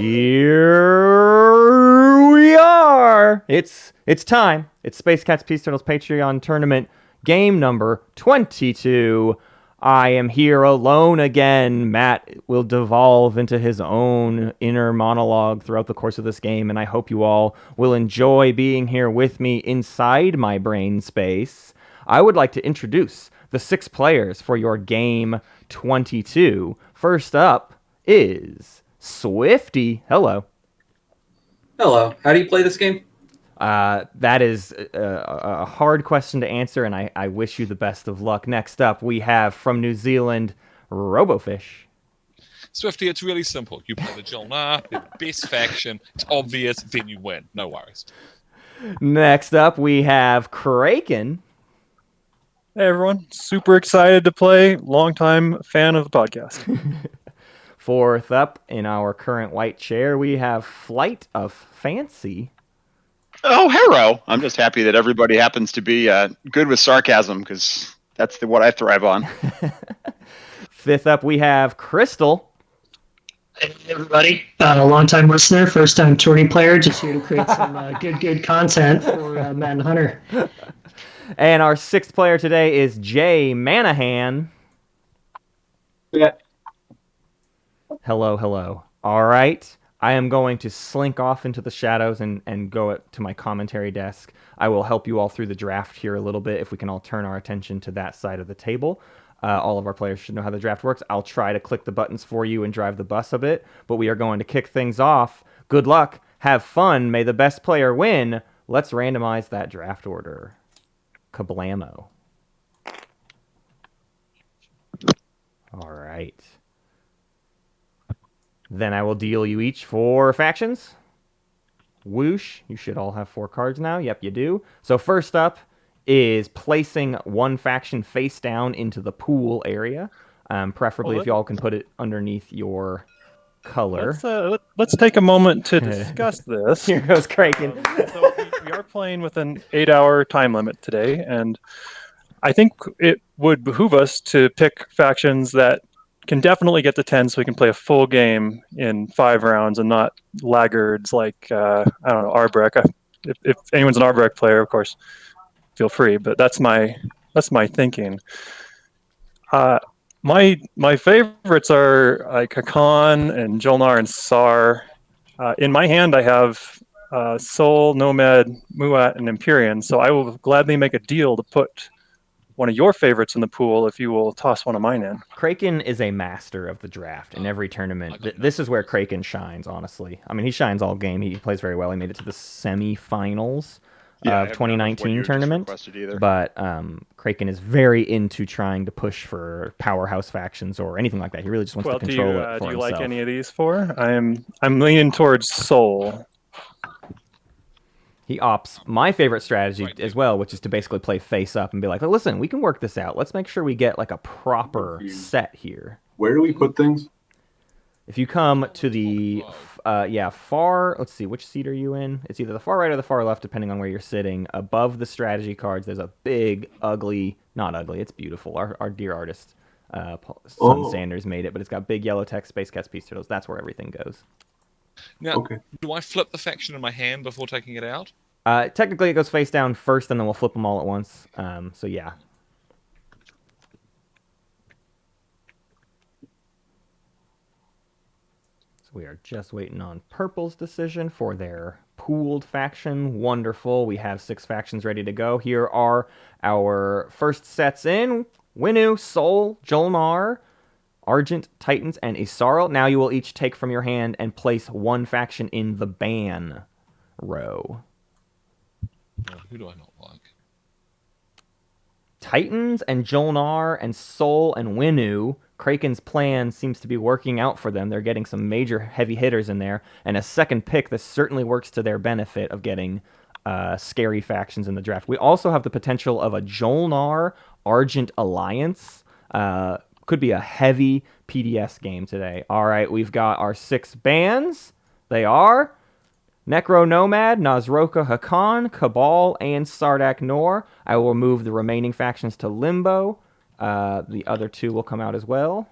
Here we are. It's time. It's Space Cats Peace Turtles Patreon tournament game number 22. I am here alone again. Matt will devolve into his own inner monologue throughout the course of this game, and I hope you all will enjoy being here with me inside my brain space. I would like to introduce the 6 players for your game 22. First up is Swifty. Hello. Hello. How do you play this game? That is a hard question to answer, and I wish you the best of luck. Next up, we have from New Zealand, Robofish. Swifty, it's really simple. You play the JManahan, the best faction. It's obvious, then you win. No worries. Next up, we have Craiken. Hey, everyone. Super excited to play. Longtime fan of the podcast. Fourth up, in our current white chair, we have Flight of Fancy. Oh, hello. I'm just happy that everybody happens to be good with sarcasm, because that's what I thrive on. Fifth up, we have Crystal. Hey, everybody. Long-time listener, first-time tourney player, just here to create some good content for Matt and Hunter. And our 6th player today is JManahan. Yeah. Hello. All right. I am going to slink off into the shadows and go to my commentary desk. I will help you all through the draft here a little bit if we can all turn our attention to that side of the table. All of our players should know how the draft works. I'll try to click the buttons for you and drive the bus a bit, but we are going to kick things off. Good luck. Have fun. May the best player win. Let's randomize that draft order. Kablamo. All right. Then I will deal you each 4 factions. Whoosh. You should all have 4 cards now. Yep, you do. So first up is placing one faction face down into the pool area. Preferably if y'all can put it underneath your color. Let's take a moment to discuss this. Here goes Craiken. So we are playing with an 8-hour time limit today, and I think it would behoove us to pick factions that can definitely get to 10 so we can play a full game in 5 rounds and not laggards like, I don't know, Arbrecht. If anyone's an Arbrecht player, of course, feel free, but that's my thinking. My favorites are like Hakan and Jolnar and Sar. In my hand, I have Sol, Nomad, Muat, and Empyrean, so I will gladly make a deal to put one of your favorites in the pool if you will toss one of mine in. Kraken is a master of the draft in every tournament. This is where Kraken shines, honestly. I mean, he shines all game. He plays very well. He made it to the semifinals of 2019 tournament. But Kraken is very into trying to push for powerhouse factions or anything like that. He really just wants to control it for do you himself. like any of these 4? I'm leaning towards Sol. He opts my favorite strategy as well, which is to basically play face up and be like, listen, we can work this out. Let's make sure we get like a proper set here. Where do we put things? If you come to the far, let's see, which seat are you in? It's either the far right or the far left, depending on where you're sitting. Above the strategy cards, there's a big, ugly, not ugly, it's beautiful. Our dear artist, Son Sanders, made it, but it's got big yellow text, Space Cats, Peace Turtles. That's where everything goes. Now, do I flip the faction in my hand before taking it out? Technically, it goes face down first, and then we'll flip them all at once. So yeah. So we are just waiting on Purple's decision for their pooled faction. Wonderful. We have 6 factions ready to go. Here are our first sets in. Winu, Sol, Jolnar, Argent, Titans, and Isarl. Now you will each take from your hand and place one faction in the ban row. Who do I not like? Titans and Jolnar and Sol and Winu. Kraken's plan seems to be working out for them. They're getting some major heavy hitters in there. And a second pick, this certainly works to their benefit of getting scary factions in the draft. We also have the potential of a Jolnar Argent alliance. Could be a heavy PDS game today. All right, we've got our 6 bans. They are Necro Nomad, Nazroka Hakan, Cabal, and Sardak Nor. I will move the remaining factions to Limbo. The other 2 will come out as well.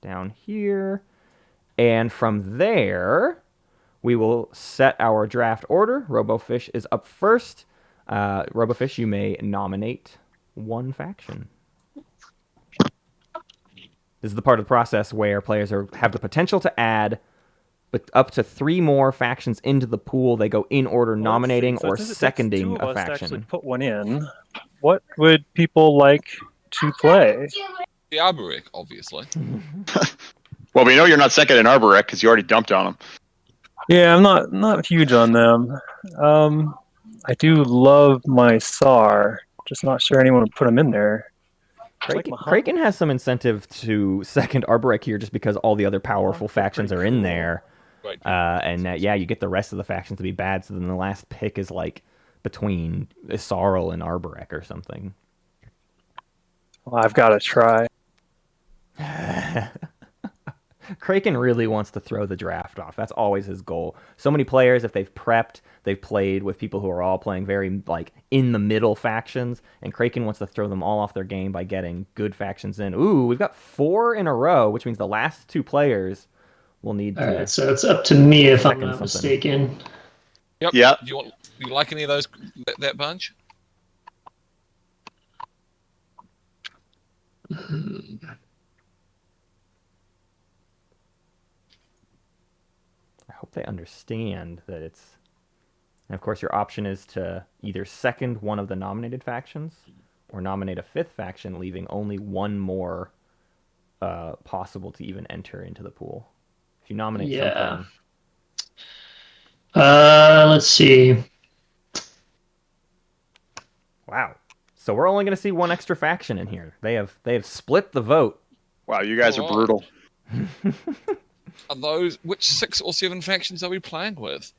Down here. And from there, we will set our draft order. Robofish is up first. Robofish, you may nominate one faction. This is the part of the process where players have the potential to add up to 3 more factions into the pool. They go in order, nominating or seconding a faction. Actually put one in. What would people like to play? The Arborec, obviously. Well, we know you're not second in Arborec because you already dumped on them. Yeah, I'm not huge on them. I do love my SAR. Just not sure anyone would put them in there. Craiken has some incentive to second Arborec here just because all the other powerful factions are in there. Right. Yeah, you get the rest of the factions to be bad, so then the last pick is like between Isarl and Arborec or something. Well, I've got to try. Craiken really wants to throw the draft off. That's always his goal. So many players, if they've prepped, they've played with people who are all playing very like in the middle factions, and Craiken wants to throw them all off their game by getting good factions in. Ooh, we've got 4 in a row, which means the last 2 players will need All to. right, so it's up to me if I'm second not something. mistaken. Yep. Yeah. Do you like any of those? That bunch? I hope they understand that it's. And of course, your option is to either second one of the nominated factions or nominate a 5th faction, leaving only 1 more possible to even enter into the pool. If you nominate something. Let's see. Wow. So we're only going to see 1 extra faction in here. They have split the vote. Wow, you guys are brutal. Are those which 6 or 7 factions are we playing with?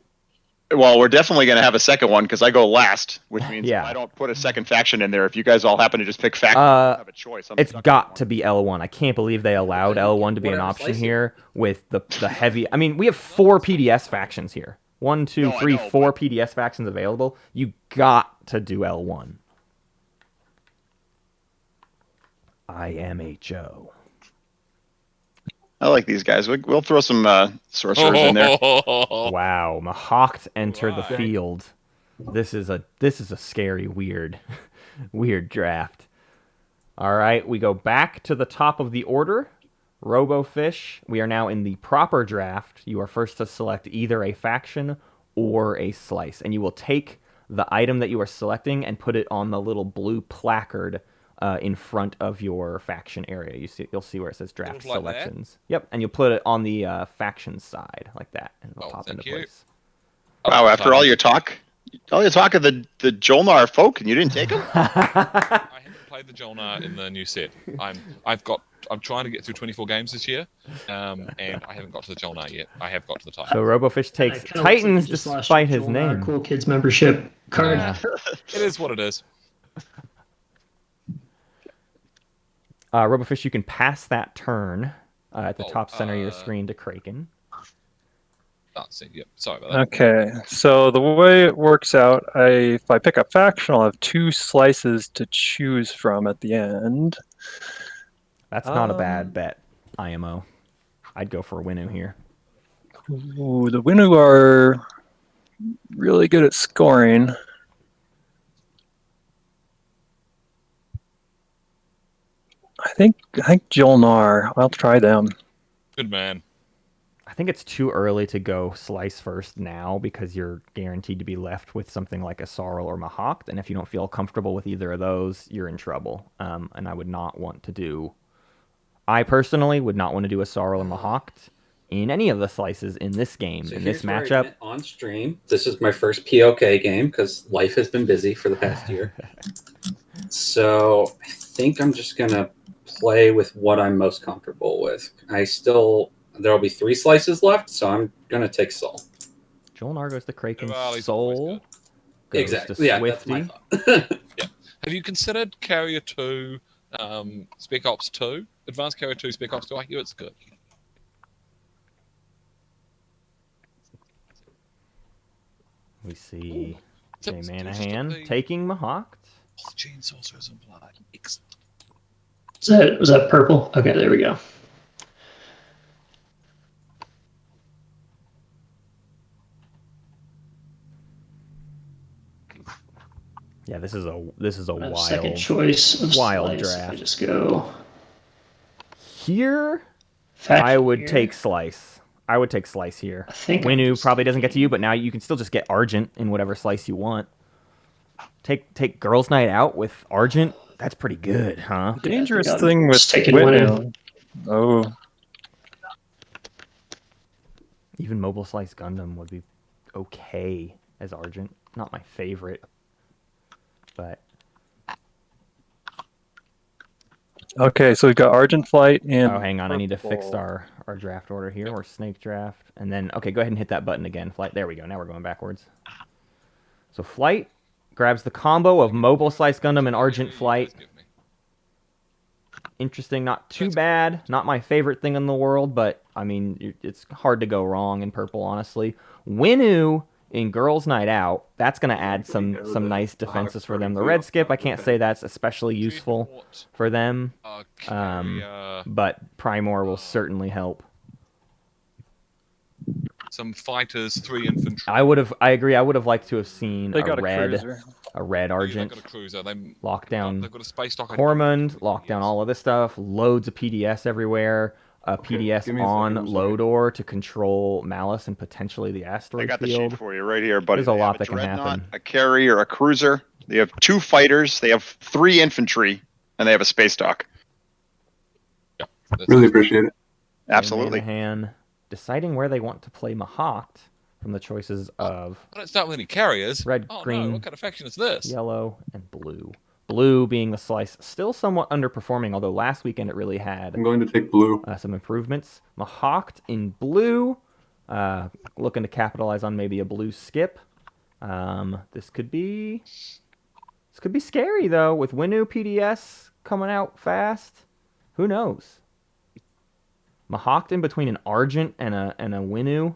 Well, we're definitely going to have a second one because I go last, which means Yeah. if I don't put a second faction in there, if you guys all happen to just pick factions, I don't have a choice. It's got to be L1. I can't believe they allowed L1 to be an Whatever option slice here with the heavy. I mean, we have 4 PDS factions here. 1, 2, No, I 3, know, 4 but- PDS factions available. You got to do L1. IMHO. I like these guys. We'll throw some sorcerers in there. Wow, Mahawked enter the Right. field. This is a scary, weird draft. All right, we go back to the top of the order. Robofish. We are now in the proper draft. You are first to select either a faction or a slice, and you will take the item that you are selecting and put it on the little blue placard in front of your faction area. You'll see where it says draft Like that? selections. Yep, and you'll put it on the faction side like that, and it'll Oh, pop thank into you. place. Wow, after all your talk of the Jolnar folk, and you didn't take them? I haven't played the Jolnar in the new set. I'm trying to get through 24 games this year, and I haven't got to the Jolnar yet. I have got to the title. So Robofish takes I kinda looks like Titans you just lost despite your his Jolnar name. Cool Kids membership card. Yeah. It is what it is. Robofish, you can pass that turn at the Oh, top center of your screen to Craiken. That's it. Yep. Sorry about that. Okay, so the way it works out, if I pick a faction, I'll have 2 slices to choose from at the end. That's not a bad bet, IMO. I'd go for a Winu here. Ooh, the Winu are really good at scoring. I think Jolnar. I'll try them. Good man. I think it's too early to go slice first now because you're guaranteed to be left with something like a Sorrel or Mahawked, and if you don't feel comfortable with either of those, you're in trouble. And I would not want to do... I personally would not want to do a Sorrel or Mahawked in any of the slices in this game, So in this here's where I matchup. went on stream. This is my first POK game because life has been busy for the past year. So I think I'm just gonna play with what I'm most comfortable with. There'll be 3 slices left, so I'm gonna take Soul. Jolnar goes to Kraken, Well, he's Soul always goes Exactly. to Yeah, that's my Swifty. thought. Have you considered Carrier 2, Spec Ops 2? Advanced Carrier 2, Spec Ops 2? I hear it's good. We see So- JManahan taking Mahawked. Oh, Gene Sorcerers and Blood. Was that purple? Okay, there we go. Yeah, this is a Second wild choice of wild slice. draft. I just go Here. faction I would here. take slice. I would take slice here. I think I'm Winu just probably doesn't get to you, thinking- but now you can still just get Argent in whatever slice you want. Take Girls' Night Out with Argent. That's pretty good, huh? The dangerous I'm thing with just taking Winu. Oh, Even Mobile Slice Gundam would be okay as Argent. Not my favorite, but okay. So we've got Argent Flight and. oh, hang on, I need to fix purple. our draft order here. Or Snake Draft, and then okay, go ahead and hit that button again. Flight. There we go. Now we're going backwards. So Flight grabs the combo of Mobile Slice Gundam and Argent Flight. Interesting, not too bad. Not my favorite thing in the world, but I mean, it's hard to go wrong in purple, honestly. Winu in Girls' Night Out, that's going to add some nice defenses for them. The red skip, I can't say that's especially useful for them, but Primor will certainly help. Some fighters, 3 infantry. I agree. I would have liked to have seen They got a red cruiser. Argent. They've got a cruiser. Lockdown They've got a space dock. Cormond, lockdown all of this stuff, loads of PDS everywhere, PDS give me a on second, I'm sorry. Lodor to control Malice and potentially the I asteroid got the field. sheet for you right here, buddy. There's a They have lot that can dreadnought, happen. A carrier, a cruiser. They have 2 fighters. They have 3 infantry, and they have a space dock. Really appreciate it. Absolutely. JManahan deciding where they want to play Mahawked from the choices of I don't start with any carriers. red, Oh green, no, what kind of faction is this? yellow, and blue. Blue being the slice, still somewhat underperforming, although last weekend it really had I'm going to take blue. some improvements. Mahawked in blue, looking to capitalize on maybe a blue skip. This could be scary though with Winu PDS coming out fast. Who knows? Mahawked in between an Argent and a Winu.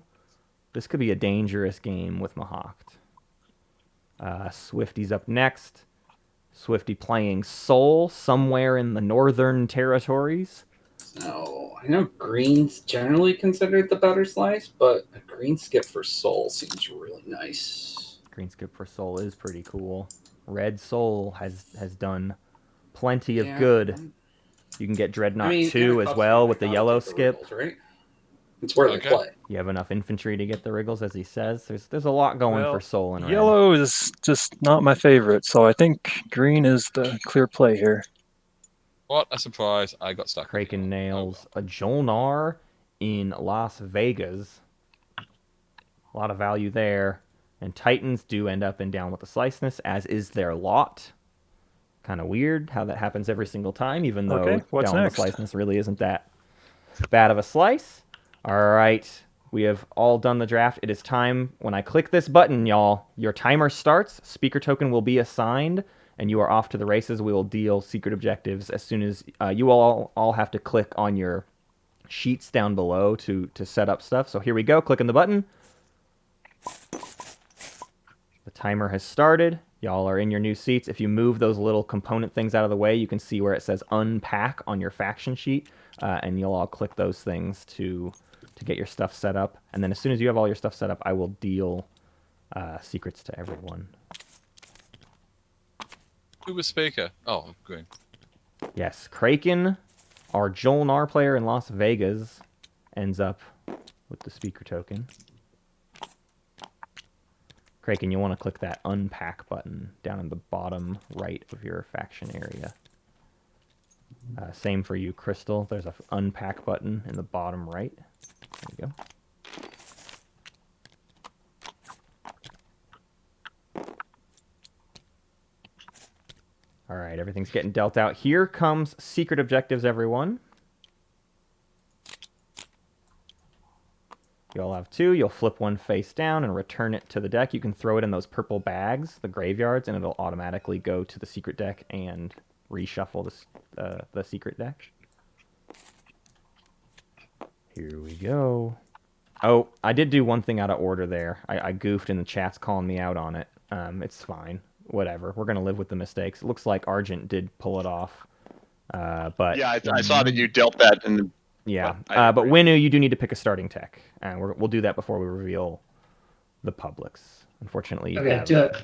This could be a dangerous game with Mahawked. Swifty's up next. Swifty playing Soul somewhere in the northern territories. So I know green's generally considered the better slice, but a green skip for Soul seems really nice. Green skip for Soul is pretty cool. Red Soul has done plenty of good. You can get Dreadnought 2 as well with the yellow skip. Wriggles, right? It's where they play. You have enough infantry to get the Wriggles, as he says. There's a lot going for Soul and Red. Yellow is just not my favorite, so I think green is the clear play here. What a surprise! I got stuck. Craiken nails a Jolnar in Las Vegas. A lot of value there. And Titans do end up in down with the sliceness, as is their lot. Kind of weird how that happens every single time, even though down with the sliceness really isn't that bad of a slice. All right, we have all done the draft. It is time. When I click this button, y'all, your timer starts. Speaker token will be assigned, and you are off to the races. We will deal secret objectives as soon as you all have to click on your sheets down below to set up stuff. So here we go. Clicking the button. The timer has started. Y'all are in your new seats. If you move those little component things out of the way, you can see where it says unpack on your faction sheet, and you'll all click those things to get your stuff set up. And then as soon as you have all your stuff set up, I will deal secrets to everyone. Who was speaker? Oh, green. Yes, Craiken, our Jolnar player in Las Vegas, ends up with the speaker token. Craiken, you want to click that unpack button down in the bottom right of your faction area. Same for you, Crystal. There's an unpack button in the bottom right. There you go. All right, everything's getting dealt out. Here comes secret objectives, everyone. You'll have 2. You'll flip one face down and return it to the deck. You can throw it in those purple bags, the graveyards, and it'll automatically go to the secret deck and reshuffle the secret deck. Here we go. Oh, I did do one thing out of order there. I goofed and the chat's calling me out on it. It's fine. Whatever. We're going to live with the mistakes. It looks like Argent did pull it off. But yeah, I saw that you dealt that in the... Yeah, but Winu, you do need to pick a starting tech. We'll do that before we reveal the publics. Unfortunately, Okay, do it.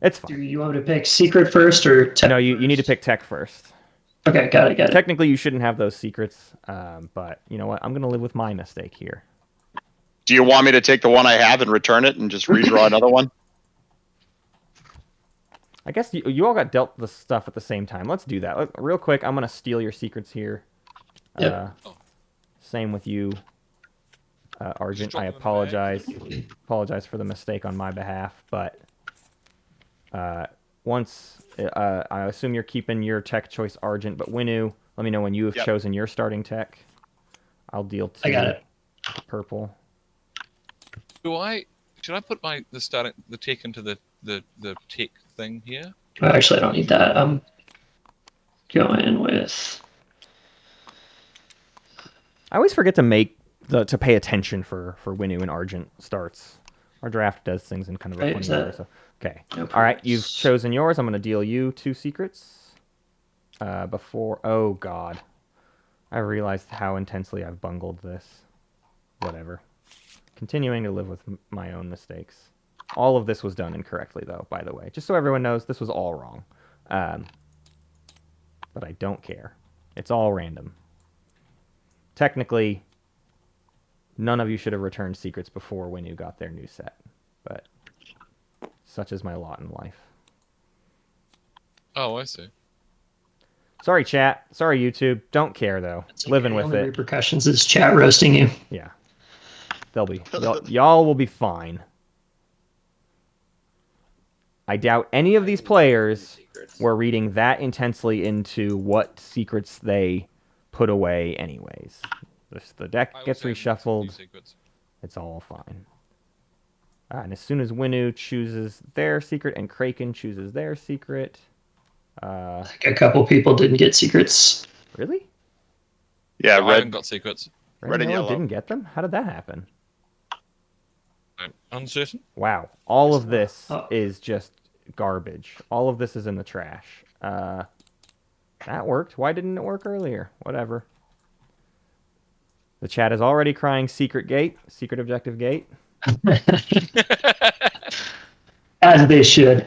It's Do fine. you want me to pick secret first or tech? No, you need to first? pick tech first. Okay, got it. Technically, you shouldn't have those secrets, but you know what? I'm going to live with my mistake here. Do you want me to take the one I have and return it and just redraw another one? I guess you all got dealt the stuff at the same time. Let's do that. Real quick, I'm going to steal your secrets here. Yep. Same with you, Argent. drop I them in the apologize. Apologize for the mistake on my behalf, but once I assume you're keeping your tech choice, Argent, but Winu, let me know when you have chosen your starting tech. I'll deal 2 I got it. purple. Should I put the tech into the tech thing here? Well, actually, I don't need that. I'm going with. I always forget to pay attention for Winu and Argent starts. Our draft does things in kind of a Right, funny is that- order. So okay, No all right, problems. you've chosen yours. I'm going to deal you 2 secrets. Oh God, I realized how intensely I've bungled this. Whatever. Continuing to live with my own mistakes. All of this was done incorrectly, though. By the way, just so everyone knows, this was all wrong. But I don't care. It's all random. Technically, none of you should have returned secrets before when you got their new set. But such is my lot in life. Oh, I see. Sorry, chat. Sorry, YouTube. Don't care, though. It's okay. Living The with only it. repercussions is chat roasting you. Yeah. Y'all will be fine. I doubt any of these players were reading that intensely into what secrets they put away anyways. The deck I gets also have some new reshuffled. secrets. It's all fine. And as soon as Winu chooses their secret and Craiken chooses their secret... Like a couple people didn't get secrets. really? Yeah, I haven't red. got secrets. Red and Yellow yellow. didn't get them? How did that happen? I'm uncertain. Wow. All of this Oh. is just garbage. All of this is in the trash. That worked. Why didn't it work earlier? Whatever. The chat is already crying secret gate, secret objective gate. As they should.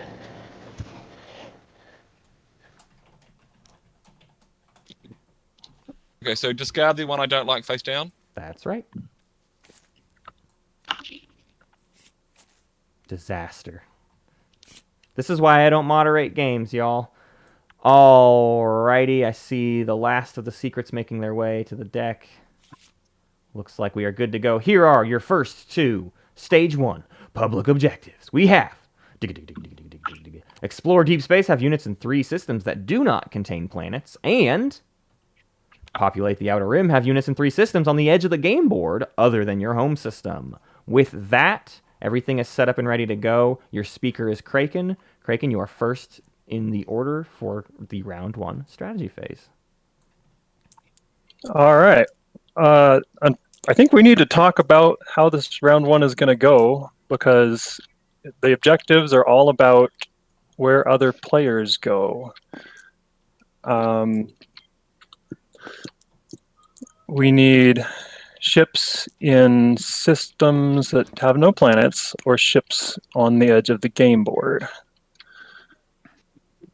Okay, so discard the one I don't like face down. That's right. Disaster. This is why I don't moderate games, y'all. Alrighty, I see the last of the secrets making their way to the deck. Looks like we are good to go. Here are your first 2. Stage 1, public objectives. We have explore deep space, have units in 3 systems that do not contain planets, and populate the outer rim, have units in 3 systems on the edge of the game board other than your home system. With that, everything is set up and ready to go. Your speaker is Craiken. Craiken, you are first in the order for the round 1 strategy phase. All right. I think we need to talk about how this round 1 is going to go, because the objectives are all about where other players go. We need ships in systems that have no planets or ships on the edge of the game board.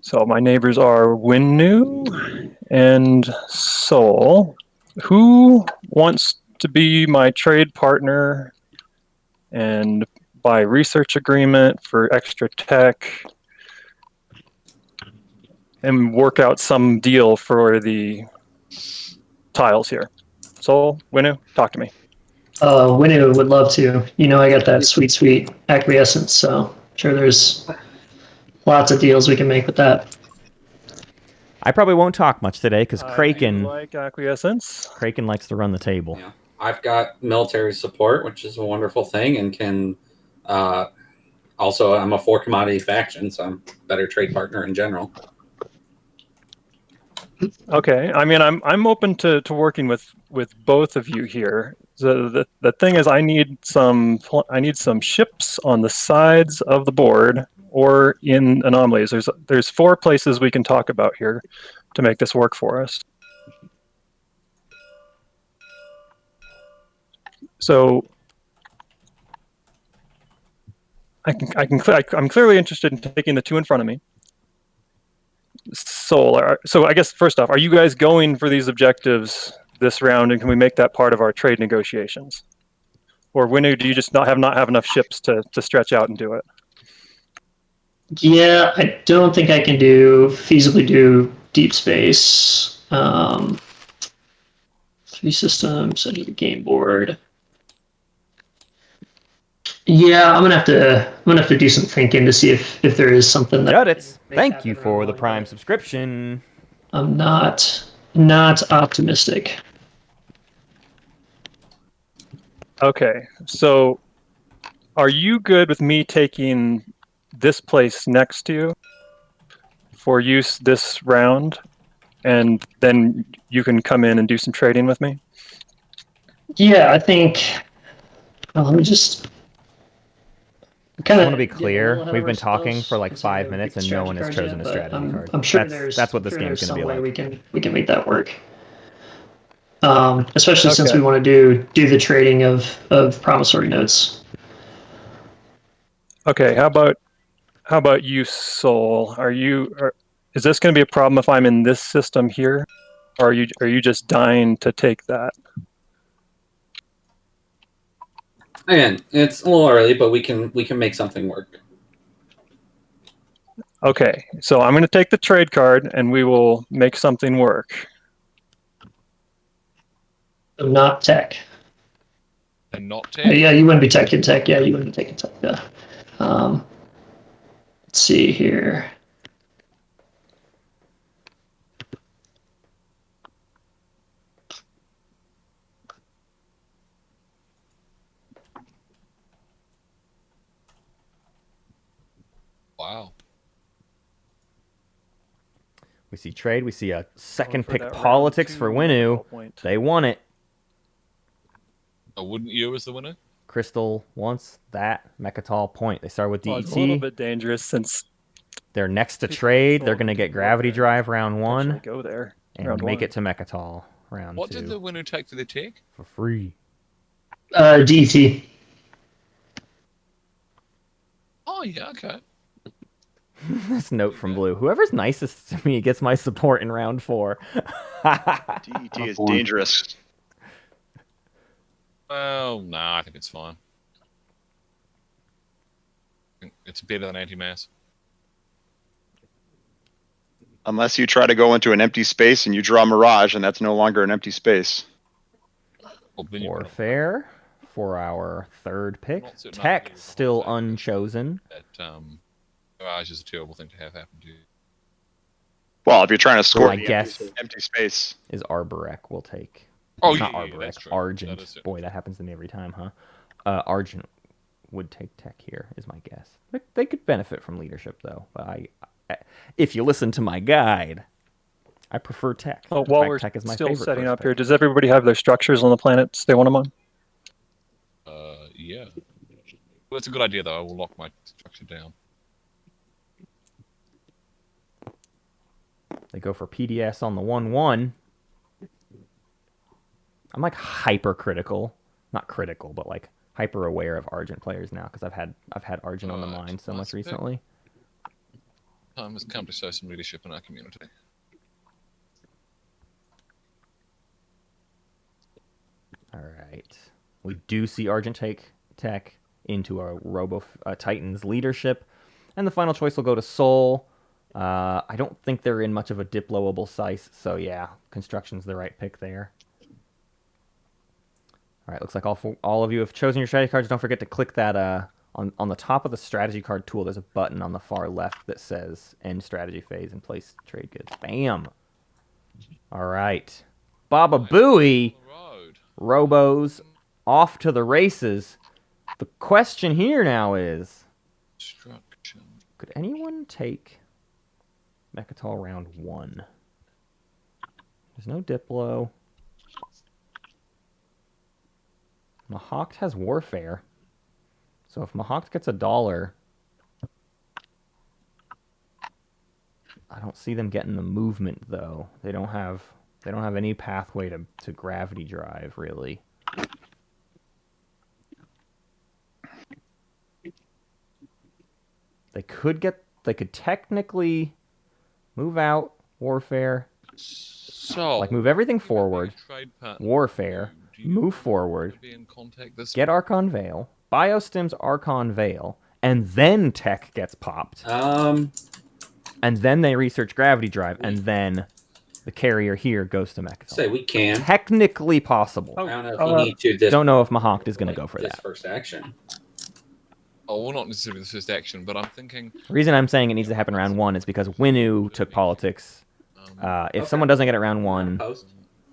So my neighbors are Winu and Sol. Who wants to be my trade partner and buy research agreement for extra tech and work out some deal for the tiles here? Sol, Winu, talk to me. Winnie would love to. You know, I got that sweet acquiescence, so I'm sure there's lots of deals we can make with that. I probably won't talk much today because I do Craiken like acquiescence. likes to run the table. Yeah, I've got military support, which is a wonderful thing, and can also I'm a 4 commodity faction, so I'm a better trade partner in general. Okay, I mean, I'm open to working with both of you here. So the thing is, I need some ships on the sides of the board or in anomalies. There's 4 places we can talk about here to make this work for us. So I'm clearly interested in taking the two in front of me. So I guess first off, are you guys going for these objectives this round, and can we make that part of our trade negotiations? Or Winu, do you just not have enough ships to stretch out and do it? Yeah, I don't think I can feasibly do deep space. 3 systems, I need a game board. Yeah, I'm gonna have to do some thinking to see if there is something that. Judits, thank you for the Prime subscription. I'm not optimistic. Okay, so are you good with me taking this place next to you for use this round, and then you can come in and do some trading with me? Yeah, I think. Well, let me just. I want to be clear. We've been talking for like 5 minutes and no one has chosen a strategy card. I'm sure that's what this game's going to be like. We can make that work. Especially since Okay. we want to do the trading of promissory notes. Okay, how about you, Soul? Is this going to be a problem if I'm in this system here, or are you just dying to take that? Again, it's a little early, but we can make something work. Okay, so I'm going to take the trade card, and we will make something work. So not tech. And not tech. Yeah, you wouldn't be taking tech. Yeah, you wouldn't be taking tech. Yeah. Let's see here. Wow. We see trade. We see a second for pick that round politics 2 for Winu. roll point. They want it. Oh, wouldn't you as the winner? Crystal wants that Mechatol point. They start with Well, it's a little DET. bit dangerous since They're next to people trade. control They're going to can get go Gravity there. Drive round potentially 1 go there. and round make 1. it to Mechatol round What 2 did the winner take for the tech? for free. DT. Oh yeah, okay. This note from Blue. Whoever's nicest to me gets my support in round 4. DET is dangerous. Well, nah, I think it's fine. It's better than anti-mass. Unless you try to go into an empty space and you draw Mirage, and that's no longer an empty space. Well, then you Warfare for our third pick. Not certain Tech ideas of still what to say. unchosen. that Mirage is a terrible thing to have happen to you. Well, if you're trying to score I the guess empty space. is Arborek will take. Oh, Not yeah, Arborek, that's true. Argent. That is it. Boy, that happens to me every time, huh? Argent would take tech here, is my guess. They could benefit from leadership, though. But I, if you listen to my guide, I prefer tech. Oh, In while fact, we're tech is my still favorite setting first up here, pick. does everybody have their structures on the planets they want them on? Yeah. Well, that's a good idea, though. I will lock my structure down. They go for PDS on the 1-1. I'm like hypercritical, not critical, but like hyper aware of Argent players now because I've had Argent on the mind so much recently. Time has come to show some leadership in our community. All right, we do see Argent take tech into a Titan's leadership, and the final choice will go to Soul. I don't think they're in much of a diplowable size, so yeah, construction's the right pick there. All right, looks like all of you have chosen your strategy cards. Don't forget to click that on the top of the strategy card tool. There's a button on the far left that says End Strategy Phase and Place Trade Goods. Bam! All right. Baba Booey! Robos off to the races. The question here now is, Construction. could anyone take Mechatol round 1? There's no Diplo. Mahawk has Warfare. So if Mahawk gets $1, I don't see them getting the movement though. They don't have any pathway to gravity drive really. They could technically move out warfare, So, like move everything forward, trade partner. warfare, Do you move want forward, to be in contact this get Archon Veil, Biostims Archon Veil, and then tech gets popped. And then they research Gravity Drive, and then the carrier here goes to Mechazon. Say we can. Technically possible. I don't know if you need to. Don't know if Mahawk is going to go for this that. first action. Oh, well, not necessarily the first action, but I'm thinking. The reason I'm saying it needs to happen round 1 is because Winu took politics. If someone doesn't get it round 1, Post.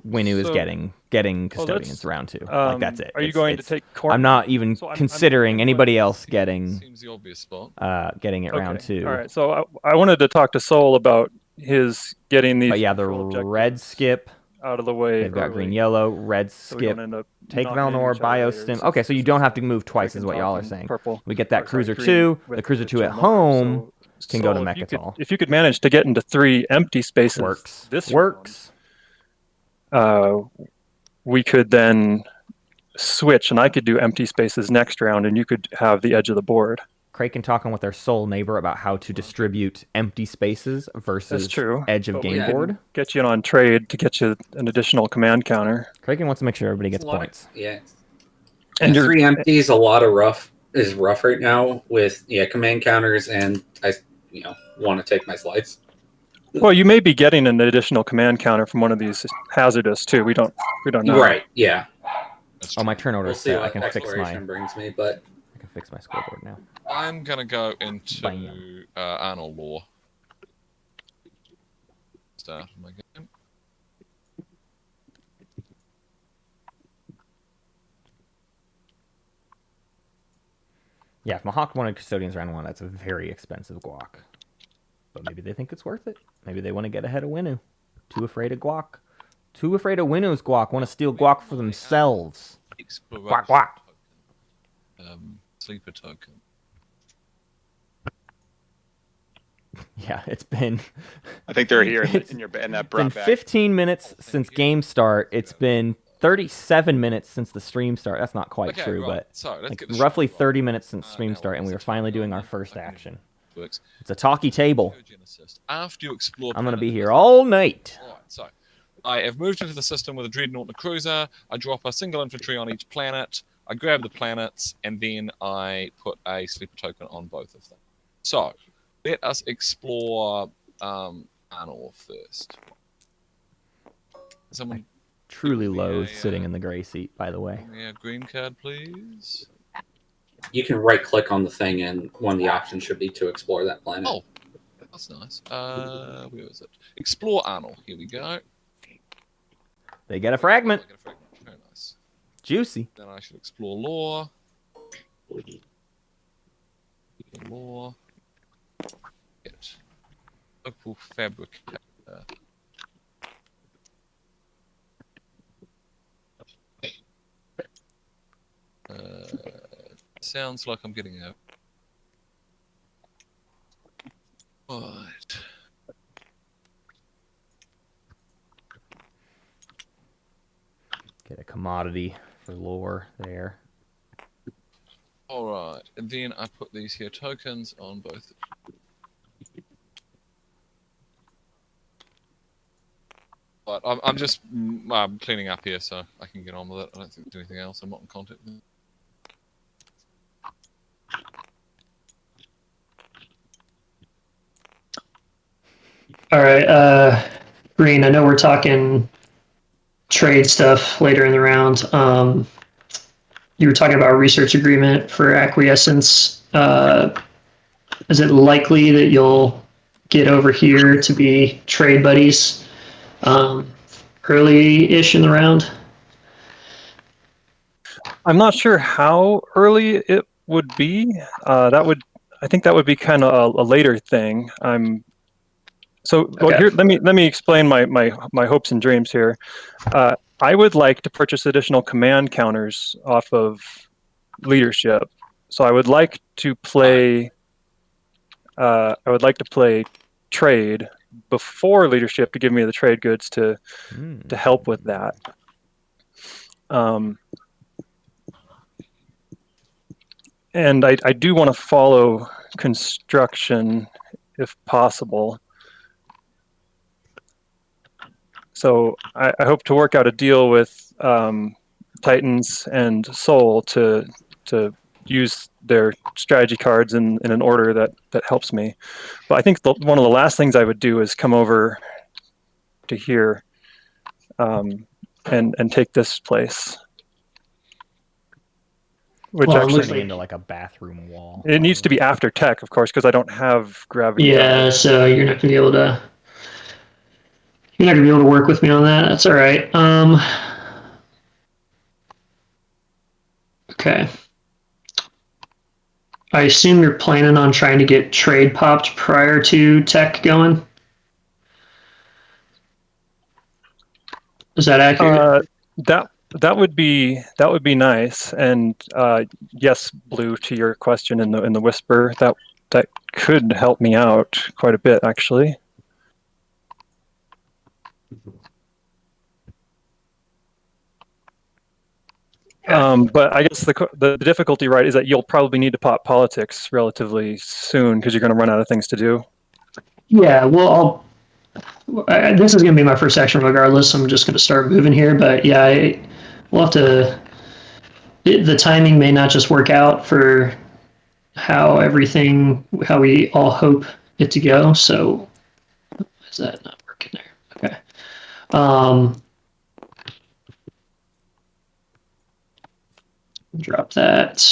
Winu is So- getting Custodians round 2. Like, that's it. Are you It's- going to it's- take Corn? I'm not even So I'm considering anybody else getting Seems the obvious spot. getting it round 2. All right. So I wanted to talk to Soul about his getting these But yeah, the control objectives red skip. out of the way. They've got early, green, yellow, red so we don't skip. end up Take knocking into Valnor, each other later. Biostim. So Okay, so you don't have to move twice, Craiken is what y'all are talking saying. Purple. We get that Or sorry, Cruiser green 2. with The Cruiser 2 at JManahan. home So, can go to Soul, Mechatol. if you could manage to get into 3 empty spaces, Works. this Works. round, we could then switch, and I could do empty spaces next round, and you could have the edge of the board. Craiken talking with their soul neighbor about how to distribute empty spaces versus That's true. edge of But we game can- board. Get you in on trade to get you an additional command counter. Craiken wants to make sure everybody gets A lot of- points. Yeah. And And you're- 3 empties, a lot of rough right now with command counters, and I want to take my slice. Well, you may be getting an additional command counter from one of these hazardous too. We don't know. Right? Yeah. That's Oh, my true. turn order We'll is see set. I what can fix exploration my brings me, but scoreboard now. I'm gonna go into Bam. Arnold Law. Start of my game. Yeah, if Mahawk wanted Custodians round 1, that's a very expensive guac. But maybe they think it's worth it. Maybe they want to get ahead of Winu. Too afraid of guac. Too afraid of Winu's guac. Want to steal guac for themselves. Exploration Quack, quack. token. Sleeper token. Yeah, it's been I think they're here It's in that been brought back. 15 minutes since game start. It's been 37 minutes since the stream start. That's not quite Okay, true, right. but So let's like get this roughly straight. 30 minutes since stream Now start, and we were let's finally check doing our on first okay. action. Works. It's a talkie table. Trojan assist. After you explore, I'm gonna be planet here Earth- all night. Alright, so I have moved into the system with a dreadnought and a cruiser. I drop a single infantry on each planet. I grab the planets, and then I put a sleeper token on both of them. So let us explore Arnor first. Someone Truly Yeah, loathe yeah. sitting in the gray seat, by the way. give me a green card, please. you can right click on the thing, and one of the options should be to explore that planet. Oh, that's nice. Where is it? Explore Arnor. Here we go. They get a fragment. I get a fragment. Very nice. Juicy. Then I should explore lore. Lore. Get opal fabricator. Sounds like I'm getting a. Right. Get a commodity for lore there. All right, and then I put these here tokens on both. But I'm just cleaning up here, so I can get on with it. I don't think there's anything else. I'm not in contact with. All right, Green. I know we're talking trade stuff later in the round. You were talking about a research agreement for acquiescence. Is it likely that you'll get over here to be trade buddies early-ish in the round? I'm not sure how early it would be. I think that would be kind of a later thing. Well, Okay. here, let me explain my hopes and dreams here. I would like to purchase additional command counters off of leadership. So I would like to play. I would like to play trade before leadership to give me the trade goods to help with that. And I do want to follow construction if possible. So I hope to work out a deal with Titans and Soul to use their strategy cards in an order that helps me. But I think one of the last things I would do is come over to here and take this place. Which Well, it actually looks Turning like- into like a bathroom wall. it needs to be after tech, of course, because I don't have gravity. Yeah, so you're not gonna be able to. You're not gonna be able to work with me on that. That's all right. Okay. I assume you're planning on trying to get trade popped prior to tech going. Is that accurate? That would be nice. And yes, Blue, to your question in the whisper, that could help me out quite a bit, actually. But I guess the difficulty, right, is that you'll probably need to pop politics relatively soon because you're going to run out of things to do. Yeah. Well, this is going to be my first action regardless. I'm just going to start moving here. But yeah, we'll have to. The timing may not just work out for how we all hope it to go. So is that not working there? Okay. Drop that.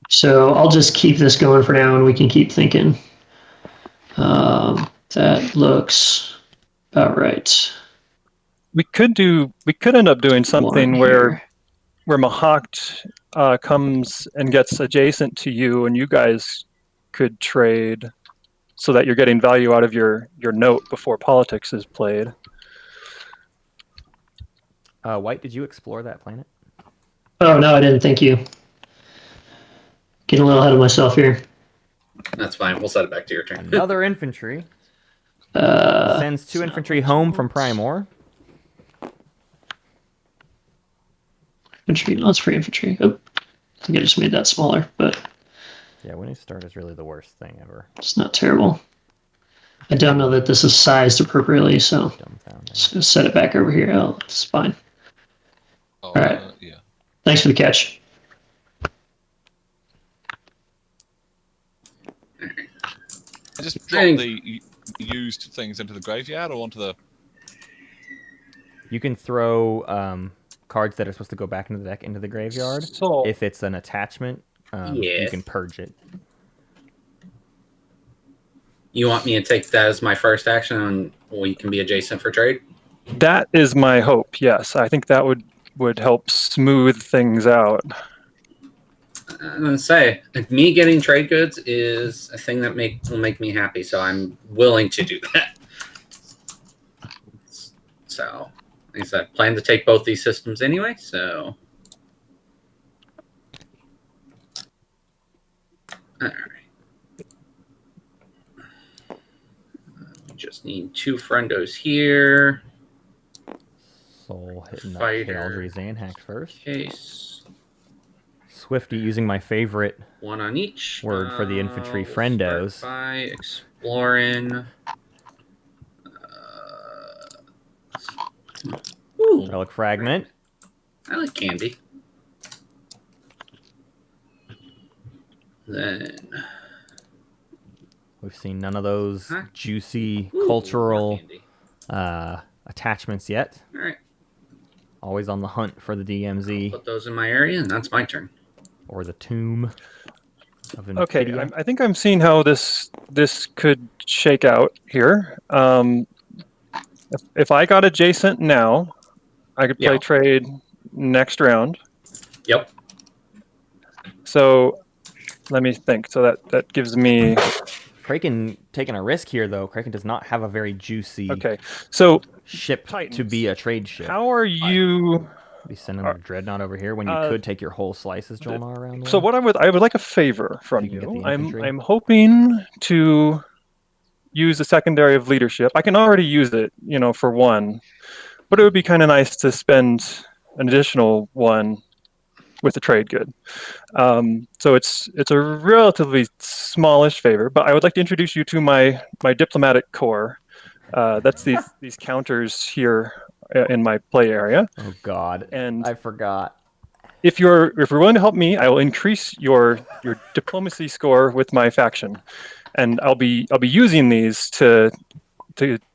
So I'll just keep this going for now and we can keep thinking. That looks about right. We could end up doing something where Mahakt comes and gets adjacent to you, and you guys could trade so that you're getting value out of your note before politics is played. White, did you explore that planet? Oh, no, I didn't. Thank you. Getting a little ahead of myself here. That's fine. We'll set it back to your turn. Another infantry. Sends 2 infantry home from Primor. Infantry, let's free infantry. Oh, I think I just made that smaller, but Yeah, when you start is really the worst thing ever. it's not terrible. I don't know that this is sized appropriately, so Dumbfounding. just gonna set it back over here. Oh, it's fine. Oh, All right. Yeah. Thanks for the catch. I just drop the used things into the graveyard or onto the. You can throw cards that are supposed to go back into the deck into the graveyard. So If it's an attachment, you Yeah. can purge it. You want me to take that as my first action and we can be adjacent for trade? that is my hope. Yes, I think that would help smooth things out. I'm gonna say, me getting trade goods is a thing that will make me happy, so I'm willing to do that. So, like I said, I plan to take both these systems anyway, so. Alright. We just need 2 friendos here. Soul hitting that Fighter. Aldry Zanhax first. Case. Swifty using my favorite 1 on each. word for the infantry, We'll friendos. start by exploring. Ooh, Relic Fragment. I like candy. Then We've seen none of those Huh? juicy ooh, cultural more candy. attachments yet. All right, Always on the hunt for the DMZ put those in my area, and that's my turn. or the tomb of Okay, Infidia. I think I'm seeing how this could shake out here. If I got adjacent now, I could play Yeah. trade next round. Yep. So let me think. So that gives me Craiken taking a risk here, though. Craiken does not have a very juicy okay. So ship to Titans. be a trade ship. how are you? Be sending a dreadnought over here when you could take your whole slices, Jolnar, around. So what I would like a favor from You can get you. the infantry. I'm hoping to use a secondary of leadership. I can already use it, for 1, but it would be kind of nice to spend an additional 1 with a trade good. So it's a relatively smallish favor, but I would like to introduce you to my diplomatic core. That's these counters here in my play area. Oh God, And I forgot. if you're willing to help me, I will increase your diplomacy score with my faction, and I'll be using these to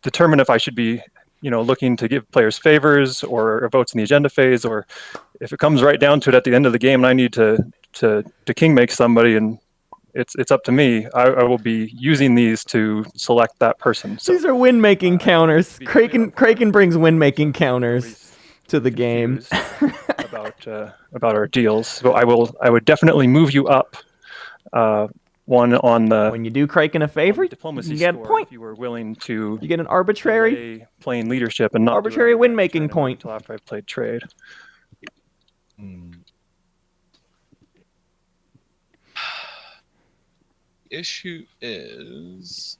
determine if I should be looking to give players favors or votes in the agenda phase, or if it comes right down to it at the end of the game and I need to king make somebody and it's up to me, I will be using these to select that person. So These are win-making counters. Craiken brings win-making counters to the game. about our deals. So I would definitely move you up one on the When you do Craiken a favor, you diplomacy get a score point. if you were willing to You get an arbitrary delay playing leadership and not arbitrary win-making point. until after I've played trade. Issue is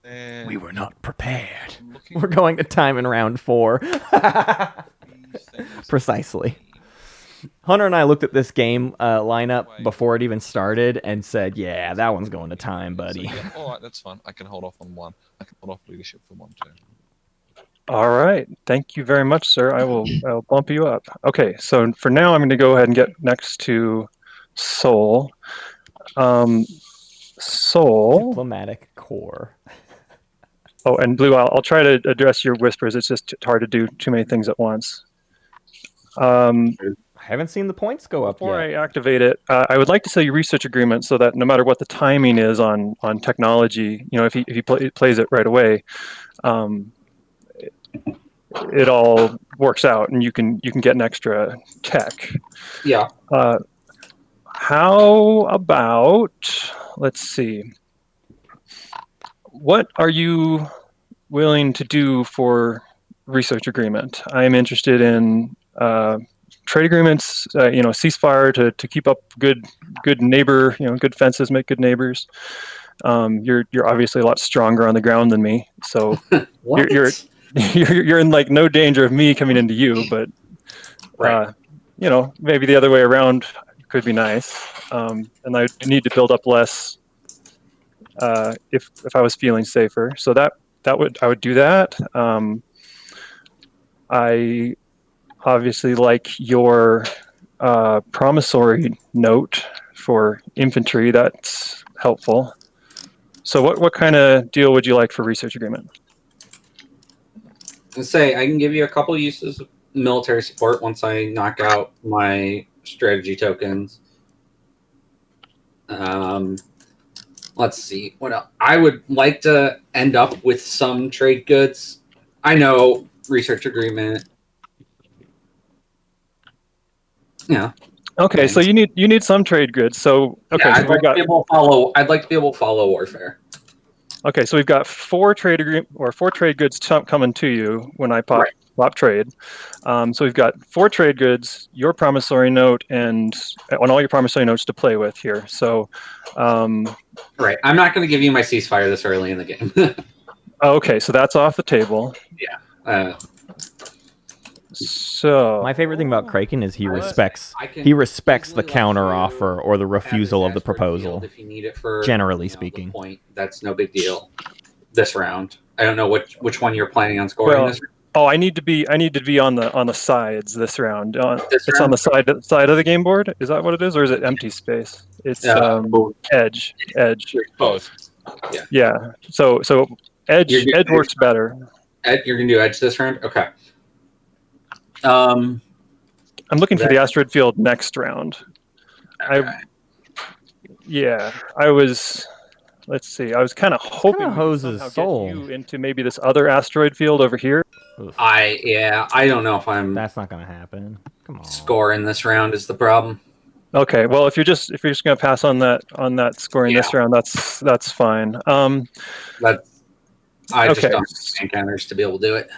that We were not prepared. I'm looking We're going to time in round 4. at these things. Precisely. Hunter and I looked at this game lineup before it even started and said, yeah, that one's going to time, buddy. So, yeah, all right, that's fine. I can hold off on one. I can hold off leadership for one too. All right, thank you very much, sir. I'll bump you up. Okay, so for now, I'm going to go ahead and get next to Soul. Soul. Diplomatic core. Oh, and Blue, I'll try to address your whispers. It's just hard to do too many things at once. I haven't seen the points go up Before yet. I activate it, I would like to say research agreement so that no matter what the timing is on technology, if he plays it right away, it all works out and you can get an extra tech. Yeah. How about, let's see, what are you willing to do for research agreement? I am interested in trade agreements, ceasefire to keep up good neighbor, good fences make good neighbors. You're obviously a lot stronger on the ground than me, so What? you're in like no danger of me coming into you, but Right. maybe the other way around could be nice. And I need to build up less if I was feeling safer. So I would do that. I obviously like your promissory note for infantry. That's helpful. So what kind of deal would you like for research agreement? Let's say I can give you a couple uses of military support once I knock out my strategy tokens. Let's see. What else? I would like to end up with some trade goods. I know research agreement. Yeah. Okay, so you need some trade goods. So okay, Yeah, so I'd like to be able to follow warfare. Okay, so we've got 4 trade goods coming to you when I pop trade. So we've got 4 trade goods, your promissory note, and on all your promissory notes to play with here. So, Right. I'm not going to give you my ceasefire this early in the game. okay, so that's off the table. Yeah. So My favorite thing about Craiken is he I respects can the easily counter let you offer or the have refusal this of the asteroid proposal. field if you need it for Generally the speaking. point. That's no big deal. This round, I don't know which one you're planning on scoring. Well, this round. oh, I need to be on the sides this round. This It's on round? the side of the game board. Is that what it is, or is it empty space? It's edge. Both. Yeah. So edge You're good. works better. Ed, you're gonna do edge this round. Okay. I'm looking for the asteroid field next round. Okay. Let's see. I was kind of hoping we could hoses somehow Soul. get you into maybe this other asteroid field over here. Oof, I don't know if I'm that's not going to happen. Come on. scoring this round is the problem. Okay. Well, if you're just gonna pass on that scoring this round, that's fine. That I just Okay. don't have encounters to be able to do it.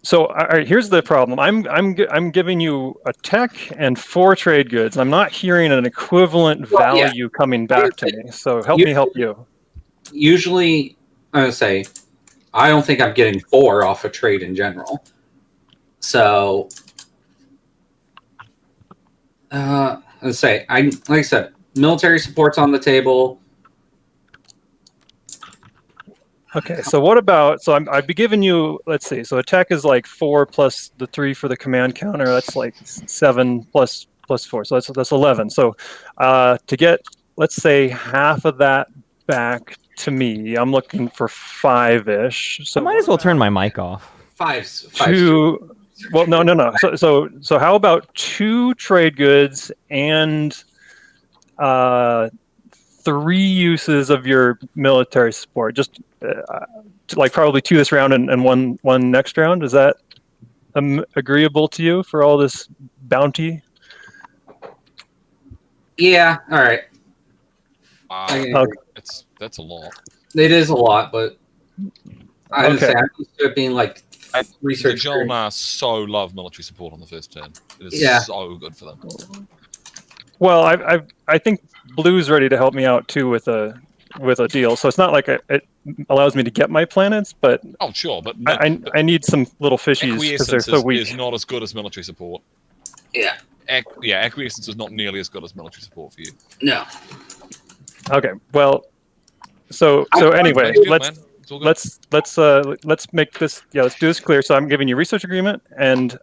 So, all right, here's the problem. I'm giving you a tech and 4 trade goods. I'm not hearing an equivalent value coming back to me. So help me help you. Usually, I'm gonna say, I don't think I'm getting 4 off a trade in general. So Let's say like I said, military support's on the table. Okay, so what about, so I'd be giving you, let's see, so attack is like 4 plus the 3 for the command counter, that's like 7 plus 4, so that's 11. So to get, let's say, half of that back to me, I'm looking for 5-ish. So I might as well turn my mic off. Five. Two, well, no. So how about 2 trade goods and 3 uses of your military support? Just like probably 2 this round and one next round. Is that agreeable to you for all this bounty? Yeah. All right. Wow. That's a lot. It is a lot, but I would say Okay. I'm used to it being like The research. JManahan so love military support on the first turn. It is Yeah. so good for them. Well, I think Blue's ready to help me out too with a deal. So it's not like it allows me to get my planets, but Oh, sure, but I need some little fishies because they're acquiescence so weak. is not as good as military support. Yeah. Acquiescence is not nearly as good as military support for you. No. Okay. Well, so anyway, It's good, man. It's all good. let's make this, let's do this clear. So I'm giving you research agreement, and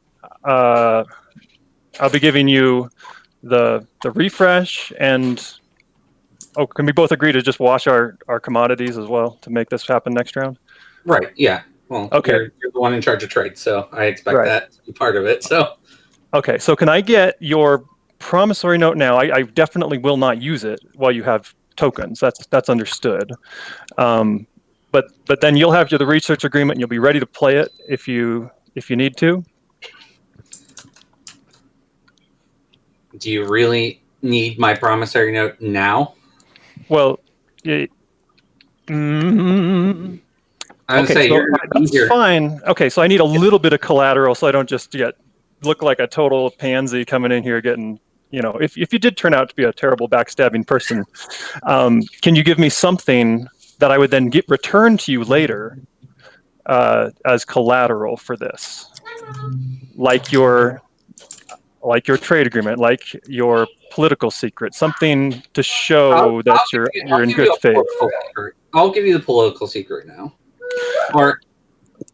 I'll be giving you the refresh, and can we both agree to just wash our commodities as well to make this happen next round? Right. Yeah. Well, Okay. You're the one in charge of trade, so I expect Right. that to be part of it. So Okay, so can I get your promissory note now? I definitely will not use it while you have tokens. That's understood. But then you'll have the research agreement, and you'll be ready to play it if you need to. do you really need my promissory note now? Well, I would okay, say so you're that's here. fine. Okay, so I need a little bit of collateral so I don't just look like a total pansy coming in here getting, if you did turn out to be a terrible backstabbing person, can you give me something that I would then get returned to you later as collateral for this? Like your trade agreement, like your political secret, something to show that you're in good faith. I'll give you the political secret now. Or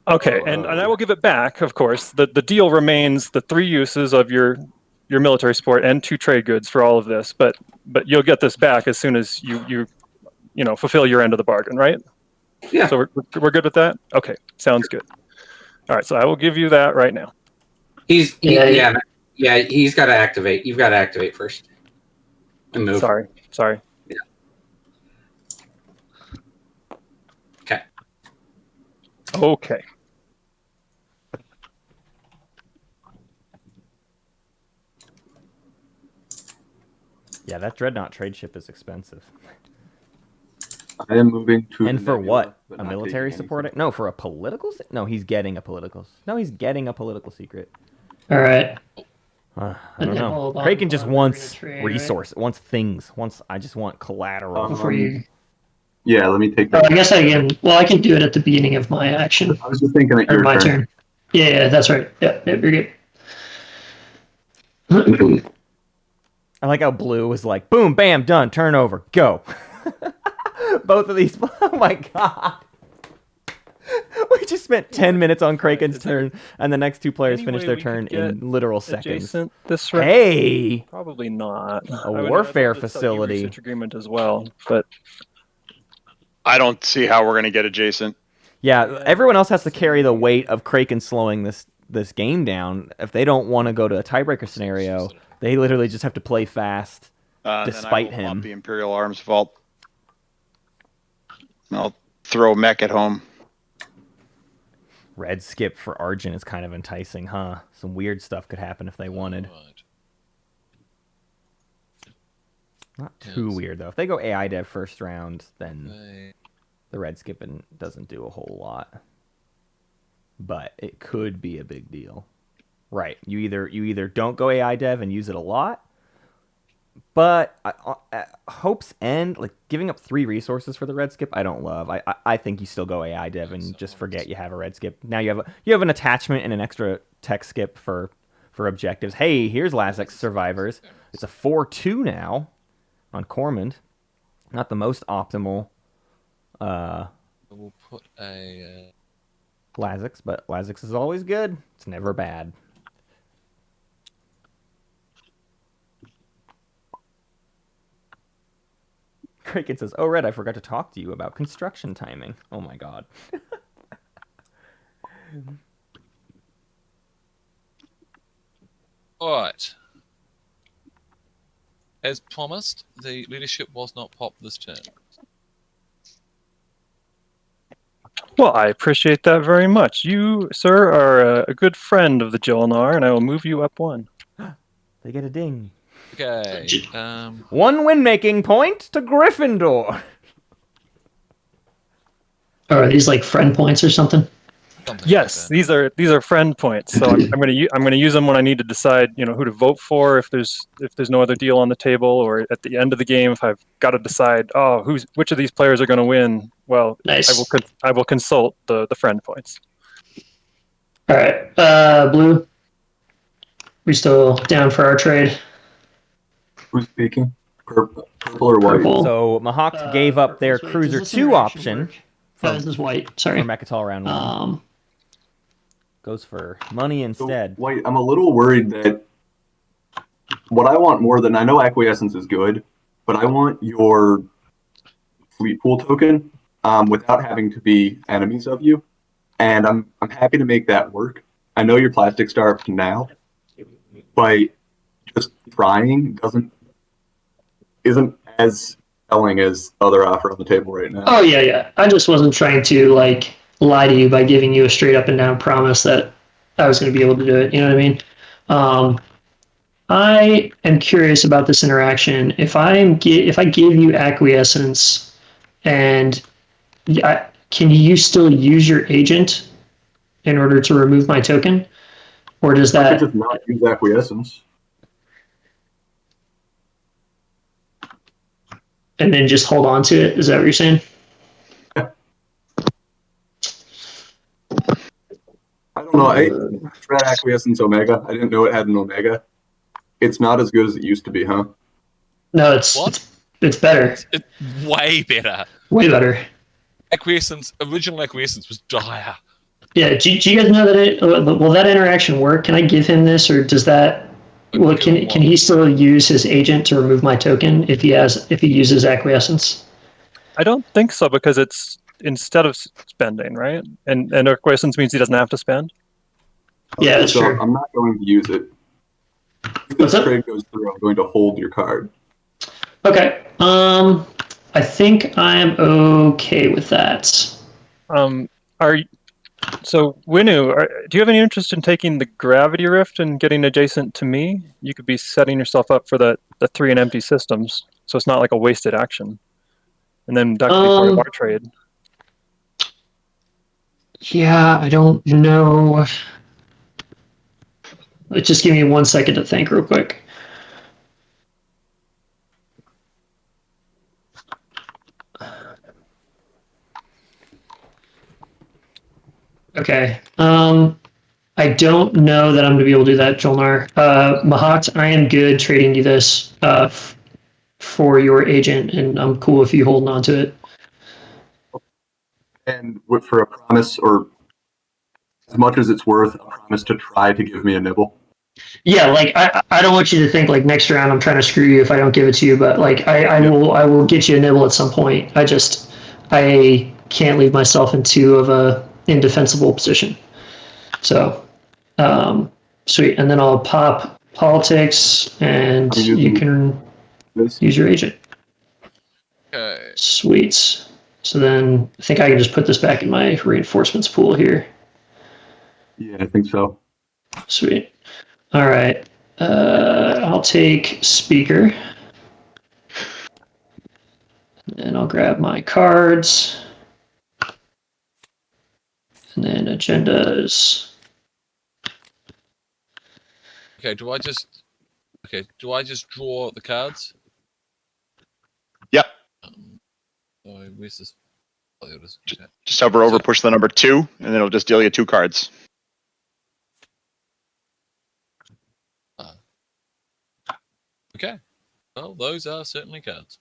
Okay, and I will give it back, of course. The deal remains the 3 uses of your military support and 2 trade goods for all of this, but you'll get this back as soon as you fulfill your end of the bargain, right? Yeah. So we're good with that? Okay, sounds good. All right, so I will give you that right now. he's got to activate. You've got to activate first. And move. Sorry. Yeah. Okay. Okay. Yeah, that Dreadnought trade ship is expensive. I am moving to. And the for nebula, what? but A not military taking support? anything. No, for a political? No, he's getting a political. No, he's getting a political secret. All right. I And don't then know. hold on, Craiken just we're wants gonna trade, right? resource, wants things. I just want collateral. Before you. Yeah, let me take Oh, that. I guess I can. Well, I can do it at the beginning of my action I was just thinking that or your my turn. turn. Yeah, that's right. Yeah, you're good. I like how Blue was like, boom, bam, done, turn over, go. Both of these. Oh my god. We just spent 10 minutes on Kraken's turn, and the next 2 players Any finished way their we turn could in get literal seconds. Adjacent this round? Hey! Probably not. A I would warfare love to sell you facility. research agreement as well, but I don't see how we're going to get adjacent. Yeah, everyone else has to carry the weight of Kraken slowing this game down. If they don't want to go to a tiebreaker scenario, they literally just have to play fast. Despite then I will him. up the Imperial Arms Vault. I'll throw mech at home. Red skip for Argent is kind of enticing, huh? Some weird stuff could happen if they wanted. Right. Not too Yes. weird, though. If they go AI dev first round, then They- the red skipping doesn't do a whole lot. But it could be a big deal. Right. You either don't go AI dev and use it a lot, but Hope's End, like giving up 3 resources for the red skip, I don't love. I think you still go AI dev and just forget you have a red skip. Now you have an attachment and an extra tech skip for for objectives. Hey, here's Lazek's Survivors. It's a 4-2 now on Cormand. Not the most optimal We'll put a... Lazek's, but Lazek's is always good. It's never bad. Craiken says, "Oh, Red, I forgot to talk to you about construction timing." Oh my god. Alright. As promised, the leadership was not popped this turn. Well, I appreciate that very much. You, sir, are a good friend of the Jolnar, and I will move you up 1. They get a ding. Okay. 1 win-making point to Gryffindor. Oh, are these like friend points or something? Something Yes, like that. these are friend points. So I'm gonna use them when I need to decide, who to vote for. If there's no other deal on the table, or at the end of the game, if I've got to decide, which of these players are going to win. Well, Nice. I will consult the friend points. All right, Blue. We still down for our trade? Who's speaking? Purple or white? Purple. So Mahawk gave up their Wait, Cruiser does this 2 interaction option work? This is white. Sorry. for Mechatol round 1. Goes for money instead. So, white, I'm a little worried that what I want more than I know acquiescence is good, but I want your fleet pool token without having to be enemies of you, and I'm happy to make that work. I know you're plastic starved now, but just trying isn't as selling as the other offer on the table right now. Oh yeah. I just wasn't trying to like lie to you by giving you a straight up and down promise that I was going to be able to do it. You know what I mean? I am curious about this interaction. If I give you acquiescence, and can you still use your agent in order to remove my token, or does I that could just not use acquiescence. and then just hold on to it? Is that what you're saying? I don't know. I read acquiescence Omega. I didn't know it had an Omega. It's not as good as it used to be, huh? No, What? it's better. It's way better. Way better. Original acquiescence was dire. Yeah, do you guys know that will that interaction work? Can I give him this, or does that? Well, can he still use his agent to remove my token if he uses acquiescence? I don't think so, because it's instead of spending, right? And acquiescence means he doesn't have to spend. Yeah, that's so true. I'm not going to use it. If this trade goes through, I'm going to hold your card. Okay. I think I'm okay with that. So Winu, do you have any interest in taking the gravity rift and getting adjacent to me? You could be setting yourself up for the 3 and empty systems, so it's not like a wasted action. And then that could be part of our trade. Yeah, I don't know. Just give me 1 second to think real quick. Okay. I don't know that I'm going to be able to do that, Jolnar. Mahat, I am good trading you this for your agent, and I'm cool if you holding on to it. And for a promise, or as much as it's worth, a promise to try to give me a nibble. Yeah, like I don't want you to think like next round I'm trying to screw you if I don't give it to you, but like I will get you a nibble at some point. I can't leave myself in too of a indefensible position. So sweet, and then I'll pop politics, and you can use your agent. Okay. Sweet. So then I think I can just put this back in my reinforcements pool here. Yeah, I think so. Sweet. All right. I'll take speaker. And I'll grab my cards. And then agendas. Okay, do I just draw the cards? Yep. Where's this? Oh, there it is. Okay. Just hover over, push the number 2, and then it'll just deal you 2 cards. Okay. Well, those are certainly cards.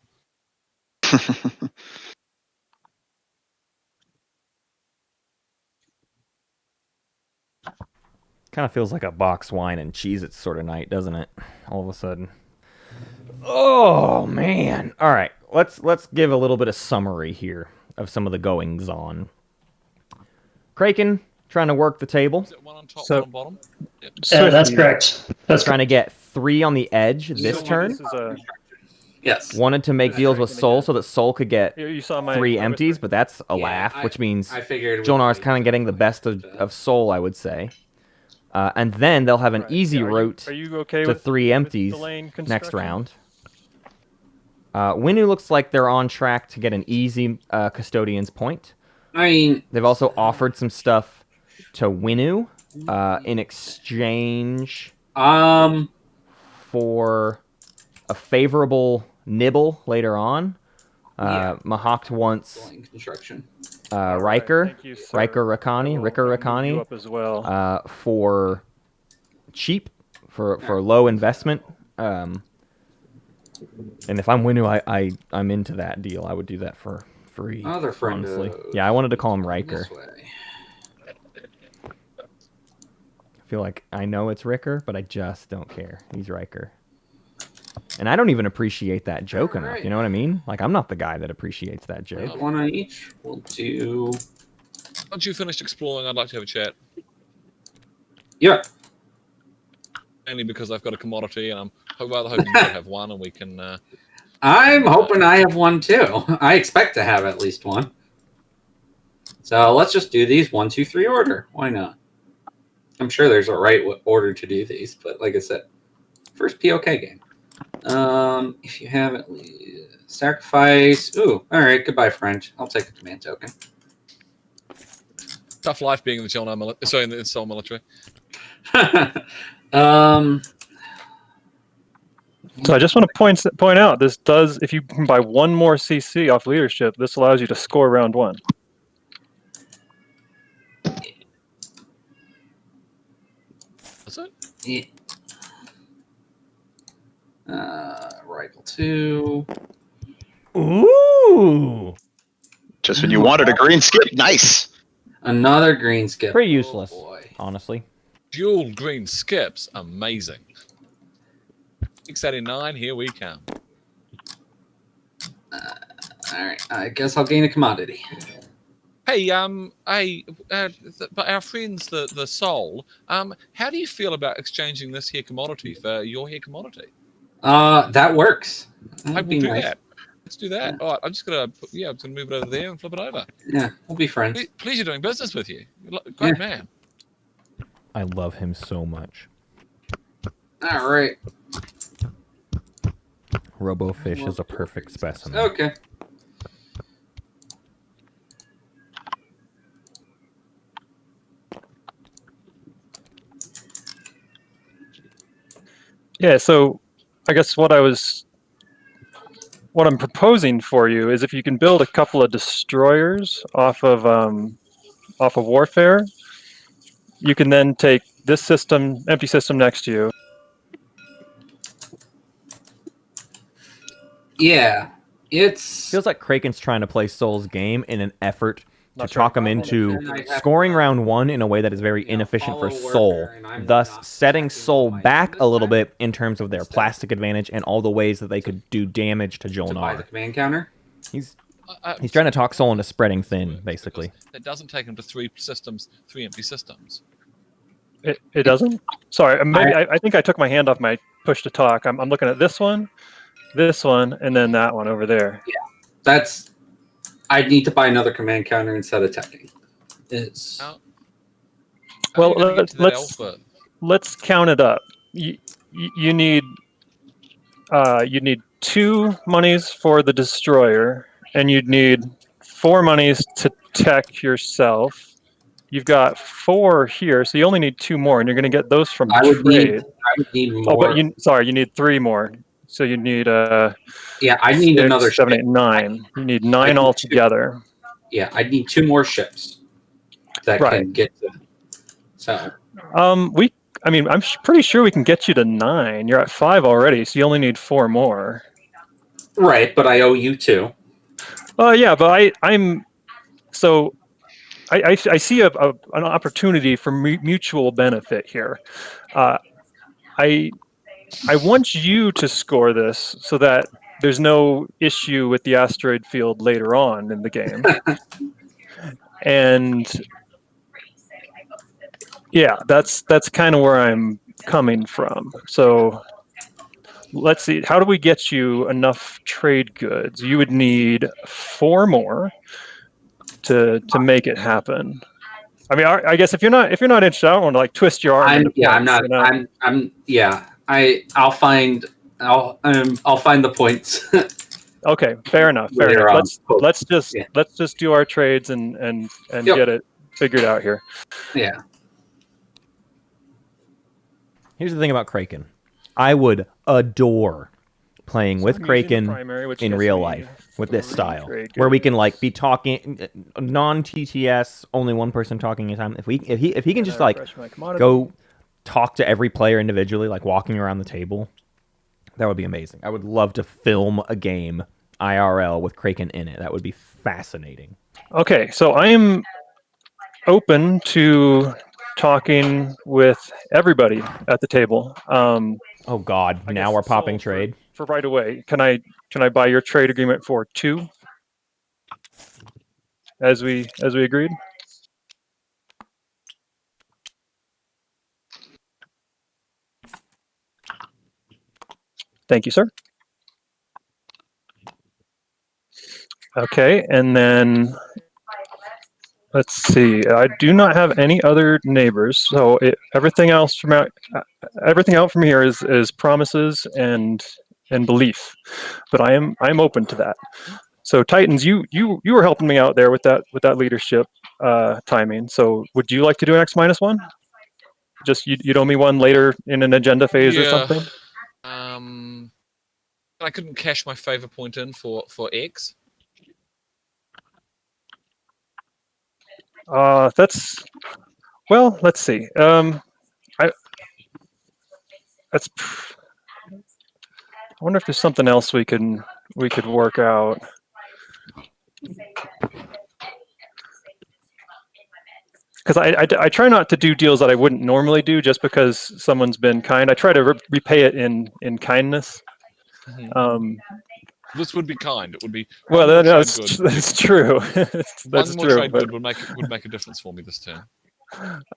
Kind of feels like a box wine and Cheez-Its sort of night, doesn't it? All of a sudden. Oh man! All right, let's give a little bit of summary here of some of the goings on. Craiken trying to work the table. Is it one on top, So- one on bottom? Yep. That's Swifty, correct. That's Trying to get 3 on the edge this So turn. This is a, Yes. Wanted to make deals with Soul so that Soul could get you saw my 3 my empties, whisper? but that's a Yeah, laugh, which means I figured Jolnar's kind of getting the best of Soul, I would say. And then they'll have an Right. easy Yeah, route Are you okay to with 3 with empties delaying next construction? round. Winu looks like they're on track to get an easy Custodian's point. I mean, They've also offered some stuff to Winu in exchange for a favorable nibble later on. Yeah. Mahawk wants delaying construction. All right, Riker, thank you, sir. Riker Rakani, I will Riker move you Rakani, up as well. for cheap, for low investment. And if I'm Winu, I'm into that deal. I would do that for free. Other friend. Honestly, yeah, I wanted to call him Riker. This way. I feel like I know it's Ricker, but I just don't care. He's Riker. And I don't even appreciate that joke enough. Alright. You know what I mean? Like, I'm not the guy that appreciates that joke. One on each. We'll do. Once you've finished exploring, I'd like to have a chat. Yeah. Mainly because I've got a commodity, and I'm rather hoping you might have one, and we can. I'm hoping I have one too. I expect to have at least one. So let's just do these 1, 2, 3 order. Why not? I'm sure there's a right order to do these, but like I said, first POK game. If you have at least sacrifice. Ooh, all right. Goodbye, friend. I'll take a command token. Tough life being in the Jolnar military. Sorry, in the Soul military. So I just want to point out this does, if you can buy 1 more CC off leadership, this allows you to score round 1. That's it. Yeah. Rifle 2. Ooh! Just when you wanted a green skip, nice. Another green skip. Pretty useless, Oh, boy. honestly. Dual green skips, amazing. 689, here we come. All right. I guess I'll gain a commodity. Hey, but our friends, the Soul, how do you feel about exchanging this here commodity for your here commodity? That works. I That'd will be do nice. that. Let's do that. All right, I'm just gonna move it over there and flip it over. Yeah, we'll be friends. Pleasure doing business with you. Great man. I love him so much. All right. Robofish is a perfect specimen. Okay. Yeah, so I guess what I'm proposing for you is if you can build a couple of destroyers off of warfare, you can then take this system, empty system next to you. Yeah, it's Feels like Kraken's trying to play Soul's game in an effort to Not sure. talk him into And I'd have scoring to, round 1 in a way that is very inefficient for follow Soul, warfare, and I'm thus not setting second Soul in my back this a little time. bit in terms of their Instead. plastic advantage and all the ways that they could do damage to to buy the Jolnar. command counter. He's trying to talk Soul into spreading thin, basically. It doesn't take him to 3 empty systems. It doesn't? Sorry, maybe I think I took my hand off my push to talk. I'm looking at this one, and then that one over there. That's. I'd need to buy another command counter instead of attacking. It's How Well, are you gonna get to that let's- alpha? Let's count it up. You need 2 monies for the destroyer, and you'd need 4 monies to tech yourself. You've got 4 here, so you only need 2 more, and you're going to get those from I would trade. need more. Oh, but you need 3 more. So you need yeah, I need 6, another 7, ship. 8, 9. You need 9 I need altogether. Yeah, I need 2 more ships that Right. can get to. So I mean, I'm pretty sure we can get you to 9. You're at 5 already, so you only need 4 more. Right, but I owe you 2. Yeah, but I'm so I see an opportunity for mutual benefit here. I want you to score this so that there's no issue with the asteroid field later on in the game. And yeah, that's kind of where I'm coming from. So let's see, how do we get you enough trade goods? You would need 4 more to make it happen. I mean, I guess if you're not interested, I don't want to like twist your arm into points. I'm not. You know? I'm. Yeah. I'll find the points. Okay, fair enough. Fair Later enough. on. Let's just do our trades and Yep. get it figured out here. Yeah. Here's the thing about Craiken. I would adore playing with I'm using the Craiken primary, which in gets real me life with this 3 style, trade where we can goods. like be talking non-TTS, only one person talking at a time. If he can just like refresh my commodity. go talk to every player individually, like walking around the table, that would be amazing. I would love to film a game IRL with Craiken in it. That would be fascinating. Okay, so I am open to talking with everybody at the table. Oh God! I Now guess we're popping so trade. for right away. Can I buy your trade agreement for 2? As we agreed. Thank you, sir. Okay, and then let's see. I do not have any other neighbors, so everything else from here is promises and belief. But I'm open to that. So Titans, you were helping me out there with that leadership timing. So would you like to do an X-1? Just you'd owe me one later in an agenda phase or something. I couldn't cash my favor point in for X. Let's see. I wonder if there's something else we could work out. Because I try not to do deals that I wouldn't normally do just because someone's been kind. I try to repay it in kindness. Mm-hmm. This would be kind. It would be that's true. That's more true. Trade good would make a difference for me this turn.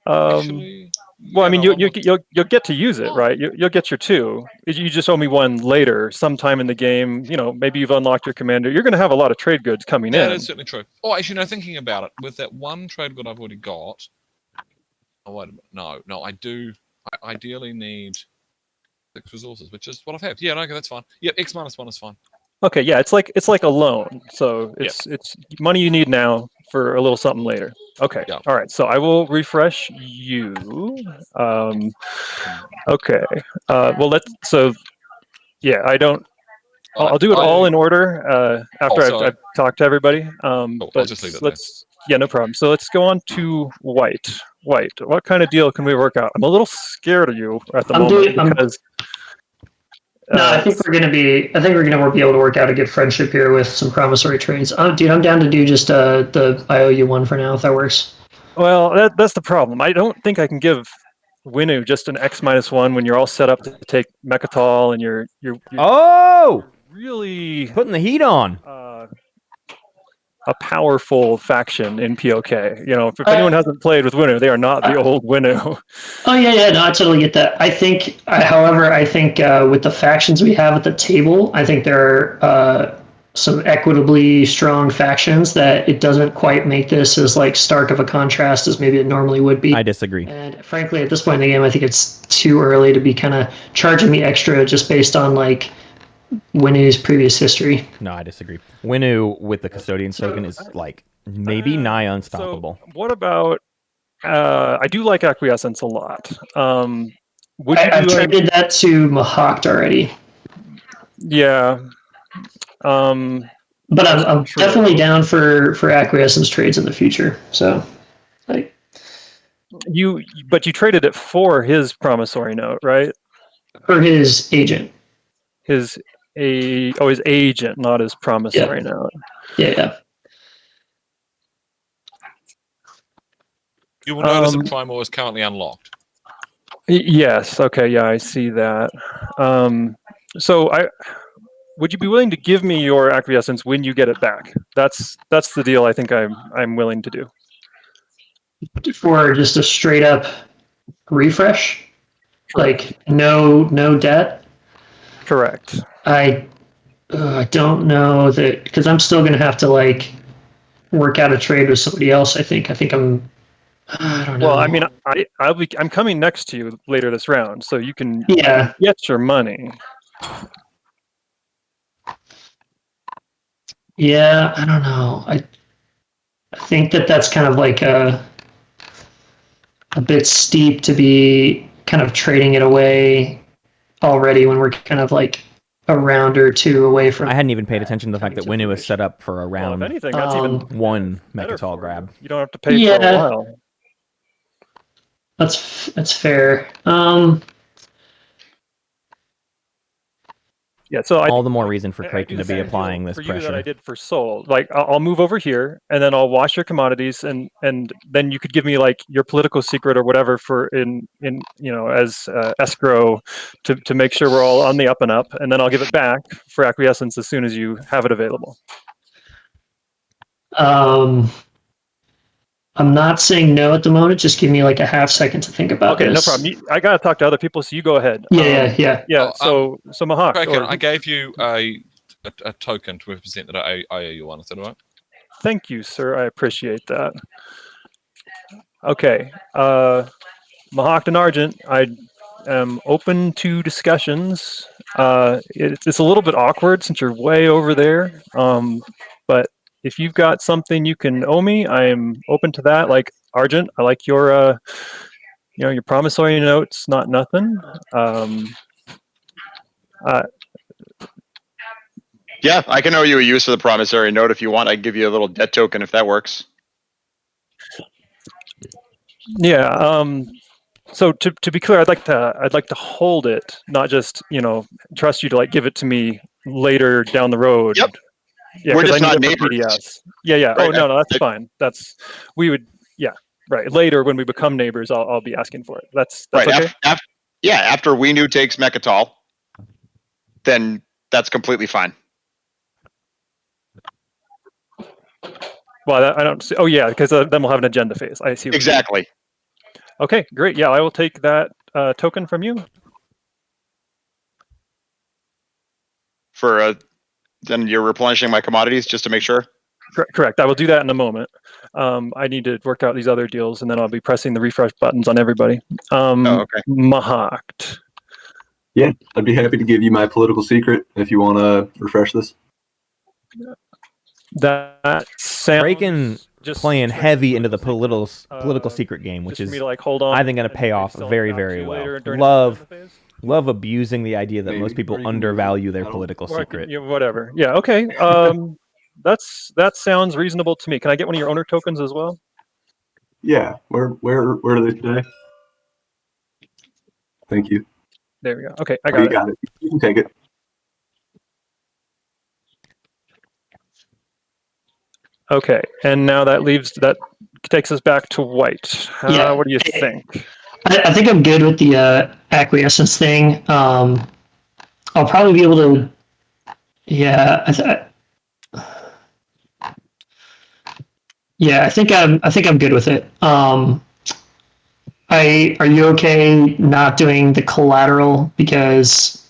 Actually, well, I mean, you'll get to use it, right? You'll get your 2. You just owe me 1 later, sometime in the game. You know, maybe you've unlocked your commander. You're going to have a lot of trade goods coming in. That is certainly true. Oh, actually, no. Thinking about it, with that 1 trade good I've already got. Oh wait a minute. No, I do. I ideally need 6 resources, which is what I've had. Yeah, okay, that's fine. Yeah, X-1 is fine. Okay, yeah, it's like a loan, so it's money you need now for a little something later. Okay, yeah. All right. So I will refresh you. Okay. Well, I don't. I'll do it all in order after I've talked to everybody. But I'll just leave it there. Yeah, no problem. So let's go on to white. White. What kind of deal can we work out? I'm a little scared of you at the moment because. No, I think we're gonna be able to work out a good friendship here with some promissory trades. Dude, I'm down to do just the IOU 1 for now, if that works. Well, that's the problem. I don't think I can give Winu just an X-1 when you're all set up to take Mechatol and you're really putting the heat on. A powerful faction in POK. You know, if anyone hasn't played with Winu, they are not the old Winu. Oh yeah, no, I totally get that. I think, however, with the factions we have at the table, I think there are some equitably strong factions that it doesn't quite make this as like stark of a contrast as maybe it normally would be. I disagree. And frankly, at this point in the game, I think it's too early to be kind of charging me extra just based on like Winu's previous history. No, I disagree. Winu with the custodian token is like maybe nigh unstoppable. So what about? I do like acquiescence a lot. I've traded that to Mahawked already. Yeah. But I'm definitely down for acquiescence trades in the future. So, like, But you traded it for his promissory note, right? For his agent. His agent, not his promissory note. Yeah. You will notice that Primal is currently unlocked. Yes. Okay. Yeah, I see that. So would you be willing to give me your acquiescence when you get it back? That's the deal. I think I'm willing to do. For just a straight up refresh, like no debt. Correct. I don't know that, because I'm still gonna have to like work out a trade with somebody else. I think I don't know. Well, I mean, I'm coming next to you later this round, so you can Yeah. get your money. Yeah, I don't know. I think that's kind of like a bit steep to be kind of trading it away already when we're kind of like a round or two away from. I hadn't even paid attention to the fact that Winu was set up for a round. Well, if anything, that's even one better Mechatol for grab. You don't have to pay for a while. That's fair. Yeah, so all the more reason for Craiken to be applying this for you pressure. that I did for Soul. Like, I'll move over here, and then I'll wash your commodities, and then you could give me like your political secret or whatever for in as escrow to make sure we're all on the up and up, and then I'll give it back for acquiescence as soon as you have it available. I'm not saying no at the moment. Just give me like a half second to think about this. Okay, no problem. I gotta talk to other people, so you go ahead. Yeah. So Mahak, Craiken, I gave you a token to represent that I owe you one. Is that all right? Thank you, sir. I appreciate that. Okay, Mahak and Argent, I am open to discussions. It's a little bit awkward since you're way over there, but if you've got something you can owe me, I am open to that. Like Argent, I like your your promissory notes, not nothing. Yeah, I can owe you a use of the promissory note if you want. I can give you a little debt token if that works. Yeah. So to be clear, I'd like to hold it, not just trust you to like give it to me later down the road. Yep. Yeah, we're just I need not it for neighbors. PDS. Yeah. Right, Oh no, that's fine. We would. Yeah. Right. Later, when we become neighbors, I'll be asking for it. That's right. Okay. After Winu takes Mechatol, then that's completely fine. Well, I don't see. Oh yeah, because then we'll have an agenda phase. I see. Exactly. Okay, great. Yeah, I will take that token from you. For then you're replenishing my commodities just to make sure. Correct. I will do that in a moment. I need to work out these other deals, and then I'll be pressing the refresh buttons on everybody. Okay. Mahakt. Yeah, I'd be happy to give you my political secret if you want to refresh this. That sounds Craiken just playing heavy into the political secret game, which just for is me to, like, hold on I think going to and pay off sell it very, back to very you later well. during the agenda phase? Love abusing the idea that Maybe. most people Or you can undervalue move it. their I don't- political Or I secret. can- whatever. Yeah. Okay. That sounds reasonable to me. Can I get one of your owner tokens as well? Yeah, where are they today? Thank you. There we go. Okay, I Oh, got you it. got it. You can take it. Okay, and now that takes us back to white. Yeah. What do you think? I think I'm good with the acquiescence thing. I'll probably be able to. Yeah, I think I'm good with it. Are you okay not doing the collateral because,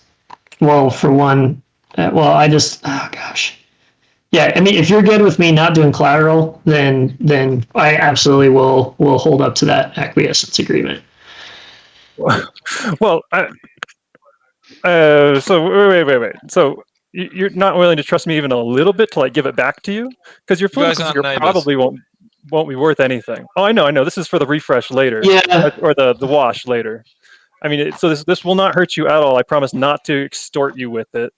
well, for one, oh gosh. Yeah, I mean, if you're good with me not doing collateral, then I absolutely will hold up to that acquiescence agreement. Well, so wait. So you're not willing to trust me even a little bit to like give it back to you because your guys political aren't secret neighbors. probably won't be worth anything. Oh, I know. This is for the refresh later. Yeah. Or the wash later. I mean, so this will not hurt you at all. I promise not to extort you with it.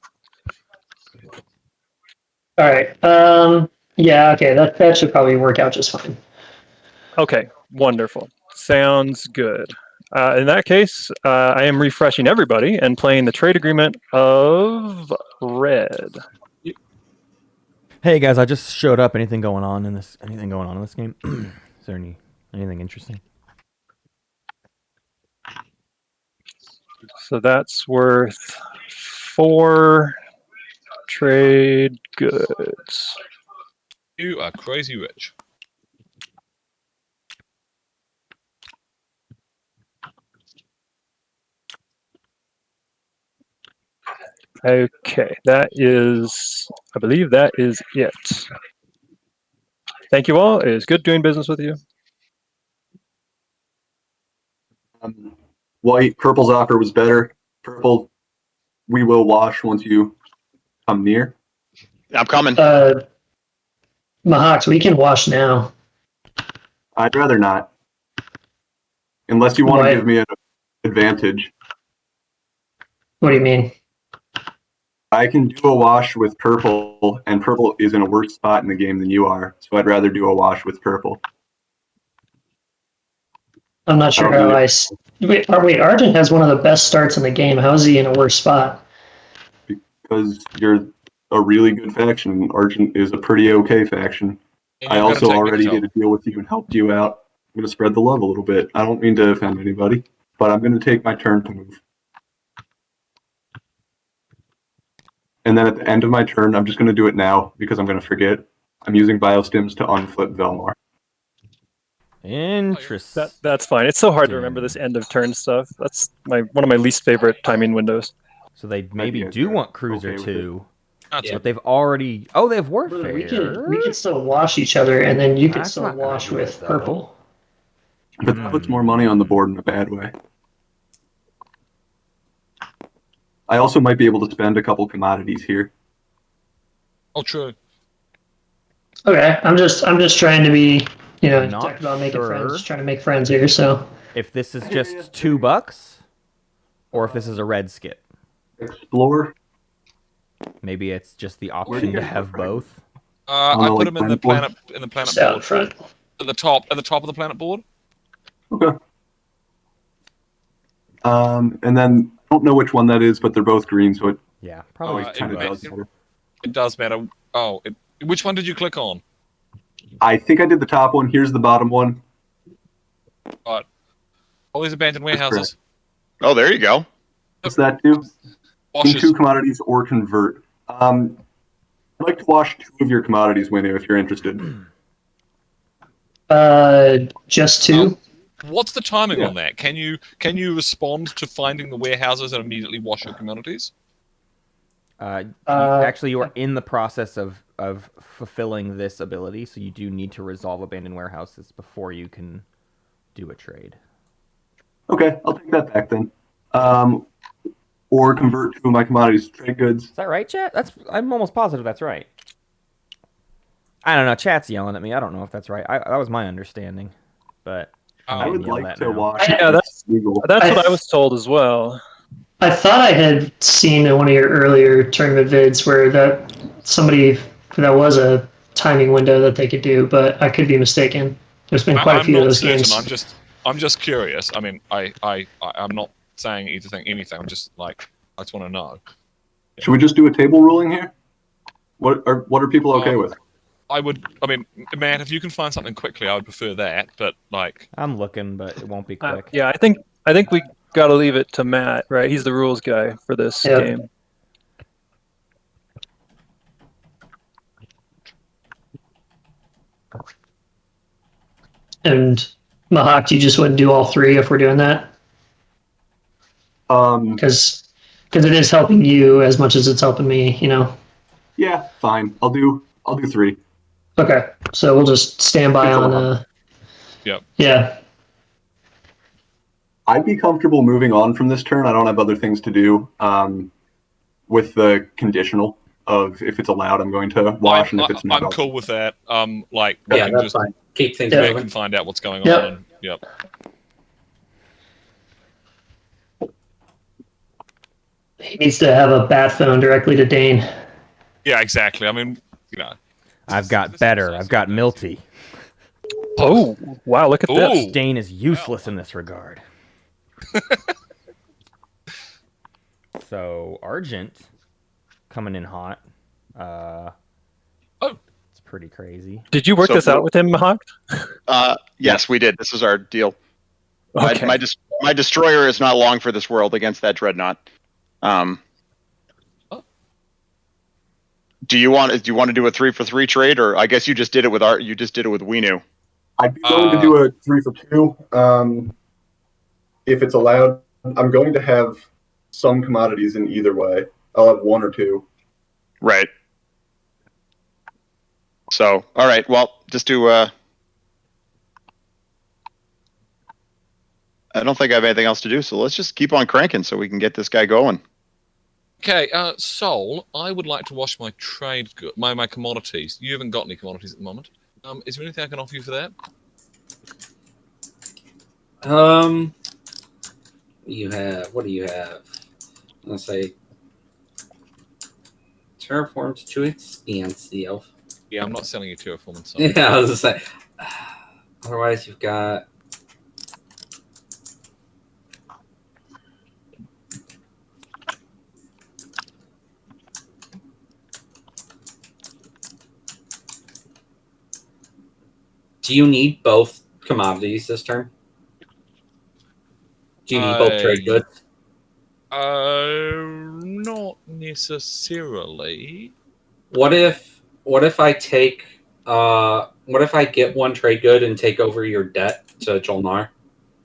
All right. Yeah. Okay. That should probably work out just fine. Okay. Wonderful. Sounds good. In that case, I am refreshing everybody and playing the trade agreement of red. Hey guys, I just showed up. Anything going on in this game? Is there anything interesting? So that's worth 4 trade goods. You are crazy rich. Okay, I believe that is it. Thank you all. It is good doing business with you. White, purple's offer was better. Purple, we will wash once you come near. I'm coming. Mahawks, we can wash now. I'd rather not. Unless you want Why? to give me an advantage. What do you mean? I can do a wash with purple, and purple is in a worse spot in the game than you are, so I'd rather do a wash with purple. I'm not sure how Wait, Argent has one of the best starts in the game. How is he in a worse spot? Because you're a really good faction, and Argent is a pretty okay faction. And I you've gotta also take already Intel. did a deal with you and helped you out. I'm going to spread the love a little bit. I don't mean to offend anybody, but I'm going to take my turn to move. And then at the end of my turn, I'm just going to do it now because I'm going to forget. I'm using biostims to unflip Velmar. Interesting. That's fine. It's so hard to remember this end of turn stuff. That's one of my least favorite timing windows. So they maybe Yeah, do they're want Cruiser okay with too, That's but they've already. Oh, they have Warfare. We could still wash each other, and then you could That's still not gonna wash do with it, though. purple. But that puts more money on the board in a bad way. I also might be able to spend a couple commodities here. Oh, true. Okay, I'm just trying to be, I'm not talk about making sure. friends, just trying to make friends here. So If this is just $2, or if this is a red skip, Explore. maybe it's just the Where do option you to guys have go, Craiken? both. I the, put them in the planet board? planet just out in board front. at the top of the planet board. Okay. And then I don't know which one that is, but they're both green, so it Yeah, probably Uh, kind of it- does matter. It does matter. Oh, which one did you click on? I think I did the top one. Here's the bottom one. All these abandoned warehouses. Oh, there you go. What's that do? Washes. 2 commodities or convert. I'd like to wash 2 of your commodities, Winnie, if you're interested. Just 2. What's the timing Yeah. on that? Can you respond to finding the warehouses and immediately wash your commodities? Actually, you are in the process of fulfilling this ability, so you do need to resolve abandoned warehouses before you can do a trade. Okay, I'll take that back then. Or convert 2 of my commodities to trade goods. Is that right, chat? I'm almost positive that's right. I don't know. Chat's yelling at me. I don't know if that's right. That was my understanding, but I would yelled like at to now. wash. Yeah, that's legal. That's what I was told as well. I thought I had seen in one of your earlier tournament vids where that was a timing window that they could do, but I could be mistaken. There's been quite a few of those games. I'm just curious. I mean, I'm not saying anything. I'm just like, I just want to know. Should we just do a table ruling here? What are people okay with? I mean, Matt, if you can find something quickly, I would prefer that. But like, I'm looking, but it won't be quick. Yeah, I think we got to leave it to Matt, right? He's the rules guy for this game. And Mahawk, you just wouldn't do all 3 if we're doing that? Because it is helping you as much as it's helping me, Yeah, fine. I'll do 3. Okay, so we'll just stand by It's on. allowed. Yep. Yeah. I'd be comfortable moving on from this turn. I don't have other things to do. With the conditional of if it's allowed, I'm going to wash, and if it's not, I'm cool with that. Like, Yeah, can that's just fine. Keep things back moving. and find out what's going Yep. on. Yep. He needs to have a bat phone directly to Dane. Yeah, exactly. I mean, I've got better. I've got Milty. Oh, wow, look at this. Ooh. Stain is useless in this regard. So Argent coming in hot. Oh. It's pretty crazy. Did you work So this out with him, Hawk? Yes, we did. This is our deal. Okay. My destroyer is not long for this world against that dreadnought. Do you want to do a 3-for-3 trade, or I guess you just did it with Winu? I'd be willing to do a 3-for-2 if it's allowed. I'm going to have some commodities in either way. I'll have 1 or 2. Right. So, all right. Well, just do. I don't think I have anything else to do, so let's just keep on cranking so we can get this guy going. Okay, Sol, I would like to wash my trade my commodities. You haven't got any commodities at the moment. Is there anything I can offer you for that? What do you have? Let's say terraform's too expensive. Yeah, I'm not selling you terraforming. So. Yeah, I was gonna say. Otherwise, you've got. Do you need both commodities this turn? Do you need both trade goods? Not necessarily. What if I take what if I get 1 trade good and take over your debt to Jolnar?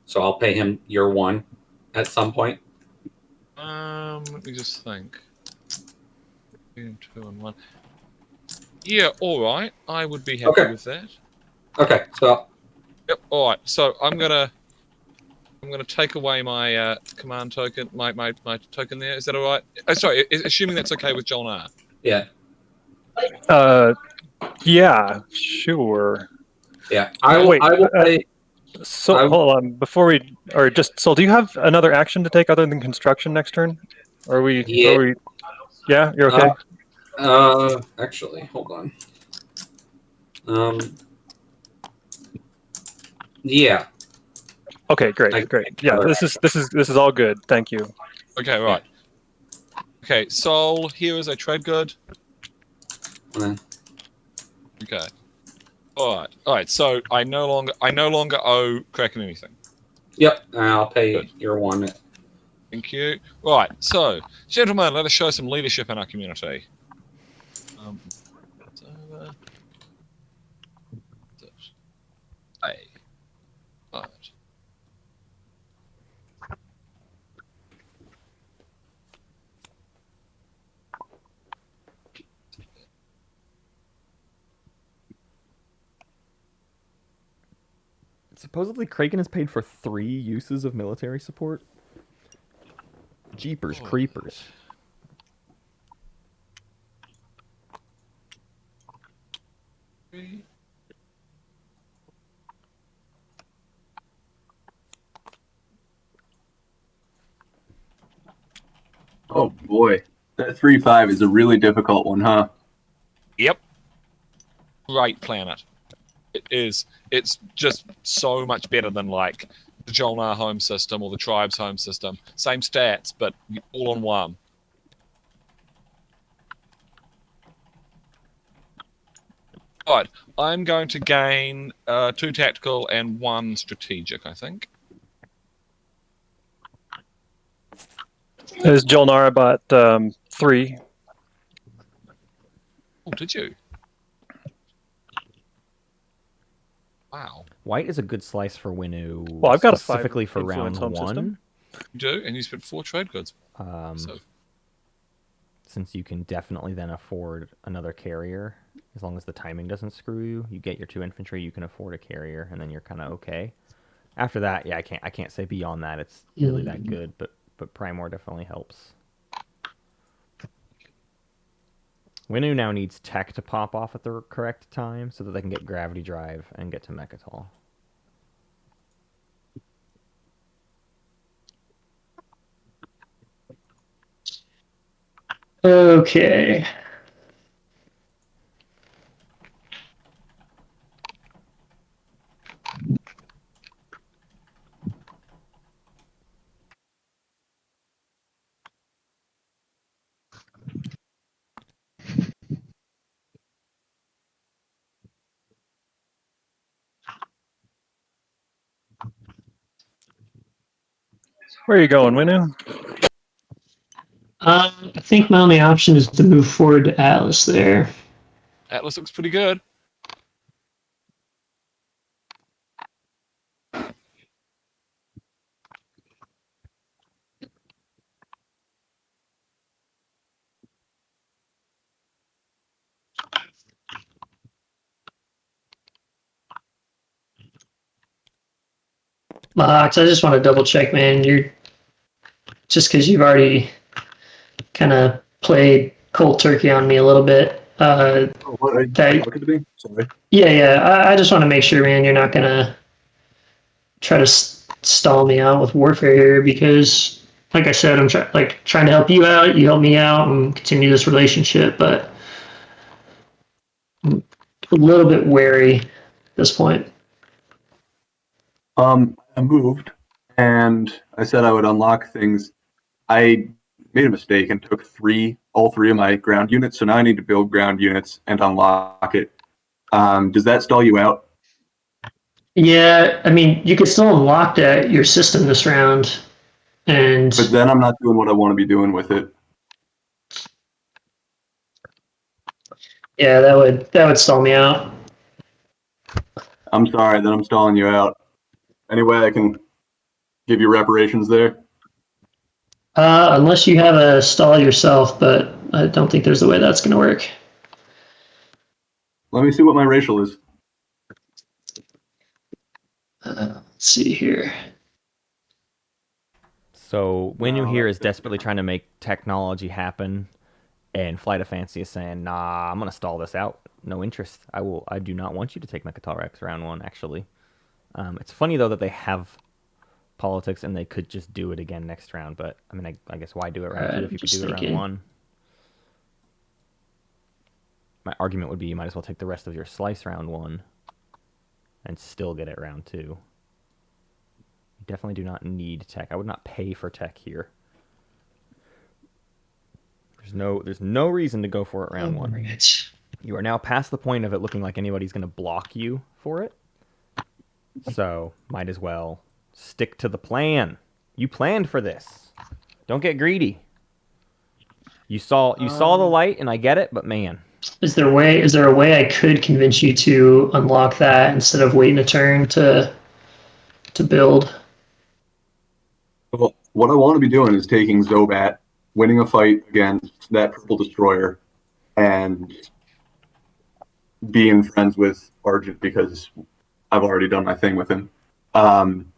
So I'll pay him your 1 at some point. Let me just think. 2 and 1. Yeah, all right. I would be happy with that. Okay, so yep. All right. So I'm gonna take away my command token, my token there. Is that all right? Sorry, assuming that's okay with Jolnar. yeah. Yeah, sure. Yeah, I will. Wait, I will pay. So hold on, before we, or just so, do you have another action to take other than construction next turn? Or are we? Yeah. Yeah, you're okay. Actually, hold on. Yeah. Okay, great. Yeah, this is all good. Thank you. Okay, right. Okay, Sol, here is a trade good. Okay. All right. So I no longer owe Craiken anything. Yep, I'll pay your 1. Thank you. Right. So, gentlemen, let us show some leadership in our community. Hey. Right. Supposedly, Craiken is paid for 3 uses of military support. Jeepers creepers. Oh boy, that 3-5 is a really difficult one, huh? Yep. Great planet. It is. It's just so much better than like the Jolnar home system or the tribe's home system. Same stats, but all on one. Right. I'm going to gain 2 tactical and 1 strategic, I think. Is Jolnar about 3? Oh, did you? Wow. White is a good slice for Winu. Well, I've got a 5 specifically for round influence home 1. system. You do, and you spent 4 trade goods. So. Since you can definitely then afford another carrier, as long as the timing doesn't screw you. You get your 2 infantry, you can afford a carrier, and then you're kind of okay. After that, yeah, I can't say beyond that it's really that good, but Primor definitely helps. Winu now needs tech to pop off at the correct time so that they can get gravity drive and get to Mechatol. Okay. Where are you going, Winu? I think my only option is to move forward to Atlas there. Atlas looks pretty good. Mox, I just want to double check, man. You're just because you've already kind of played cold turkey on me a little bit. What are you That- talking to me? Sorry. Yeah. I just want to make sure, man, you're not gonna try to stall me out with warfare here because, like I said, I'm trying to help you out. You help me out and continue this relationship, but I'm a little bit wary at this point. I moved, and I said I would unlock things. I made a mistake and took all three of my ground units, so now I need to build ground units and unlock it. Does that stall you out? Yeah, I mean, you could still unlock your system this round, and But then I'm not doing what I want to be doing with it. yeah, that would stall me out. I'm sorry, then I'm stalling you out. Any way I can give you reparations there? Unless you have a stall yourself, but I don't think there's a way that's going to work. Let me see what my racial is. Let's see here. So Winu No, here is that's desperately trying to make technology happen, and Flight of Fancy is saying, "Nah, I'm gonna stall this out. No interest. I do not want you to take Mechatol Rex round one. Actually, it's funny though that they have politics and they could just do it again next round. But I mean, I guess why do it round two if you could do it round one? My argument would be you might as well take the rest of your slice round one, and still get it round two. You definitely do not need tech. I would not pay for tech here. There's no reason to go for it round one. You are now past the point of it looking like anybody's going to block you for it. So might as well stick to the plan. You planned for this. Don't get greedy. You saw the light, and I get it, but man. Is there a way I could convince you to unlock that instead of waiting a turn to build? Well, what I want to be doing is taking Zobat, winning a fight against that purple destroyer, and being friends with Argent because I've already done my thing with him. I'm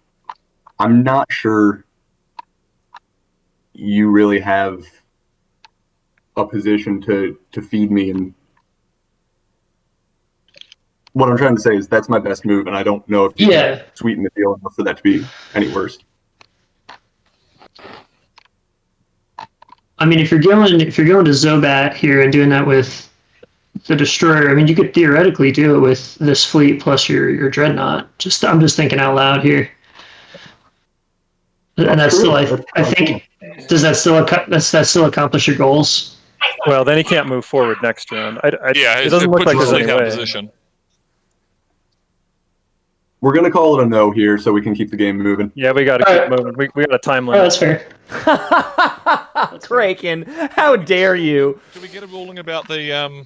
not sure you really have a position to feed me, and what I'm trying to say is that's my best move, and I don't know if you can sweeten the deal enough for that to be any worse. I mean, if you're going to Zobat here and doing that with the destroyer, I mean, you could theoretically do it with this fleet plus your dreadnought. I'm just thinking out loud here. And that's still, I think, does that still accomplish your goals? Well, then he can't move forward next round. Yeah, it doesn't look like puts there's us any out of way. position. We're going to call it a no here so we can keep the game moving. Yeah, we got to keep moving. We got a time Oh, limit. that's fair. Craiken, how dare you? Did we get a ruling about the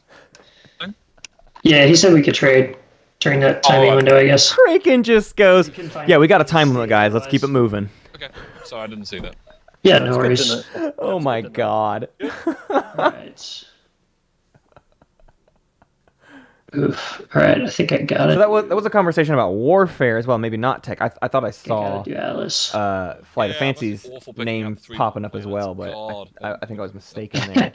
Yeah, he said we could trade during that timing window, I guess. Craiken just goes, yeah, we got a time limit, guys. Let's keep it moving. Okay, sorry, I didn't see that. Yeah, That's no good worries. to know. Oh my god. Alright. Oof. Alright, I think I got it. So that was a conversation about warfare as well, maybe not tech. I thought I saw do Atlas. Flight of Yeah, Fancy's it was awful picking name up 3 popping up as planets. well, but God. I think I was mistaken there.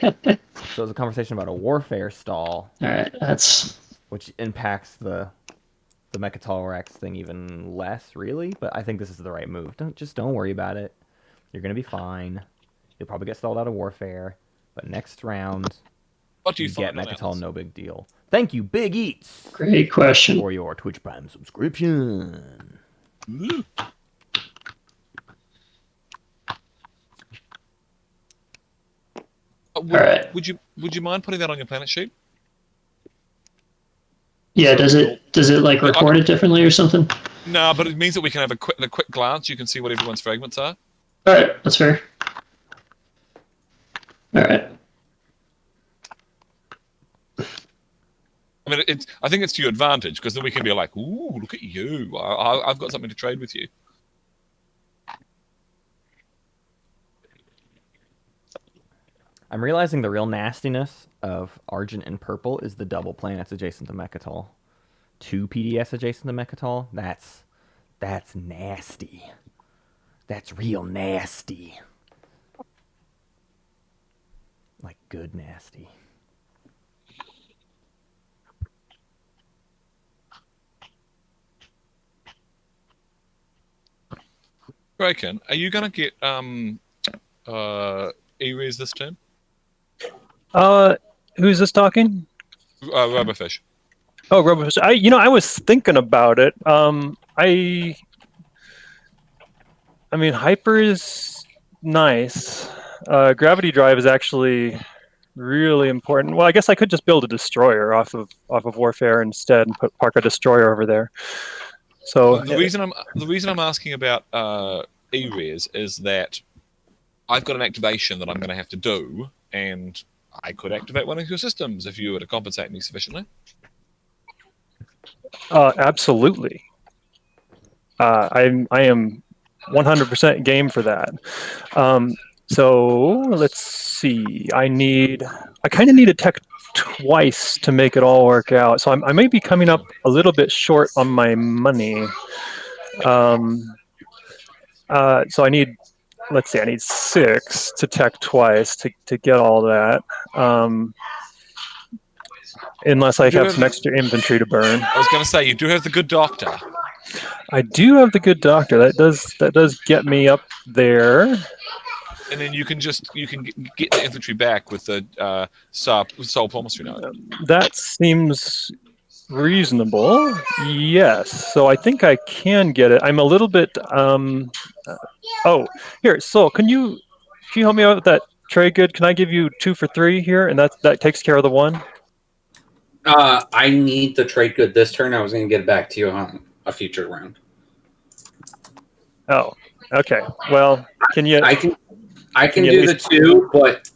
So it was a conversation about a warfare stall, Alright, that's which impacts the Mechatol Rex thing even less, really. But I think this is the right move. Don't worry about it. You're gonna be fine. You'll probably get stalled out of warfare, but next round What do you you get find on Mechatol, Atlas? no big deal. Thank you, Big Eats, great question. for your Twitch Prime subscription. Alright. Would you mind putting that on your planet sheet? Yeah, So does it like Yeah, record it differently or something? No, but it means that we can have a quick glance. You can see what everyone's fragments are. All right, that's fair. All right. I mean, I think it's to your advantage because then we can be like, "Ooh, look at you! I've got something to trade with you." I'm realizing the real nastiness of Argent and Purple is the double planets adjacent to Mechatol. 2 PDS adjacent to Mechatol. That's nasty. That's real nasty. Like good nasty. Craiken, are you going to get E-Res this turn? Who's this talking? Robofish. Oh, Robofish. I was thinking about it. I mean, Hyper is nice. Gravity Drive is actually really important. Well, I guess I could just build a destroyer off of Warfare instead and park a destroyer over there. So the reason I'm asking about E-Res is that I've got an activation that I'm going to have to do, and I could activate one of your systems if you were to compensate me sufficiently. absolutely. I am 100% game for that. So let's see. I kind of need a tech twice to make it all work out. So I may be coming up a little bit short on my money. So I need 6 to tech twice to get all that. Unless I have some extra infantry to burn. I was going to say, you do have the good doctor. I do have the good doctor. That does get me up there. And then you can get the infantry back with the Soul Palmistry now. That seems reasonable. Yes. So I think I can get it. I'm a little bit. Oh, here, Soul. Can you help me out with that trade good? Can I give you 2 for 3 here, and that takes care of the 1? I need the trade good this turn. I was going to get it back to you on a future round. Oh, okay. Well, can you? I can do the 2, but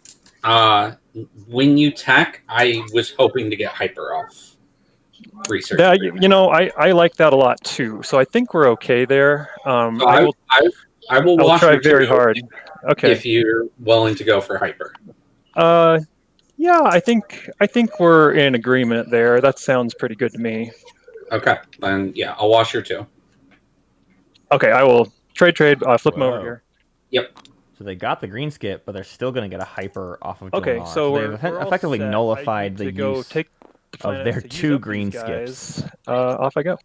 when you tech, I was hoping to get Hyper off research. That, I like that a lot too. So I think we're okay there. I will I'll wash try your very hard. Okay. If you're willing to go for Hyper. Yeah, I think we're in agreement there. That sounds pretty good to me. Okay, then yeah, I'll wash your 2. Okay, I will trade. Flip them over here. Yep. So they got the green skip, but they're still going to get a hyper off of Okay, Jolnar. so they've we're all effectively set. nullified I the need to go use take the of their planets to 2 use up green these skips. guys. Off I go.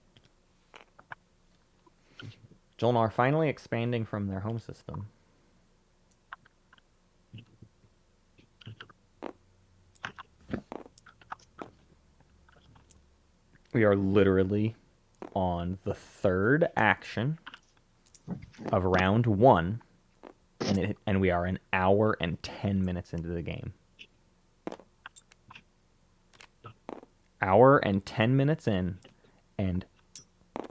Jolnar finally expanding from their home system. We are literally on the 3rd action of round 1, and we are an hour and 10 minutes into the game. Hour and 10 minutes in, and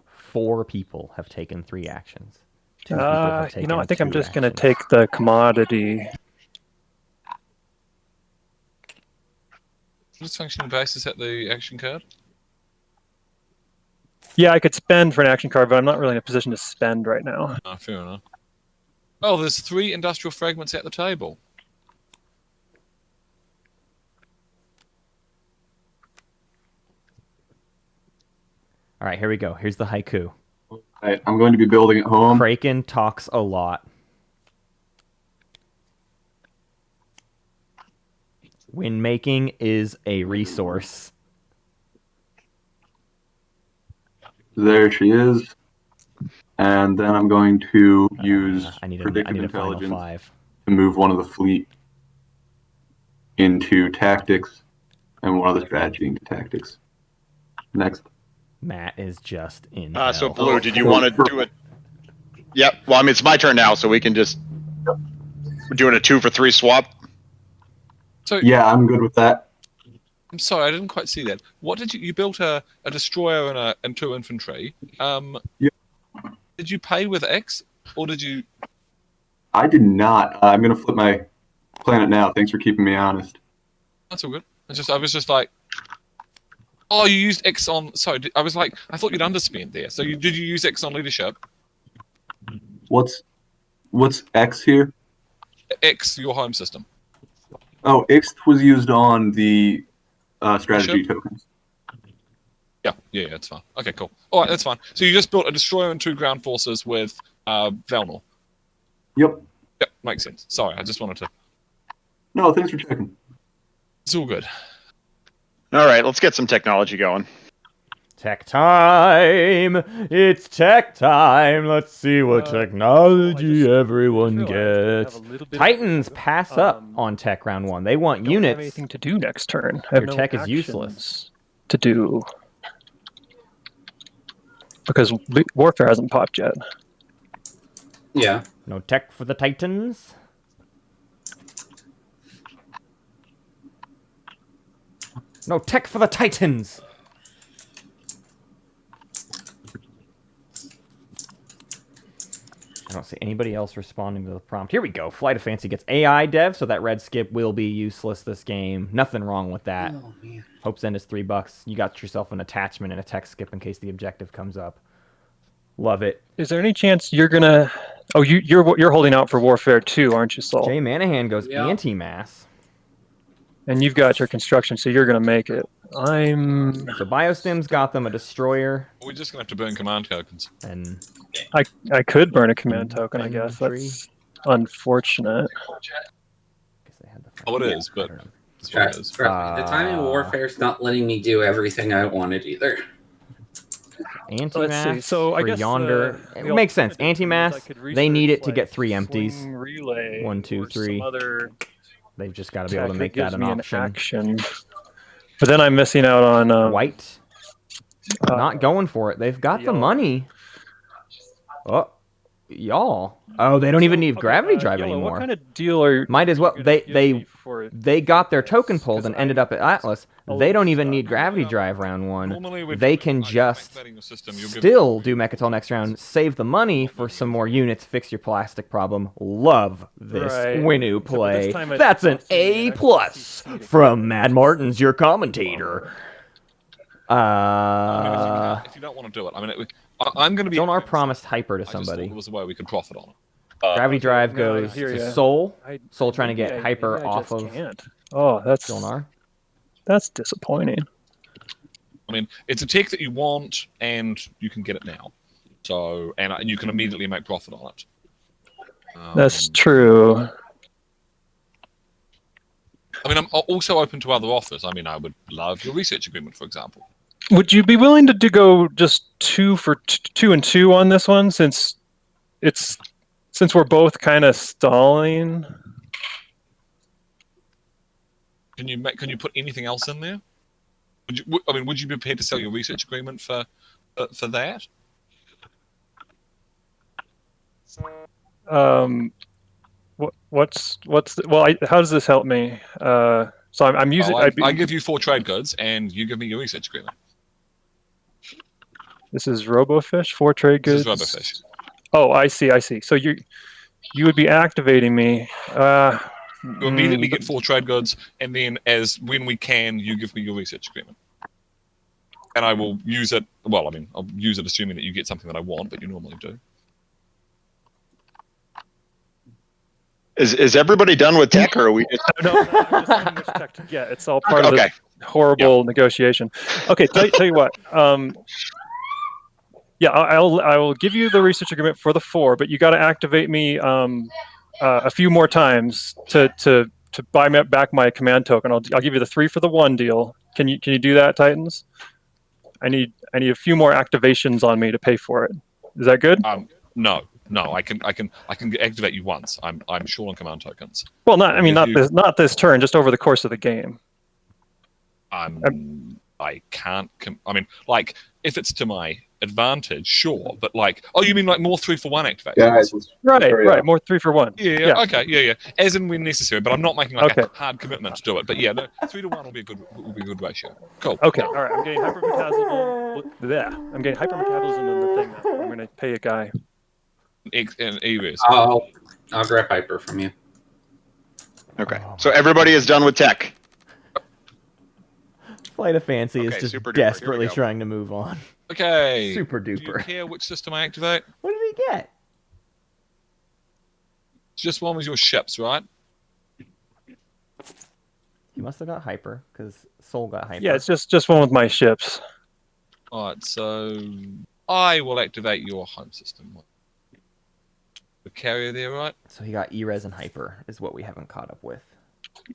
4 people have taken 3 actions. 2 people have taken I think I'm 2 just going to actions. take the commodity. Does functioning basis at the action card? Yeah, I could spend for an action card, but I'm not really in a position to spend right now. Oh, fair enough. Oh, there's 3 industrial fragments at the table. All right, here we go. Here's the haiku. All right, I'm going to be building at home. Craiken talks a lot. Wind making is a resource. There she is. And then I'm going to use I need predictive a final intelligence 5. to move one of the fleet into tactics and one of the strategy into tactics. Next. Matt is just in. So hell. Blue, did you want to do it? Yep. Well, I mean, it's my turn now, so we can just. We're doing a 2 for 3 swap. So Yeah, I'm good with that. I'm sorry, I didn't quite see that. What did you built a destroyer and 2 infantry? Yeah. Did you pay with X, or did you? I did not. I'm going to flip my planet now. Thanks for keeping me honest. That's all good. I was just like, oh, you used X on. Sorry, I was like, I thought you'd underspent there. So did you use X on leadership? What's X here? X, your home system. Oh, X was used on the strategy Sure. tokens. Yeah, it's fine. Okay, cool. All right, that's fine. So you just built a destroyer and 2 ground forces with Velnor. Yep. Yep, makes sense. Sorry, I just wanted to. No, thanks for checking. It's all good. All right, let's get some technology going. Tech time! It's tech time! Let's see what technology everyone gets. Titans pass up on tech round 1. They want Don't have units. anything to do next turn. I have Your no tech is actions useless. to do because warfare hasn't popped yet. Yeah. No tech for the Titans. No tech for the Titans! I don't see anybody else responding to the prompt. Here we go. Flight of Fancy gets AI dev, so that red skip will be useless this game. Nothing wrong with that. Oh, man. Hope's End is $3. You got yourself an attachment and a tech skip in case the objective comes up. Love it. Is there any chance you're gonna? Oh, you're holding out for warfare too, aren't you, Saul? JManahan goes Yeah. anti-mass. And you've got your construction, so you're gonna make it. So Biostim's got them a destroyer, We're just gonna have to burn command tokens. and I could burn a command token, I guess. Infantry. That's unfortunate. they had the Oh, it is, but it's what it is. Trust me, the timing of warfare's not letting me do everything I wanted either. anti-mass So I for guess Yonder. the It makes sense. alternative is I Anti-mass, could they need research, it to get 3 empties. swing relay 1, 2, or 3. some other They've just got to be able to tech make that gives an me option. action. But then I'm missing out on White, not going for it. They've got the yellow. money. Oh, y'all. Oh, they don't even need gravity drive Yellow, anymore. What kind of deal are Might as well. you gonna give me They for they got their token this? pulled 'Cause and ended up at Atlas. I'll They don't lose even stuff. need gravity drive round 1. Normally we'd They can just activating your system, you'll give- still do Mechatol next round, save the money for some more units, fix your plastic problem. Love this Right. Winu Except for play. this time it That's an costs me an A extra plus CC to from get Mad it. Martins, your commentator. I mean, if you don't want to do it, I mean, I'm going to be. Zonar promised hyper to I just thought somebody. there was a way we could profit on it. Gravity drive no, I goes hear to ya. Soul. I- Soul trying to get maybe hyper maybe I off just of can't. Oh, Zonar. that's disappointing. I mean, it's a tech that you want, and you can get it now. So, and you can immediately make profit on it. That's true. I mean, I'm also open to other offers. I mean, I would love your research agreement, for example. Would you be willing to go just 2 for 2 and 2 on this one, since we're both kind of stalling? Can you put anything else in there? Would you be prepared to sell your research agreement for that? How does this help me? So I'm using. I give you 4 trade goods, and you give me your research agreement. This is Robofish, 4 trade goods. This is Robofish. Oh, I see. So you would be activating me. You immediately get 4 trade goods, and then when we can, you give me your research agreement. And I will use it. Well, I mean, I'll use it assuming that you get something that I want, but you normally do. Is everybody done with tech, or are we just... No, I'm just saying which tech to get. It's all part of Okay. the horrible negotiation. Okay, tell you what. Yeah, I will give you the research agreement for the 4, but you got to activate me a few more times to buy back my command token. I'll give you the 3 for the 1 deal. Can you do that, Titans? I need a few more activations on me to pay for it. Is that good? No, I can activate you once. I'm short on command tokens. Well, not this turn, just over the course of the game. I can't. I mean, like, if it's to my advantage, sure. But like, oh, you mean like more 3-for-1 activations? Guys, Right. More 3 for 1. Yeah. Okay. Yeah. As and when necessary, but I'm not making like Okay. a hard commitment to do it. But yeah, no, 3-to-1 will be a good ratio. Cool. Okay. All right. I'm getting hypermetabolism. I'm getting hypermetabolism in the thing now. I'm going to pay a guy. E-Res. I'll grab Hyper from you. Okay. Oh, So everybody is done with tech. Flight of Fancy is Okay, just super duper. Here we desperately go. trying to move on. Okay. Super Do you duper. care which system I activate? What did he get? Just one with your ships, right? He must have got Hyper, because Soul got Hyper. Yeah, it's just one with my ships. Alright, so I will activate your home system. The carrier there, right? So he got E-Res and Hyper, is what we haven't caught up with.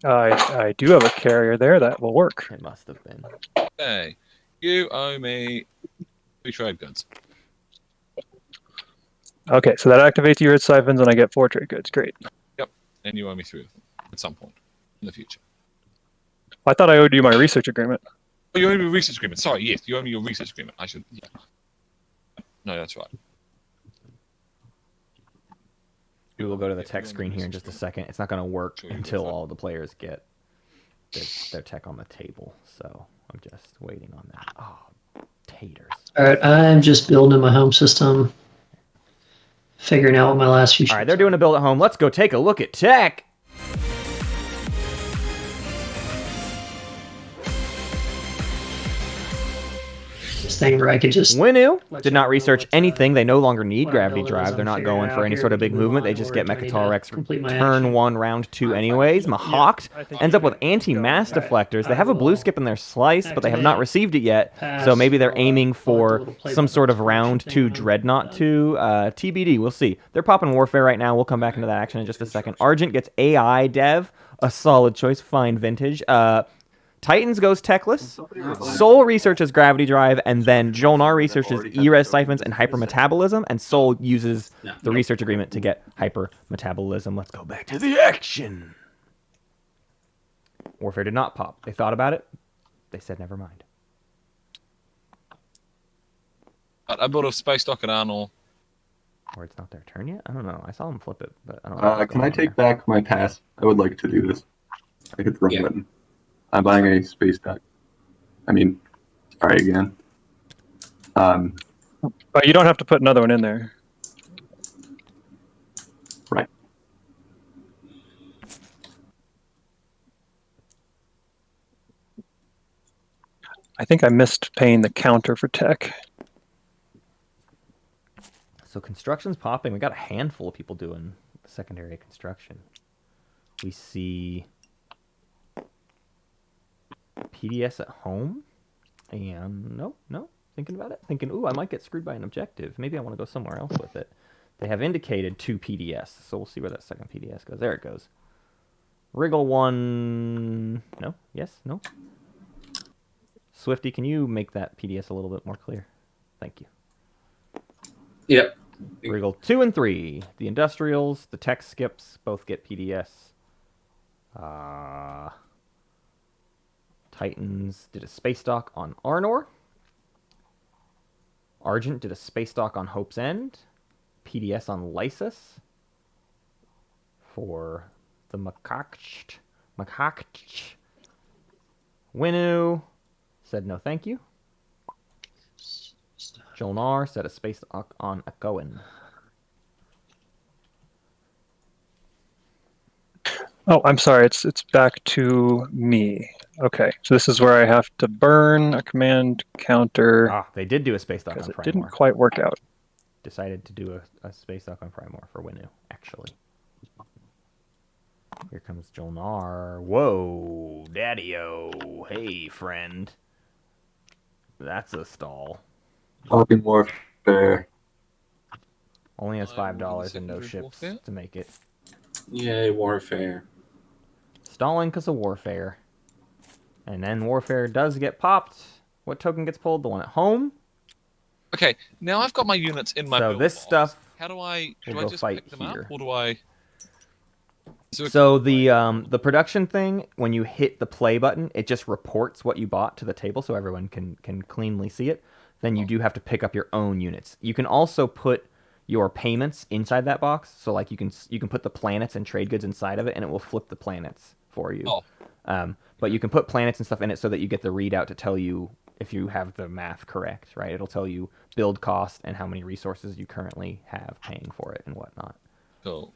I do have a carrier there that will work. It must have been. Okay. You owe me 3 trade goods. Okay, so that activates your siphons and I get 4 trade goods. Great. And you owe me 3 of them at some point in the future. I thought I owed you my research agreement. Oh, you owe me a research agreement. Sorry, yes, you owe me your research agreement. I should. Yeah. No, that's right. We will go to the tech screen here in just a second. It's not going to work until all the players get their tech on the table. So I'm just waiting on that. Oh, taters. All right, I'm just building my home system, figuring out what my last few. All right, they're doing a build at home. Let's go take a look at tech. This thing where I could just. Winu did not research anything. They no longer need gravity drive. They're not going for any sort of big movement. They just get Mechatol Rex turn 1, round 2 anyways. Mahawked ends up with anti-mass deflectors. They have a blue skip in their slice, but they have not received it yet. So maybe they're aiming for some sort of round 2 Dreadnought 2. TBD, we'll see. They're popping Warfare right now. We'll come back into that action in just a second. Argent gets AI Dev, a solid choice. Fine vintage. Titans goes techless. Soul researches gravity drive, and then Jolnar researches E-Res siphons and hypermetabolism, and Soul uses the research agreement to get hypermetabolism. Let's go back to the action. Warfare did not pop. They thought about it. They said never mind. I built a space dock at Arnold. Or it's not their turn yet? I don't know. I saw them flip it, but I don't know. Can I take back my pass? I would like to do this. I hit the wrong button. I'm buying a space dock. Sorry again. But you don't have to put another one in there. Right. I think I missed paying the counter for tech. So construction's popping. We got a handful of people doing secondary construction. We see PDS at home, and no, thinking about it, thinking, ooh, I might get screwed by an objective. Maybe I want to go somewhere else with it. They have indicated 2 PDS, so we'll see where that second PDS goes. There it goes. Wriggle 1, no, yes, no. Swifty, can you make that PDS a little bit more clear? Thank you. Yep. Wriggle 2 and 3. The industrials, the tech skips, both get PDS. Titans did a space dock on Arnor. Argent did a space dock on Hope's End. PDS on Lysis. For the Makakcht. Winu said no thank you. Jolnar said a space dock on Akoan. Oh, I'm sorry. It's back to me. Okay, so this is where I have to burn a command counter. Ah, they did do a space dock on because it Primor. didn't quite work out. Decided to do a space dock on Primor for Winu, actually. Here comes Jolnar. Whoa, daddy-o. Hey, friend. That's a stall. Talking Warfare. Only has $5 and no secondary ships warfare? to make it. Yay, Warfare. Stalling because of Warfare. And then Warfare does get popped. What token gets pulled? The one at home. Okay, now I've got my units in my So build this box. stuff How do I will I go just fight pick them here. up, or do I? So the production thing, when you hit the play button, it just reports what you bought to the table so everyone can cleanly see it. Then you do have to pick up your own units. You can also put your payments inside that box. So like you can put the planets and trade goods inside of it, and it will flip the planets for you. Oh. But you can put planets and stuff in it so that you get the readout to tell you if you have the math correct, right? It'll tell you build cost and how many resources you currently have paying for it and whatnot. Cool.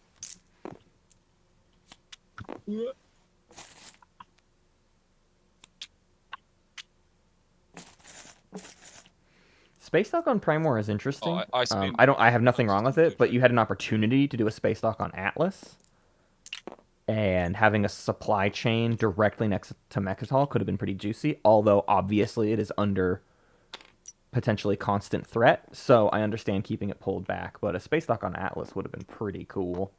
Space dock on Primor is interesting. I have nothing wrong with it, but you had an opportunity to do a space dock on Atlas, and having a supply chain directly next to Mechatol could have been pretty juicy. Although obviously it is under potentially constant threat, so I understand keeping it pulled back. But a space dock on Atlas would have been pretty cool.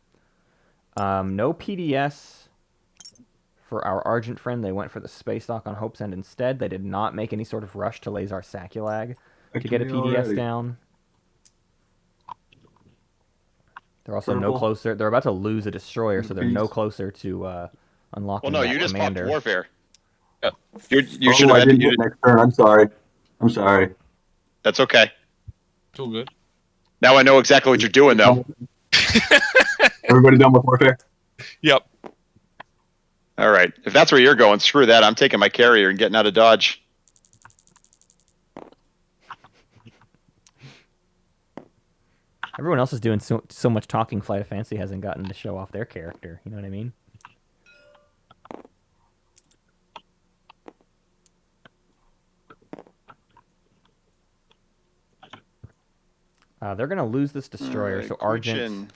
No PDS for our Argent friend. They went for the space dock on Hope's End instead. They did not make any sort of rush to Lazar Saculag to get a PDS down. They're also no closer. They're about to lose a destroyer, so they're no closer to unlocking. Well, no, that you just commander. popped warfare. Yeah. You should have had to next turn. I'm sorry. That's okay. It's all good. Now I know exactly what you're doing, though. Everybody done with warfare? Yep. All right. If that's where you're going, screw that. I'm taking my carrier and getting out of Dodge. Everyone else is doing so much talking. Flight of Fancy hasn't gotten to show off their character. You know what I mean? They're going to lose this destroyer, so Argent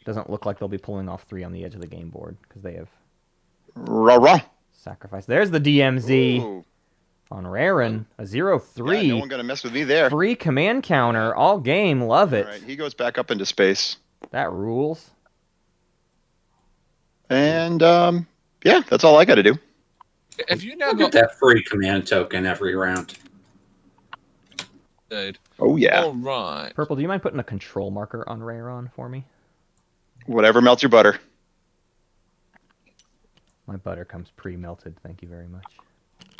doesn't look like they'll be pulling off 3 on the edge of the game board because they have sacrificed. There's the DMZ. Ooh. On Raren, a 0-3. Yeah, no one gonna mess with me there. Free command counter all game. Love it. All right, he goes back up into space. That rules. And yeah, that's all I got to do. Have you now Get got that free command token every round. Dude. Oh yeah. All right. Purple, do you mind putting a control marker on Raren for me? Whatever melts your butter. My butter comes pre-melted. Thank you very much.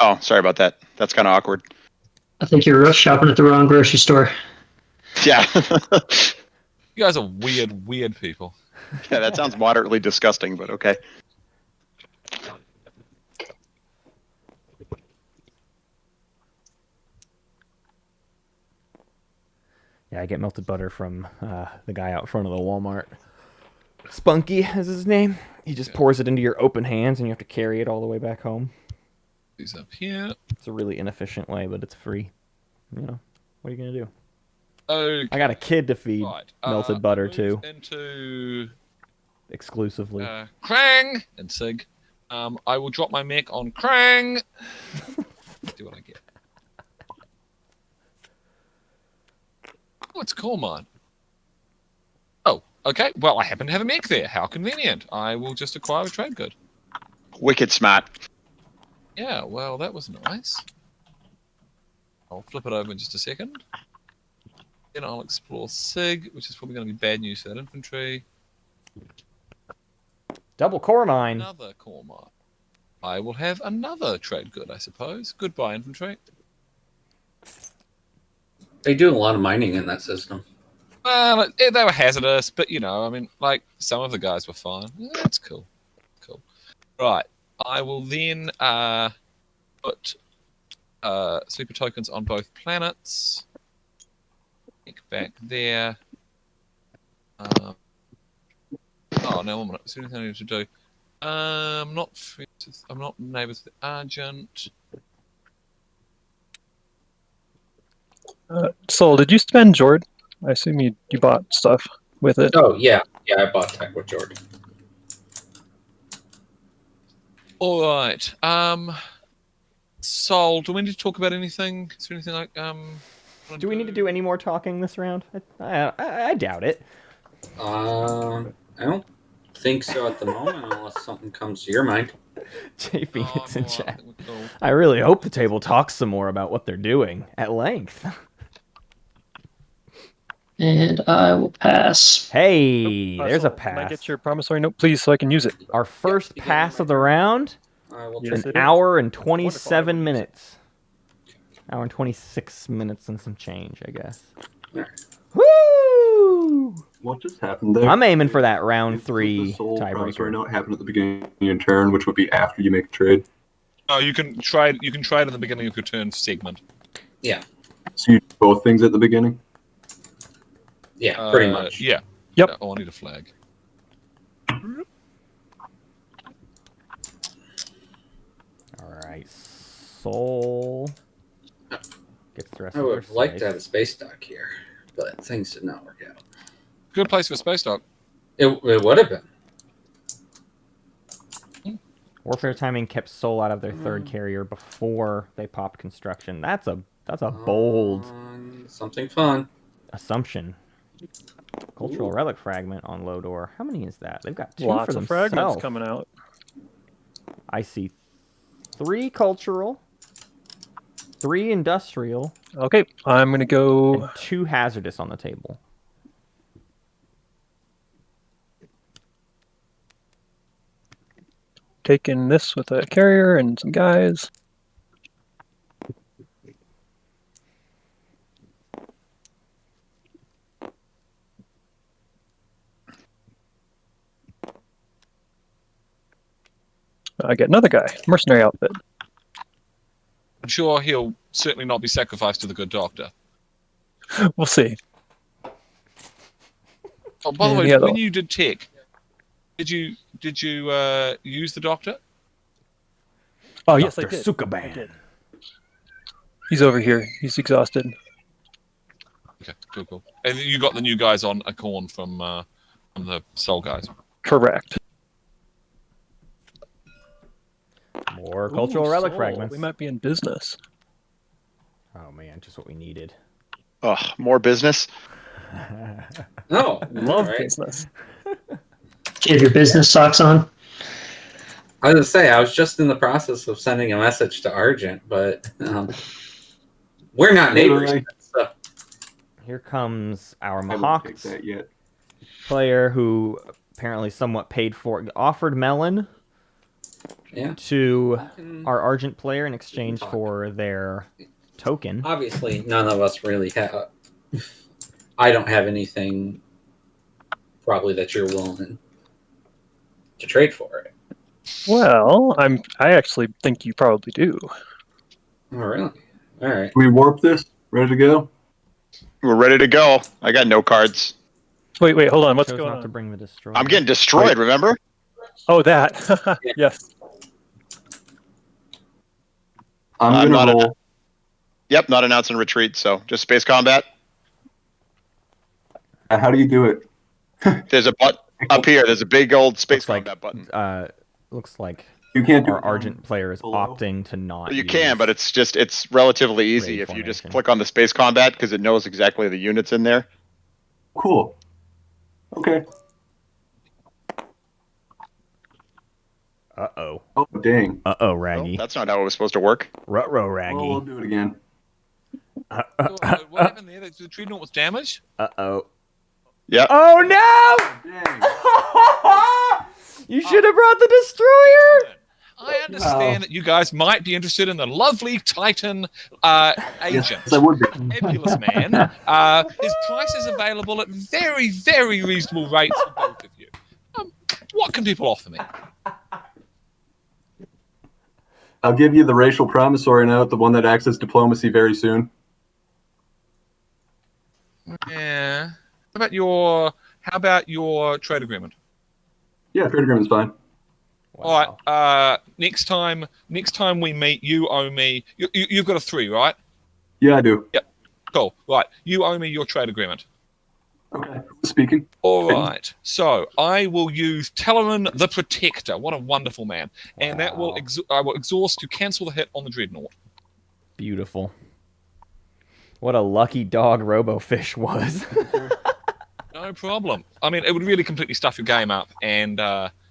Oh, sorry about that. That's kind of awkward. I think you're shopping at the wrong grocery store. Yeah. You guys are weird people. Yeah, that sounds moderately disgusting, but okay. Yeah, I get melted butter from the guy out front of the Walmart. Spunky is his name. He just pours it into your open hands, and you have to carry it all the way back home. These up here. It's a really inefficient way, but it's free. You know, what are you gonna do? Okay. I got a kid to feed melted butter to. Into Exclusively. Krang and Sig. I will drop my mech on Krang. See what I get. Oh, it's Cormon. Oh, okay. Well, I happen to have a mech there. How convenient. I will just acquire a trade good. Wicked smart. Yeah, well, that was nice. I'll flip it over in just a second. Then I'll explore Sig, which is probably going to be bad news for that infantry. Double core mine. Another core mine. I will have another trade good, I suppose. Goodbye, infantry. They do a lot of mining in that system. Well, they were hazardous, but you know, I mean, like some of the guys were fine. Yeah, that's cool. Cool. Right. I will then put super tokens on both planets. Back there. Oh no, one minute. Is there anything I need to do? I'm not neighbours with Argent. Sol, did you spend Jord? I assume you bought stuff with it. Oh, yeah. Yeah, I bought tech with Jordan. All right. Sol, do we need to talk about anything? Is there anything like Do we need to do any more talking this round? I doubt it. I don't think so at the moment, unless something comes to your mind. J Phoenix in chat. I think we're cool. I really hope the table talks some more about what they're doing at length. And I will pass. Hey, there's a Sol, Can I pass. get your promissory note, please, so I can use it? Our first you got pass it. of the round. I will Yes, try. it An is. hour and 27 Wonderful, I will use it. minutes. Hour and 26 minutes and some change, I guess. Alright. Woo! What just happened there? I'm aiming for that round If 3 the sole promissory tiebreaker. note happened at the beginning of your turn, which would be after you make a trade. Oh, you can trade. You can trade at the beginning of your turn segment. Yeah. So you do both things at the beginning? Yeah, pretty much. Yeah. Yep. Oh, I need a flag. All right, Soul gets the rest I of their would like to slice. have a space dock here, but things did not work out. Good place for a space dock. It would have been. Warfare timing kept Soul out of their third carrier before they popped construction. That's a bold Something fun. assumption. Cultural Ooh. relic fragment on Lodor. How many is that? They've got 2 Lots for of themselves. fragments coming out. I see 3 cultural, 3 industrial, Okay, I'm gonna go. and 2 hazardous on the table. Taking this with a carrier and some guys. I get another guy, mercenary outfit. I'm sure he'll certainly not be sacrificed to the good doctor. We'll see. Oh, by the Yeah, way, yeah, when though. you did tech, did you use the doctor? Oh yes, I Dr. did. Sukaban. I did. He's over here. He's exhausted. Okay, cool. And you got the new guys on a corn from the Soul guys. Correct. More cultural Ooh, relic Soul. fragments. We might be in business. Oh man, just what we needed. Oh, more business. Oh, Love all right. business. Do you have your business socks on? I was gonna say I was just in the process of sending a message to Argent, but we're not neighbors. Literally. So. Here comes our I haven't picked Mahawks that yet. player who apparently somewhat paid for offered Melon Yeah. to Mm. our Argent player in exchange talk. for their token. Obviously, none of us really have. I don't have anything probably that you're willing to trade for it. Well, I actually think you probably do. Oh, really? All right. We warp this? Ready to go? We're ready to go. I got no cards. Wait, hold on. What's Chose going not to on? bring the destroyer. I'm getting destroyed, remember? Oh, that. Yes. I'm I'm going to not roll. Yep, not announcing retreat, so just space combat. How do you do it? There's a button up here. There's a big old space Looks like combat button. looks like You can't do our it Argent player is below. opting to not. You use can, but it's relatively easy raid if you just formation. click on the space combat because it knows exactly the units in there. Cool. Okay. Uh-oh. Oh, dang. Uh-oh, Well, Raggy. that's not how it was supposed to work. Ruh-roh, Well, Raggy. we'll do it again. What happened there? The Dreadnought was damaged? Uh-oh. Yeah. Oh, no! Dang. You should have brought the destroyer! I understand that you guys might be interested in the lovely Titan agent. Yes, I would be. Fabulous man. His price is available at very, very reasonable rates for both of you. What can people offer me? I'll give you the racial promissory note, the one that acts as diplomacy very soon. Yeah. How about your trade agreement? Yeah, trade agreement's fine. Wow. All right. Next time we meet, you owe me. You've got a 3, right? Yeah, I do. Cool. Right. You owe me your trade agreement. Okay. Speaking. All right. So I will use Telerin the Protector. What a wonderful man! And that will Wow. I will exhaust to cancel the hit on the Dreadnought. Beautiful. What a lucky dog Robofish was. No problem. I mean, it would really completely stuff your game up, and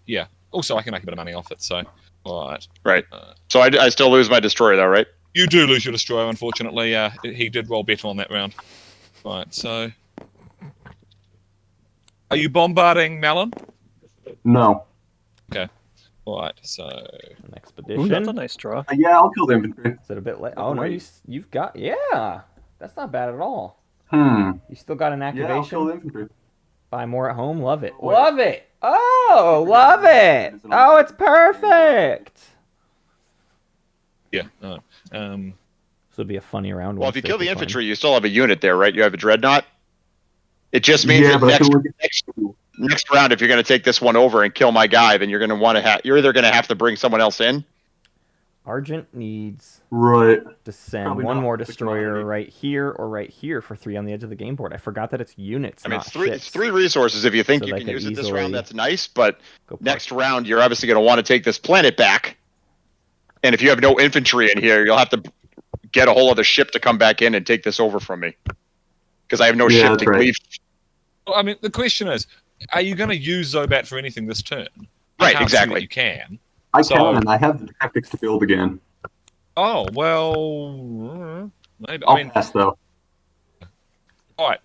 yeah. Also, I can make a bit of money off it. So, all right. Right. So I still lose my destroyer, though, right? You do lose your destroyer, unfortunately. He did roll better on that round. Right. So, are you bombarding Malin? No. All right. So, An Ooh, expedition. that's a nice draw. Yeah, I'll kill the infantry. Is it a bit late? Oh, Oh, no, wait. you've got... Yeah! That's not bad at all. Hmm. You still got an Yeah, I'll kill activation? the infantry. Buy more at home? Love it. Oh, wait. Love it! Oh, love it! Oh, it's perfect! yeah. So it'd be a funny round. Well, once if you they kill the kick on. infantry, you still have a unit there, right? You have a dreadnought. It just means Yeah, that but I can look at next round, if you're going to take this one over and kill my guy, then you're going to want to you're either going to have to bring someone else in. Argent needs right. to send Probably one not more the destroyer commodity. right here or right here for 3 on the edge of the game board. I forgot that it's units, I mean, not it's three. ships. It's 3 resources. If you think So you they can could use it this easily round, that's nice. But Go next round, you're obviously going to want to take this planet back. And if you have no infantry in here, you'll have to get a whole other ship to come back in and take this over from me, because I have no Yeah, ship that's to right. leave. Well, I mean, the question is, are you going to use Zobat for anything this turn? Right, I can't see exactly. that you can. I So- can, and I have the tactics to build again. Oh, well, maybe. I'll I mean, pass, though. all right.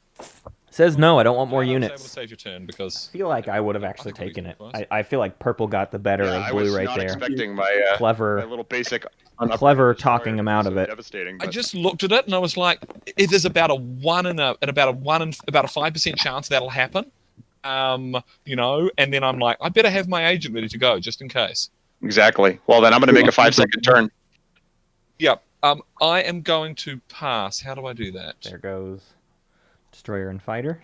Says no, I don't want more Glad I was able to units. save your turn because I feel like I would have I actually think taken it. reasonable price. I feel like purple got the better Yeah, of I blue was right not there. expecting my Clever. little basic. Clever unupgraded talking destroyer him to be out of so it. Devastating. I But just looked at it and I was like, it is about a 5% chance that'll happen. You know, and then I'm like, I better have my agent ready to go just in case. exactly. Well, then I'm going to make a 5-second turn. Yep. I am going to pass. How do I do that? There goes Destroyer and Fighter.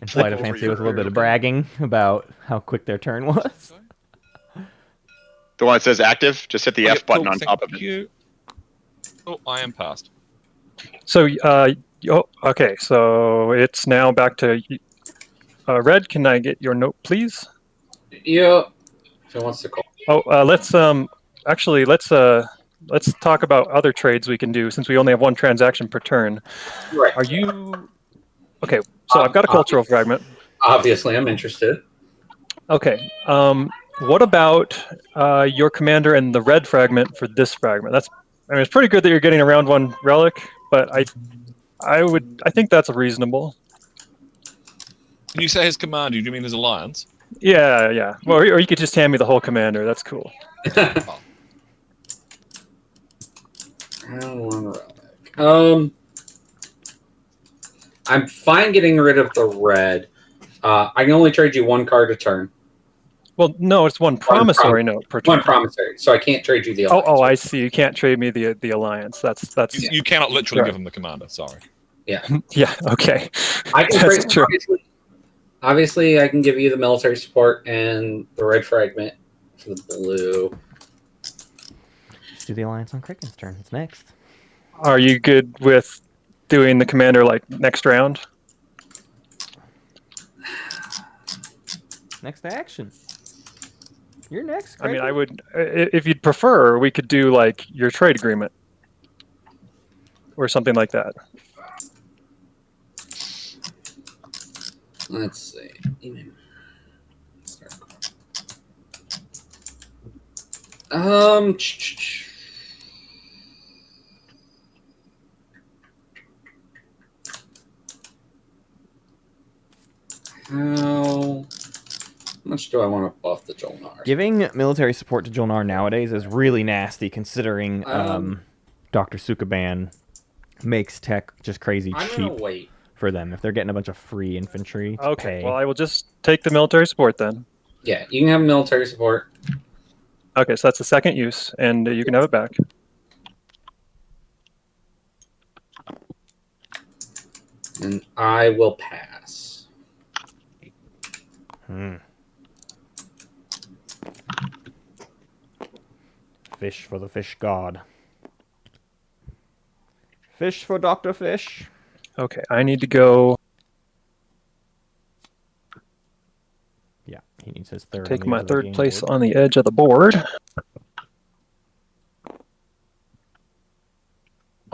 And Flip Flight of over Fancy your with a little bit of token. bragging about how quick their turn was. The one that says active, just hit the Oh, F yep, button cool, on top of thank it. you. Oh, I am passed. So, okay. So it's now back to Red. Can I get your note, please? Yeah. If it wants to call. Oh, let's talk about other trades we can do since we only have one transaction per turn. Right. Are you okay? So I've got a cultural fragment. Obviously, I'm interested. Okay. What about your commander and the red fragment for this fragment? I mean, it's pretty good that you're getting a round 1 relic, but I think that's reasonable. When you say his commander, do you mean his alliance? Yeah. Well, or you could just hand me the whole commander. That's cool. I'm fine getting rid of the red. I can only trade you 1 card a turn. Well, no, it's one promissory note per turn. 1 promissory, so I can't trade you the alliance. Oh, I see. You can't trade me the alliance. That's You cannot literally Sure. give him the commander. Sorry. yeah. Okay. I can That's trade. true. Obviously, I can give you the military support and the red fragment for the blue. Let's do the Alliance on Craiken's turn. It's next. Are you good with doing the commander like next round? Next action. You're next, I mean, Craiken. I would, if you'd prefer, we could do like your trade agreement or something like that. Let's see. How much do I want to buff the Jolnar? Giving military support to Jolnar nowadays is really nasty, considering Dr. Sukaban makes tech just crazy I'm cheap gonna wait. for them if they're getting a bunch of free infantry. To Okay, pay. well, I will just take the military support then. Yeah, you can have military support. Okay, so that's the second use, and you can have it back. And I will pass. Fish for the fish god. Fish for Dr. Fish. Okay, I need to go Yeah, he needs his third. take on the my edge of the third game place board. on the edge of the board.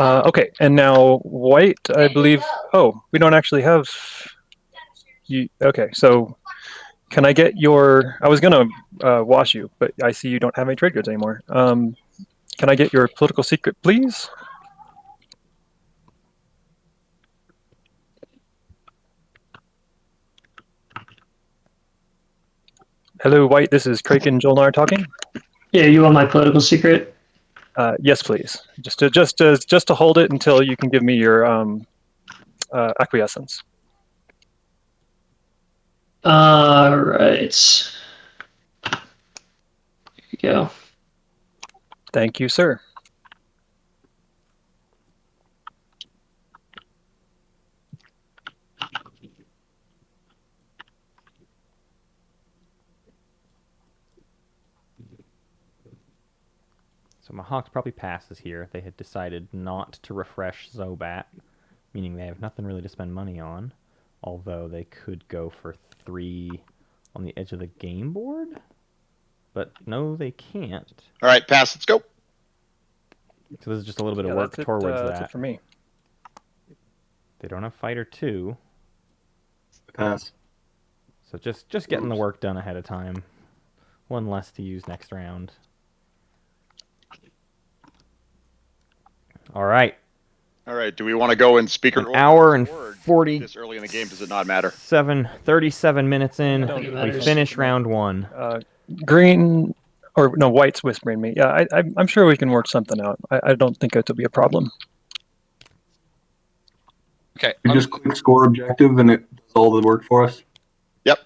Okay, and now white, I believe. Oh, we don't actually have. You okay? So, can I get your? I was gonna wash you, but I see you don't have any trade goods anymore. Can I get your political secret, please? Hello, white. This is Craiken Jolnar talking. Yeah, you want my political secret? Yes, please. Just to hold it until you can give me your acquiescence. All right. Here you go. Thank you, sir. So Mahawk probably passes here. They had decided not to refresh Zobat, meaning they have nothing really to spend money on. Although they could go for 3 on the edge of the game board. But no, they can't. All right, pass. Let's go. So this is just a little bit of work towards that's that. it for me. They don't have Fighter 2. Pass. So just getting the work done ahead of time. 1 less to use next round. All right. All right. Do we want to go in speaker An order hour and or 40. this early in the game? Does it not matter? 37 minutes in. Don't We matter. finish round 1. Green, or no, white's whispering me. Yeah, I'm sure we can work something out. I don't think it'll be a problem. Okay. We just click score objective and it does all the work for us. Yep.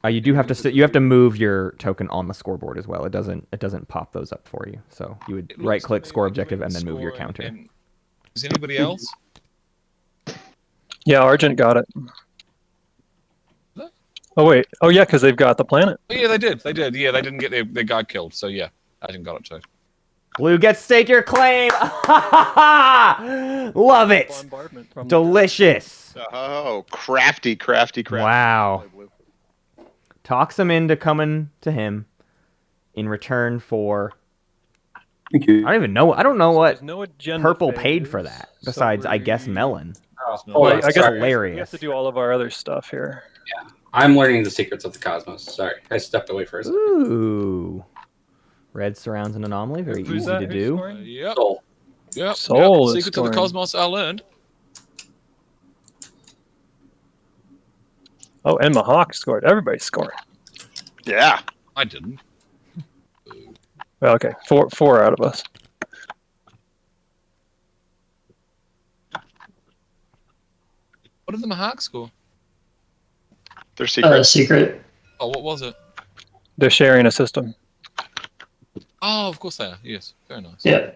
You do have to you have to move your token on the scoreboard as well. It doesn't pop those up for you. So you would It looks right to click me score like objective we and can then move your score counter. and- Is anybody else? Yeah, Argent got it. Oh wait. Oh yeah, because they've got the planet. Oh, yeah, they did. They did. Yeah, they didn't get their guy killed. So yeah, Agent got it too. Blue gets stake your claim. Love it. Bombardment from Delicious. Oh, crafty. Wow. Talks him into coming to him in return for Thank you. I don't know what There's no agenda Purple phase, paid for that. so Besides, I guess we- Melon. Well, Oh, I guess sorry. we have Hilarious. to do all of our other stuff here. I'm learning the secrets of the cosmos. Sorry, I stepped away for a second. Ooh. Red surrounds an anomaly. Very Who's easy that? to Who's do. scoring? Yep. Soul. Yep. Soul is Secrets of the scoring. Cosmos are learned. Oh, and Mahawk scored. Everybody's scoring. Yeah. I didn't. Well, okay, four out of us. What did the Mahawk score? They're secret. Secret. Oh, what was it? They're sharing a system. Oh, of course they are. Yes. Very nice. Yeah.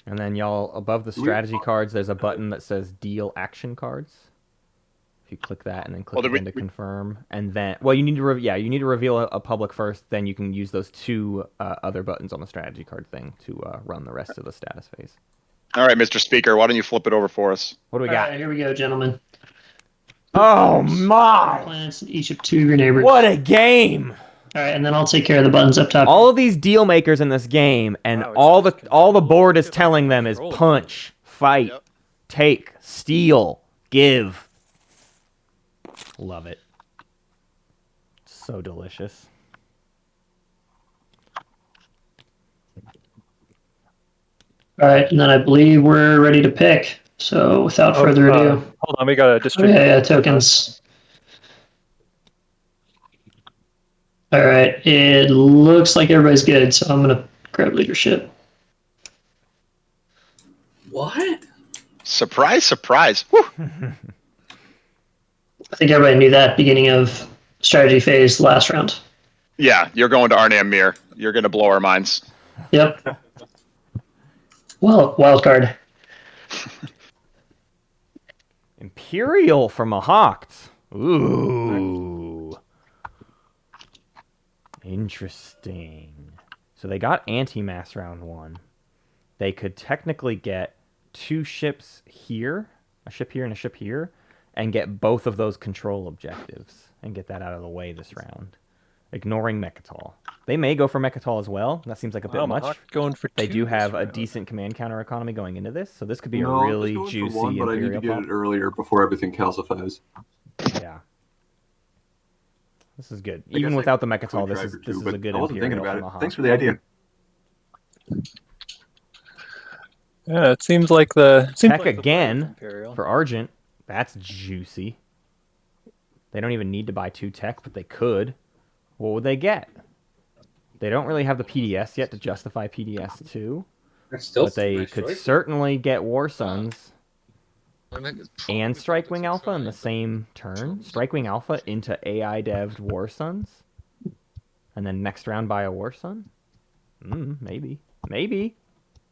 And then y'all above the strategy cards, there's a button that says deal action cards. If you click that and then click did again to confirm, and then you need to you need to reveal a public first. Then you can use those 2 other buttons on the strategy card thing to run the rest of the status phase. All right, Mr. Speaker, why don't you flip it over for us? What do we All got? right, here we go, gentlemen. Oh my! Planets, each of 2 of your neighbors. What a game! All right, and then I'll take care of the buttons up top. All of these deal makers in this game, and Wow, it's all the just board is control. telling them is Control. punch, fight, Yep. take, steal, give. Love it. So delicious. All right, and then I believe we're ready to pick. So without further ado, Hold on, we got to oh, distribute. yeah, tokens. All right, it looks like everybody's good, so I'm gonna grab leadership. What? Surprise, surprise. Whew. I think everybody knew that beginning of strategy phase last round. Yeah, you're going to Arnam Mir. You're going to blow our minds. Yep. Well, wild card. Imperial from a Hawk. Ooh. Interesting. So they got anti-mass round 1. They could technically get 2 ships here, a ship here and a ship here, and get both of those control objectives and get that out of the way this round. Ignoring Mechatol. They may go for Mechatol as well. That seems like a bit much. Mahawk going for They 2 do this have a round. decent command counter economy going into this, so this could be No, a really just going juicy for 1, but I need to Imperial get pop. it earlier before everything calcifies. Yeah. This is good. I Even guess I without the could Mechatol, try this for is 2, a but good I wasn't thinking Imperial about from a it. Hawk. Thanks for the idea. Yeah, it seems like the Tech play again with Imperial. for Argent. That's juicy. They don't even need to buy 2 tech, but they could. What would they get? They don't really have the PDS yet to justify PDS 2, That's still but they some nice could choices. certainly get War Suns I think it's probably and Strikewing Alpha in the Sky. same turn. Strikewing Alpha into AI devved War Suns, and then next round buy a War Sun. Maybe.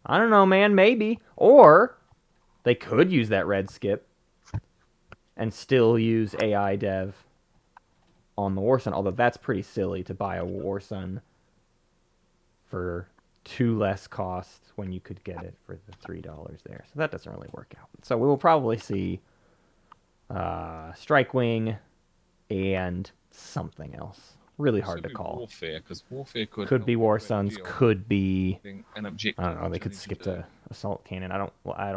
I don't know, man. Maybe. Or they could use that red skip and still use AI dev on the War Sun. Although that's pretty silly to buy a War Sun for 2 less cost when you could get it for the $3 there. So that doesn't really work out. So we will probably see Strike Wing and something else. Really hard to call. Warfare, because Warfare could be War Suns, could be an objective. I don't know. They could skip to Assault Cannon. I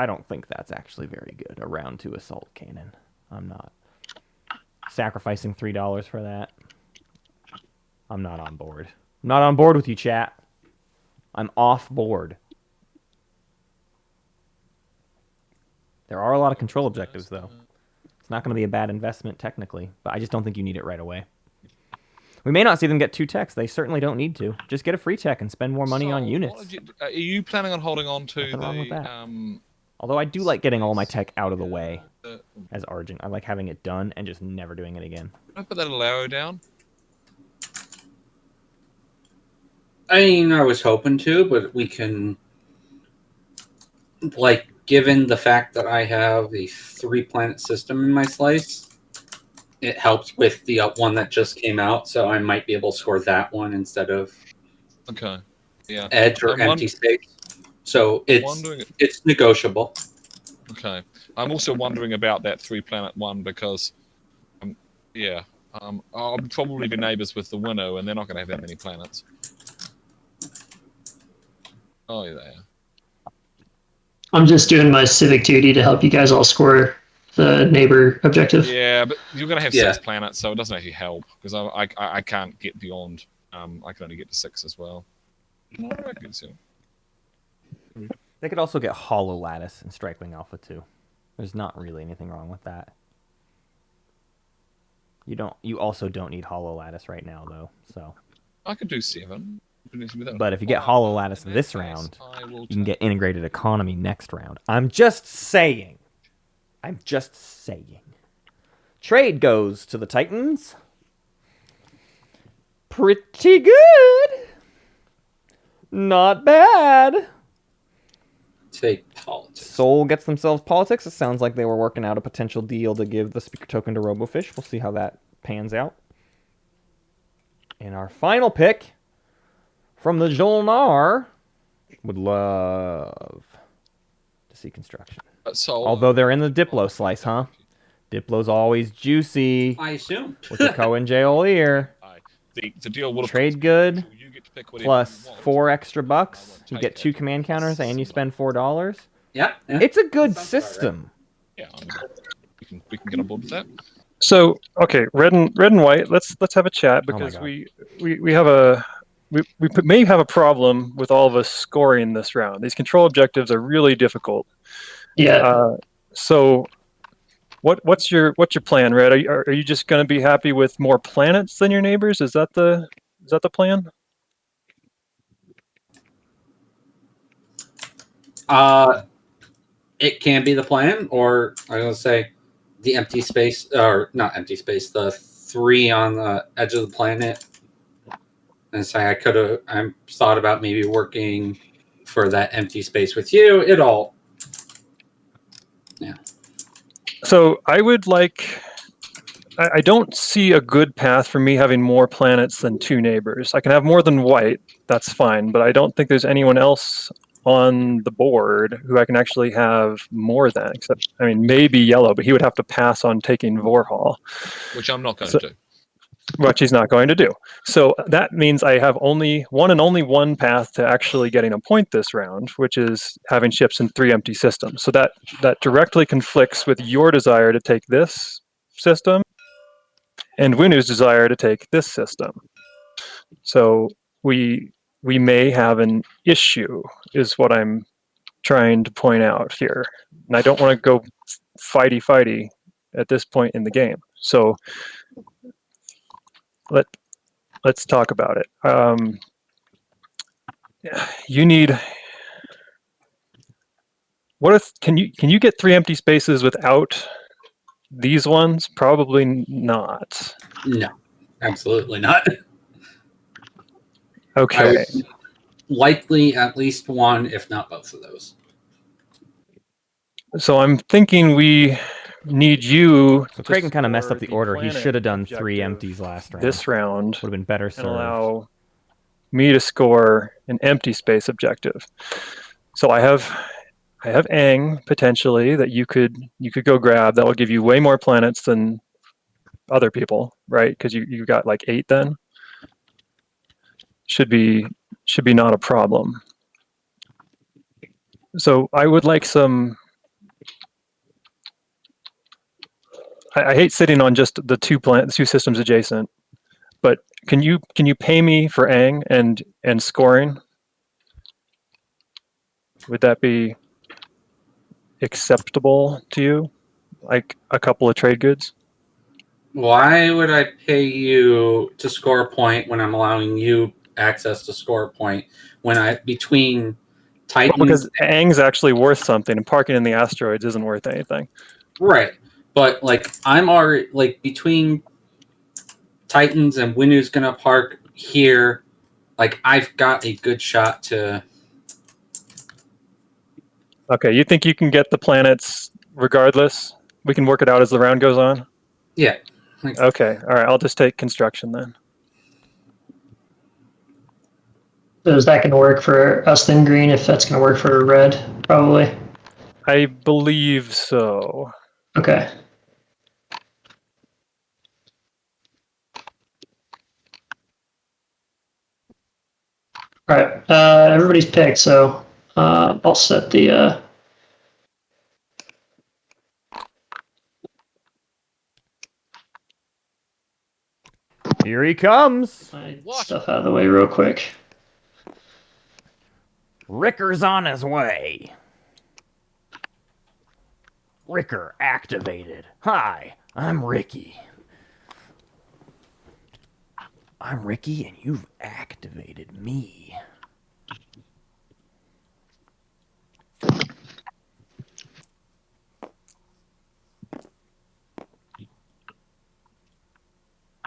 don't think that's actually very good. A round 2 Assault Cannon. I'm not sacrificing $3 for that. I'm not on board. I'm not on board with you, chat. I'm off board. There are a lot of control objectives, though. It's not going to be a bad investment, technically, but I just don't think you need it right away. We may not see them get 2 techs. They certainly don't need to. Just get a free tech and spend more money on units. Are you planning on holding on to Nothing wrong with that. Although I do like getting all my tech out of the way as Argent. I like having it done and just never doing it again. Can I put that Alaro down? I mean, I was hoping to, but we can, like, given the fact that I have a 3-planet system in my slice, it helps with the one that just came out, so I might be able to score that one instead of Edge or Empty Space. So it's negotiable. Okay. I'm also wondering about that 3-planet one because, I'll probably be neighbors with the Winnow, and they're not going to have that many planets. Oh, yeah, they are. I'm just doing my civic duty to help you guys all score the neighbor objective. Yeah, but you're going to have 6 planets, so it doesn't actually help because I can't get beyond. I can only get to 6 as well. They could also get Hollow Lattice and Strike Wing Alpha too. There's not really anything wrong with that. You also don't need Hollow Lattice right now though. So I could do 7. But if you get Hollow Lattice this round, you can get Integrated Economy next round. I'm just saying. Trade goes to the Titans. Pretty good. Not bad. Take politics. Soul gets themselves politics. It sounds like they were working out a potential deal to give the speaker token to Robofish. We'll see how that pans out. And our final pick from the Jolnar would love to see construction. Although they're in the Diplo slice, huh? Diplo's always juicy. I assume. With the Cohen Jaolier. The deal would trade good plus 4 extra bucks. You get 2 command counters and you spend $4. Yeah. It's a good system. Right. Yeah, we can get on board with that. So okay, red and white. Let's have a chat because we may have a problem with all of us scoring this round. These control objectives are really difficult. Yeah. So what's your plan, Red? Are you just going to be happy with more planets than your neighbors? Is that the plan? It can be the plan, or I was gonna say the empty space, or not empty space, the 3 on the edge of the planet. And say I thought about maybe working for that empty space with you. So I would like. I don't see a good path for me having more planets than 2 neighbors. I can have more than white, that's fine, but I don't think there's anyone else on the board who I can actually have more than, except, I mean, maybe yellow, but he would have to pass on taking Vorhal. Which I'm not going to do. Which he's not going to do. So that means I have only one path to actually getting a point this round, which is having ships in 3 empty systems. So that directly conflicts with your desire to take this system and Winu's desire to take this system. So we may have an issue, is what I'm trying to point out here. And I don't want to go fighty at this point in the game. So let's talk about it. You need. What if can you get 3 empty spaces without these ones? Probably not. No, absolutely not. Okay. Likely at least 1, if not both of those. So I'm thinking we need you. So Craiken kind of messed up the order. He should have done 3 empties last round. This round would have been better served. Allow me to score an empty space objective. So I have Aang potentially that you could go grab. That will give you way more planets than other people, right? Because you got like 8 then. Should be not a problem. So I would like some. I hate sitting on just the two systems adjacent, but can you pay me for Aang and scoring? Would that be acceptable to you? Like a couple of trade goods? Why would I pay you to score a point when I'm allowing you access to score a point when between Titans? Well, because Aang's actually worth something, and parking in the asteroids isn't worth anything. Right, but like I'm already like between Titans and Winu's gonna park here. Like I've got a good shot to. Okay, you think you can get the planets regardless? We can work it out as the round goes on? Yeah. Okay, all right, I'll just take construction then. So is that going to work for us then, green, if that's going to work for red? Probably. I believe so. Okay. All right, everybody's picked, so I'll set the... Here he comes. my What? stuff out of the way real quick. Ricker's on his way. Ricker activated. Hi, I'm Ricky. I'm Ricky, and you've activated me.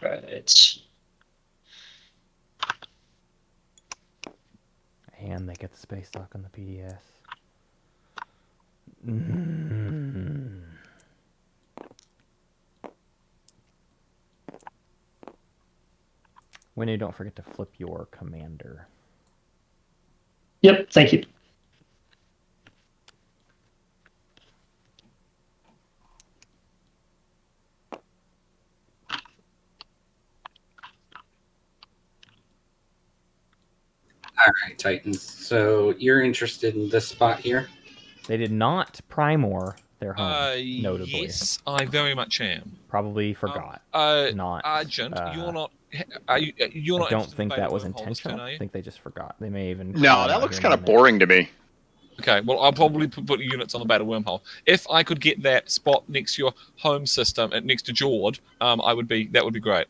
Right. And they get the space lock on the PDS. Winnie, don't forget to flip your commander. Yep, thank you. All right, Titans. So you're interested in this spot here? They did not primor their home, notably. Yes, I very much am. Probably forgot. Not. Argent, you're not. You're I not. don't think that was interested in intentional. Turn, I think they just forgot. They may even. No, that looks kind of boring to me. Okay, well, I'll probably put units on the battle wormhole. If I could get that spot next to your home system, next to Jord, that would be great.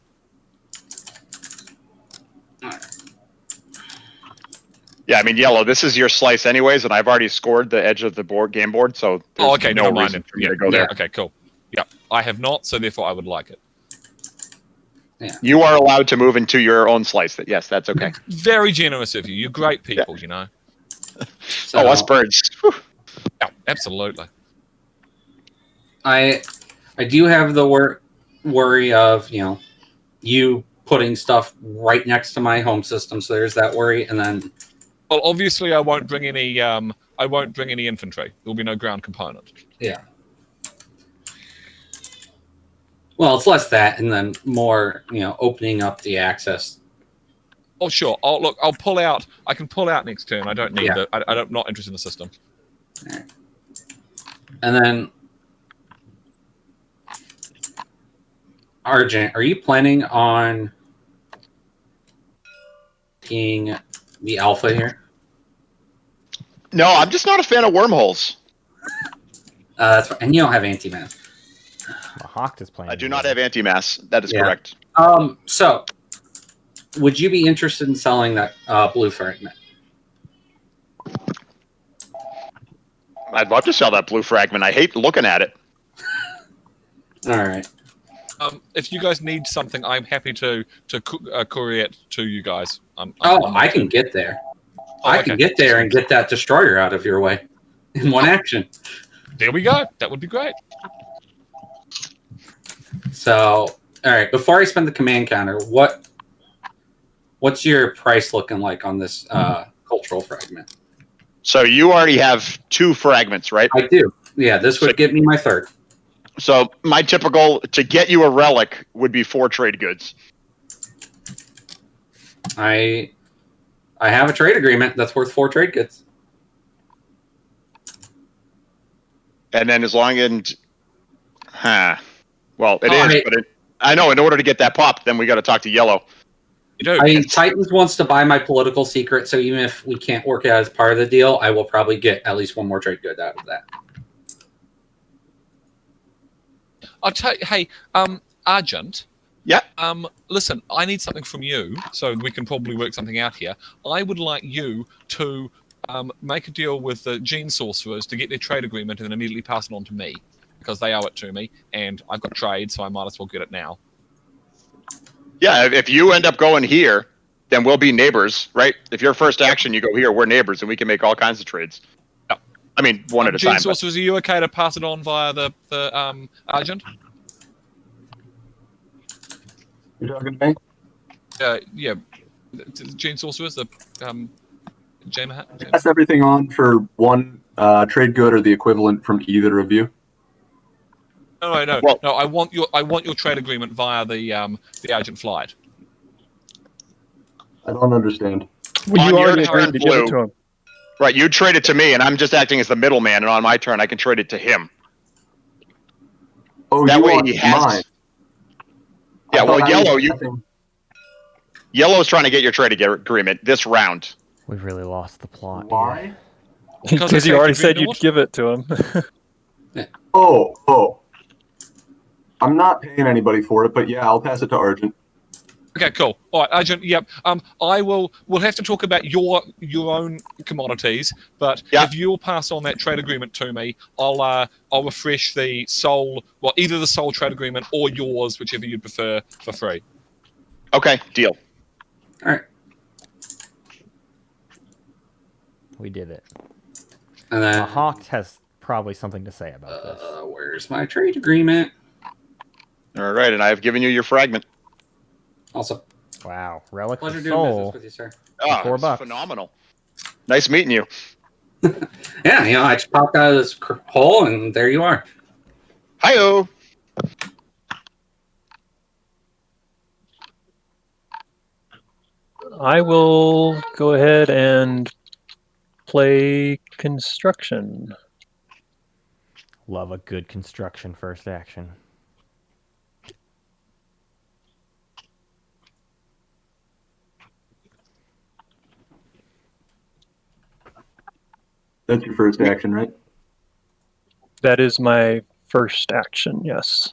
Yeah, I mean, yellow. This is your slice, anyways, and I've already scored the edge of the game board, so there's okay, no never mind. reason for me to go there. Okay, cool. Yeah, I have not, so therefore I would like it. Yeah. You are allowed to move into your own slice. Yes, that's okay. Very generous of you. You're great people, you know. So, us birds. Whew. Yeah, absolutely. I do have the worry of you putting stuff right next to my home system, so there's that worry, and then. Well, obviously, I won't bring any. I won't bring any infantry. There will be no ground component. Yeah. Well, it's less that, and then more, opening up the access. Oh, sure. I'll pull out. I can pull out next turn. I don't need Yeah. I'm not interested in the system. All right. And then, Argent, are you planning on being the alpha here? No, I'm just not a fan of wormholes. That's right. And you don't have anti-man. Hawk is playing. I do not have anti-mass. That is correct. So, would you be interested in selling that blue fragment? I'd love to sell that blue fragment. I hate looking at it. All right. If you guys need something, I'm happy to courier it to you guys. I can get there. I can get there and get that destroyer out of your way in one action. There we go. That would be great. So, all right. Before I spend the command counter, what What's your price looking like on this cultural fragment? So you already have 2 fragments, right? I do. Yeah, this would get me my third. So my typical to get you a relic would be 4 trade goods. I have a trade agreement that's worth 4 trade goods. And then as long as, well, it is, Right. but I know in order to get that pop, then we got to talk to Yellow. You do. I mean, Titans wants to buy my political secret, so even if we can't work it out as part of the deal, I will probably get at least 1 more trade good out of that. I'll tell you, hey, Argent. Yeah. Listen, I need something from you, so we can probably work something out here. I would like you to make a deal with the Gene Sorcerers to get their trade agreement and then immediately pass it on to me, because they owe it to me, and I've got trade, so I might as well get it now. Yeah, if you end up going here, then we'll be neighbors, right? If your first action you go here, we're neighbors, and we can make all kinds of trades. Yep. I mean, one at a Gene time. Sorcerers, are you okay to pass it on via the Argent? You're talking to me? Yeah. Gene Sorcerers, the JManahan? Pass everything on for 1 trade good or the equivalent from either of you. No. Well- No, I want your trade agreement via the Argent flight. I don't understand. Well, On you your already turn, agreed to give it Blue. to him. Right, you trade it to me, and I'm just acting as the middleman, and on my turn, I can trade it to him. Oh, That you way want he has. mine. Yeah, I well, thought I was Yellow, passing- Yellow's trying to get your trade agreement this round. We've really lost the plot. here. Why? Because Because you it's already like said you you'd ignored. give it to him. Oh. I'm not paying anybody for it, but yeah, I'll pass it to Argent. Okay, cool. All right, Argent. Yep. We'll have to talk about your own commodities, but Yeah. if you'll pass on that trade agreement to me, I'll refresh the soul. Well, either the soul trade agreement or yours, whichever you prefer, for free. Okay, deal. All right. We did it. And then Hawk has probably something to say about this. where's my trade agreement? All right, and I have given you your fragment. Also, Wow. Relic pleasure of doing business Soul. with you, sir. Oh, $4. that's phenomenal. Nice meeting you. Yeah, I just popped out of this hole, and there you are. Hi-oh. I will go ahead and play construction. Love a good construction first action. That's your first action, right? That is my first action, yes.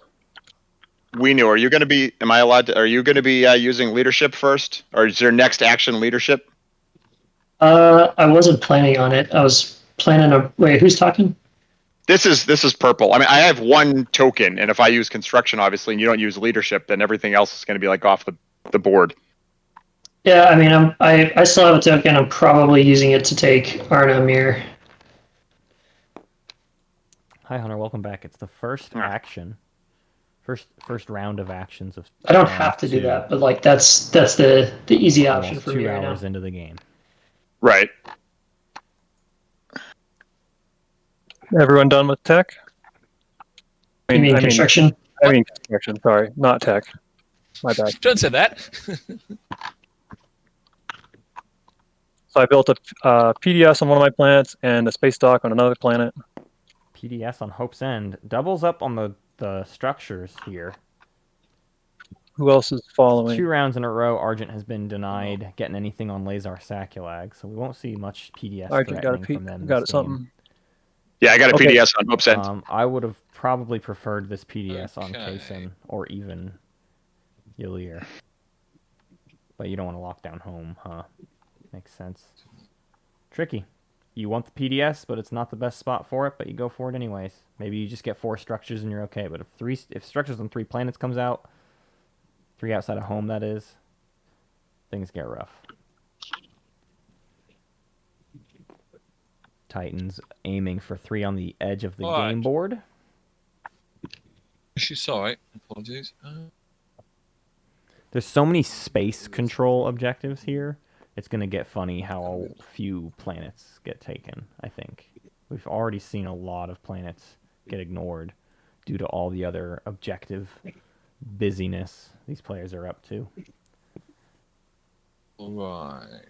We knew. Are you going to be? Am I allowed to? Are you going to be using leadership first, or is your next action leadership? I wasn't planning on it. I was planning on. Wait, who's talking? This is purple. I mean, I have 1 token, and if I use construction, obviously, and you don't use leadership, then everything else is going to be like off the board. Yeah, I mean, I still have a token. I'm probably using it to take Arna Mir. Hi, Hunter. Welcome back. It's the first action. First round of actions of. I don't have to do that, but like that's the easy option Almost for 2 me right hours now. into the game. Right. Everyone done with tech? You mean construction? I mean construction, sorry, not tech. My bad. Don't say that. So I built a PDS on one of my planets and a space dock on another planet. PDS on Hope's End doubles up on the structures here. Who else is following? 2 rounds in a row, Argent has been denied getting anything on Lazar Saculag, so we won't see much PDS Argent got a threatening from them. got this it something. Yeah, I got a Okay. PDS on Hope's End. I would have probably preferred this PDS on Okay. Kaysen or even Yalir. But you don't want to lock down home, huh? Makes sense. Tricky. You want the PDS, but it's not the best spot for it, but you go for it anyways. Maybe you just get 4 structures and you're okay, but if structures on 3 planets comes out, 3 outside of home, that is, things get rough. Titans aiming for 3 on the edge of the Alright. game board. Sorry. Apologies. There's so many space control objectives here. It's going to get funny how few planets get taken, I think. We've already seen a lot of planets get ignored due to all the other objective busyness these players are up to. Right.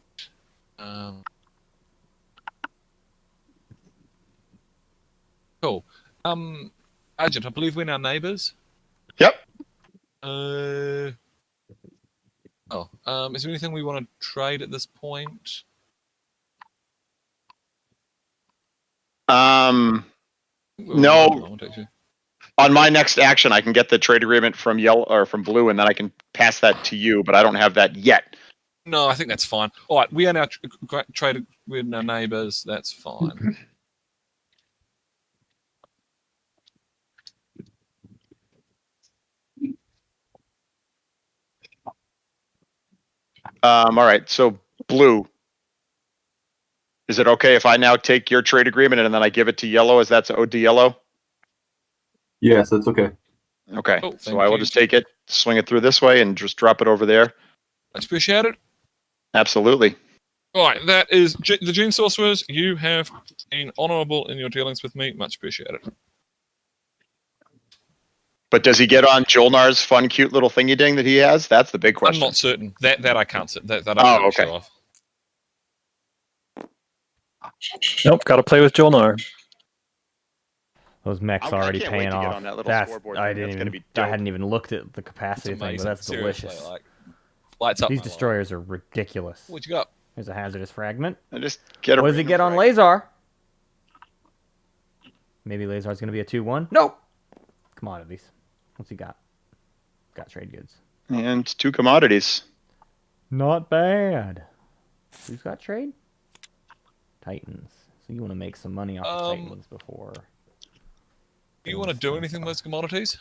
Cool. Agent, I believe we're now neighbours. Yep. Is there anything we want to trade at this point? No. On my next action, I can get the trade agreement from yellow or from blue, and then I can pass that to you. But I don't have that yet. No, I think that's fine. All right, we are now traded. We're now neighbours. That's fine. All right. So blue. Is it okay if I now take your trade agreement and then I give it to yellow as that's owed to yellow? Yes, that's okay. Okay. Oh, so I will just take it, swing it through this way, and just drop it over there. Much appreciated. Absolutely. All right, that is the Gene Sorcerers. You have been honourable in your dealings with me. Much appreciated. But does he get on Jolnar's fun, cute little thingy ding that he has? That's the big question. I'm not certain. That I can't. That I can't okay. show off. Nope, got to play with Jolnar. Those mechs I already can't wait paying to get off. on that little That's scoreboard I thing. didn't That's gonna even. be dope. I hadn't even looked at the capacity It's thing, but amazing. that's Seriously, delicious. like, lights up. These my life. destroyers are ridiculous. What you got? There's a hazardous fragment. I just get. What does he get on Lazar? Maybe Lazar's going to be a 2-1. Nope. Commodities. What's he got? Got trade goods. And 2 commodities. Not bad. Who's got trade? Titans. So you want to make some money off the Titans before. Do you want to do anything with those commodities?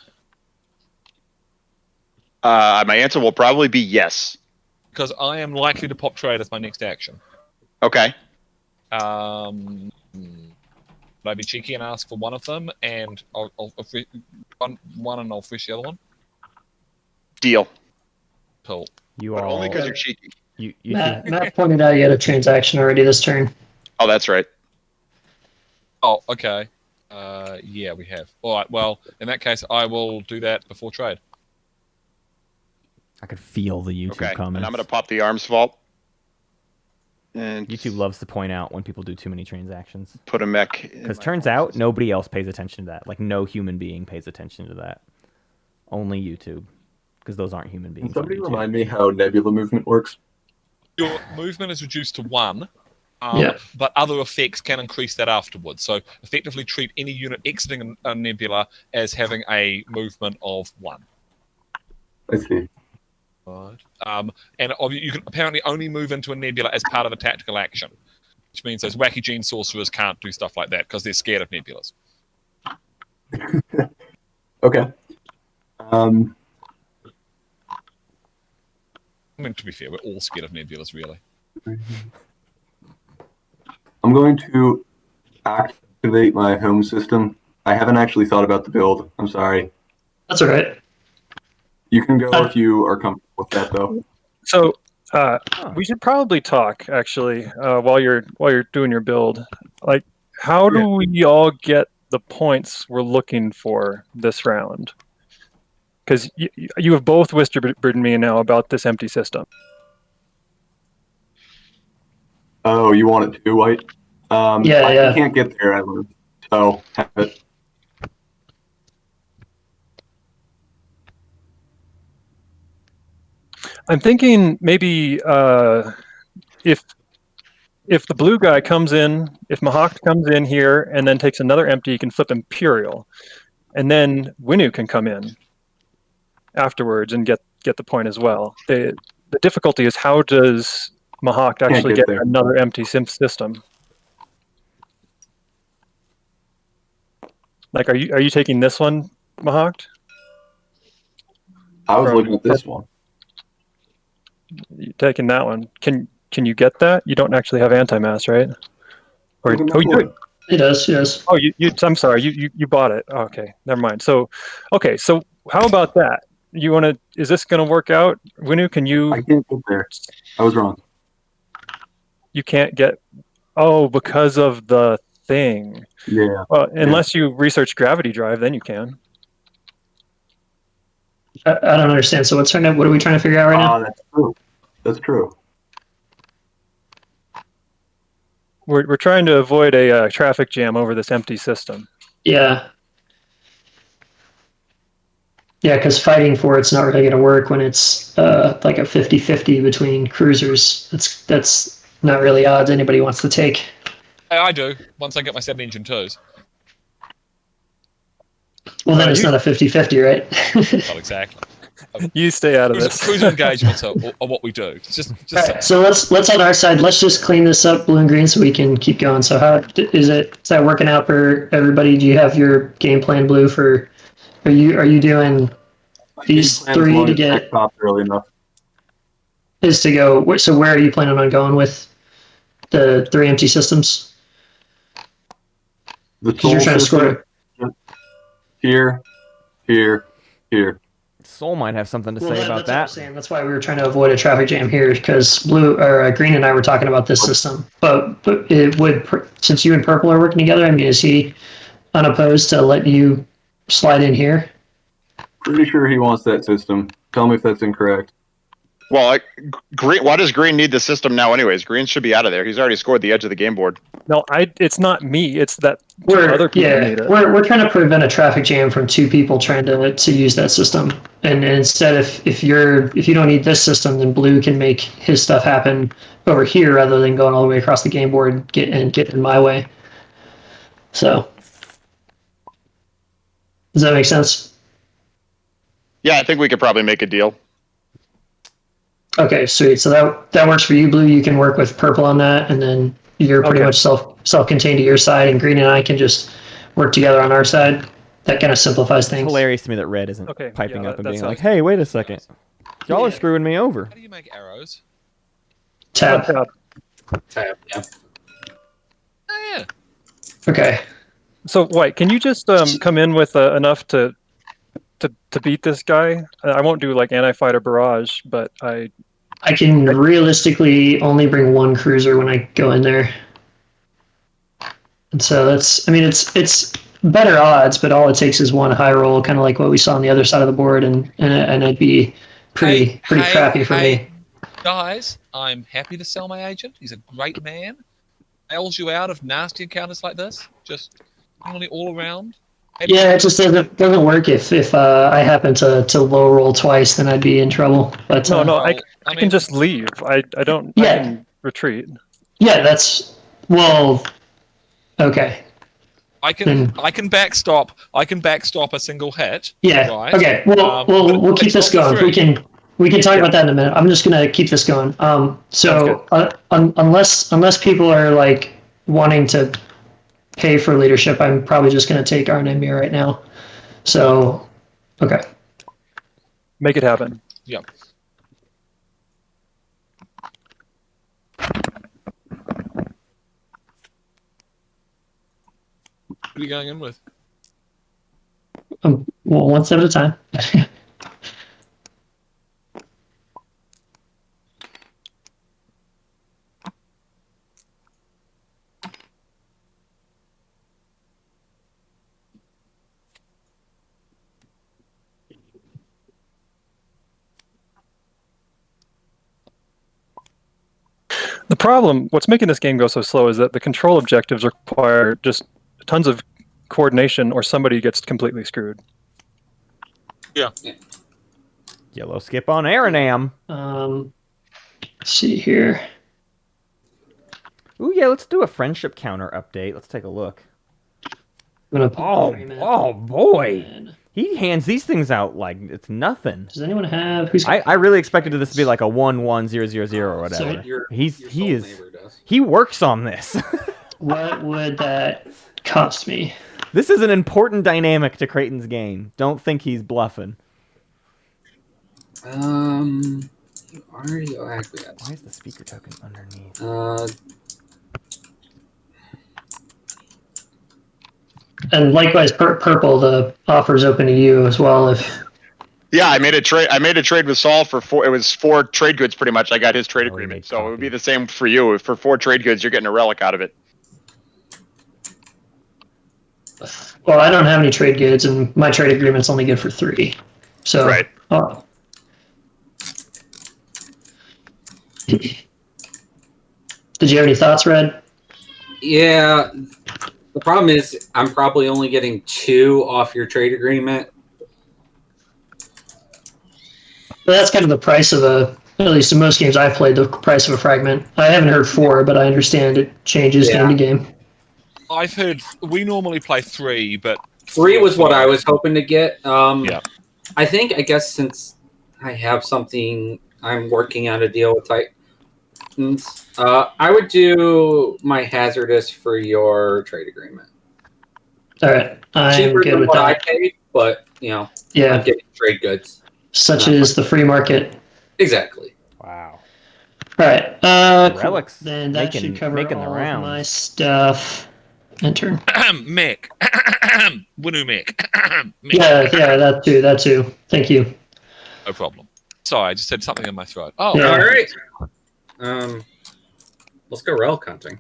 My answer will probably be yes. Because I am likely to pop trade as my next action. Okay. Would I be cheeky and ask for one of them, and I'll one and I'll fish the other one? Deal. Cool. You But are only because you're cheeky. You Matt pointed out you had a transaction already this turn. Oh, that's right. Oh, okay. Yeah, we have. All right. Well, in that case, I will do that before trade. I could feel the YouTube Okay. comments. And I'm going to pop the arms vault. And YouTube loves to point out when people do too many transactions. put a mech. Because turns out nobody else pays attention to that. Like no human being pays attention to that. Only YouTube. Because those aren't human beings. Can somebody on YouTube. remind me how nebula movement works? Your movement is reduced to 1. Yeah. But other effects can increase that afterwards. So effectively treat any unit exiting a nebula as having a movement of 1. I see. Right. And you can apparently only move into a nebula as part of a tactical action, which means those wacky gene sorcerers can't do stuff like that because they're scared of nebulas. Okay. I mean, to be fair, we're all scared of nebulas, really. I'm going to activate my home system. I haven't actually thought about the build. I'm sorry. That's all right. You can go if you are comfortable with that, though. So we should probably talk actually while you're doing your build. Like, how do we all get the points we're looking for this round? Because you have both whispered me now about this empty system. Oh, you want it too, White? Yeah. I can't get there, I learned. So, have it. I'm thinking maybe if the blue guy comes in, if Mahak comes in here and then takes another empty, he can flip Imperial, and then Winu can come in afterwards and get the point as well. The difficulty is how does Mahak actually get another empty system? Like, are you taking this one, Mahak? I was looking at this one. You taking that one? Can you get that? You don't actually have anti-mass, right? Or you do. It does, yes. Oh, you I'm sorry. You bought it. Oh, okay, never mind. So, okay. So how about that? you want to? Is this going to work out? Winu, can you? I can't get there. I was wrong. You can't get. Oh, because of the thing. Yeah. Well, unless you research gravity drive, then you can. I don't understand. So what are we trying to figure out right now? That's true. That's true. We're trying to avoid a traffic jam over this empty system. Yeah. Yeah, because fighting for it's not really going to work when it's like a 50-50 between cruisers. That's not really odds anybody wants to take. I do, once I get my 7-engine twos. Well, then it's not a 50-50, right? Not exactly. You stay out of this. Cruiser engagements are what we do. It's just Right, so let's on our side. Let's just clean this up, blue and green, so we can keep going. So how is that working out for everybody? Do you have your game plan, blue? For are you doing these three to get top early enough? Is to go. So where are you planning on going with the 3 empty systems? The You're trying to score it. Here, here, here. Soul might have something to say That's about what I'm that. saying. That's why we were trying to avoid a traffic jam here, because blue or green and I were talking about this system. But it would, since you and purple are working together, I mean, is he unopposed to let you slide in here? Pretty sure he wants that system. Tell me if that's incorrect. Well, green. Why does green need the system now? Anyways, green should be out of there. He's already scored the edge of the game board. No, it's not me. It's that other people need it. We're trying to prevent a traffic jam from 2 people trying to use that system. And instead, if you don't need this system, then blue can make his stuff happen over here rather than going all the way across the game board and get in my way. So, does that make sense? Yeah, I think we could probably make a deal. Okay, sweet. So that works for you, blue. You can work with purple on that, and then you're pretty much self-contained to your side, and green and I can just work together on our side. That kind of simplifies things. It's hilarious to me that red isn't piping up and being like, "Hey, wait a second, y'all are screwing me over." How do you make arrows? Tab. Tab, yeah. Oh, yeah. Okay. So, White, can you just come in with enough to beat this guy? I won't do like anti-fighter barrage, but I can realistically only bring 1 cruiser when I go in there. And so it's better odds, but all it takes is 1 high roll, kind of like what we saw on the other side of the board, and it'd be pretty crappy for me. Guys, I'm happy to sell my agent. He's a great man. Bails you out of nasty encounters like this. Just only all around. Yeah, it just doesn't work if I happen to low roll twice, then I'd be in trouble. But I can just leave. I don't. Yeah. I can retreat. Yeah, that's okay. I can backstop. I can backstop a single hit. Yeah. Right? Okay. We'll keep this going. We can talk about that in a minute. I'm just gonna keep this going. So unless people are like wanting to pay for leadership, I'm probably just gonna take Arnhem right now. So, okay. Make it happen. Yep. What are you going in with? Well, one step at a time. The problem, what's making this game go so slow, is that the control objectives require just tons of coordination, or somebody gets completely screwed. Yeah. Yellow skip on Aranam. Let's see here. Ooh, yeah, let's do a friendship counter update. Let's take a look. I'm Oh boy. He hands these things out like it's nothing. Does anyone have I really expected this to be like a 11000 or whatever. He works on this. What would that cost me? This is an important dynamic to Craiken's game. Don't think he's bluffing. You already acquiesced. Why is the speaker token underneath? And likewise, purple, the offer's open to you as well. Yeah, I made a trade. I made a trade with Saul for 4. It was 4 trade goods, pretty much. I got his trade Oh, he made agreement, so it would be copy. the same for you. For 4 trade goods, you're getting a relic out of it. Well, I don't have any trade goods, and my trade agreement's only good for 3. So, Right. Did you have any thoughts, Red? Yeah, the problem is I'm probably only getting 2 off your trade agreement. Well, that's kind of the price of at least in most games I've played, the price of a fragment. I haven't heard 4, but I understand it changes game to game. I've heard we normally play 3, but 3 was what I was hoping to get. Yeah. I guess since I have something I'm working on a deal with Titans, I would do my hazardous for your trade agreement. All right, I'm Cheaper good than with what I that. paid, but I'm Yeah, getting trade goods. such as the free market. Exactly. Wow. All right, cool. Relics Then that should cover making the all of my rounds. stuff. Enter. Mick. Winu Mick. Mick. Yeah, that too. Thank you. No problem. Sorry, I just said something in my throat. Oh, Yeah. All right. Let's go relic hunting.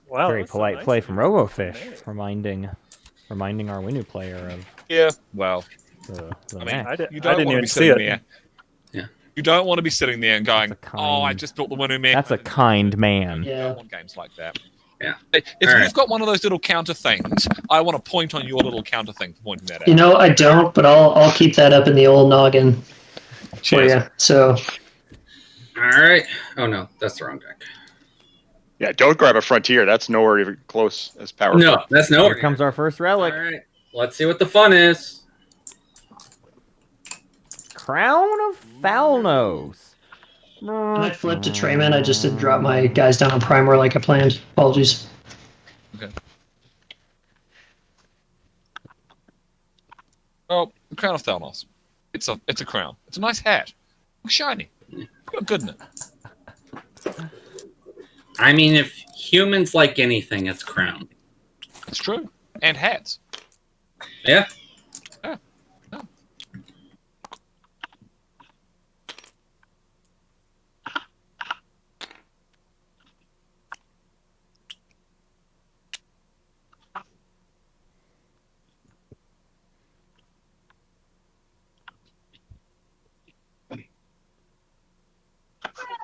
Wow, Very that's so polite nice play of from you. Robofish, reminding our Winu player of yeah. Well, the I mean, match. you I don't didn't want to even be see sitting it. there. Yeah. You don't want to be sitting there and going, That's a "Oh, I kind- just built the Winu Mick." That's a kind man. You Yeah. don't want games like that. Yeah. If All you've right. got one of those little counter things, I want to point on your little counter thing for pointing that out. You know, I don't, but I'll keep that up in the old noggin for Cheers. you. So, All right. Oh no, that's the wrong deck. Yeah, don't grab a Frontier. That's nowhere even close as powerful. No, that's no. Here comes our first relic. All right. Let's see what the fun is. Crown of Foulnose. when I flipped to Trayman, I just didn't drop my guys down on Primer like I planned. Apologies. Oh, the Crown of Thalnos. It's a crown. It's a nice hat. Looks shiny. Look good in it. I mean, if humans like anything, it's crown. It's true. And hats. Yeah. Yeah. Yeah.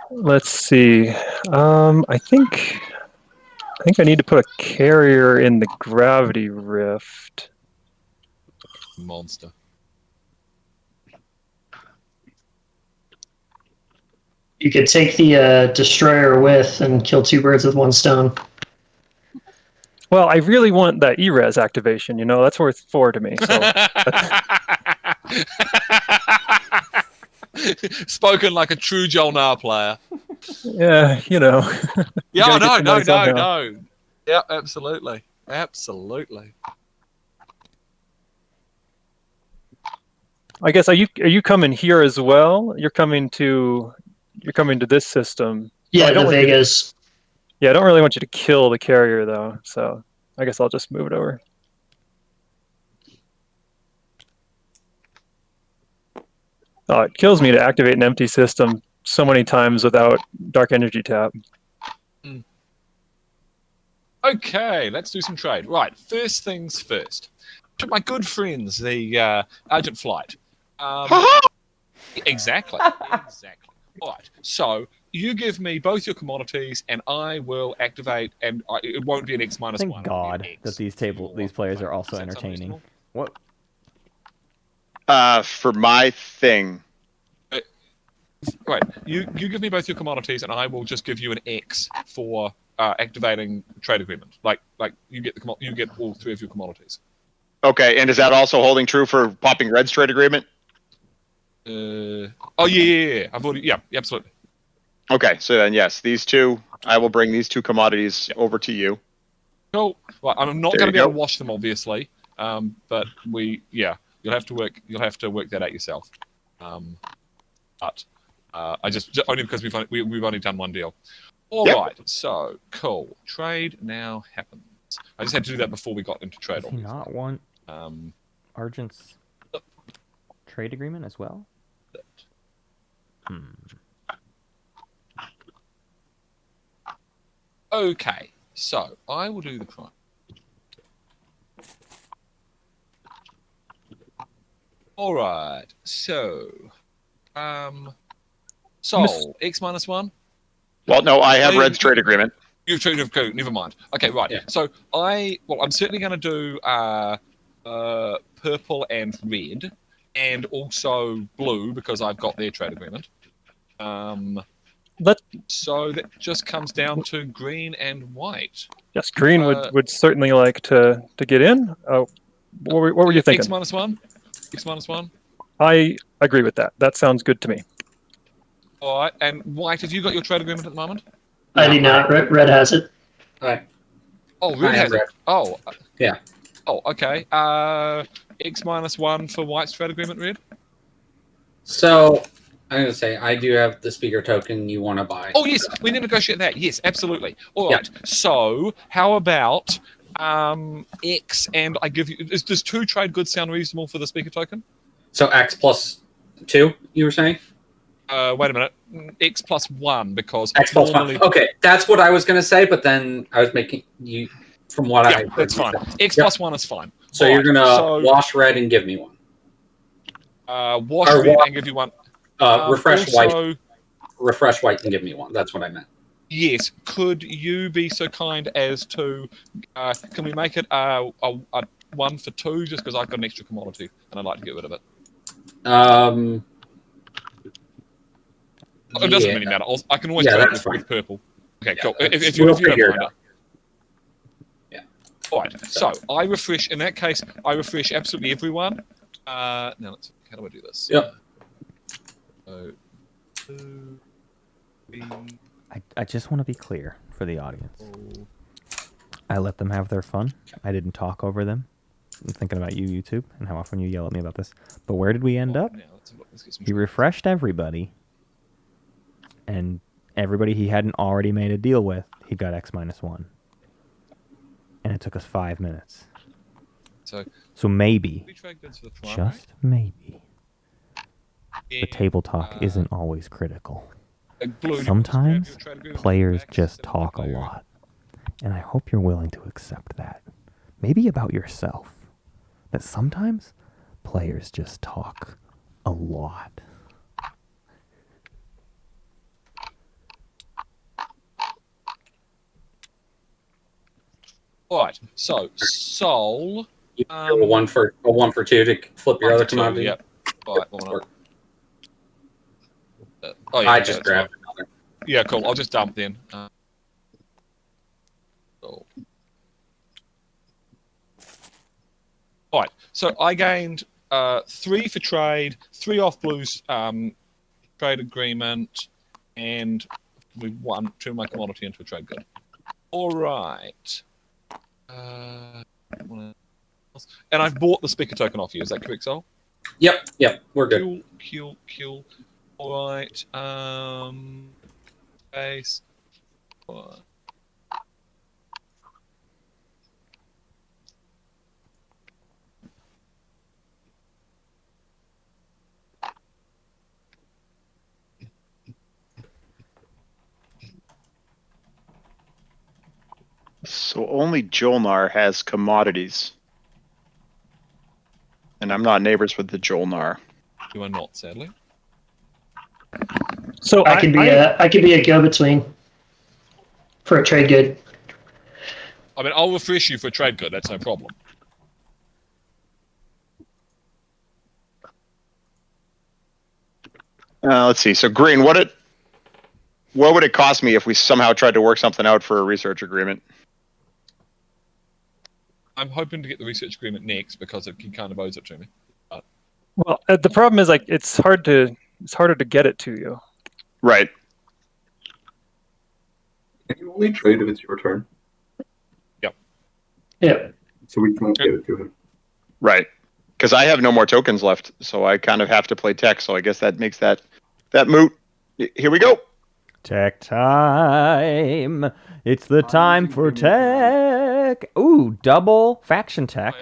Let's see. I think I need to put a carrier in the gravity rift. Monster. You could take the destroyer with and kill 2 birds with 1 stone. Well, I really want that E-res activation. You know, that's worth 4 to me. So Spoken like a true Jolnar player. yeah, you know. Yeah, gotta get the money somehow. no. Yeah, absolutely. Absolutely. I guess are you coming here as well? You're coming to this system. Yeah, I the don't want you to- Vegas. Yeah, I don't really want you to kill the carrier though. So I guess I'll just move it over. Oh, it kills me to activate an empty system so many times without dark energy tap. Okay, let's do some trade. Right, first things first. To my good friends, the Urgent Flight. Exactly. Exactly. Right, so you give me both your commodities, and I will activate, and it won't be an X minus Thank 1. God it'll be an that X these players are also Does that sound entertaining. reasonable? What? For my thing. Right, you give me both your commodities, and I will just give you an X for activating trade agreement. Like you get you get all 3 of your commodities. Okay, and is that also holding true for popping Red's trade agreement? Yeah. I've already, yeah, absolutely. Okay, so then yes, these 2. I will bring these 2 commodities over to you. Cool. Right, I'm not There going to you be able go. to wash them, obviously. But you'll have to work that out yourself. But I just only because we've only done 1 deal. All right, so cool. Trade now happens. I just had to do that before we got into trade. Does he not want? Argent's trade agreement as well? Okay, so I will do the crime. All right, so Sol, X-1. Well, no, I have Red's trade agreement. You've traded code. Never mind. Okay, right. Yeah. So I'm certainly going to do purple and red, and also blue because I've got their trade agreement. So that just comes down to green and white. Yes, green would certainly like to get in. Oh, what were you thinking? X-1. X-1. I agree with that. That sounds good to me. All right. And white, have you got your trade agreement at the moment? I do not. Red has it. Right. Oh, red has it. Oh. Yeah. Oh, okay. X-1 for white's trade agreement, red? So, I'm going to say, I do have the speaker token you want to buy. Oh, yes. We need to negotiate that. Yes, absolutely. All right. Yeah. So, how about X and I give you... Does 2 trade goods sound reasonable for the speaker token? So, X plus 2, you were saying? Wait a minute. X plus 1, because X plus 1. Okay, that's what I was going to say, but then I was making you... From what I... that's fine. X plus 1 is fine. So you're going to wash red and give me one. Wash red and give you one. Refresh white. Refresh white and give me one. That's what I meant. Yes. Could you be so kind as to... can we make it a 1 for 2, just because I've got an extra commodity and I'd like to get rid of it? It doesn't really matter. I can always trade with purple. Okay, cool. If you don't mind it. Yeah. All right. So I refresh. In that case, I refresh absolutely everyone. Now let's. How do I do this? Yep. So, 2, 3. I just want to be clear for the audience. I let them have their fun. I didn't talk over them. I'm thinking about you, YouTube, and how often you yell at me about this. But where did we end up? He refreshed everybody. And everybody he hadn't already made a deal with, he got X-1. And it took us 5 minutes. So maybe, just maybe, the table talk isn't always critical. Sometimes players just talk a lot. And I hope you're willing to accept that. Maybe about yourself. That sometimes players just talk a lot. All right. So Sol, a 1 for 2 to flip your other commodity. Yep. All right. Well, I just grabbed another. Yeah, cool. I'll just dump then. Cool. All right. So I gained 3 for trade, 3 off Blue's trade agreement, and we won 2 of my commodity into a trade good. All right. And I've bought the speaker token off you. Is that correct, Sol? Yep. We're good. Cool. All right. Base. So only Jolnar has commodities. And I'm not neighbors with the Jolnar. You are not, sadly. So I could be a go-between for a trade good. I mean, I'll refresh you for a trade good. That's no problem. Let's see. So green, what would it cost me if we somehow tried to work something out for a research agreement? I'm hoping to get the research agreement next because he kind of owes it to me. But... Well, the problem is it's harder to get it to you. Right. Can you only trade if it's your turn? Yep. So we can't give it to him. Right. Because I have no more tokens left, so I kind of have to play tech. So I guess that makes that moot. Here we go. Tech time. It's the time for tech. Ooh, double faction tech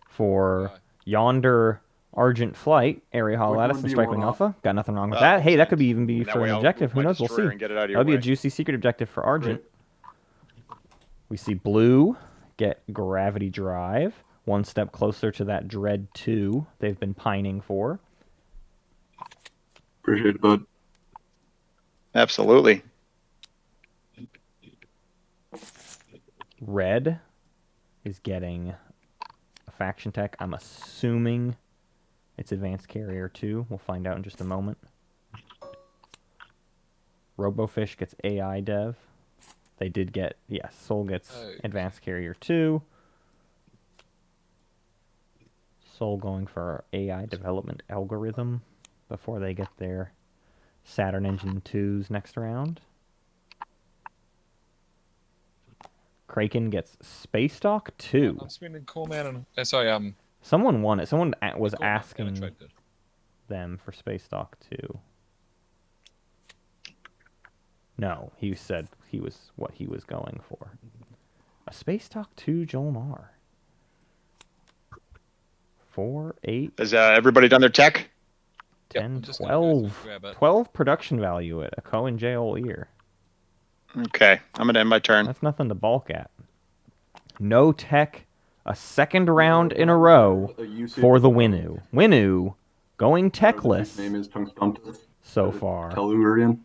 for Yonder Argent Flight, Area Would Hololattice, one and be Strike Wing one-off? Alpha. Got nothing wrong with Oh, that. Hey, that makes could be even be And that for way an I'll objective. move Who my knows? We'll destroyer see. and get it out of That your would be a way. juicy secret objective for Argent. Great. We see Blue get Gravity Drive. One step closer to that Dread 2 they've been pining for. Appreciate it, bud. Absolutely. Red is getting a faction tech. I'm assuming it's Advanced Carrier 2. We'll find out in just a moment. Robofish gets AI Dev. They did get, yes, Soul gets Advanced Carrier 2. Soul going for AI development algorithm before they get their Saturn Engine 2s next round. Kraken gets Space Dock 2. I'm spending Corman and sorry, Someone won it. Someone was Corman, asking trade good. them for Space Dock 2. No, he said he was what he was going for. A Space Dock 2 Jolnar. 4, 8, Has everybody done their tech? 10, I'm just gonna go 12. grab it. 12 production value at a Cohen J. ear. Okay, I'm gonna end my turn. That's nothing to balk at. No tech, a second round in a row for the Winu. Winu going techless His name is Tungstuntus. so far. Tellurian.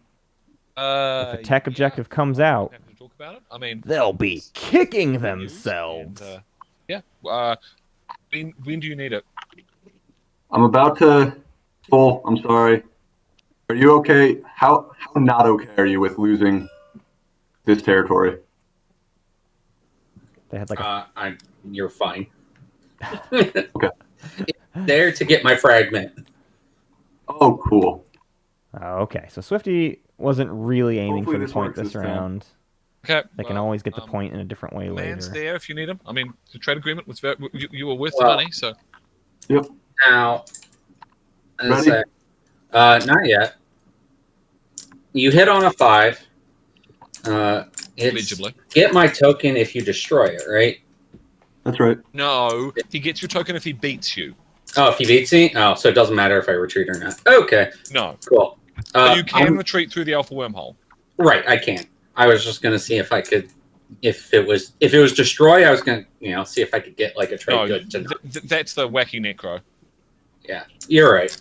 If a tech objective comes out, Happy to talk about it. I mean, they'll be kicking good news, themselves. and, yeah. When do you need it? I'm about to. Full. I'm sorry. Are you okay? How not okay are you with losing this territory? They had like a You're fine. Okay. There to get my fragment. Oh, cool. okay, so Swifty wasn't really aiming Hopefully for the this point works this this time. round. Okay. They can always get the point in a different way Man's later. there if you need him. I mean, the trade agreement was very, you were worth Well, the money, so Yep. Now, Ready? not yet. You hit on a 5. It's legibly. get my token if you destroy it, right? That's right. No, he gets your token if he beats you. Oh, if he beats me? Oh, so it doesn't matter if I retreat or not. Okay, No, cool. you can I'm- retreat through the alpha wormhole. Right, I can. I was just gonna see if I could, if it was destroy. I was gonna, see if I could get like a trade No, good to. that's the wacky necro. Yeah, you're right.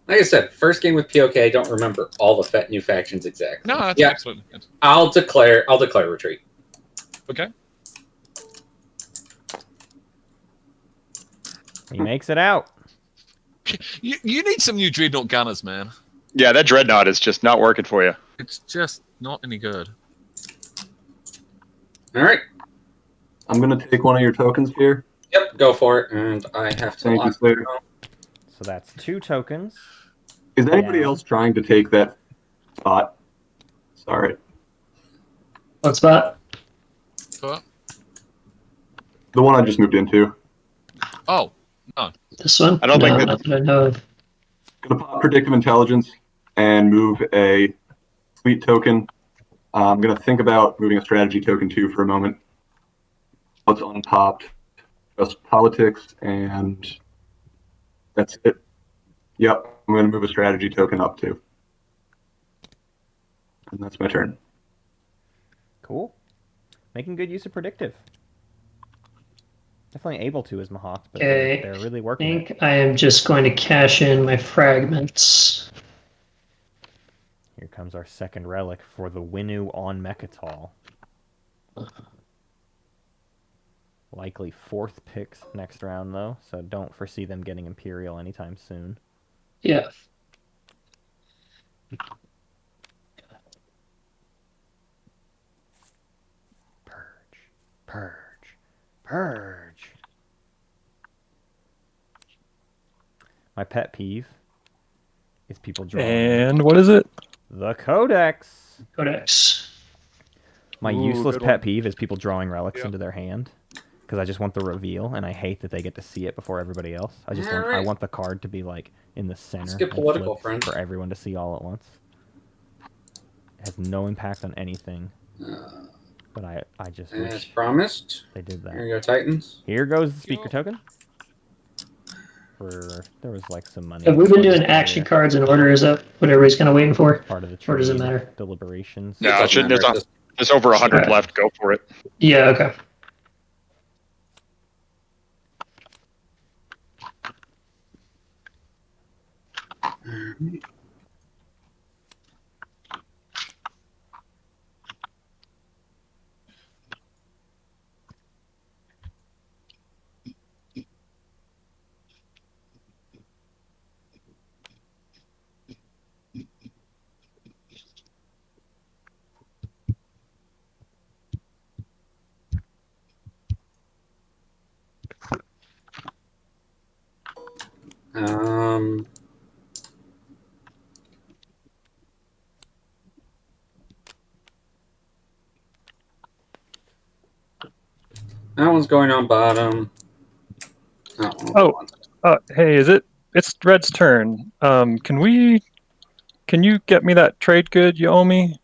Like I said, first game with POK. I don't remember all the new factions exactly. No, that's Yeah. absolutely good. I'll declare retreat. Okay. He makes it out. You need some new Dreadnought gunners, man. Yeah, that dreadnought is just not working for you. It's just not any good. All right. I'm gonna take one of your tokens here. Yep, go for it. And I have to Thank you, lock. sir. So that's 2 tokens. Is anybody Yeah. else trying to take that spot? Sorry. What spot? What? The one I just moved into. Oh, This one? I don't no, think that- not that I know of. Gonna pop predictive intelligence and move a fleet token. I'm gonna think about moving a strategy token too for a moment. What's unpopped? Just politics, and that's it. Yep, I'm gonna move a strategy token up too. And that's my turn. Cool. Making good use of predictive. Definitely able to as Mahawk, but Okay. they're really I working it. think I am just going to cash in my fragments. Here comes our second relic for the Winu on Mechatol. Likely 4th picks next round, though, so don't foresee them getting Imperial anytime soon. Yeah. Purge. My pet peeve is people drawing And what is it? the Codex. Codex. My Ooh, useless good pet one. peeve is people drawing relics Yeah. into their hand because I just want the reveal, and I hate that they get to see it before everybody else. I Alright. want the card to be like in the center Let's get and political, flipped friends. for everyone to see all at once. It has no impact on anything, but I just As wish promised, they did here that. you go, Titans. Here goes the speaker Yo. token. for there was like some money. Have we been doing exchanged action earlier. cards in order? Is that what everybody's kind of waiting for? Part of the Or does it trade matter? deliberations. No, it doesn't shouldn't. matter. There's over 100 Okay. left. Go for it. Yeah, okay. Um, that one's going on bottom. That one's Oh. on. Hey, it's Red's turn. Can you get me that trade good you owe me?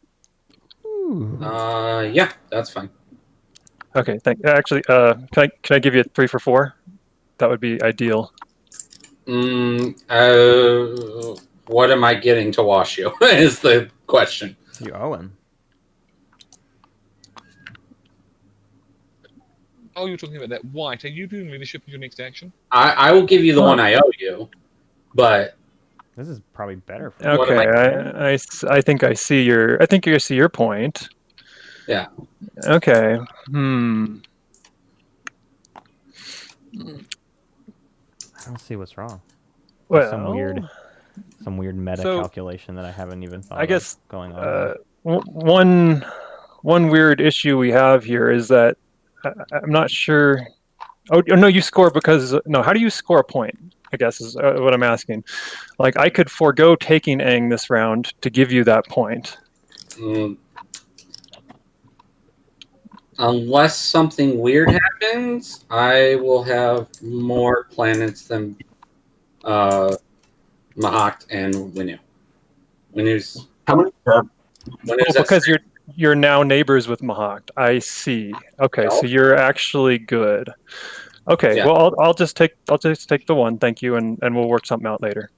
Yeah, that's fine. Okay, actually, can I give you a 3 for 4? That would be ideal. What am I getting to wash you? Is the question. You owe him. Oh, you're talking about that white. Are you doing leadership as your next action? I will give you the one I owe you, but This is probably better for What am Okay, I think I see your point. Yeah. Okay. I don't see what's wrong. Well, Some weird meta so, calculation that I haven't even thought I guess of going on. Here. one weird issue we have here is that I'm not sure. Oh no, you score because no. How do you score a point? I guess is what I'm asking. Like I could forego taking Aang this round to give you that point. Unless something weird happens, I will have more planets than Mahakt and Winu. Winu's How many do you have? Winu's Oh, at because you're now neighbors with Mahakt. I see. Okay, so you're actually good. Okay, Yeah. well I'll just take the one. Thank you, and we'll work something out later.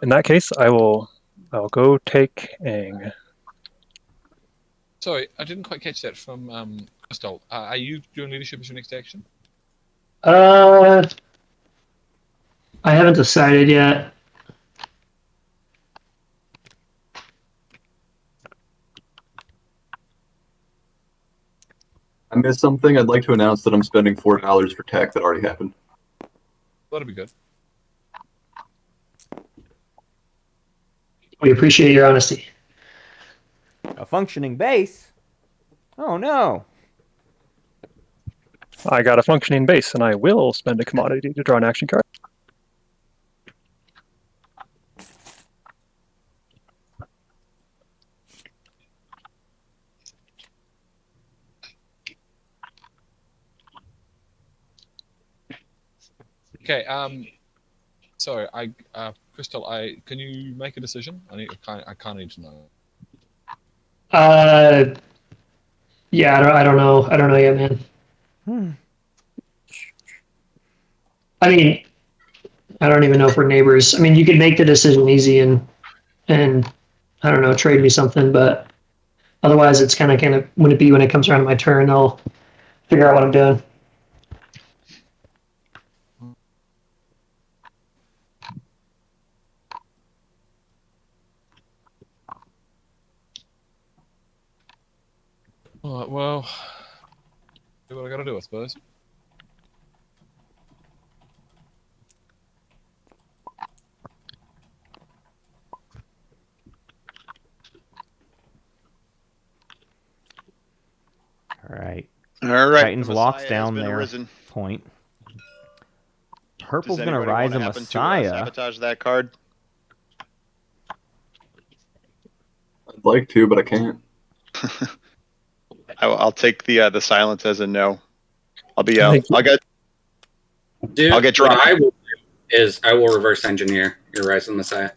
In that case, I'll go take Aang. Sorry, I didn't quite catch that from Crystal. Are you doing leadership as your next action? I haven't decided yet. I missed something. I'd like to announce that I'm spending $4 for tech that already happened. That'll be good. We appreciate your honesty. A functioning base? Oh no. I got a functioning base, and I will spend a commodity to draw an action card. Okay. Sorry, Crystal, can you make a decision? I kind of need to know. Yeah, I don't know yet, man. I mean, I don't even know if we're neighbors. I mean, you could make the decision easy and I don't know, trade me something, but otherwise it's kind of when it comes around to my turn, I'll figure out what I'm doing. All right, well, do what I gotta do, I suppose. All right. All right. Titans the locks Messiah has down been their arisen. point. Does Purple's gonna anybody rise a wanna happen to, Messiah. sabotage that card. I'd like to, but I can't. I'll take the silence as a no. I'll get Dude, I'll get what Drawn. I will do is I will reverse engineer your Rise of the Messiah.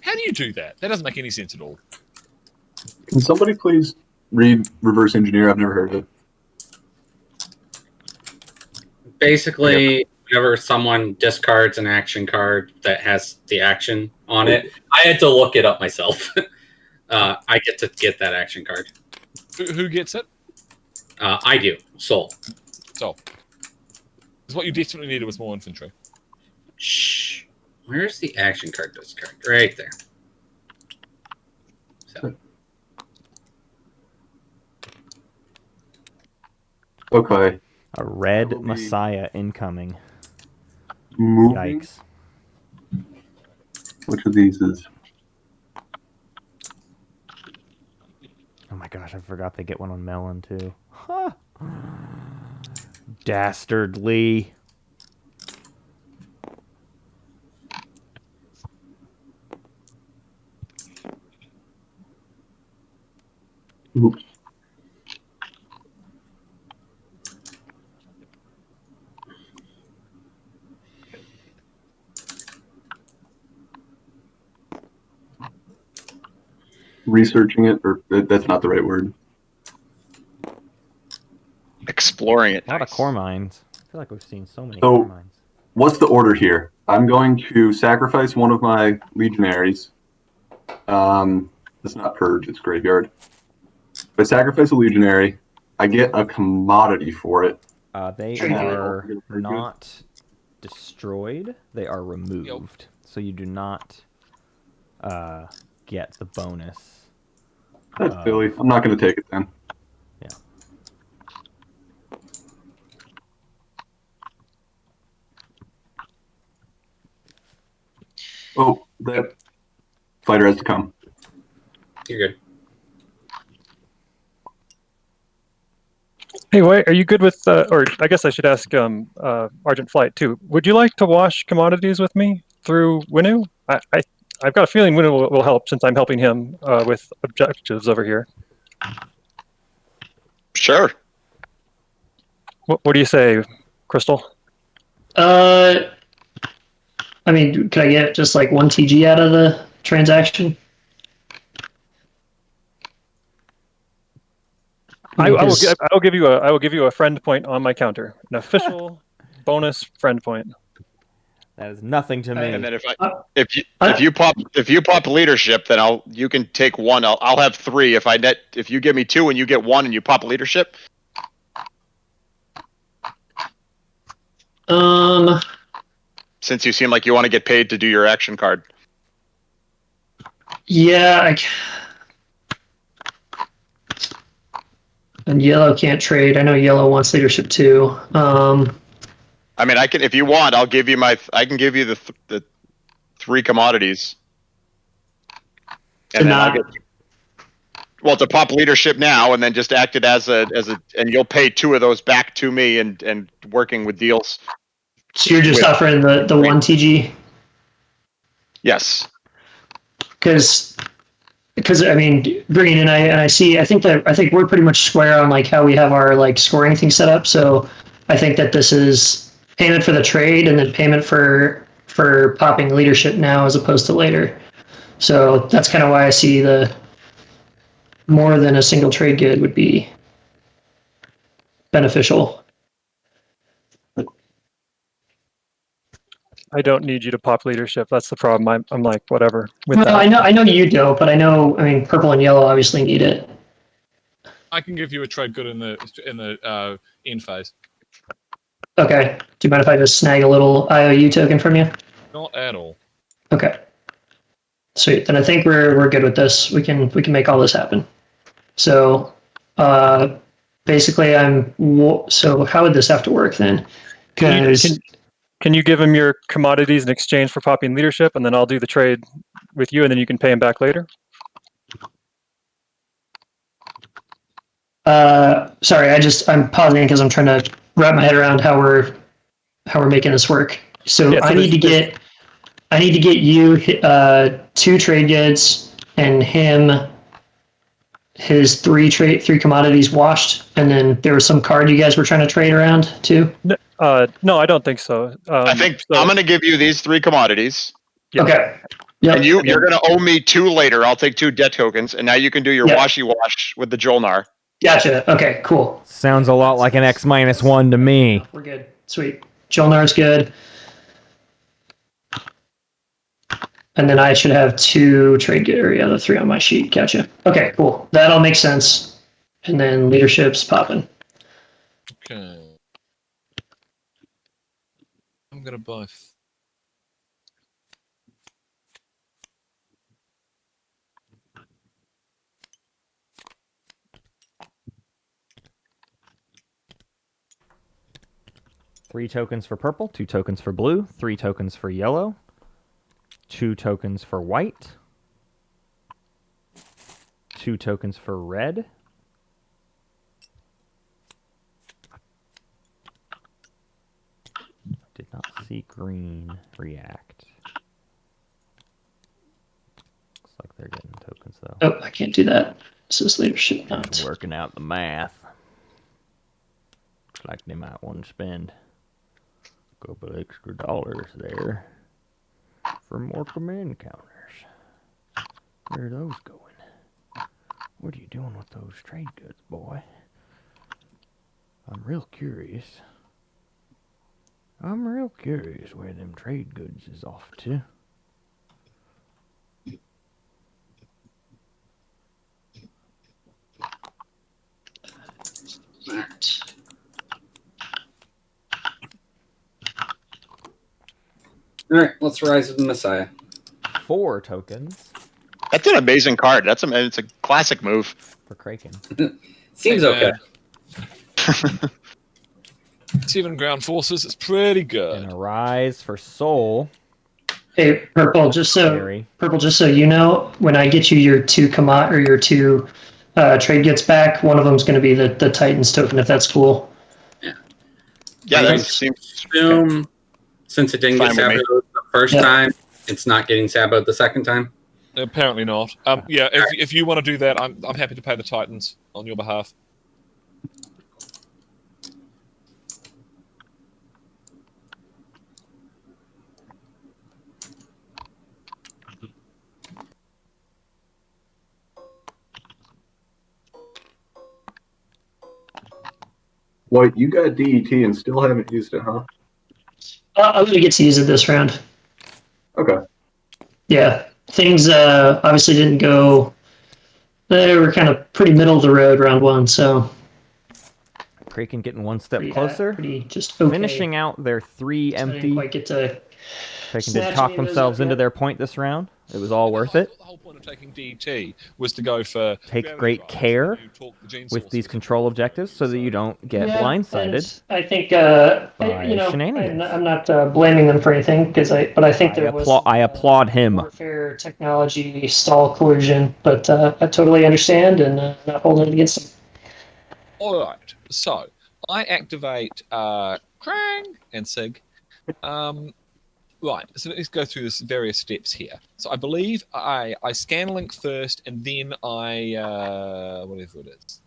How do you do that? That doesn't make any sense at all. Can somebody please read reverse engineer? I've never heard of it. Basically, whenever someone discards an action card that has the action on it, I had to look it up myself. I get to get that action card. Who gets it? I do. Soul. So, because what you desperately needed was more infantry. Shh. Where's the action card discard? Right there. So. Okay. A red That'll be- Messiah incoming. Moving. Yikes. Which of these is? Oh my gosh, I forgot they get one on Melon too. Huh. Dastardly. Oops. Researching it, or that's not the right word. Exploring it. A lot of Nice. core mines. I feel like we've seen so many So- core mines. What's the order here? I'm going to sacrifice one of my legionaries. It's not purge, it's graveyard. If I sacrifice a legionary, I get a commodity for it. They Sure. are Yeah. not destroyed. They are removed. So you do not get the bonus. That's silly. I'm not going to take it then. Yeah. Oh, that fighter has to come. You're good. Hey, wait, are you good with, or I guess I should ask Argent Flight too. Would you like to wash commodities with me through Winu? I've got a feeling Winu will help since I'm helping him with objectives over here. Sure. What do you say, Crystal? I mean, could I get just like 1 TG out of the transaction? I will Because- give you a friend point on my counter, an official bonus friend point. That is nothing to me. And then Uh, if you pop leadership, then you can take one. I'll have 3 if you give me 2 and you get 1 and you pop leadership. Since you seem like you want to get paid to do your action card. Yeah, and yellow can't trade. I know yellow wants leadership too. I mean, I can if you want. I can give you the 3 commodities. To And then not- to pop leadership now, and then just act it as a, and you'll pay 2 of those back to me, and working with deals. So you're just Wait. offering the 1 TG? Yes. Because I mean, Green and I think we're pretty much square on like how we have our like scoring thing set up. So I think that this is payment for the trade and then payment for popping leadership now as opposed to later. So that's kind of why I see the more than a single trade good would be beneficial. I don't need you to pop leadership. That's the problem. I'm like whatever with Well, that. I know you don't, but I mean, purple and yellow obviously need it. I can give you a trade good in the end phase. Okay. Do you mind if I just snag a little IOU token from you? Not at all. Okay. Sweet. Then I think we're good with this. We can make all this happen. So, basically, so how would this have to work then? Because Can you give him your commodities in exchange for popping leadership, and then I'll do the trade with you, and then you can pay him back later? sorry, I'm pausing because I'm trying to wrap my head around how we're making this work. So Yeah, so I need to get you 2 trade goods and him his 3 commodities washed, and then there was some card you guys were trying to trade around too. No, I don't think so. I think so- I'm going to give you these 3 commodities, Yeah. Okay. Yep. and you're going to owe me 2 later. I'll take 2 debt tokens, and now you can do your Yeah. washy wash with the Jolnar. Gotcha. Okay, cool. Sounds a lot like an X-1 to me. We're good. Sweet. Jolnar's good. And then I should have 2 trade good, or yeah, the 3 on my sheet. Gotcha. Okay, cool. That all makes sense. And then leadership's popping. Okay. I'm gonna buy. 3 tokens for purple, 2 tokens for blue, 3 tokens for yellow, 2 tokens for white, 2 tokens for red, did not see green react. Looks like they're getting tokens though. Oh, I can't do that. This is leadership, not. Working out the math. Looks like they might want to spend a couple extra dollars there for more command counters. Where are those going? What are you doing with those trade goods, boy? I'm real curious. I'm real curious where them trade goods is off to. Alright. All right, let's Rise of the Messiah. 4 tokens That's an amazing card. It's a classic move. for Craiken. Seems Hey, okay. man. 7 ground forces. It's pretty good. And a rise for Soul. Hey, Purple, just so Scary. you know, when I get you your 2 or your 2 trade gets back, one of them's going to be the Titans token, if that's cool. Yeah, I that just seems. assume since it didn't get Fine with me. saboed the first Yeah. time, it's not getting saboed the second time. Apparently not. Yeah, if you want to do that, I'm happy to pay the Titans on your behalf. What, you got DET and still haven't used it, huh? I'm going to get to use it this round. Okay. Yeah, things obviously didn't go. They were kind of pretty middle of the road round 1, so Craiken getting one step pretty, closer. pretty just okay. Finishing out their 3 So I didn't empty. quite get to. Craiken snatch did talk any of those themselves up into yet. their point this round. It was all worth it. The whole point of taking DT was to go for Take very great drives care when you talk the gene with these sources. control objectives so that you don't get Yeah, blindsided. and I think by shenanigans. I'm not blaming them for anything but I think there was I applaud him. warfare technology stall collusion, but I totally understand and not holding it against them. All right, so I activate Krang and Sig. Right, so let's go through this various steps here. So I believe I scan link first, and then I whatever it is,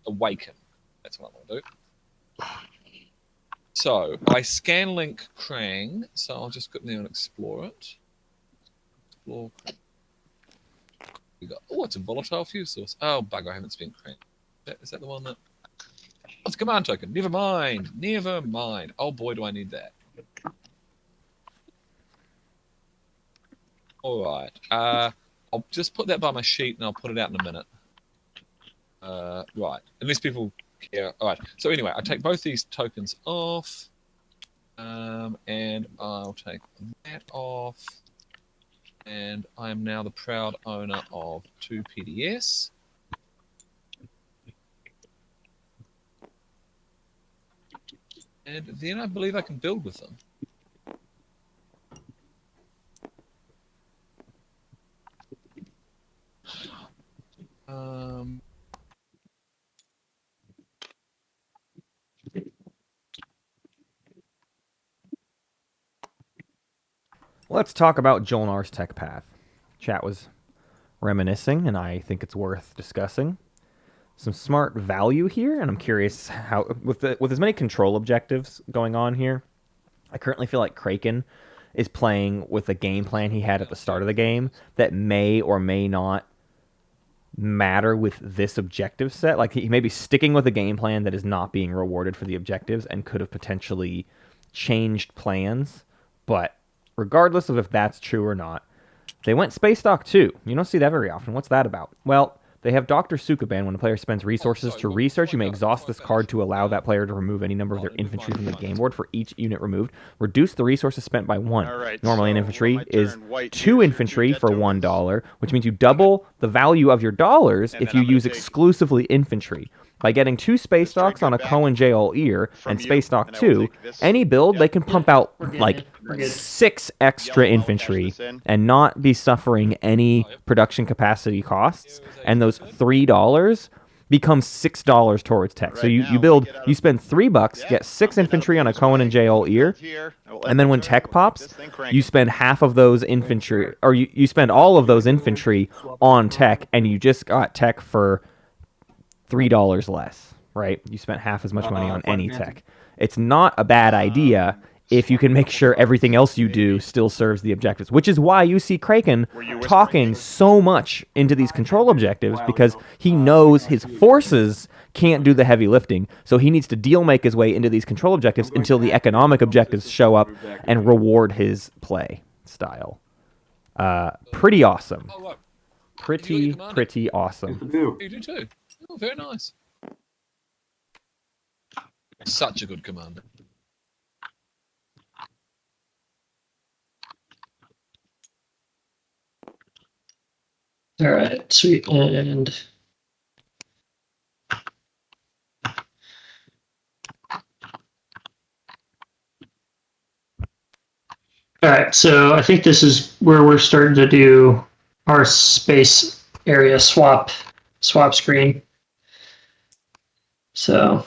awaken. That's what I want to do. So I scan link Krang. So I'll just go there and explore it. Explore. We got it's a volatile fuel source. Oh bugger, I haven't spent Krang. Is that the one that? Oh, it's a command token. Never mind. Never mind. Oh boy, do I need that. All right. I'll just put that by my sheet and I'll put it out in a minute. Right. Unless people care. All right. So anyway, I take both these tokens off, and I'll take that off, and I am now the proud owner of 2 PDS. And then I believe I can build with them. Let's talk about Jolnar's tech path. Chat was reminiscing, and I think it's worth discussing. some smart value here, and I'm curious how with as many control objectives going on here, I currently feel like Craiken is playing with a game plan he had at the start of the game that may or may not matter with this objective set. Like he may be sticking with a game plan that is not being rewarded for the objectives and could have potentially changed plans. But regardless of if that's true or not, they went Space Dock 2. You don't see that very often. What's that about? Well, they have Dr. Sukaban. When a player spends resources to research, you may exhaust this card to allow that player to remove any number of their infantry from the game board for each unit removed. Reduce the resources spent by 1. Alright, Normally, an so infantry my is turn, white 2 uses infantry two for death tokens. $1, which means you double the value of your dollars And if then you I'm gonna use take exclusively infantry. By getting 2 space this docks on a trinket Cohen back J.O. ear from and you, space dock and I will 2, take this. any build, Yep. they can pump out We're good. like We're good. 6 extra Yellow, I'll cash infantry this in. and not be suffering any production capacity costs. And those $3 become $6 towards tech. So Right you now, build, we get out you of- spend $3, Yep, get 6 I'm getting out of infantry on a this Cohen way. and J.O. ear, Here, I will and end then the when turn tech with pops, this thing cranking. you spend half of those infantry, or you spend all of those infantry on tech, and you just got tech for $3 less, right? You spent half as much money on any tech. It's not a bad idea if you can make sure everything else you do still serves the objectives, which is why you see Craiken Were you whispering? talking so much into these control objectives, because he knows his forces can't do the heavy lifting, so he needs to deal make his way into these control objectives until the economic objectives show up and reward his play style. Pretty awesome. Oh, look. Pretty awesome. Do. You do too. Oh, very nice. Such a good commander. All right, sweet. And all right, so I think this is where we're starting to do our space area swap screen. So,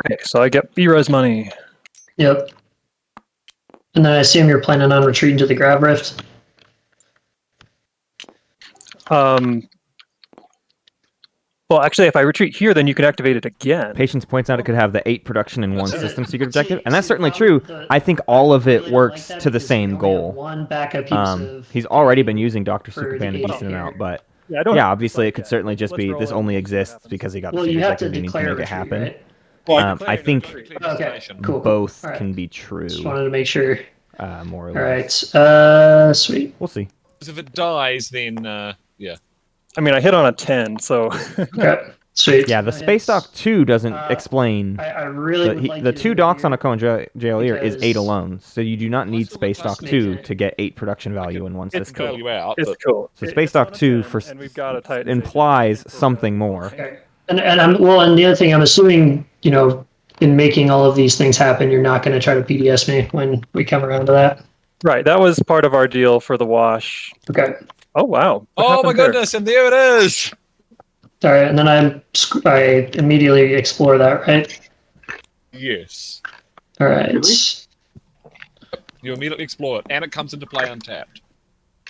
Okay, so I get B-Res money. yep. And then I assume you're planning on retreating to the Grab Rift. Well, actually, if I retreat here, then you can activate it again. Patience points out it could have the 8 production in one That's system it. secret objective, and that's See, certainly the true. problem with I think all of I it really don't works like that to the because same you only have goal. one backup piece of He's already been using Dr. for the Sukaban a agent decent here. amount, but Yeah, I don't. yeah, obviously it could yeah, certainly just let's be roll this it only and see what exists happens. because he got Well, the you secret have to objective and he needs to declare make it retreat, happen. right? I think Okay, cool. Both All right. can be true, Just wanted to make sure. more or All less. right, sweet. We'll see. Because if it dies, then yeah. I mean, I hit on a 10, so Okay, sweet. Yeah, the Space Dock 2 doesn't explain. I really would like The you to 2 move docks on here. a Cohen JL ear is 8 because- alone, so you do not need That's Space Dock fantastic. 2 to get 8 production value in one It's system. value out, it's but cool. So It- Space it's on Dock a 2 10, and we've got a tight implies something more. Okay. And and the other thing, I'm assuming, in making all of these things happen, you're not going to try to PDS me when we come around to that. Right, that was part of our deal for the wash. Okay. Oh wow! What oh my happened there? goodness, and there it is. All right, and then I immediately explore that, right? Yes, All right. Really? you immediately explore it, and it comes into play untapped.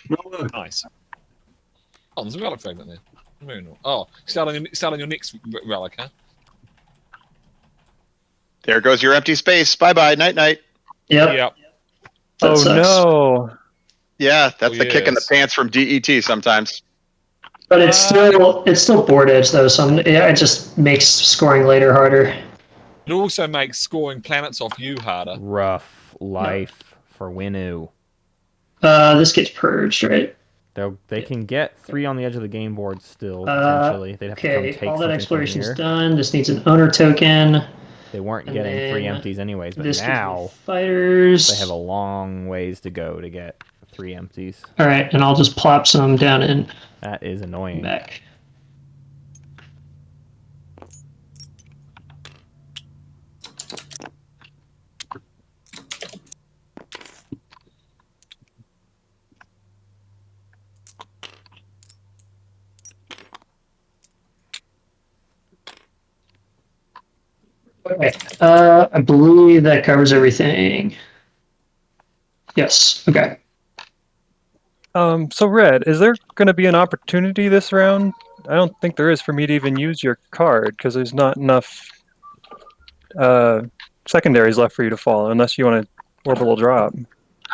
No way. Nice. Oh, there's a relic fragment there. Very nice. Oh, start on your next relic, huh? There goes your empty space. Bye bye. Night night. Yep. Yep. That Oh sucks. no! Yeah, that's Oh, the kick in the yes. pants from DET sometimes. But it's still board edge though, so it just makes scoring later harder. It also makes scoring planets off you harder. Rough life for Winu. This gets purged, right? They can get 3 on the edge of the game board still, potentially. They'd have to come Okay, take all that something exploration's from here. done. This needs an owner token. They weren't And getting 3 then empties anyways, but This gives me now fighters. they have a long ways to go to get 3 empties. All right, and I'll just plop some down in That is annoying. back. Okay, I believe that covers everything. Yes. Okay. So Red, is there going to be an opportunity this round I don't think there is for me to even use your card because there's not enough secondaries left for you to follow unless you want to orbital drop.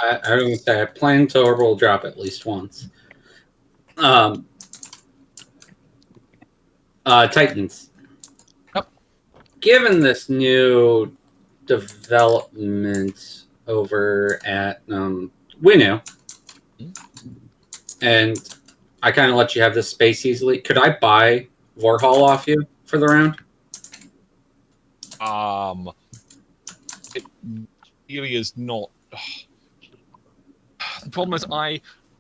I don't say I plan to orbital drop at least once. Titans. Yep. Given this new development over at Winu, and I kind of let you have this space easily, could I buy Vorhal off you for the round? It really is not. The problem is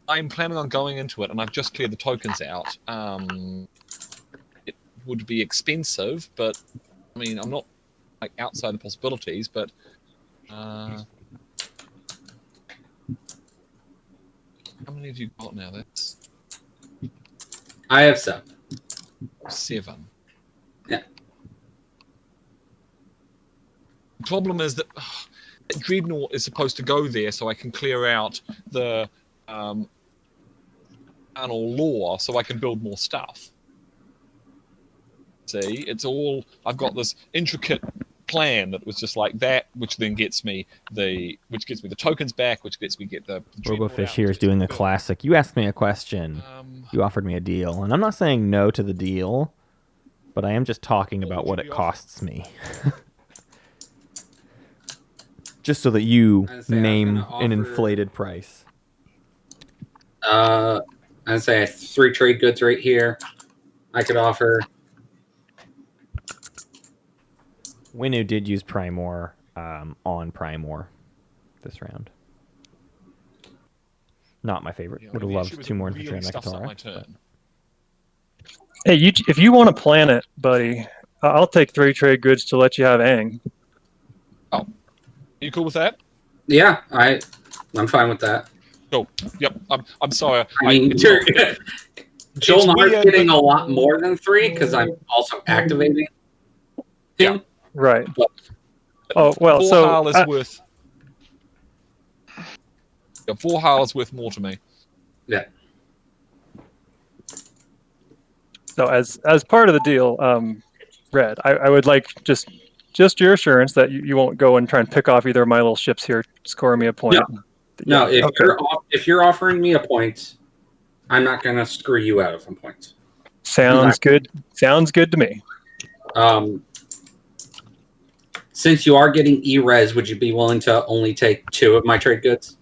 I'm planning on going into it, and I've just cleared the tokens out. It would be expensive, but I mean, I'm not like outside the possibilities. But how many have you got now? That's I have 7. 7. Yeah. The problem is that Dreadnought is supposed to go there so I can clear out the panel lore so I can build more stuff. See, it's all I've got this intricate plan that was just like that, which then gets me the tokens back, which gets me the Robofish here is doing a classic. You asked me a question. You offered me a deal, and I'm not saying no to the deal, but I am just talking about what it costs me. Just so that you name an inflated price. I'd say I have 3 trade goods right here. I could offer. Winu did use Primor on Primor this round. Not my favorite. Yeah, Would have loved 2 more really infantry on stuffs up my Mekatara. turn. Hey, if you want to plan it, buddy, I'll take 3 trade goods to let you have Aang. Oh, you cool with that? Yeah, I'm fine with that. Cool. Yep. I'm sorry. I mean, Joel Nahar's weird, getting but- a lot more than 3 because I'm also activating him. Right. But- Oh, well, so... Vorhal is worth... Yeah, Vorhal is worth more to me. Yeah. So as part of the deal, Red, I would like just your assurance that you won't go and try and pick off either of my little ships here, score me a point. No, Yeah, if you're offering me a point, I'm not going to screw you out of a point. Sounds good. Sounds good to me. Since you are getting E-Res, would you be willing to only take 2 of my trade goods?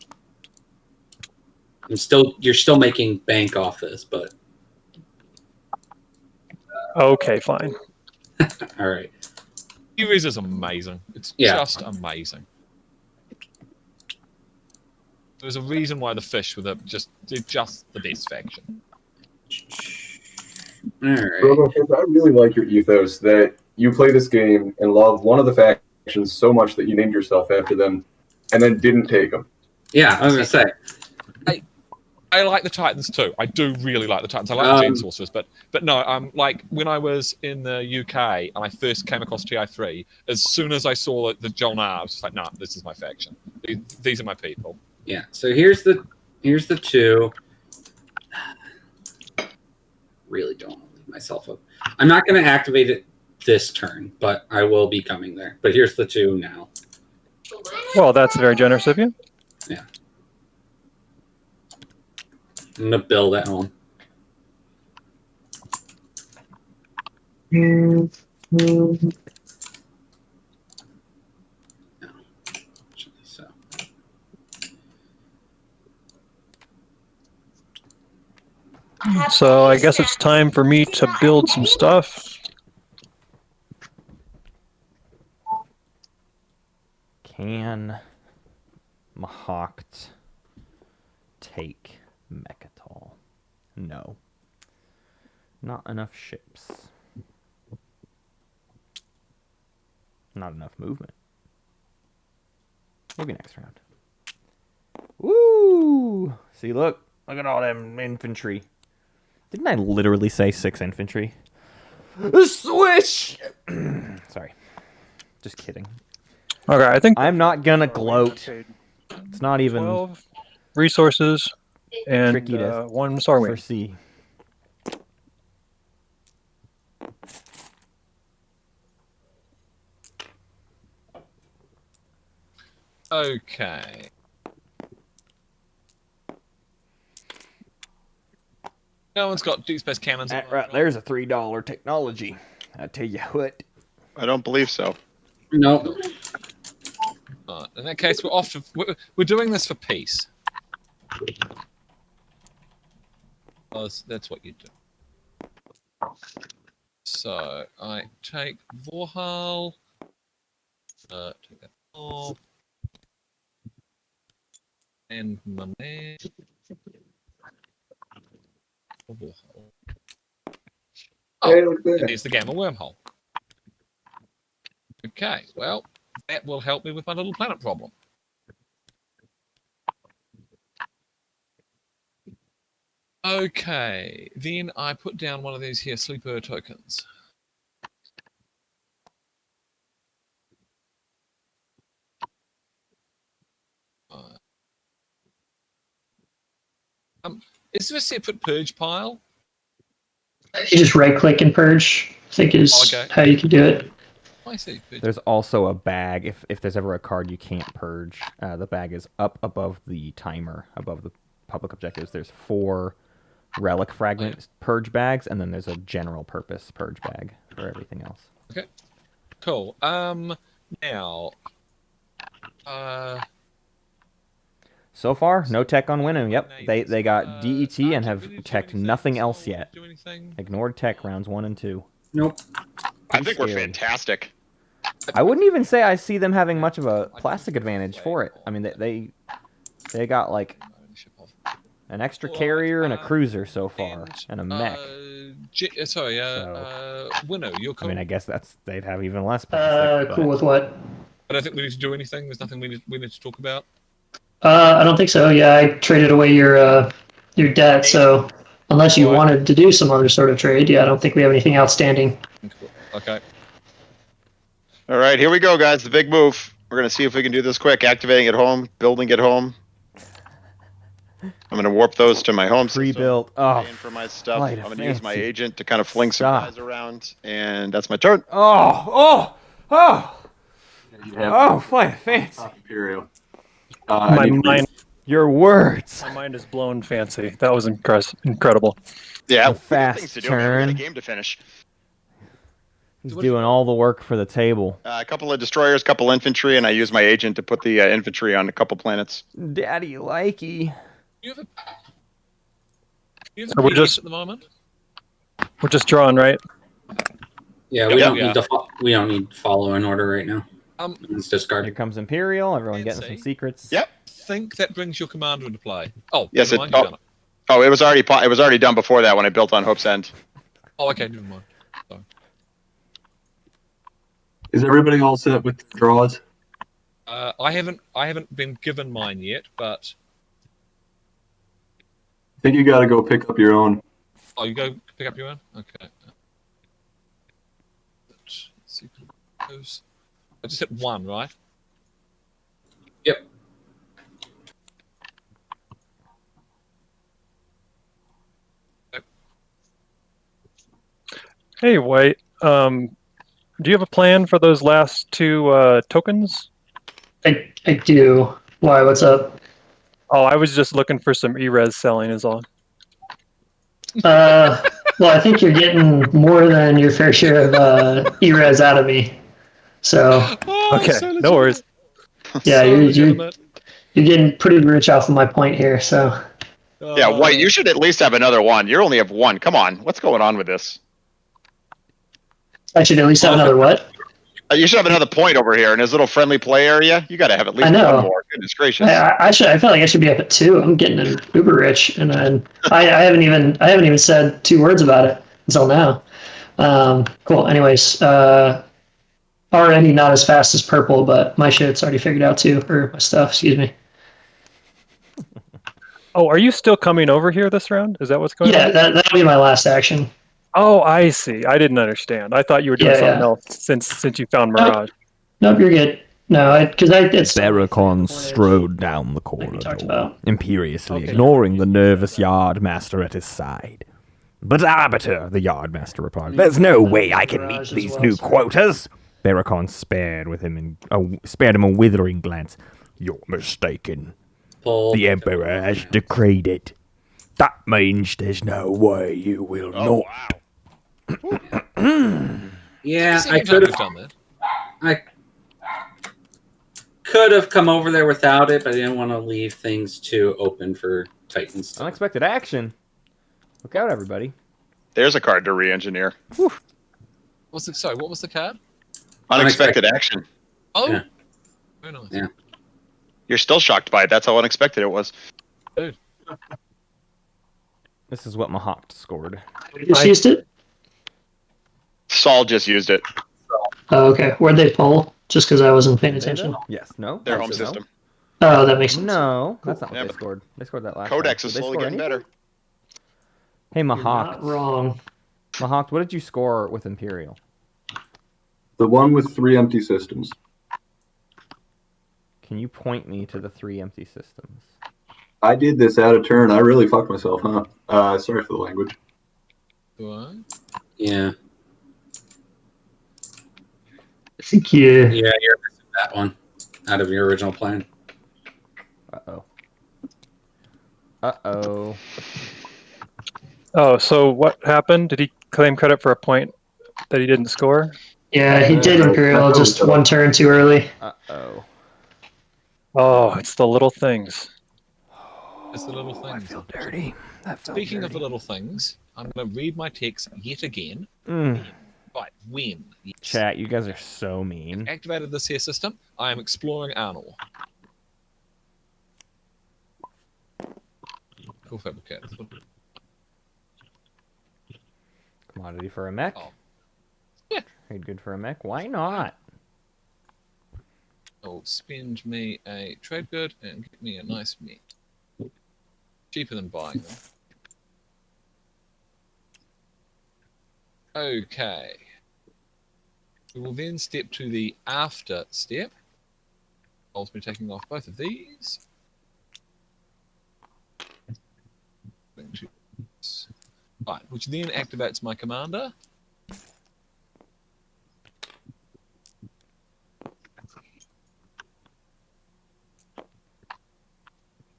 You're still making bank off this, but Okay, fine. all right. E-Res is amazing. It's just amazing. There's a reason why the fish were just the best faction. All right. Robofish, I really like your ethos that you play this game and love one of the factions so much that you named yourself after them and then didn't take them. Yeah, I was going to say. I like the Titans too. I do really like the Titans. I like the Gen Sorcerers, but no, like when I was in the UK and I first came across TI3, as soon as I saw the Joel Nahr, I was just like, nah, this is my faction. These are my people. Yeah. So here's the 2. Really don't want to leave myself up. I'm not going to activate it this turn, but I will be coming there. But here's the 2 now. Well, that's very generous of you. Yeah. I'm going to build at home. So I guess it's time for me to build some stuff. Can Mahokt take Mekatol? No. Not enough ships. Not enough movement. Maybe next round. Woo! See, look at all them infantry. Didn't I literally say 6 infantry? Switch! Sorry. Just kidding. Okay, I think I'm not gonna gloat. It's not even 12 resources and tricky to 1 star wing. foresee. Okay. No one's got deep space cannons. Right, there's a $3 technology. I tell you what. I don't believe so. No. In that case, we're doing this for peace. That's what you do. So I take Vorhal. Take that off. And my man. Oh, there's the gamma wormhole. Okay, well, that will help me with my little planet problem. Okay, then I put down one of these here sleeper tokens. Is there a separate purge pile? You just right click and purge, I think is how you can do it. I see. There's also a bag. If there's ever a card you can't purge, the bag is up above the timer, above the public objectives. There's 4 relic fragment purge bags, and then there's a general purpose purge bag for everything else. Okay. Cool. Now. So far, no tech on Winnow. Yep, they got DET and have teched nothing else yet. Ignored tech rounds 1 and 2. Nope. I think we're fantastic. I wouldn't even say I see them having much of a plastic advantage for it. I mean, they got like an extra carrier and a cruiser so far, and a mech. Winnow, you're cool. I mean, I guess they'd have even less plastic. Cool with what? I don't think we need to do anything. There's nothing we need to talk about. I don't think so. Yeah, I traded away your debt, so unless you wanted to do some other sort of trade, yeah, I don't think we have anything outstanding. Okay. All right, here we go, guys. The big move. We're going to see if we can do this quick. Activating at home, building at home. I'm going to warp those to my home system. Pre-built. Oh, for my stuff. I'm going to use my agent to kind of fling some guys around, and that's my turn. Oh, fine, fancy. Imperial. Your words. My mind is blown fancy. That was incredible. Yeah, a fast things to do. turn. A game to finish. He's doing all the work for the table. A couple of destroyers, couple infantry, and I use my agent to put the infantry on a couple planets. Daddy likey. You have a So we're just at the moment. We're just drawing, right? Yeah, we don't need we don't need follow in order right now. Let's discard. Here comes Imperial. Everyone getting some secrets. Yep. I think that brings your commander into play. Oh, yes. It was already done before that when I built on Hope's End. Oh, okay, never mind. Sorry. Is everybody all set with the draws? I haven't been given mine yet, but I think you got to go pick up your own. oh, you go pick up your own. Okay. I just hit 1, right? Yep. Hey, White. Do you have a plan for those last 2 tokens? I do. Why? What's up? Oh, I was just looking for some E-res selling is all. Well, I think you're getting more than your fair share of E-res out of me. So okay, so no worries. Yeah, you're getting pretty rich off of my point here. So yeah, White, you should at least have another one. You only have 1. Come on, what's going on with this? I should at least have another what? You should have another point over here in his little friendly play area. You got to have at least 1 more. Goodness gracious! I feel like I should be up at 2. I'm getting uber rich, and then I haven't even said 2 words about it until now. Cool. Anyways, already not as fast as purple, but my shit's already figured out too, or my stuff. Excuse me. Oh, are you still coming over here this round? Is that what's going on? Yeah, that'll be my last action. Oh, I see. I didn't understand. I thought you were doing something else since you found Mirage. Nope, you're good. No, it's Barracon strode down the corridor, imperiously ignoring the nervous yardmaster at his side. But Arbiter, the yardmaster replied, there's no way I can meet these new quotas. Barracon spared him a withering glance. You're mistaken. Pull The Emperor has decreed it. That means there's no way you will Oh, not. wow. Yeah, It's the I second time could we've have. done that. I could have come over there without it, but I didn't want to leave things too open for Titans. Unexpected action. Look out, everybody. There's a card to re-engineer. Sorry, what was the card? Unexpected action. Oh, Yeah. very nice. Yeah. You're still shocked by it. That's how unexpected it was. This is what Mahawk scored. You just used it? Saul just used it. Oh, okay. Where'd they pull? Just because I wasn't paying Did they, attention. though? Yes. No. Their No. home system. Oh, that makes sense. No, that's not what Yeah, they but scored. They scored that last Codex time. is Did they slowly score getting anything? better. Hey, You're Mahawk. not wrong. Mahawk, what did you score with Imperial? The one with 3 empty systems. Can you point me to the 3 empty systems? I did this out of turn. I really fucked myself, huh? Sorry for the language. What? Yeah. I think you. Yeah, you're missing that one out of your original plan. Uh-oh. Uh-oh. Oh, so what happened? Did he claim credit for a point that he didn't score? Yeah, he did Imperial just one turn too early. Uh-oh. Oh, it's the little things. It's the little things. I feel dirty. That felt Speaking of dirty. the little things, I'm going to read my text yet again. Mm. Right, when? Yes. Chat, you guys are so mean. Activated this here system. I am exploring Arnor. Cool fabricator. Commodity for a mech? Oh. Yeah. Trade good for a mech? Why not? Oh, spend me a trade good and get me a nice mech. Cheaper than buying them. Okay. We will then step to the after step. I'll be taking off both of these. Right, which then activates my commander.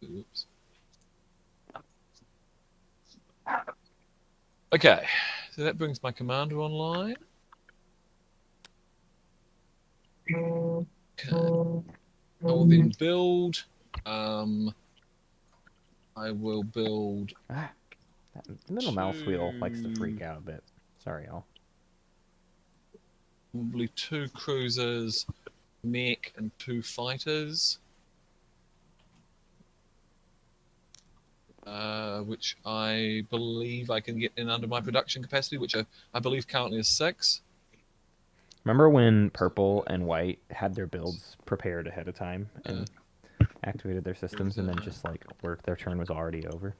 Oops. Okay, so that brings my commander online. Okay. I will then build. I will build. The middle mouse wheel likes to freak out a bit. Sorry, y'all. Probably 2 cruisers, mech, and 2 fighters. Which I believe I can get in under my production capacity, which I believe currently is 6. Remember when Purple and White had their builds prepared ahead of time and activated their systems and then just like worked their turn was already over?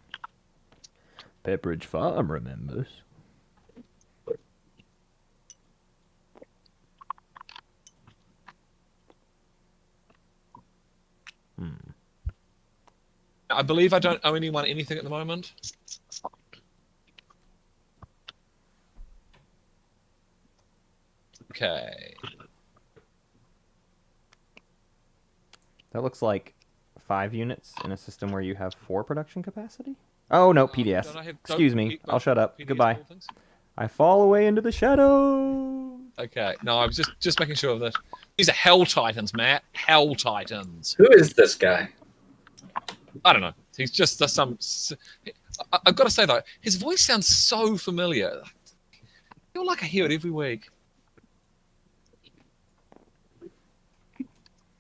Pepperidge Farm remembers. I believe I don't owe anyone anything at the moment. Okay. That looks like 5 units in a system where you have 4 production capacity? Oh, no, PDS. Excuse me. I'll shut up. PDS Goodbye. things? I fall away into the shadow. Okay. No, I was just making sure of that. These are Hell Titans, Matt. Hell Titans. Who is this guy? I don't know. He's just some. I've got to say though, his voice sounds so familiar. I feel like I hear it every week.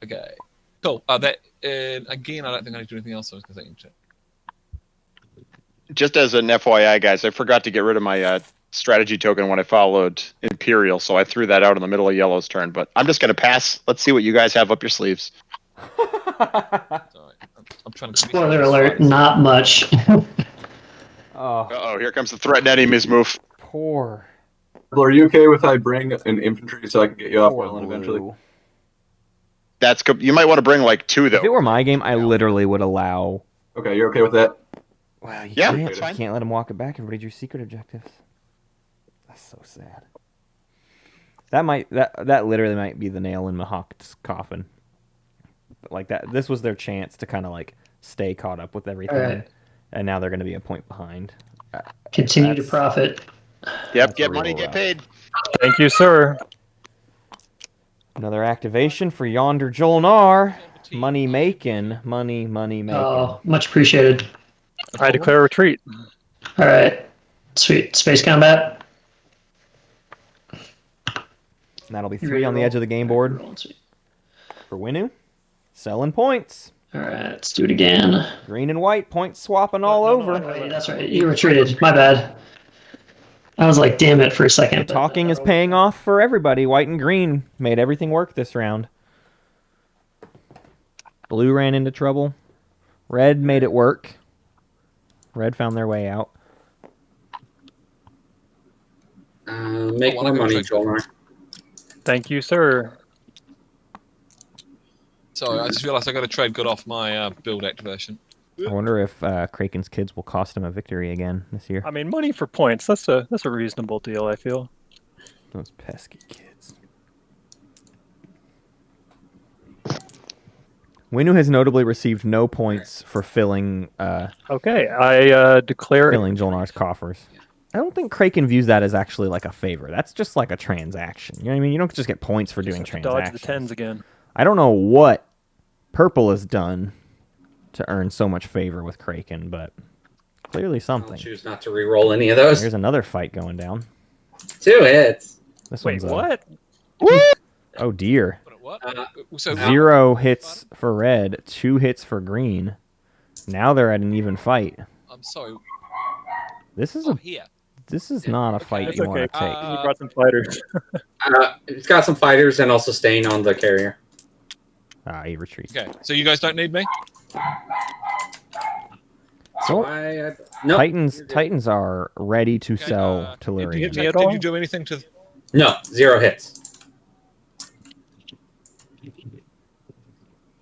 Okay, cool. That again, I don't think I need to do anything else. I was going to think. Just as an FYI, guys, I forgot to get rid of my strategy token when I followed Imperial, so I threw that out in the middle of Yellow's turn. But I'm just going to pass. Let's see what you guys have up your sleeves. Sorry, I'm trying to. Spoiler alert, not much. Oh, Uh-oh, here comes the threatened enemies move. poor. Are you okay with I bring an infantry so I can get you off Poor island eventually? Blue. You might want to bring like 2 though. If it were my game, I literally would allow. Okay, you're okay with that? Well, you Yeah, can't. that's You fine. can't let him walk it back. Everybody drew secret objectives. That's so sad. That literally might be the nail in Mahawk's coffin. like that. This was their chance to kind of like stay caught up with everything, Alright. and now they're going to be a point behind. Continue to That's- profit. Yep, That's get real money, get rough. paid. Thank you, sir. Another activation for yonder Jolnar. Money making, money making. Oh, much appreciated. I declare a retreat. All right, sweet. Space combat. And that'll be You 3 ready on to the edge roll? of the game board Rolling, sweet. for Winu. Selling points. All right, let's do it again. Green and white, point swapping all No, over. no, Wait, that's right. You retreated. My bad. I was like, damn it, for a second. but- Talking is paying off for everybody. White and green made everything work this round. Blue ran into trouble. Red made it work. Red found their way out. Make more money, Jolnar. Thank you, sir. So I just realised I got to trade good off my build activation. I wonder if Kraken's kids will cost him a victory again this year. I mean, money for points. That's a reasonable deal, I feel. Those pesky kids. Winu has notably received no points for filling Okay, I declare filling Jolnar's coffers. I don't think Craiken views that as actually like a favor. That's just like a transaction. You know what I mean? You don't just get points for doing Dodge the transactions. tens again. I don't know what Purple has done to earn so much favor with Craiken, but clearly I'll something. choose not to re-roll any of those. There's another fight going down. 2 hits. This Wait, one's a- what? Oh dear. What? Uh, So 0 hits for red, 2 hits for green. Now they're at an even fight. I'm sorry. This is Oh, a here. this is not a fight It's you okay. want to take. We brought some fighters. It's got some fighters and also staying on the carrier. He retreats. Okay, so you guys don't need me? So No. Titans are ready to Okay, sell Did Tellurian. you, me at did all? you do anything to... No, 0 hits.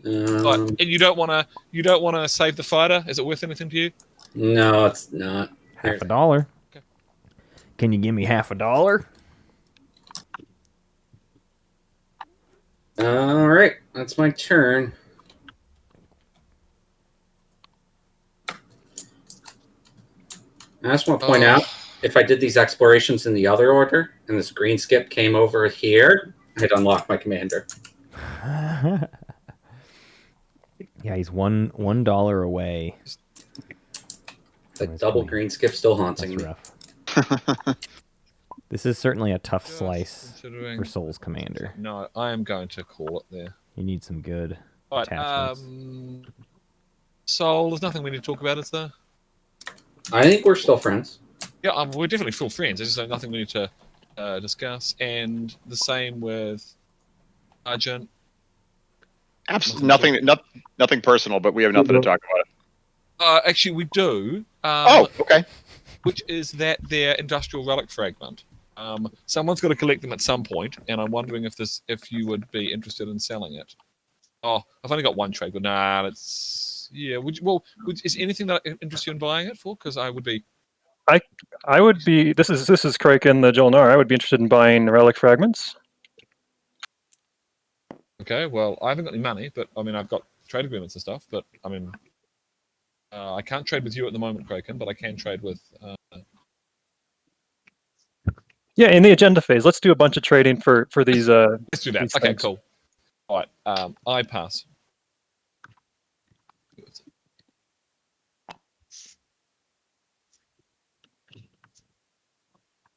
Right, and you don't want to save the fighter? Is it worth anything to you? No, it's not. $50. Okay. Can you give me $50? All right, that's my turn. I just want to point out, if I did these explorations in the other order, and this green skip came over here, I'd unlock my commander. Yeah, he's $1 away. The That's double funny. green skip still That's haunting me. rough. This is certainly a tough Just slice considering- for Soul's Commander. No, I am going to call it there. You need some good Right, attachments. Soul, there's nothing we need to talk about, is there? I think we're still friends. Yeah, we're definitely full friends. There's just nothing we need to discuss. And the same with Argent. Absolutely nothing personal, but we have nothing to talk about. Actually, we do. Oh, okay. Which is that their industrial relic fragment. Someone's got to collect them at some point, and I'm wondering if you would be interested in selling it. Oh, I've only got one trade, but nah, it's yeah. Is anything that interests you in buying it for? Because I would be. I would be. This is Craiken the Jolnar. I would be interested in buying relic fragments. Okay, well, I haven't got any money, but I mean, I've got trade agreements and stuff. But I mean, I can't trade with you at the moment, Craiken, but I can trade with. Yeah, in the agenda phase, let's do a bunch of trading for these. Let's do that. These Okay, things. cool. All right, I pass.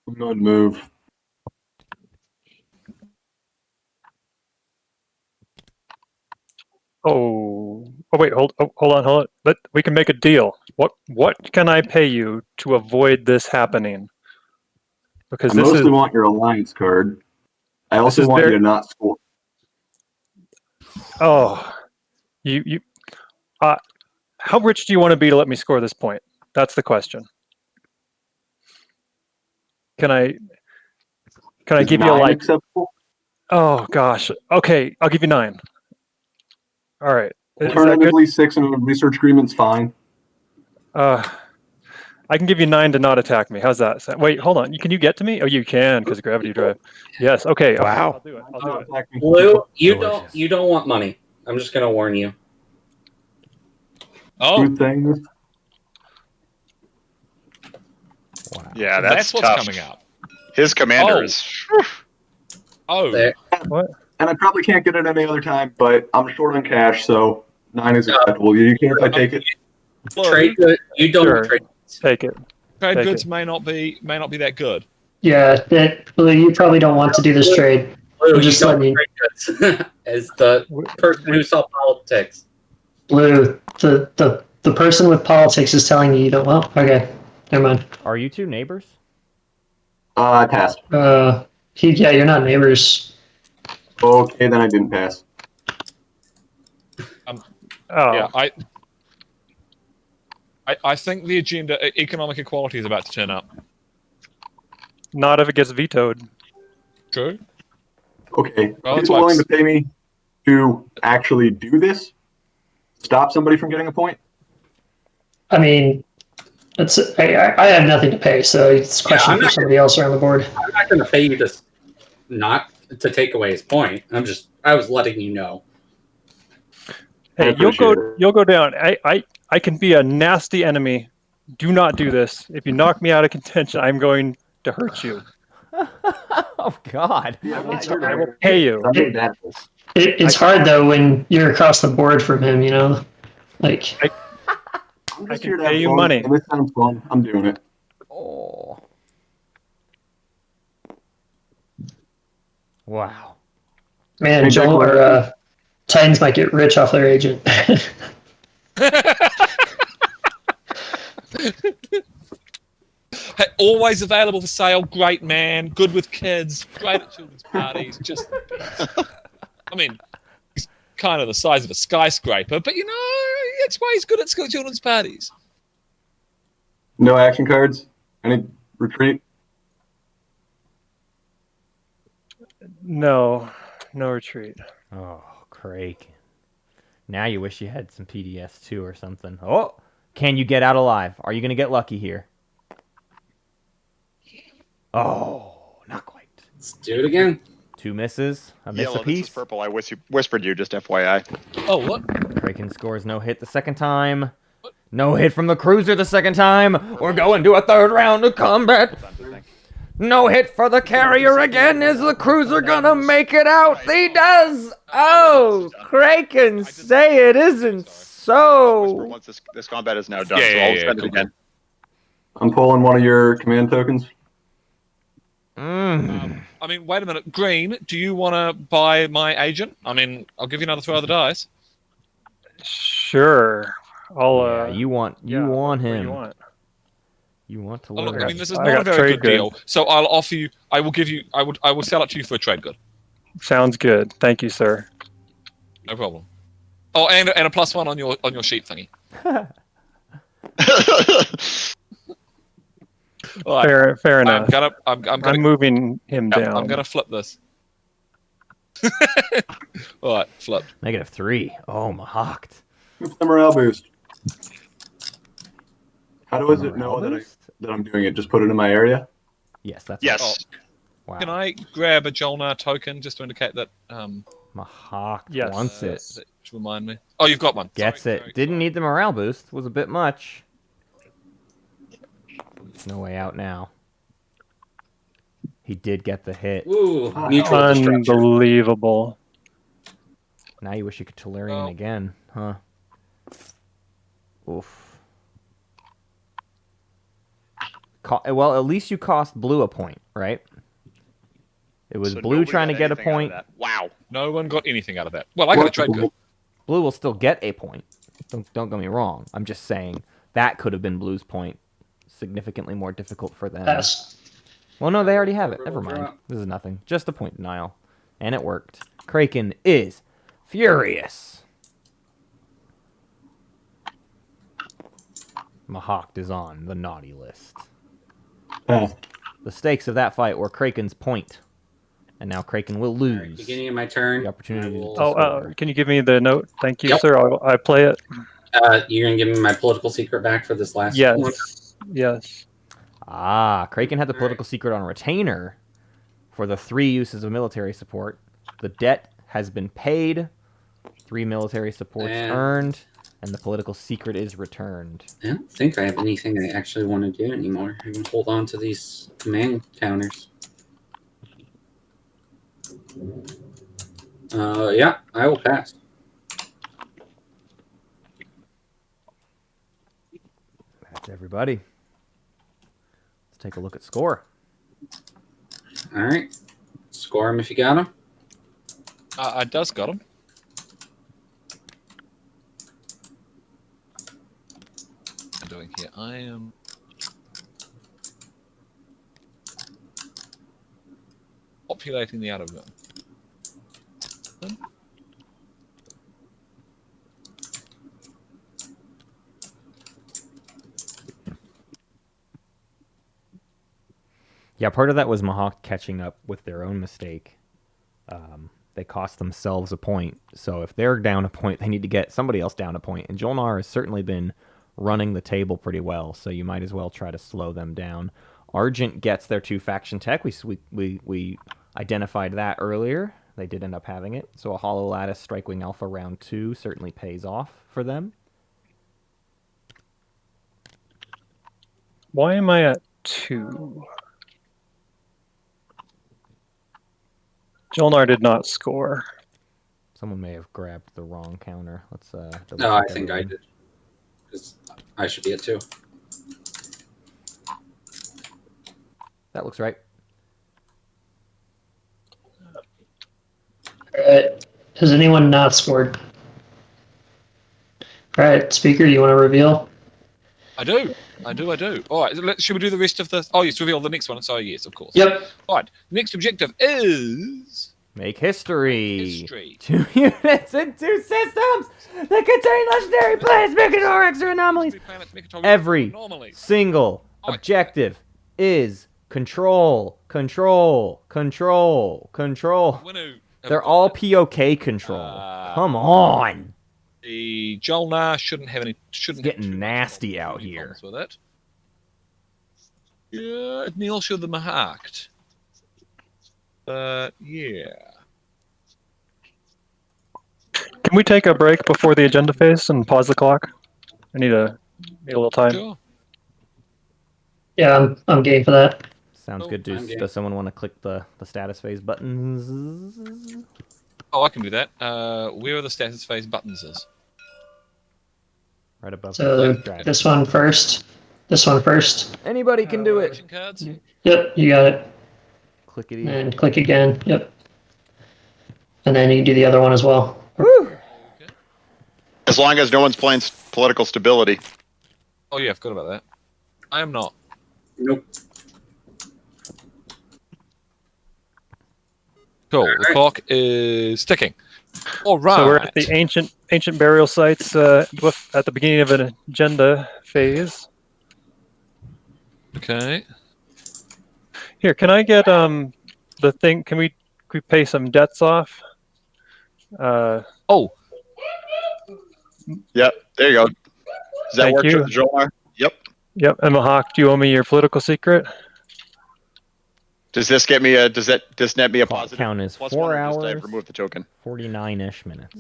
I'm going to move. Oh wait, hold on. We can make a deal. What can I pay you to avoid this happening? Because I this mostly is want your alliance card. I also is want very- you to not score. you. How rich do you want to be to let me score this point? That's the question. Can I Is give you a 9 like? acceptable? Oh gosh. Okay, I'll give you 9. All right. Is that good? Alternatively, 6 and a research agreement's fine. I can give you 9 to not attack me. How's that? Wait, hold on. Can you get to me? Oh, you can because gravity drive. Yes. Okay. Wow. I'll do it. Not attack me. Blue, you Delicious. don't want money. I'm just gonna warn you. Oh, Good things. Wow. Yeah, that's what's tough. coming up. His commander Oh. is. Oh, There. And I probably can't get it any other time, but I'm short on cash, so 9 is acceptable. Do you care if I take it? Trade good. You don't Sure. trade. Take it. trade Take goods it. may not be that good. Yeah, Blue, you probably don't want to do this trade. Blue, I'm you just don't letting you. trade goods. As the person who saw politics. Blue, the person with politics is telling you don't. Well, okay, never mind. Are you two neighbors? I passed. Yeah, you're not neighbors. Okay, then I didn't pass. Oh, Yeah, I think the agenda economic equality is about to turn up. not if it gets vetoed. True. Okay, Well, are it's people willing like- to pay me to actually do this? Stop somebody from getting a point? I mean, I have nothing to pay, so it's a question I'm for not somebody else around the board. I'm not going to pay you to take away his point. I was letting you know. I Hey, appreciate it. you'll go down. I can be a nasty enemy. Do not do this. If you knock me out of contention, I'm going to hurt you. Oh God. I will pay you. I'm really bad at this. It's hard though when you're across the board from him. You know, like I'm I just can here to pay have you fun, money. and this sounds fun. I'm doing it. Oh. Wow. man, Hey, Joel Declan. or Titans might get rich off their agent. Hey, always available for sale. Great man. Good with kids. Great at children's parties. Just, I mean, he's kind of the size of a skyscraper, but you know, that's why he's good at children's parties. No action cards? Any retreat? No retreat. Oh, Craiken. Now you wish you had some PDS too or something. Oh, can you get out alive? Are you going to get lucky here? Oh, not quite. Let's do it again. 2 misses, a miss Yellow, this apiece. is purple. I whispered you, just FYI. Oh, what? Kraken scores no hit the second time. No hit from the cruiser the second time. We're going to a third round of combat. No hit for the carrier again. Is the cruiser gonna make it out? He does. Oh, Kraken, say it isn't Whisper so. once this combat is now done, Yeah, so yeah, I'll yeah, spend cool, it again. I'm pulling one of your command tokens. I mean, wait a minute. Green, do you want to buy my agent? I mean, I'll give you another throw of the dice. Sure. I'll. Yeah, you want yeah, him. what do you want? You want to Oh, look, learn. I mean, this is I not a got very trade good deal. goods. So I'll offer you. I will give you. I will sell it to you for a trade good. Sounds good. Thank you, sir. No problem. Oh, and a +1 on your sheet thingy. All right. Fair I'm enough. gonna. I'm gonna. I'm moving him yeah, down. I'm gonna flip this. All right, flip. -3. Oh, Mahawked. What's the morale boost? How does it know Morale that, boost? that I'm doing it? Just put it in my area? Yes, that's Yes. Wow. Can I grab a JManahan token just to indicate that? Mahawked Yes. wants it. That should remind me. Oh, you've got one. Gets Sorry, it. sorry, Didn't sorry. need the morale boost. Was a bit much. No way out now. He did get the hit. Ooh, mutual destruction. Unbelievable. Now you wish you could Tellurian Oh. again, huh? Oof. Well, at least you cost blue a point, right? It was So blue nobody trying to got get a anything out of point. that. Wow. No one got anything out of that. Well, I got a trade good. Blue will still get a point. Don't get me wrong. I'm just saying that could have been blue's point. Significantly more difficult for them. Pass. Well, no, they already have it. Never mind. This is nothing. Just a point denial. And it worked. Craiken is furious. Mahawked is on the naughty list. Pass. The stakes of that fight were Kraken's point. And now Craiken will lose. Beginning of my turn. The opportunity I will- to- Oh, can you give me the note? Thank you, Yep. sir. I play it. You're gonna give me my political secret back for this last one. Yes. Yes. Ah, Craiken had the political secret on retainer for the 3 uses of military support. The debt has been paid. 3 military supports And- earned, and the political secret is returned. I don't think I have anything I actually want to do anymore. I'm going to hold on to these command counters. Yeah, I will pass. That's everybody. Let's take a look at score. All right. Score them if you got them. I does got him. I'm doing here. I am. Populating the outer rim. Yeah, part of that was Mahawk catching up with their own mistake. They cost themselves a point. So if they're down a point, they need to get somebody else down a point. And Jolnar has certainly been running the table pretty well, so you might as well try to slow them down. Argent gets their 2 faction tech. We identified that earlier. They did end up having it. So a Hollow Lattice Strikewing Alpha round 2 certainly pays off for them. Why am I at 2? Jolnar did not score. Someone may have grabbed the wrong counter. Let's double No, I check think I everyone. did. 'Cause I should be at 2. That looks right. Alright. Has anyone not scored? Alright, speaker, you want to reveal? I do. All right, should we do the rest of the... Oh, yes, reveal the next one. So, yes, of course. Yep. All right, next objective is... Make history. History. 2 units and 2 systems that contain legendary planets, Mechanorex, or anomalies. Every single objective is control. Winu. They're all POK control. Come on. The Jolnar shouldn't have any... Shouldn't It's have too getting much nasty problems out here. with it. Yeah, Neil should have Mahawked. Yeah. Can we take a break before the agenda phase and pause the clock? I need a little time. Sure. Yeah, I'm game for that. Sounds Oh, good. I'm game. Does someone want to click the status phase buttons? Oh, I can do that. Where are the status phase buttons is? Right above So the strategy. this one first. This one first. Anybody can do it. Action cards? Yep, you got it. Clickety. And click again. Yep. And then you can do the other one as well. Woo! As long as no one's playing political stability. Oh, yeah, I forgot about that. I am not. Nope. Cool. The clock is ticking. All right. So we're at the ancient burial sites at the beginning of an agenda phase. Okay. Here, can I get the thing? Can we pay some debts off? Oh, Yep, there you go. Does that Thank work, you. Jolnar? Yep. Yep. Emma Hawk, do you owe me your political secret? Does this get me a? Does this net me a Clock positive? count is Plus 4 one, or just I hours, remove the token. 49-ish minutes.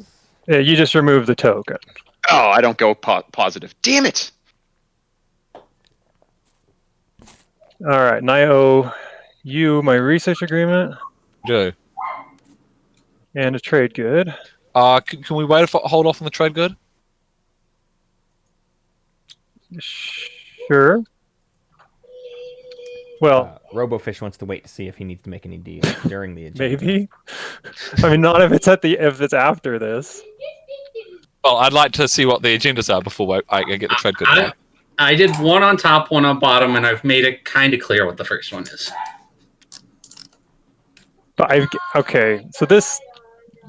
Yeah, you just removed the token. Oh, I don't go positive. Damn it! All right, and I owe you my research agreement do. and a trade good. Can we wait hold off on the trade good? Sure. Well, Robofish wants to wait to see if he needs to make any deals during the agenda. maybe. I mean, not if it's if it's after this. Well, I'd like to see what the agendas are before I get the trade good. I did one on top, one on bottom, and I've made it kind of clear what the first one is. But okay, so this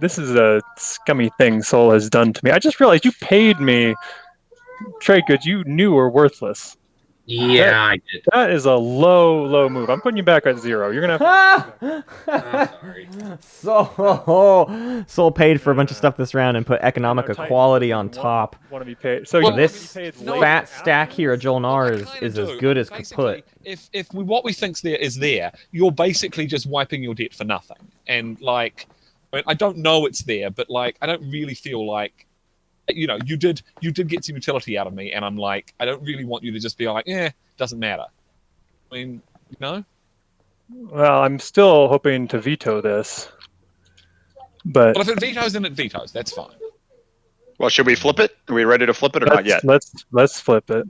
is a scummy thing Sol has done to me. I just realized you paid me trade goods you knew were worthless. Yeah, I did. That is a low move. I'm putting you back at 0. You're gonna have I'm sorry. Soul paid for a bunch of stuff this round and put economic equality on top. Want to be paid. So So you this paid fat stack here at Jolnar is as good as Basically, kaput. if what we think's there is there, you're basically just wiping your debt for nothing. And like, I mean, I don't know it's there, but like, I don't really feel like, you know, you did get some utility out of me, and I'm like, I don't really want you to just be like, doesn't matter. I mean, you know. Well, I'm still hoping to veto this, but Well, if it vetoes, then it vetoes. That's fine. Well, should we flip it? Are we ready to flip it or not yet? let's flip it.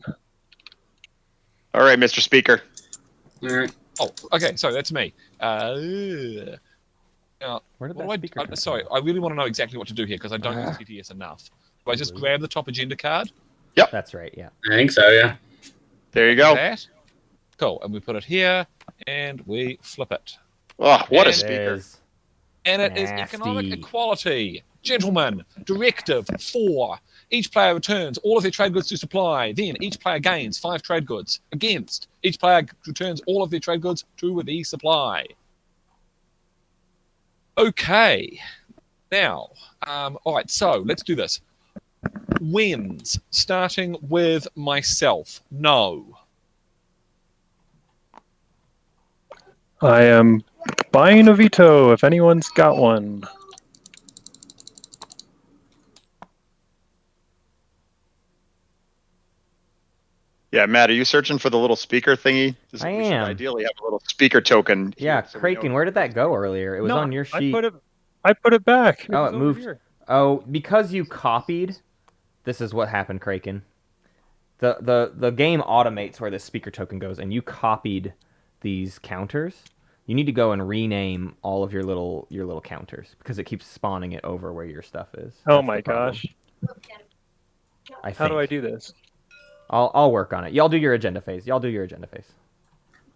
All right, Mr. Speaker. All right. Oh, okay. So that's me. Now, Where did what that do speaker come sorry, from? I really want to know exactly what to do here because I don't use TTS enough. Do I just grab the top agenda card? That's right, yeah. I think so. Yeah. There you go. That. Cool. And we put it here, and we flip it. Oh, what a And- speaker. Is. And it is economic equality. Gentlemen, Directive 4. Each player returns all of their trade goods to supply. Then each player gains 5 trade goods. Against, each player returns all of their trade goods to the supply. Okay. Now, all right, so let's do this. Wins, starting with myself. No. I am buying a veto if anyone's got one. Yeah, Matt, are you searching for the little speaker thingy? We should am. ideally have a little speaker token. Yeah, here, so we know- Craiken, where did that go earlier? It was No, on your sheet. I put it back. Oh, was it over moved. here. Oh, because you copied. This is what happened, Craiken. The game automates where the speaker token goes, and you copied these counters. You need to go and rename all of your little counters because it keeps spawning it over where your stuff is. Oh That's my the problem. gosh. I think. How do I do this? I'll work on it. Y'all do your agenda phase.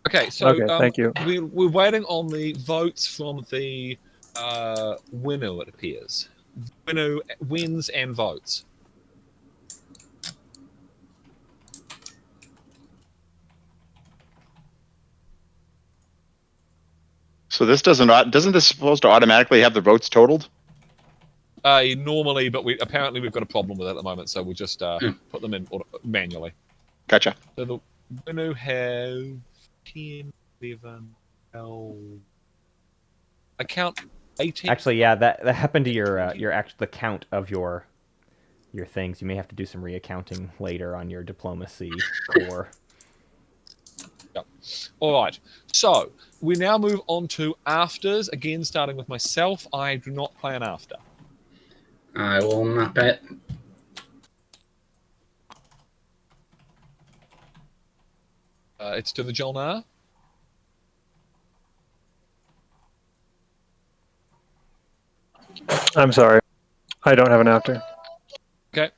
Okay, so Okay, thank you. We're waiting on the votes from the winner, it appears. Winner wins and votes. So this doesn't this supposed to automatically have the votes totaled? Normally, but apparently we've got a problem with it at the moment, so we'll just put them in manually. Gotcha. So the winner have 10, 11, 12. I count 18. Actually, yeah, that happened to the count of your things. You may have to do some reaccounting later on your diplomacy core. Yep. All right. So we now move on to afters. Again, starting with myself. I do not play an after. I will not bet. It's to the Jolnar. I'm sorry. I don't have an after. Okay.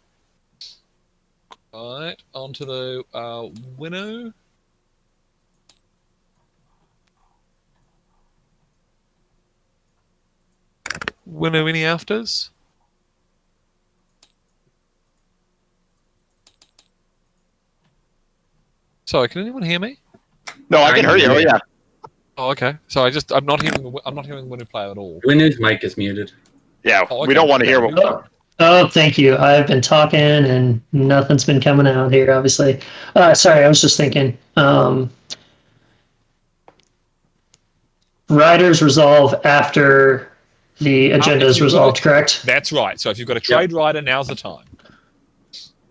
All right. On to the winnow. Winnow, any afters? Sorry, can anyone hear me? No, I can hear you. Oh, yeah. Oh, okay. So I'm not hearing winnow play at all. Winnow's mic is muted. Yeah, Oh, okay. we don't want to hear what. Oh, thank you. I've been talking and nothing's been coming out here, obviously. Sorry, I was just thinking. Riders resolve after the agenda is resolved, correct? That's right. So if you've got a trade rider, now's the time.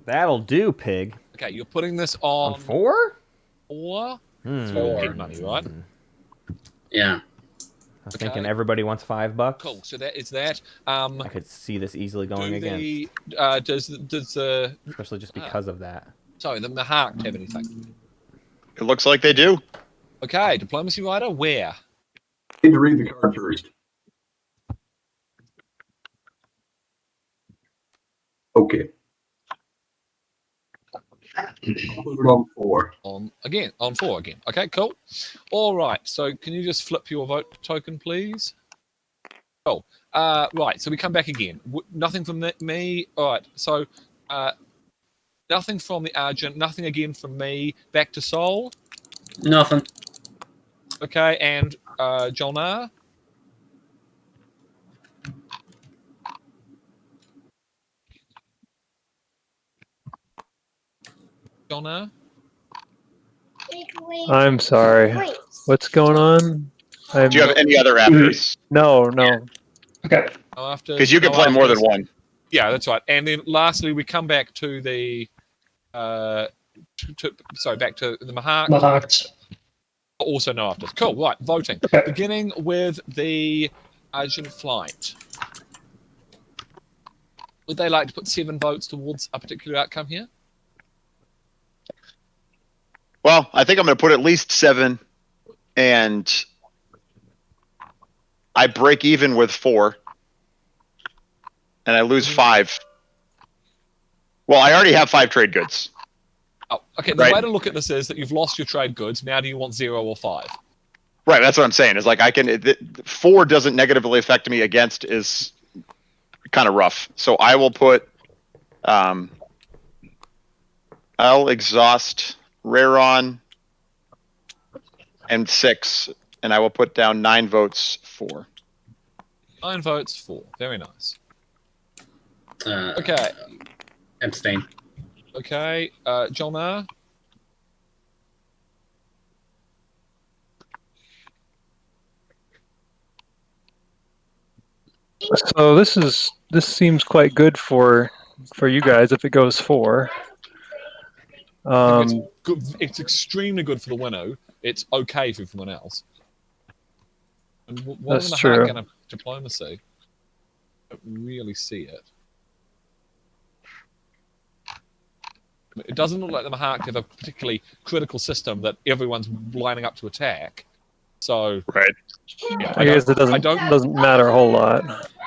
That'll do, pig. Okay, you're putting this on 4? 4. It's Four. pig money, right? Yeah. I was thinking everybody wants $5. Cool. So that is that. I could see this easily going again, Does the especially just because of that. sorry, the Mahart have anything? It looks like they do. Okay, diplomacy rider, where? I need to read the card first. Okay. I'll put it on 4. On 4 again. Okay, cool. All right. So can you just flip your vote token, please? Oh, right. So we come back again. Nothing from me. All right. So nothing from the Argent. Nothing again from me. Back to Sol. Nothing. Okay, and Jolnar. Jolnar. I'm sorry. What's going on? Do you have any other afters? No. Okay. Because you can play more than one. Yeah, that's right. And then lastly, we come back to the back to the Mahak. Mahakt. Also no afters. Cool. Right, voting. Okay. Beginning with the Argent Flight. Would they like to put 7 votes towards a particular outcome here? Well, I think I'm going to put at least 7, and I break even with 4, and I lose 5. Well, I already have 5 trade goods. Oh, okay. The Right. way to look at this is that you've lost your trade goods. Now, do you want 0 or 5? Right, that's what I'm saying. Is like 4 doesn't negatively affect me. Against is kind of rough. So I will put. I'll exhaust Raron and 6, and I will put down 9 votes for. 9 votes for. Very nice. Uh, Okay. Abstain. Okay. Jolnar? So this seems quite good for you guys if it goes 4. I think it's good. It's extremely good for the winnow. It's okay for everyone else. And what That's in the true. heart kind of diplomacy? I don't really see it. It doesn't look like the Mahak have a particularly critical system that everyone's lining up to attack. So, Right. yeah, I guess it doesn't matter a whole lot.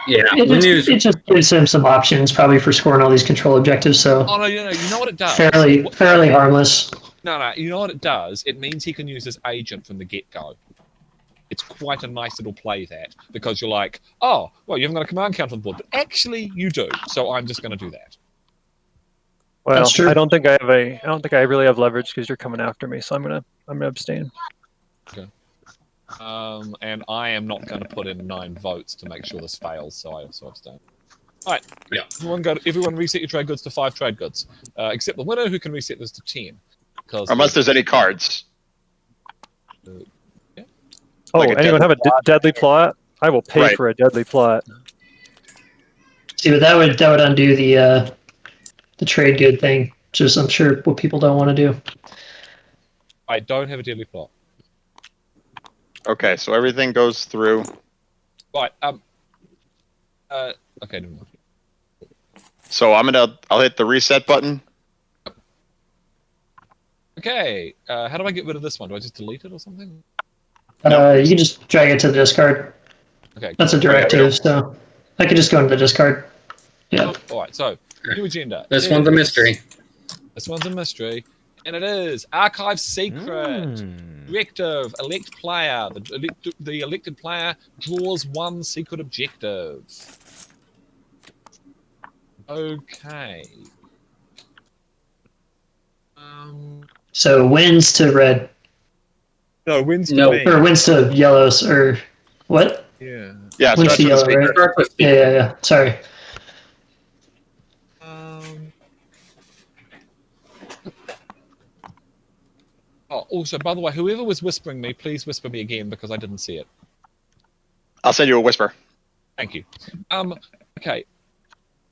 Yeah. It just gives him some options, probably for scoring all these control objectives. So Oh no, you know what it does. fairly harmless. No, you know what it does. It means he can use his agent from the get-go. It's quite a nice little play that, because you're like, oh, well, you haven't got a command counter on the board, but actually you do. So I'm just going to do that. Well, That's true. I don't think I really have leverage because you're coming after me, so I'm gonna abstain. And I am not going to put in 9 votes to make sure this fails, so I also abstain. All right. Yeah. Everyone reset your trade goods to 5 trade goods, except the winner, who can reset this to 10. Unless there's any cards. Yeah. Oh, Like a anyone have a deadly plot? deadly plot? I will pay Right. for a deadly plot. See, but that would undo the trade good thing, which is I'm sure what people don't want to do. I don't have a deadly plot. Okay, so everything goes through. Right. Okay. Never mind. So I'll hit the reset button. Okay. How do I get rid of this one? Do I just delete it or something? You can just drag it to the discard. Okay. That's a directive, so I could just go into the discard. Yeah. All right. So new agenda. This one's a mystery. This one's a mystery, and it is Archive Secret. Directive: elect player. The elected player draws 1 secret objective. Okay. So wins to red, No, wins to No. me. or wins to yellows, or what? Yeah. Yeah, Wins starts to with the yellow, speaker. right? Start with Yeah. Sorry. Oh, also, by the way, whoever was whispering me, please whisper me again because I didn't see it. I'll send you a whisper. Thank you. Okay.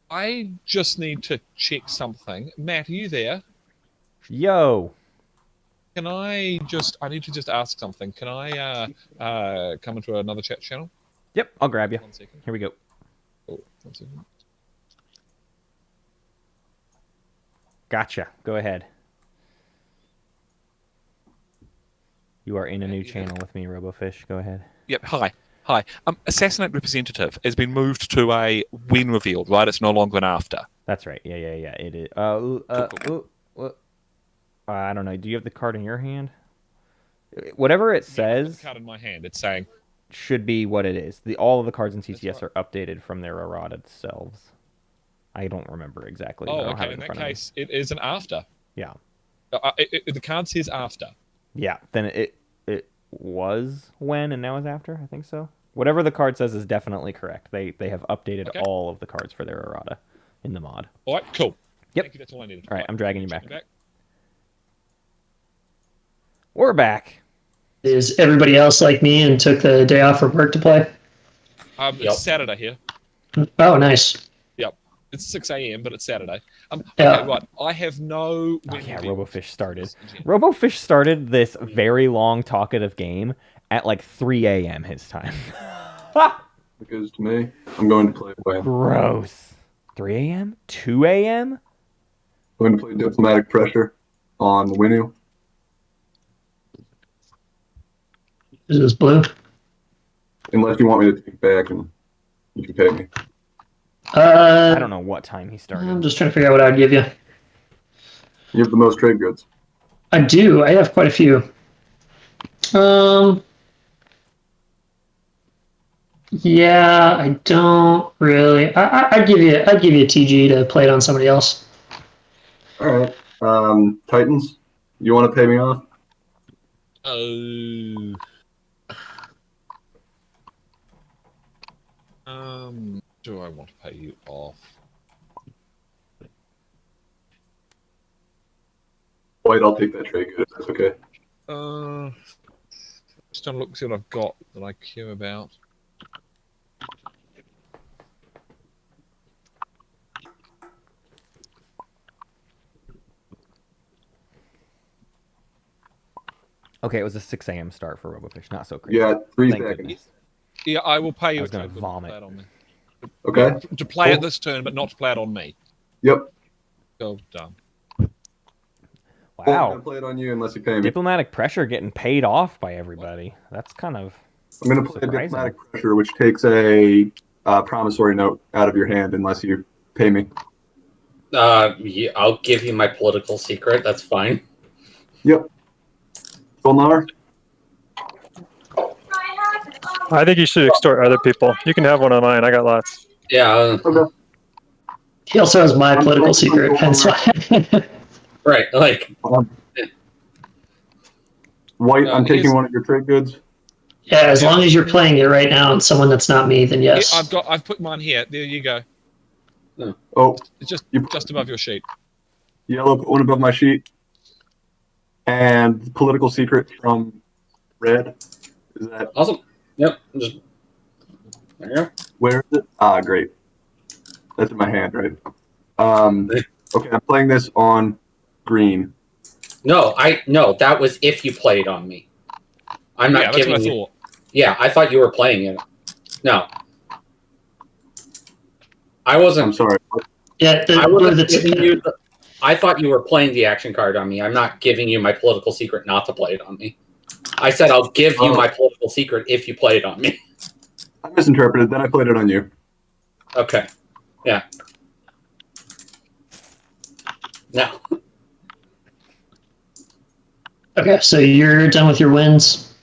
I just need to check something. Matt, are you there? Yo. Can I need to just ask something. Can I come into another chat channel? Yep, I'll grab you. 1 second. Here we go. Oh, 1 second. Gotcha. Go ahead. You are in a new channel with me, Robofish. Go ahead. Yep. Hi. Assassinate representative has been moved to a when revealed, right? It's no longer an after. That's right. Yeah. It is. I don't know. Do you have the card in your hand? Whatever it I have says the card in my hand. It's saying should be what it is. All of the cards in TTS That's are updated from their errata selves. I don't remember exactly. I oh, don't have okay. it In that front of me. case, it is an after. Yeah. The card says after. Yeah. Then it was when and now is after. I think so. Whatever the card says is definitely correct. They have updated Okay. all of the cards for their errata in the mod. All right. Cool. Yep. Thank you. That's all I needed. All right, I'm dragging you back. Back. We're back. Is everybody else like me and took the day off from work to play? It's Yep. Saturday here. Oh, nice. It's 6 a.m., but it's Saturday. Yeah. Okay, right. I have no. Oh, yeah, view. Robofish started. Robofish started this very long talkative game at like 3 a.m. his time. It goes to me. I'm going to play away. Gross. 3 a.m.? 2 a.m.? I'm going to play diplomatic pressure on Winu. Is this blue? Unless you want me to take back and you can pay me. I don't know what time he I'm started. just trying to figure out what I'd give you. You have the most trade goods. I do. I have quite a few. Yeah, I don't really. I'd give you. I'd give you a TG to play it on somebody else. All right. Titans, you want to pay me off? Oh. Do I want to pay you off? White, I'll take that trade good if that's okay. Just trying to look see what I've got that I care about. Okay, it was a 6 a.m. start for Robofish. Not so crazy. Yeah, 3 Thank seconds. goodness. Yeah, I will pay you. I was a gonna token vomit. To play it on me. Okay. To play it Cool. this turn, but not to play it on me. Yep. So done. Well, I'm Wow. going to play it on you unless you pay me. Diplomatic pressure getting paid off by everybody. That's kind of I'm going to play surprising. diplomatic pressure, which takes a promissory note out of your hand unless you pay me. Yeah, I'll give you my political secret. That's fine. Yep. Solnar? I think you should extort other people. You can have one of mine. I got lots. Yeah. Okay. He also has my political secret, hence why. Right. Like. White, I'm taking here's- one of your trade goods. Yeah, as long as you're playing it right now and someone that's not me, then yes. Yeah, I've put mine here. There you go. Oh, It's just You- just above your sheet. yellow, put one above my sheet. And political secret from red. Is that Awesome. Yep. Just. There you go. where is it? Ah, great. That's in my hand, right? Okay, I'm playing this on green. No, that was if you played on me. I'm not Yeah, that's what I giving you. thought. Yeah, I thought you were playing it. No. I I'm wasn't. sorry. Yeah, I wasn't that's giving you. I thought you were playing the action card on me. I'm not giving you my political secret not to play it on me. I said I'll give you my political secret if you play it on me. I misinterpreted. Then I played it on you. Okay. Yeah. No. Okay, so you're done with your wins.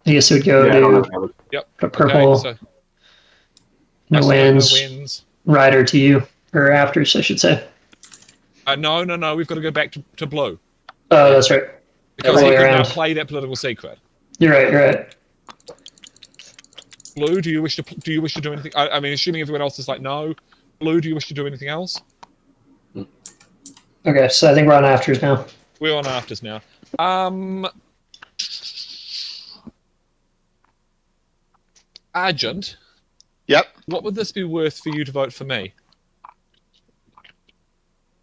I guess it would go Yeah, I don't to have it. Yep. purple. Okay, so No wins. wins. Rider to you, or afters, I should say. No. We've got to go back to blue Oh, that's right. because All he the way can now around. play that political secret. You're right. You're right. Blue, do you wish to do anything? I mean, assuming everyone else is like no. Blue, do you wish to do anything else? Okay, so I think we're on afters now. We're on afters now. Argent. Yep. What would this be worth for you to vote for me?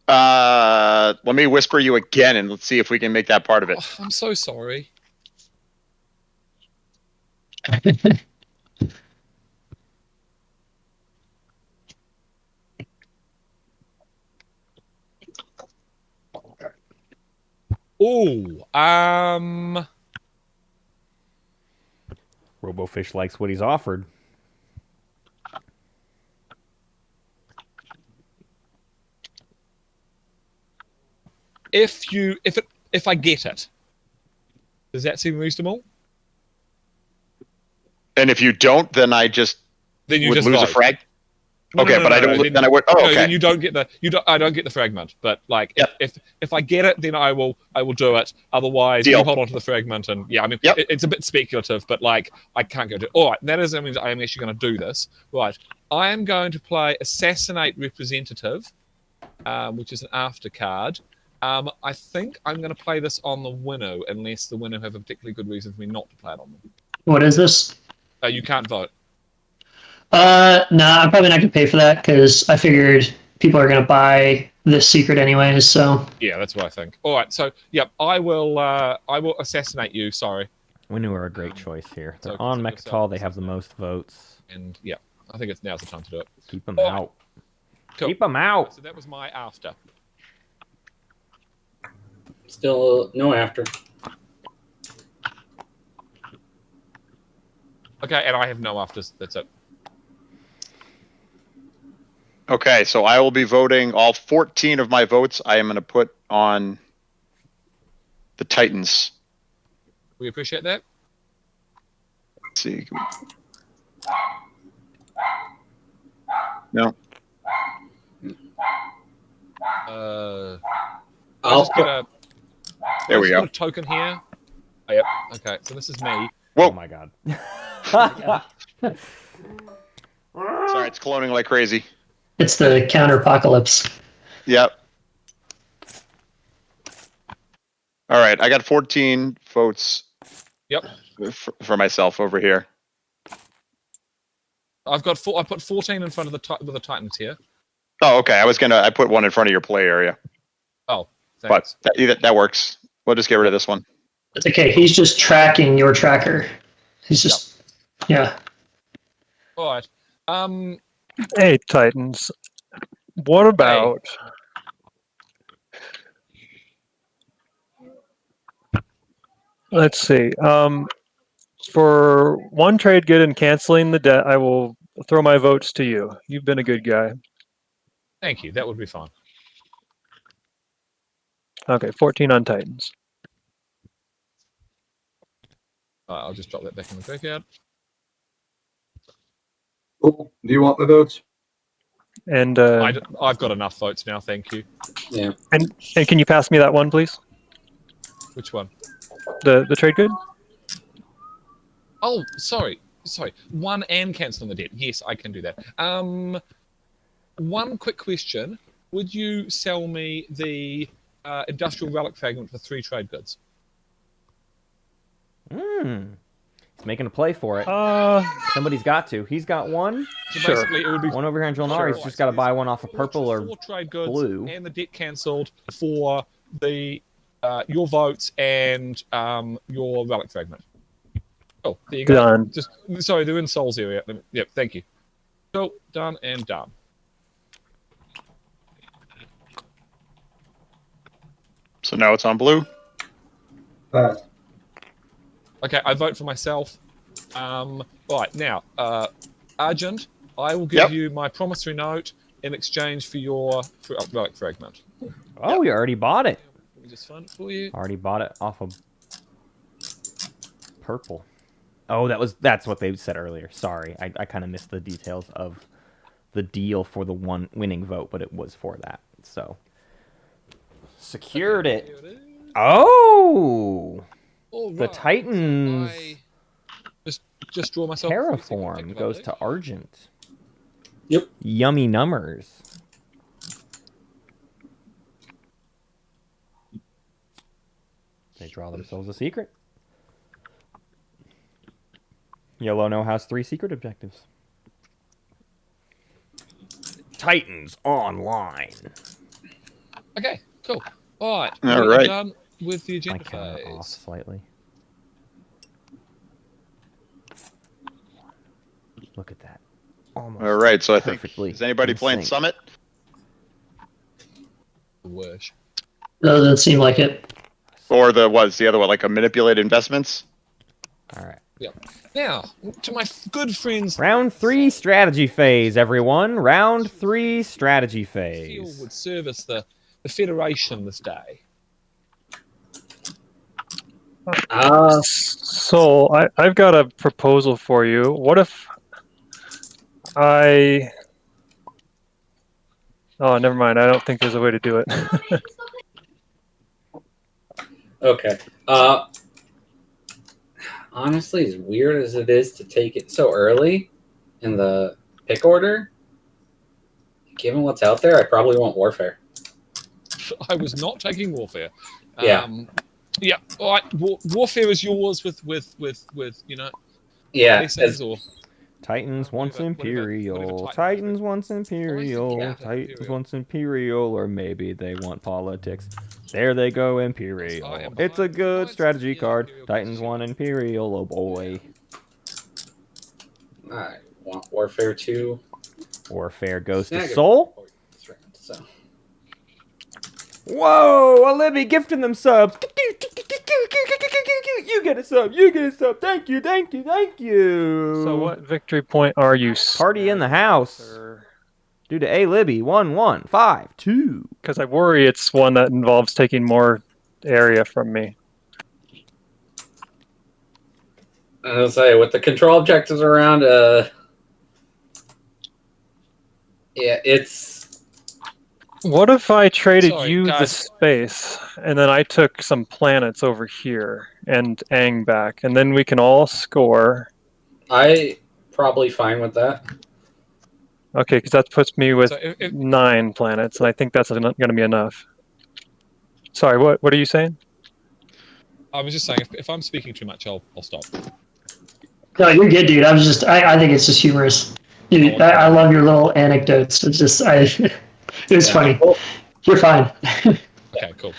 Let me whisper you again, and let's see if we can make that part of it. Oh, I'm so sorry. Oh, Robofish likes what he's offered. if I get it, does that seem reasonable? And if you don't, then I just Then you would just lose a vote. frag. No, Okay, no, but I no, don't. Then I would. Oh, No, okay. then you don't get I don't get the fragment. But like, Yep. if I get it, then I will do it. Otherwise, Deal. you hold on to the fragment, and yeah, I mean, Yep. it's a bit speculative, but like, I can't go to. All right, that is. I mean, I am actually going to do this. Right, I am going to play Assassinate Representative, which is an after card. I think I'm going to play this on the Winnow, unless the Winnow have a particularly good reason for me not to play it on them. What is this? You can't vote. Nah, I'm probably not gonna pay for that because I figured people are gonna buy this secret anyways. So Yeah, that's what I think. All right, so yep, I will assassinate you. Sorry, Winu are a great choice here. so They're on consider yourself Mechatol. They have the most votes. and yeah, I think it's now's the time to do it. Keep them All right. out. Cool. Keep them out. So that was my after. Still no after. Okay, and I have no afters. That's it. Okay, so I will be voting all 14 of my votes. I am going to put on the Titans. We appreciate that. Let's see. No. I'll just get a. There we go. Put a token here. Oh, yep. Okay, so this is me. Whoa. Oh my god. Sorry, it's cloning like crazy. it's the counter apocalypse. Yep. All right, I got 14 votes. Yep. For myself over here. I've got I put 14 in front of the Titans here. Oh, okay. I put one in front of your play area, Oh, thanks. but that works. We'll just get rid of this one. It's okay. He's just tracking your tracker. He's just yeah. All right. Hey, Titans. What about... Let's see. For one trade good and canceling the debt, I will throw my votes to you. You've been a good guy. Thank you. That would be fine. Okay, 14 on Titans. I'll just drop that back in the graveyard. Oh, do you want the votes? And I've got enough votes now. Thank you. Yeah. and can you pass me that one, please? Which one? The trade good? Oh, sorry. One and canceling the debt. Yes, I can do that. One quick question: would you sell me the industrial relic fragment for 3 trade goods? He's making a play for it. Somebody's got to. He's got one. So Sure. basically, it would be One over here in Jolnar. He's just got to buy one off of purple or 4 trade goods blue. and the debt cancelled for the your votes and your relic fragment. Oh, there you go. Done. Just sorry, they're in Souls area. Yep, thank you. So done and done. So now it's on blue. Pass. Okay, I vote for myself. Right now, Argent, I will give you my promissory note in exchange for your relic fragment. Oh, you already bought it. Let me just find it for you. Already bought it off of purple. Oh, that's what they said earlier. Sorry, I kind of missed the details of the deal for the one winning vote, but it was for that. So secured it. Here it is. Oh, All the right. Titans I just draw myself. a free secret terraform objective, I goes think. to Argent. Yep. Yummy numbers. They draw themselves a secret. Yellow now has 3 secret objectives. Titans online. Okay, cool. All right. All we are right. done with the My agenda counter off phase. slightly. Look at that. Almost. All right, so I think perfectly is anybody in playing sync. Summit? Wish. Doesn't seem like it. Or the other one, like a manipulate investments? All right. Yep. Now, to my good friends, Round 3 strategy phase, everyone. Round 3 strategy feel phase. would service the Federation this day. So I've got a proposal for you. What if I... Oh, never mind. I don't think there's a way to do it. Okay. Honestly, as weird as it is to take it so early in the pick order, given what's out there, I probably want Warfare. I was not taking Warfare. Yeah. Yeah. All right. Warfare is yours with you know. Yeah. Blessings or Titans wants What if Imperial. Titan- Titans wants Yeah. Imperial. Titans wants Imperial, or maybe they want politics. There they go, Imperial. I am It's a behind good alliances strategy via card. Imperial Titans want constitution. Imperial, oh boy. I want Warfare 2. Warfare goes to Snag it. Soul. That's right. So, Whoa, a Libby gifting them subs. You get a sub, you get a sub. Thank you, thank you, thank you. So what victory point are you? Party in the house. Due to A Libby, 1152. Because I worry it's one that involves taking more area from me. I was say with the control objectives around, yeah, it's. What if I traded Sorry, you the guys. space, and then I took some planets over here and Aang back, and then we can all score? I probably fine with that. Okay, because that puts me with So if 9 planets, and I think that's going to be enough. Sorry, what are you saying? I was just saying, if I'm speaking too much, I'll stop. No, you're good, dude. I think it's just humorous. Dude, I love your little anecdotes. It's just, it was Yeah. funny. You're fine. Okay, cool.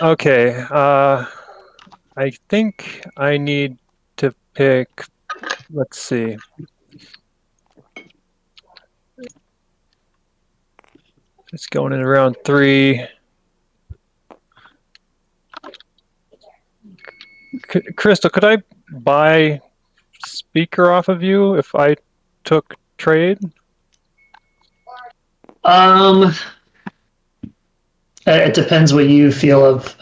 Okay, I think I need to pick. Let's see. It's going in around 3. Crystal, could I buy speaker off of you if I took trade? It depends what you feel of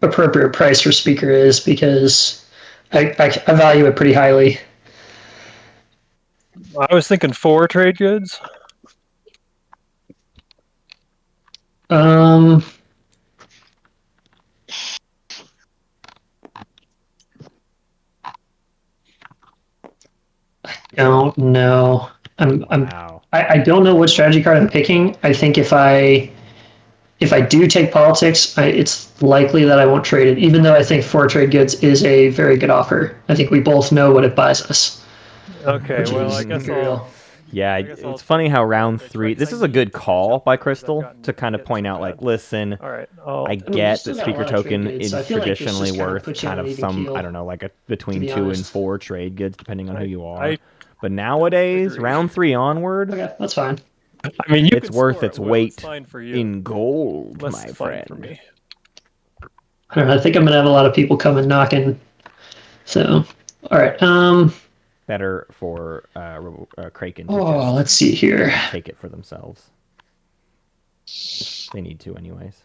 appropriate price for speaker is, because I value it pretty highly. I was thinking 4 trade goods. Don't know. Wow. I don't know what strategy card I'm picking. I think if I do take politics, it's likely that I won't trade it, even though I think 4 trade goods is a very good offer. I think we both know what it buys us. Okay, Which well, is I guess Imperial. Yeah, guess I'll it's funny how round take 3. trade, This 'cause is I a good need to catch call up by because I've Crystal gotten to kind of hit point so out, like, bad. listen, All right, I we get still that got a speaker lot of trade token goods, so I is feel like this traditionally just kinda worth puts you kind on an of even some, keel, I don't know, like between be 2 and honest. 4 trade goods, depending on who you are. I But nowadays, agree. round 3 onward, Okay, that's fine. I mean, you it's can worth score its at will. It's weight fine for you. in gold, Less my fine friend. for me. I don't know. I think I'm gonna have a lot of people coming knocking. So, all right. Better for Craiken to Oh, let's just see here. take it for themselves. They need to, anyways.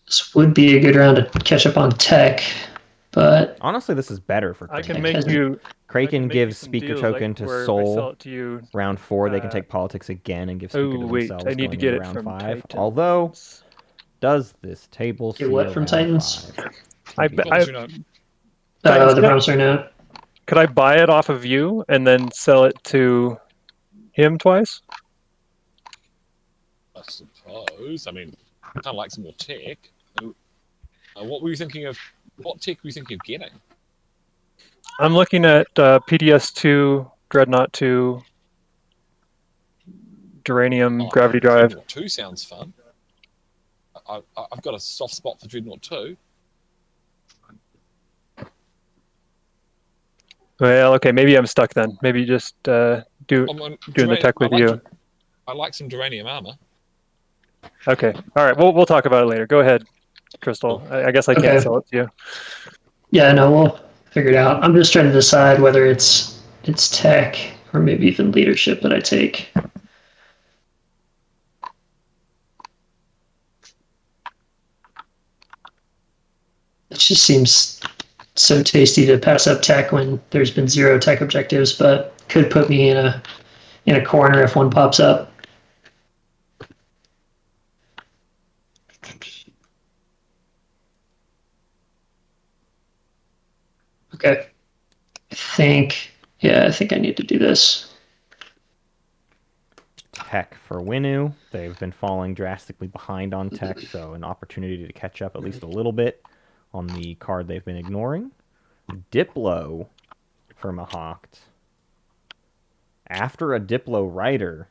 This would be a good round to catch up on tech, but Honestly, this is better for I Craiken. can make you. Craiken make you gives some speaker deals, token to where if I Soul. sell it to you. Round 4, they can take politics again and give speaker to Wait, themselves I need to going get into it round from 5. Titan. Although, does this table Get see what a from round Titans? 5? I Promise you know. The promissory note. Could I buy it off of you and then sell it to him twice? I suppose. I mean, kind of like some more tech. What were you thinking of? What tech were you thinking of getting? I'm looking at PDS2, Dreadnought 2, Duranium, Gravity Drive. Dreadnought 2 sounds fun. I've got a soft spot for Dreadnought 2. Well, okay, maybe I'm stuck then. Maybe just doing the tech with you. I like some Duranium armor. Okay, all right. We'll talk about it later. Go ahead, Crystal. I guess I can't sell it to you. Yeah, no, we'll figure it out. I'm just trying to decide whether it's tech or maybe even leadership that I take. It just seems so tasty to pass up tech when there's been 0 tech objectives, but could put me in a corner if one pops up. Okay. I think I need to do this. tech for Winu. They've been falling drastically behind on tech, so an opportunity to catch up at least a little bit on the card they've been ignoring. Diplo for Mahokt. After a Diplo Rider,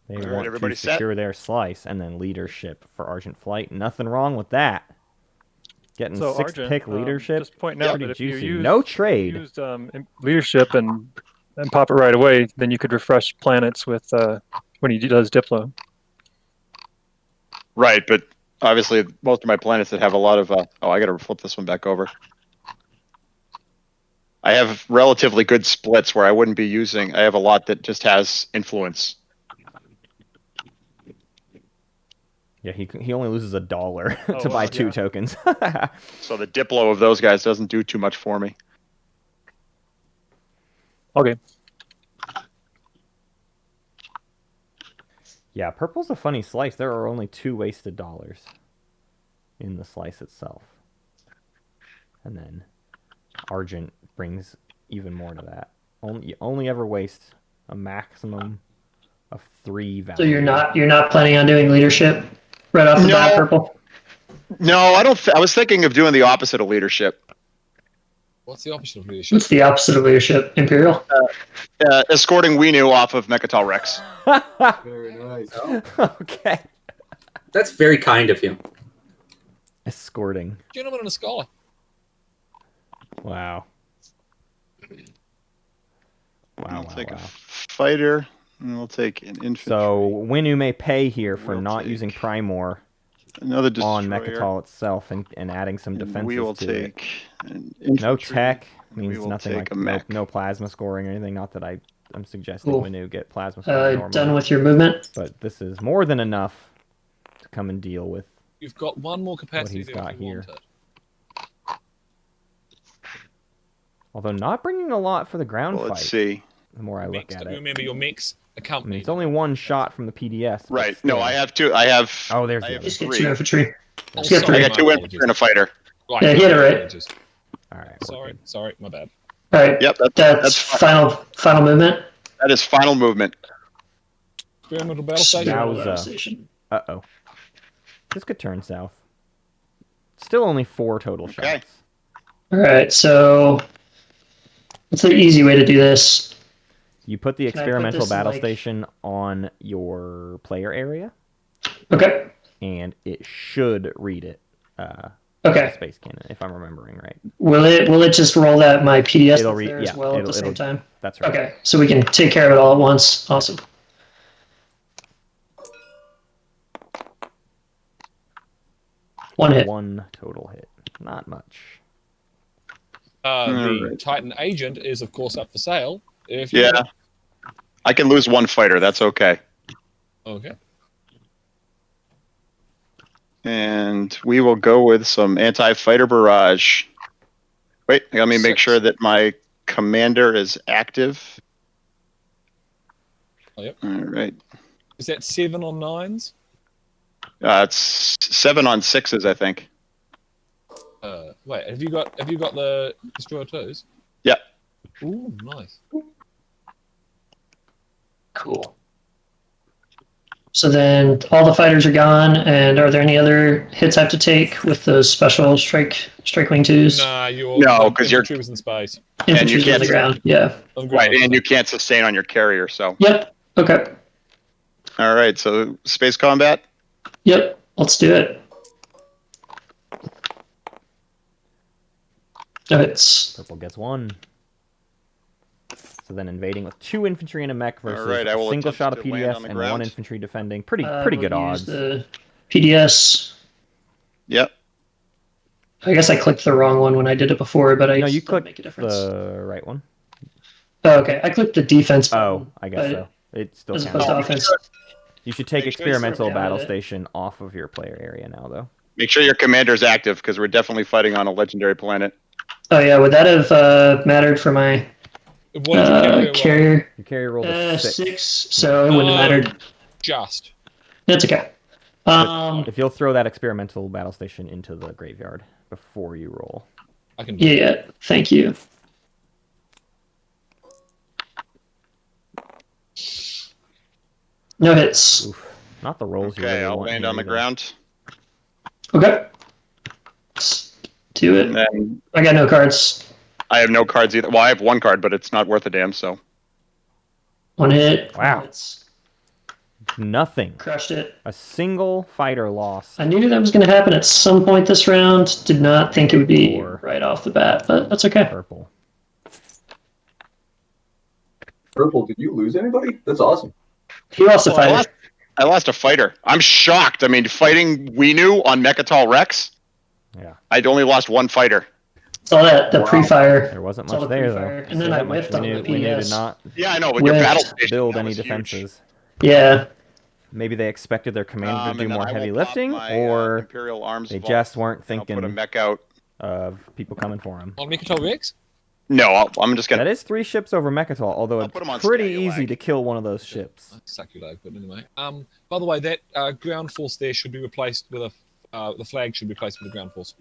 they All right, want to everybody set? secure their slice, and then leadership for Argent Flight. Nothing wrong with that. Getting So sixth Argent, pick leadership. just pointing out pretty that if you juicy. use No trade. used leadership and pop it right away, then you could refresh planets with when he does Diplo. Right, but obviously most of my planets that have a lot of I gotta flip this one back over. I have relatively good splits where I wouldn't be using. I have a lot that just has influence. Yeah, he only loses $1 Oh, to buy wow, 2 yeah. tokens. So the Diplo of those guys doesn't do too much for me. Okay. Yeah, purple's a funny slice. There are only 2 wasted dollars in the slice itself. And then Argent brings even more to that. You only ever waste a maximum of 3 value. So you're not planning on doing leadership right off the bat, purple? No, I don't. I was thinking of doing the opposite of leadership. What's the opposite of leadership? What's the opposite of leadership? Imperial? Escorting Winu off of Mechatol Rex. Very nice. Okay. That's very kind of you. Escorting. Gentleman and a scholar. Wow. I'll take a fighter, and we'll take an infantry. So Winu may pay here for We'll not take using Primor another destroyer, on Mechatol itself and adding some and defenses we will to it. take an infantry, No tech and we means will nothing take like a mech. no plasma scoring or anything. Not that I'm suggesting Cool. Winu get plasma scoring normally. Done with your movement? But this is more than enough to come and deal with. You've got one more capacity he's there got if you here. want it. Although not bringing a lot for the ground Well, fight. let's see. The more I look Mix, at don't it. remember your mix I accompanied. mean, it's only 1 shot from the PDS. but Right. still. No, I have two. I have. Oh, there's I the have other. Just get three. 2 infantry. Oh, Just get sorry, I 3. got 2 my infantry and a fighter. Right, Yeah, my hit it right. apologies. All right. Sorry, my bad. All right. Yep, That's fine. final movement. That is final movement. Experimental battle station. Now- Battle Yowza. station. Uh-oh. This could turn south. Still only 4 total Okay. shots. All right. So what's the easy way to do this? You put the Can I put experimental this in, battle like- station on your player area, Okay. and it should read it. Okay. Space Cannon, if I'm remembering right. Will it just roll that my PDS It'll that's read, there yeah. as well at the it'll- same time? That's right. Okay. So we can take care of it all at once. Awesome. One hit. 1 total hit. Not much. The Alright. Titan agent is, of course, up for sale. If you Yeah. I can lose 1 fighter. That's okay. Okay. And we will go with some anti-fighter barrage. Wait, let me make 6. sure that my commander is active. Oh, yep. All right. Is that 7 on 9s? It's 7 on 6s, I think. Wait, have you got the destroyer 2s? Yep. Ooh, nice. Cool. So then all the fighters are gone, and are there any other hits I have to take with those special strike wing 2s? Nah, No, 'cause you're- infantry was in space. Infantry's can't- on the ground. Yeah. On Right, ground. and you can't sustain on your carrier, so. Yep. Okay. All right, so space combat. Yep. Let's do it. It's Purple gets 1. So then invading with 2 infantry and a mech versus All right, I a will single attempt shot of to land PDS on the and ground. 1 infantry defending. Pretty we'll good use odds. The PDS. Yep. I guess I clicked the wrong one when I did it before, but I No, you guess it doesn't clicked make a difference. the right one. Oh, okay, I clicked the defense Oh, button. I guess but so. It still As counts. opposed to offense. You should take Make sure you experimental strip down battle it. station off of your player area now, though. Make sure your commander is active because we're definitely fighting on a legendary planet. Oh yeah, would that have mattered for my What did you carry? carrier? Your carrier rolled a 6. 6, so it wouldn't have mattered. Just. That's okay. If you'll throw that experimental battle station into the graveyard before you roll. I can do Yeah, it. yeah. Thank you. No hits. Oof. Not the rolls you Okay, really I'll want land here on the either. ground. Okay. Let's do And it. then I got no cards. I have no cards either. Well, I have one card, but it's not worth a damn, so. One hit. Wow. Hits. Nothing. Crushed it. A single fighter lost. I knew that was going to happen at some point this round. Did not think it would be Or- right off the bat, but that's okay. Purple. Purple, did you lose anybody? That's awesome. He lost a I fighter. lost a fighter. I'm shocked. I mean, fighting Winu on Mechatol Rex, Yeah. I'd only lost one fighter. Saw that, the Wow. pre-fire. There wasn't Saw much the there, pre-fire. though. And then Say I that much. whiffed on the We did PS. not Yeah, I know, with your Whiffed. battle station, build that any was huge. defenses. Yeah. Maybe they expected their commander to And do then more I will heavy pop lifting, my, or Imperial Arms they vault, just weren't and I'll put a thinking mech out. of people coming for them. On Mikoto Rex? No, I'm just gonna. That is 3 ships over Mechatol, although I'll put 'em on it's pretty Stalag. easy to kill one of those ships. Sacrilege, but anyway. By the way, that ground force there should be replaced with a. The flag should be replaced with a ground force.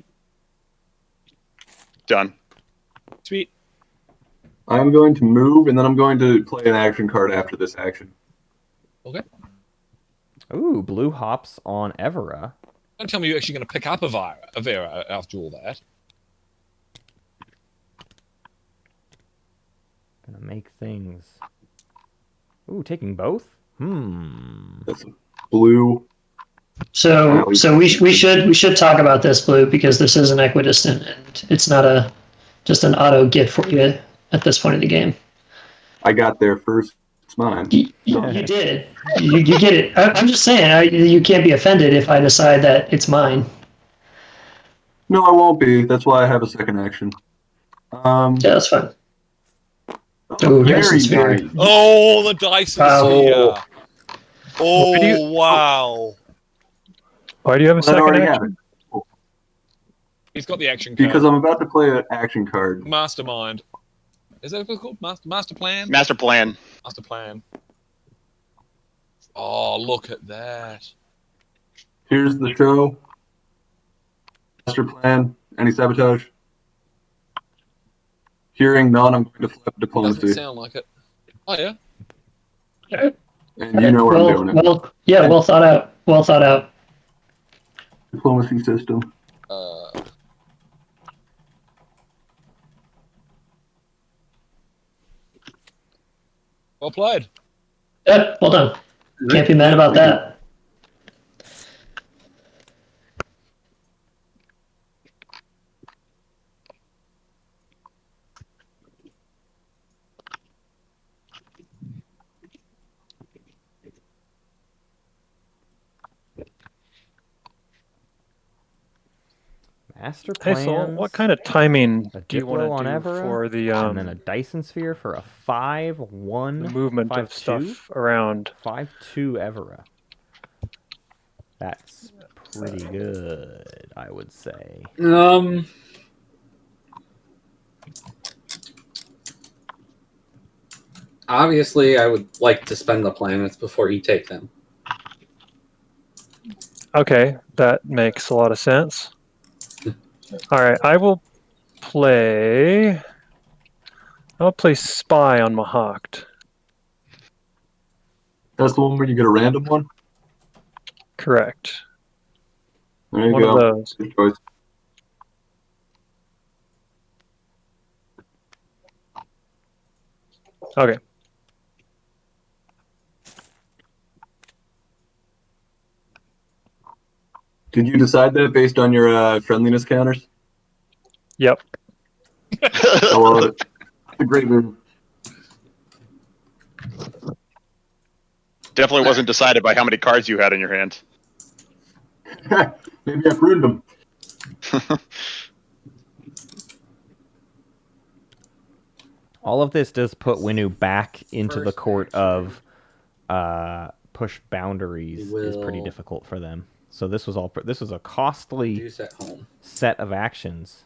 Done. Sweet. I'm going to move, and then I'm going to play an action card after this action. Okay. Ooh, blue hops on Evera. Don't tell me you're actually going to pick up a Vera after all that. Gonna make things. Ooh, taking both? That's blue. So we should talk about this, Blue, because this is an equidistant and it's not just an auto get for you at this point of the game. I got there first. It's mine. You did. You get it. I'm just saying, you can't be offended if I decide that it's mine. No, I won't be. That's why I have a second action. Yeah, that's fine. Ooh, Very Dyson Sphere. nice. Oh, the Dyson Wow. Sphere. Oh, Why do you- wow. Why do you have a I second already have action? it. He's got the action card. Because I'm about to play an action card. Mastermind. Is that what it's called? Master Plan? Master plan. Master Plan. Oh, look at that. Here's the show. Master plan. Any sabotage? Hearing none, I'm going to flip Doesn't diplomacy. sound like it. Oh, yeah. And you know where I'm doing it. Well thought out. Well thought out. Diplomacy system. Well played. Yeah, well done. Can't be mad about that. Master Hey, plans. so what kind of timing A do you want Diplo on to do Evera, for the and then a Dyson Sphere for a 5-1 the movement of 5-2? stuff around? 5-2 Evera. That's pretty good, I would say. Obviously, I would like to spend the planets before you take them. Okay, that makes a lot of sense. All right, I'll play Spy on Mahawked. That's the one where you get a random one? Correct. There you One go. of those. Good choice. Okay. Did you decide that based on your friendliness counters? Yep. I love it. It's a great move. Definitely wasn't decided by how many cards you had in your hand. Maybe I've ruined them. All of this does put Winu back into the First court action. of push boundaries We is pretty will- difficult for them. So this was a costly Use at home set of actions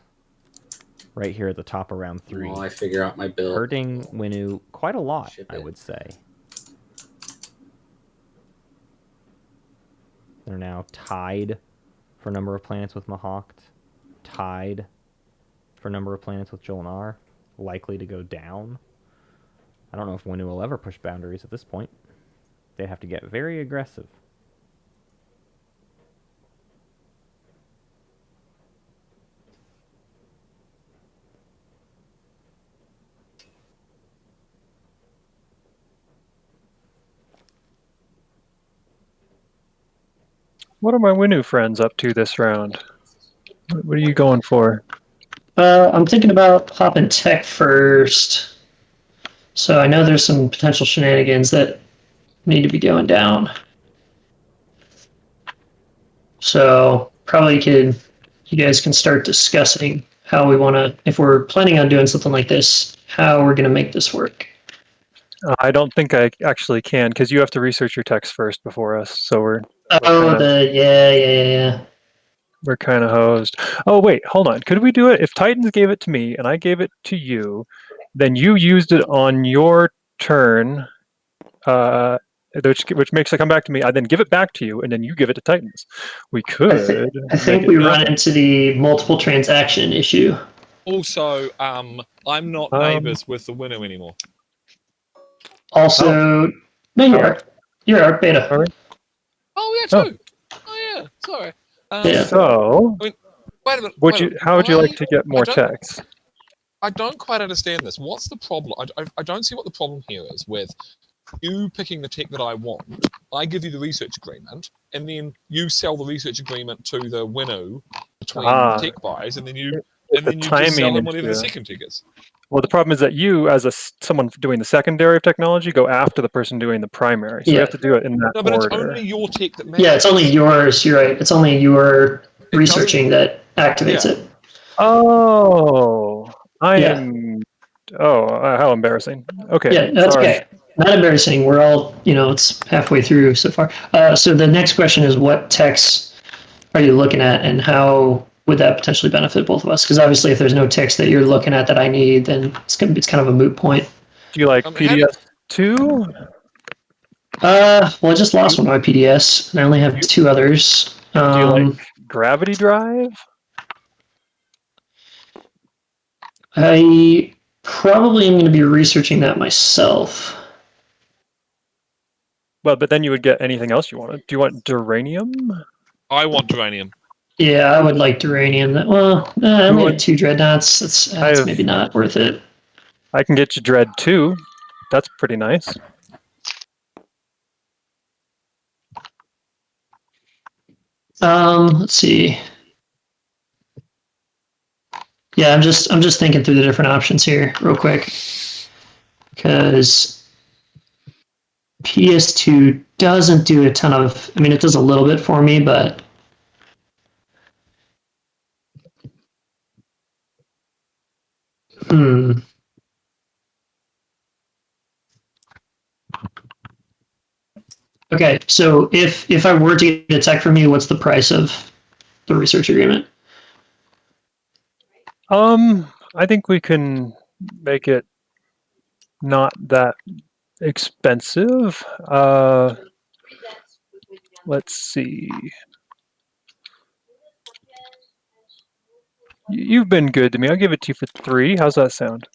right here at the top of round 3. while I figure out my build. Hurting Winu quite a lot, Ship I it. would say. They're now tied for number of planets with Mahawked, tied for number of planets with Jolinar, likely to go down. I don't know if Winu will ever push boundaries at this point. they have to get very aggressive. What are my Winu friends up to this round? What are you going for? I'm thinking about popping tech first. So I know there's some potential shenanigans that need to be going down. So probably you guys can start discussing how we want to, if we're planning on doing something like this, how we're going to make this work. I don't think I actually can, because you have to research your text first before us. So we're yeah. we're kind of hosed. Oh wait, hold on. Could we do it if Titans gave it to me and I gave it to you, then you used it on your turn, which makes it come back to me. I then give it back to you, and then you give it to Titans. We could. I think we run into the multiple transaction issue. Also, I'm not neighbors with the winner anymore. Also, no, you are. You're beta. Are Oh yeah, too. Oh yeah, sorry. Yeah. So, I mean, wait a minute. how would you like to get more text? I don't quite understand this. What's the problem? I don't see what the problem here is with you picking the tech that I want. I give you the research agreement, and then you sell the research agreement to the winner between the tech buys, and then you just sell them whatever the second tech is. Well, the problem is that you, as someone doing the secondary of technology, go after the person doing the primary. So you have to do it in that order. No, but it's only your tech that matters. Yeah, it's only yours. You're right. It's only your researching that activates it. Oh, how embarrassing. Okay. Yeah, that's okay. Not embarrassing. We're all, it's halfway through so far. So the next question is, what text are you looking at, and how would that potentially benefit both of us? Because obviously, if there's no text that you're looking at that I need, then it's kind of a moot point. Do you like PDS 2? Well, I just lost one of my PDS, and I only have 2 others. Do you like Gravity Drive? I probably am going to be researching that myself. Well, but then you would get anything else you wanted. Do you want Duranium? I want Duranium. Yeah, I would like Duranium. Well, I only have 2 Dreadnoughts. That's maybe not worth it. I can get you Dread 2. That's pretty nice. Let's see. Yeah, I'm just thinking through the different options here real quick, because PS2 doesn't do a ton of. I mean, it does a little bit for me, but Okay, so if I were to get a tech from you, what's the price of the research agreement? I think we can make it not that expensive. Let's see. You've been good to me. I'll give it to you for 3. How's that sound?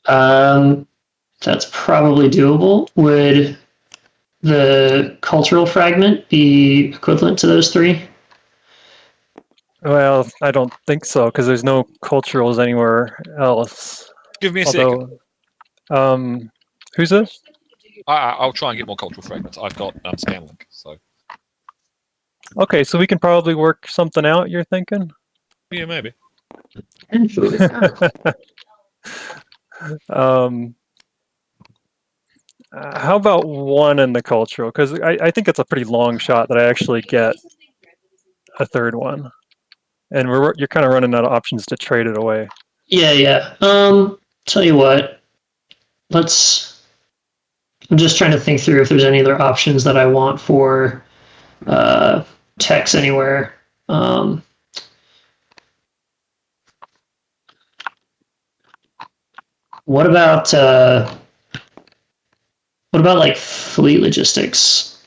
That's probably doable. Would the cultural fragment be equivalent to those 3? Well, I don't think so, because there's no culturals anywhere else. Give me a second. Who's this? I'll try and get more cultural fragments. I've got Scanlink, so. Okay, so we can probably work something out, you're thinking? Yeah, maybe. How about 1 in the cultural? Because I think it's a pretty long shot that I actually get a 3rd one. And you're kind of running out of options to trade it away. Yeah. Tell you what. I'm just trying to think through if there's any other options that I want for text anywhere. What about like fleet logistics?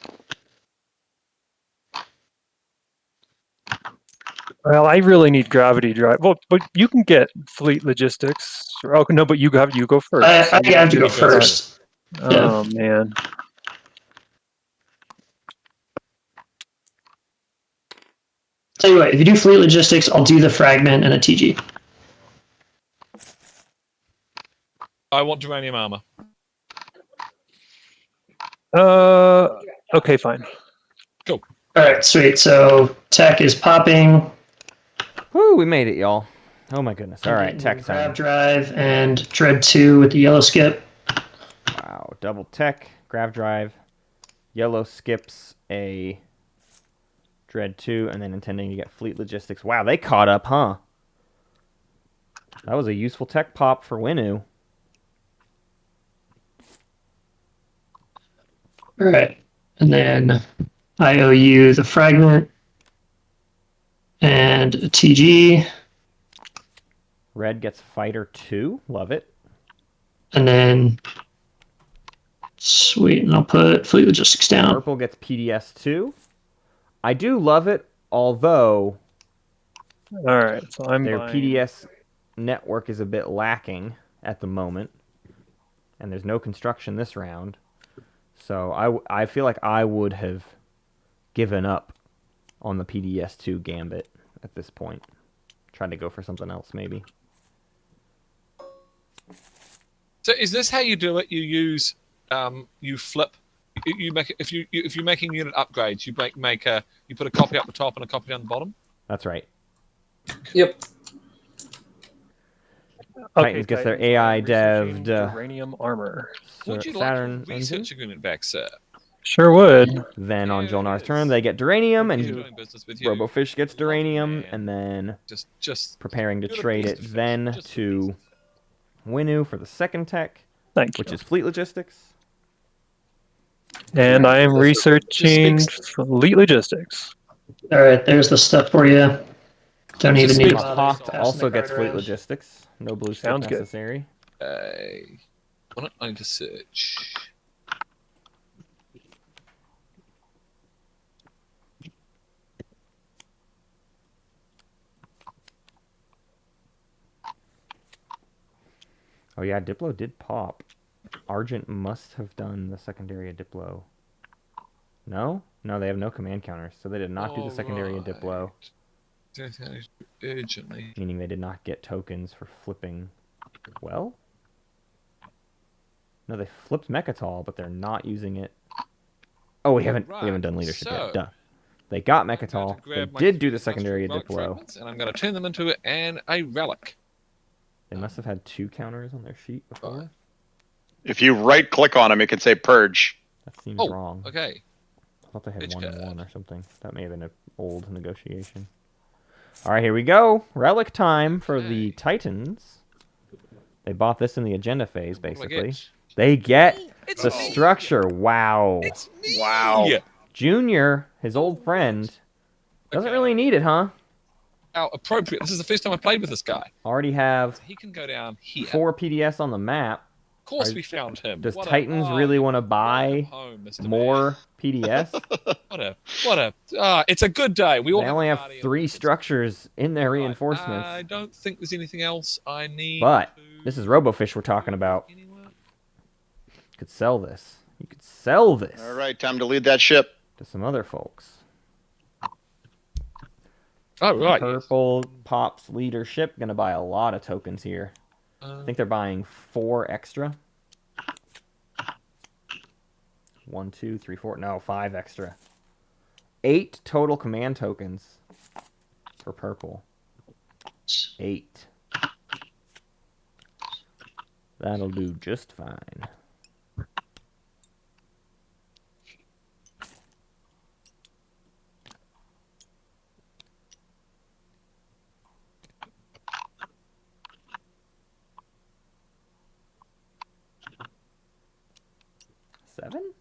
Well, I really need Gravity Drive. Well, but you can get fleet logistics. Oh no, but you go first. I have to go first. Oh man. Tell you what, if you do fleet logistics, I'll do the fragment and a TG. I want geranium armor. Okay, fine. All right, sweet. So tech is popping. Woo, we made it, y'all. Oh my goodness. All right, tech Grab time. drive and dread 2 with the yellow skip. Wow, double tech, grav drive, yellow skips a dread 2, and then intending to get fleet logistics. Wow, they caught up, huh? That was a useful tech pop for Winu. All right, and then I owe you the fragment and a TG, Red gets fighter 2. Love it. and then sweet, and I'll put fleet logistics down. Purple gets PDS 2. I do love it, although All right, so I'm their buying... PDS network is a bit lacking at the moment, and there's no construction this round. So I feel like I would have given up on the PDS2 gambit at this point. Tried to go for something else, maybe. So is this how you do it? You use you flip. You make if you're making unit upgrades, you you put a copy up the top and a copy down the bottom. That's right. Yep. Titans gets their AI researching dev'd uranium armor. Would you Saturn like your research engine. agreement back, sir? Sure would. Then on Yeah, Jolnar's it turn, is. they get Duranium, He's and doing business with you. Robofish gets Lovely Duranium, man. and then just preparing to You're the trade beast it of fish, then just the to beast. Winu for the second tech, Thank which you. is fleet logistics. And I am This researching speaks- fleet logistics. All right, there's the stuff for you. Don't Just even need to speaks- bother Hawk passing also the gets card fleet around. logistics. No blue skip Sounds good. necessary. What I need to search. Oh yeah, Diplo did pop. Argent must have done the secondary of Diplo. No? No, they have no command counters, so they did not do the secondary of Diplo, Urgently. meaning they did not get tokens for flipping. Well? No, they flipped Mechatol, but they're not using it. Oh, we haven't done leadership so- yet. Duh. They got I'm going to Mechatol. They grab my did do the three secondary of industrial relic Diplo. fragments, and I'm going to turn them into a relic. They must have had 2 counters on their sheet before. If you right click on them, it can say purge. That seems Oh, wrong. okay. I thought they had Pitch 1 and card. 1 or something. That may have been an old negotiation. All right, here we go. Relic time for the Okay. Titans. They bought this in the agenda phase, What do I basically. get? They get It's the me! structure. Wow. It's me! Wow. Junior, his old friend, doesn't really need it, huh? How appropriate. This is the first time I played with this guy. Already have He can go down here. 4 PDS on the map. Of course Are- we found him. Does What a- Titans oh, really want to welcome buy home, Mr. Man. more PDS? It's a good day. We all They only have party and 3 it's- structures in their Right, reinforcements. I don't think there's anything else I need. But to this is Robofish we're talking about. anywhere. You could sell this. You could sell this All right, time to lead that ship. to some other folks. Oh, right. Purple Pops leadership. Gonna buy a lot of tokens here. I think they're buying 4 extra. 1, 2, 3, 4. No, 5 extra. 8 total command tokens for purple. 8. That'll do just fine. Seven?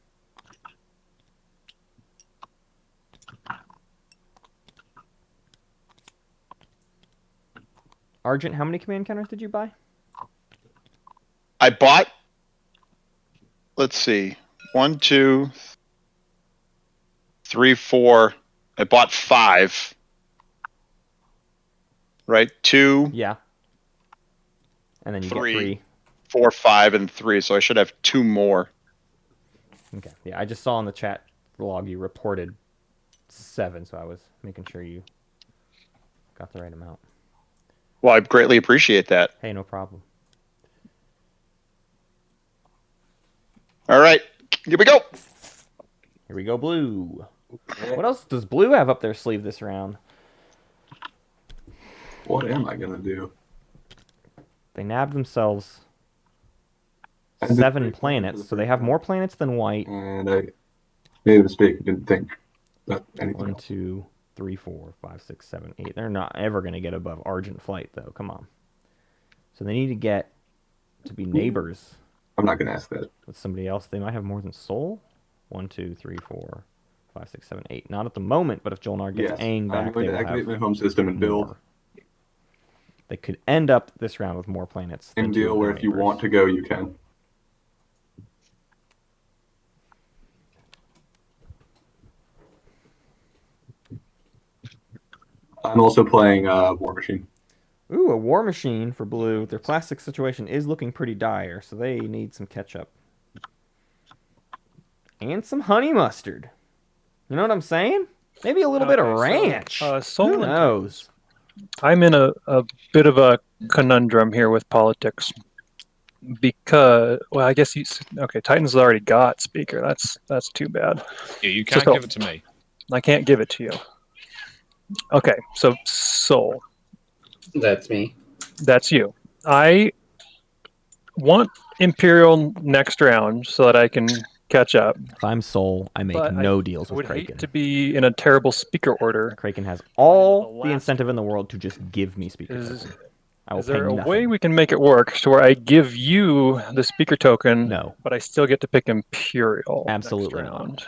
Argent, how many command counters did you buy? I bought. Let's see. 1, 2, 3, 4. I bought 5. Right? 2, Yeah. And then you Three. get 3. 4, 5, and 3. So I should have 2 more. Okay. Yeah, I just saw in the chat log you reported 7, so I was making sure you got the right amount. Well, I greatly appreciate that. Hey, no problem. All right, here we go. Here we go, blue. What else does blue have up their sleeve this round? What am I gonna do? They nabbed themselves I did 7 great planets, for so the they have first more planets than white. And I made a mistake. Didn't think that anything 1, else. 2, 3, 4, 5, 6, 7, 8. They're not ever going to get above Argent Flight, though. Come on. So they need to get to be neighbors I'm not gonna ask that. with somebody else. They might have more than Soul. 1, 2, 3, 4, 5, 6, 7, 8. Not at the moment, but if Jolnar gets Yes, Aang I'm back, going they to will activate have my home system and build. more. They could end up this round with more planets. Same than 2 deal of where their if you neighbors. want to go, you can. I'm also playing War Machine. Ooh, a War Machine for blue. Their plastic situation is looking pretty dire, so they need some ketchup. And some honey mustard. You know what I'm saying? Maybe a little bit of ranch. Soul Who and knows? I'm in a bit of a conundrum here with politics because, well, I guess okay. Titans already got speaker. That's too bad. Yeah, you can't So- give it to me. I can't give it to you. Okay, so Soul, That's me. that's you. I want Imperial next round so that I can catch up. If I'm Soul, I make But no deals I with would Craiken. hate to be in a terrible speaker order. Craiken has all The the last- incentive in the world to just give me speaker Is- token. I will Is there pay a nothing. way we can make it work to where I give you the speaker token, No. but I still get to pick Imperial Absolutely next not. round?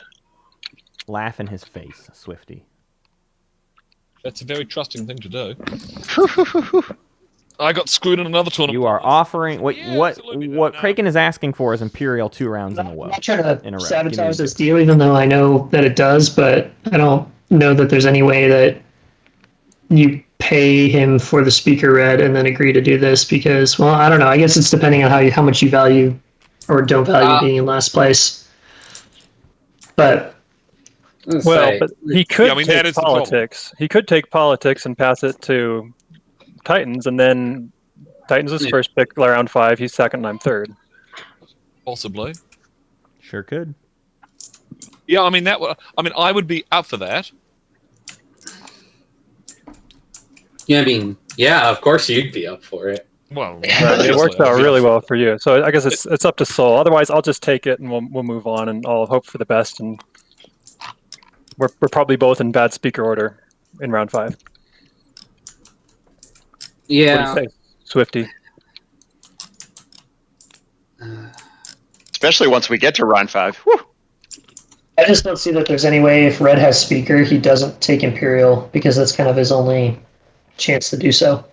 Laugh in his face, Swifty. That's a very trusting thing to do. I got screwed in another tournament. You are offering what Yeah, what absolutely. what No. Craiken is asking for is Imperial 2 rounds in a I'm row. not trying in a row. to Give me sabotage the this deal, even though I know that it does, but I don't know that there's any way that you pay him for the speaker red and then agree to do this because, well, I don't know. I guess it's depending on how much you value or don't value being in last place. But Well, but he could Yeah, I mean, that take is the problem. politics. He could take politics and pass it to Titans, and then Titans is Yeah. first pick round 5. He's second, and I'm third. Possibly. Sure could. Yeah, I mean I would be up for that. Yeah, I mean, yeah, of course you'd be up for it. Well, It works out really well for you. So I guess it's up to Soul. Otherwise, I'll just take it and we'll move on, and I'll hope for the best. And we're probably both in bad speaker order in round 5. Yeah. What do you say, Swifty? Especially once we get to round 5. Whew. I just don't see that there's any way if Red has speaker, he doesn't take Imperial because that's kind of his only chance to do so.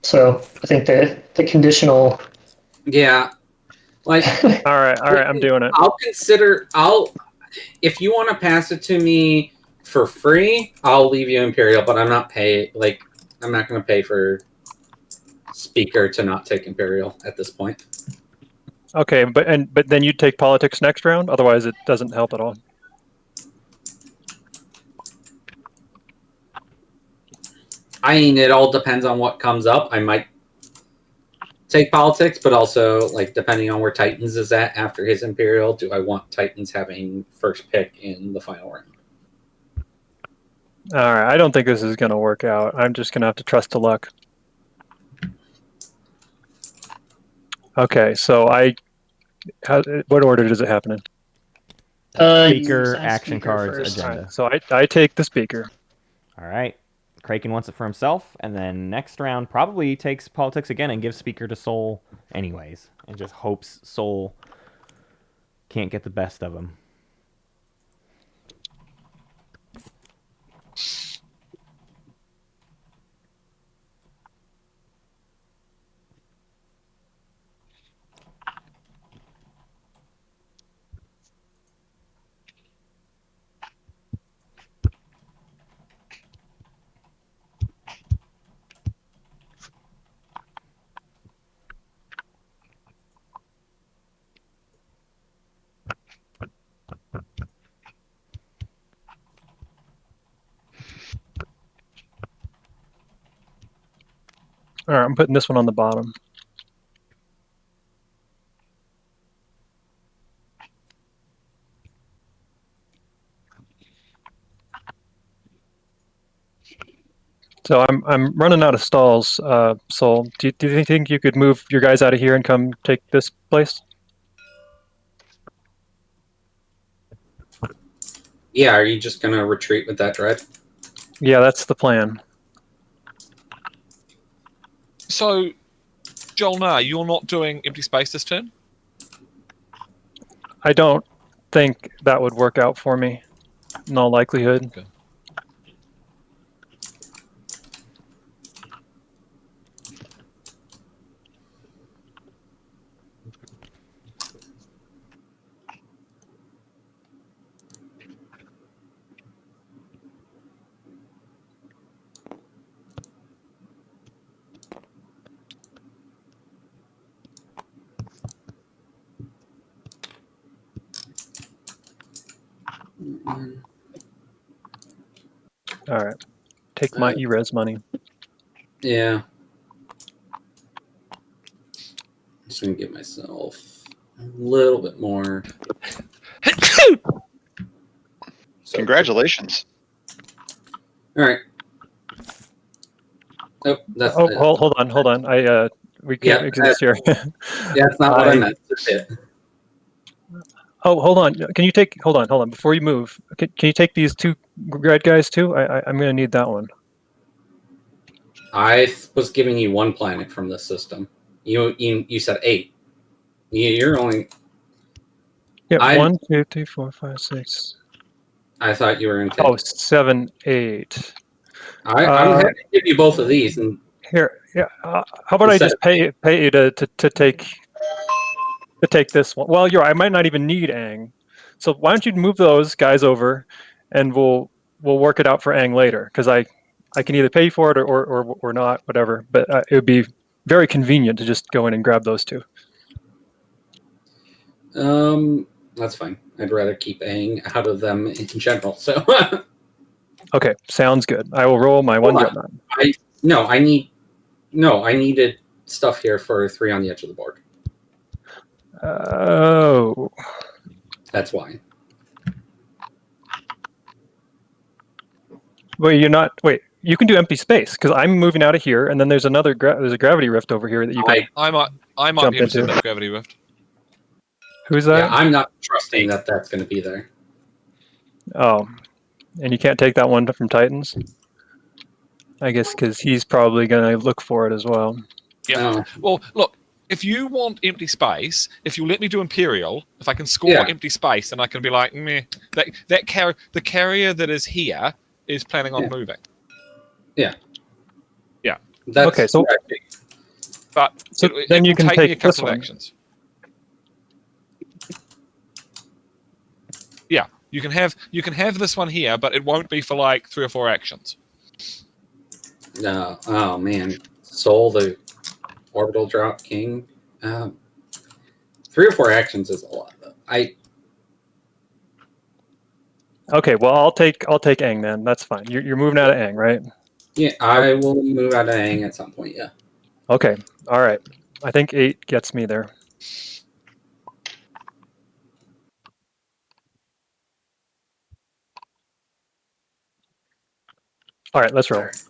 So I think the conditional. Yeah. Like, All right, I'm doing it. If you want to pass it to me for free, I'll leave you Imperial, but I'm not going to pay for speaker to not take Imperial at this point. Okay, but then you take politics next round. Otherwise, it doesn't help at all. I mean, it all depends on what comes up. I might take politics, but also, like, depending on where Titans is at after his Imperial, do I want Titans having first pick in the final round? All right, I don't think this is going to work out. I'm just going to have to trust to luck. Okay, so what order does it happen in? Speaker, Sign action speaker cards, first. agenda. All right, so I take the speaker. All right. Craiken wants it for himself, and then next round probably takes politics again and gives speaker to Soul anyways, and just hopes Soul can't get the best of him. All right, I'm putting this one on the bottom. So I'm running out of stalls. Soul, do you think you could move your guys out of here and come take this place? Yeah, are you just gonna retreat with that dread? Yeah, that's the plan. So, Joel, no, you're not doing empty space this turn? I don't think that would work out for me, in all likelihood. Okay. All right, take my E-res money. Yeah. I'm just gonna give myself a little bit more. So, Congratulations. all right. Oh, that's Oh, hold on. We can't Yeah, exist here. that's not what I meant. That's it. Oh, hold on. Can you take? Hold on. Before you move, can you take these two red guys too? I'm gonna need that one. I was giving you one planet from this system. You said 8. You're only. Yeah, 1, 2, 3, 4, 5, 6. I thought you were going to take. Oh, 7, 8. I'm happy to give you both of these. And here, yeah. How about I just pay you to take this one? Well, I might not even need Aang. So why don't you move those guys over, and we'll work it out for Aang later, because I can either pay for it or not, whatever. But it would be very convenient to just go in and grab those two. That's fine. I'd rather keep Aang out of them in general. So okay, sounds good. I will roll my one Jetman. I needed stuff here for 3 on the edge of the board. Oh, that's why. Wait, you're not. Wait, you can do empty space because I'm moving out of here, and then there's another. There's a gravity rift over here that you can. I might jump be able to into. do that gravity rift. Who's that? Yeah, I'm not trusting that that's going to be there. Oh, and you can't take that one from Titans? I guess because he's probably going to look for it as well. Yeah. Well, look, if you want empty space, if you let me do Imperial, if I can score empty space, then I can be like, meh. The carrier that is here is planning on moving. Yeah. Yeah. That's okay, so... But so then you can take me a couple this one. of actions. Yeah, you can have this one here, but it won't be for like 3 or 4 actions. No, oh man, Soul the orbital drop king. 3 or 4 actions is a lot though. Okay, well I'll take Aang then. That's fine. You're moving out of Aang, right? Yeah, I will move out of Aang at some point. Yeah. Okay. All right. I think 8 gets me there. All right, let's roll. Right.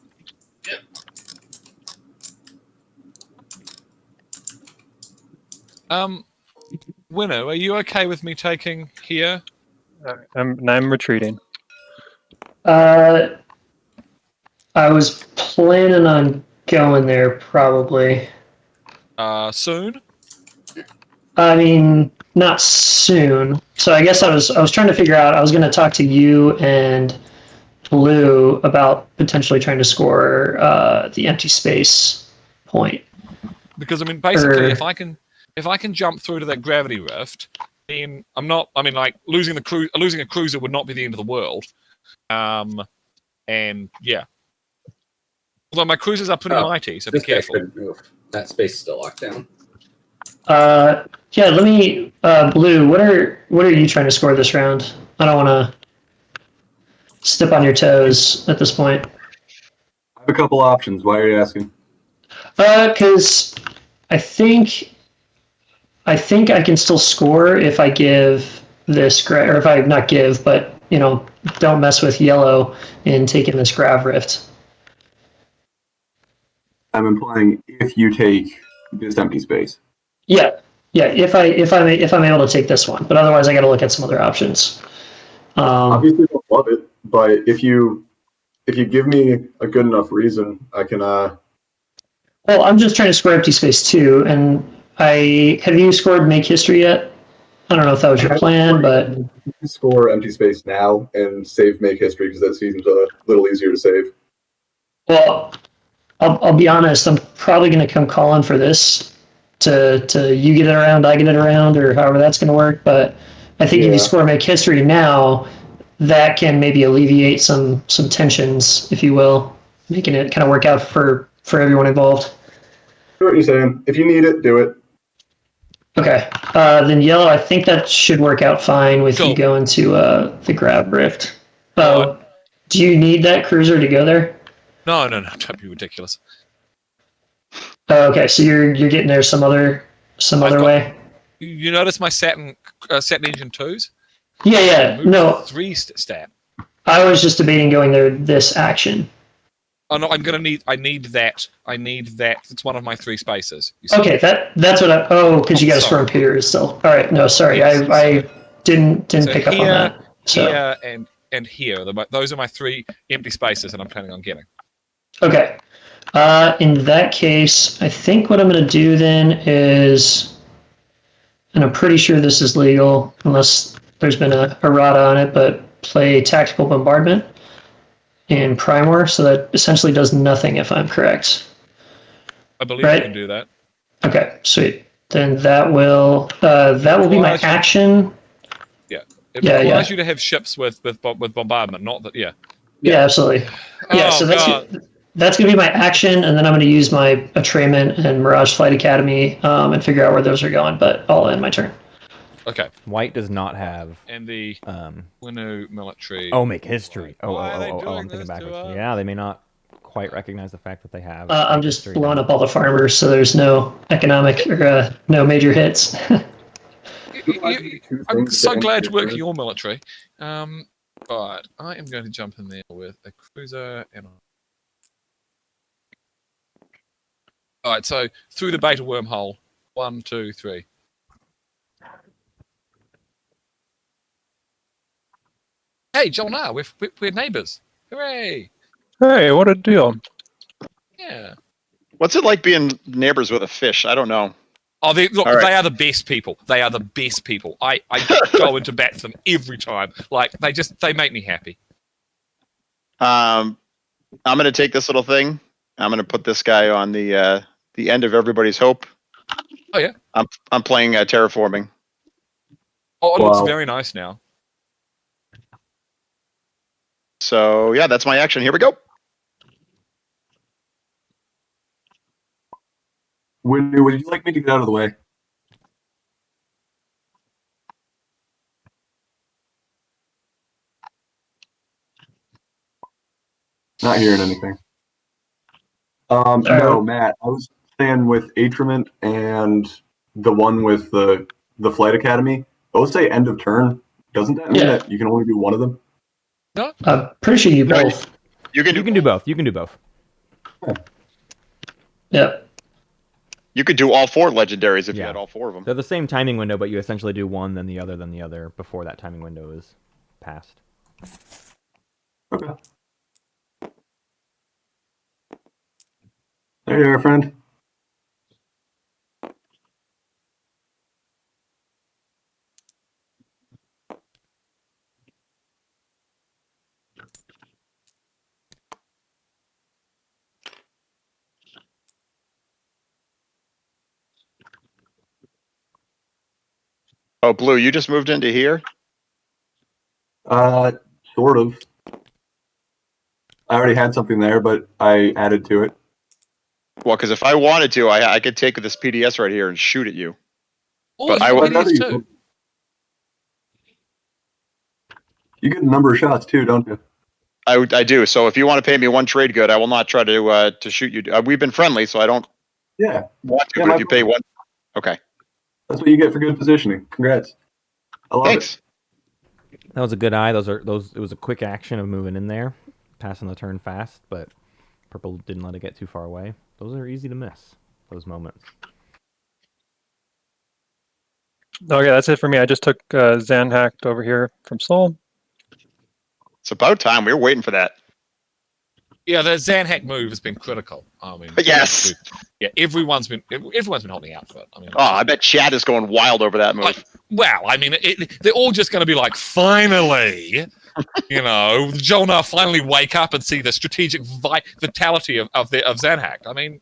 Yep. Winnow, are you okay with me taking here? I'm retreating. I was planning on going there probably. Soon? I mean, not soon. So I guess I was trying to figure out. I was going to talk to you and Blue about potentially trying to score the empty space point. Because I mean, basically, if I can jump through to that gravity rift, then I'm not. I mean, like losing a cruiser would not be the end of the world. And yeah. Although my cruisers are pretty mighty, so be careful. That space is still locked down. Yeah, let me Blue, what are you trying to score this round? I don't want to step on your toes at this point. I have a couple options. Why are you asking? Because I think I can still score if I give this or if I not give, but don't mess with yellow in taking this Grav Rift. I'm implying if you take this empty space. Yeah. If I'm able to take this one, but otherwise I got to look at some other options. Obviously, I don't love it, but if you give me a good enough reason, I can. Well, I'm just trying to score empty space too, and have you scored Make History yet? I don't know if that was your plan, but you can score empty space now and save Make History because that seems a little easier to save. well, I'll be honest. I'm probably going to come calling for this to you get it around, I get it around, or however that's going to work. But I think if you score Make History now, that can maybe alleviate some tensions, if you will, making it kind of work out for everyone involved. I know what you're saying. If you need it, do it. Okay. Then yellow, I think that should work out fine with Cool. you going to the Grav Rift. Alright. Do you need that cruiser to go there? No, don't be ridiculous. Okay, so you're getting there some other way. You notice my Saturn Engine 2s? Yeah. No, 3 stat. I was just debating going there this action. Oh no, I need that. It's one of my 3 spaces. You see? Okay, that's what because you got to store in Peters still. All right, no, sorry, Yes, I didn't So pick up on that. So here and here. Those are my 3 empty spaces that I'm planning on getting. okay. In that case, I think what I'm going to do then is, and I'm pretty sure this is legal unless there's been a errata on it, but play Tactical Bombardment in Primor, so that essentially does nothing if I'm correct. I believe Right. you can do that. Okay, sweet. Then that will be my action. It requires you to have ships with bombardment, not that. Yeah, absolutely. Yeah, Oh, so God. that's going to be my action, and then I'm going to use my Attrayment and Mirage Flight Academy and figure out where those are going, but I'll end my turn. Okay. White does not have. And the Winu military. Oh, Make History. Why are they I'm doing thinking this to backwards. us? Yeah, they may not quite recognize the fact that they have. I'm Make just History blowing now. up all the farmers, so there's no economic or no major hits. I'm so glad to work for your military. But I am going to jump in there with a cruiser and. All right, so through the beta wormhole, 1, 2, 3. Hey, John R, we're neighbours. Hooray! Hey, what a deal. Yeah. What's it like being neighbors with a fish? I don't know. Oh, they right. are the best people. They are the best people. I go into bat for them every time. Like they make me happy. I'm gonna take this little thing. I'm gonna put this guy on the end of everybody's hope. Oh yeah. I'm playing terraforming. Oh, it looks very nice now. So yeah, that's my action. Here we go. Would you like me to get out of the way? Not hearing anything. No, Matt. I was staying with Atrament and the one with the Flight Academy. Those say end of turn. Doesn't that mean that you can only do one of them? No. I'm pretty sure you both. You can do both. You can do both. Yep. You could do all 4 legendaries if you had all 4 of them. They're the same timing window, but you essentially do one, then the other before that timing window is passed. Okay. There you are, friend. Oh, Blue, you just moved into here? Sort of. I already had something there, but I added to it. Well, because if I wanted to, I could take this PDS right here and shoot at you. Oh, But I would too. You get a number of shots too, don't you? I do. So if you want to pay me 1 trade good, I will not try to shoot you. We've been friendly, so I don't Yeah, Want to, Yeah, but my if you pay one. Okay. that's what you get for good positioning. Congrats. I love Thanks. That was a good eye. Those. It was a quick action of moving in there, passing the turn fast, but purple didn't let it get too far away. Those are easy to miss. Those moments. Okay, that's it for me. I just took Zanhacked over here from Soul. It's about time. We were waiting for that. Yeah, the Zanhack move has been critical. I mean, Yes. yeah, everyone's been holding out for it. I mean, Oh, I bet Chad is going wild over that move. wow. I mean, they're all just going to be like, finally, Jonah finally wake up and see the strategic vitality of Zanhack. I mean,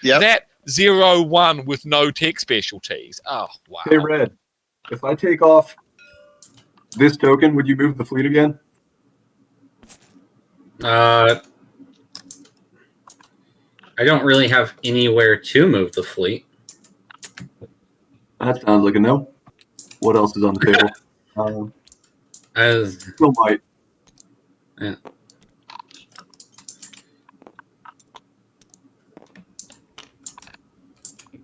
that 0-1 with no tech specialties. Oh, wow. Hey, Red, if I take off this token, would you move the fleet again? I don't really have anywhere to move the fleet. That sounds like a no. What else is on the table? Still might. Yeah.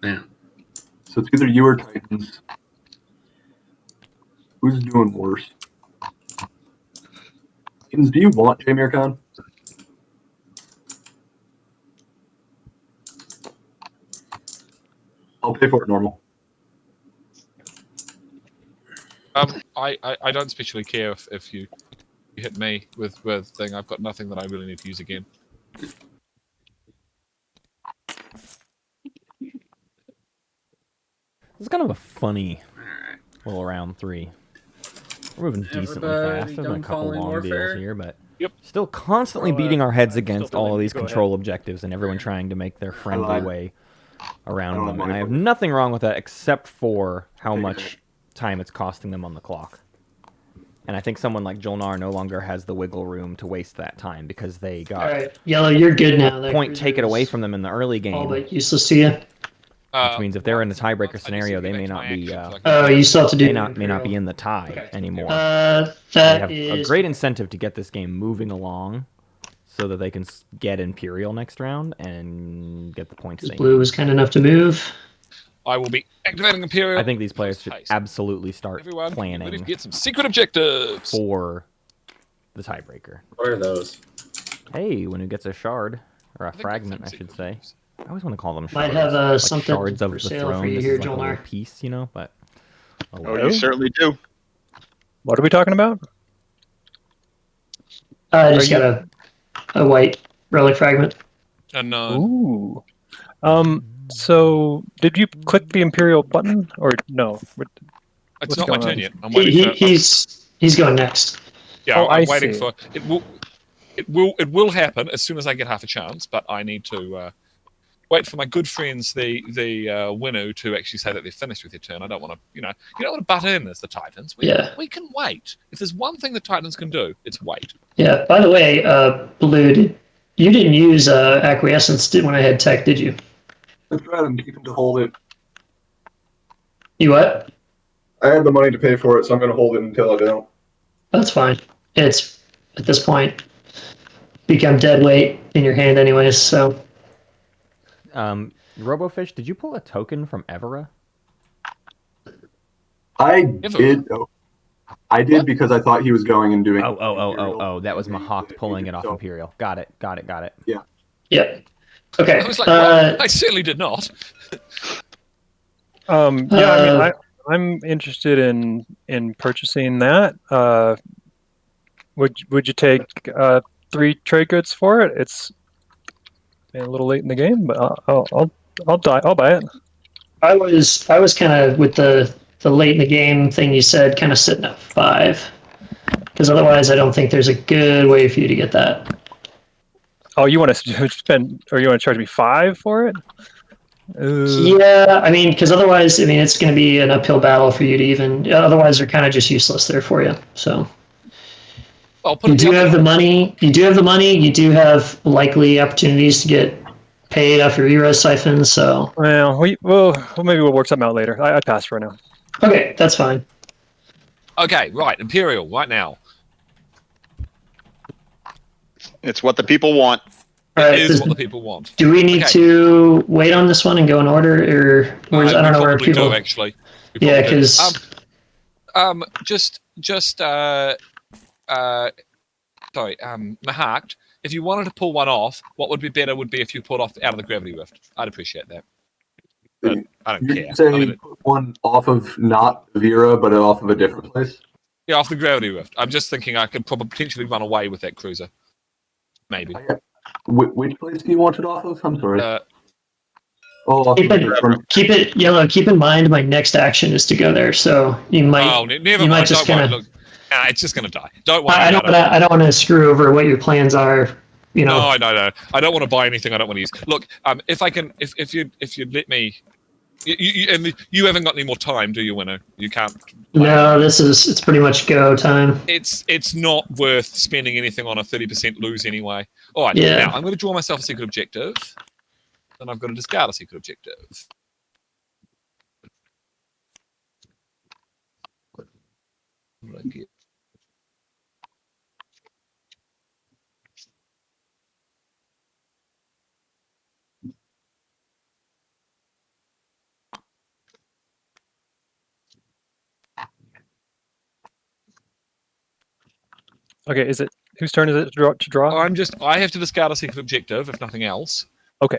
Yeah. So it's either you or Titans. Who's doing worse? Titans, do you want JManahan? I'll pay for it normal. I don't especially care if you hit me with thing. I've got nothing that I really need to use again. It's kind of a funny little round 3. We're moving decently fast. There's been a couple long deals here, but still constantly beating our heads against all of these control objectives and everyone trying to make their friendly way around them. And I have nothing wrong with that except for how much time it's costing them on the clock. And I think someone like Jolnar no longer has the wiggle room to waste that time because they got All right, Yellow, you're good now. That point cruiser taken away is from them in the early game. all but useless to you. Which means if they're in the tiebreaker scenario, they may not be. You still have to do. May not be in the tie anymore. That they have is a great incentive to get this game moving along, so that they can get Imperial next round and get the points. Blue was kind enough to move. I will be activating Imperial. I think these players should absolutely start planning to get some secret objectives for the tiebreaker. What are those? Hey, when it gets a shard or a fragment, I should say. I always want to call them shards. Might have like something shards of for the sale throne. for you This here, is like a little Jolnar. piece, but. Oh, you certainly do. What are we talking about? I just got a white relic fragment. And Ooh. So did you click the Imperial button or no? it's not my turn yet. I'm He, waiting for. he's going next. Yeah, Oh, I'm I waiting see. for it. Will happen as soon as I get half a chance, but I need to wait for my good friends, the Winnu, to actually say that they're finished with their turn. I don't want to, you don't want to butt in as the Titans. We can wait. If there's one thing the Titans can do, it's wait. Yeah. By the way, Blue, you didn't use acquiescence when I had tech, did you? That's right, I'm keeping to hold it. You what? I have the money to pay for it, so I'm going to hold it until I don't. That's fine. It's at this point become dead weight in your hand, anyways. So. Robofish, did you pull a token from Evera? I did. Oh, I did because I thought he was going and doing. Oh! That was Mahawk pulling it off Imperial. Got it. Yeah. Yep. Okay. I was like, well, I certainly did not. I'm interested in purchasing that. Would you take 3 trade goods for it? It's a little late in the game, but I'll buy it. I was kind of with the late in the game thing you said, kind of sitting at 5, because otherwise I don't think there's a good way for you to get that. Oh, you want to spend, or you want to charge me 5 for it? Yeah, because otherwise, it's going to be an uphill battle for you to even. Otherwise, they're kind of just useless there for you. So. You do have the money. You do have likely opportunities to get paid off your Euro siphon. So. Well, maybe we'll work something out later. I pass for now. Okay, that's fine. Okay, right, Imperial, right now. It's what the people want. It is what the people want. Do we need to wait on this one and go in order, or where's, I don't know where people... do, actually. Yeah, because... Sorry, Mahakt, if you wanted to pull one off, what would be better would be if you pulled off out of the gravity rift. I'd appreciate that. But I don't care. Say put one off of not Vera, but off of a different place? Yeah, off the gravity rift. I'm just thinking I could probably potentially run away with that cruiser. Maybe. Which place do you want it off of? I'm sorry. Keep it yellow. Keep in mind, my next action is to go there, so you might. Oh, never mind. Just it's just gonna die. Don't worry. I don't want to screw over what your plans are. You know. No. I don't want to buy anything. I don't want to use. Look, if I can, if you let me, you haven't got any more time, do you, Winnow? You can't. No, it's pretty much go time. It's not worth spending anything on a 30% lose anyway. All right. Yeah. Now I'm going to draw myself a secret objective. Then I've got to discard a secret objective. What did I get? Okay, is it whose turn is it to draw? I have to discard a secret objective, if nothing else. Okay.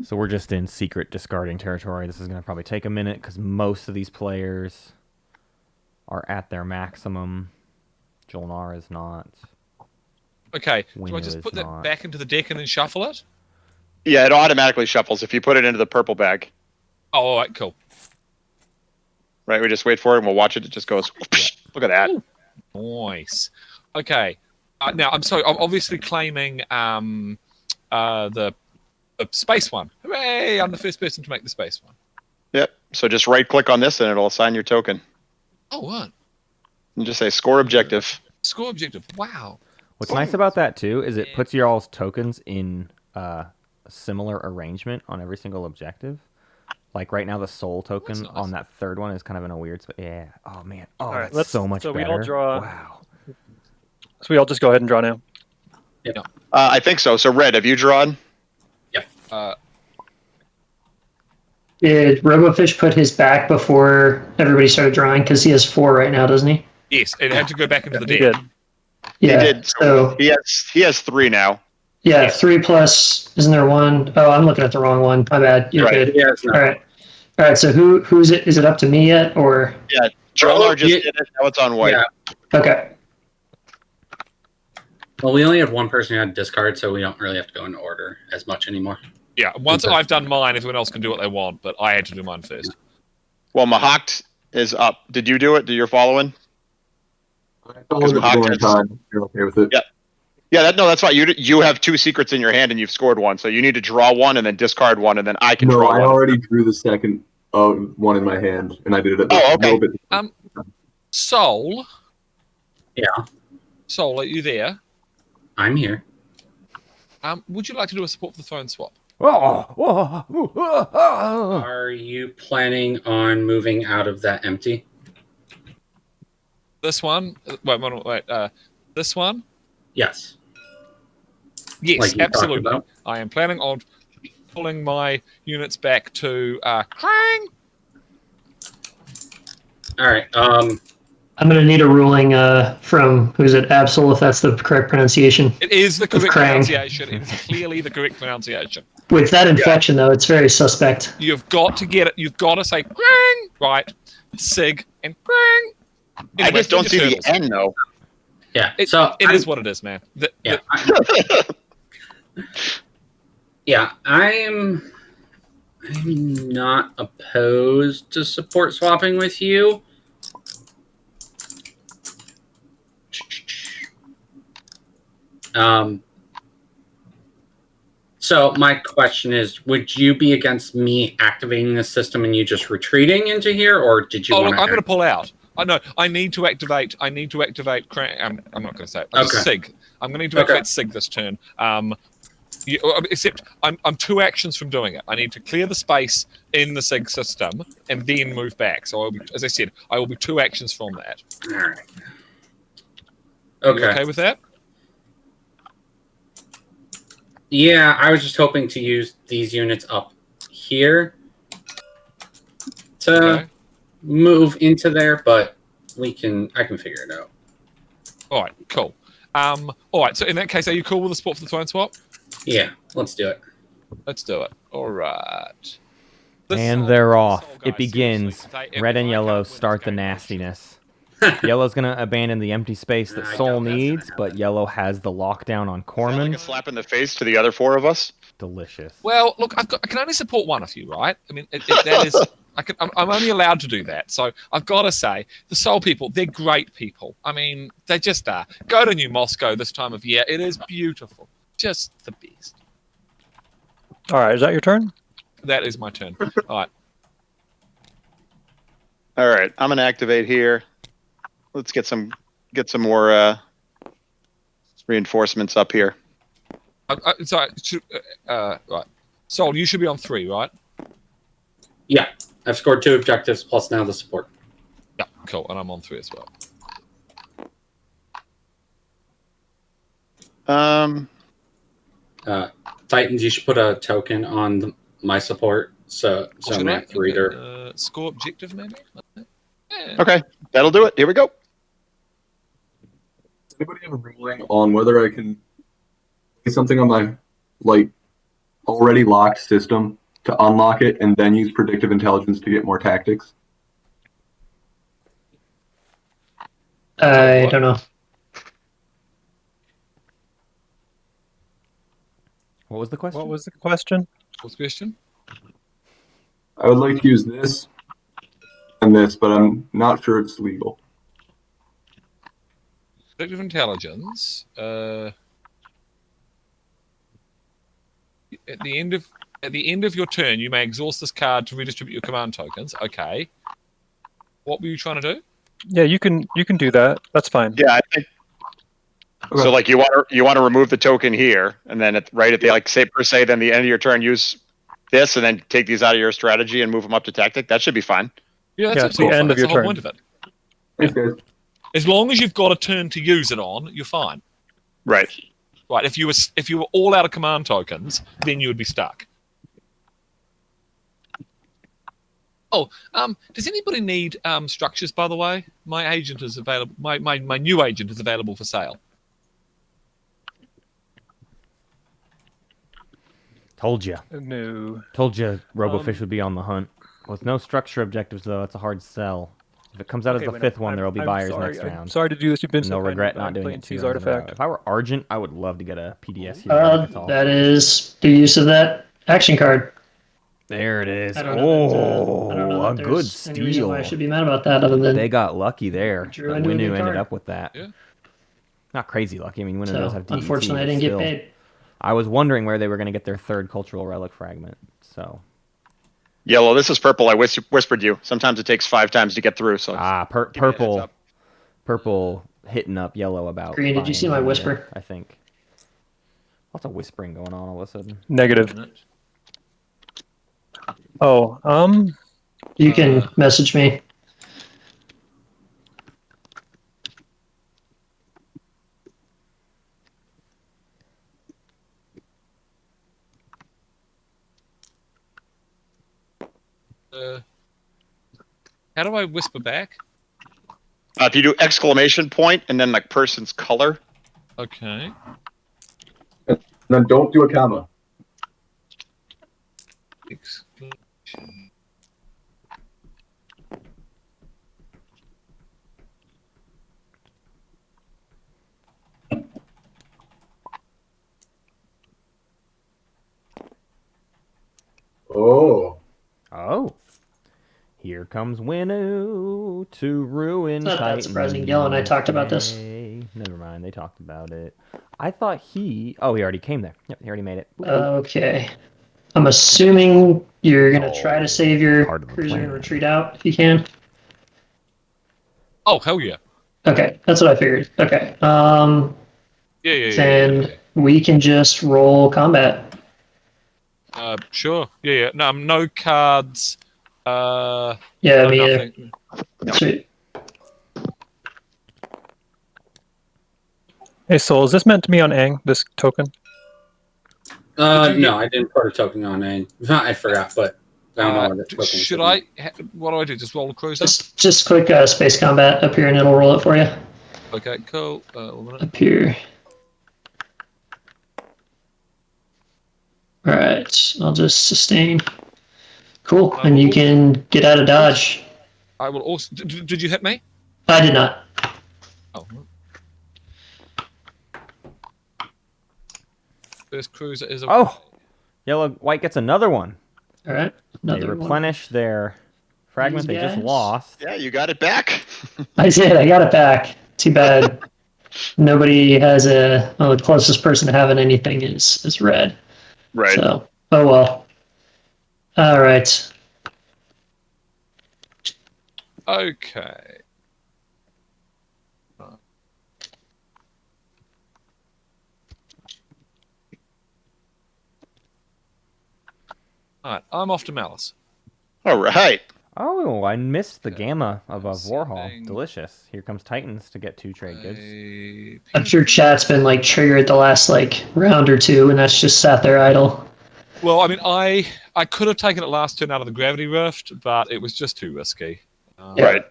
So we're just in secret discarding territory. This is going to probably take a minute because most of these players are at their maximum. Jolnar is not. Okay, do I just put that back into the deck and then shuffle it? Yeah, it automatically shuffles if you put it into the purple bag. Oh, all right, cool. Right, we just wait for it and we'll watch it. It just goes, whoosh, look at that. Ooh. Nice. Okay. Now, I'm obviously claiming the space one. Hooray! I'm the first person to make the space one. Yep. So just right-click on this and it'll assign your token. Oh, what? And just say score objective. Score objective. Wow. What's nice about that, too, is it puts your all's tokens in a similar arrangement on every single objective. Like right now, the soul token on that third one is kind of in a weird spot. Yeah. Oh, man. Oh, right, that's so much better. So we all draw. Wow. So we all just go ahead and draw now? Yeah. I think so. So, Red, have you drawn? Yep. Did Robofish put his back before everybody started drawing? Because he has 4 right now, doesn't he? Yes, it had to go back into the deck. He did. Yeah, he did. So he has 3 now. Yeah, 3 plus. Isn't there 1? Oh, I'm looking at the wrong one. My bad. You're good. Yeah, all right. So who's it? Is it up to me yet, or? Yeah, Jolnar just did it. Now it's on white. Yeah. Okay. Well, we only have one person who had discard, so we don't really have to go in order as much anymore. Yeah, once I've done mine, everyone else can do what they want, but I had to do mine first. Well, Mahakt is up. Did you do it? You're following? I followed it during time. You're okay with it? Yeah. Yeah, that's right. You have 2 secrets in your hand and you've scored 1, so you need to draw 1 and then discard 1, and then I can draw 1. No, I already drew the second one in my hand, and I did it. Okay. Soul. Yeah. Soul, are you there? I'm here. Would you like to do a support for the throne swap? Are you planning on moving out of that empty? This one? Wait. This one? Yes. Yes, like absolutely. I am planning on pulling my units back to Craiken. All right. I'm going to need a ruling from, who's it, Absol, if that's the correct pronunciation. It is the correct pronunciation. It is clearly the correct pronunciation. With that infection, though, it's very suspect. You've got to get it. You've got to say Craiken, right? Sig and Craiken. Anyway, I just don't see the N, though. Yeah. It is what it is, man. Yeah. I'm not opposed to support swapping with you. So my question is, would you be against me activating the system and you just retreating into here, or did you want to... I'm going to pull out. No, I need to activate... I'm not going to say it. Okay. Sig. I'm going to activate Sig this turn. Except I'm 2 actions from doing it. I need to clear the space in the SIG system and then move back. So, as I said, I will be 2 actions from that. All right. Are you Okay. okay with that? Yeah, I was just hoping to use these units up here to move into there, but I can figure it out. All right, cool. All right, so in that case, are you cool with the spot for the throne swap? Yeah, let's do it. Let's do it. All right. And they're off. It begins. Red and yellow start the nastiness. Yellow's going to abandon the empty space that Soul needs, but yellow has the lockdown on Is that Corman. like a slap in the face to the other 4 of us? Delicious. Well, look, I can only support one of you, right? I mean, that is. I'm only allowed to do that. So I've got to say, the Soul people, they're great people. I mean, they just are. Go to New Moscow this time of year. It is beautiful. Just the best. All right, is that your turn? That is my turn. All right. All right, I'm gonna activate here. Let's get some more reinforcements up here. Sorry. Right. Soul, you should be on 3, right? Yeah, I've scored 2 objectives plus now the support. Yeah, cool. And I'm on 3 as well. Titans, you should put a token on my support, so map reader. Score objective, maybe? Yeah. Okay, that'll do it. Here we go. Does anybody have a ruling on whether I can do something on my already locked system to unlock it and then use predictive intelligence to get more tactics? I don't know. What was the question? What was the question? What's the question? I would like to use this and this, but I'm not sure it's legal. Predictive intelligence. At the end of your turn, you may exhaust this card to redistribute your command tokens. Okay. What were you trying to do? Yeah, you can do that. That's fine. Yeah, I think. Okay. So, like, you want to remove the token here, and then right at the then the end of your turn, use this, and then take these out of your strategy and move them up to tactic. That should be fine. Yeah, Yeah, that's it's the end of your the whole turn. point of it. Thanks, guys. As long as you've got a turn to use it on, you're fine. Right. Right. If you were all out of command tokens, then you would be stuck. Oh, does anybody need structures? By the way, my agent is available. My new agent is available for sale. Told you. No. Told you Robofish would be on the hunt. With no structure objectives, though, it's a hard sell. If it comes out as the 5th one, there will be buyers sorry, next round. Sorry to do this. You've been And they'll so kind, regret but not I'm doing playing it 2 T's rounds in a row. artifact. If I were Argent, I would love to get a PDS here. That is the use of that action card. There it is. I don't know Oh, that a good there's any reason why I steal. should be mad about that other than They got lucky there. Drew But into a new Winu ended card. up with that. Yeah. Not crazy lucky. I mean, Winu does so. have DET. Unfortunately, I but didn't get still. paid. I was wondering where they were going to get their 3rd cultural relic fragment. So Yellow, this is purple. I whispered you. Sometimes it takes 5 times to get through. So give me a heads purple. up. Purple hitting up yellow about. Green, did you buying see my here, whisper? I think. Lots of whispering going on all of a sudden. Negative. Oh, You can message me. How do I whisper back? If you do exclamation point and then like person's color. Okay. Then don't do a comma. Exclamation. Oh. Oh. Here comes Winu to ruin It's not that Titan. surprising. Gil and I talked about this. Hey, never mind, they talked about it. I thought he... Oh, he already came there. Yep, he already made it. Okay. I'm assuming you're going to try to save your Part of the cruiser plan. and retreat out if you can. Oh, hell yeah. Okay, that's what I figured. Okay. Yeah. Then we can just roll combat. Sure. Yeah. No, no cards. Yeah, No, me either. nothing. Sweet. Hey, Soul, is this meant to be on Aang, this token? No, I didn't put a token on A. I forgot, but I don't know what the token was. Should I? What do I do? Just roll a cruiser? Just click space combat up here and it'll roll it for you. Okay, cool. 1 minute. Up here. Alright, I'll just sustain. Cool, and you can get out of dodge. I will also. Did you hit me? I did not. Oh. First cruiser is. Oh, white gets another one. Alright, They another replenish their fragment These they just guys? lost. Yeah, you got it back. I did, I got it back. Too bad. Nobody has the closest person to having anything is red. Right. So, oh well. Alright. Okay. Alright, I'm off to Malice. All right. Oh, I missed the gamma of Warhol. Sending Delicious. Here comes Titans to get 2 trade goods. I'm sure chat's been triggered the last round or two, and that's just sat there idle. Well, I mean, I could have taken it last turn out of the gravity rift, but it was just too risky. Yeah. Right.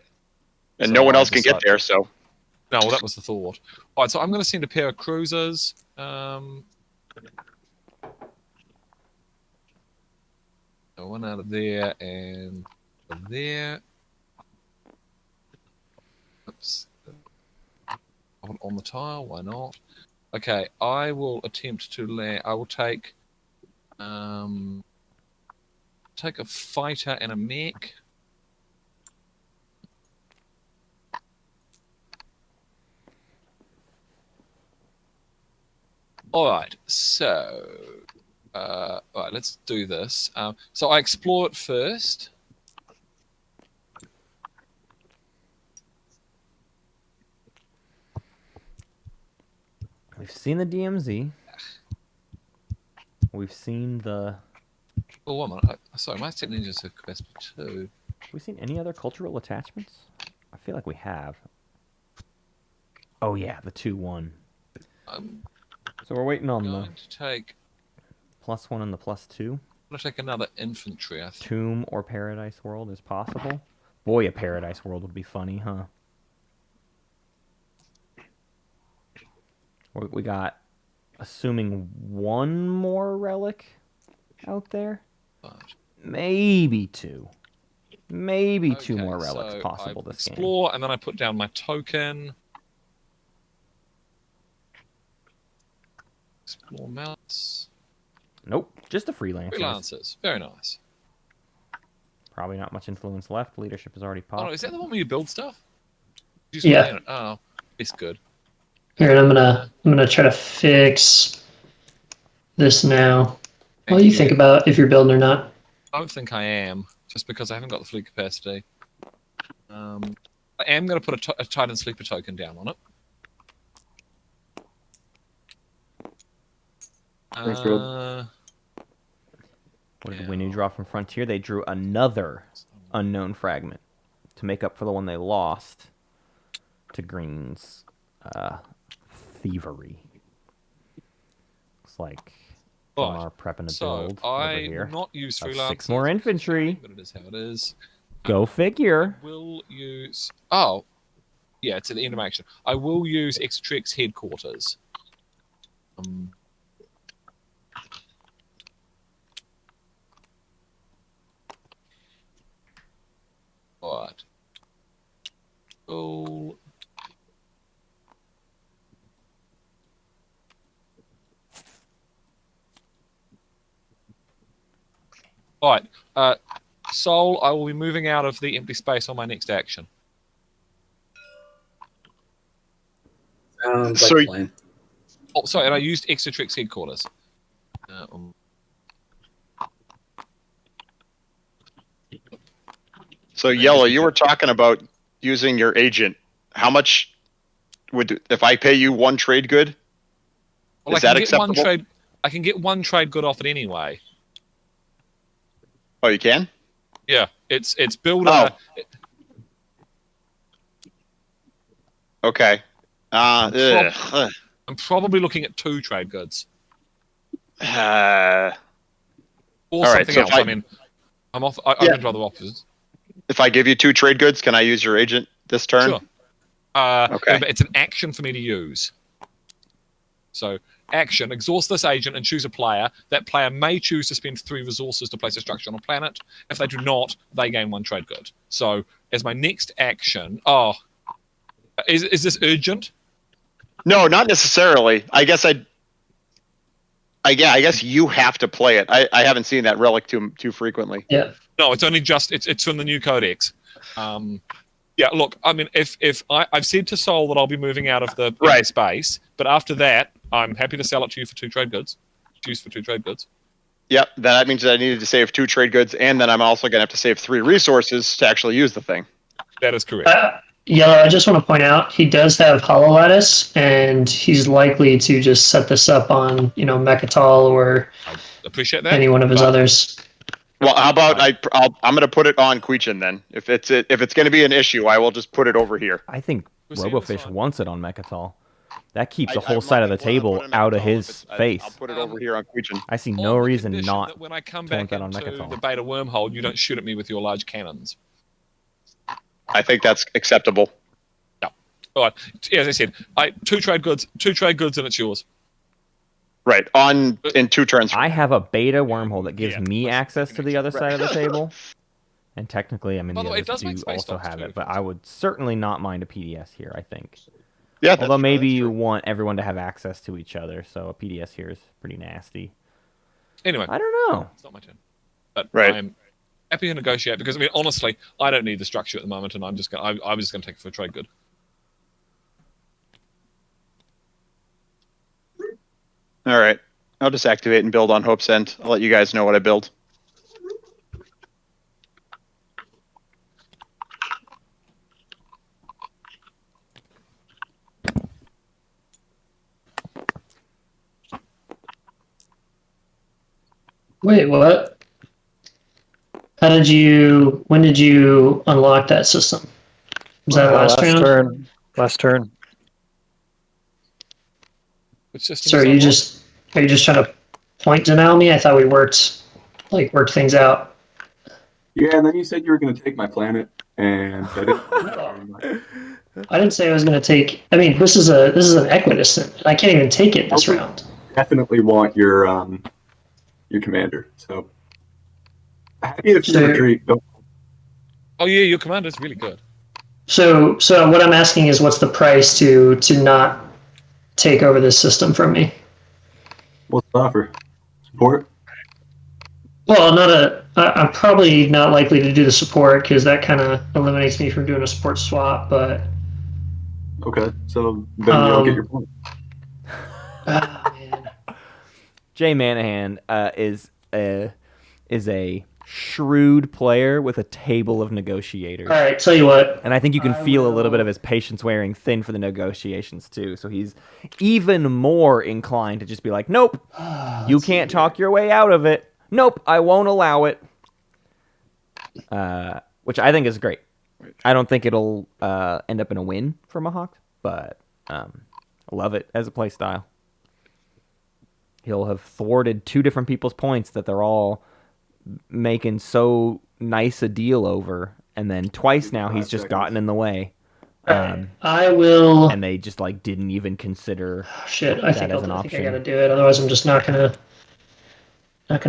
And So no one I else can get decided- there, so. No, well, that was the thought. All right, so I'm going to send a pair of cruisers. One out of there and there. Oops. On the tile, why not? Okay, I will attempt to land. I will take a fighter and a mech. All right, so all right, let's do this. So I explore it first. We've seen the DMZ. We've seen the... Oh, one minute. Sorry, my tech ninjas have capacity 2. Have we seen any other cultural attachments? I feel like we have. Oh yeah, the 2-1. So we're waiting on I'm the going to take. +1 and the +2. I'm going to take another infantry. I think. Tomb or Paradise World is possible. Boy, a Paradise World would be funny, huh? We got, assuming 1 more relic out there? Maybe 2. Maybe 2 more relics so possible I this game. explore, and then I put down my token. Explore mounts. Nope, just the freelancers. Freelancers. Very nice. Probably not much influence left. Leadership is already Oh, popped. no, is that the one where you build stuff? You just Yeah. land it. Oh, it's good. Here, and I'm gonna try to fix this now. What do you think about if you're building or not? I don't think I am, just because I haven't got the fleet capacity. I am going to put a Titan Sleeper token down on it. Thanks, Rob. What did Winu draw from Frontier? They drew another unknown fragment to make up for the one they lost to Green's thievery. Looks like our prepping to build over here. will not use That's freelancers. 6 more infantry. But it is how it is. Go figure. I will use. Oh, yeah, it's at the end of my action. I will use Extrix headquarters. What? Oh. All right. Soul, I will be moving out of the empty space on my next action. Sounds So like a plan. Oh, sorry, and I used Exotrix headquarters. So, Yellow, you were talking about using your agent. How much would, if I pay you 1 trade good, Well, Is that acceptable? I can get one trade good off it anyway. Oh, you can? Yeah, it's build Oh. a. Okay. I'm probably looking at 2 trade goods or all right, something so else. I mean, I'm off. I Yeah. could rather opposites. if I give you 2 trade goods, can I use your agent this turn? Sure. Okay. But it's an action for me to use. So, action, exhaust this agent and choose a player. That player may choose to spend 3 resources to place a structure on a planet. If they do not, they gain 1 trade good. So, as my next action... Oh, is this urgent? No, not necessarily. I guess you have to play it. I haven't seen that relic too frequently. Yeah. No, it's only just... It's from the new codex. Yeah, look, I mean, if I've said to Sol that I'll be moving out of the Right. space, but after that, I'm happy to sell it to you for 2 trade goods. Choose for 2 trade goods. Yep, that means that I needed to save 2 trade goods, and then I'm also going to have to save 3 resources to actually use the thing. That is correct. Yellow, I just want to point out he does have Hollow Lattice, and he's likely to just set this up on, Mechatol or I appreciate that. any one of his but others. Well, how about I'm going to put it on Quechin then. If it's going to be an issue, I will just put it over here. I think We'll see this Robofish one. wants it on Mechatol. That keeps the I'm whole not side of the gonna put table it on out of Mechatol his face. I'll put it over here on Quechin. I see on no the reason condition not that when I come to want back that on into Mechatol. the beta wormhole, you don't shoot at me with your large cannons. I think that's acceptable. All right. As I said, 2 trade goods, and it's yours. Right, in 2 turns. I have a beta wormhole that gives Yeah, me let's access to the other side of the table. And technically, I mean, By the the way, it others does make do space also dogs have too, it, if but it's- I would certainly not mind a PDS here, I think. Yeah, Although maybe that's you true. want everyone to have access to each other, so a PDS here is pretty nasty. Anyway, I don't know. it's not my turn. But Right. I'm happy to negotiate because, I mean, honestly, I don't need the structure at the moment, and I was just going to take it for a trade good. All right, I'll just activate and build on Hope's End. I'll let you guys know what I build. Wait, what? When did you unlock that system? Was that last round? turn. Last turn. Which system So is are you unlocked? just trying to point denial me? I thought we worked things out. Yeah, and then you said you were going to take my planet, and I didn't. very much. I didn't say I was going to take. I mean, this is an equidistant. I can't even take it this Okay. round. Definitely want your commander. So happy if you So- retreat. Don't Oh yeah, your commander's really good. So what I'm asking is, what's the price to not take over this system from me? what's the offer? Support? Well, I'm probably not likely to do the support because that kind of eliminates me from doing a support swap. But Okay, so then you don't get your point. oh, man. JManahan is a shrewd player with a table of negotiators. All right, tell you what. And I think you can feel a little bit will- of his patience wearing thin for the negotiations too. So he's even more inclined to just be like, "Nope, you can't talk your way out of it. Nope, I won't allow it." Which I think is great. I don't think it'll end up in a win for Mahawk, but I love it as a play style. He'll have thwarted 2 different people's points that they're all making so nice a deal over, and then twice now he's just gotten in the way. I will. And they just didn't even consider. Shit, I think as an I think I option. gotta do it. Otherwise, I'm just not gonna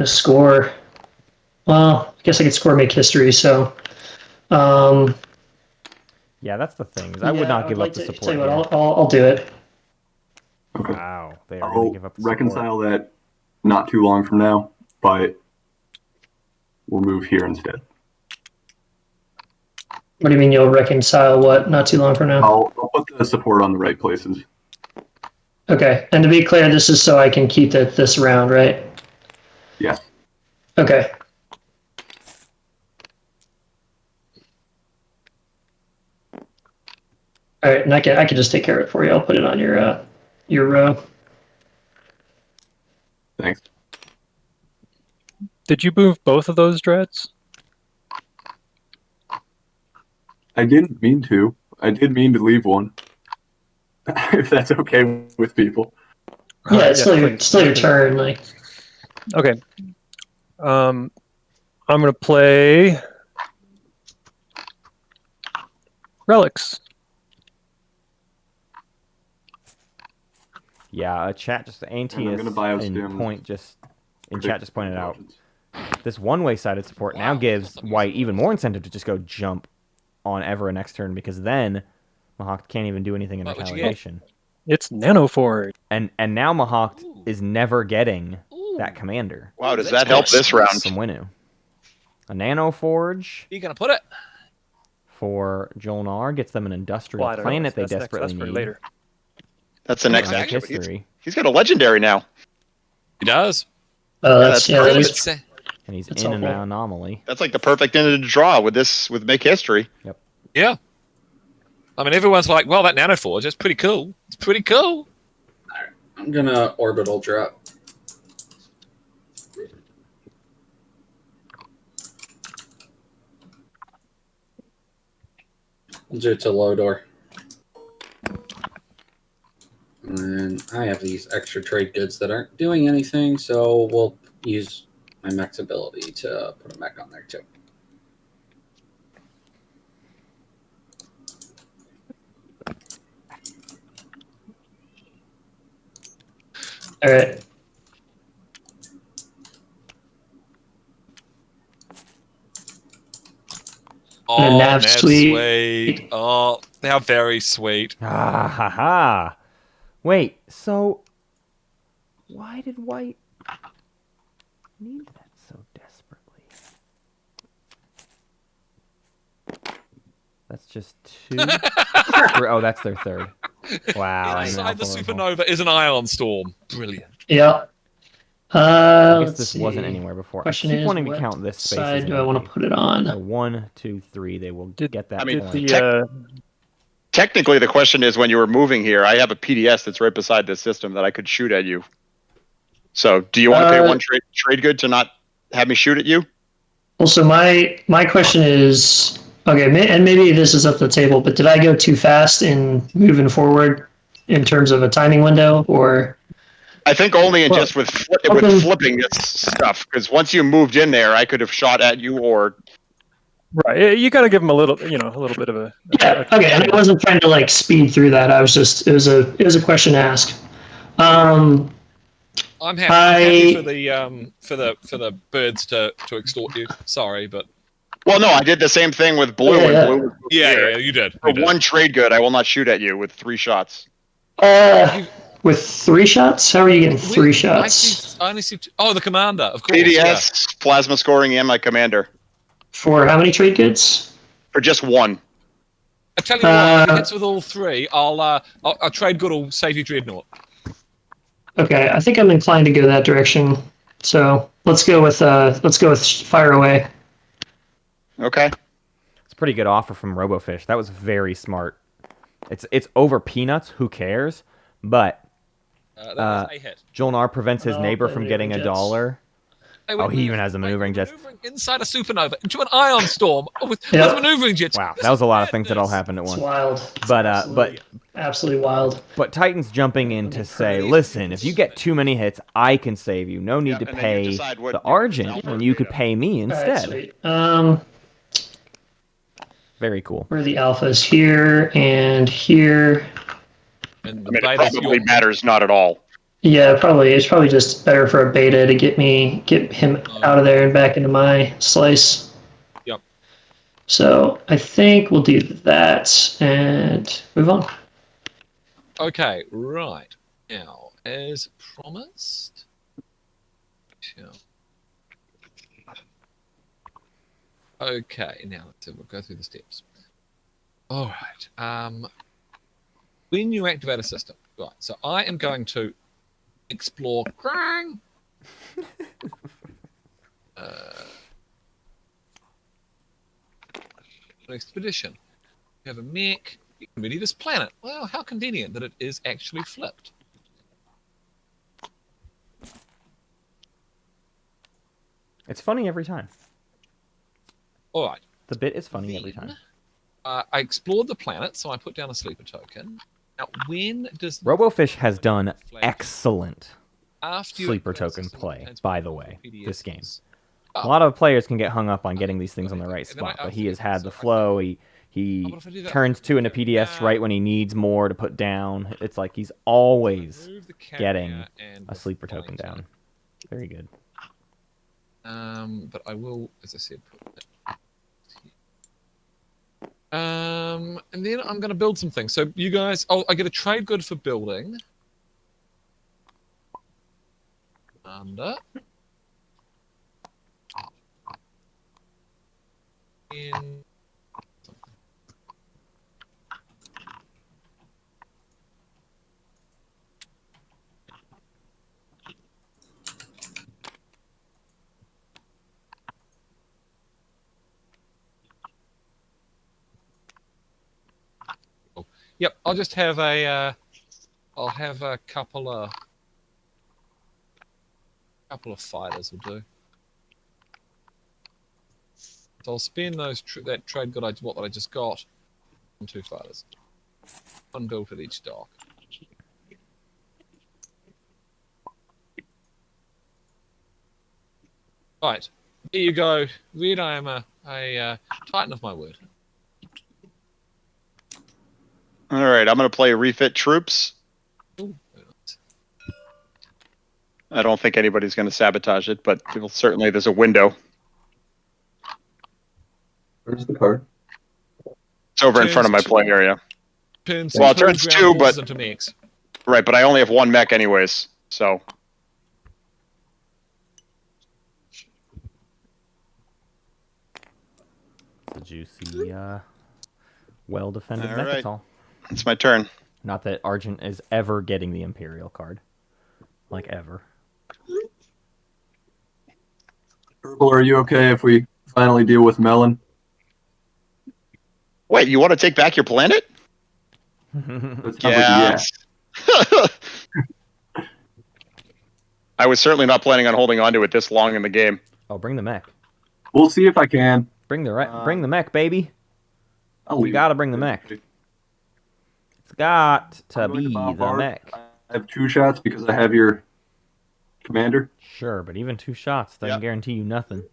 score. Well, I guess I could score make history. So, Yeah, that's the thing. Is I would not give up the support. Tell you what, here. I'll do it. Okay. Wow, they are going I'll to give up the support. reconcile that not too long from now, but we'll move here instead. What do you mean you'll reconcile what? Not too long from now. I'll put the support on the right places. Okay, and to be clear, this is so I can keep this round, right? Yes. Okay. All right, and I can just take care of it for you. I'll put it on your row. Thanks. Did you move both of those dreads? I didn't mean to. I did mean to leave one. If that's okay with people. Yeah, it's Yes, still your please. still your turn. Like, Okay. I'm gonna play relics. Yeah, chat just And I'm Antius gonna bios in dim point just in chat just pointed out intelligence. this one-way sided support now Wow, gives that's not White usual. even more incentive to just go jump on Evera next turn because then Mahawk can't even do anything in What would you get? retaliation. It's Nanoforge. And now Mahawk Ooh. is never getting Ooh. that commander Wow, does That's that help nice. this round? from Winu. A Nano Forge You gonna put it? for Jolnar gets them an industrial Well, I don't know. planet they That's next- desperately that's for need. later. That's the next Okay. action. But history. he's got a legendary now. He does. that's that's that perfect. is And he's That's in an helpful. anomaly. That's like the perfect end to draw with make history. Yeah. I mean, everyone's like, well, that Nanoforge, that's pretty cool. It's pretty cool. I'm gonna orbital drop. I'll do it to Lodor. And I have these extra trade goods that aren't doing anything, so we'll use my mech's ability to put a mech on there too. all right. Oh, Nav Nav Sweet. sweet. Oh, how very sweet. Ah ha ha. Wait, so why did White need that so desperately? That's just two. Oh, that's their third. Wow. and Inside the Alpha Level. supernova is an ion storm. Brilliant. Yeah. I guess Let's this see. wasn't anywhere before. Question I keep is, wanting to what count this space. side as do I want to put it on? So 1, 2, 3. They will Did- get that I mean, point. The Technically, the question is when you were moving here, I have a PDS that's right beside this system that I could shoot at you. So, do you want to pay one trade good to not have me shoot at you? Well, so my question is, okay, and maybe this is up the table, but did I go too fast in moving forward in terms of a timing window, or? I think only in Well, just with open- flipping this stuff, because once you moved in there, I could have shot at you or right, you got to give him a little bit of a. Yeah. Okay. And I wasn't trying to like speed through that. I was just it was a question to ask. I'm happy for the birds to extort you. Sorry, but well, no, I did the same thing with blue, Yeah, and yeah. blue was here. you did. For one trade good, I will not shoot at you with 3 shots. With 3 shots? How are you getting 3 shots? I only see two. Oh, the commander, of course. PDS, Yeah. plasma scoring, and my commander For how many trade goods? for just 1. I tell you what, if it hits with all 3, I'll trade good will save you Dreadnought. Okay, I think I'm inclined to go that direction. So let's go with fire away. Okay. It's a pretty good offer from Robofish. That was very smart. It's over peanuts. Who cares? But That was a hit. Jolnar prevents his Well, neighbor the from getting maneuvering $1. They Oh, were he even has the maneuvering jets. maneuvering inside a supernova into an ion storm with Yep. maneuvering jets. Wow, This that was a is lot of things that all madness. happened at It's once. wild. But Absolutely wild. but Titan's jumping in to say, listen, if you get too many hits, I can save you. No need Yeah, to and then you pay decide what the you want Argent, Alpha and you could Beta. pay me All right, instead. sweet. Very cool. Where are the alphas? Here and here. And the I mean, it beta's probably your- matters not at all. Yeah, probably. It's probably just better for a beta to get him out of there and back into my slice. Yep. So I think we'll do that and move on. Okay, right. Now, as promised. Sure. Okay, now we'll go through the steps. All right. When you activate a system, right? So I am going to explore an expedition. You have a mech. You can ready this planet. Well, how convenient that it is actually flipped. It's funny every time. All right. The bit is funny every time. I explored the planet, so I put down a sleeper token. Now, when does Robofish has done flag- excellent after you sleeper activate token system play, contains by the multiple way, this game. PDSs. A lot of players can get hung up on getting these things on the right And then spot, I but he has updated had it, the so I flow. can- He but if I do that, turns two into PDS now- right when he needs more to put down. It's like he's always Move the carrier getting and a the sleeper token finder. down. Very good. But I will, as I said, put it and then I'm going to build some things. So you guys, I get a trade good for building. Under. In. Yep, I'll just have a. I'll have a couple of fighters will do. So I'll spend those that trade good what I just got on 2 fighters. One built at each dock. Right, there you go. Reed, I am a titan of my word. All right, I'm going to play refit troops. Ooh. I don't think anybody's going to sabotage it, but certainly there's a window. Where's the card? It's over in front of my Turns play two. area. Turns Well, it two turns ground 2, forces but- into mechs. Right, but I only have 1 mech anyways, so It's a juicy, well-defended All right. Mechatol. it's my turn. Not that Argent is ever getting the Imperial card. Like, ever. Herbal, are you okay if we finally deal with Melon? Wait, you want to take back your planet? That's Yes. I was certainly not planning on holding on to it this long in the game. Oh, bring the mech. We'll see if I can. Bring the mech, baby. I'll You leave gotta it. bring the mech. It's got to I'm going be the bombard. mech. I have 2 shots because I have your commander. Sure, but even 2 shots doesn't Yep. guarantee you nothing.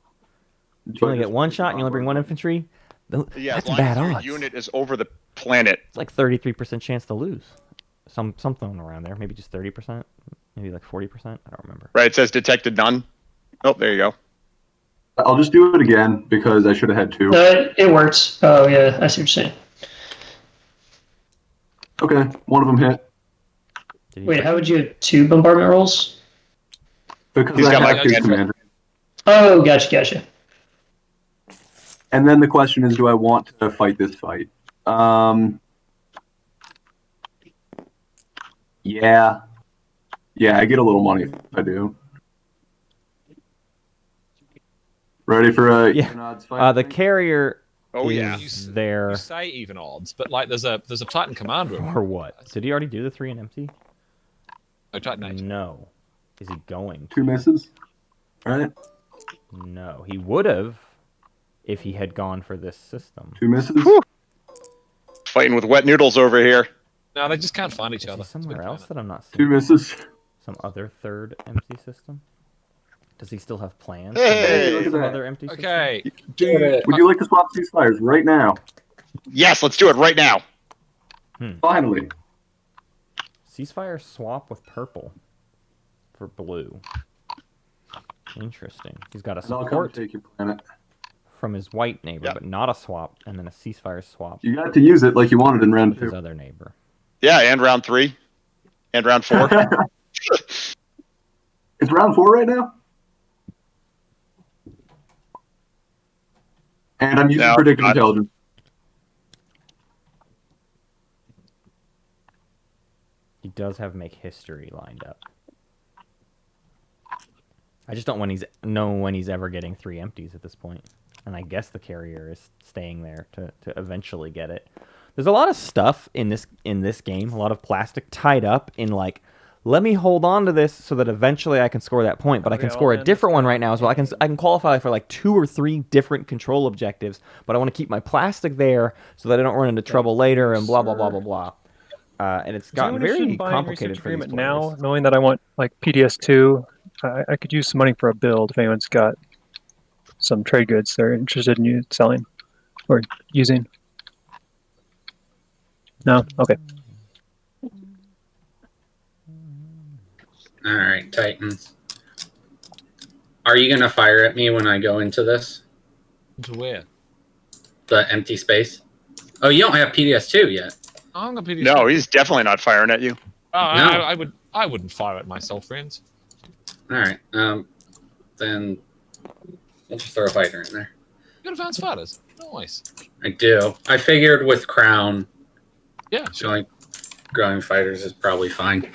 If you only get 1 shot and you only bring 1 infantry, Yeah, that's as long bad as your odds. unit is over the planet. It's like 33% chance to lose. Something around there. Maybe just 30%. Maybe like 40%. I don't remember. Right, it says detected none. Oh, there you go. I'll just do it again because I should have had 2. No, it works. Oh, yeah, I see what you're saying. Okay, one of them hit. Did he Wait, break how it? would you have 2 bombardment rolls? Because He's I got have my his commander. commander. Oh, gotcha. And then the question is, do I want to fight this fight? Yeah. Yeah, I get a little money if I do. Ready for a Yeah. even odds fight? The carrier Oh, yeah. is there You say even odds, but like there's a Titan command room. for what? Did he already do the 3 and empty? Oh, Titan 8. No. Is he going 2 misses. Right? No. He would have if he had gone for this system. 2 misses. Whew. Fighting with wet noodles over here. No, they just can't find each Is he other. somewhere else that I'm not 2 seeing? misses. Some other 3rd empty system? Does he still have plans? Hey, to look do at some that. other empty system? Okay, dude. Would you like to swap ceasefires right now? Yes, let's do it right now. Finally. Ceasefire swap with purple for blue. Interesting. He's got a And I'll come support take your planet. from his white neighbor, Yep. but not a swap, and then a ceasefire swap You got to use it like you wanted in round with his 2. other neighbor. Yeah, and round 3. And round 4. It's round 4 right now? And I'm using No, predictive not. intelligence. He does have make history lined up. I just don't know when he's ever getting 3 empties at this point. And I guess the carrier is staying there to eventually get it. There's a lot of stuff in this game, a lot of plastic tied up in like let me hold on to this so that eventually I can score that point, but I can Okay, score I'll a different one right now as well. I can qualify for like 2 or 3 different control objectives, but I want to keep my plastic there so that I don't run into trouble later and blah blah blah blah blah. And it's Is gotten anyone interested very in buying complicated research for these agreement players. now, knowing that I want like PDS2? I could use some money for a build if anyone's got some trade goods they're interested in selling or using. No? Okay. All right, Titans. Are you going to fire at me when I go into this? To where? The empty space? Oh, you don't have PDS2 yet. I'm gonna PDS. No, he's definitely not firing at you. Oh, No. I wouldn't fire at myself, friends. All right. Then we'll just throw a fighter in there. You got advanced fighters. Nice. I do. I figured with Crown, Yeah, sure. growing fighters is probably fine.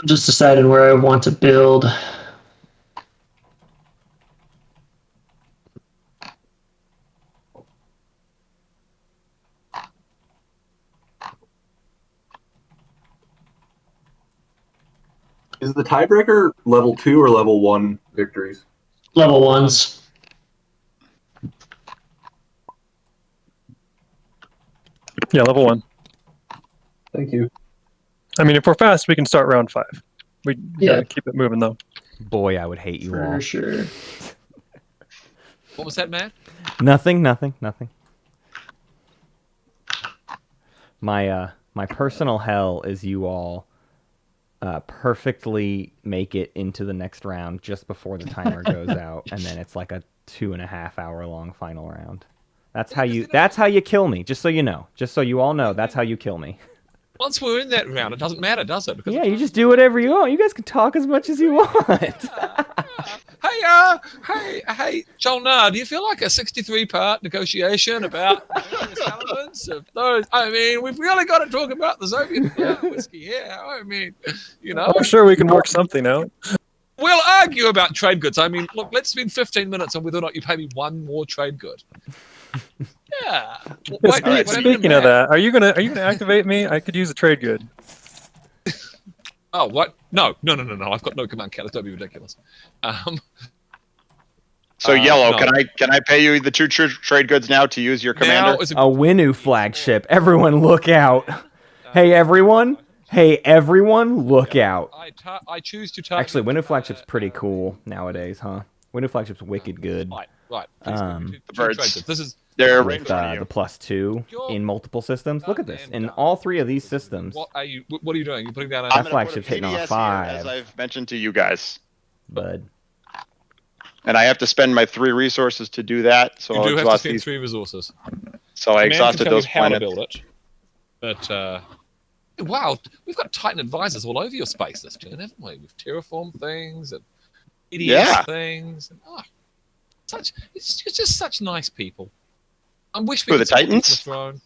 I'm just deciding where I want to build. Is the tiebreaker level 2 or level 1 victories? Level 1s. Yeah, level 1. Thank you. I mean, if we're fast, we can start round 5. We Yeah. gotta keep it moving though. Boy, I would hate you all. For sure. What was that, Matt? Nothing. My personal hell is you all perfectly make it into the next round just before the timer goes out, and then it's like a 2.5 hour long final round. That's how you kill me. Just so you know, just so you all know, that's how you kill me. Once we're in that round, it doesn't matter, does it? Because Yeah, you just do whatever you want. You guys can talk as much as you want. Hey, Joel, do you feel like a 63-part negotiation about various elements of those? I mean, we've really got to talk about the Soviet whiskey here. I mean, you know. I'm sure we can work something out. We'll argue about trade goods. I mean, look, let's spend 15 minutes on whether or not you pay me one more trade good. Yeah. Speaking of that, are you gonna activate me? I could use a trade good. Oh, what? No. I've got no command counters. Don't be ridiculous. So Yellow, no. can I pay you the 2 trade goods now to use your commander? Now is A Winu flagship. Everyone look out. Hey, everyone, look out. I choose to target. Actually, Winu flagship's pretty cool nowadays, huh? Winu flagship's wicked good. Right. Please give me The two birds. trade goods. This is They're right in With front of the you. +2 in multiple systems. Look at this. In all 3 of these systems, what are you doing? You're putting down I'm a I'm gonna flagship's put a hitting on a PDS here, 5. as I've mentioned to you guys. bud. And I have to spend my 3 resources to do that. So You I'll do have to exhaust spend these. 3 resources. So I A man can exhausted tell you those how to planets. build it. But wow, we've got Titan advisors all over your space this turn, haven't we? We've terraformed things and EDS Yeah. things. And, it's just such nice people. I wish we Who, could the support them Titans? to the throne.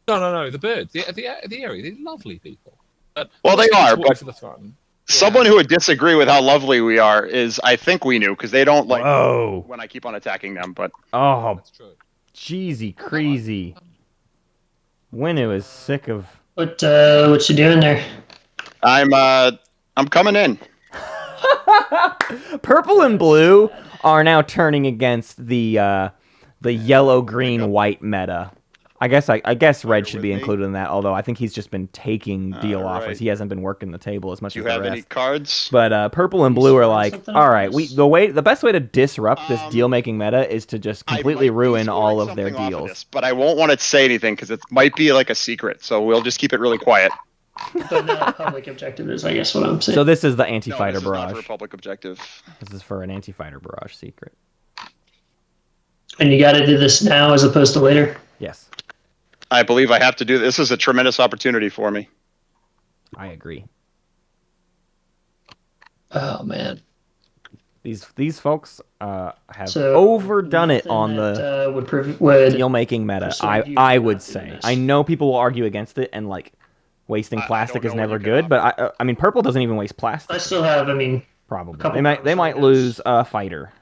No, the birds, the area. They're lovely people. But Well, I wish they we could are, support them but for the throne. Someone who would disagree with how lovely we are is, I think, we knew, because they don't like Whoa. when I keep on attacking them. But Oh, That's true. jeezy crazy. Winu is sick of... What you doing there? I'm coming in. Purple and blue are now turning against the yellow, green, white meta. I guess red should be with me. included in that, although I think he's just been taking deal All offers. right. He hasn't been working the table as much Do as you the have rest. any cards? But purple and blue are like, something all right, else? the best way to disrupt this deal making meta is to just completely I might be ruin all scoring of their something off deals. this, but I won't want to say anything because it might be like a secret. So we'll just keep it really quiet. But not a public objective is, I guess, what I'm saying. So this is the No, anti-fighter this is not barrage. for a public objective. This is for an anti-fighter barrage secret. And you got to do this now as opposed to later. Yes. I believe I have to do this. This is a tremendous opportunity for me. I agree. Oh man. These folks have So overdone it nothing on that, the would deal making meta. persuade you I from would not doing say. this. I know people will argue against it and like wasting I plastic don't is know what never you can good, but I mean purple doesn't even waste I plastic. still have, I mean, Probably. couple They might pros, lose I a fighter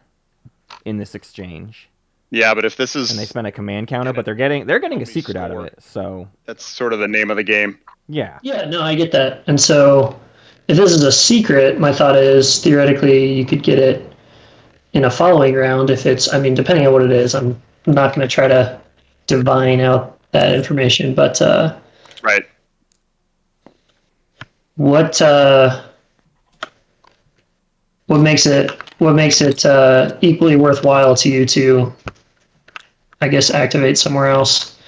in this exchange. Yeah, but if this is And they spend a command counter, but they're getting a secret out of it. So that's sort of the name of the game. yeah. yeah, no, I get that. And so if this is a secret, my thought is theoretically you could get it in a following round if it's, I mean, depending on what it is. I'm not going to try to divine out that information, but Right. what makes it equally worthwhile to you to, I guess, activate somewhere else?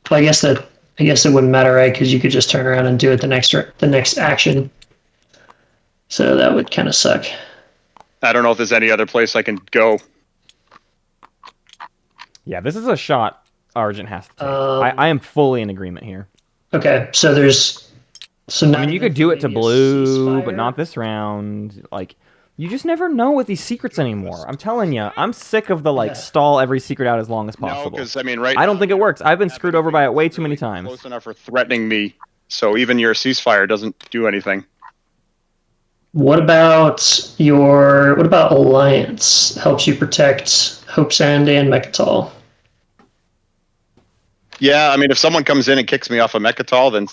Well, I guess it wouldn't matter, right? Because you could just turn around and do it the next action. So that would kind of suck. I don't know if there's any other place I can go. Yeah, this is a shot Argent has to take. Um, I am fully in agreement here. Okay, so there's I mean, you could do it to blue, but not this round. Like, you just never know with these secrets anymore. I'm telling you, I'm sick of the like stall every secret out as long as No, possible. because I mean, right. I don't think it works. I've been screwed over by it way too many times. Close enough for threatening me, so even your ceasefire doesn't do anything. What about Alliance? Helps you protect Hope Sand and Mechatol. Yeah, I mean, if someone comes in and kicks me off a Mechatol, then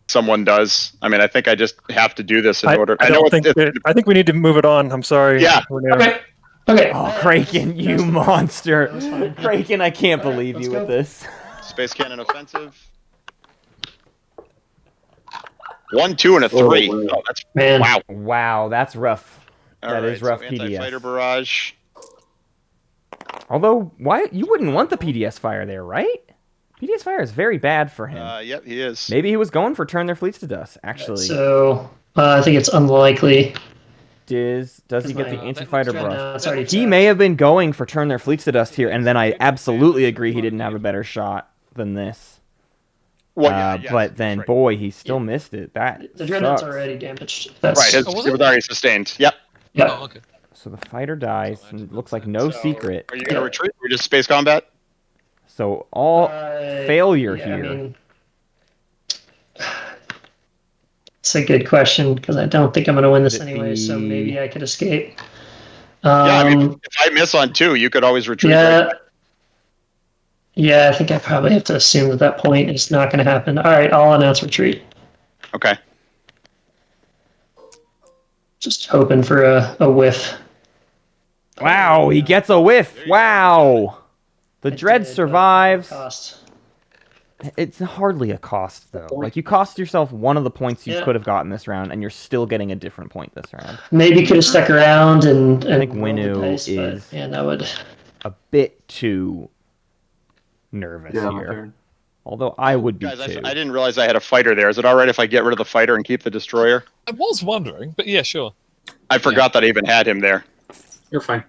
someone does. I mean, I think I just have to do this in order. I think we need to move it on. I'm sorry. Yeah. Okay. Oh, Craiken, you monster! Craiken, I can't believe you with this. Space cannon offensive. 1, 2, and a 3. Oh, that's Man. wow. Wow, that's rough. That is rough. So PDS. anti-fighter barrage. Although, why you wouldn't want the PDS fire there, right? PDS fire is very bad for him. Yep, he is. Maybe he was going for turn their fleets to dust. Actually, So I think it's unlikely. does he get the anti-fighter No, brush? it's already He tapped. may have been going for turn their fleets to dust here, and then I absolutely agree he didn't have a better shot than this. Well, yeah, yes, but then, right. boy, he still missed it. That The Dreadnought's sucks. already damaged. Right, it was already sustained. Yep. Yeah. Oh, okay. So the fighter dies, and it looks like no secret. Are you going to retreat or just space combat? So all failure yeah, here. I mean, it's a good question because I don't think I'm going to win this Could it anyway. So be- maybe I could escape. Yeah, I mean, if I miss on 2, you could always retreat. Yeah. Right back. Yeah, I think I probably have to assume that point is not going to happen. All right, I'll announce retreat. Okay. Just hoping for a whiff. Wow, he gets a whiff. Wow. The Dread survives. Cost. It's hardly a cost, though. Like, you cost yourself one of the points you Yeah. could have gotten this round, and you're still getting a different point this round. Maybe could have stuck around and I think rolled the Winnu dice, but, is yeah, that would. a bit too nervous Yeah, my here. turn. Although I would be Guys, too. I didn't realize I had a fighter there. Is it all right if I get rid of the fighter and keep the destroyer? I was wondering, but yeah, sure. I forgot that I even had him there. You're fine.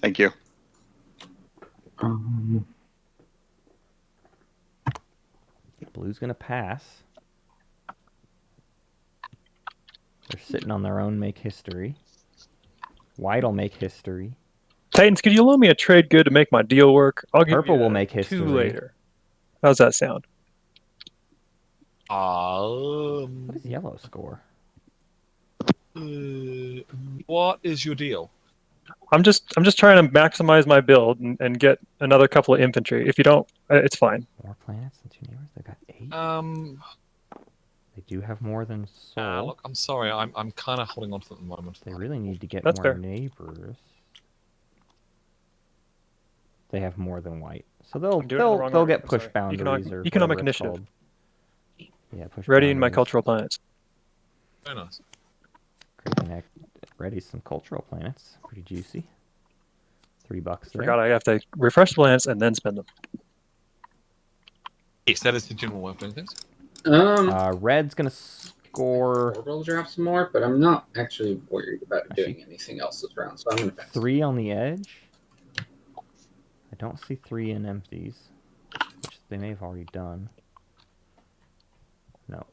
Thank you. Blue's gonna pass. They're sitting on their own make history. White'll make history. Titans, could you loan me a trade good to make my deal work? I'll give Purple you will make history. 2 later. How's that sound? What does yellow score? What is your deal? I'm just trying to maximize my build and get another couple of infantry. If you don't, it's fine. More planets than 2 neighbors? They got 8? They do have more than Sol. Look, I'm sorry, I'm kind of holding on to them at the moment. They really need to get That's more fair. neighbors. They have more than white, so I'm doing it in the wrong they'll order. get I'm push sorry. boundaries or Economic whatever it's initiative. called. Yeah, push Ready in my boundaries. cultural planets. Very nice. Connect ready some cultural planets. Pretty juicy. $3 there. Forgot I have to refresh the planets and then spend them. Yes, that is the general way of doing things. Red's gonna score Orbital drop some more, but I'm not actually worried about Actually- doing anything else this round, so I'm going to pass. 3 on the edge. I don't see 3 in empties, which they may have already done. No.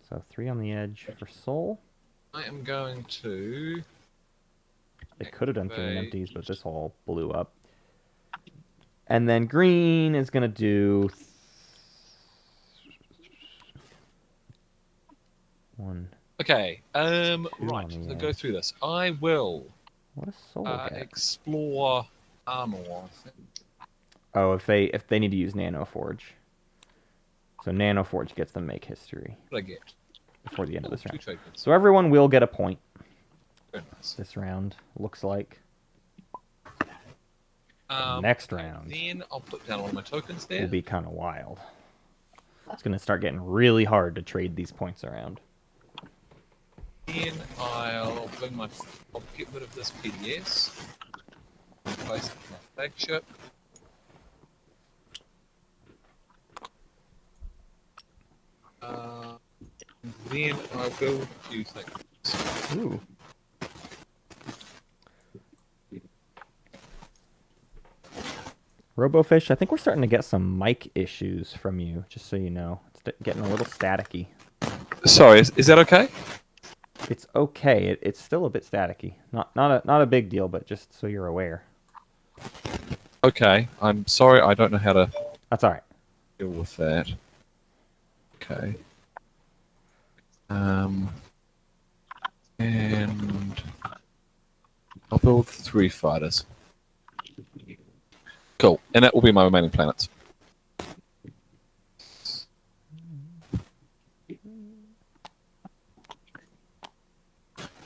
So 3 on the edge for soul. I am going to. They could have done 3 in Activate. empties, but this all blew up. And then green is going to do 1. Okay. Right. on the So edge. go through this. I will What does soul get? explore armor. I think. Oh, if they need to use Nano Forge. So Nano Forge gets them make history What did I get? before the end of this 2 round. trade goods. So everyone will get a point Very nice. this round, looks like. Um, Next round Then I'll put down all my tokens there. will be kind of wild. It's going to start getting really hard to trade these points around. Then I'll get rid of this PDS. Replace it with my flagship. Then I'll build a few things. Ooh. Robofish, I think we're starting to get some mic issues from you, just so you know. It's getting a little staticky. Sorry, is that okay? It's okay. It's still a bit staticky. Not a big deal, but just so you're aware. Okay, I'm sorry, I don't know how to That's all right. deal with that. Okay. And I'll build 3 fighters. Cool, and that will be my remaining planets.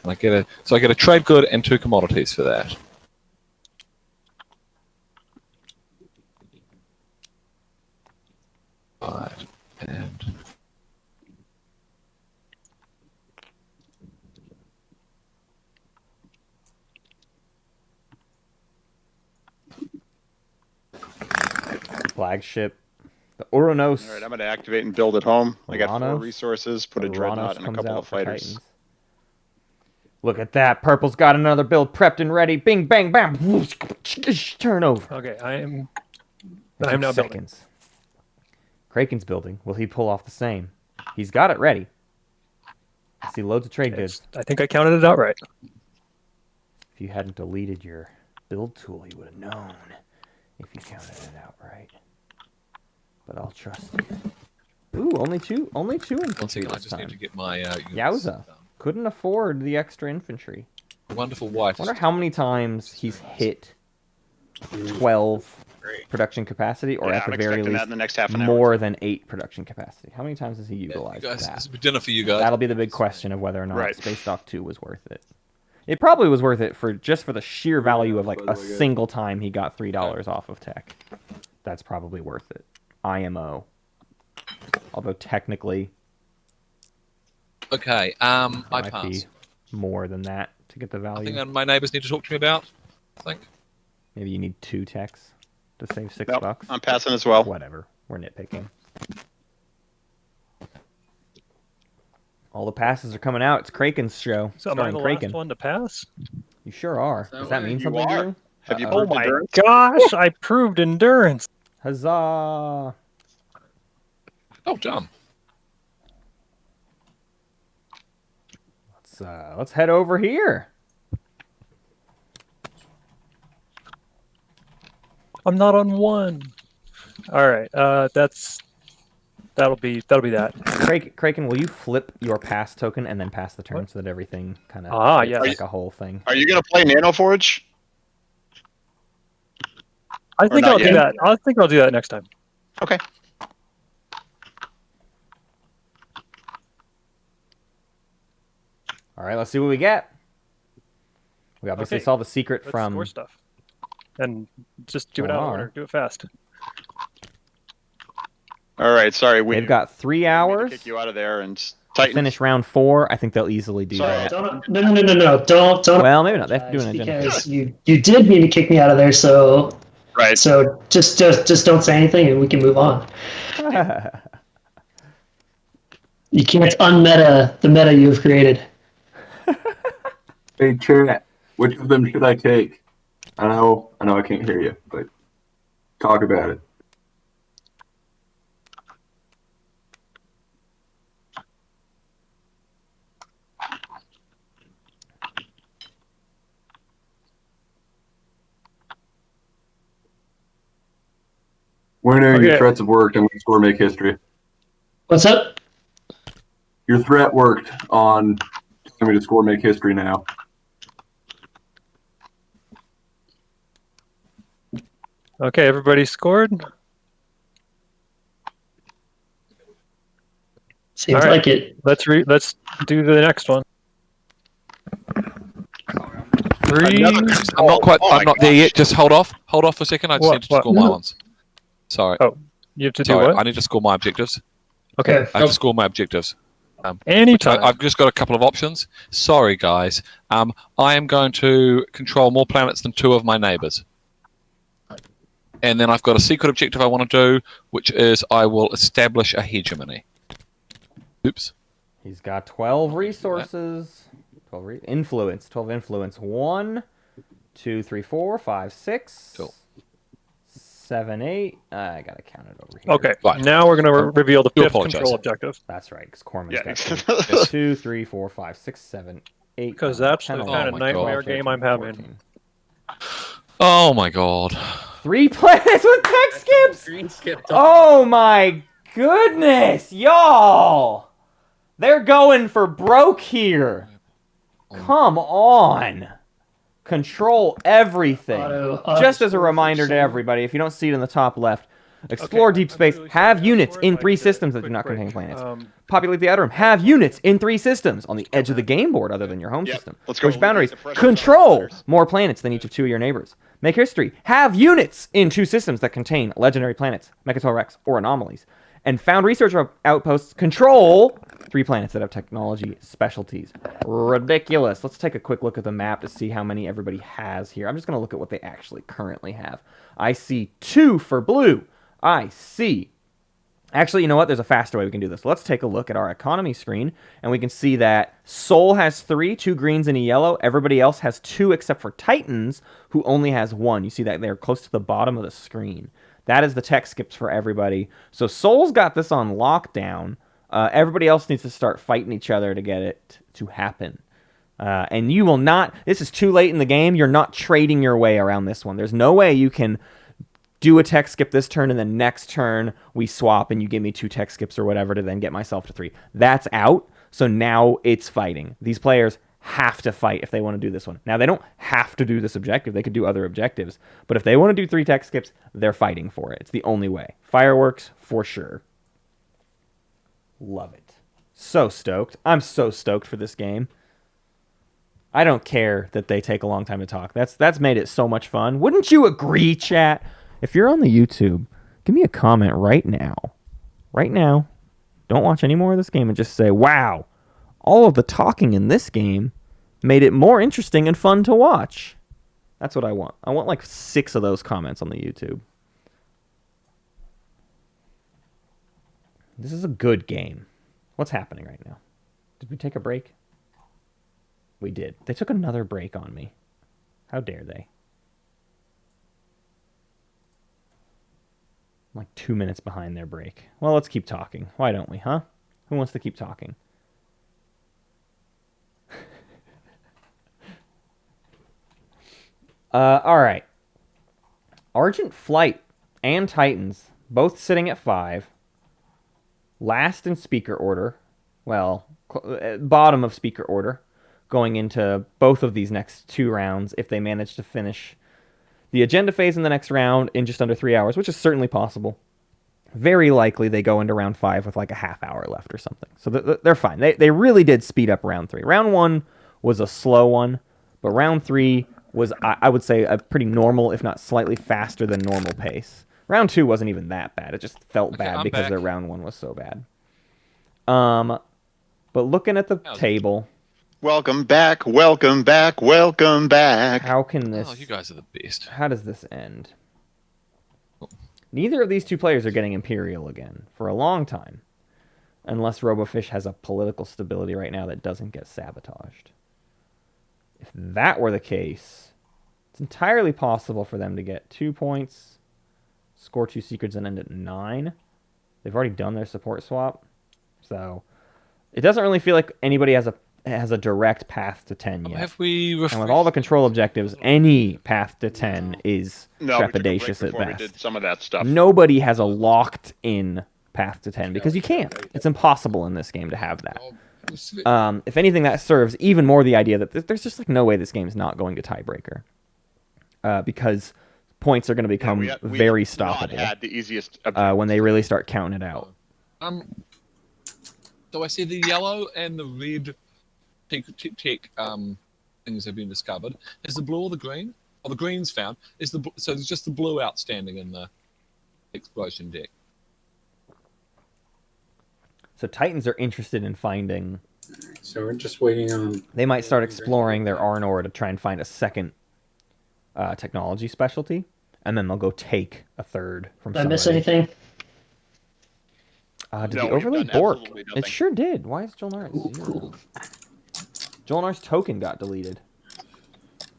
And I get a trade good and 2 commodities for that. Right, and Flagship. The Uranos. All right, I'm going to activate and build at home. I got 4 Uranos. resources, put a dreadnought and a comes couple out of for fighters. Titans. Look at that. Purple's got another build prepped and ready. Bing, bang, bam. Turn over. Okay, I'm It now took building. seconds. Craiken's building. Will he pull off the same? He's got it ready. I see loads of trade goods. I think I counted it out right. If you hadn't deleted your build tool, you would have known if you counted it out right. But I'll trust you. Ooh, only two once infantry again, I this just need time. to get my units Yowza. done. Couldn't afford the extra infantry. The wonderful wife. I wonder how many times he's hit 12 production capacity, or Yeah, at I'm the very expecting that least in the next half an hour. more than 8 production capacity. How many times has he Yeah, you utilized guys, that? this will be dinner for you guys. That'll be the big question of whether or not Right. Space Dock 2 was worth it. It probably was worth it for just for the sheer value of like a single time he got $3 off of tech. That's probably worth it. IMO. Although technically Okay, it I might pass. be more than that to get the I value. think my neighbours need to talk to me about. I think. Maybe you need 2 techs to save $6. Nope, I'm passing as well. Whatever. We're nitpicking. All the passes are coming out. It's Craiken's show. So am I starring the Craiken. last one to pass? You sure are. that Does that way? mean You something to are. you? Have you Uh-oh. Oh proved my endurance? gosh! I proved endurance. Huzzah! Oh, done. Let's head over here. I'm not on 1. All right, that'll be that. Craiken, will you flip your pass token and then pass the turn so that everything kind of Ah, yes. like a whole thing? Are you going to play Nano Forge? I think not I'll do yet? that. I think I'll do that next time. Okay. All right, let's see what we get. We obviously Okay, saw the secret Let's from score stuff, and just do it out of Sonar. order. Do it fast. All right, sorry. They've got 3 we need to hours. kick you out of there and to Titans. finish round 4. I think they'll easily do Sorry. that. No. Don't. Well, maybe not. They have to do an agenda. Because you did mean to kick me out of there, so Right. just don't say anything and we can move on. You can't unmeta the meta you've created. Hey, chat. Which of them should I take? I know I can't hear you, but talk about it. Winner, your Okay. threats have worked. I'm going to score make history. What's up? Your threat worked on telling me to score make history now. Okay, everybody scored. Seems All right. like it. Let's do the next one. 3. Another- I'm not quite. Oh my I'm not there gosh. yet. Just hold off. Hold off for a second. I just What- need to what? score my No. ones. Sorry. Oh, you have to do Sorry. what? I need to score my objectives. Okay. I have to score my objectives. Anytime. I've just got a couple of options. Sorry, guys. I am going to control more planets than 2 of my neighbors. And then I've got a secret objective I want to do, which is I will establish a hegemony. Oops. He's got 12 resources. 12 influence. 12 influence. 1, 2, 3, 4, 5, 6, Cool. 7, 8. I gotta count it over here. Okay. Right. Now we're going to reveal the do 5th apologize. control objective. That's right, because Corman's Yeah. got 2. 2, 3, 4, 5, 6, 7, 8. Because that's the 10, kind of 11, nightmare 12, game 13, I'm having. 14. Oh my god. 3 planets with tech skips! Green skipped. Oh my goodness, y'all! They're going for broke here. Come on. Control everything. Auto Just as a score for reminder to solar. everybody, if you don't see it in the top left, explore Okay, deep I'm space, really have sorry. units I'll in score 3 like a systems that do quick not break. contain planets. Populate Populate the outer rim. Have units in 3 systems on the edge of the game board other than your home Yep, system. let's go. Push boundaries. Alleviate the pressure on Control outsiders. more planets than each of 2 of your neighbors. Make history. Have units in 2 systems that contain legendary planets, Mechatol Rex, or anomalies. And found research outposts. Control 3 planets that have technology specialties. Ridiculous. Let's take a quick look at the map to see how many everybody has here. I'm just going to look at what they actually currently have. I see 2 for blue. I see. Actually, you know what? There's a faster way we can do this. Let's take a look at our economy screen, and we can see that Sol has 3, 2 greens and a yellow. Everybody else has 2 except for Titans, who only has 1. You see that they're close to the bottom of the screen. That is the tech skips for everybody. So Sol's got this on lockdown. Everybody else needs to start fighting each other to get it to happen. And you will not... This is too late in the game. You're not trading your way around this one. There's no way you can do a tech skip this turn and then next turn we swap and you give me 2 tech skips or whatever to then get myself to 3. That's out. So now it's fighting. These players have to fight if they want to do this one. Now, they don't have to do this objective. They could do other objectives. But if they want to do 3 tech skips, they're fighting for it. It's the only way. Fireworks, for sure. Love it. So stoked. I'm so stoked for this game. I don't care that they take a long time to talk. That's made it so much fun. Wouldn't you agree, chat? If you're on the YouTube, give me a comment right now. Right now. Don't watch any more of this game and just say, wow, all of the talking in this game made it more interesting and fun to watch. That's what I want. I want like 6 of those comments on the YouTube. This is a good game. What's happening right now? Did we take a break? We did. They took another break on me. How dare they? I'm like 2 minutes behind their break. Well, let's keep talking. Why don't we, huh? Who wants to keep talking? All right. Argent Flight and Titans, both sitting at 5. Last in speaker order. Well, bottom of speaker order. Going into both of these next 2 rounds if they manage to finish the agenda phase in the next round in just under 3 hours, which is certainly possible. Very likely they go into round 5 with like a half hour left or something. So they're fine. They really did speed up round 3. Round 1 was a slow one, but round 3 was, I would say, a pretty normal, if not slightly faster than normal pace. Round 2 wasn't even that bad. It just felt bad I'm because back. their round 1 was so bad. But looking at the table, Welcome back, welcome back, welcome back. how can this... Oh, you guys are the best. How does this end? Neither of these 2 players are getting Imperial again for a long time. Unless Robofish has a political stability right now that doesn't get sabotaged. If that were the case, it's entirely possible for them to get 2 points, score 2 secrets, and end at 9. They've already done their support swap. So it doesn't really feel like anybody has has a direct path to 10 yet. Have we And with all the control objectives, any path to 10 is No, we took a break trepidatious at before we best. did some of that stuff. Nobody has a locked-in path to 10 because you can't. It's impossible in this game to have that. If anything, that serves even more the idea that there's just like no way this game's not going to tiebreaker, because points are going to become very stoppable. Had the easiest when they really start counting it out. So I see the yellow and the red tech things have been discovered. Is the blue or the green? Or the green's found. So there's just the blue outstanding in the explosion deck. So Titans are interested in finding. So we're just waiting on. They might start exploring their Arnor to try and find a second technology specialty, and then they'll go take a third from. Did I miss anything? Did the overlay Bork? It sure did. Why is Jolnar at 0? Cool. Jolnar's token got deleted.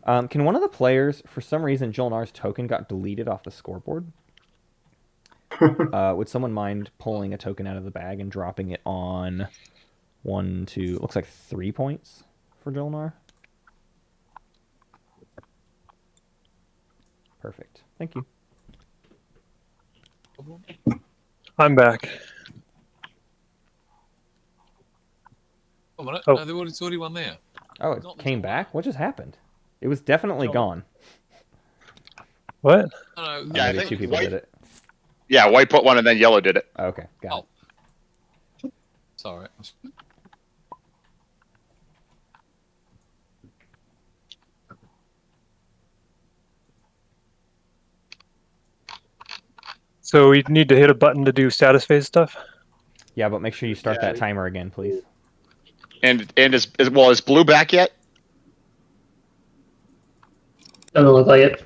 Can one of the players, for some reason, Jolnar's token got deleted off the scoreboard? Would someone mind pulling a token out of the bag and dropping it on 1, 2, looks like 3 points for Jolnar? Perfect. Thank you. I'm back. Oh, minute. Oh. No, there's already one there. Oh, it came back? What just happened? It was definitely gone. What? No, Yeah, I Maybe think two people white- did it. Yeah, white put one and then yellow did it. Okay, got it. Sorry. So we need to hit a button to do status phase stuff? Yeah, but make sure you start that timer again, please. And is blue back yet? Doesn't look like it.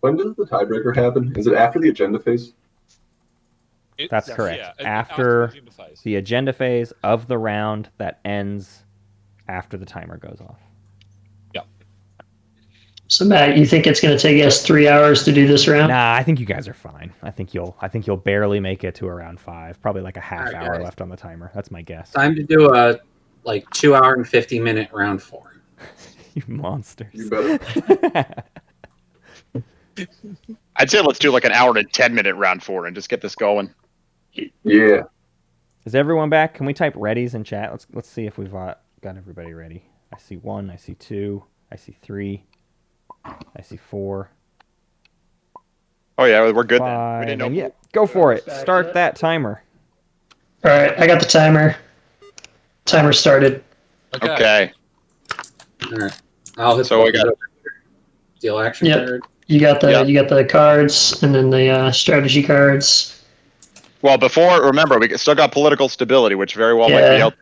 When does the tiebreaker happen? Is it after the agenda phase? That's correct. Yeah, After the agenda phase. the agenda phase of the round that ends after the timer goes off. So Matt, you think it's going to take us 3 hours to do this round? Nah, I think you guys are fine. I think you'll barely make it to around 5. Probably like a half Alright, hour guys. left on the timer. That's my guess. Time to do a 2 hour and 50-minute round 4. You monsters. You better. I'd say let's do like an hour and 10-minute round 4 and just get this going. Yeah. Is everyone back? Can we type readies in chat? Let's see if we've got everybody ready. I see 1. I see 2. I see 3. I see 4. Oh yeah, we're good then. 5. We didn't know. And yeah, go for it. Start that timer. All right, I got the timer. Timer started. Okay. All right. I'll hit So we got- deal action Yep. card. You got the Yep. you got the cards and then the strategy cards. Well, remember, we still got political stability, which very well might be Yeah. out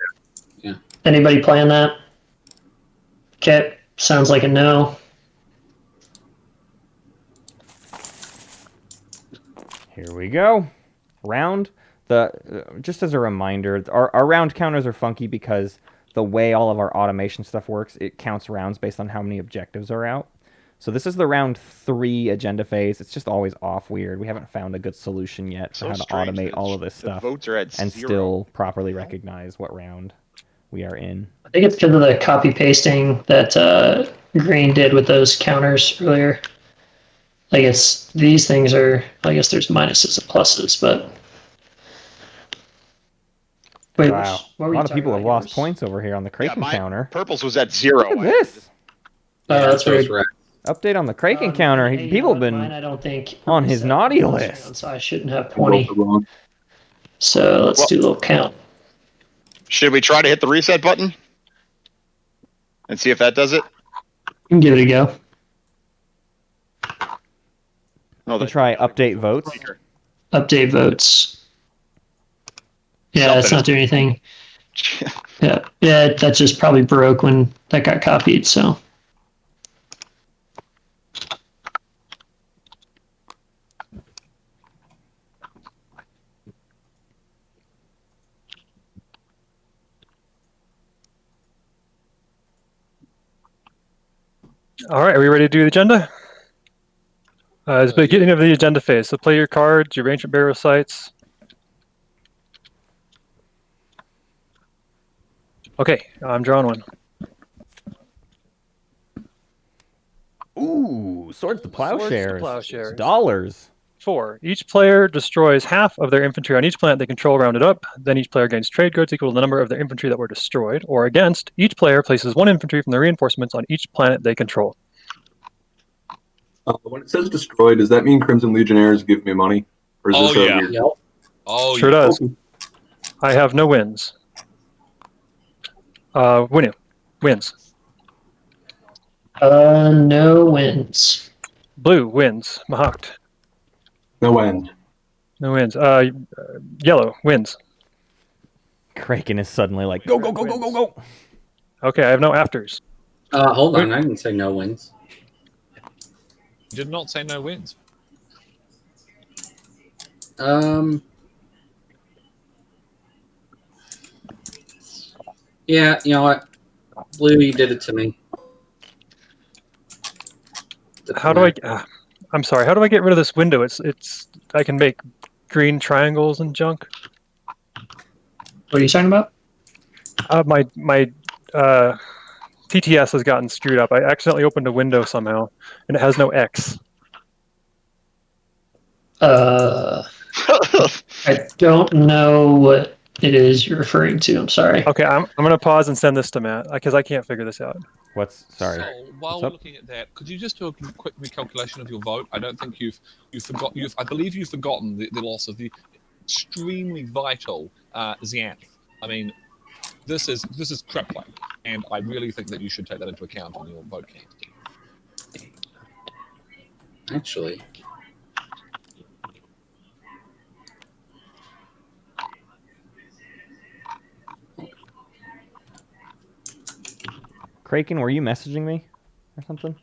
there. Anybody playing that? Okay, sounds like a no. Here we go. Round. Just as a reminder, our round counters are funky because the way all of our automation stuff works, it counts rounds based on how many objectives are out. So this is the round 3 agenda phase. It's just always off weird. We haven't found a good solution yet for So how to strange automate that all of this the stuff votes are at and 0. still properly recognize what round we are in. I think it's because of the copy pasting that Green did with those counters earlier. I guess these things are. I guess there's minuses and pluses, but. Wait, Wow. what A were you lot of talking people have about lost yours? points over here on the Craiken mine- counter. Purple's was at 0. Look at this. Oh, that's so it's weird. red. Update on the Craiken counter. Hey, People have mine, been I don't think on his set naughty on this list. round, so I shouldn't have Both 20. are wrong. So let's Well- do a little count. Should we try to hit the reset button and see if that does it? You can give it a go. No, We'll try update votes. Update votes. Yeah, it's Something. not doing anything. Yeah, that just probably broke when that got copied. So All right, are we ready to do the agenda? It's the beginning of the agenda phase. So play your cards, your ancient burial sites. Okay, I'm drawing one. Ooh, Swords to Plowshares. Plowshares. Dollars. 4. Each player destroys half of their infantry on each planet they control rounded up. Then each player gains trade goods equal to the number of their infantry that were destroyed. Or against, each player places 1 infantry from their reinforcements on each planet they control. When it says destroy, does that mean Crimson Legionnaires give me money? Or is Oh, this yeah. weird? Yep. Oh, Sure yeah. does. I have no wins. Winu. Wins. No wins. Blue wins. Mahakt. No end. No wins. Yellow wins. Craiken is suddenly like, go, go, go, go, go, go. Okay, I have no afters. Hold on, I didn't say no wins. You did not say no wins. Yeah, you know what? Blue, you did it to me. How do I? I'm sorry. How do I get rid of this window? It's. I can make green triangles and junk. What are you talking about? My TTS has gotten screwed up. I accidentally opened a window somehow, and it has no X. I don't know what it is you're referring to. I'm sorry. Okay, I'm gonna pause and send this to Matt because I can't figure this out. Sorry. So while What's we're up? looking at that, could you just do a quick recalculation of your vote? I don't think you've forgot. I believe you've forgotten the loss of the extremely vital Xanth. I mean, this is crippling, and I really think that you should take that into account on your vote count. Actually, Craiken, were you messaging me or something?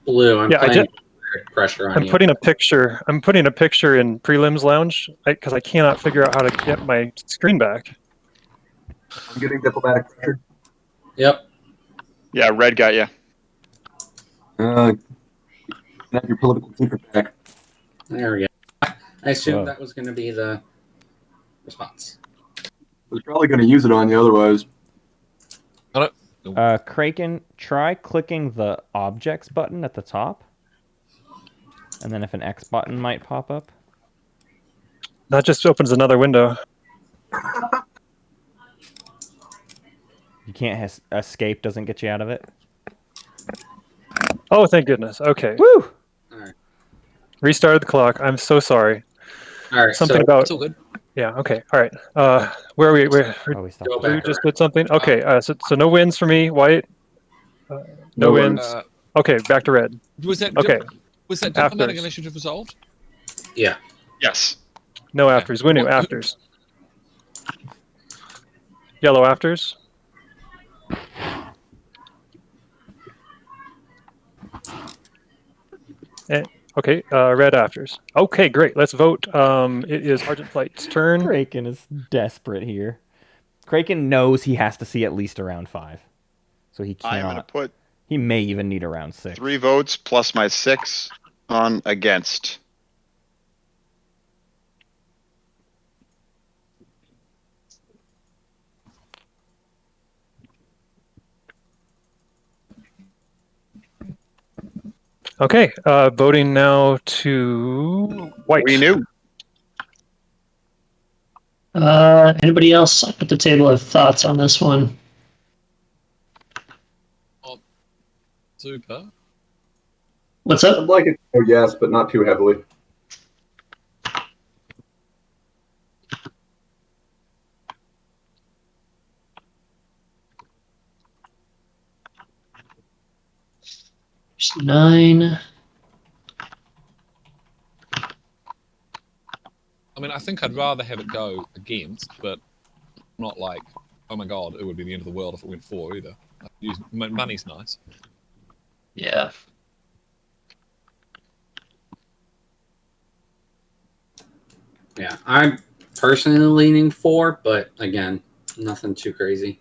Blue, I'm Yeah, I playing did. pressure on I'm you. putting a picture. I'm putting a picture in Prelims Lounge because I cannot figure out how to get my screen back. I'm getting diplomatic pressure. Yep. Yeah, red got you. Have your political secret back. There we go. I assumed Whoa. that was going to be the response. I was probably going to use it on you otherwise. Craiken, try clicking the objects button at the top. And then if an X button might pop up. That just opens another window. You can't escape, doesn't get you out of it. Oh, thank goodness. Okay. Woo! All right. Restarted the clock. I'm so sorry. All right. Something so about. It's all good. Yeah. Okay. All right. Where are we? Oh, we stopped. Go Blue back just around. did something. Okay. So no wins for me. White. No No wins. wins. Okay. Back to red. Was that Okay. Was that diplomatic Afters. initiative resolved? Yeah. Yes. No afters. Winu afters. Yellow afters. Okay, red afters. Okay, great. Let's vote. It is Argent Flight's turn. Craiken is desperate here. Craiken knows he has to see at least a round 5. So he I'm going to cannot. put He may even need a round 6. 3 votes plus my 6 on against. Okay, voting now to white. We knew. Anybody else at the table have thoughts on this one? Super. What's I'd up? like it to go yes, but not too heavily. There's 9. I mean, I think I'd rather have it go against, but not like, oh my god, it would be the end of the world if it went 4 either. Money's nice. Yeah. Yeah. I'm personally leaning 4, but again, nothing too crazy.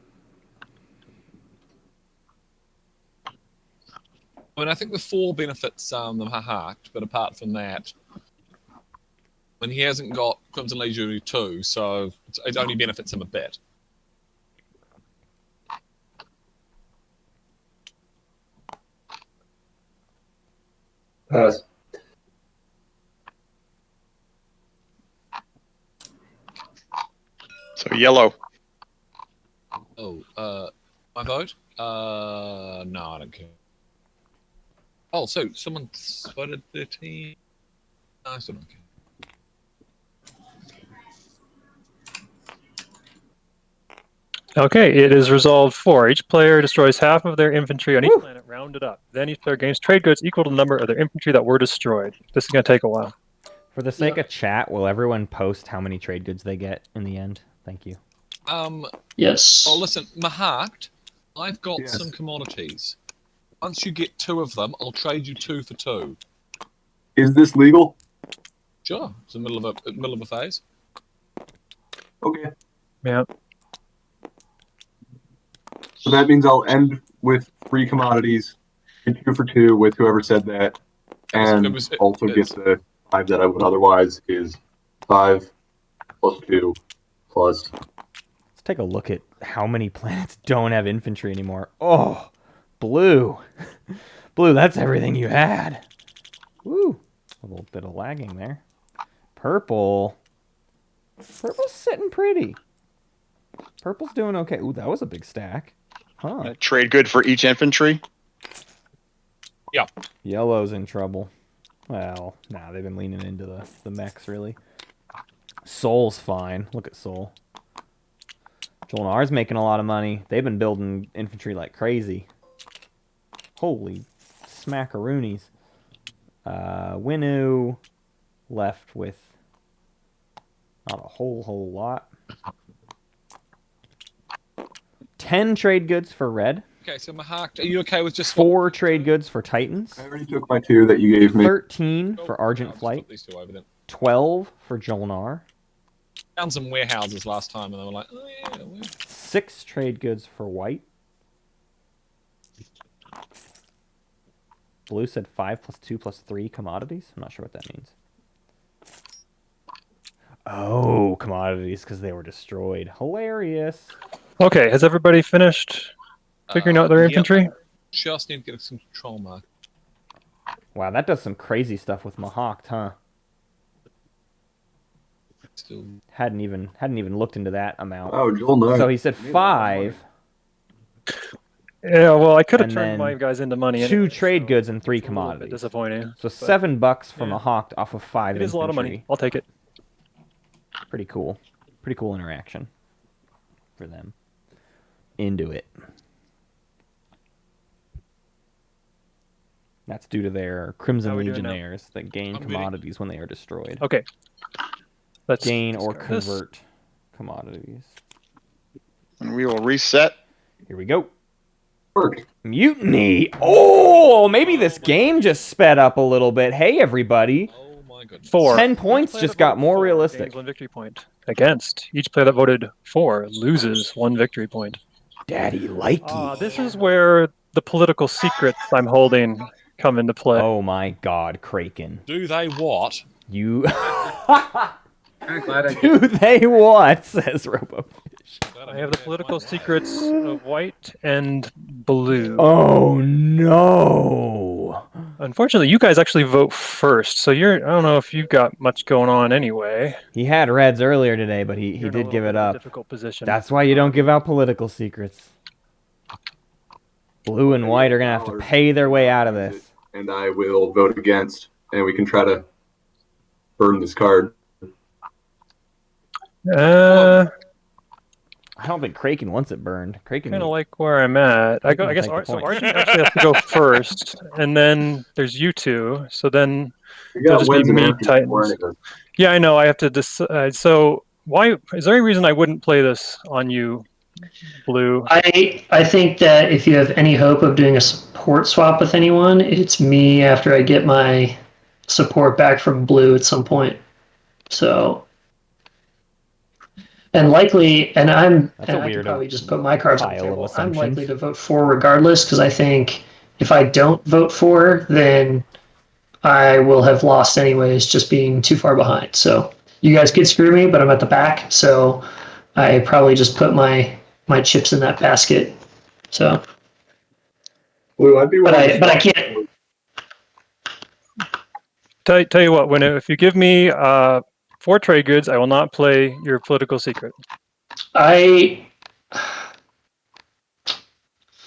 I mean, I think the 4 benefits the Mahart, but apart from that, and he hasn't got Crimson Legion 2, so it only benefits him a bit. Pass. So yellow. Oh, my vote? No, I don't care. Oh, so someone voted 13? No, I still don't care. Okay, it is resolved 4. Each player destroys half of their infantry on each planet, rounded up. Then each player gains trade goods equal to the number of their infantry that were destroyed. This is going to take a while. For the sake of chat, will everyone post how many trade goods they get in the end? Thank you. Yes. Oh, listen, Mahart, I've got Yes. some commodities. Once you get 2 of them, I'll trade you 2 for 2. Is this legal? Sure, it's the middle of a phase. Okay. Yeah. So that means I'll end with 3 commodities, get 2 for 2 with whoever said that, and also get the 5 that I would otherwise is 5 plus 2 plus. Let's take a look at how many planets don't have infantry anymore. Oh, blue. Blue, that's everything you had. Woo. A little bit of lagging there. Purple. Purple's sitting pretty. Purple's doing okay. Ooh, that was a big stack. Huh. Trade good for each infantry. Yeah. Yellow's in trouble. Well, nah, they've been leaning into the mechs, really. Soul's fine. Look at Soul. Jolnar's making a lot of money. They've been building infantry like crazy. Holy smackaroonies. Winu left with not a whole lot. 10 trade goods for red. Okay, so Mahart, are you okay with just 4 trade goods for Titans. I already took my 2 that you gave me. 13 for Argent Flight. These 2 over then. 12 for Jolnar. Found some warehouses last time, and they were like, oh yeah. 6 trade goods for white. Blue said 5 plus 2 plus 3 commodities. I'm not sure what that means. Oh, commodities because they were destroyed. Hilarious. Okay, has everybody finished figuring out their Yep. infantry? Just need to get some control mark. Wow, that does some crazy stuff with Mahawk, huh? Still, Hadn't even looked into that amount. Oh, Joel, no. So he said 5. Yeah, well, I could have And turned then my guys into money. 2 anyway, trade so goods and 3 it's a little bit commodities. disappointing. So but $7 for yeah. Mahawk off of 5 It is a lot of money. infantry. I'll take it. Pretty cool. Pretty cool interaction for them. Into it. That's due to their Crimson How are we doing now? Legionnaires that gain I'm commodities when they are destroyed. Okay. Let's Gain or discard this. convert commodities. And we will reset. Here we go. Worked. Mutiny! Oh, maybe this game just sped up a little bit. Hey, everybody. oh my goodness. 4. 10 Each points player just that got voted more 4 realistic. gains 1 victory point. Against. Each player that voted 4 loses 1 victory point. Daddy likey. This is where the political secrets I'm holding come into play. Oh my god, Craiken. Do they what? You... I'm glad I Do they what? Says Robofish. I have the political secrets of white and blue. Oh no. Unfortunately, you guys actually vote first, so I don't know if you've got much going on anyway. He had reds earlier today, but he You're in a did little give bit it of a up. difficult position. That's why you don't give out political secrets. Blue and white are going to have to pay their way out of this. And I will vote against, and we can try to burn this card. I don't think Craiken wants it burned. Craiken Kind of like where I'm at. I guess take the so. point. Archie actually has to go first, and then there's you two. So then We It'll got just be wins and me, absences before Titans. anything. yeah, I know I have to decide. So why is there any reason I wouldn't play this on you, Blue? I think that if you have any hope of doing a support swap with anyone, it's me after I get my support back from Blue at some point. So, and likely, That's a I weird can probably just put my cards on the pile of table. I'm likely assumptions. to vote for regardless because I think if I don't vote for, then I will have lost anyways, just being too far behind. So you guys could screw me, but I'm at the back, so I probably just put my chips in that basket. So, Blue, I'd be but willing I can't. Tell you what, if you give me 4 trade goods, I will not play your political secret.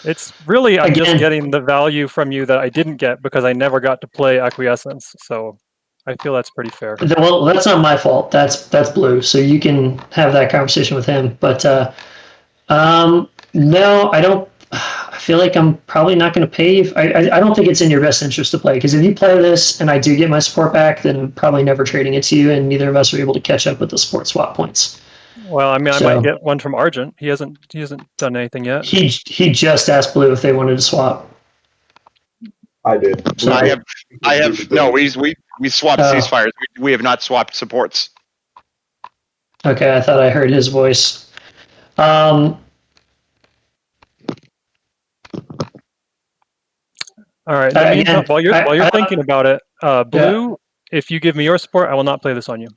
It's really, I'm just getting the value from you that I didn't get because I never got to play Acquiescence. So I feel that's pretty fair. Well, that's not my fault. That's Blue. So you can have that conversation with him. But no, I don't. I feel like I'm probably not going to pay you. I don't think it's in your best interest to play, because if you play this and I do get my support back, then I'm probably never trading it to you, and neither of us are able to catch up with the support swap points. Well, I mean, I might get one from Argent. He hasn't done anything yet. He just asked Blue if they wanted to swap. I did. So, I have no. We swapped ceasefires. We have not swapped supports. Okay, I thought I heard his voice. All right. While you're thinking about it, Blue, if you give me your support, I will not play this on you.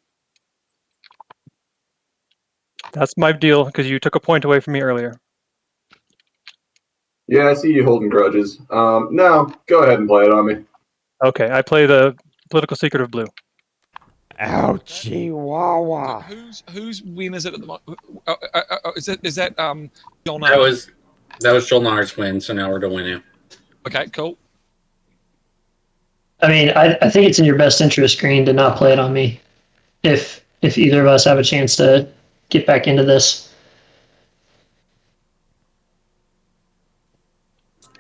That's my deal, because you took a point away from me earlier. Yeah, I see you holding grudges. No, go ahead and play it on me. Okay, I play the political secret of Blue. Ouchie, wawa. Whose win is it at the moment? Is that John? That was Jolnar's win, so now we're to win him. Okay, cool. I mean, I think it's in your best interest, Green, to not play it on me. If either of us have a chance to get back into this.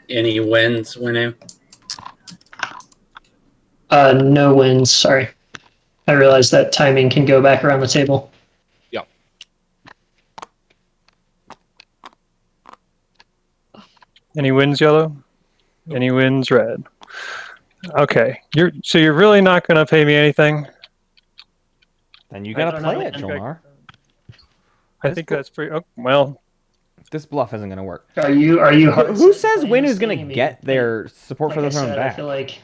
Any wins, Winu? No wins, sorry. I realize that timing can go back around the table. Yeah. Any wins, yellow? Any wins, red? Okay. You're really not going to pay me anything? Then you got to play it, Jolnar. I think that's pretty... Oh, well... This bluff isn't going to work. Are you Who says Winu's going to get their support for the throne back? I feel like...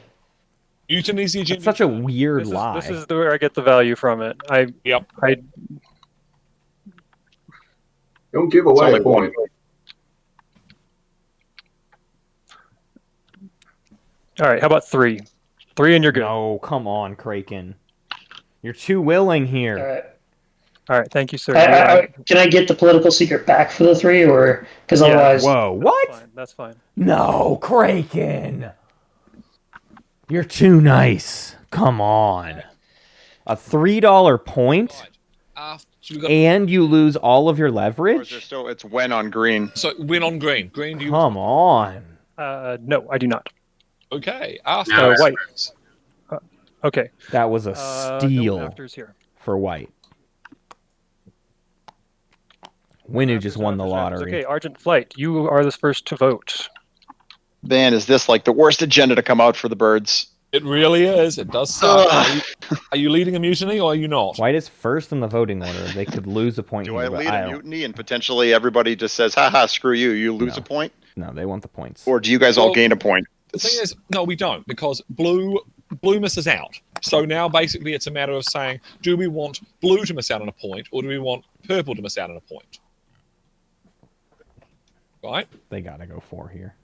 It's such a weird lie. This is where I get the value from it. Don't give away a point. All right, how about 3? 3 and you're good. No, come on, Craiken. You're too willing here. All right, thank you, sir. Can I get the political secret back for the 3, or because otherwise? Whoa, what? That's fine. No, Craiken. You're too nice. Come on. A $3 point, and you lose all of your leverage? It's win on green. So win on green. Green, do you? Come on. No, I do not. Okay. White. Okay. That was a steal for white. Winu just won the lottery. Okay, Argent Flight, you are the first to vote. Man, is this like the worst agenda to come out for the birds? It really is. It does suck. Are you leading a mutiny or are you not? White is first in the voting order. They could lose a point. Do I lead a mutiny and potentially everybody just says, haha, screw you, you lose a point? No, they want the points. Or do you guys all gain a point? The thing is, no, we don't, because blue misses out. So now basically it's a matter of saying, do we want blue to miss out on a point or do we want purple to miss out on a point? Right? They gotta go 4 here.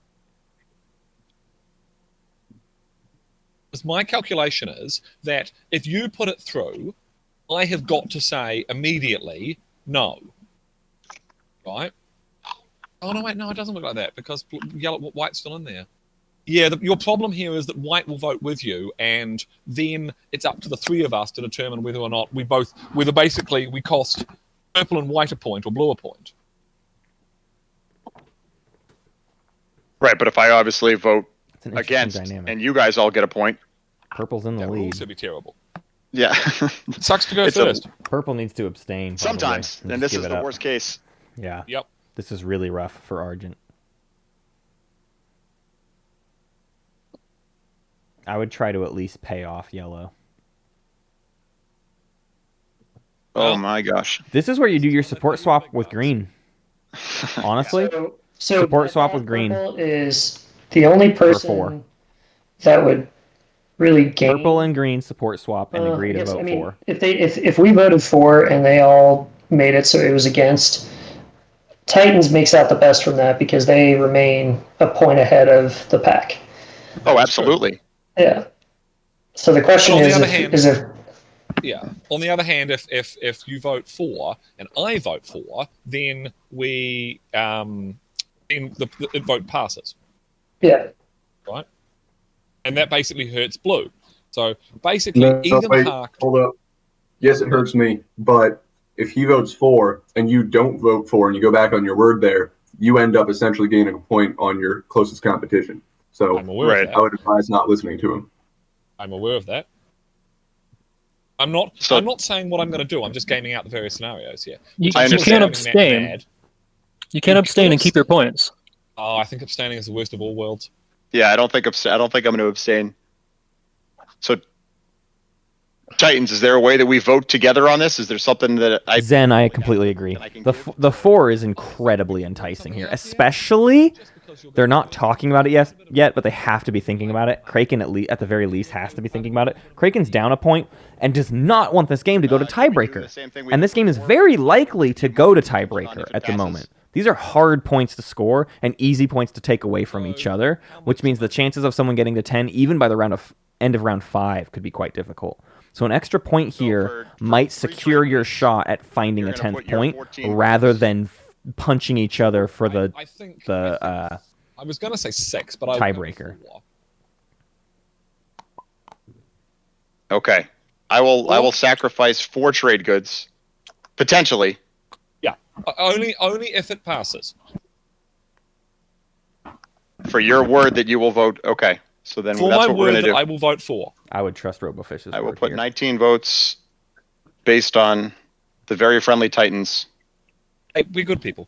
Because my calculation is that if you put it through, I have got to say immediately no. Right? Oh no, wait, no, it doesn't look like that because white's still in there. Yeah, your problem here is that white will vote with you, and then it's up to the 3 of us to determine whether or not whether basically we cost purple and white a point or blue a point. Right, but if I obviously vote against and you guys all get a point. Purple's in the lead. That would also be terrible. Yeah. It sucks to go first. Purple needs to abstain. Sometimes, and this is the worst case. Yeah. Yep. This is really rough for Argent. I would try to at least pay off yellow. Oh my gosh. This is where you do your support swap with green. Honestly. So support swap with green. Is The only four. person that would really gain Purple and green support swap and agree to yes, vote I mean, for. if we voted for and they all made it so it was against, Titans makes out the best from that because they remain a point ahead of the pack. Oh, absolutely. Yeah. So the question But on is, the other hand, is if yeah. On the other hand, if you vote for and I vote for, then we then the vote passes, yeah, right? And that basically hurts blue. So basically, either wait, Mahak. hold up. Yes, it hurts me, but if he votes for and you don't vote for and you go back on your word there, you end up essentially gaining a point on your closest competition. So I'm aware of that. I would advise not listening to him. I'm aware of that. I'm not saying what I'm going to do. I'm just gaming out the various scenarios here. You I understand. can't abstain. You can abstain and keep your points. Oh, I think abstaining is the worst of all worlds. Yeah, I don't think I'm going to abstain. So, Titans, is there a way that we vote together on this? Is there something that Zen, I completely agree. The 4 is incredibly enticing here, especially they're not talking about it yet, but they have to be thinking about it. Craiken, at the very least, has to be thinking about it. Kraken's down a point and does not want this game to go to tiebreaker. And this game is very likely to go to tiebreaker at the moment. These are hard points to score and easy points to take away from each other, which means the chances of someone getting to 10, even by the end of round 5, could be quite difficult. So an extra point here might secure your shot at finding a 10th point rather than punching each other for the I was going to say 6, but tiebreaker. Okay. I will sacrifice 4 trade goods potentially. Yeah. Only if it passes. For your word that you will vote. Okay. So then For that's my what we're word going to that do. I will vote for. I would trust Robofish's I will word put here. 19 votes based on the very friendly Titans. Hey, we're good people.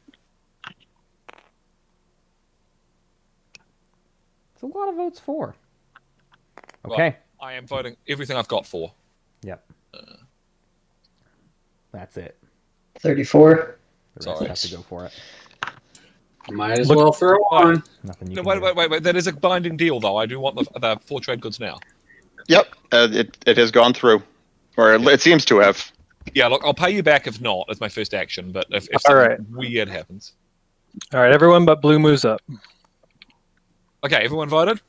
It's a lot of votes for. Okay. Well, I am voting everything I've got for. Yep. That's it. 34. The rest have to go for it. Might as well throw on. Nothing you No, can do. wait. That is a binding deal, though. I do want the 4 trade goods now. Yep. It has gone through. Or it seems to have. Yeah, look, I'll pay you back if not, as my first action, but if All something right. weird happens. All right, everyone but blue moves up. Okay, everyone voted?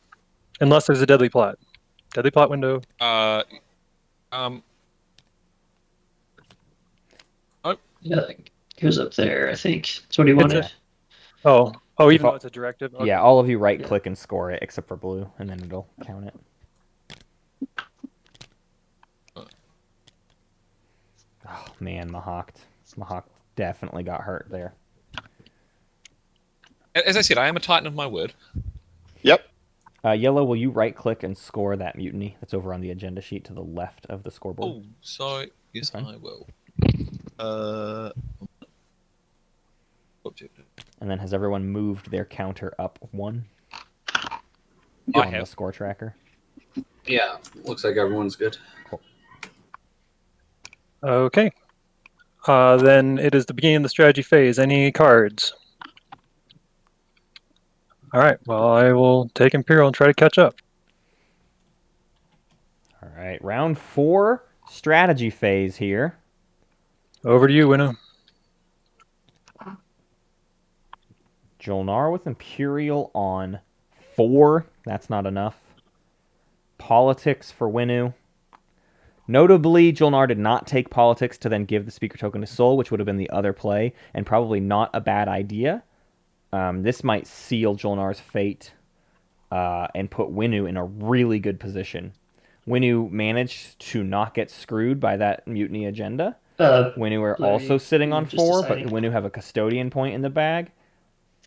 Unless there's a deadly plot. Deadly plot window. Yeah, it goes up there, I think. That's what he wanted. Oh, even though it's a directive? Okay. Yeah, all of you right-click and score it, except for blue, and then it'll count it. Oh, man, Mahak definitely got hurt there. As I said, I am a titan of my word. Yep. Yellow, will you right-click and score that mutiny that's over on the agenda sheet to the left of the scoreboard? Oh, so yes, Okay. I will. Objective. And then has everyone moved their counter up 1? I On have. the score tracker. Yeah, looks like everyone's good. Okay. Then it is the beginning of the strategy phase. Any cards? All right. Well, I will take Imperial and try to catch up. All right, round 4, strategy phase here. Over to you, Winnow. Jolnar with Imperial on 4. That's not enough. Politics for Winnu. Notably, Jolnar did not take politics to then give the speaker token to Sol, which would have been the other play, and probably not a bad idea. This might seal Jolnar's fate and put Winnu in a really good position. Winnu managed to not get screwed by that mutiny agenda. Winnu are also sitting on 4, but Winnu have a custodian point in the bag.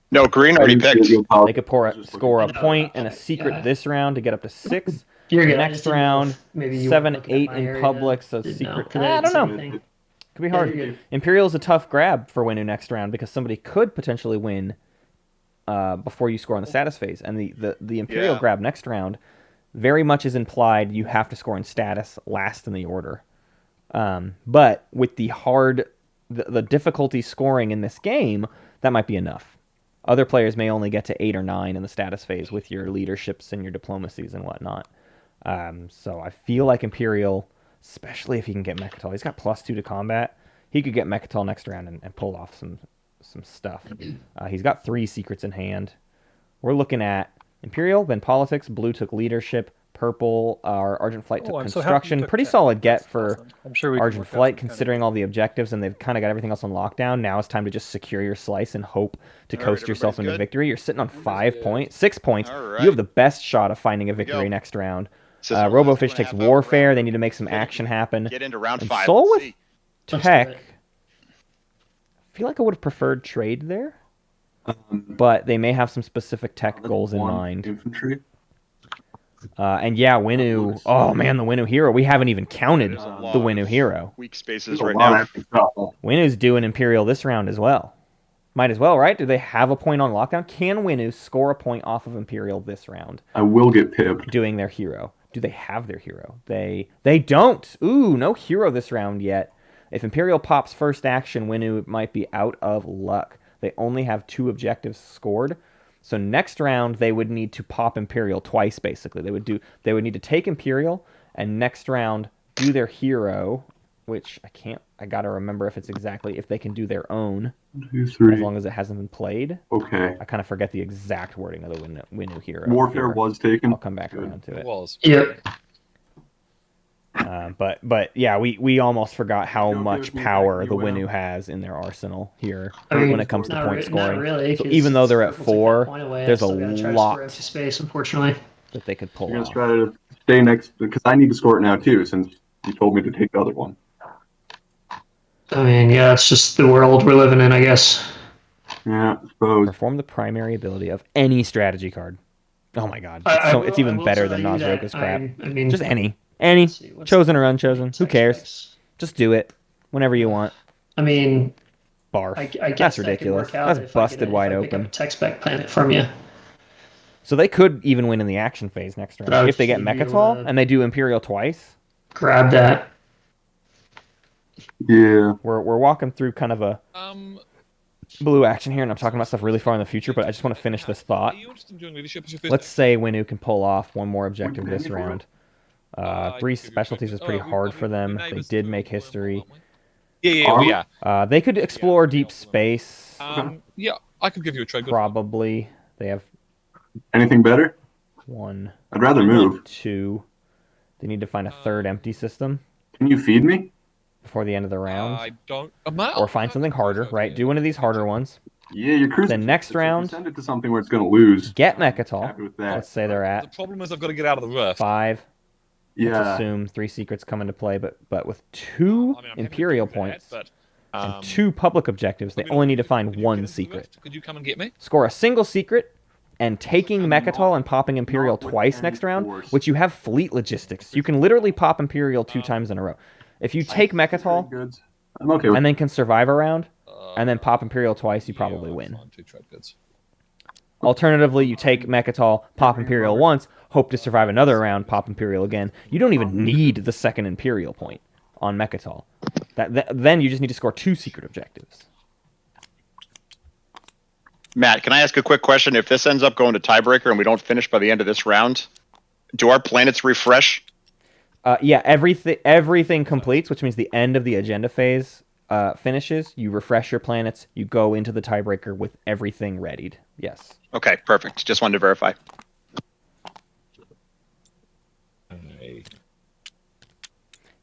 No, green already picked. They could score a point and a secret this round to get up to 6. You're good. Next round, 7, 8 in public, so secret. I don't know. Could be hard. Imperial's a tough grab for Winnu next round because somebody could potentially win before you score on the status phase. And the Imperial grab next round very much is implied you have to score in status last in the order. But with the difficulty scoring in this game, that might be enough. Other players may only get to 8 or 9 in the status phase with your leaderships and your diplomacies and whatnot. So I feel like Imperial, especially if he can get Mechatol, he's got +2 to combat. He could get Mechatol next round and pull off some stuff. He's got 3 secrets in hand. We're looking at Imperial, then Politics. Blue took Leadership. Purple, Argent Flight took I'm so happy you Construction. took Pretty tech. solid get That's for awesome. I'm sure we can Argent work out Flight, some considering all the objectives, and they've kind of got everything else on lockdown. Now it's time to just secure your slice and hope to All right, coast yourself everybody's into good? victory. You're sitting on 6 points. All You right. have the best shot of finding a we go. victory next round. This is our last Robofish takes 2.5 hour Warfare. round. They need to make some action happen. Get into round And 5. Soul Let's with see. Tech. Let's do I feel like I would have preferred trade there, Um, but they may have some specific tech that's goals in 1 mind. Infantry. And yeah, Winnu. Oh man, the Winnu hero. We haven't even counted There's a lot the of Winnu hero. Weak spaces There's a right lot now. of active stuff. Winnu's doing Imperial this round as well. Might as well, right? Do they have a point on lockdown? Can Winnu score a point off of Imperial this round I will get pipped. doing their hero? Do they have their hero? They don't. Ooh, no hero this round yet. If Imperial pops first action, Winnu might be out of luck. They only have 2 objectives scored. So next round they would need to pop Imperial twice basically. They would need to take Imperial and next round do their hero, which I got to remember if they can do their own 2, as 3. long as it hasn't been played. Okay. I kind of forget the exact wording of the Winnu hero. Warfare here. was taken. I'll come back Good. around to It it. was. Yep. But yeah, we almost forgot how You okay much with me power backing the you Winnu out? has in their arsenal here I mean, when it comes to not point re- not scoring. really, So 'cause even though they're at Purple took that 4, point away, there's a so I gotta try to score lot empty space, unfortunately. that they could pull You're gonna off. try to stay next because I need to score it now too, since you told me to take the other one. I mean, yeah, it's just the world we're living in, I guess. Yeah, I suppose. Perform the primary ability of any strategy card. Oh my god. It's I even will better tell than you that Nosroka's crap. I mean, Just any. Any. let's see, what's Chosen the or unchosen. Who tech cares? specs? Just do it. Whenever you want. I mean, Barf. I guess That's that could ridiculous. work out That's if I busted get a, wide if I pick up open. a tech spec planet from you. So they could even win in the action phase next But I round. would If they get be able Mechatol to- and they do Imperial twice. Grab that. Yeah. We're walking through kind of a blue action here, and I'm talking about stuff really far in the future, but I just want to finish this thought. Are you interested in doing leadership as your first Let's action? say Winnu can pull off one more objective Would you this pay me for round. I 3 can give you a specialties is trade. pretty Oh, hard we- for them. we They neighbours did to make Willem, history. aren't we? Yeah, we are. They could explore deep space, Yeah, I could give you a trade. Good. probably. They have Anything better? 1, I'd rather move. 2. They need to find a third empty system Can you feed me? before the end of the round. I don't. Or find something harder, right? Do one of these harder ones. Yeah, you're cruising. Then next If you round- send it to something where it's gonna lose. Get Happy Mechatol. with that. Let's say they're The at problem is I've got to get out of the rift. 5. Let's Yeah. assume 3 secrets come into play, but with 2 I mean, I'm happy to Imperial do that, points but, and 2 public objectives, they could we only not- need to find could you get 1 into the secret. rift? Could you come and get me? Score a single secret, and taking And Mechatol not- and popping Imperial not with twice any next round, force. which you have fleet logistics. You can literally pop Imperial 2 times in a row. If you take Mechatol Goods. I'm okay with and then can survive a round, and then pop Imperial twice, you probably win. Fine, 2 trade goods. Alternatively, you take Mechatol, pop Imperial once, hope to survive another round, pop Imperial again. You don't even need the second Imperial point on Mechatol. Then you just need to score 2 secret objectives. Matt, can I ask a quick question? If this ends up going to tiebreaker and we don't finish by the end of this round, do our planets refresh? Yeah, everything completes, which means the end of the agenda phase finishes. You refresh your planets. You go into the tiebreaker with everything readied. Yes. Okay, perfect. Just wanted to verify.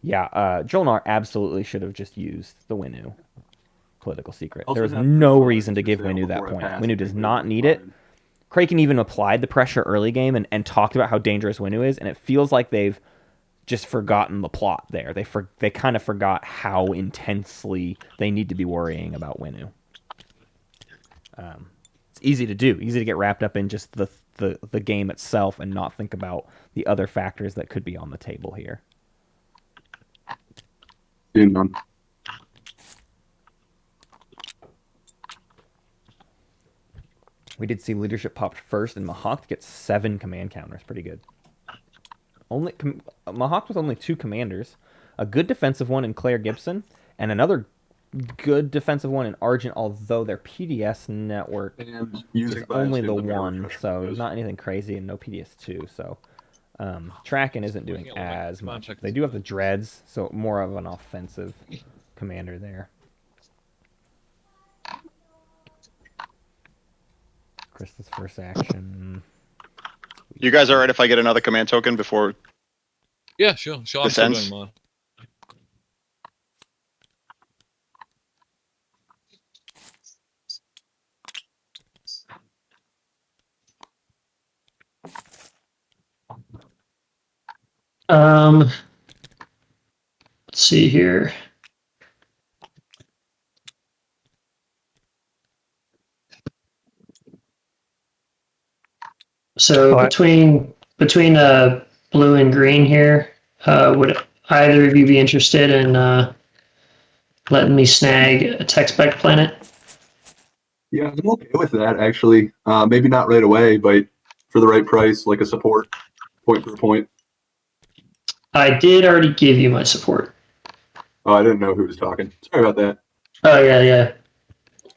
Yeah, Jolnar absolutely should have just used the Winnu political secret. Also There's have no to reason to give sale Winnu that before I point. pass Winnu it. does not need it. Craiken even applied the pressure early game and talked about how dangerous Winnu is, and it feels like they've just forgotten the plot there. They kind of forgot how intensely they need to be worrying about Winnu. It's easy to do, easy to get wrapped up in just the game itself and not think about the other factors that could be on the table here. Dude, none. We did see leadership popped first, and Mahawk gets 7 command counters. Pretty good. Mahawk with only 2 commanders, a good defensive one in Claire Gibson, and another good defensive one in Argent, although their PDS network And is using only the biostable barrel one, crusher so goes. not anything crazy, and no PDS 2, so Kraken isn't doing Looking at like as command much. check They as do have well. the Dreads, so more of an offensive commander there. Crystal's first action. You guys all right if I get another command token before Yeah, sure. I'm this still ends? doing mine. Let's see here. So All right. between blue and green here, would either of you be interested in letting me snag a tech spec planet? Yeah, I'm okay with that actually. Maybe not right away, but for the right price, like a support point per point. I did already give you my support. Oh, I didn't know who was talking. Sorry about that. Oh yeah.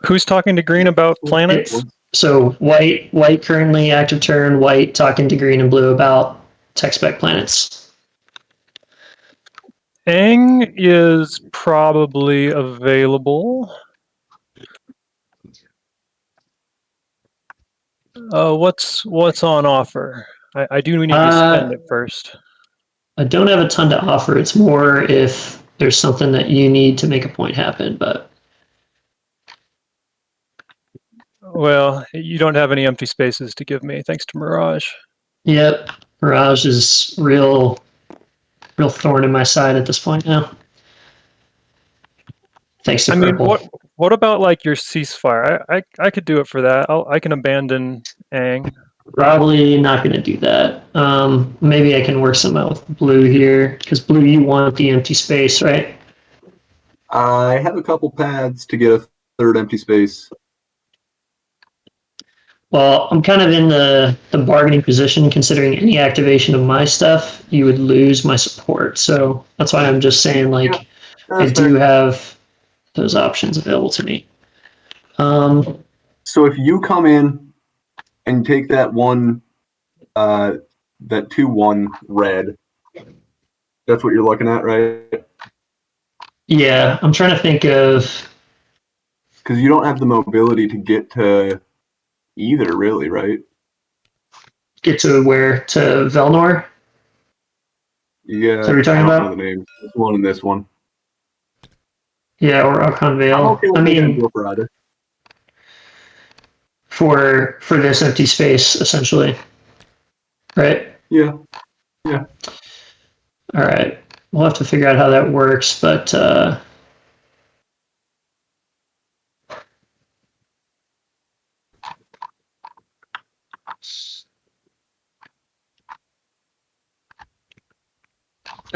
Who's talking to Green about planets? So white currently active turn, white talking to green and blue about tech spec planets. Aang is probably available. What's on offer? I do need to spend it first. I don't have a ton to offer. It's more if there's something that you need to make a point happen, but Well, you don't have any empty spaces to give me, thanks to Mirage. yep, Mirage is real thorn in my side at this point now. Thanks to purple. What about like your ceasefire? I could do it for that. I can abandon Aang. Probably not going to do that. Maybe I can work something out with blue here because blue, you want the empty space, right? I have a couple pads to get a third empty space. Well, I'm kind of in the bargaining position considering any activation of my stuff, you would lose my support. So that's why I'm just saying, like, Yeah, I that's do fair. have those options available to me. So if you come in and take that one, that 2/1 red, that's what you're looking at, right? Yeah, I'm trying to think of. Because you don't have the mobility to get to either, really, right? Get to where? To Velnor? Yeah, So we're talking I don't about? know the names. This one and this one. Yeah, or Archon I'm Vale. okay with I making a mean, deal for either. for this empty space, essentially. Right? Yeah. All right. We'll have to figure out how that works, but all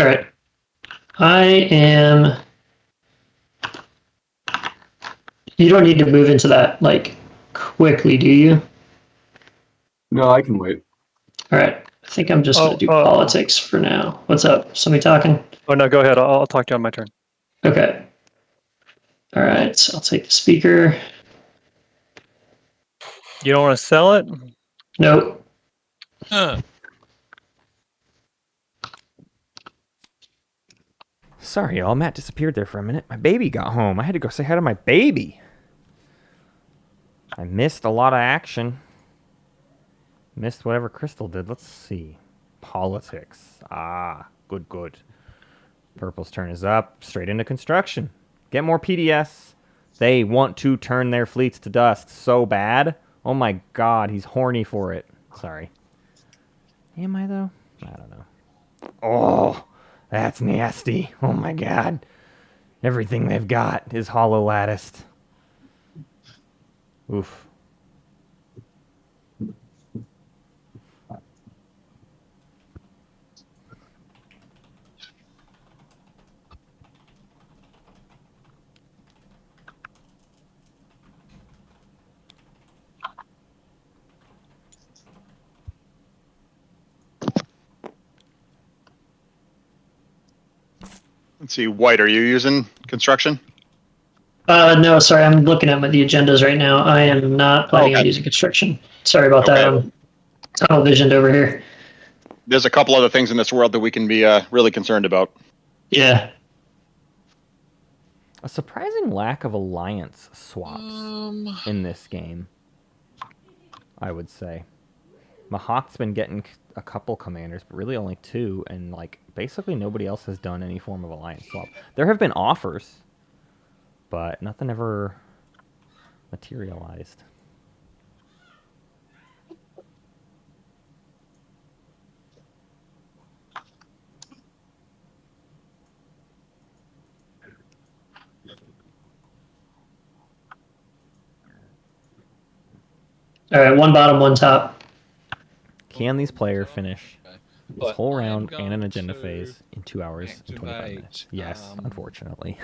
right. I am. You don't need to move into that like quickly, do you? No, I can wait. All right. I think I'm just going to do politics for now. What's up? Somebody talking? Oh no, go ahead. I'll talk to you on my turn. Okay. All right. So I'll take the speaker. You don't want to sell it? Nope. Sorry, y'all. Matt disappeared there for a minute. My baby got home. I had to go say hi to my baby. I missed a lot of action. Missed whatever Crystal did. Let's see. Politics. Ah, good. Purple's turn is up. Straight into construction. Get more PDS. They want to turn their fleets to dust so bad. Oh my god, he's horny for it. Sorry. Am I, though? I don't know. Oh, that's nasty. Oh my god. Everything they've got is hollow latticed. Oof. Let's see, White, are you using construction? No, sorry, I'm looking at the agendas right now. I am not planning on Okay. using construction. Sorry about that. Okay. I'm tunnel visioned over here. There's a couple other things in this world that we can be really concerned about. Yeah. A surprising lack of alliance swaps in this game, I would say. Mahawk's been getting a couple commanders, but really only 2, and like basically nobody else has done any form of alliance swap. There have been offers, but nothing ever materialized. All right, one bottom, one top. Can these players finish this But whole I'm round and an going agenda to phase in 2 hours and 25 activate, minutes? Yes, um, unfortunately.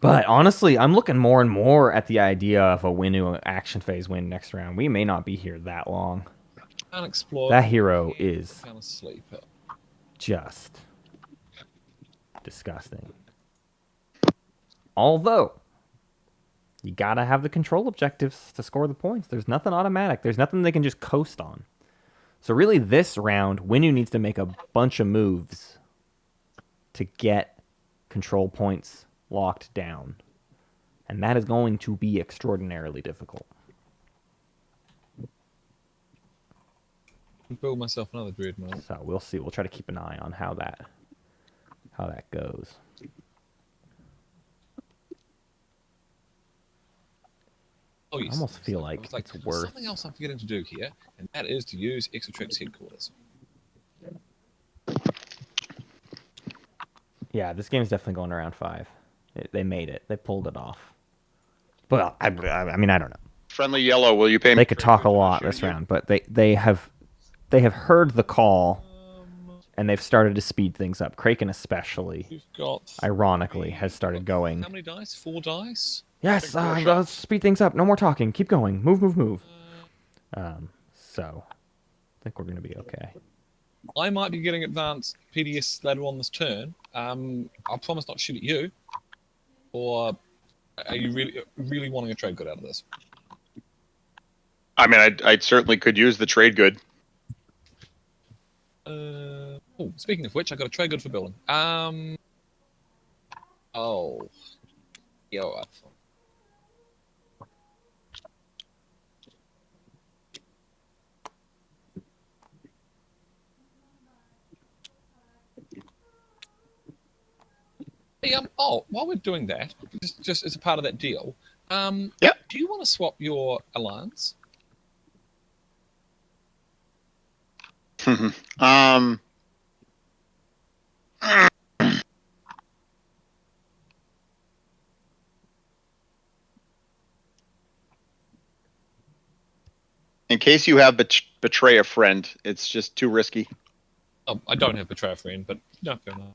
But honestly, I'm looking more and more at the idea of a Winu action phase win next round. We may not be here that long. Unexplored. That hero is Kind of sleeper. just disgusting. Although, you gotta have the control objectives to score the points. There's nothing automatic. There's nothing they can just coast on. So really, this round, Winu needs to make a bunch of moves to get control points locked down. And that is going to be extraordinarily difficult. Build myself another druid mill. So we'll see. We'll try to keep an eye on how that goes. Oh, yes. I almost feel like it's it's there's worth. something else I'm forgetting to do here, and that is to use Exotrix headquarters. Yeah, this game's definitely going around 5. They made it. They pulled it off. But I mean, I don't know. Friendly yellow, will you pay me? They could talk a lot this round, but they have heard the call, and they've started to speed things up. Craiken especially, You've got ironically, has started going. how many dice? 4 dice? Yes, let's speed things up. No more talking. Keep going. Move. So, I think we're gonna be okay. I might be getting advanced PDS later on this turn. I'll promise not to shoot at you. Or are you really wanting a trade good out of this? I mean, I certainly could use the trade good. Oh, speaking of which, I got a trade good for building. Oh, yo, hey, while we're doing that, just as a part of that deal, Yeah. do you want to swap your alliance? um, in case you have betray a friend, it's just too risky. Oh, I don't have Betray a Friend, but no, fair enough.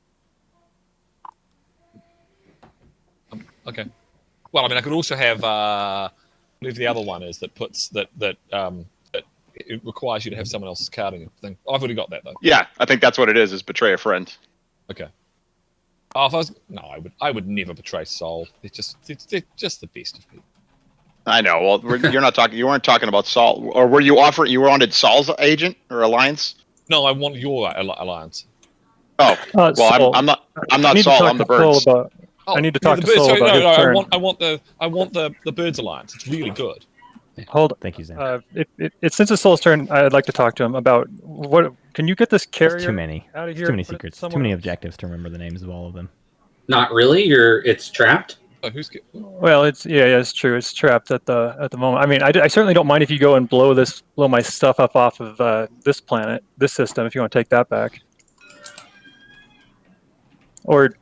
Okay. Well, I mean, I could also have whatever the other one is that puts that it requires you to have someone else's card in your thing. Oh, I've already got that though. Yeah, I think that's what it is betray a friend. Okay. Oh, if I was I would never betray Soul. They're just the best of people. I know. Well, you weren't talking about Saul, or were you offering? You wanted Saul's agent or alliance? No, I want your alliance. Oh, well, Saul. I'm not I need to Saul. talk I'm the to Saul birds. about. Oh, I need to talk the to birds. Saul Sorry, about his turn. I want the Birds Alliance. It's really good. Hold. Thank you, Zan. Since it's Saul's turn, I'd like to talk to him about what. Can you get this carrier There's too many. out of There's here? too many and put it secrets. Too somewhere many else? objectives to remember the names of all of them. Not really. It's trapped. Oh, who's Well, it's true. It's trapped at the moment. I mean, I certainly don't mind if you go and blow my stuff up off of this planet, this system, if you want to take that back. Or,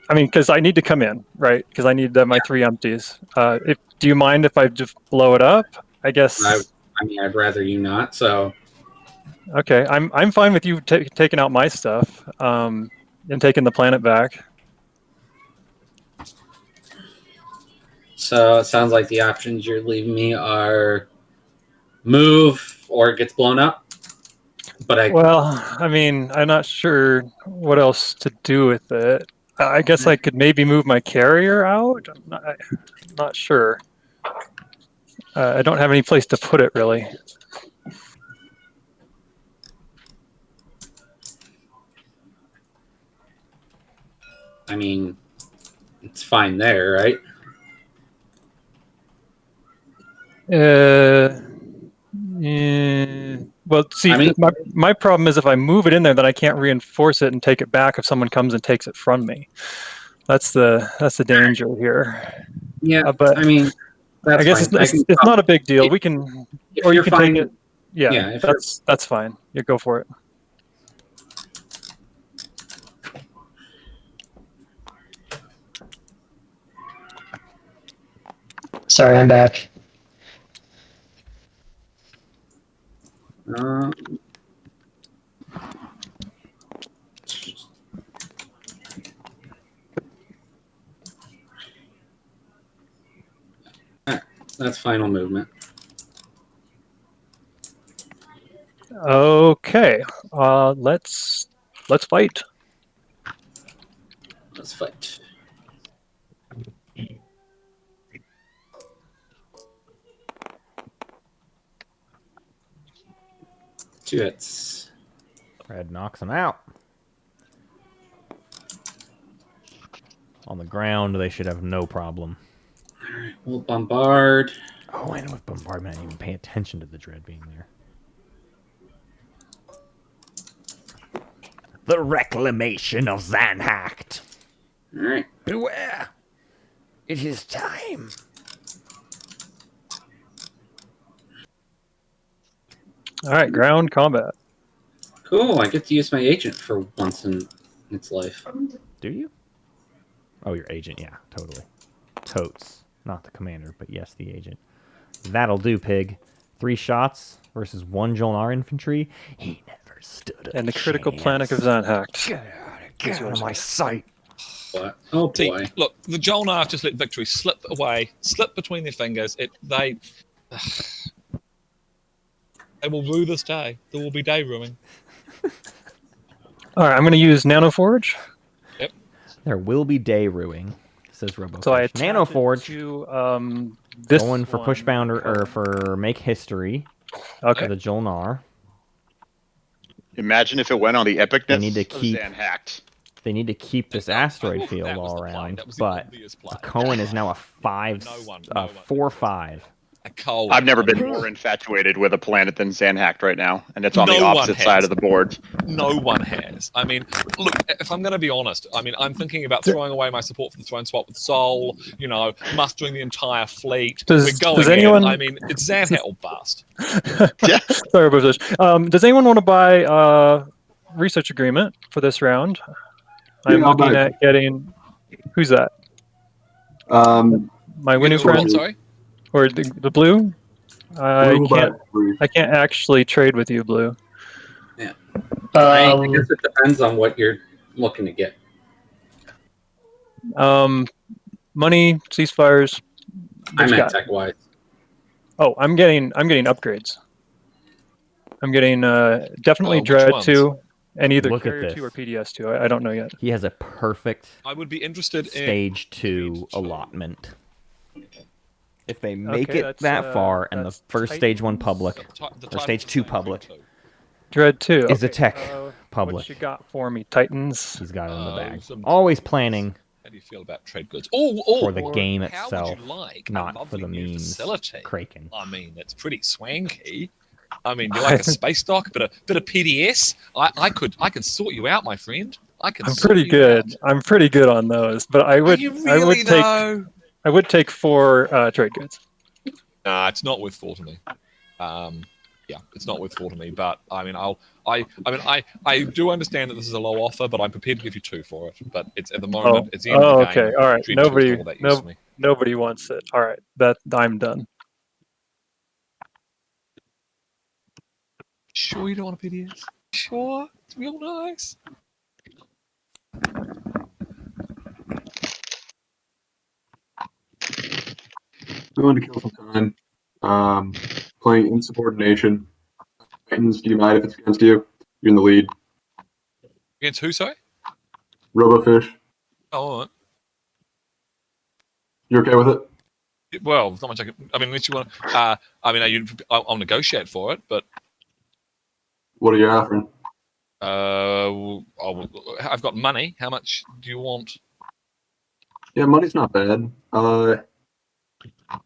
I mean, because I need to come in, right? Because I need my 3 empties. Do you mind if I just blow it up? I guess. I mean, I'd rather you not. So Okay, I'm fine with you taking out my stuff and taking the planet back. So it sounds like the options you're leaving me are move or it gets blown up. But Well, I mean, I'm not sure what else to do with it. I guess I could maybe move my carrier out. I'm not sure. I don't have any place to put it really. I mean, it's fine there, right? Well, see, I mean- my problem is if I move it in there, then I can't reinforce it and take it back if someone comes and takes it from me. That's the danger here. Yeah, But I mean, that's I guess fine. it's not a big deal. We can, If or you you're can fine, take it. Yeah, yeah, if that's fine. You go for it. Sorry, I'm back. That's final movement. Okay, let's fight. Let's fight. Two hits. Red knocks him out. On the ground, they should have no problem. Alright, we'll bombard. Oh, and with bombardment, I didn't even pay attention to the dread being there. The reclamation of Zanhacht. Alright. Beware. It is time. All right, ground combat. Cool, I get to use my agent for once in its life. Do you? Oh, your agent, yeah, totally. Totes. Not the commander, but yes, the agent. That'll do, pig. 3 shots versus 1 Jolnar infantry. He never stood a And the critical chance. planet of Zanhacht. Get out of my sight. What? Oh boy. See, look, the Jolnar just let victory slip away, slip between their fingers. They will rue this day. There will be day ruining. All right, I'm going to use Nanoforge. There will be day ruing, says Robofish. So I attach Nanoforge. it to this Going for one. push bounder or for make history. Okay. The Jolnar. Imagine if it went on the epicness They need to of keep- Zanhacht. They need to keep this asteroid field That was all the play. around, That was the but obvious play. Cohen is now a 5, No one- no one. 4-5. A cold. I've never been more infatuated with a planet than Zanhacht right now, and it's on No the one opposite has. side of the board. No one has. I mean, look, if I'm going to be honest, I mean, I'm thinking about throwing away my support for the throne swap with Sol, mustering the entire fleet. Does anyone- I mean, it's Zanhat or bust. Yeah. Sorry, Robofish. Does anyone want to buy research agreement for this round? I'm Yeah, I'll looking buy at getting. Who's that? My winning Which one, friend sorry? or the blue? I can't actually trade with you, blue. I guess it depends on what you're looking to get. Money, ceasefires. I What you meant got? tech wise. Oh, I'm getting upgrades. I'm getting definitely Which Dread ones? 2 and either Look at Carrier this. 2 or PDS 2. I don't know yet. He has a perfect I would be interested in. stage 2 allotment. If they make Okay, it that's, that far and the that's first stage 1 Titans. public or stage 2 public Dread 2 is a okay, tech What public, you got for me, Titans? he's got it in the bag. some- Always planning How do you feel about trade goods? Or for the game how itself, would you like a not for lovely the new memes. facility? Kraken. I mean, it's pretty swanky. I mean, you like a space dock, but a PDS? I could sort you out, my friend. I'm pretty good. I'm pretty good on those, but I would I would take 4 trade goods. Nah, it's not worth 4 to me. Yeah, it's not worth 4 to me. But I mean, I do understand that this is a low offer, but I'm prepared to give you 2 for it. But it's at the moment, it's the end of the game. Okay, all right. Dread 2 is all that use to me. Nobody wants it. All right, that I'm done. Sure, you don't want a PDS? Sure, it's real nice. We want to kill some time. Playing insubordination. Titans, do you mind if it's against you? You're in the lead. Against who, sorry? Robofish. Oh, all right. You okay with it? Well, not much I can. I mean, unless you want. I'll negotiate for it, but What are you offering? I've got money. How much do you want? Yeah, money's not bad.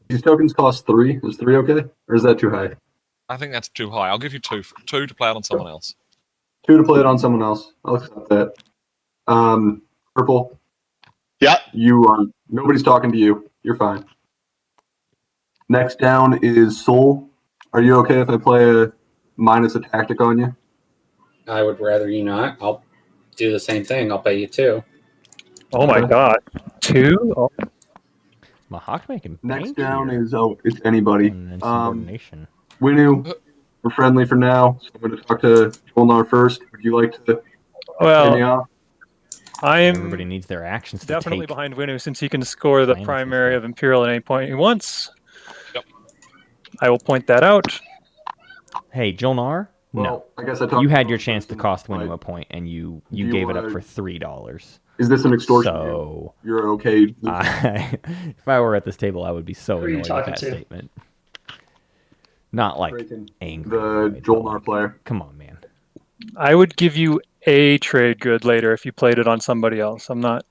These tokens cost 3. Is 3 okay? Or is that too high? I think that's too high. I'll give you two to play it on someone else. 2 to play it on someone else. I'll accept that. Purple. Yeah. Nobody's talking to you. You're fine. Next down is Soul. Are you okay if I play a minus a tactic on you? I would rather you not. I'll do the same thing. I'll pay you 2. Oh my god. 2? Oh, Mahawk making Next bank down here. is it's anybody. And then subordination. Winu, we're friendly for now. So I'm going to talk to Volnar first. Would you like to pay me well, off? Everybody I'm needs their actions to definitely take. behind Winu since he can score the Planets primary and of Imperial at any point he wants. Yep. I will point that out. Hey, Jolnar? No. Well, I guess I talked You to had the your wrong chance to person, cost but Winu a point, and you you gave it up wanna- for $3. Is this an extortion deal? So, You're okay. if I were at this table, I would be so Who are you annoyed with talking that to? statement. Not like Craiken, angry. the annoyed, but Jolnar like, player. Come on, man. I would give you a trade good later if you played it on somebody else. I'm not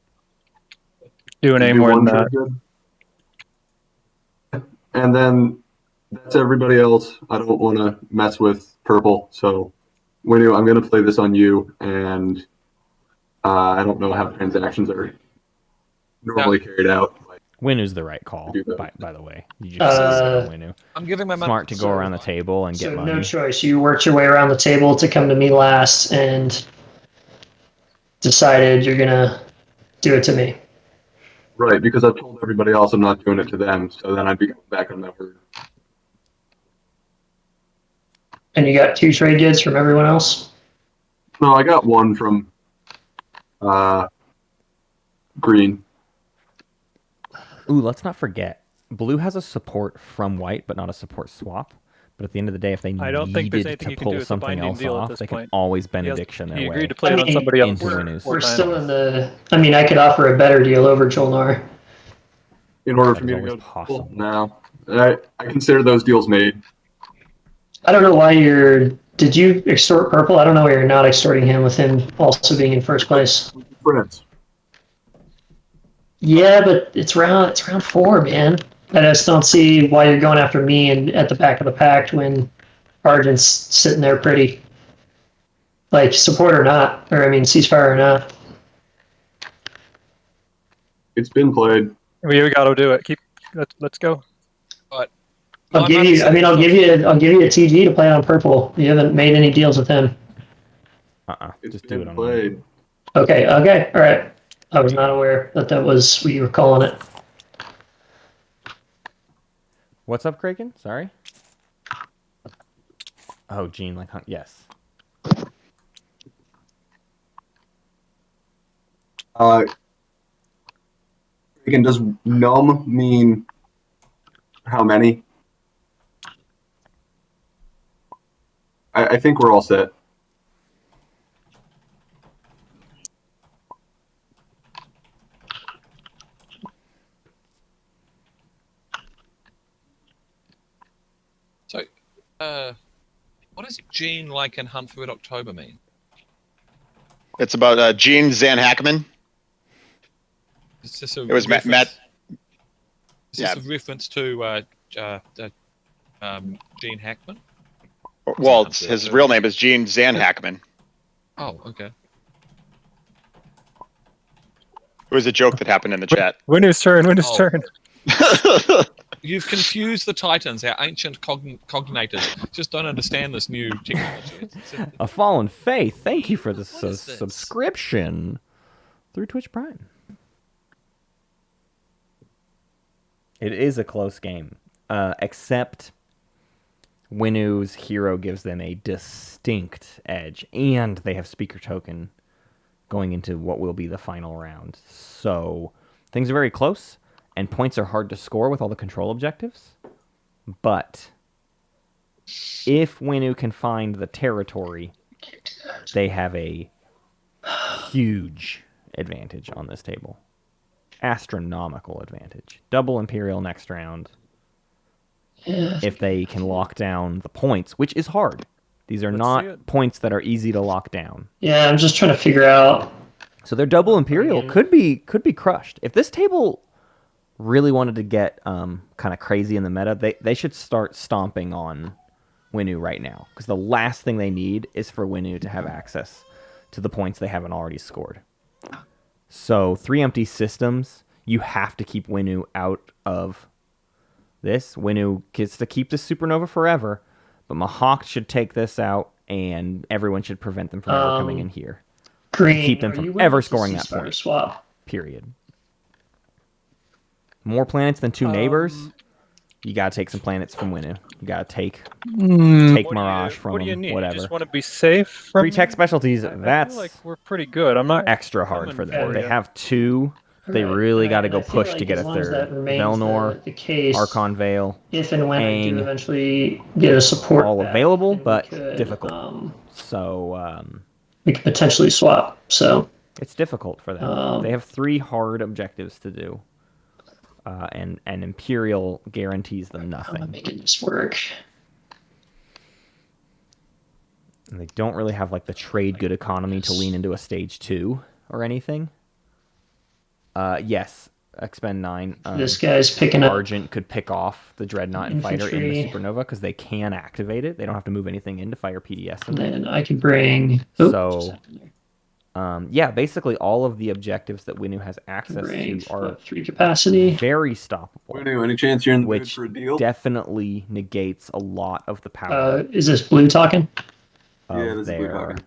doing any Do more than one that. trade good. And then that's everybody else. I don't want to mess with purple. So, Winu, I'm going to play this on you, and I don't know how transactions are normally carried out. Winu's the right call, Do that. by the way. You just Uh, Winu. I'm giving my money. Smart to go around the table and get So money. no choice. You worked your way around the table to come to me last and decided you're gonna do it to me. Right, because I've told everybody else I'm not doing it to them, so then I'd be going back on that word. And you got 2 trade goods from everyone else? No, I got one from green. Ooh, let's not forget. Blue has a support from white, but not a support swap. But at the end of the day, if they I don't think there's needed anything to you can pull do. It's a something binding else deal at off, this they can point. always He benediction their agreed way. to play it I on mean, somebody else. into Winu's. We're Time. still in the. I mean, I could offer a better deal over Jolnar. In order That for me is to go always to possible. no, I consider those deals made. I don't know why you're. Did you extort purple? I don't know why you're not extorting him with him also being in first place. Friends. Yeah, but it's round 4, man. I just don't see why you're going after me and at the back of the pack when Argent's sitting there pretty. Like support or not, or I mean ceasefire or not. It's been played. We got to do it. Let's go. But I'll give you. I mean, I'll give you a TG to play on purple. You haven't made any deals with him. It's Just do been it on played. Okay, all right. I was not aware that was what you were calling it. What's up, Craiken? Sorry. Oh, Gene, like, yes. Again, does num mean how many? I think we're all set. So, what does Gene like and Hunt for Red October mean? It's about Gene Zan Hackman. Is this a It was Matt. Is this Yeah. a reference to Gene Hackman? Well, his real name is Gene Zan Hackman. Oh, okay. It was a joke that happened in the chat. Winu's turn. Oh. Turn. You've confused the Titans, our ancient cognators. Just don't understand this new technology. A fallen faith. Thank you for the What is this? subscription through Twitch Prime. It is a close game, except Winu's hero gives them a distinct edge, and they have speaker token going into what will be the final round. So things are very close, and points are hard to score with all the control objectives. But if Winu can find the territory, they have a huge advantage on this table. astronomical advantage. Double Imperial next round. Yeah. If they can lock down the points, which is hard. These are Let's see not it. points that are easy to lock down. Yeah, I'm just trying to figure out. So their double Imperial Again. could be crushed. If this table really wanted to get kind of crazy in the meta, they should start stomping on Winnu right now, because the last thing they need is for Winnu to have access to the points they haven't already scored. So 3 empty systems, you have to keep Winnu out of this. Winnu gets to keep this supernova forever, but Mahawk should take this out, and everyone should prevent them from ever coming in here. Green, Keep them are from you ever willing to scoring that cease fire point. Swap. Period. More planets than 2 neighbors. You gotta take some planets from Winnu. You gotta take Mirage from what do you them, need? whatever. You just want to be safe from Pre-tech specialties, I that's feel like we're pretty good. I'm not extra hard coming for them. for They ya. have 2. They Right, really right, got to and go I feel push to like get a as long as third. that remains Velnor, the case, Archon Vale, if and when I do Aang, eventually get a support all back, available, then we but could, difficult. So we could potentially swap. So it's difficult for them. They have 3 hard objectives to do. And Imperial guarantees them how am I nothing. making this work? And they don't really have like the trade good economy to lean into a stage 2 or anything. Yes, expend 9. This guy's picking up. Argent could pick off the Dreadnought and Fighter in the Infantry. Supernova because they can activate it. They don't have to move anything in to fire PDS. And then I can bring. So, yeah, basically all of the objectives that Winnu has access bring to are 3 capacity. very stoppable, Winnu, any chance you're in the mood which for a deal? definitely negates a lot of the power Is this blue talking? of Yeah, this is blue their. talking.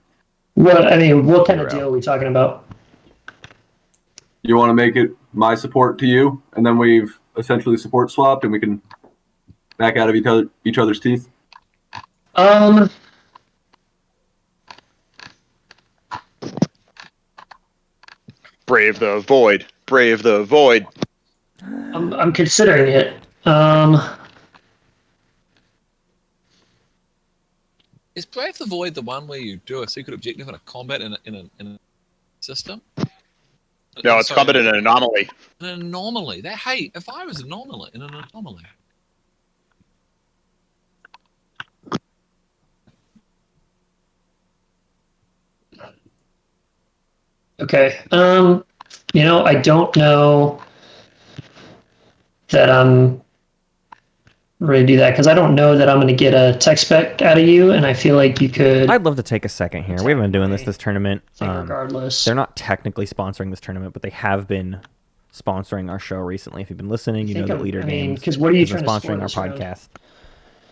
What kind of Hero. deal are we talking about? You want to make it my support to you, and then we've essentially support swapped, and we can back out of each other's teeth? Brave the void. Brave the void. I'm considering it. Is Brave the Void the one where you do a secret objective and a combat in a system? No, it's Sorry, combat in an anomaly. An anomaly. Hey, if I was an anomaly. Okay. I don't know that I'm ready to do that because I don't know that I'm going to get a tech spec out of you, and I feel like you could. I'd love to take a second here. We haven't been doing this tournament. Regardless, They're not technically sponsoring this tournament, but they have been sponsoring our show recently. If you've been listening, you know that Leader Games because what are you has been trying to sponsoring score our this round? podcast.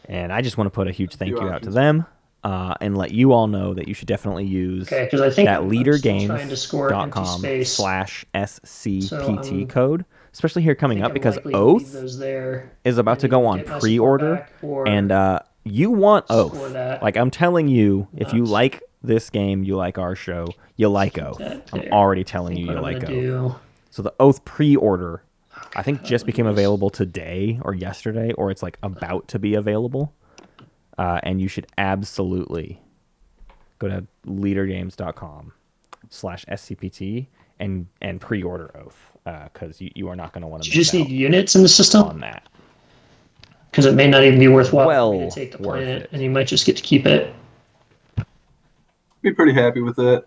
And I just want to put a huge thank Few you out to options. them and let you all know that you should definitely use Okay, because I think that I'm still trying to score empty space. leadergames.com/SCPT So, code, especially here coming I up think because I'm likely to leave Oath those there is about and to go either on get my support pre-order, back or and you want score Oath. that. Like I'm telling you, if you Nuts. like this game, you like our show, you like Oath. that I'm there. already I telling think you what I'm like gonna Oath. do. So the Oath pre-order, I think Okay, just I'll became use- available today or yesterday, or it's like about to be available. And you should absolutely go to leadergames.com/SCPT and pre-order Oath because you are not going to want to Do you miss just need out units in the system? on that. Because it may not even be worthwhile for me Well to take the worth planet, it. and you might just get to keep it. Be pretty happy with that.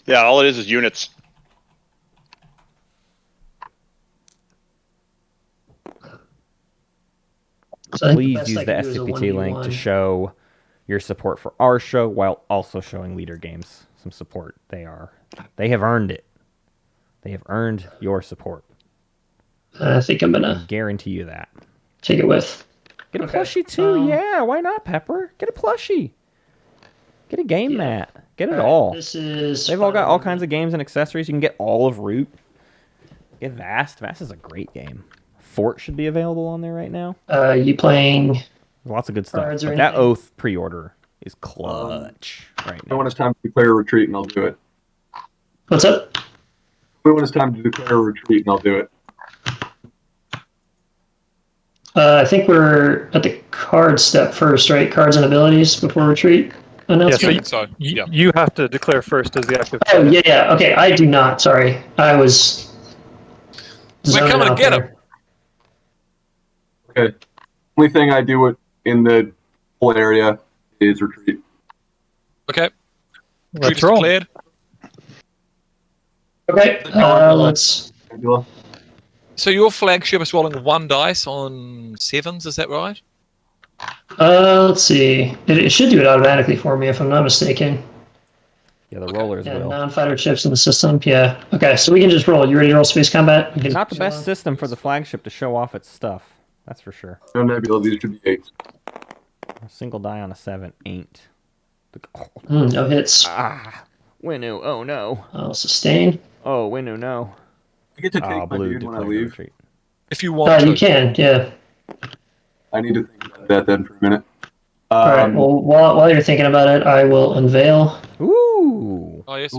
Yeah, all it is units. So I think Please best use I the can do is a SCPT link to 1v1. show your support for our show while also showing Leader Games some support. They have earned it. They have earned your support. I think I'm I gonna guarantee you that. take it with. Get a Okay, plushie too, um, yeah. Why not, Pepper? Get a plushie. Get a game Yeah. mat. Get it Alright, all. This is. They've all got all kinds of games and accessories. You can get all of Root. Get Vast. Vast is a great game. Fort should be available on there right now. You playing? Lots of good stuff. Cards or But that anything? Oath pre-order is clutch right When now. it's time to declare a retreat, and I'll do it. What's up? When it's time to declare a retreat, and I'll do it. I think we're at the card step first, right? Cards and abilities before retreat. Yeah, announcement? so So yeah. you have to declare first as the active Oh, player. yeah. Okay, I do not. Sorry. I was We're zoning coming to out get there. Okay. Only thing I do in the whole area is retreat. Okay. Let's Retreat is roll. declared. Okay, let's... Angela? So your flagship is rolling 1 dice on 7s, is that right? let's see. It should do it automatically for me if I'm not mistaken. Yeah, the Okay. rollers Yeah, will. non-fighter chips in the system. Yeah. Okay, so we can just roll. You ready to roll Space Combat? We can Not the chill best on. system for the flagship to show off its stuff. That's for sure. No, Nebula, these should be 8s. A single die on a 7 ain't. No hits. Winu, oh no. I'll sustain. Oh, Winu, no. I get to take my Blue dude when I declared the leave. retreat. If you want to. You can, yeah. I need to think about that then for a minute. All right. Well, while you're thinking about it, I will unveil. Ooh. Oh, yes.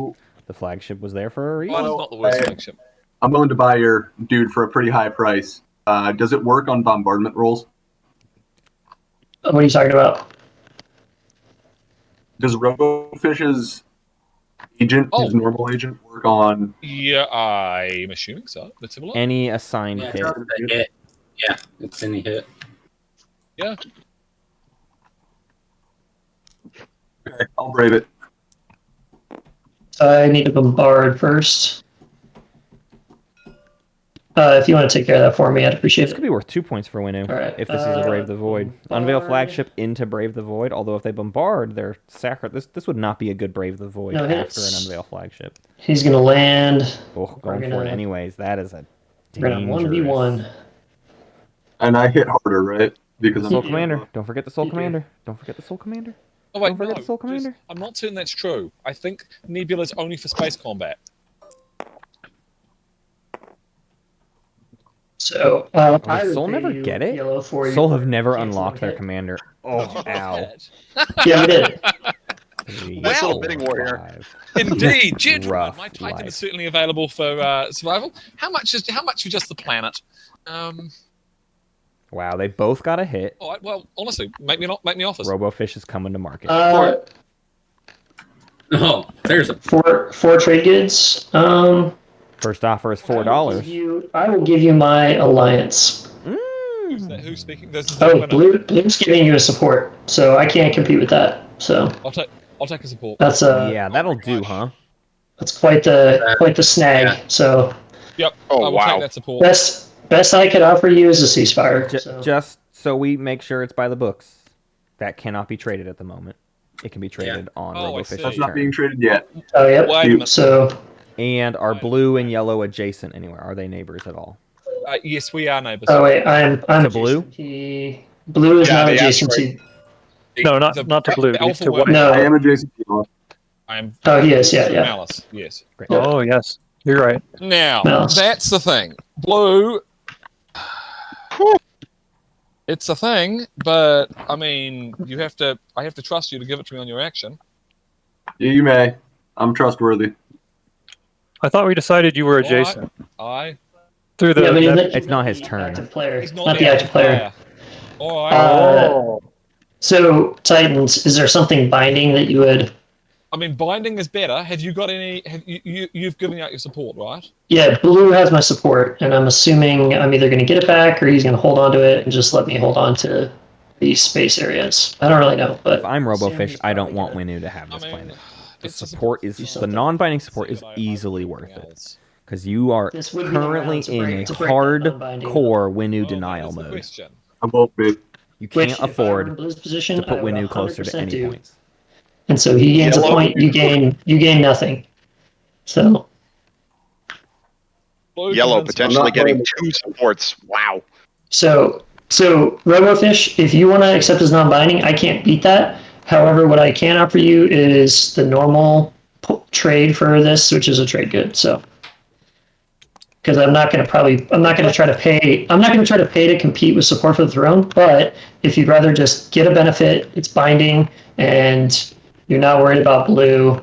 The flagship was there for a reason. Mine is not the worst I- flagship. I'm willing to buy your dude for a pretty high price. Does it work on bombardment rolls? What are you talking about? Does Robofish's agent, his normal agent, work on? Yeah, I'm assuming so. Let's have a look. Any assigned Yeah, hit. it's a hit. Yeah, it's any hit. Yeah. Okay, I'll brave it. I need to bombard first. If you want to take care of that for me, I'd appreciate This it. could be worth 2 points for Winu. All right, If this is a Brave the Void. Unveil bombard. flagship into Brave the Void. Although if they bombard, they're this would not be a good Brave the Void No after hits. an Unveil flagship. He's gonna land. Oh, going We're for it gonna- anyways. That is a We're gonna dangerous. 1v1. And I hit harder, right? Because Soul I'm Commander. Don't forget the Soul You do. Commander. Don't forget the Soul Commander. Oh, wait, Don't forget no. the Soul Commander. Just- I'm not certain that's true. I think Nebula's only for space combat. So I would Soul pay never you get it? yellow for you Soul for have never canceling unlocked their hit. commander. Oh, ow. Yeah, we did. Nice little bidding war here. 5. Indeed, gentlemen, Rough my Titan life. is certainly available for survival. How much for just the planet? Wow, they both got a hit. All right, well, honestly, make me offers. Robofish is coming to market. Oh, there's a Four trade goods. First offer is I will $4. give you my alliance. Who's speaking? This is Oh, Blue's giving you a support, so I can't compete with that. So I'll take a support. that's Yeah, that'll do, huh? that's quite the snag. Yeah. So Yep. Oh, I will wow. take that support. best I could offer you is a ceasefire. So. Just so we make sure it's by the books. That cannot be traded at the moment. It can be traded on Oh, I Robofish's see. That's not turn. being traded yet. Oh, yep. Wait a minute. So And are blue and yellow adjacent anywhere? Are they neighbors at all? Yes, we are neighbors. wait, I'm To blue? adjacent. Blue is Yeah, not the adjacent to. asteroid. No, not to blue, the to alpha white. worm. No. I am adjacent to you. I'm. Oh, he is, yeah, through yeah. Malice. Yes. Great. Oh, yes. You're right. Now Mouse. that's the thing. Blue. It's a thing, but I mean, I have to trust you to give it to me on your action. Yeah, you may. I'm trustworthy. I thought we decided you were adjacent. I. Through the. Yeah, but It's not his the turn. Active player. He's Not the active player. All right. Oh. So Titans, is there something binding that you would? I mean, binding is better. Have you got any? You've given out your support, right? Yeah, Blue has my support, and I'm assuming I'm either going to get it back or he's going to hold on to it and just let me hold on to these space areas. I don't really know, but If I'm assuming Robofish, he's I don't probably want gonna- Winu to have I this mean, planet. The it's a support do is the something. non-binding support is See, but I easily don't worth think it else. because you are This would be the currently round to in break- a to break that non-binding. hardcore Winu Well, denial that is the mode. question. I won't be. You Which, can't if I were in afford Blue's position, to put I would Winu closer to 100% any do. points. And so he gains Yellow. a point. You gain nothing. So Blue Yellow convinced me. potentially not getting playing- 2 supports. Wow. So Robofish, if you want to accept as non-binding, I can't beat that. However, what I can offer you is the normal trade for this, which is a trade good. So, because I'm not going to try to pay to compete with support for the throne. But if you'd rather just get a benefit, it's binding, and you're not worried about blue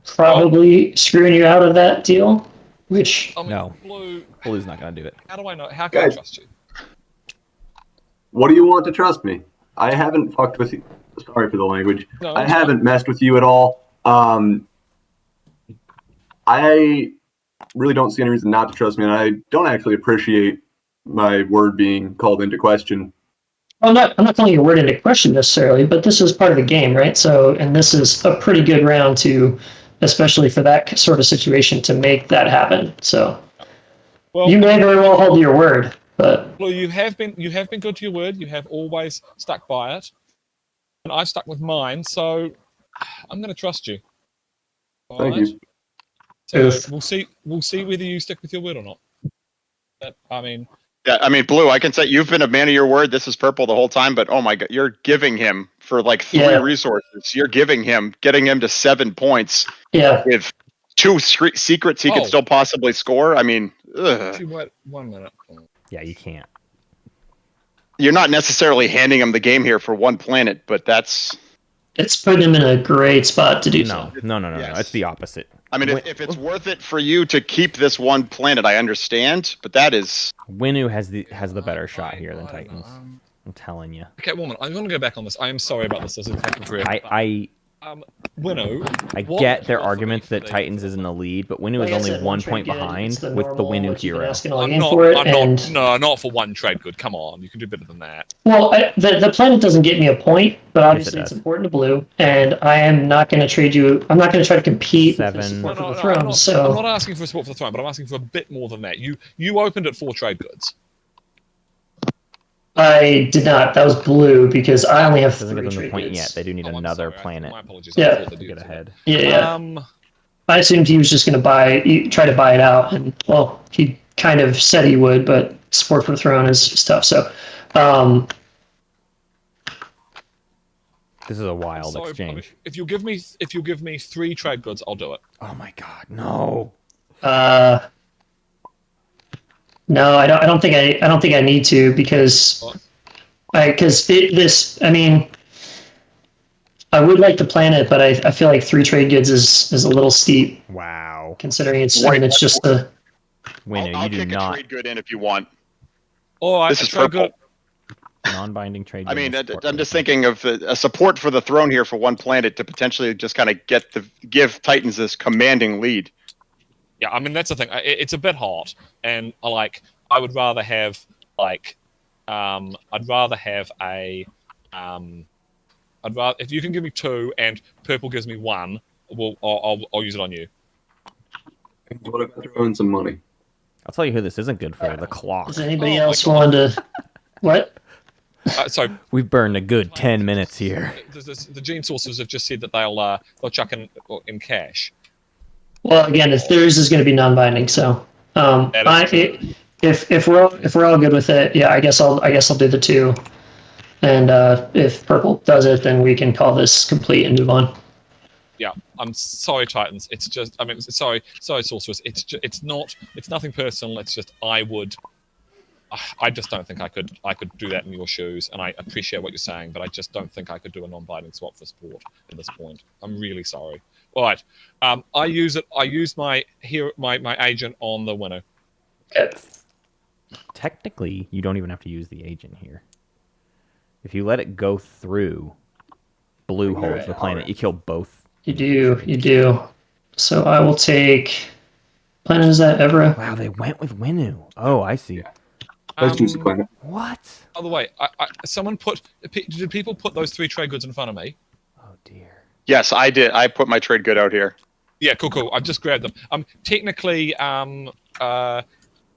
probably screwing you out of that deal. Which I mean, No. Blue. Blue's not going to do it. How do I know? How can I Guys. trust you? What do you want to trust me? I haven't fucked with you. sorry for the language. No, I it's haven't messed with you at all. I really don't see any reason not to trust me, and I don't actually appreciate my word being called into question. I'm not calling your word into question necessarily, but this is part of the game, right? So, and this is a pretty good round to, especially for that sort of situation, to make that happen. So, Well, you may very well hold your word, but well, you have been good to your word. You have always stuck by it, and I've stuck with mine. So I'm going to trust you. All Thank right? you. So Yes. we'll see whether you stick with your word or not. I mean, Yeah, I mean, Blue, I can say you've been a man of your word. This is Purple the whole time, but oh my god, you're giving him for like 3 Yeah. resources. You're getting him to 7 points. yeah, With 2 secrets he could Oh. still possibly score. I mean, actually, wait 1 minute. Yeah, you can't. you're not necessarily handing him the game here for 1 planet, but that's. it's putting him in a great spot to do No, so. no. Yes. It's the opposite. I mean, Win- if it's worth it for you to keep this 1 planet, I understand, but that is. Winu has the better shot here than I don't know. Titans. I'm telling you. Okay, woman, I want to go back on this. I am sorry about this. This is taking forever. I Winnow. what get their was the argument that reason Titans is in the lead, but Winu Like is I only said, 1 trade point good, behind it's the with the normal, Winu what you've been hero. asking all I'm game not. for it, I'm and not. No, not for 1 trade good. Come on, you can do better than that. well, the planet doesn't get me a point, but obviously it it's does. important to blue, and I am not going to trade you. I'm not going to try to compete with the 7. support for the I'm throne. not. So I'm not asking for support for the throne, but I'm asking for a bit more than that. You opened at 4 trade goods. I did not. That was blue because I only have Doesn't 3 get them the trade point goods. yet. They do need I'm another sorry, planet My apologies. Yeah. I thought to that get ahead. Yeah. I assumed he was just going to try to buy it out, and well, he kind of said he would, but support for the throne is tough. So, This is a wild sorry, exchange. I mean, if you give me 3 trade goods, I'll do it. Oh my god, no. no, I don't think I need to because What? I mean, I would like the planet, but I feel like 3 trade goods is a little steep Wow. considering it's I mean it's just a Winu, I'll you do kick not. a trade good in if you want. All right, This is trade Purple. good. Non-binding trade. I mean, goodness, I'm just thinking of a support for the throne here for 1 planet to potentially just kind of give Titans this commanding lead. Yeah, I mean that's the thing. It's a bit hot, and I would rather have I'd rather have a if you can give me 2 and purple gives me 1, I'll use it on you. What if I throw in some money? I'll tell you who this isn't good for. The clock. Is anybody Oh my else God. willing to what? So We've burned a good 10 minutes here. the gene sources have just said that they'll chuck in cash. Well, again, if theirs is going to be non-binding, so That is true. if we're all good with it, yeah, I guess I'll do the 2, and if purple does it, then we can call this complete and move on. Yeah, I'm sorry, Titans. It's just, I mean, sorry, Sorceress. It's nothing personal. It's just I just don't think I could do that in your shoes, and I appreciate what you're saying, but I just don't think I could do a non-binding swap for sport at this point. I'm really sorry. All right, I use my agent on the winner. Okay. Technically, you don't even have to use the agent here. If you let it go through, blue holds the planet. You kill both. You do. So I will take. Planet is that Evra? Wow, they went with Winu. Oh, I see. Let's choose the planet. What? By the way, did people put those 3 trade goods in front of me? Oh dear. Yes, I did. I put my trade good out here. Yeah, cool. I've just grabbed them. Technically,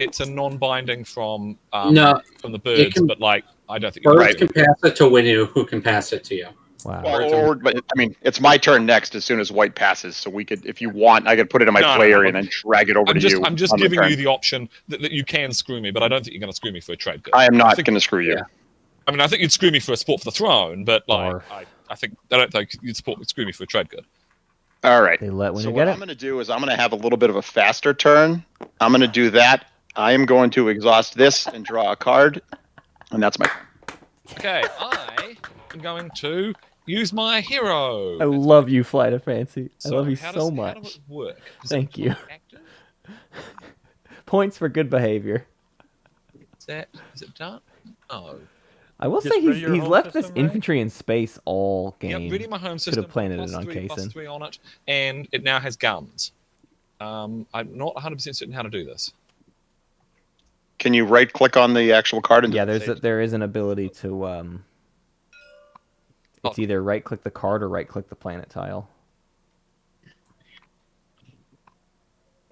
it's a non-binding from No, the birds, can- but I don't think Birds you can pass it to Winu, who can pass it to you. Wow. Well, but I mean, it's my turn next as soon as white passes. So we could, if you want, I could put it in my No, play no, area and then drag it over to you. I'm just on the giving turn. you the option that you can screw me, but I don't think you're going to screw me for a trade good. I am not think- going to screw you. yeah. I mean, I think you'd screw me for a sport for the throne, but Barf. I don't think you'd screw me for a trade good. All right. They let Winu So get what it. I'm going to do is I'm going to have a little bit of a faster turn. I'm going to do that. I am going to exhaust this and draw a card, and that's my. Okay, I am going to use my hero. I love you, Flight of Fancy. I So love you how so does much. it work? Does Thank it you. active? Points for good behavior. Is it done? Oh. I will Just say rid of he's your home left this system, right? infantry in space all game. Yep, reading my home Could system. have planted plus it on 3, plus Kaysen. 3 on it, and it now has guns. I'm not 100% certain how to do this. Can you right click on the actual card? And Yeah, there is an ability to it's either right click the card or right click the planet tile.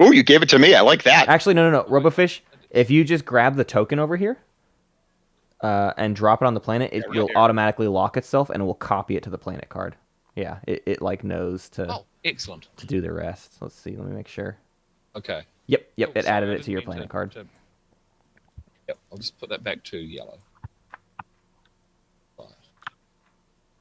Oh, you gave it to me. I like that. Actually, no. Robofish, if you just grab the token over here and drop it on the planet, it will automatically lock itself and it will copy it to the planet card. Yeah, it like knows to excellent. to do the rest. Let's see. Let me make sure. Okay. Yep. Oh, It sorry, added I it to didn't your mean planet card. Yep, I'll just put that back to yellow.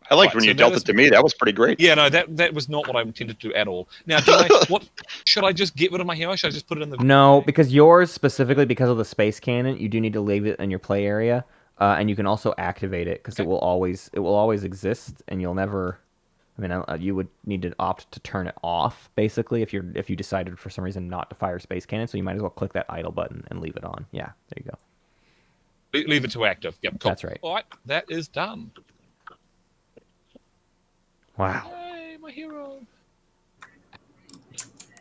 I liked Right, when so you that dealt is- it to me. That was pretty great. Yeah, no, that was not what I intended to do at all. Now, what should I just get rid of my hero? Should I just put it in the? No, because yours specifically because of the space cannon, you do need to leave it in your play area, and you can also activate it because it will always exist, and you'll never. I mean, you would need to opt to turn it off basically if you decided for some reason not to fire space cannon. So you might as well click that idle button and leave it on. Yeah, there you go. Leave it to active. Yep, cool. That's right. All right, that is done. Wow. Yay, my hero.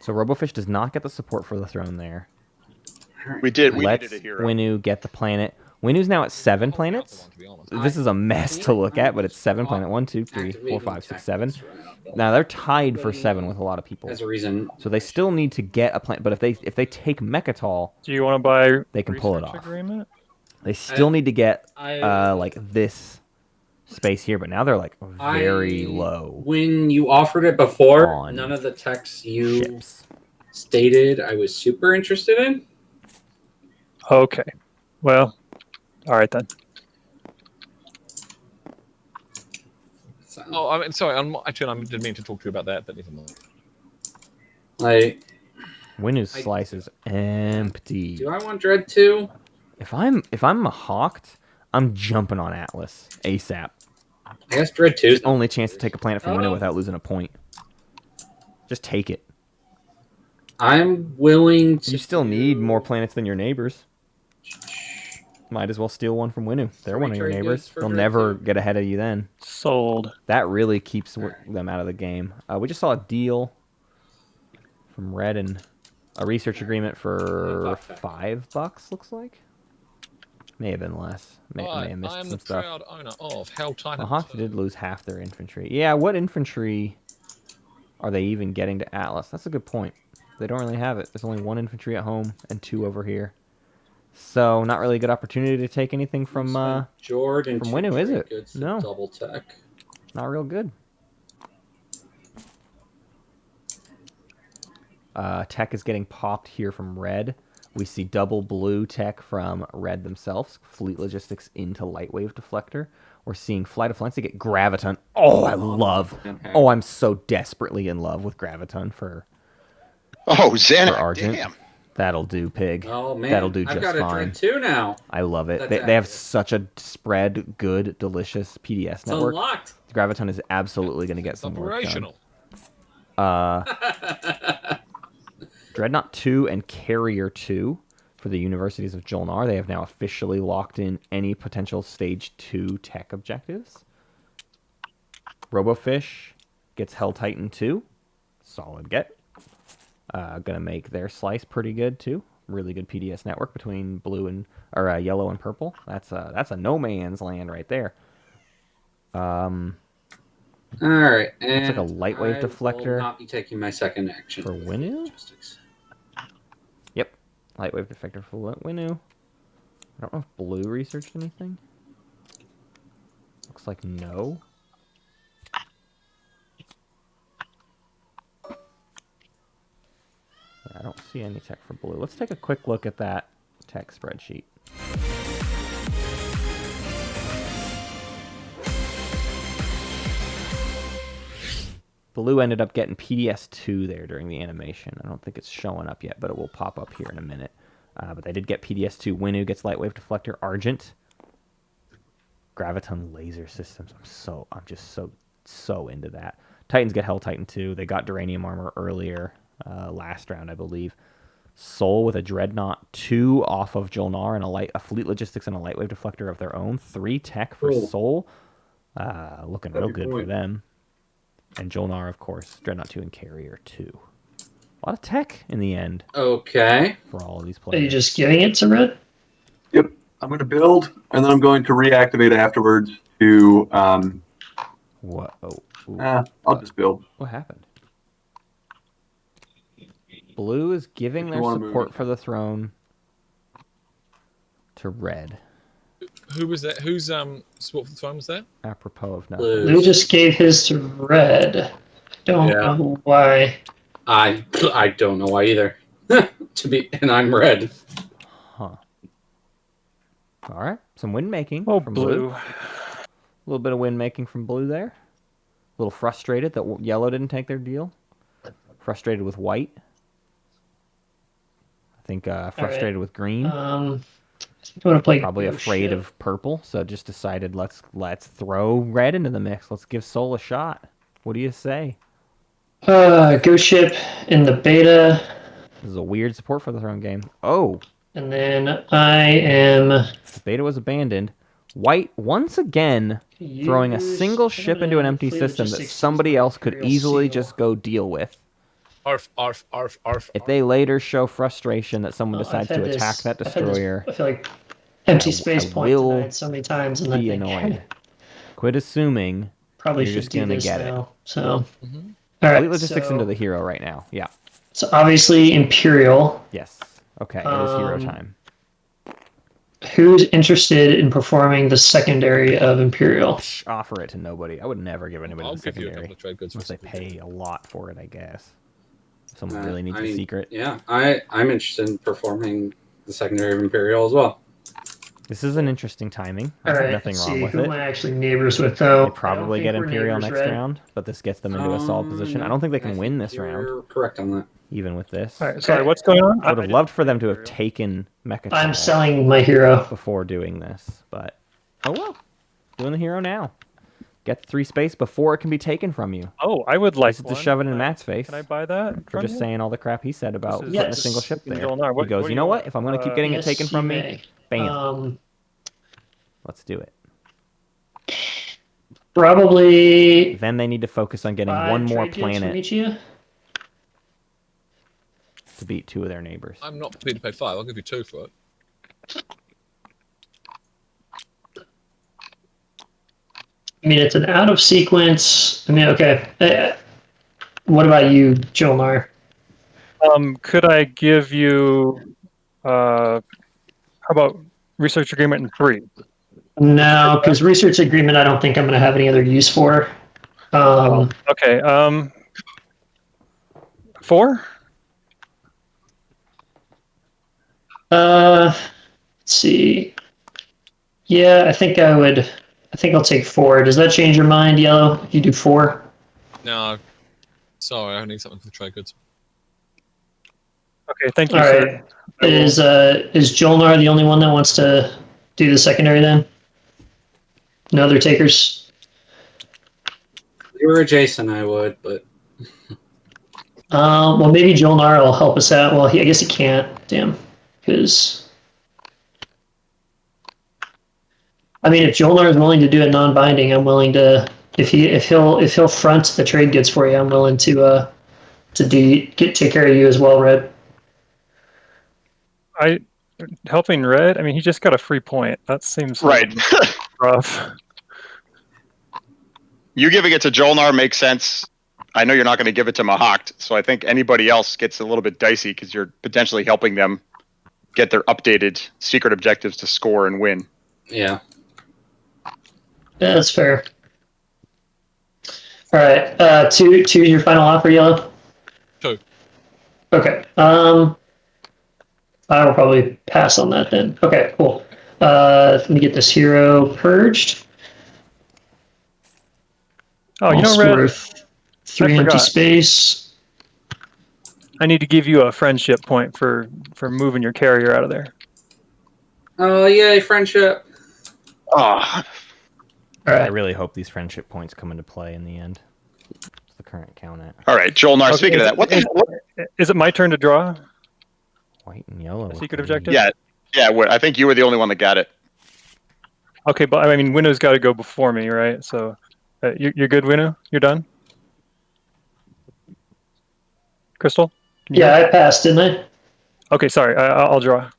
So Robofish does not get the support for the throne there. We did. We Let's needed a hero. Winu get the planet. Winu's now at 7 planets. This is a mess to look at, but it's 7 planet. 1, 2, 3, 4, 5, 6, 7. Now they're tied for 7 with a lot of people. There's a reason. So they still need to get a planet. But if they take Mechatol, Do you want to buy? they can pull it research off. Agreement? They still need to get like this space here, but now they're like very low. When you offered it before, on none of the texts you ships. stated I was super interested in. Okay. Well, all right then. So, Oh, I mean, sorry. I didn't mean to talk to you about that, but never mind. like, Winu's slice is empty. do I want Dread 2? If I'm Mahawked, I'm jumping on Atlas ASAP. I guess Dread 2's Only chance to take a planet from Winu without losing a point. Just take it. I'm willing to. You still need more planets than your neighbors. Might as well steal one from Winu. They're one of your trade neighbors. goods for They'll Dread never 2? get ahead of you then. Sold. That really keeps them out of the game. We just saw a deal from Red and a research agreement for $5, looks like. May have been less. May have missed I'm some the stuff. proud owner of Hell Titan. Mahawk did lose half their infantry. Yeah, what infantry are they even getting to Atlas? That's a good point. They don't really have it. There's only 1 infantry at home and 2 over here. So, not really a good opportunity to take anything from Jordan from Winu, is it? No. Double tech. Not real good. Tech is getting popped here from Red. We see double blue tech from Red themselves. Fleet Logistics into Lightwave Deflector. We're seeing Flight of Fancy get Graviton. Oh, I love. Oh, I'm so desperately in love with Graviton for Xanax. Argent. Damn. That'll do, Pig. Oh man, That'll do I've just got a fine. Dread 2 now. I love it. That's They have active. such a spread, good, delicious PDS It's network. unlocked. Graviton is absolutely going to get It's some work done. operational. Dreadnought 2 and Carrier 2 for the Universities of Jolnar. They have now officially locked in any potential Stage 2 tech objectives. Robofish gets Hell Titan 2. Solid get. Gonna make their slice pretty good too. Really good PDS network between blue and yellow and purple. That's a no man's land right there. All right, and like a lightwave deflector will not be taking my second action for with Winu? logistics. Yep, lightwave defector for Winu. I don't know if blue researched anything. Looks like no. I don't see any tech for blue. Let's take a quick look at that tech spreadsheet. Blue ended up getting PDS-2 there during the animation. I don't think it's showing up yet, but it will pop up here in a minute. But they did get PDS-2. Winu gets Lightwave Deflector. Argent. Graviton Laser Systems. I'm just so into that. Titans get Hell Titan 2. They got Duranium Armor earlier, last round, I believe. Soul with a Dreadnought, 2 off of Jolnar, and a Fleet Logistics and a Lightwave Deflector of their own. 3 tech for Cool. Soul. Looking real That'd be good for point. them. And Jolnar, of course, Dreadnought 2 and Carrier 2. A lot of tech in the end Okay. for all of these Are you players. just giving it to Red? Yep. I'm going to build, and then I'm going to reactivate afterwards to. What? Oh, ooh. I'll just build. What happened? Blue is giving If you their wanna move support it. for the throne to red. Who was that? Whose support for the throne was that? Apropos of nothing. Blue. Blue just gave his to Red. Don't Yeah. know why. I don't know why either. And I'm red. Huh. All right. Some wind making Oh, from blue. A little bit of wind making from blue there. A little frustrated that yellow didn't take their deal. Frustrated with white. I think frustrated with green. I think I want to play. Probably afraid of purple, so just decided let's throw red into the mix. Let's give Soul a shot. What do you say? Ghost Ship in the beta, This is a weird support for the throne game. Oh, and then I am the beta was abandoned. White once again throwing a single ship into an empty system that somebody else could easily just go deal with. Arf, arf, arf, arf. If they later show frustration that someone decides to attack that destroyer, I feel like empty I space point will denied so many times, and I be think annoyed. Quit assuming. probably You're should just do gonna this get it. now. So, Mhm. all right. Fleet Logistics so, into the hero right now. Yeah. so obviously Imperial. Yes. Okay. It is hero Um, time. Who's interested in performing the secondary of Imperial? Psh, offer it to nobody. I would never give anybody I'll the give you a secondary couple of trade goods. unless they pay a lot for it. I guess. If someone really needs I a mean, secret. Yeah, I'm interested in performing the secondary of Imperial as well. This is an interesting timing. I All have right. nothing let's wrong see, with who it. am I actually neighbors with, though? They probably get Imperial next round, but this gets them into a solid position. I don't think they can win this round, You're correct on that. even with this. All right, sorry, what's going on? I would have didn't loved for play them to have Imperial. taken I'm Mechatol selling my hero. before doing this, but oh well. Doing the hero now. Get 3 space before it can be taken from you. Oh, I would like Just one. to shove it in Can I- Matt's face Can I buy that for from just you? saying all the crap he said about This is- putting a Yes. single ship there. Jolnar, what- He goes, what do you you know want? what? If I'm going to keep getting Yes, it taken you from me, may. bam, let's do it. Probably Then they need to focus on getting 5 one more trade goods from planet each of you. to beat 2 of their neighbors. I'm not prepared to pay 5. I'll give you 2 for it. I mean, it's an out of sequence. I mean, okay. What about you, Jolnar? Could I give you, how about research agreement in 3? No, because research agreement, I don't think I'm going to have any other use for. Okay, 4? Let's see. Yeah, I think I would. I think I'll take 4. Does that change your mind, Yellow? If you do 4? No. Sorry, I need something for the trade goods. Okay, thank you, All sir. right. Is Jolnar the only one that wants to do the secondary then? No other takers? If you were Jason, I would, but Well, maybe Jolnar will help us out. Well, I guess he can't. Damn. Because I mean, if Jolnar is willing to do it non-binding, I'm willing to. If he'll front the trade goods for you, I'm willing to take care of you as well, Red. Helping Red, I mean, he just got a free point. That seems Right. rough. You giving it to Jolnar makes sense. I know you're not going to give it to Mahakt, so I think anybody else gets a little bit dicey because you're potentially helping them get their updated secret objectives to score and win. yeah. Yeah, that's fair. All right, two your final offer, Yellow. 2. Okay. I will probably pass on that then. Okay, cool. Let me get this hero purged. Oh, you know, Also Red, worth 3 empty forgot. space. I need to give you a friendship point for moving your carrier out of there. Oh, yay, friendship. Oh, All I right. really hope these friendship points come into play in the end. What's the current count at? all right, Jolnar. Okay, Speaking of that, what the hell? Is it my turn to draw? White and yellow. A with secret the objective? lead. Yeah. I think you were the only one that got it. Okay, but I mean, Winno's got to go before me, right? So, you're good, Winno? You're done? Crystal? Can you Yeah, go? I passed, didn't I? Okay, sorry. I'll draw.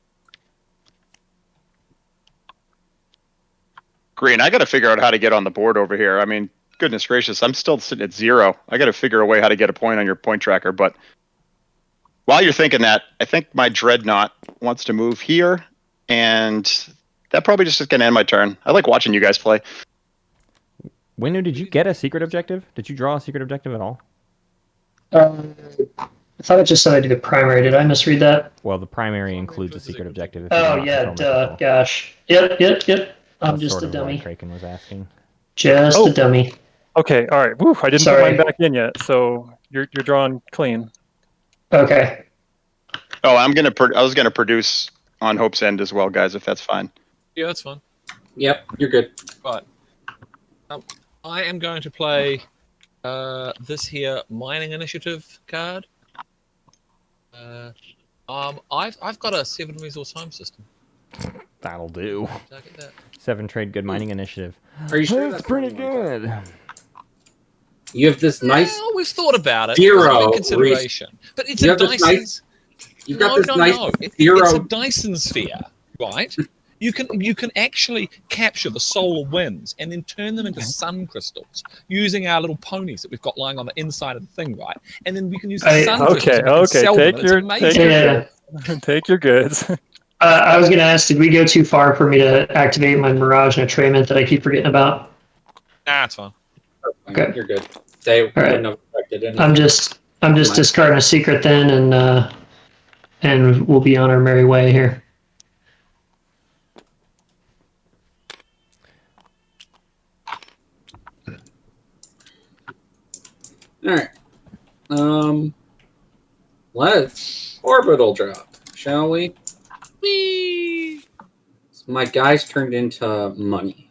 Green, I got to figure out how to get on the board over here. I mean, goodness gracious, I'm still sitting at 0. I got to figure a way how to get a point on your point tracker. But while you're thinking that, I think my Dreadnought wants to move here, and that probably just is going to end my turn. I like watching you guys play. Winnu, did you get a secret objective? Did you draw a secret objective at all? I thought it just said I did a primary. Did I misread that? Well, the primary includes a secret objective. If you Oh, do not yeah, control duh. control. Gosh. Yep. I'm That's just sort a of why dummy. Craiken was asking. Just Oh. a dummy. Okay, all right. Woo, I didn't Sorry. put mine back in yet, so you're drawing clean. Okay. Oh, I was gonna produce on Hope's End as well, guys, if that's fine. Yeah, that's fine. Yep, you're good. Right. I am going to play this here mining initiative card. I've got a 7 resource home system. That'll do. Did I get that? 7 trade good mining initiative. Are you sure That's that's pretty not the one? good. You have this nice. Well, we've thought about it. Zero It's in consideration. But it's You a have this Dyson. nice- You've got this nice It's zero. a Dyson sphere, right? You can actually capture the solar winds and then turn them into sun crystals using our little ponies that we've got lying on the inside of the thing, right? And then we can use the sun crystals and we can sell them, and it's amazing. Take your goods. I was going to ask, did we go too far for me to activate my Mirage and Attrayment that I keep forgetting about? Nah, it's fine. Okay. You're good. They right. wouldn't have affected anything. I'm just discarding a secret then, and we'll be on our merry way here. All right. Let's orbital drop, shall we? Whee! So my guys turned into money,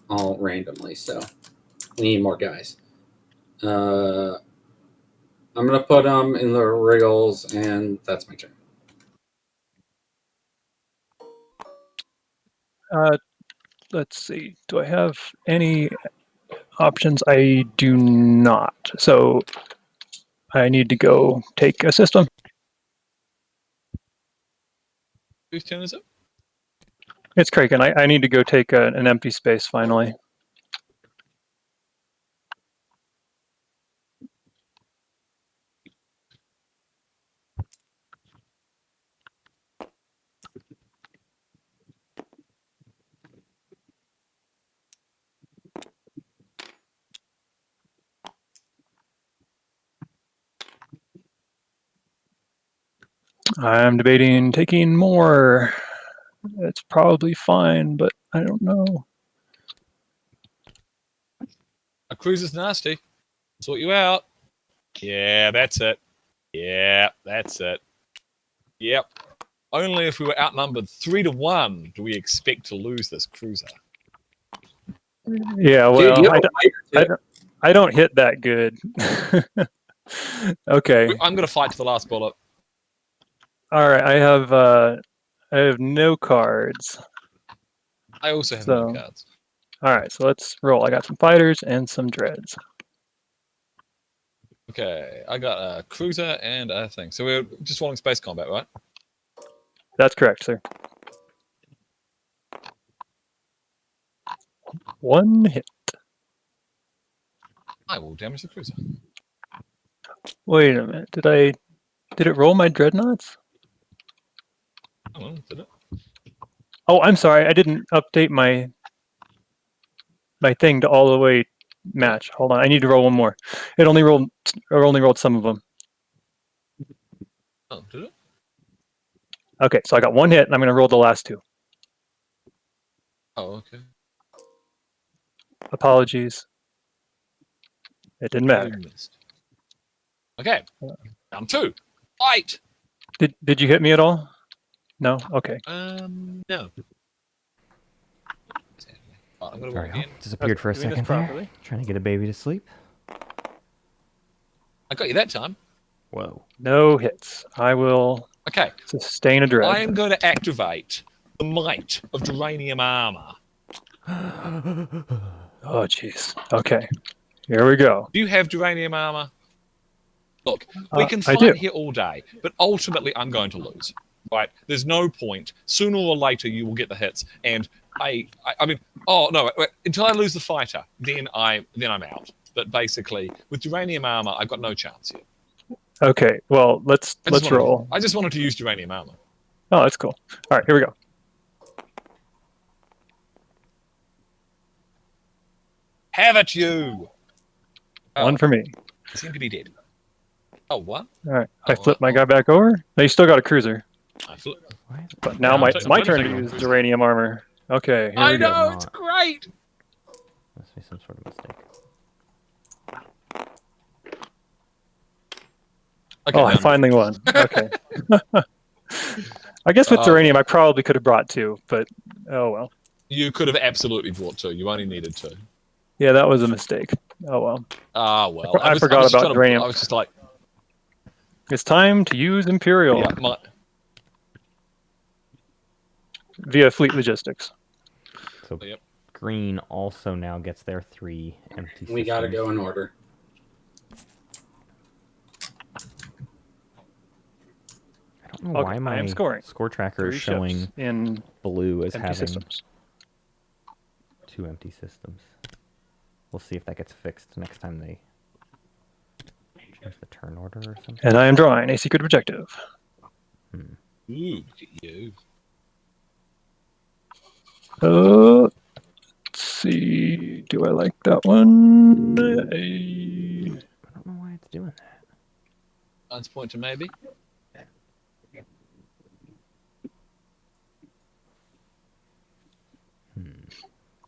all randomly. So we need more guys. I'm gonna put them in the wriggles, and that's my turn. Let's see. Do I have any options? I do not. So I need to go take a system. Whose turn is it? It's Craiken. I need to go take an empty space finally. I'm debating taking more. It's probably fine, but I don't know. A cruiser's nasty. Sort you out. Yeah, that's it. Yeah, that's it. Yep. Only if we were outnumbered 3-1 do we expect to lose this cruiser. Yeah, Dude, well, you have a fighter, too. I don't hit that good. Okay. I'm going to fight to the last bullet. All right. I have no cards. I also have So- no cards. All right. So let's roll. I got some fighters and some dreads. Okay, I got a cruiser and a thing. So we're just rolling space combat, right? That's correct, sir. One hit. I will damage the cruiser. Wait a minute. Did it roll my dreadnoughts? Oh, did it? Oh, I'm sorry. I didn't update my thing to all the way match. Hold on. I need to roll one more. It only rolled some of them. Oh, did it? Okay, so I got one hit, and I'm going to roll the last two. Oh, okay. Apologies. It didn't matter. You missed. Okay, round 2. Fight! Did you hit me at all? No? Okay. No. Right, I'm going to There walk we in. go. Disappeared for a Doing this second there. properly. Trying to get a baby to sleep. I got you that time. Whoa. No hits. I will Okay, Sustain a dread. I am going to activate the might of geranium armor. Oh, jeez. Okay. Here we go. Do you have geranium armor? Look, we can I fight do. here all day, but ultimately I'm going to lose. Right? There's no point. Sooner or later you will get the hits, and I mean, oh no, wait, until I lose the fighter, then I'm out. But basically, with geranium armor, I've got no chance here. Okay. Well, let's roll. I just wanted to use geranium armor. Oh, that's cool. All right, here we go. Have it, you. One for me. Seem to be dead. Oh, what? All right. I Oh, flip my guy back over. No, you still got a cruiser. I flip. But now Yeah, it's my turn to use geranium armor. Okay, here I we go. know, it's great. Must be some sort of mistake. Okay, Oh, I then. finally won. Okay. I guess with geranium, I probably could have brought two, but oh well. You could have absolutely brought two. You only needed two. Yeah, that was a mistake. Oh well. Ah, well. I forgot was about trying to- geranium. I was just like, It's time to use Imperial yeah, via Fleet Logistics. So Yep. green also now gets their 3 empty systems. We got to go in order. I don't know Okay, why I my am scoring. score tracker is 3 showing ships in blue as empty having systems. 2 empty systems. We'll see if that gets fixed next time they change the turn order or something. And I am drawing a secret objective. ooh, look at you. Let's see. Do I like that one? I don't know why it's doing that. Lines point to maybe.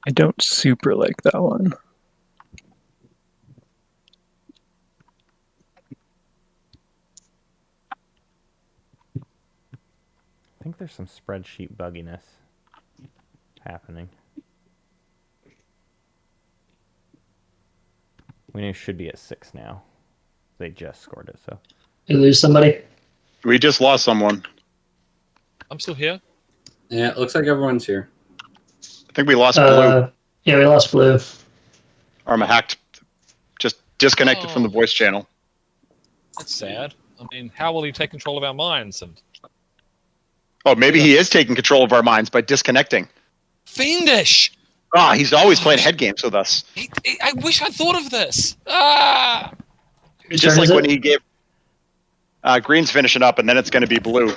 I don't super like that one. I think there's some spreadsheet bugginess happening. We should be at 6 now. They just scored it, so. You lose somebody? We just lost someone. I'm still here. Yeah, it looks like everyone's here. I think we lost Blue. Yeah, we lost Blue. Arma hacked, just disconnected from the voice channel. That's sad. I mean, how will he take control of our minds? And Oh, maybe he is taking control of our minds by disconnecting. fiendish! Ah, he's always playing head games with us. I wish I'd thought of this. Ah! Whose Just turn like is when it? he gave Green's finishing up, and then it's going to be Blue.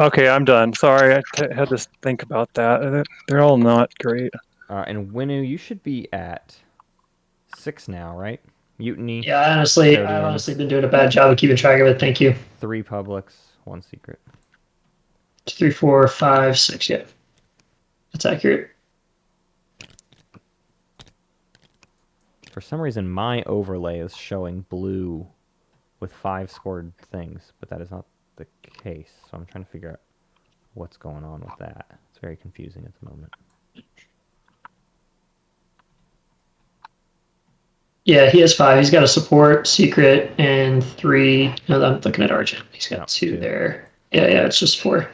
Okay, I'm done. Sorry, I had to think about that. They're all not great. And Winu, you should be at 6 now, right? Mutiny. Yeah, I've honestly been doing a bad job of keeping track of it. Thank you. 3 publics, 1 secret. 3, 4, 5, 6. Yeah, that's accurate. For some reason, my overlay is showing blue with 5 scored things, but that is not the case. So I'm trying to figure out what's going on with that. It's very confusing at the moment. Yeah, he has 5. He's got a support, secret, and 3. No, I'm looking at Argent. He's got 2 there. Yeah, it's just 4.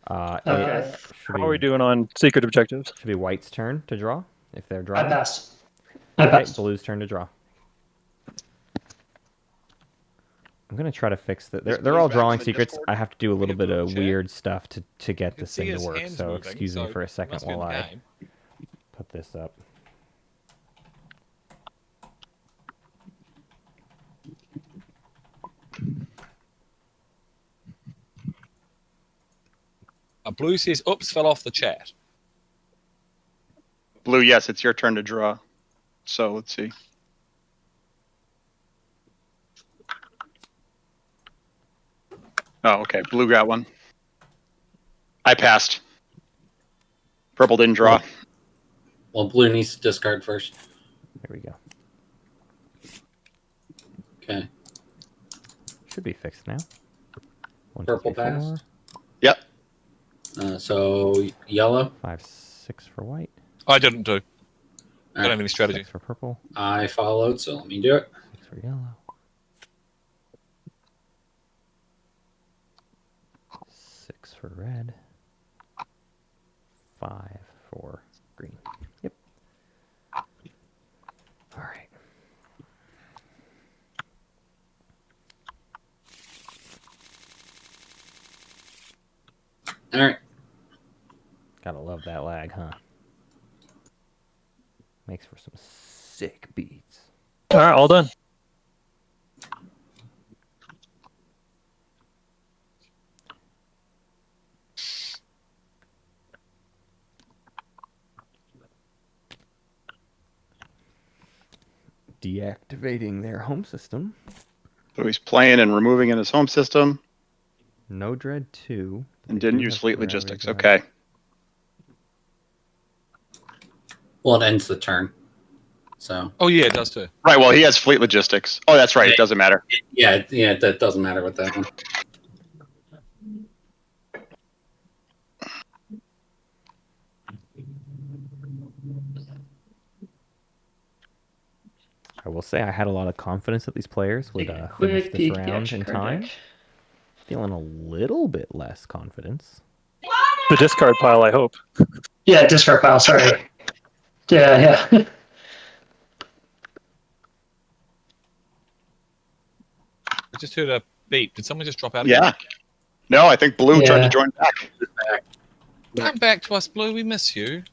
Okay. How are we doing on secret objectives? Should be White's turn to draw, if they're I drawing. passed. Okay, Blue's turn to draw. I'm going to try to fix that. They're all drawing secrets. I have to do a little bit of weird stuff to get this thing to work, so excuse me for a second while I put this up. Blue says, oops, fell off the chat. Blue, yes, it's your turn to draw. So let's see. Oh, okay. Blue got one. I passed. Purple didn't draw. Well, Blue needs to discard first. There we go. Okay. Should be fixed now. 1, Purple 2, 3, 4. pass. Yep. So yellow. 5, 6 for white. I didn't do. I All don't right. have any strategy. 6 for purple. I followed, so let me do it. 6 for yellow. for red. 5 for green. Yep. All right. All right. Gotta love that lag, huh? Makes for some sick beats. All right, all done. Deactivating their home system. So he's playing and removing in his home system No Dread 2. and They didn't do use have fleet gravity logistics. drive. Okay. Well, it ends the turn. So Oh yeah, it does too. Right. Well, he has fleet logistics. Oh, that's right. It doesn't matter. yeah, that doesn't matter with that one. I will say I had a lot of confidence that these players would Take a finish quick this peek at the round action in card time. deck. Feeling a little bit less confidence. The discard pile, I hope. Yeah, discard pile. Sorry. Yeah. I just heard a beep. Did someone just drop out Yeah. again? No, I think Blue tried to Yeah. join back. Come back to us, Blue. We miss you.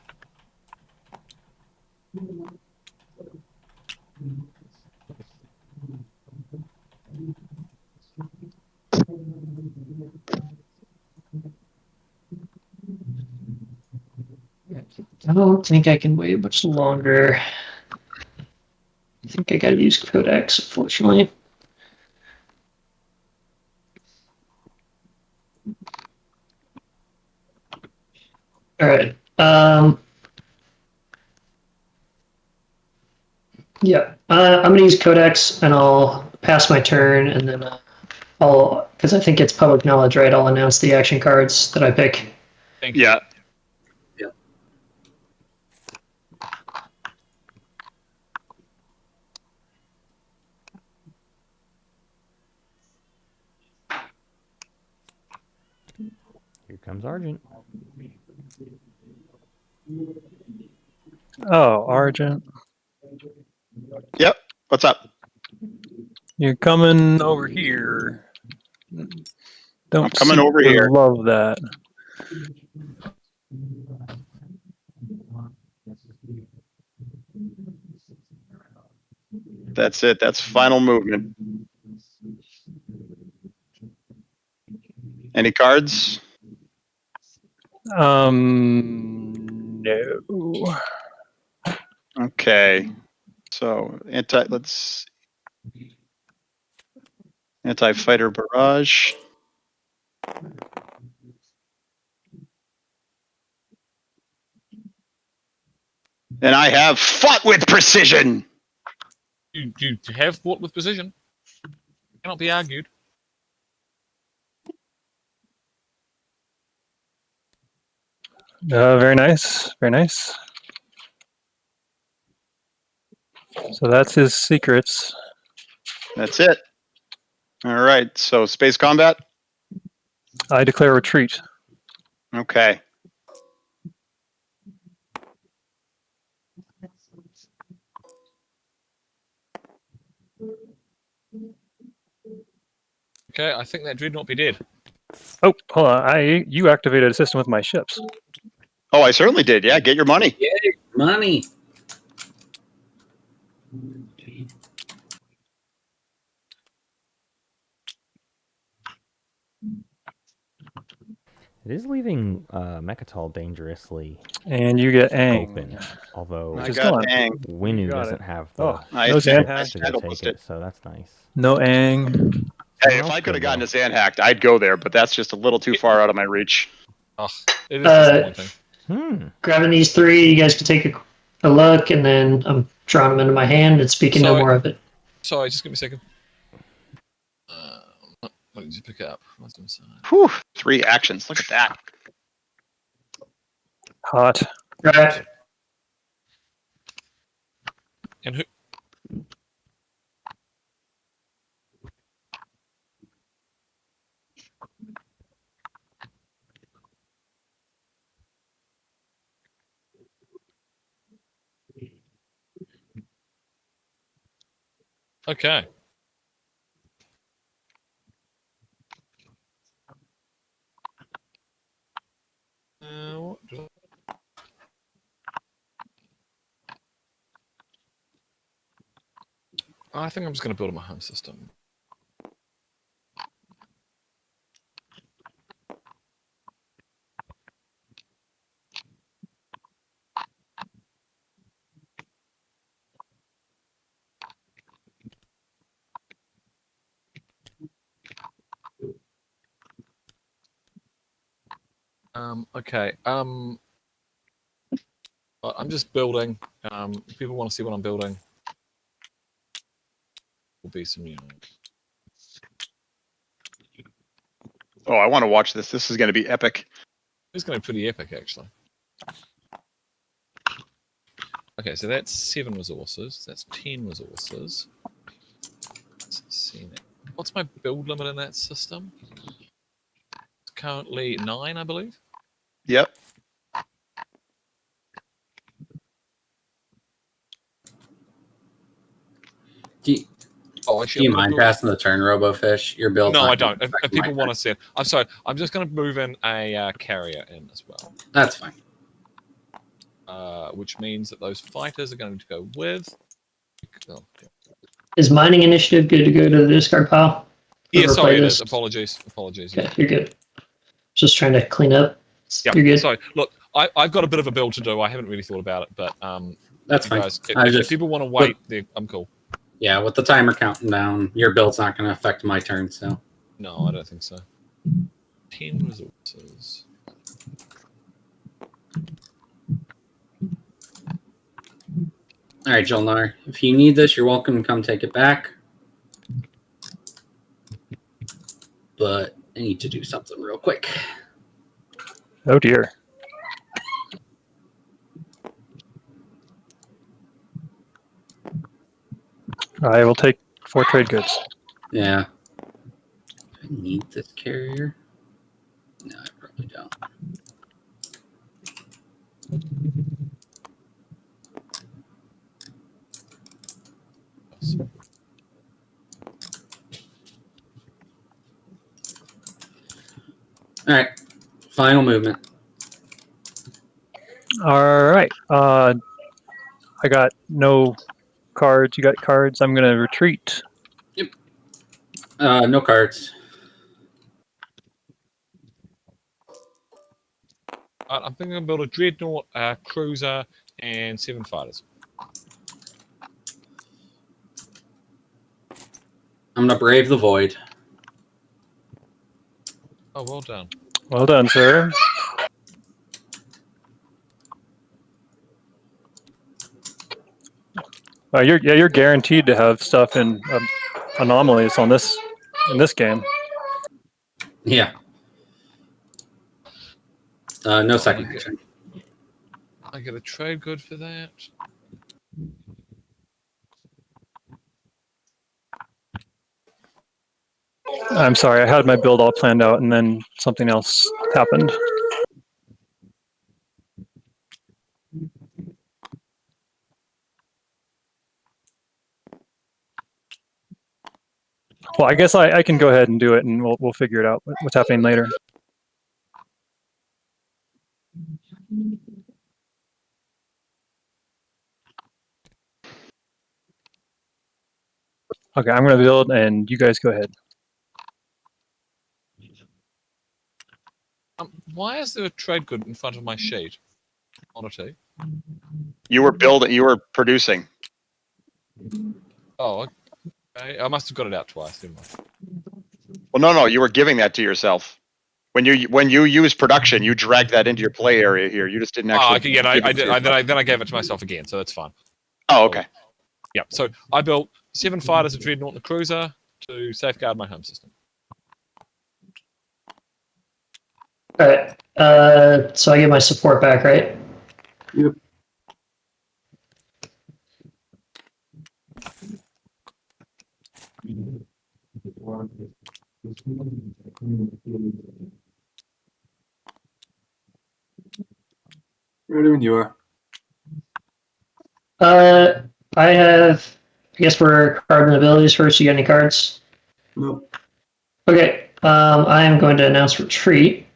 I don't think I can wait much longer. I think I gotta use Codex, unfortunately. All right. Yeah. I'm gonna use Codex, and I'll pass my turn, and then I'll, because I think it's public knowledge, right? I'll announce the action cards that I pick. Thank you. Yeah. Here comes Argent. Oh, Argent. Yep. What's up? You're coming over here. Don't I'm coming seem over to here. love that. That's it. That's final movement. Any cards? No. Okay. So anti-fighter barrage. And I have fought with precision. You have fought with precision. Cannot be argued. Very nice. Very nice. So that's his secrets. That's it. All right. So space combat. I declare retreat. Okay. Okay, I think that dreadnought be dead. Oh, hold on. You activated a system with my ships. Oh, I certainly did. Yeah. Get your money. Yay, money. It is leaving Mechatol dangerously And you get Aang. open. Although I Which is got gone. Aang. Winu You got doesn't it. have the Oh, I no chance Zanhack. to I go almost take it, did. so that's nice. No Aang. Hey, Someone if else I could have could, gotten though. to Zanhacked, I'd go there, but that's just a little too far out of my reach. Oh, it is disappointing. Grabbing these three, you guys can take a look, and then I'm drawing them into my hand and speaking no Sorry. more of it. Sorry, just give me a second. What did you pick up? Whew, 3 actions. Look at that. Hot. Right. And who? Okay. What do I think I'm just going to build my home system. Okay. I'm just building. If people want to see what I'm building, will be some, Oh, I want to watch this. This is going to be epic. It's going to be pretty epic, actually. Okay, so that's 7 resources. That's 10 resources. Let's see now. What's my build limit in that system? It's currently 9, I believe. Yep. Do you mind passing the turn, Robofish? Your build. No, I don't. If people want to see it, I'm sorry. I'm just going to move in a carrier in as well. That's fine. Which means that those fighters are going to go with. Oh, yeah. Is mining initiative good to go to the discard pile? Yeah, sorry, it this? is. Apologies. Okay, Yeah. you're good. Just trying to clean up. Yeah, you're good. Sorry. Look, I've got a bit of a build to do. I haven't really thought about it, but that's fine. Guys, if people want to wait, I'm cool. Yeah, with the timer counting down, your build's not going to affect my turn, so. No, I don't think so. 10 resources. All right, Jolnar, if you need this, you're welcome to come take it back. But I need to do something real quick. Oh dear. I will take 4 trade goods. Yeah. Do I need this carrier? No, I probably don't. All right. Final movement. All right. I got no cards. You got cards. I'm going to retreat. Yep. No cards. I'm thinking I'm going to build a dreadnought, cruiser, and 7 fighters. I'm going to brave the void. Oh, well done. Well done, sir. You're guaranteed to have stuff in anomalies in this game. Yeah. No second action. I get a trade good for that. I'm sorry, I had my build all planned out and then something else happened. Well, I guess I can go ahead and do it and we'll figure it out what's happening later. Okay, I'm going to build and you guys go ahead. Why is there a trade good in front of my sheet? Oddity. You were building. You were producing. Oh, okay. I must have got it out twice, didn't I? Well, no. You were giving that to yourself. When you use production, you dragged that into your play area here. You just didn't actually. Oh, okay. Yeah, I did. Then I gave it to myself again, so that's fine. Oh, okay. Yeah. So I built 7 fighters, a dreadnought, and a cruiser to safeguard my home system. All right. So I get my support back, right? Yep. Ready when you are. I have guess for card and abilities first. You got any cards? Nope. Okay. I am going to announce retreat.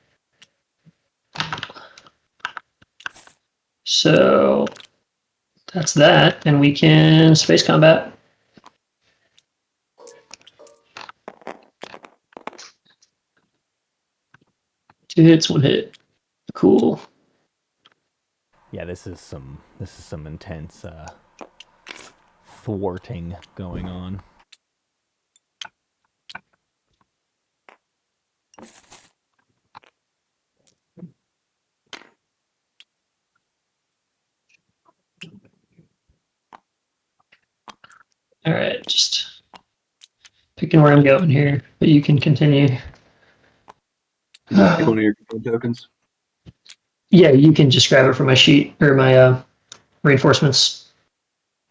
So that's that, and we can space combat. Two hits, one hit. Cool. Yeah, this is some intense thwarting going on. All right, just picking where I'm going here, but you can continue. You just pick one of your control tokens. Yeah, you can just grab it from my sheet or my reinforcements.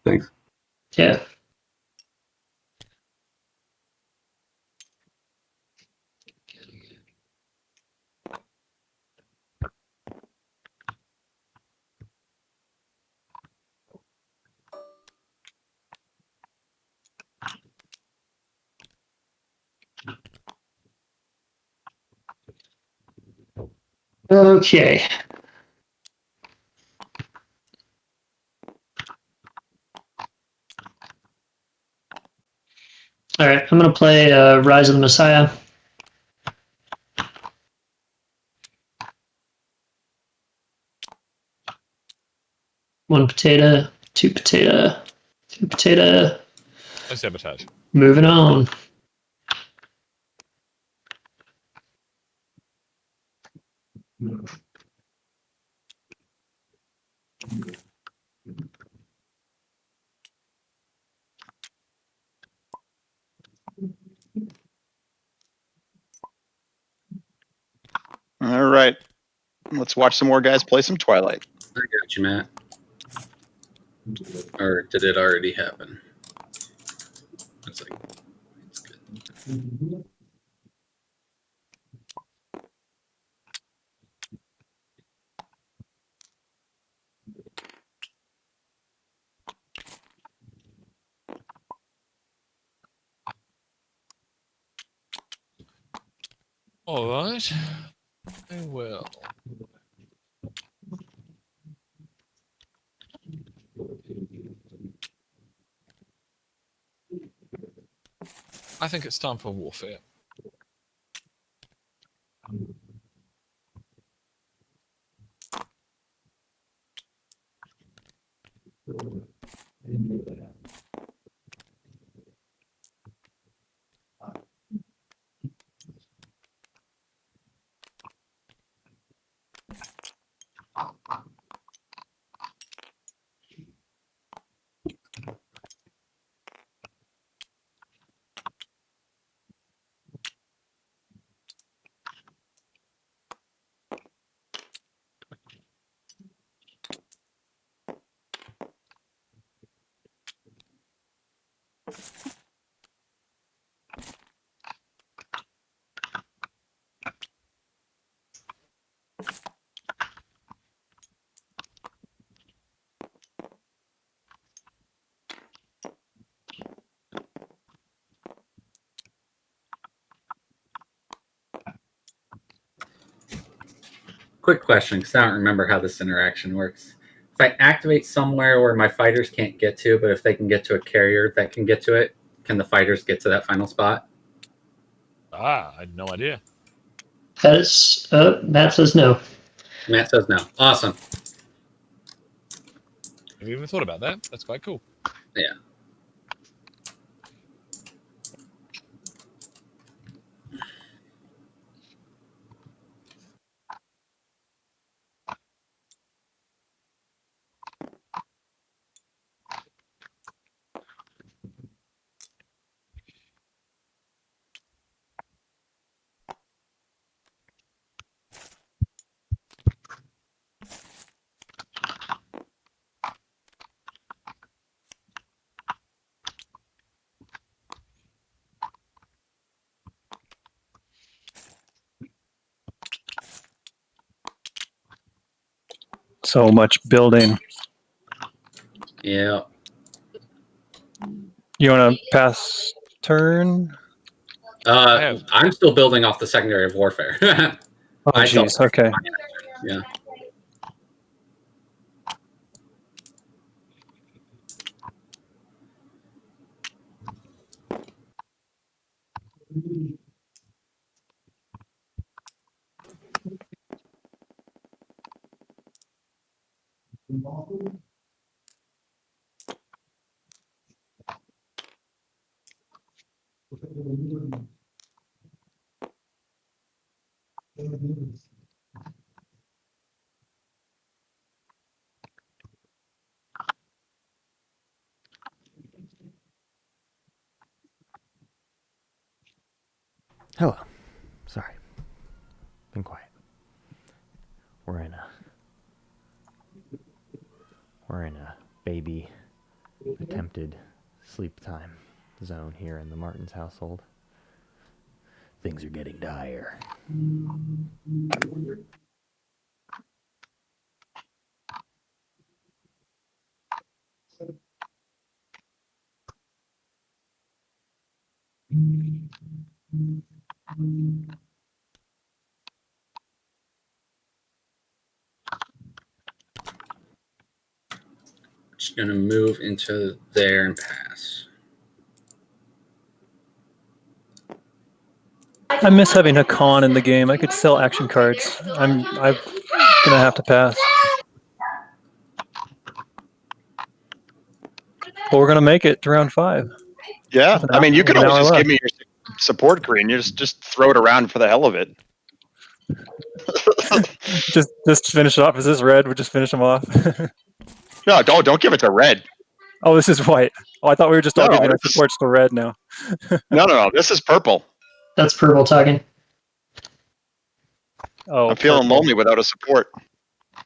Thanks. Yeah. Okay. All right, I'm going to play Rise of the Messiah. One potato, two potato, two potato. No sabotage. Moving on. All right. Let's watch some more guys play some Twilight. I got you, Matt. Or did it already happen? It's like, it's good. All right. Very well. I think it's time for warfare. Quick question, because I don't remember how this interaction works. If I activate somewhere where my fighters can't get to, but if they can get to a carrier that can get to it, can the fighters get to that final spot? Ah, I had no idea. That is, Matt says no. Matt says no. Awesome. Have you even thought about that? That's quite cool. Yeah. So much building. Yeah. You want to pass turn? I'm still building off the secondary of warfare. Oh, I still- jeez. Okay. Yeah. Hello. Sorry. Been quiet. We're in a baby attempted sleep time zone here in the Martins household. Things are getting dire. Just gonna move into there and pass. I miss having a con in the game. I could sell action cards. I'm gonna have to pass. But we're gonna make it to round 5. Yeah, I mean, you could An always hour just left. give me your support green. You just throw it around for the hell of it. Just finish off. Is this red? We'll just finish them off. No, don't give it to red. Oh, this is white. Oh, I thought we were just all No, giving our this is- supports to red now. No. This is purple. That's purple talking. Oh, I'm feeling purple. lonely without a support.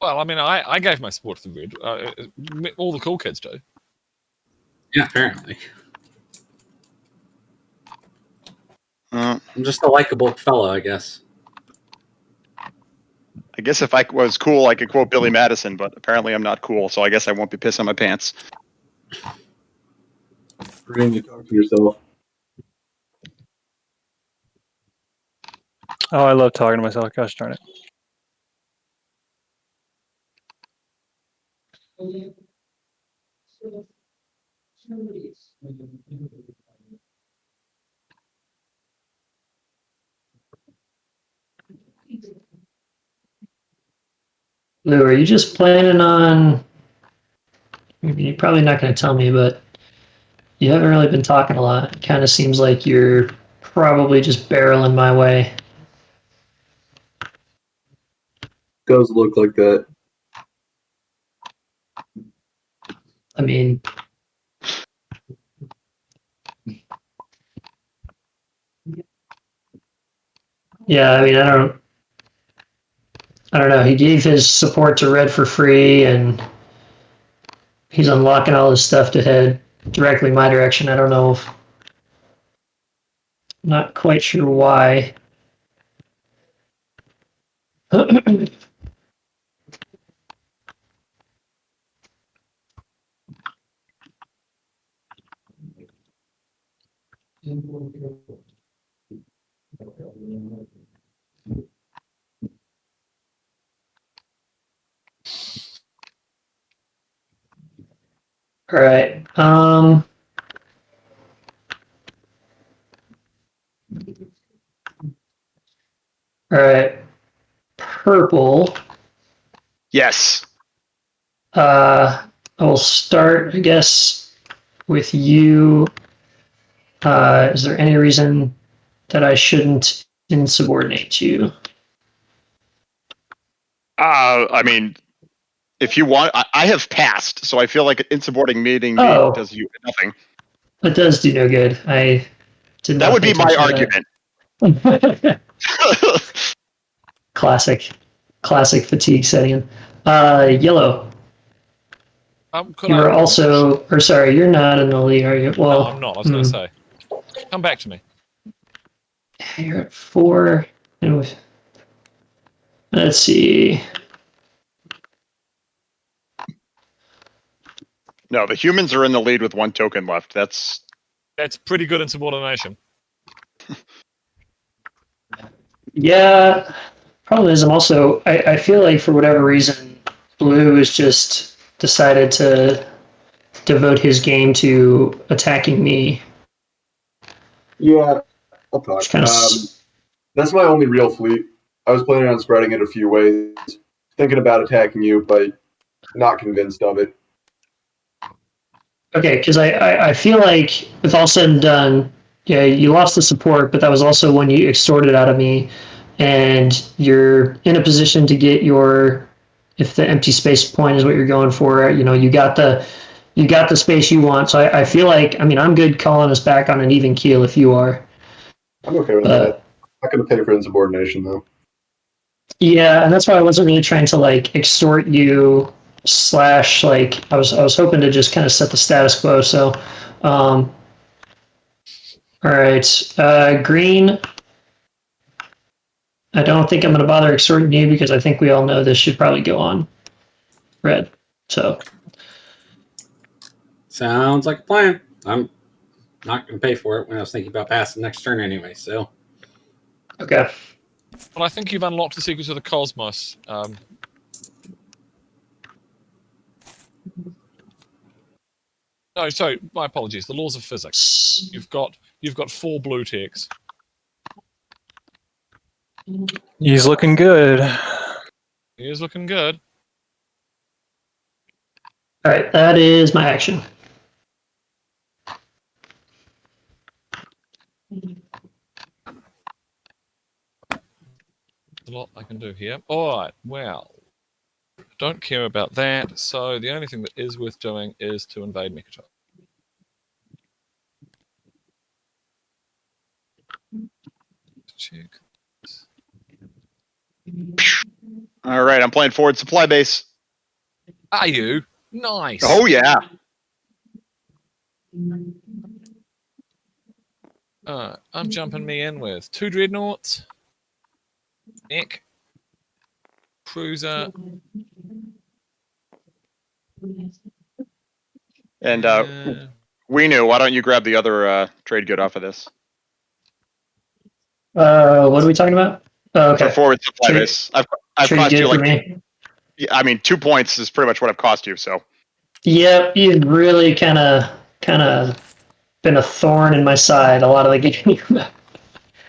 Well, I mean, I gave my support to the red. All the cool kids do. Yeah, apparently. Uh, I'm just a likable fellow, I guess. I guess if I was cool, I could quote Billy Madison, but apparently I'm not cool, so I guess I won't be pissing my pants. Green, you talk to yourself. Oh, I love talking to myself. Gosh darn it. Lou, are you just planning on? You're probably not going to tell me, but you haven't really been talking a lot. It kind of seems like you're probably just barreling my way. Does look like that. I mean, yeah, I mean, I don't know. He gave his support to Red for free, and he's unlocking all this stuff to head directly my direction. I don't know if, not quite sure why. All right. All right. Purple. Yes. I will start, I guess, with you. Is there any reason that I shouldn't insubordinate you? I mean, if you want, I have passed, so I feel like insubordinating me Oh. does you nothing. It does do no good. I did not. That would be pay my attention argument. to that. Classic fatigue setting in. Yellow. Could You I- are also, or sorry, you're not in the league, are you? Well, No, I'm not. I was going to say. Come back to me. You're at 4. And let's see. No, the humans are in the lead with 1 token left. That's That's pretty good insubordination. Yeah. Problem is, I feel like for whatever reason, Blue has just decided to devote his game to attacking me. Yeah, I'll talk. Which kind of That's my only real fleet. I was planning on spreading it a few ways, thinking about attacking you, but not convinced of it. okay, because I feel like with all said and done, yeah, you lost the support, but that was also when you extorted out of me, and you're in a position to get your, if the empty space point is what you're going for, you got the space you want. So I feel like, I'm good calling us back on an even keel if you are. I'm okay with that. Not going to pay for insubordination, though. Yeah, and that's why I wasn't really trying to like extort you / like I was hoping to just kind of set the status quo. So, all right, green. I don't think I'm going to bother extorting you because I think we all know this should probably go on red. So, Sounds like a plan. I'm not going to pay for it when I was thinking about passing next turn anyway. So, okay. Well, I think you've unlocked the secrets of the cosmos. No, sorry, my apologies. The laws of physics. You've got 4 blue ticks. He's looking good. He is looking good. All right, that is my action. There's a lot I can do here. All right, well, don't care about that. So the only thing that is worth doing is to invade Mikoto. Check. All right, I'm playing forward supply base. Are you? Nice. Oh yeah. I'm jumping me in with 2 dreadnoughts, mech, cruiser, And we knew. Why don't you grab the other trade good off of this? What are we talking about? Oh, okay. For forward supply Trade- base. I've Trade cost good you for like, me. yeah, I mean, 2 points is pretty much what I've cost you. So Yep, you've really kind of been a thorn in my side a lot of the game.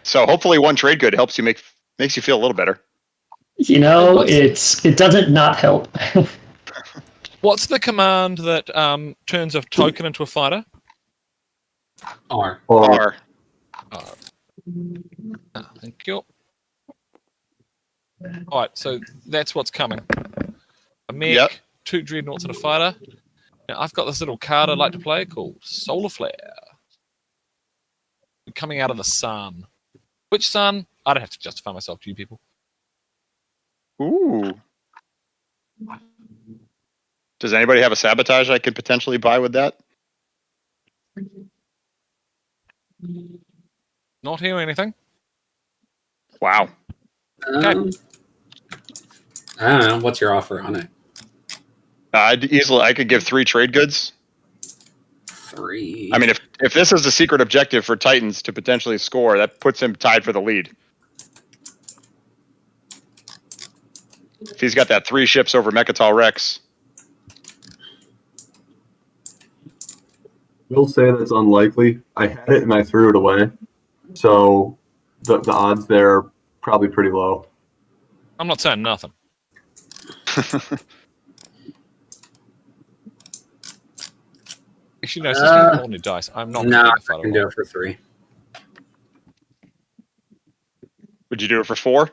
so hopefully 1 trade good helps you makes you feel a little better. It doesn't not help. What's the command that turns a token into a fighter? R. R. Thank you. All right, so that's what's coming. A mech, Yep. 2 dreadnoughts and a fighter. Now, I've got this little card I'd like to play called Solar Flare. Coming out of the sun. Which sun? I don't have to justify myself to you people. Ooh. Does anybody have a sabotage I could potentially buy with that? Not hearing anything. Wow. I don't know. What's your offer on it? I could give 3 trade goods. 3. I mean, if this is the secret objective for Titans to potentially score, that puts him tied for the lead. If he's got that 3 ships over Mechatol Rex. Will say that's unlikely. I had it and I threw it away. So the odds there are probably pretty low. I'm not saying nothing. Actually, no, since we have only dice, I'm not No, going to I can do it for 3. Would you do it for 4?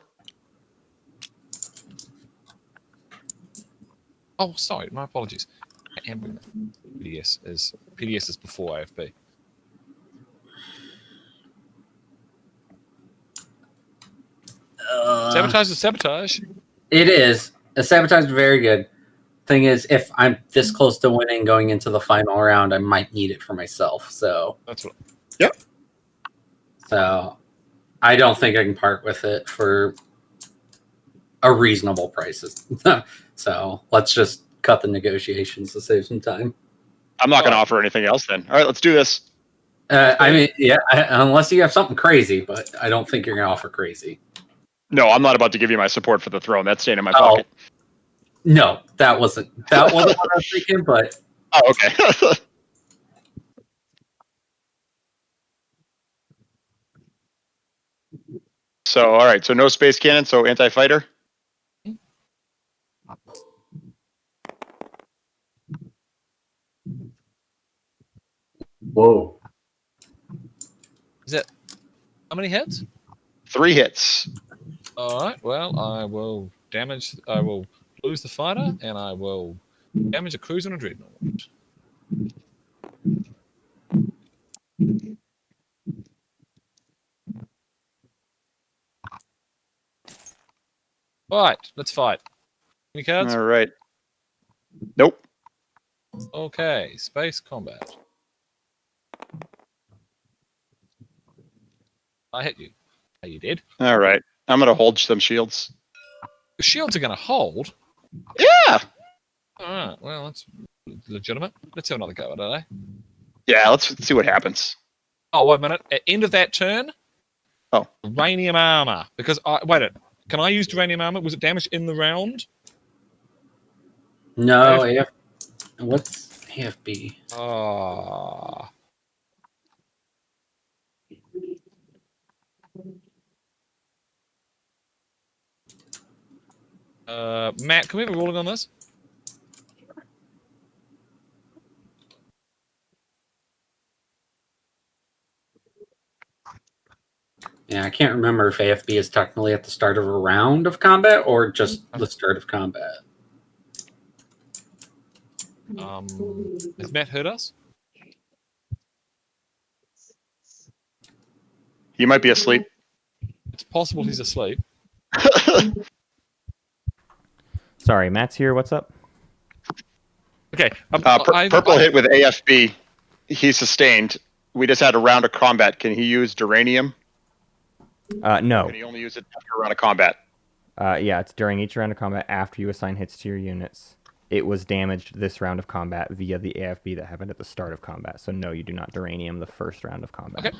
Oh, sorry, my apologies. I am doing that. PDS is before AFP. Sabotage is sabotage. It is. A sabotage is very good. Thing is, if I'm this close to winning going into the final round, I might need it for myself. So That's what. Yep. So I don't think I can part with it for a reasonable price. So let's just cut the negotiations to save some time. I'm not going to offer anything else then. All right, let's do this. I mean, yeah, unless you have something crazy, but I don't think you're gonna offer crazy. No, I'm not about to give you my support for the throne. That's staying in my Oh. pocket. No, that wasn't what I was thinking, but Oh, okay. So, all right. So no space cannon. So anti-fighter. Whoa. Is it how many hits? 3 hits. All right. Well, I will damage. I will lose the fighter, and I will damage a cruiser and a dreadnought. All right. Let's fight. Any cards? All right. Nope. Okay. Space combat. I hit you. Are you dead? All right. I'm gonna hold some shields. The shields are going to hold. Yeah. All right. Well, that's legitimate. Let's have another go at it. Yeah. Let's see what happens. Oh, wait a minute. At end of that turn. Oh. Uranium armor. Because wait a minute. Can I use uranium armor? Was it damaged in the round? no. What's AFB? Ah. Matt, can we have a ruling on this? Yeah, I can't remember if AFB is technically at the start of a round of combat or just the start of combat. Has Matt heard us? He might be asleep. It's possible he's asleep. Sorry, Matt's here. What's up? Okay. Purple hit with AFB. He's sustained. We just had a round of combat. Can he use duranium? No. Can he only use it after a round of combat? Yeah, it's during each round of combat after you assign hits to your units. It was damaged this round of combat via the AFB that happened at the start of combat. So no, you do not duranium the first round of combat. Okay.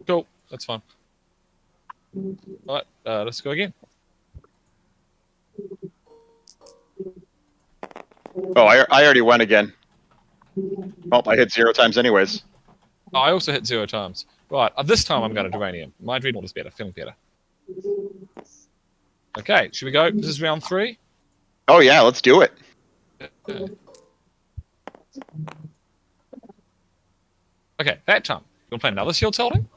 Cool. That's fine. All right. Let's go again. Oh, I already went again. Oh, I hit 0 times anyways. Oh, I also hit 0 times. Right. This time I'm going to duranium. My dreadnought is better. Feeling better. Okay. Should we go? This is round 3. Oh yeah, let's do it. Okay. That time. You want to play another shield holding?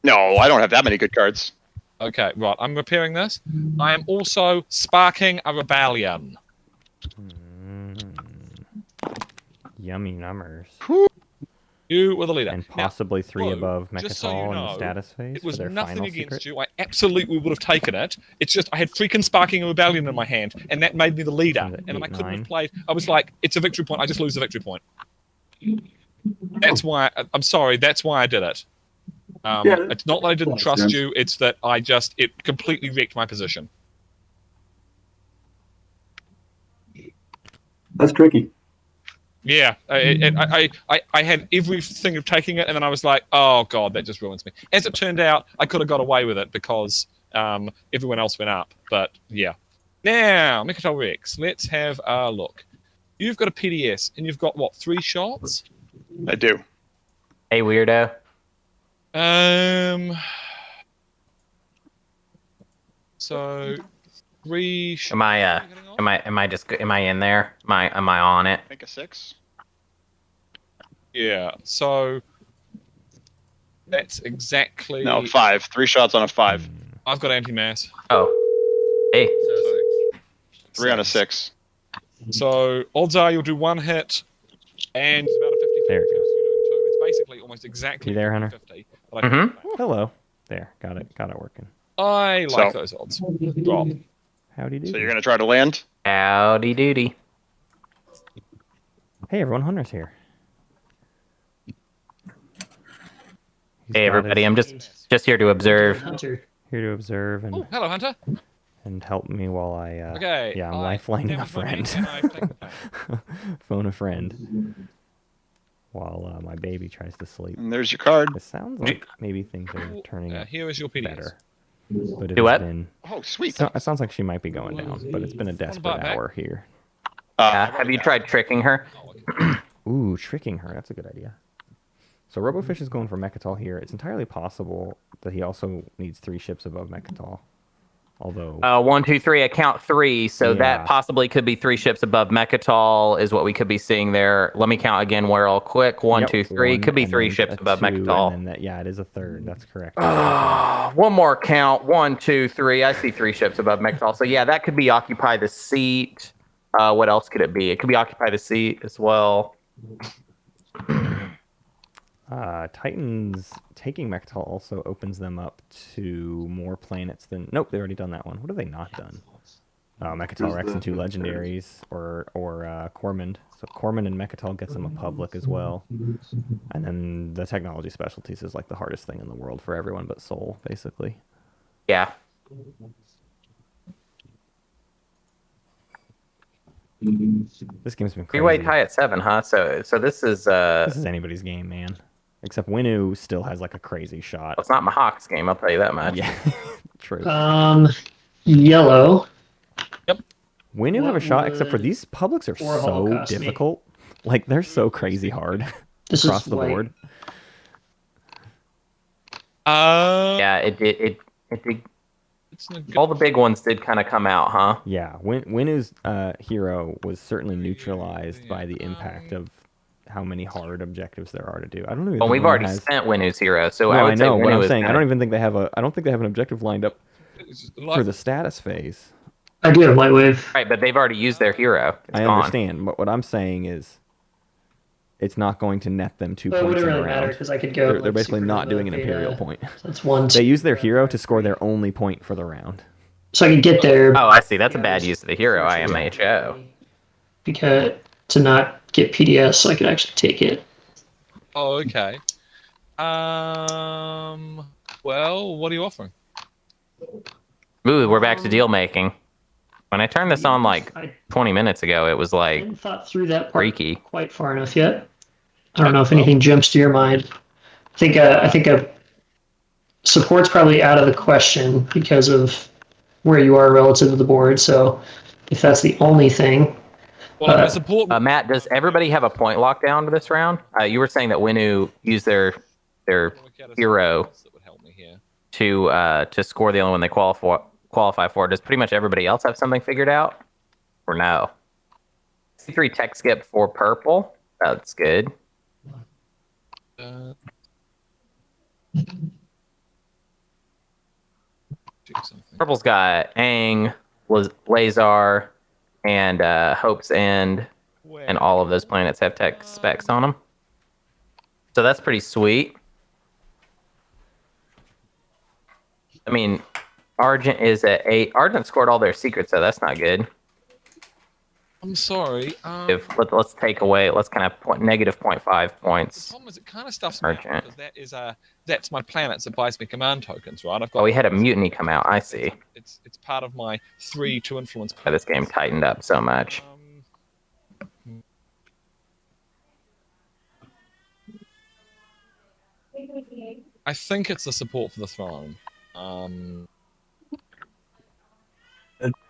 No, I don't have that many good cards. Okay. Right. I'm repairing this. I am also sparking a rebellion. Yummy numbers. You were the leader. And possibly now, 3 Blue, above just so Mechatol you in know, the status phase. It was for their nothing final against secret. you. I absolutely would have taken it. It's just I had freaking sparking a rebellion in my hand, and that made me the leader. Is it And I 8, couldn't 9? have played. I was like, it's a victory point. I just lose the victory point. That's why. I'm sorry. That's why I did it. It's not that I didn't trust you. It's that it completely wrecked my position. That's tricky. Yeah, I had everything of taking it, and then I was like, oh god, that just ruins me. As it turned out, I could have got away with it because everyone else went up. But yeah. Now, Mechatol Rex, let's have a look. You've got a PDS, and you've got what, 3 shots? I do. Hey, weirdo. So 3 shots. Am I in there? Am I on it? I think a 6. Yeah. So that's exactly. No, 5. 3 shots on a 5. I've got anti-mass. Oh. Hey. 3 on a 6. So odds are you'll do 1 hit, and it's about a 50. There it goes. You're doing 2. It's basically almost exactly You there, Hunter? 50. But I Hello. There. Got it working. I like So- those odds. Rob. Howdy do. So you're gonna try to land? Howdy doody. Hey everyone, Hunter's here. He's Hey got everybody, his- I'm just here to observe. Hunter. here to observe Oh, hello, Hunter. and help me while I Okay. I'm lifelining a damaged my men, friend. and I've taken the fight. Phone a friend. while my baby tries to sleep. And there's your card. It sounds like maybe things are turning out Here is your PDS. better. But it Do has what? been. Oh, sweet. So, it sounds like she might be going down, but it's been a desperate back. hour here. Have you tried tricking her? Ooh, tricking her. That's a good idea. So Robofish is going for Mechatol here. It's entirely possible that he also needs 3 ships above Mechatol. Although... 1, 2, 3. I count 3, so Yeah. that possibly could be 3 ships above Mechatol is what we could be seeing there. Let me count again real quick. 1, Yep, 2, 3. one, Could be and 3 then ships a above 2, Mechatol. And then it is a 3rd. That's correct. One more count. 1, 2, 3. I see 3 ships above Mechatol. So yeah, that could be Occupy the Seat. What else could it be? It could be Occupy the Seat as well. Titans taking Mechatol also opens them up to more planets than... Nope, they've already done that one. What have they not done? Mechatol, Rex, and 2 legendaries, or Cormand. So Cormand and Mechatol gets them a public as well. And then the technology specialties is like the hardest thing in the world for everyone but Soul, basically. Yeah. This game's been crazy. Three-way tie at 7, huh? So this is This is anybody's game, man. Except Winu still has like a crazy shot. it's not Mahawk's game, I'll tell you that much. Yeah, true. Yellow. Winu have a what shot, except for would these publics are 4 hull so cost me? difficult. Like, they're so crazy hard This across is the white. board. Yeah, it did. It's not good. All the big ones did kind of come out, huh? Yeah, Winu's hero was certainly neutralized by the impact of how many hard objectives there are to do. I don't know. Well, we've already spent Winu's hero, so No, I would know say what Winu I'm is saying. I kinda- don't even think they have a. I don't think they have an objective lined up It's for like- the status phase. I do have light wave. Right, but they've already used their hero. It's I gone. understand, but what I'm saying is, it's not going to net them 2 But it points wouldn't in the really matter round. because I could go. They're basically not doing an imperial point. So that's 1. They 2, use their hero 5, to score 3. their only point for the round. So I could get there. Oh, I see. That's a bad use of the hero, IMHO. Because to not get PDS, so I could actually take it. Oh, okay. Well, what are you offering? Ooh, we're back to deal making. When I turned this on like I 20 minutes ago, it was like hadn't thought through that part freaky. quite far enough yet. I don't know if anything jumps to your mind. I think support's probably out of the question because of where you are relative to the board. So if that's the only thing, Well, I'm going to support. Matt, does everybody have a point lockdown to this round? You were saying that Winu used their hero That would help me here. to score the only one they qualify for. Does pretty much everybody else have something figured out? Or no? C3 tech skip for purple. That's good. Do something. Purple's got Aang, Lazar, and Hope's End, and all of those planets have tech specs on them. So that's pretty sweet. I mean, Argent is at 8. Argent scored all their secrets, so that's not good. I'm sorry. Let's take away, let's kind of negative 0.5 The points. problem is it kind of stuffs me out Argent. because that's my planets that buys me command tokens, right? I've got. Oh, we had a mutiny come out. I see. It's part of my 3 to influence. Why this game tightened up so much. I think it's the support for the throne. I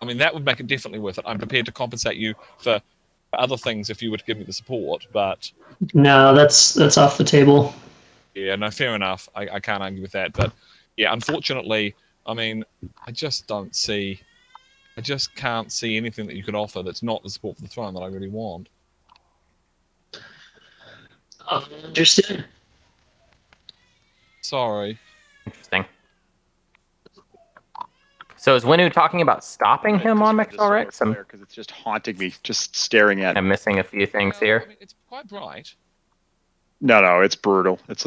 mean, that would make it definitely worth it. I'm prepared to compensate you for other things if you were to give me the support, but no, that's off the table. yeah, no, fair enough. I can't argue with that, but yeah, unfortunately, I mean, I just can't see anything that you could offer that's not the support for the throne that I really want. Understood. Sorry. Interesting. So is Winu talking about stopping him on Mexal Rex? Because it's just haunting me, just staring at it. I'm missing a few things here. I mean, it's quite bright. No, it's brutal. It's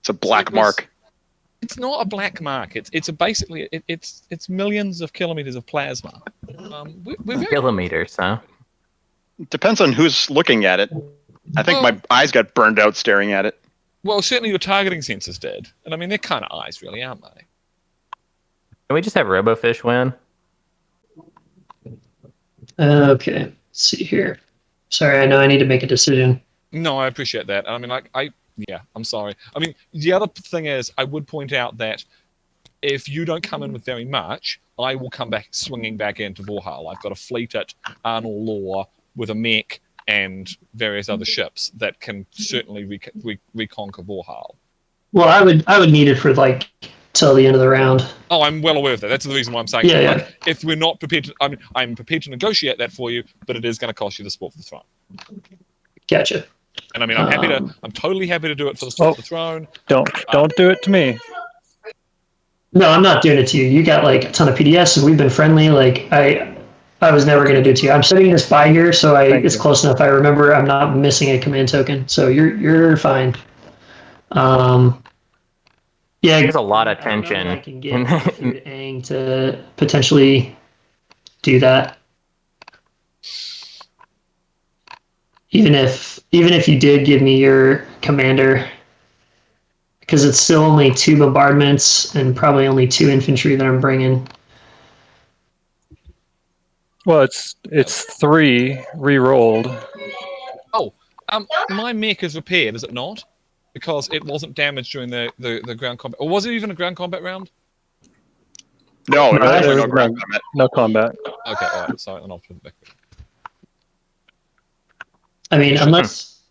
a black mark. It's not a black mark. It's millions of kilometers of plasma. We're very Kilometers, huh? Depends on who's looking at it. I think my eyes got burned out staring at it. well, certainly your targeting sensors did, and I mean they're kind of eyes, really, aren't they? Can we just have Robofish win? Okay, let's see here. Sorry, I know I need to make a decision. No, I appreciate that. I mean, I'm sorry. I mean, the other thing is, I would point out that if you don't come in with very much, I will come back swinging back into Vorhal. I've got a fleet at Arnor Law with a mech and various other ships that can certainly reconquer Vorhal. Well, I would need it for like till the end of the round. Oh, I'm well aware of that. That's the reason why I'm saying Yeah, that. yeah. Like, if we're not prepared to, I'm prepared to negotiate that for you, but it is going to cost you the sport for the throne. Gotcha. And I mean, I'm totally happy to do it for the sport for the throne. Don't do it to me. No, I'm not doing it to you. You got like a ton of PDFs, and we've been friendly. Like I was never going to do it to you. I'm setting this by here, so it's close enough. I remember I'm not missing a command token, so you're fine. Yeah, There's a lot of I don't know tension. if I can get through to Aang to potentially do that. Even if you did give me your commander, because it's still only 2 bombardments and probably only 2 infantry that I'm bringing. Well, it's 3 re-rolled. Oh, my mech is repaired, is it not? Because it wasn't damaged during the ground combat. Or was it even a ground combat round? No, No, there there was no was ground combat. No combat. Okay, all right. Sorry, then I'll put it back. I mean, unless...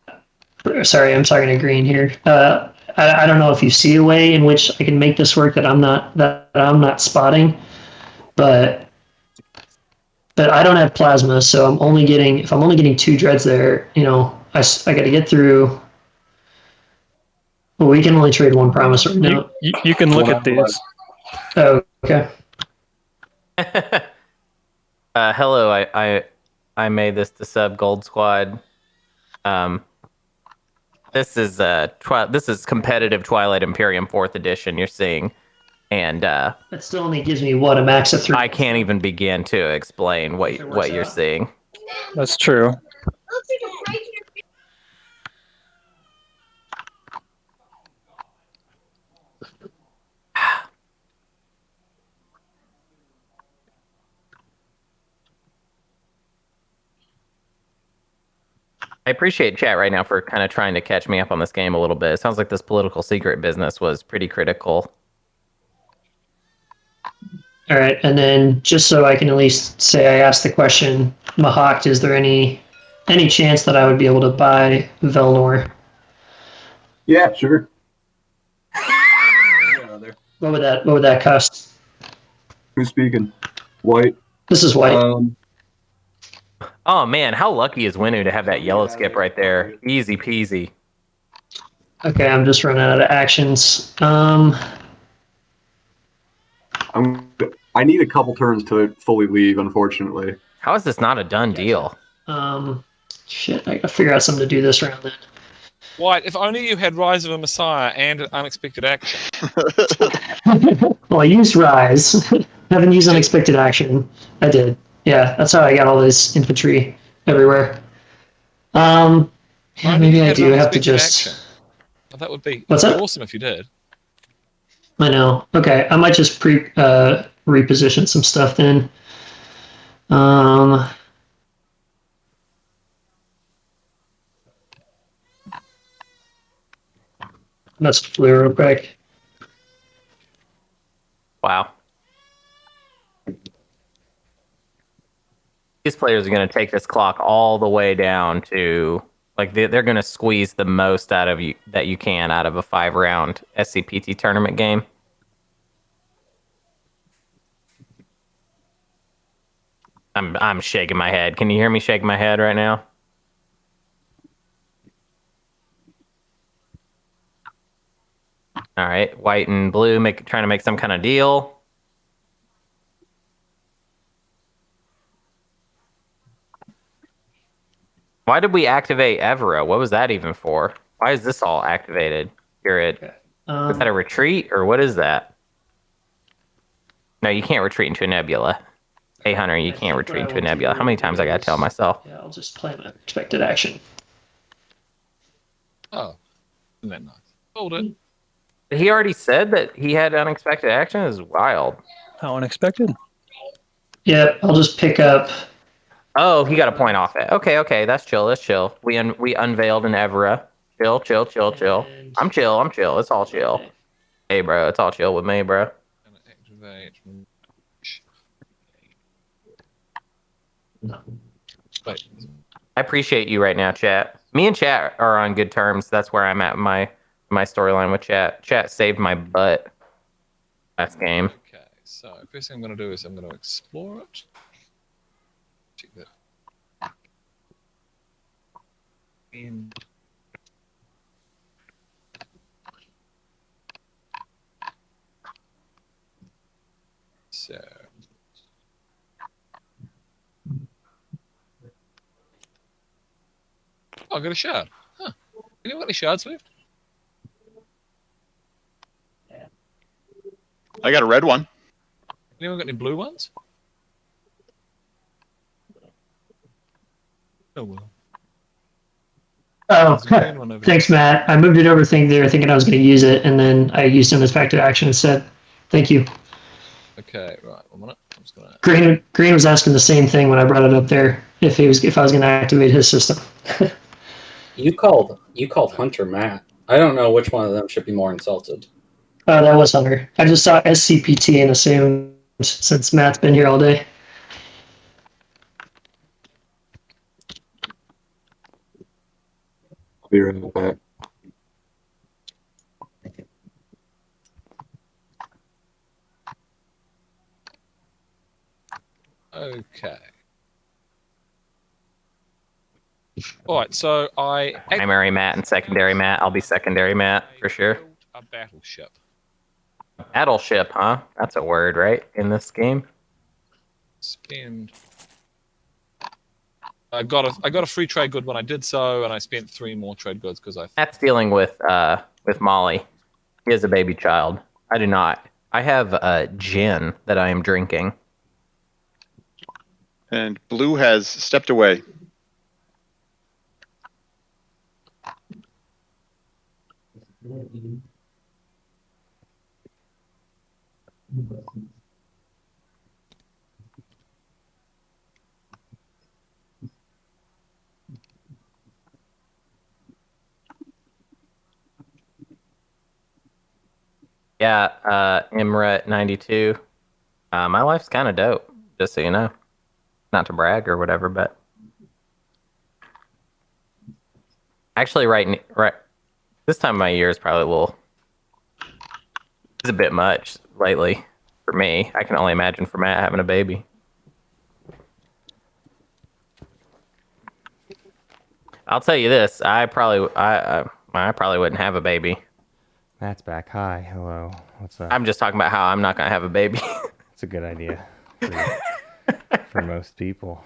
Sorry, I'm talking to Green here. I don't know if you see a way in which I can make this work that I'm not spotting, but I don't have plasma, so if I'm only getting 2 dreads there, I got to get through. Well, we can only trade 1 promise right now. You can look at these. Oh, okay. Hello, I made this to sub Gold Squad. This is competitive Twilight Imperium 4th edition you're seeing, and that still only gives me a max of 3. I can't even begin to explain what you're seeing. That's true. I appreciate chat right now for kind of trying to catch me up on this game a little bit. It sounds like this political secret business was pretty critical. All right, and then just so I can at least say I asked the question, Mahawk, is there any chance that I would be able to buy Velnor? Yeah, sure. What would that cost? Who's speaking? White. This is White. Oh man, how lucky is Winu to have that yellow skip right there? Easy peasy. Okay, I'm just running out of actions. I need a couple turns to fully leave, unfortunately. How is this not a done deal? Shit, I gotta figure out something to do this round then. White, if only you had Rise of a Messiah and Unexpected Action. Well, I used Rise. Haven't used Unexpected Action. I did. Yeah, that's how I got all this infantry everywhere. Yeah, maybe I do have to just... Action. Well, that would be What's that? Awesome if you did. I know. Okay, I might just reposition some stuff then. Let's flew real quick. Wow. These players are going to take this clock all the way down to, like, they're going to squeeze the most out of you that you can out of a 5-round SCPT tournament game. I'm shaking my head. Can you hear me shaking my head right now? All right, white and blue trying to make some kind of deal. Why did we activate Evera? What was that even for? Why is this all activated? Is that a retreat or what is that? No, you can't retreat into a nebula. Hey, Hunter, you can't retreat into a nebula. How many times I gotta tell myself? Yeah, I'll just play my expected action. Oh, isn't that nice? Hold it. He already said that he had unexpected action. This is wild. How unexpected? Yeah, I'll just pick up Oh, he got a point off it. Okay, that's chill. That's chill. We unveiled an Evra. Chill. And- I'm chill. It's all chill. Okay. Hey, bro, it's all chill with me, bro. Gonna activate. No. Wait, I appreciate you right now, chat. Me and chat are on good terms. That's where I'm at in my storyline with chat. Chat saved my butt last game. okay, so first thing I'm gonna do is I'm gonna explore it. Check that. And so oh, I got a shard. Huh. Anyone got any shards left? I got a red one. Anyone got any blue ones? Oh well. Oh, There's a green one over thanks, Matt. I moved it over there thinking I was going to use it, and then I used him as back to action instead. Thank you. Okay, right. 1 minute. I'm just gonna. Green was asking the same thing when I brought it up there. If I was going to activate his system. You called Hunter Matt. I don't know which one of them should be more insulted. Oh, that was Hunter. I just saw SCPT and assumed since Matt's been here all day. I'll be right back. Okay. All right. So I Primary Matt and secondary Matt. I'll be secondary Matt for sure. built a battleship. Battleship, huh? That's a word, right? In this game. Spend. I got a free trade good when I did so, and I spent 3 more trade goods because I. Matt's dealing with Molly. He has a baby child. I do not. I have gin that I am drinking. And blue has stepped away. Yeah, Imra 92. My life's kind of dope, just so you know. Not to brag or whatever, but actually, right this time of my year is probably it's a bit much lately for me. I can only imagine for Matt having a baby. I'll tell you this: I probably wouldn't have a baby. Matt's back. Hi, hello. What's up? I'm just talking about how I'm not gonna have a baby. It's a good idea for most people.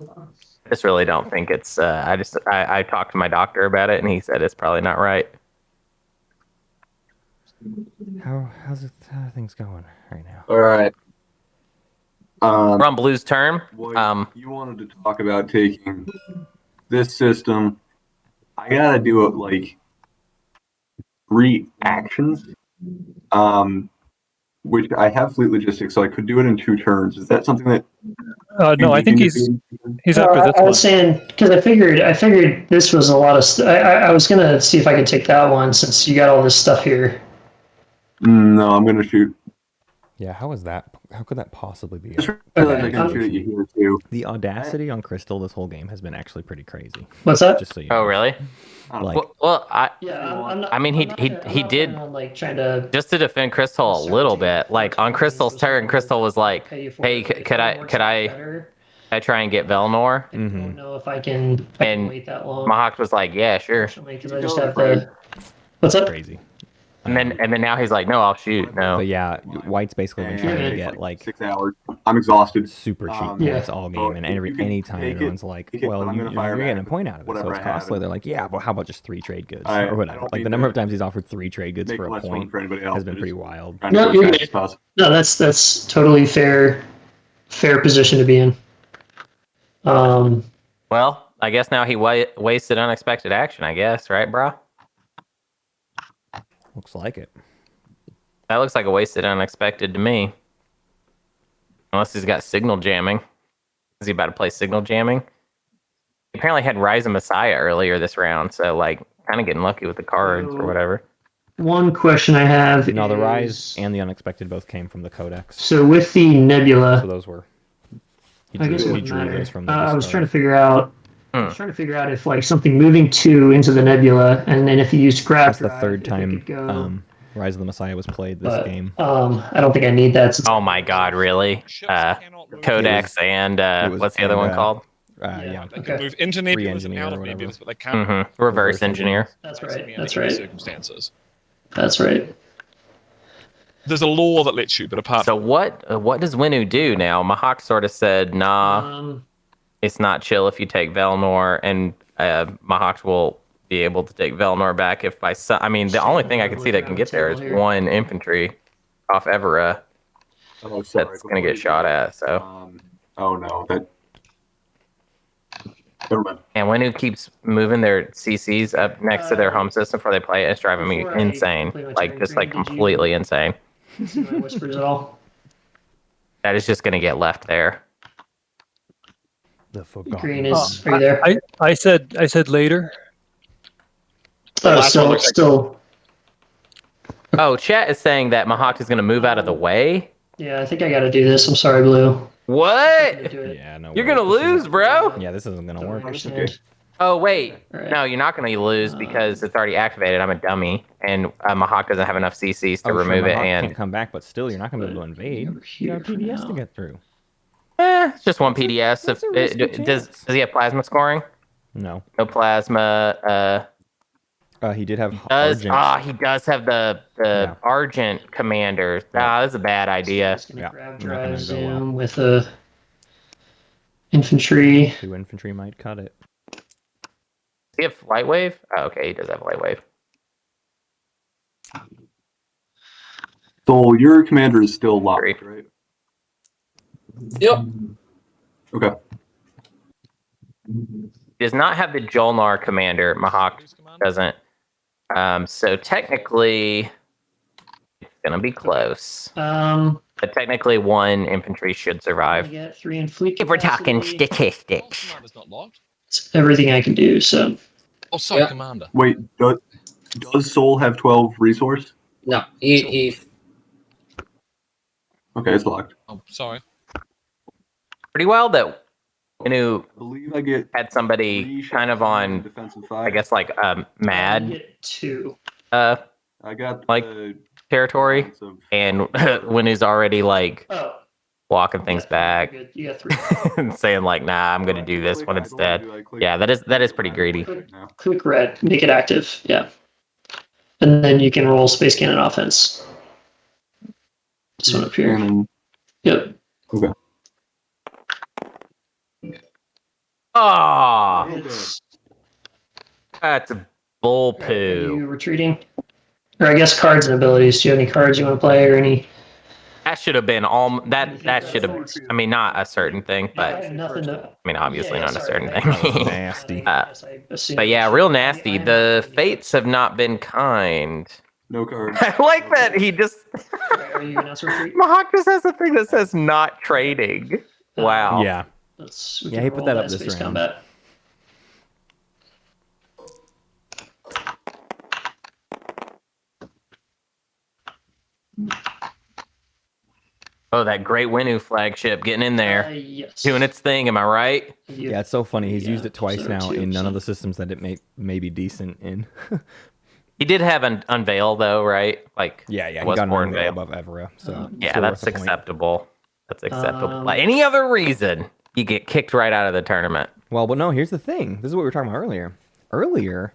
I just really don't think it's. I talked to my doctor about it, and he said it's probably not right. How are things going right now? All right. We're on Blue's turn. Well, you wanted to talk about taking this system. I gotta do it like 3 actions. Which I have fleet logistics, so I could do it in 2 turns. Is that something that? No, I think he's after this I one. was saying because I figured this was a lot of. I was gonna see if I could take that one since you got all this stuff here. No, I'm gonna shoot. Yeah, how is that? How could that possibly be? Just realized I can shoot at you here too. The audacity on Crystal this whole game has been actually pretty crazy. What's that? Just so you know. Oh, really? Like, Well, Yeah, I'm not, I mean, I'm not he planning did on, like trying to. just to defend Crystal a little bit. Like on Crystal's turn, Crystal was like, "Hey, could I try and get Velnor?" I don't know if I can wait that long. Mahawk was like, "Yeah, sure." Because I just have the. What's up? crazy. And then now he's like, "No, I'll shoot." No. But yeah, White's basically been trying to get like 6 hours. I'm exhausted. super cheap Yeah. points all game, and any time everyone's like, "Well, I'm you're gonna fire getting a back point out of it, so whatever it's I have. costly." They're like, "Yeah, well, how about just 3 trade goods I or whatever?" don't Like need the number to of times he's offered 3 trade goods make for a less fun point for anybody else. has been Just pretty wild. trying to No, go you're as fast as good. possible. No, that's totally fair position to be in. Well, I guess now he wasted unexpected action. I guess, right, bro? Looks like it. That looks like a wasted unexpected to me. Unless he's got signal jamming. Is he about to play signal jamming? He apparently had Rise of Messiah earlier this round, so like kind of getting lucky with the cards or whatever. One question I have No, the is... Rise and the Unexpected both came from the Codex. So with the Nebula... So those were... I guess it he wouldn't drew matter. those from the I was discard. trying to figure out... I was trying to figure out if like something moving 2 into the Nebula, and then if you use grab That's the drive, third if it time could go... Rise of the Messiah was played this game. I don't think I need that. Since Oh my god, really? Codex and what's the other one called? Yeah. They can move into nebulas and out of Re-engineer or nebulas, but they can't Reverse engineer. That's basically right. under That's any right. circumstances. That's right. There's a law that lets you, but apart So what does Winnu do now? Mahak sort of said, nah, it's not chill if you take Velnor, and Mahak will be able to take Velnor back if by some... I mean, the only thing I can see that can get there is one infantry off Evera that's going to get shot at, so... oh no, that... Never mind. And Winnu keeps moving their CCs up next to their home system before they play it. It's driving me insane. Like, just like completely insane. See my whispers at all? That is just going to get left there. The forgotten. Green is... Are you there? I said later. Oh, still... Oh, chat is saying that Mahak is going to move out of the way. Yeah, I think I got to do this. I'm sorry, Blue. What? Yeah, no. You're going to lose, bro. Yeah, this isn't gonna work. Okay. Oh, wait. Right. No, you're not going to lose because it's already activated. I'm a dummy. And Mahak doesn't have enough CCs to remove it. Mahak And can't come back, but still, you're not gonna be able to invade. You got PDS to get through. it's just one PDS. Does he have plasma scoring? No. No plasma. He did have Argent. He does have the Argent commander. That's a bad idea. Just gonna grab drive zoom with a infantry. 2 infantry might cut it. Does he have light wave? Oh, okay, he does have light wave. So your commander is still locked, right? Yep. Okay. He does not have the Jolnar commander. Mahak doesn't. So technically, it's gonna be close. But technically, 1 infantry should survive. Get 3 in fleet If we're talking capacity. statistics. Commander's not locked. It's everything I can do. So Oh, sorry, Yeah. Commander. Wait, does Soul have 12 resource? No, he Okay, it's locked. Oh, sorry. Pretty well that Winnu I believe I get had somebody 3 kind of shots on, defensive 5. I guess, like I mad get 2. I got like, the territory, balance of- and Winnu's already like Oh, walking things back you're good. You got 3. and saying like, "Nah, I'm gonna do this one instead." Yeah, that is pretty greedy. Click red, make it active. Yeah, and then you can roll space cannon offense. This one up here. Cannon. Yep. Okay. Oh, It's- that's a bull Are poo. you retreating? Or I guess cards and abilities. Do you have any cards you want to play or any? That should have been all. That should have. I mean, not a certain thing, I but have nothing to. I mean, obviously Yeah, not a sorry, certain I- thing. Nasty. Yes, I assumed- But yeah, real nasty. The fates have not been kind. No cards. I like that he just. Are you gonna retreat? Mahak just has a thing that says not trading. Wow. Yeah. We Yeah, can he put roll that up this space round. combat. Oh, that great Winnu flagship getting in there, Yes. doing its thing. Am I right? Yeah, it's so funny. He's used it twice so now two, in none so- of the systems that it may be decent in. He did have an unveil though, right? Like Yeah, he was got an more unveil unveil. above Evera. So Yeah, still that's worth a point. acceptable. That's acceptable. Um, Like any other reason, you get kicked right out of the tournament. Well, but no, here's the thing. This is what we were talking about earlier. Earlier,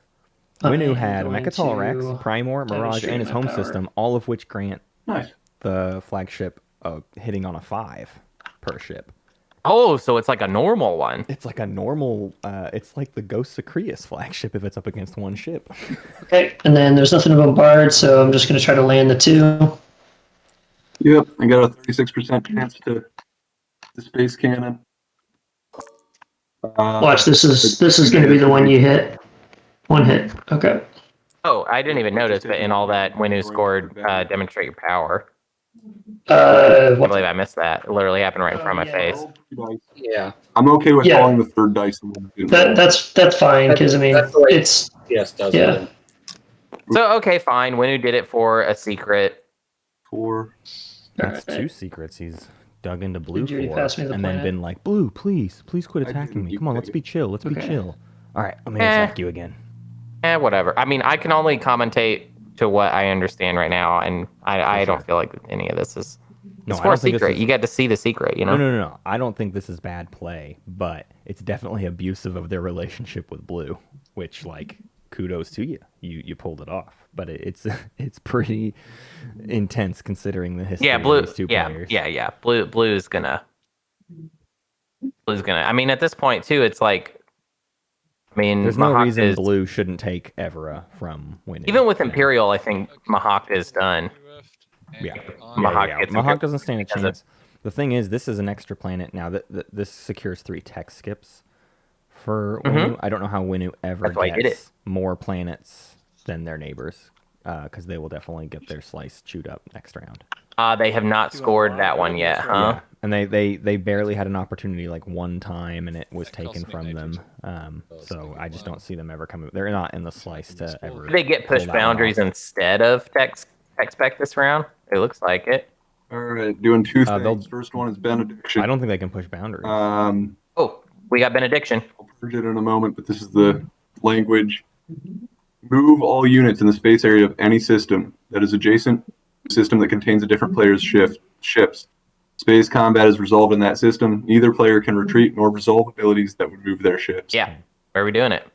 I'm Winnu had going Mechatol Rex, to Primor, Mirage, demonstrate and his my home power. system, all of which grant Nice. the flagship hitting on a 5 per ship. Oh, so it's like a normal one. It's like a normal, it's like the Ghost Sacreus flagship if it's up against one ship. Okay, and then there's nothing to bombard, so I'm just going to try to land the 2. Yep, I got a 36% chance to the space cannon. Watch, this is going to be the one you hit. 1 hit. Okay. Oh, I didn't even notice, but in all that, Winnu scored demonstrate your power. I can't believe I missed that. It literally happened right in front of my face. Yeah. I'm okay with Yeah. calling the third dice. That's fine because I mean That's the way it's yes does yeah. it. So okay, fine. Winu did it for a secret. 4. That's Alright. 2 secrets he's dug into blue Did you for, pass me the and then planet? been like, Blue, please quit I attacking didn't. me. You Come on, take let's it. be chill. Let's be Okay. chill. All right, let me attack you again. Whatever. I mean, I can only commentate to what I understand right now, and I sure. don't feel like any of this is. No, It's I for a don't think this secret. is- You get to see the secret, you know? No. I don't think this is bad play, but it's definitely abusive of their relationship with Blue, which, like, kudos to you. You pulled it off, but it's pretty intense considering the history Yeah, Blue. of these two players. Yeah. Blue's gonna. I mean, at this point too, it's like. I mean, There's no Mahak reason is, Blue shouldn't take Evera from Winu. even with Imperial, I think Mahak is done. Yeah. Mahak gets Mahak Imperial. doesn't stand a Because chance. The thing is, this is an extra planet now. That this secures 3 tech skips for Winu. I don't know how Winu ever That's why I did gets it. more planets than their neighbors, because they will definitely get their slice chewed up next round. They have not scored that one yet, huh? Yeah, and they barely had an opportunity like one time, and it was taken from them. So I just don't see them ever coming. They're not in the slice to ever. Did they get pull push that one boundaries off. instead of tech spec this round? It looks like it. All right, doing 2 they'll- things. First one is benediction. I don't think they can push boundaries. Oh, we got benediction. I'll purge it in a moment, but this is the language. Move all units in the space area of any system that is adjacent to a system that contains a different player's ships. Space combat is resolved in that system. Neither player can retreat nor resolve abilities that would move their ships. Yeah. Where are we doing it?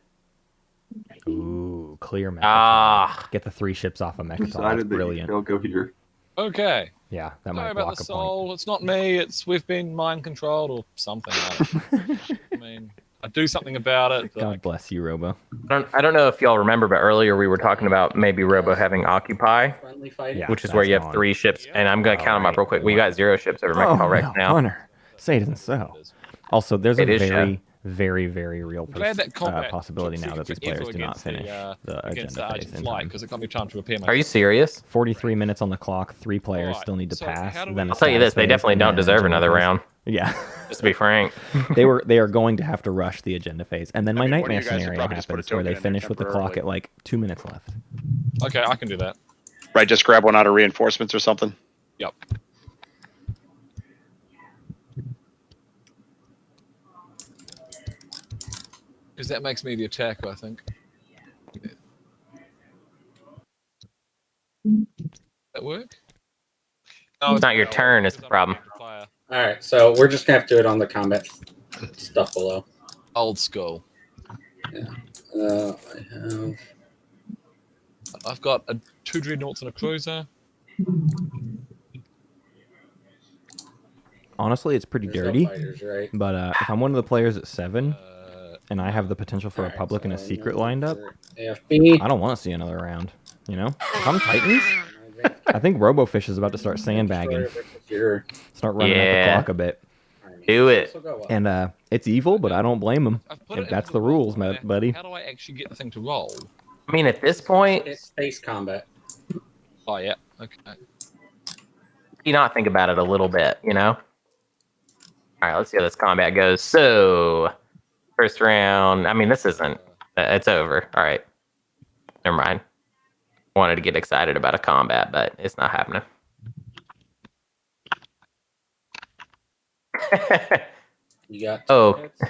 Ooh, clear Mechatol. Ah. Get the 3 ships off of Mechatol. That's Decided that brilliant. I'll go here. Okay. Yeah, that might Sorry block about the a point. soul. It's not me. It's we've been mind controlled or something. I mean, I do something about it. But God bless you, Robo. I don't know if y'all remember, but earlier we were talking about maybe Robo having Occupy, Friendly fighting. Yeah. which is where that's you have gone. 3 ships, and I'm going to count them up real quick. We got 0 ships over Mechatol right no, now. Hunter. Say it isn't so. Also, there's It a is, very, very, very real glad that combat possibility took now that these forever players do not against the, finish the against the agenda Argent phase in flight time. because it got me time to repair my. Are you serious? 43 minutes on the clock. 3 players Alright, still need to so pass. how do Then we- a I'll tell you this, they status definitely phase, don't and then deserve agenda another phase. round, Yeah. just to be frank. They are going to have to rush the agenda phase, and then my I mean, one of nightmare you guys should scenario probably just put a happens where token they in there finish with the clock temporarily. at like 2 minutes left. Okay, I can do that. Right, just grab one out of reinforcements or something. Yep. Because that makes me the attacker, I think. That work? No, It's not your turn, it's the problem. All right, so we're just gonna have to do it on the combat stuff below. Old school. I've got 2 dreadnoughts and a cruiser. Honestly, it's pretty There's dirty, no fighters, right? but if I'm one of the players at 7 Uh, and I have the potential for a Alright, public and a so secret no lined up, for AFB. I don't want to see another round. You know, if I'm Titans, I think Robofish is about to start sandbagging, Your start running at the Yeah. clock a bit, army. Do it. This will go well. and it's evil, but I don't blame him. I've put If it that's into the roll, rules, but buddy. How do I actually get the thing to roll? I mean, at this point, It's space combat. Oh, yeah. Okay. you not think about it a little bit, you know? All right, let's see how this combat goes. So, first round. I mean, this isn't. It's over. All right. Never mind. Wanted to get excited about a combat, but it's not happening. You got Oh. hits?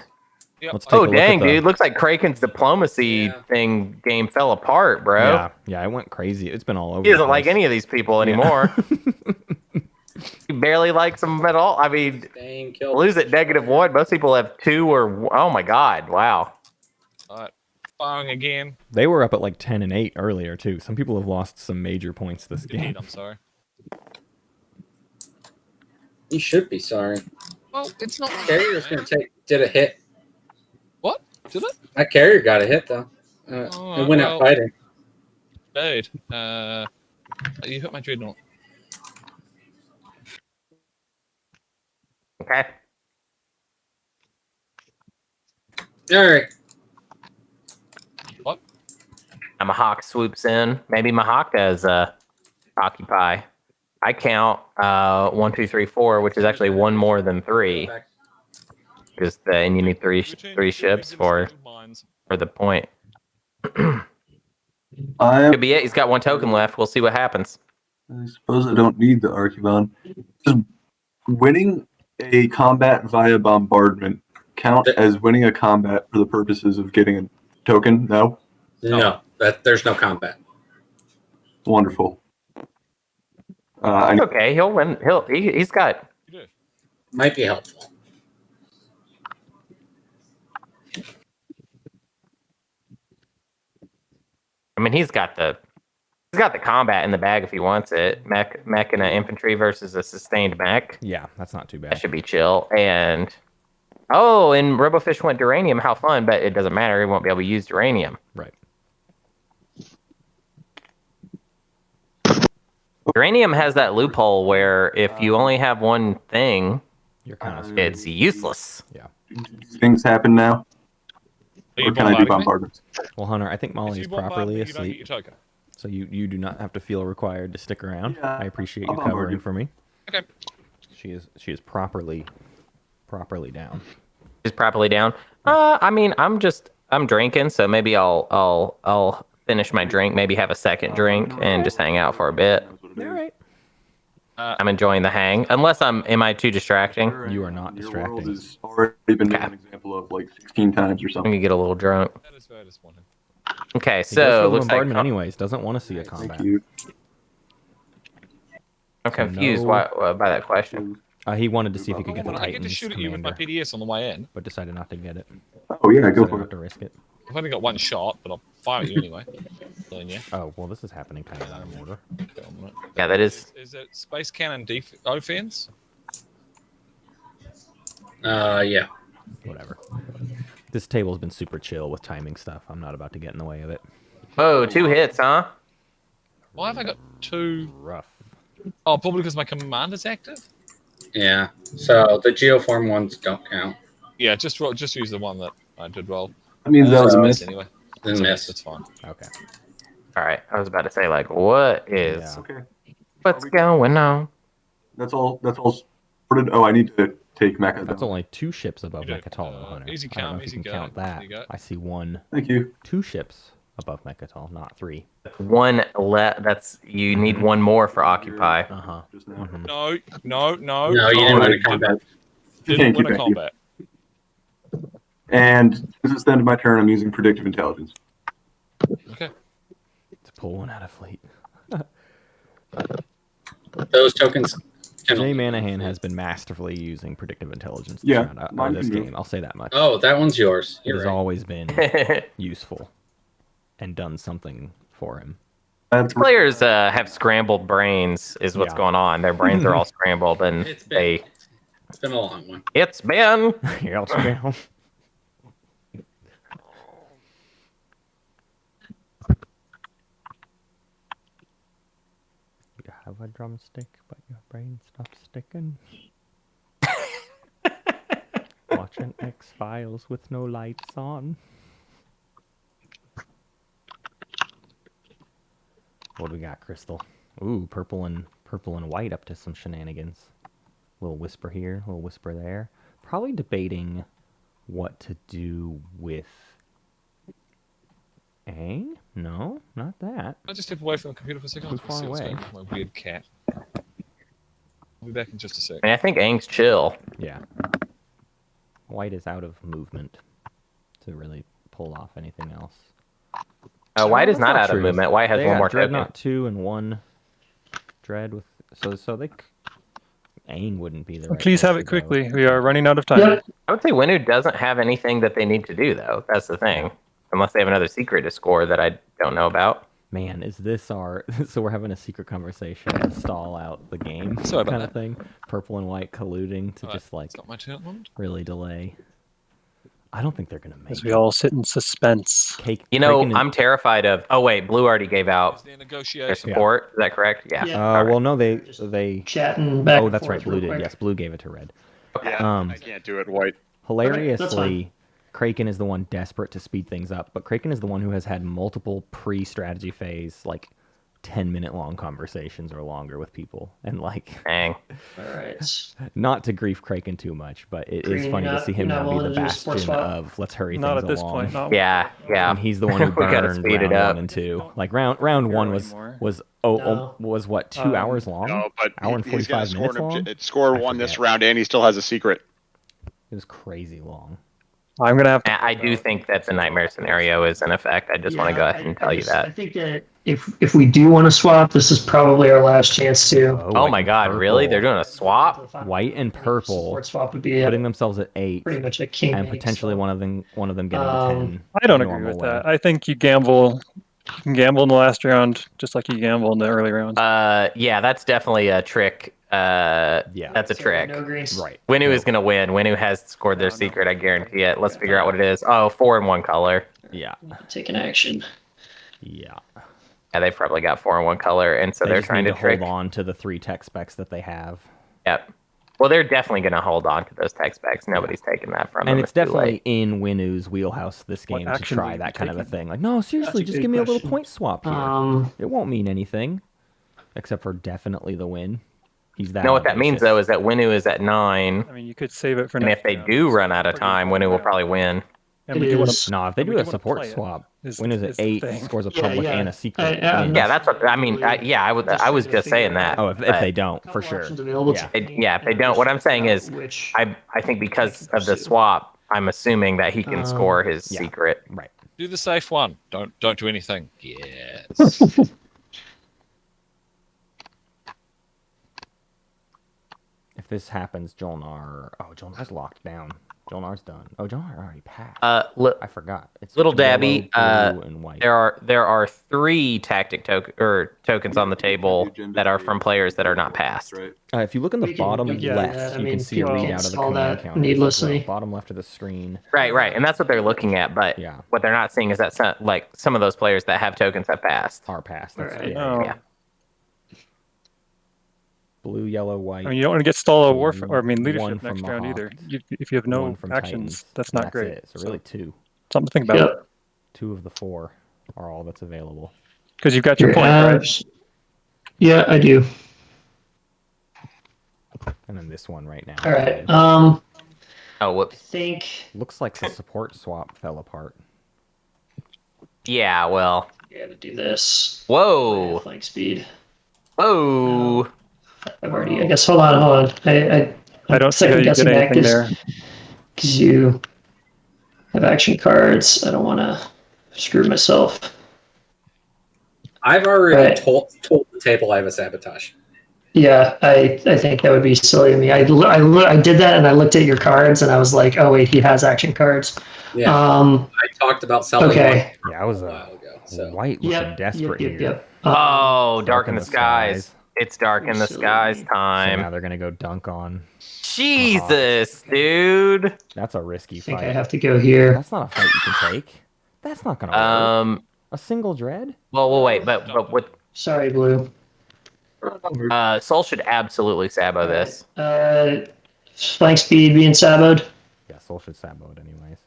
Yep. Let's take a Oh, look dang, at the, dude. Looks like Kraken's diplomacy Yeah. thing game fell apart, bro. Yeah, it went crazy. It's been all over. He doesn't the like place. any of these people anymore. He barely likes them at all. I mean, Staying killed. lose at -1. Most people have 2 or... Oh, my God. Wow. All right. Firing again. They were up at like 10 and 8 earlier too. Some people have lost some major points this Good hit, game. I'm sorry. You should be sorry. Well, it's not. Carrier's gonna did a hit. What? Did it? That carrier got a hit though. Oh, It went out well. fighting. Dude. You hit my dreadnought. Okay. All right. And Mahawk swoops in. Maybe Mahawk does Occupy. I count 1, 2, 3, 4, which is actually one more than 3. Just and you need three ships for the point. Could be it. He's got 1 token left. We'll see what happens. I suppose I don't need the Archivon. Does winning a combat via bombardment count as winning a combat for the purposes of getting a token? No? No, there's no combat. Wonderful. Okay, he'll win. He's got. Might be helpful. I mean, he's got the combat in the bag if he wants it. Mech and an infantry versus a sustained mech. Yeah, that's not too bad. That should be chill. And Robofish went Duranium. How fun! But it doesn't matter. He won't be able to use Duranium. Right. Uranium has that loophole where if you only have one thing, you're kind of it's useless. Yeah. Things happen now. Or can I do bombardments? Well, Hunter, I think Molly is properly asleep. So you do not have to feel required to stick around. Yeah, I appreciate you I'll bombard covering you. for me. Okay. She is properly down. She's properly down. I mean, I'm drinking, so maybe I'll finish my drink, maybe have a second drink, and just hang out for a bit. All right. I'm enjoying the hang. Unless am I too distracting? You are not Your world distracting. has already been an example of like 16 times or I'm something. gonna get a little drunk. That is very disappointing. Okay, He does so go looks like bombardment anyways. Doesn't want to see a combat. Thank you. I'm confused No- by that question. He wanted to see if he could get the I get to Titans shoot at you with my commander, PDS on the way in. but decided not to get it. Oh yeah, go Decided for not it. to risk it. I've only got 1 shot, but I'll fire at you anyway. So, yeah. Oh well, this is happening kind of out of order. Yeah, that is. Is it space cannon offense? Yeah. Whatever. This table's been super chill with timing stuff. I'm not about to get in the way of it. Whoa, 2 hits, huh? Why have I got 2? Rough. Oh, probably because my command is active. Yeah. So the geoform ones don't count. Yeah, just use the one that I did roll. That means that was a miss. Anyway, Then miss. That's fine. Okay. All right, I was about to say like, what's Okay. going on? That's all sorted. Oh, I need to take Mecha That's down. only 2 ships above You do. Mechatol, Hunter. Easy I don't know come, if easy you can go. count that. There you go. I see Thank you. 2 ships above Mechatol, not 3. That's you need 1 more for occupy. Uh-huh. Just now. No. No, you didn't win a combat. Didn't win a Thank you. combat. And since it's the end of my turn, I'm using predictive intelligence. Okay. It's pulling out of fleet. Those tokens can JManahan has been masterfully using predictive intelligence Yeah, this, round, mine this can move. game. I'll say that much. Oh, that one's yours. It You're has right. always been useful and done something for him. That's Players have scrambled brains, is what's Yeah. going on. Their brains are all scrambled, and It's been a long one. it's been. Here, I'll scramble. You have a drumstick, but your brain stops sticking. Watching X-Files with no lights on. What do we got, Crystal? Ooh, purple and white up to some shenanigans. Little whisper here, little whisper there. Probably debating what to do with Aang? No, not that. I just step away from the computer for a second. Too I'll see far what's away. going on with my weird cat. I'll be back in just a sec. I mean, I think Aang's chill. Yeah. White is out of movement to really pull off anything else. White is That's not out of true. movement. White has They 1 got more token. Dreadnought 2 and 1 Dread with so they Aang wouldn't be the right Please place have to it go. quickly. We are running out of time. Yep. I would say Winu doesn't have anything that they need to do, though. That's the thing. Unless they have another secret to score that I don't know about. Man, is this our so we're having a secret conversation to stall out the game Sorry about kind of that. thing? Purple and white colluding to Alright, just like It's not my turn at the moment. really delay. I don't think they're gonna make As it. we all sit in suspense. Cake, You know, Craiken and- I'm terrified of. Oh wait, Blue already gave Is out there their negotiation? support. Is that correct? Yeah. Yeah. All right. well, no, Just they. Chatting back. Oh, and that's right. forth Blue real did. quick. Yes, Blue gave it to Red. Yeah, Um, I can't do it white. Hilariously, Craiken is the one desperate to speed things up, but Craiken is the one who has had multiple pre-strategy phase like 10-minute long conversations or longer with people, and like, Dang. All right. not to grief Craiken too much, but it is Green, funny you're to see him not now be willing the to do a sports bastion swap? of let's hurry Not things at this along. point. Not Yeah. And he's the one who We gotta burned speed it round up. 1 and 2. Like round one was No. was what 2 hours long? No, but Hour and he's going 45 to minutes long? score I one this forget. round, and he still has a secret. It was crazy long. I'm gonna have to. I do think that the nightmare scenario is in effect. I just want to go ahead and tell you I that. think that if we do want to swap, this is probably our last chance to. Oh white my and god, really? purple. They're doing a swap? White and purple, Sports swap would be putting themselves at 8, pretty much a king. and potentially one of them getting to 10. I don't the agree normal with way. that. I think you gamble. You can gamble in the last round just like you gamble in the early rounds. Yeah, that's definitely a trick. Yeah. That's a trick. No greens. Right. Winu is going to win. Winu has scored their secret, I guarantee it. Let's figure out what it is. Oh, 4 in 1 color. Yeah. Take an action. Yeah. Yeah, they've probably got 4 in 1 color, and so They they're just trying need to to trick. hold on to the 3 tech specs that they have. Yep. Well, they're definitely going to hold on to those tech specs. Nobody's taking that from them. And it's too definitely late. in Winu's wheelhouse this What game to action try will you that be kind of a taking? thing. Like, no, seriously, a just good give me a little question. point swap here. It won't mean anything, except for definitely the win. He's that. No, what that means, audacious. though, is that Winu is at 9, I mean, you could save it for. and next if they round. do It's run out of pretty time, far Winu will round. probably win. And we do want Is- to. No, if they And do we a do wanna support play it, swap, is- Winu's is at the 8, thing. scores a Yeah, public yeah. and a secret. I'm wins. not Yeah, that's what I mean. I was just saying that. Oh, if but- they don't, for sure. Yeah. If they don't, what I'm saying is, Which I think because of the swap, I'm assuming that he can score his yeah. secret. Right. Do the safe one. Don't do anything. Yes. If this happens, Jolnar's locked down. Jolnar's done. Oh, Jolnar already passed. I forgot. It's Little yellow, Dabby, blue, and white. there are 3 tactic tokens on the table that are from players that are not passed. Right. If you look in the We can- bottom we can do left, that. I you mean, can see a people readout can of the install command that counter. needlessly. Bottom left of the screen. Right, and that's what they're looking at. But Yeah. what they're not seeing is that some of those players that have tokens have passed. Are passed. That's, Alright. Oh. Yeah. Blue, yellow, white. I mean, you don't want to get Stala Warfare, or I mean, One leadership from next round Mahawk. either. If you have no one from actions, Titans, that's and not great. It. So really 2. Something to think about. Yep. 2 of the 4 are all that's available. Because you've got your point, Yeah, right? Yeah, I do. And then this one right now. All right. Oh, I whoops. think Looks like the support swap fell apart. Yeah, well. yeah, to do this. Whoa. Flank speed. Whoa. I've already. I guess. Hold on. I don't see how you get anything there. Because you have action cards. I don't want to screw myself. I've already Right. told the table I have a sabotage. Yeah, I think that would be silly of me. I did that and I looked at your cards and I was like, oh wait, he has action cards. Yeah, I talked about selling Okay. Yeah, I was one a a while ago. So white looking Yep. desperate Yep. here. Yep. Oh, dark in the skies. It's dark in the Silly. skies So time. now they're gonna go dunk on. Jesus, dude. That's a risky I think I fight. have to go here. That's not a fight you can take. That's not gonna work. A single dread? Well, wait, but what? Sorry, Blue. Soul should absolutely sabo this. Flank speed being saboed. Yeah, Soul should sabo it anyways.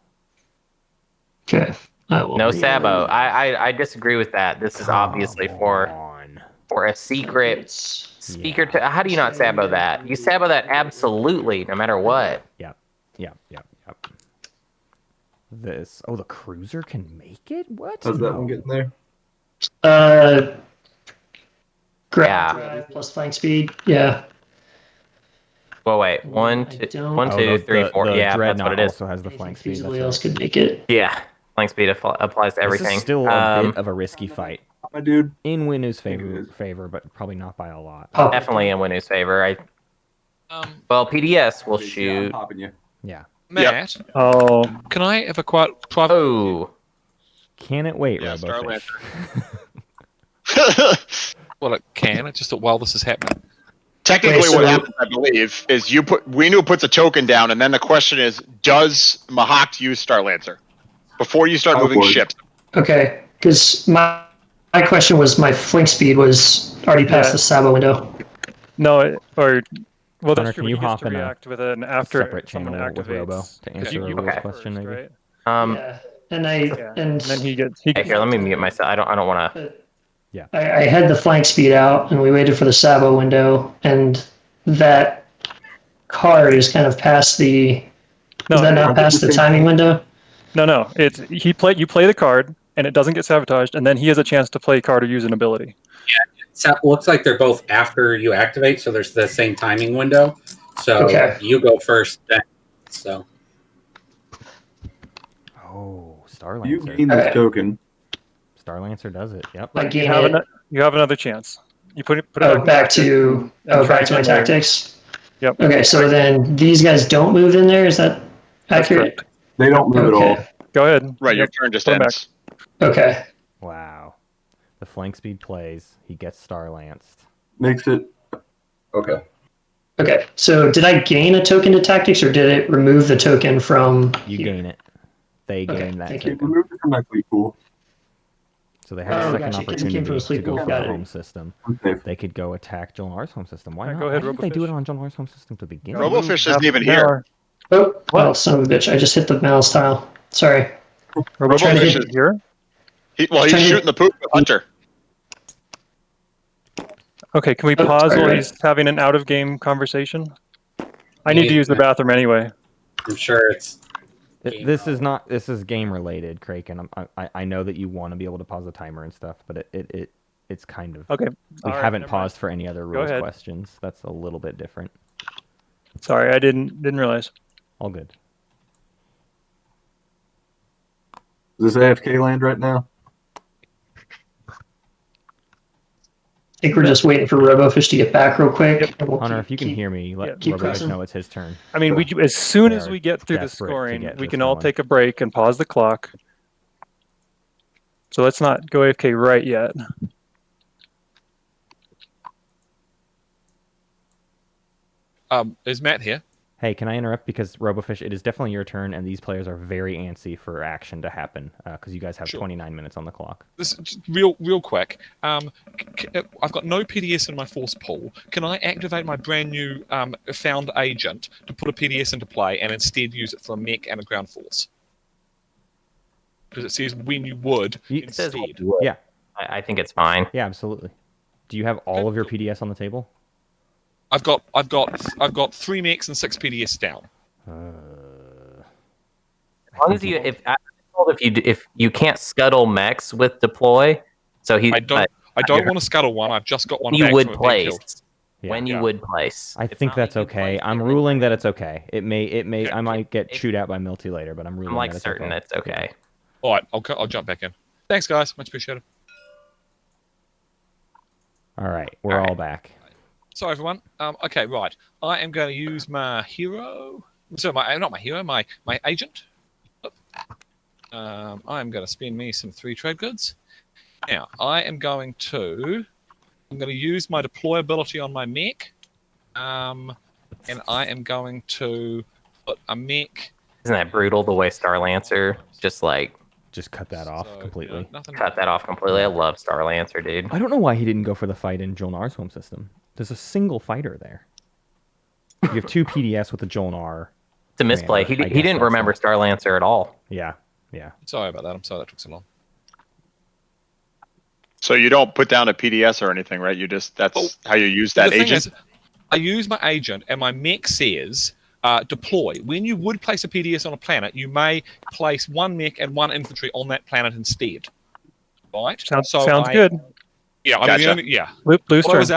Okay. I will No re- sabo. I disagree with that. This is obviously for a secret It's- speaker. How do you not sabo that? You sabo that absolutely, no matter what. Yep. This. Oh, the cruiser can make it? What? How's that one getting there? Grab Yeah. drive plus flank speed. Yeah. Well, wait. I One, don't- two, three, four. The Yeah, that's Dreadnought what it is. also has the Anything flank speed. feasibly That's else right. could make it. Yeah. Flank speed applies to everything. This is still a bit of a risky fight. My dude. In Winu's Think it is. favor, but probably not by a lot. Oh, Definitely in Winu's favor. Well, PDS will I'm shoot. popping you. Yeah. Matt, Oh, can I have a quite private? Oh. Can it wait, Yeah, Robofish? Well, it can. It's just that while this is happening. Technically, Wait, so- what happens, I believe, is Winu puts a token down, and then the question is, does Mahawk use Starlancer before you start I moving would. ships? Okay. Because my question was my flank speed was already past Yeah. the sabo window. no, well, Connor, that's true. can But you he gets hop to in a react with an after separate someone channel with activates. Robo to 'Cause answer you the go rules first, question, maybe? right? Yeah. And I Yeah. and And then he Hey, here, let me mute myself. I don't want to. I had the flank speed out, and we waited for the Sabo window, and that card is kind of past the. No, Is that not past the timing window? No. It's you play the card, and it doesn't get sabotaged, and then he has a chance to play a card or use an ability. Yeah, it looks like they're both after you activate, so there's the same timing window. So Okay. you go first, then. So. Oh, You Starlancer. gain this Alright. token. Starlancer does it. Yep. I gain You have, it. you have another chance. You put it Back to and try back to my again later. tactics. Yep. Okay, so then these guys don't move in there. Is that That's accurate? correct. They don't move at all. Okay. Go ahead. Right, your Yep. turn just Put 'em ends. Okay. Wow. The flank speed plays. He gets Starlanced. Makes it. Okay. Okay. So did I gain a token to tactics, or did it remove the token from? You here? gain it. They Okay, gain that thank you. It token. removed it from my fleet pool. So they have a Oh, second gotcha. It came opportunity from the to sleep go pool. for the Got it. home system. I'm safe. They could go attack Jolnar's home system. Why Alright, not? go ahead, Why didn't they do it Robofish. on Jolnar's home system to begin Gotta with? move Robofish isn't half even an here. hour. Oh, son of a bitch! I just hit the mouse tile. Sorry. Robofish trying to is hit- here. He's Trying to- shooting the poop with Hunter. Okay, can we Oh, pause sorry. while he's having an out-of-game conversation? I need to use the bathroom anyway. I'm sure it's. This is not. This is game related, Craiken. I know that you want to be able to pause the timer and stuff, but it's kind of. Okay. We All right, haven't never paused mind. for any other Go rules ahead. questions. That's a little bit different. Sorry, I didn't realize. All good. Is this AFK land right now? I think we're just waiting for Robofish to get back real quick. and we'll Hunter, keep- if you can keep- hear me, let keep Robofish pressing. know it's his turn. I mean, as soon They as are we get through the desperate to scoring, get we this can all going. take a break and pause the clock. So let's not go AFK right yet. Is Matt here? Hey, can I interrupt? Because Robofish, it is definitely your turn, and these players are very antsy for action to happen because you guys have Sure. 29 minutes on the clock. This is just real quick. I've got no PDS in my force pool. Can I activate my brand new found agent to put a PDS into play and instead use it for a mech and a ground force? Because it says when you would It says instead. Yeah, I think it's fine. yeah, absolutely. Do you have all of your PDS on the table? I've got 3 mechs and 6 PDS down. As long as if you can't scuttle mechs with deploy, so he I don't want to scuttle one. I've just got one. you back would from a dead place kill. Yeah. when you Yeah. would place. I It's think not that's that you okay. place I'm it, ruling that it's okay. It may. Okay. I might get It- chewed out by Milty later, but I'm ruling I'm like that it's certain okay. it's okay. All right, I'll jump back in. Thanks, guys. Much appreciated. All right, we're all back. Sorry, everyone. Okay, right. I am going to use my hero. So not my hero, my agent. I am going to spend me some 3 trade goods. Now, I'm going to use my deploy ability on my mech. And I am going to put a mech. Isn't that brutal the way Starlancer just like Just cut that off So, completely. nothing. cut that off completely? I love Starlancer, dude. I don't know why he didn't go for the fight in Jolnar's home system. There's a single fighter there. You have 2 PDS with the Jolnar. It's a misplay. I He guess didn't that's remember it. Starlancer at all. Yeah, yeah. Sorry about that. I'm sorry that took so long. So you don't put down a PDS or anything, right? You just that's how you use that The thing agent. is, I use my agent, and my mech says deploy. When you would place a PDS on a planet, you may place 1 mech and 1 infantry on that planet instead. Right? Sounds I- good. Yeah, I mean, Gotcha. Blue's What I turn. was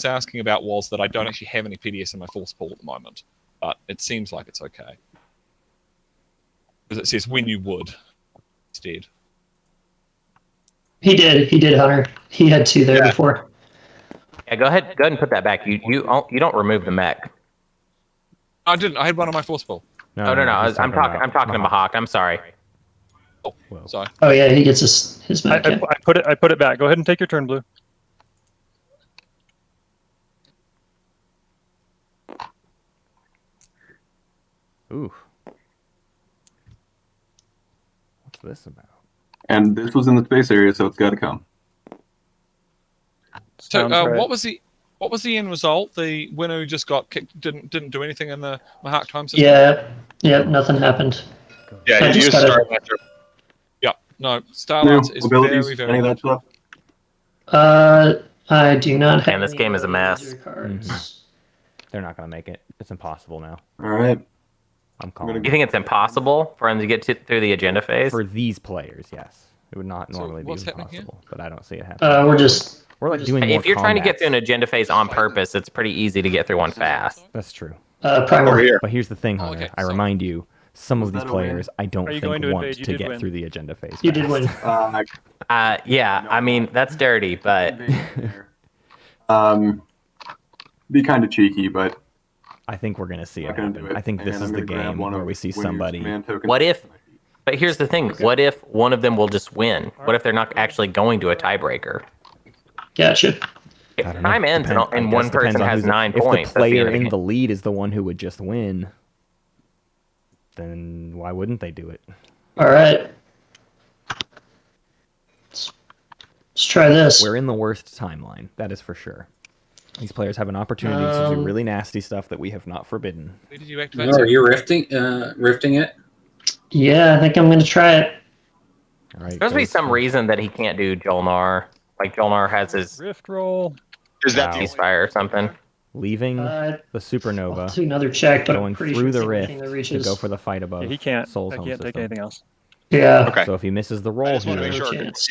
asking about was that I don't actually have any PDS in my force pool at the moment, but it seems like it's okay because it says when you would instead. He did, Hunter. He had 2 there before. Yeah, go ahead and put that back. You don't remove the mech. I didn't. I had 1 on my force pool. No. he's I'm talking to Mahawk. I'm sorry. Oh, Whoa. sorry. Oh yeah, he gets his I mech. Yeah. put it back. Go ahead and take your turn, Blue. Ooh. What's this about? And this was in the space area, so it's got to come. So, Sounds right. what was the end result? The winner who just got kicked didn't do anything in the Mahawk time system. Yeah, nothing happened. Yeah, I you just use gotta- Starlancer. Yeah. No, New Starlance is abilities, very, very any of good. that stuff. I do not have. Man, this game is a mess. laser cards. They're not going to make it. It's impossible now. All right. I'm calling. You think it's impossible for them to get through the agenda phase? For these players, yes. It would not So normally be what's happening impossible, but I don't see it happening. We're like doing more If you're trying to get combats. through an agenda phase on purpose, it's pretty easy to get through one fast. That's true. primal. Over here. But here's the thing, Oh, Hunter. okay, I so- remind you, some Was of these that a win? players I don't Are you think going to want invade? You to did get win. through the agenda phase. You did fast. win. Yeah, I mean, that's dirty, but Be kind of cheeky, but I think we're going to see not it gonna happen. do it. I think this And is I'm the gonna grab game one where of we see Winnie's somebody. command tokens. what if? But here's the thing: what if one of them will just win? What if they're not actually going to a tiebreaker? Gotcha. If I don't know. time ends Depend- I and guess one depends person on has who's- 9 if points, the player that's the end in of the lead is the one who would just win, then why wouldn't they do it? All right. Let's try this. We're in the worst timeline, that is for sure. These players have an opportunity to do really nasty stuff that we have not forbidden. Where did you activate? No, are you rifting it? Yeah, I think I'm going to try it. All right. There must be goes some to- reason that he can't do Jolnar. Like Jolnar has his Rift roll. Is that Wow. the ceasefire or something. leaving the I'll supernova, do another check, but I'm going pretty through sure the it's rift anything that to reaches. go for the fight above Yeah, he can't. Soul's I home can't take system. anything else. Yeah. Okay. So if he misses the I roll just want to here, make sure chance.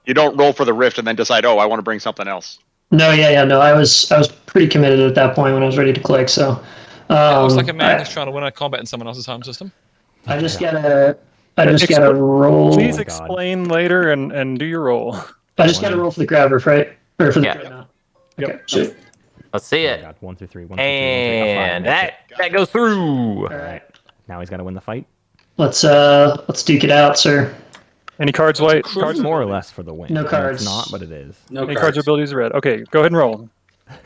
you don't roll for the rift and then decide, oh, I want to bring something else. No, no. I was pretty committed at that point when I was ready to click. So, It looks like a man I, who's trying to win a combat in someone else's home system. I just gotta roll. Please my God. explain later and do your roll. I just gotta roll for the grabber, right? Or for the Yeah. dreadnought. Yep. Okay. Sweet. Let's see oh my it. God, 1 through 3, 1 through 3, 1 through 3. A five, And that's that goes through. All right. Now he's got to win the fight. Let's duke it out, sir. Any cards white? Cruise Cards More or less for the win. No I mean, cards. It's not, but it is. No Any cards or abilities red? Okay, go ahead and roll.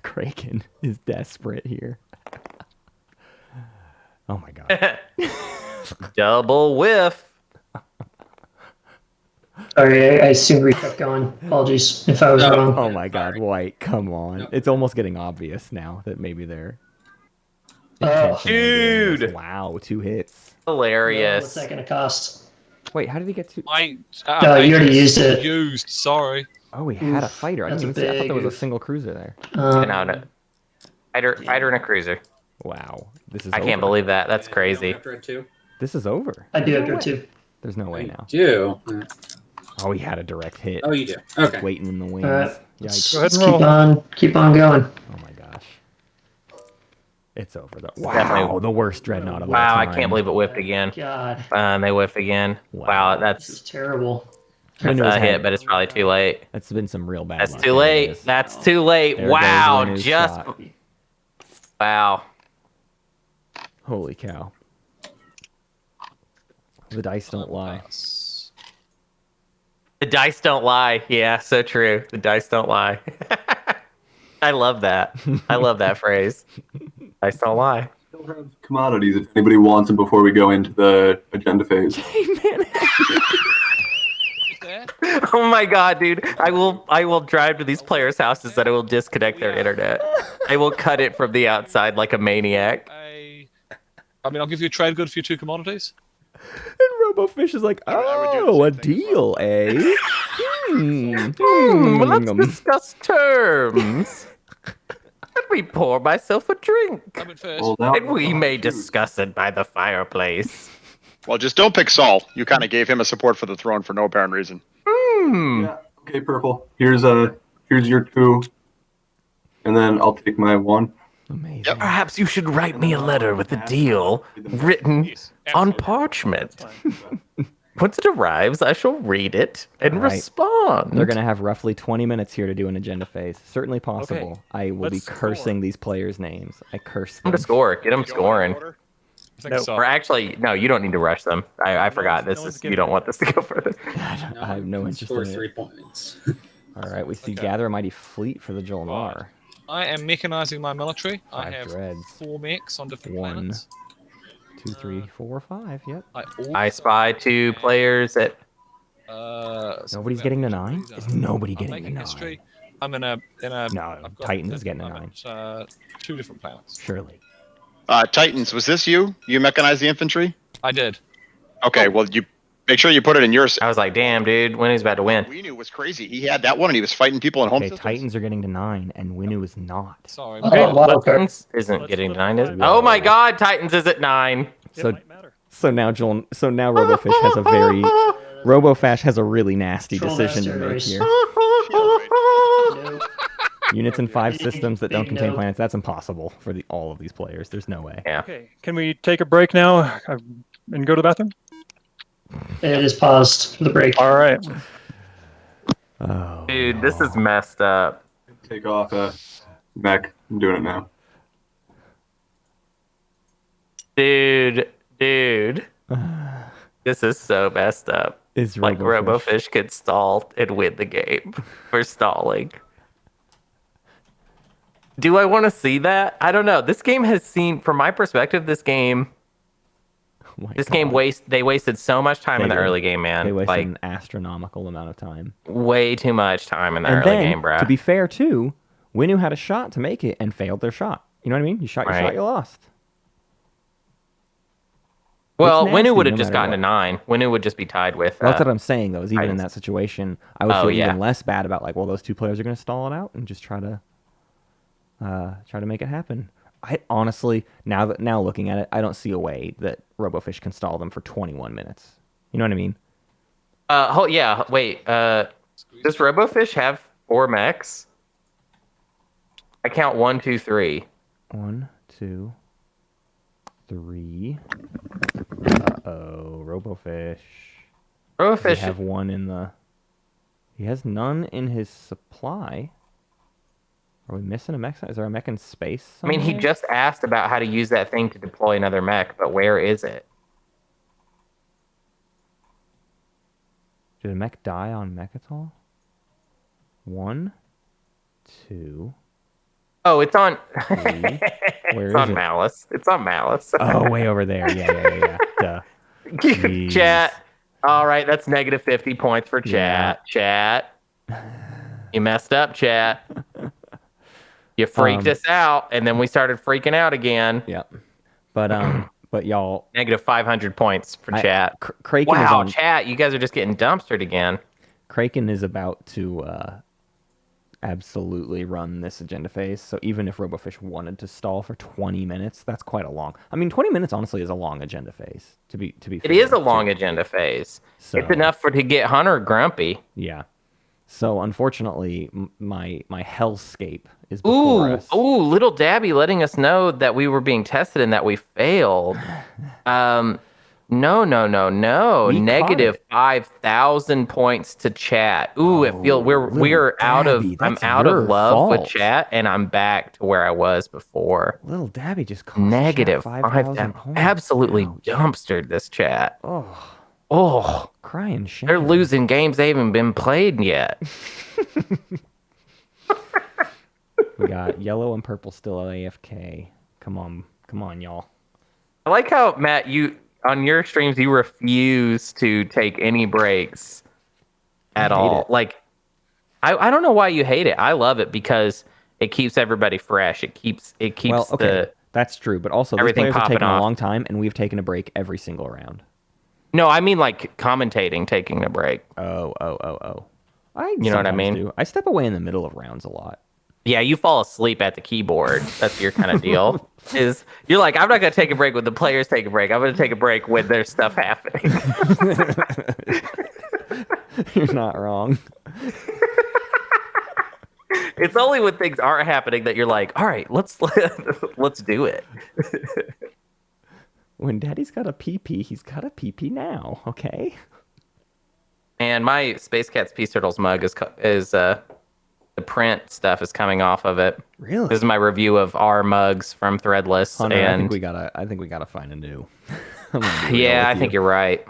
Craiken is desperate here. Oh my God. Double whiff. Sorry, I assumed we kept going. Apologies if I was No. wrong. Oh my God, White, come on. No. It's almost getting obvious now that maybe they're Oh. intentionally doing this. Dude. Wow, 2 hits. Hilarious. What's that gonna cost? Wait, how did he get 2? No, you already used it. Used. Sorry. Oh, he had a fighter. I That's didn't a even see. I thought there was a big- single cruiser there. No. Fighter and a cruiser. Wow, this is. I can't over. believe that. That's crazy. This is over. I do have No dread way. too. There's no way I now. do. Oh, he had a direct hit. Oh, you do. Okay. Waiting in the wings. All right. Yikes. Go ahead Let's and keep on going. Oh my gosh. It's over though. Definitely- Wow, the worst dreadnought of all Wow, I time. can't believe it whiffed again. God, They whiffed again. Wow, this is that's terrible. a Windows hit, had- but it's probably too late. That's been some real bad That's luck. too There it late. is. That's too late. There goes Wow, Winu's just shot. wow. Holy cow. The dice don't lie. The dice don't lie. Yeah, so true. The dice don't lie. I love that. I love that phrase. Dice don't lie. Still have commodities if anybody wants them before we go into the agenda phase. Oh my god, dude. I will drive to these players' houses and I will disconnect their internet. I will cut it from the outside like a maniac. I mean, I'll give you a trade good for your 2 commodities. And Robofish is like, I would do the oh, a same thing, deal, eh? Let's discuss terms. Let me pour myself a drink. I went first. Well, now And we may discuss it by the fireplace. Well, just don't pick Saul. You kind of gave him a support for the throne for no apparent reason. Yeah. Okay, purple. Here's your 2, and then I'll take my 1. Amazing. Yep. Perhaps you should write me a letter with a deal written Yes, on absolutely. parchment. Once it arrives, I shall read it and All right. respond. They're going to have roughly 20 minutes here to do an agenda phase. Certainly possible. Okay. I will be Let's cursing these players' names. I curse I'm them. to score. Get them scoring. I think No. so. Or actually, no, you don't need to rush them. I forgot. no This one's is getting you don't it. want this to go further. I have no interest Score in 3 it. points. All right, we see Okay. Gather a Mighty Fleet for the Jolnar. I am mechanizing my military. I 5 have dreads. 4 mechs on different 1, planets. 2, 3, 4, 5. Yep. I spy 2 players at. Nobody's getting to 9? Is nobody I'm getting to making 9? history. I'm in a No, I've got- Titans is getting a I'm 9. at, 2 different planets. Surely. Titans, was this you? You mechanized the infantry? I did. Okay, well, you Make sure you put it in yours. I was like, damn, dude, Winnie's about to win. Winu was crazy. He had that one, and he was fighting people in home Okay, systems. Titans are getting to 9, and Winu is not. Sorry. Okay, Oh, wow, okay. Titans isn't Let's getting flip 9, is the it? five. Oh my god, Titans is at 9. It So- might matter. So now Robofish has a very Robofash has a really nasty Troll decision to master make race. here. Nope. Units in 5 Big- systems that don't big contain no. planets. That's impossible for all of these players. There's no way. Yeah. Okay, can we take a break now and go to the bathroom? It is paused for the break. All right. Oh, Dude, this is messed up. Take off mech. I'm doing it now. Dude. This is so messed up. is Like Robofish. Robofish could stall and win the game for stalling. Do I want to see that? I don't know. This game has seen, from my perspective, this game Oh my game God. they wasted so much time They in the did. early game, man. They wasted Like an astronomical amount of time. way too much time in the And early then, game, bro. to be fair too, Winu had a shot to make it and failed their shot. You know what I mean? You shot your Right. shot, you lost. Well, It's nasty Winu would have no just matter gotten to 9. Winu would just be tied with. That's what I'm saying though. Is even in Titans. that situation, I would Oh, feel yeah. even less bad about like, well, those two players are going to stall it out and just try to make it happen. I honestly, now looking at it, I don't see a way that Robofish can stall them for 21 minutes. You know what I mean? Yeah. Wait. Does Robofish have 4 mechs? I count 1, 2, 3. 1, 2, 3. Robofish. Does he Robofish. have one in the? He has none in his supply. Are we missing a mech? Is there a mech in space? I mean, he somewhere? just asked about how to use that thing to deploy another mech, but where is it? Did a mech die on mech at all? 1, 2. Oh, it's on. Where It's is on it? Malice. It's on Malice. Oh, way over there. Yeah. Duh. Jeez. Chat. All right, that's negative 50 points for Yeah. chat. You messed up, chat. You freaked us out, and then we started freaking out again. Yep. But y'all, Negative 500 points for chat. Craiken is Wow, on. chat, you guys are just getting dumpstered again. Craiken is about to absolutely run this agenda phase. So even if Robofish wanted to stall for 20 minutes, that's quite a long. I mean, 20 minutes honestly is a long agenda phase. To be It fair, is a long too. agenda phase. So, It's enough to get Hunter grumpy. Yeah. So unfortunately, my hellscape is before Ooh, us. little Dabby letting us know that we were being tested and that we failed. No. We Negative caught 5,000 points to chat. Ooh, it feels we're little out of. Dabby, I'm that's out of your love with fault. chat, and I'm back to where I was before. Little Dabby just cost the chat Negative 5,000 5,000. points. Absolutely Ouch. dumpstered this chat. Oh, crying shame. They're losing games they haven't been played yet. We got yellow and purple still AFK. Come on, y'all. I like how, Matt, you on your streams you refuse to take any breaks at hate all. it. Like, I don't know why you hate it. I love it because it keeps everybody fresh. It keeps Well, okay, that's true. But also, these everything players have popping taken a off. long time, and we've taken a break every single round. No, I mean like commentating, taking a break. Oh. You know what I sometimes mean? do. I step away in the middle of rounds a lot. Yeah, you fall asleep at the keyboard. That's your kind of deal. Is you're like, I'm not gonna take a break when the players take a break. I'm gonna take a break when there's stuff happening. You're not wrong. It's only when things aren't happening that you're like, all right, let's do it. When Daddy's got a PP, he's got a PP now. Okay. And my Space Cats Peace Turtles mug is the print stuff is coming off of it. Really? This is my review of our mugs from Threadless. Hunter, and I think we gotta find a new. I'm gonna be real yeah, with I think you. you're right.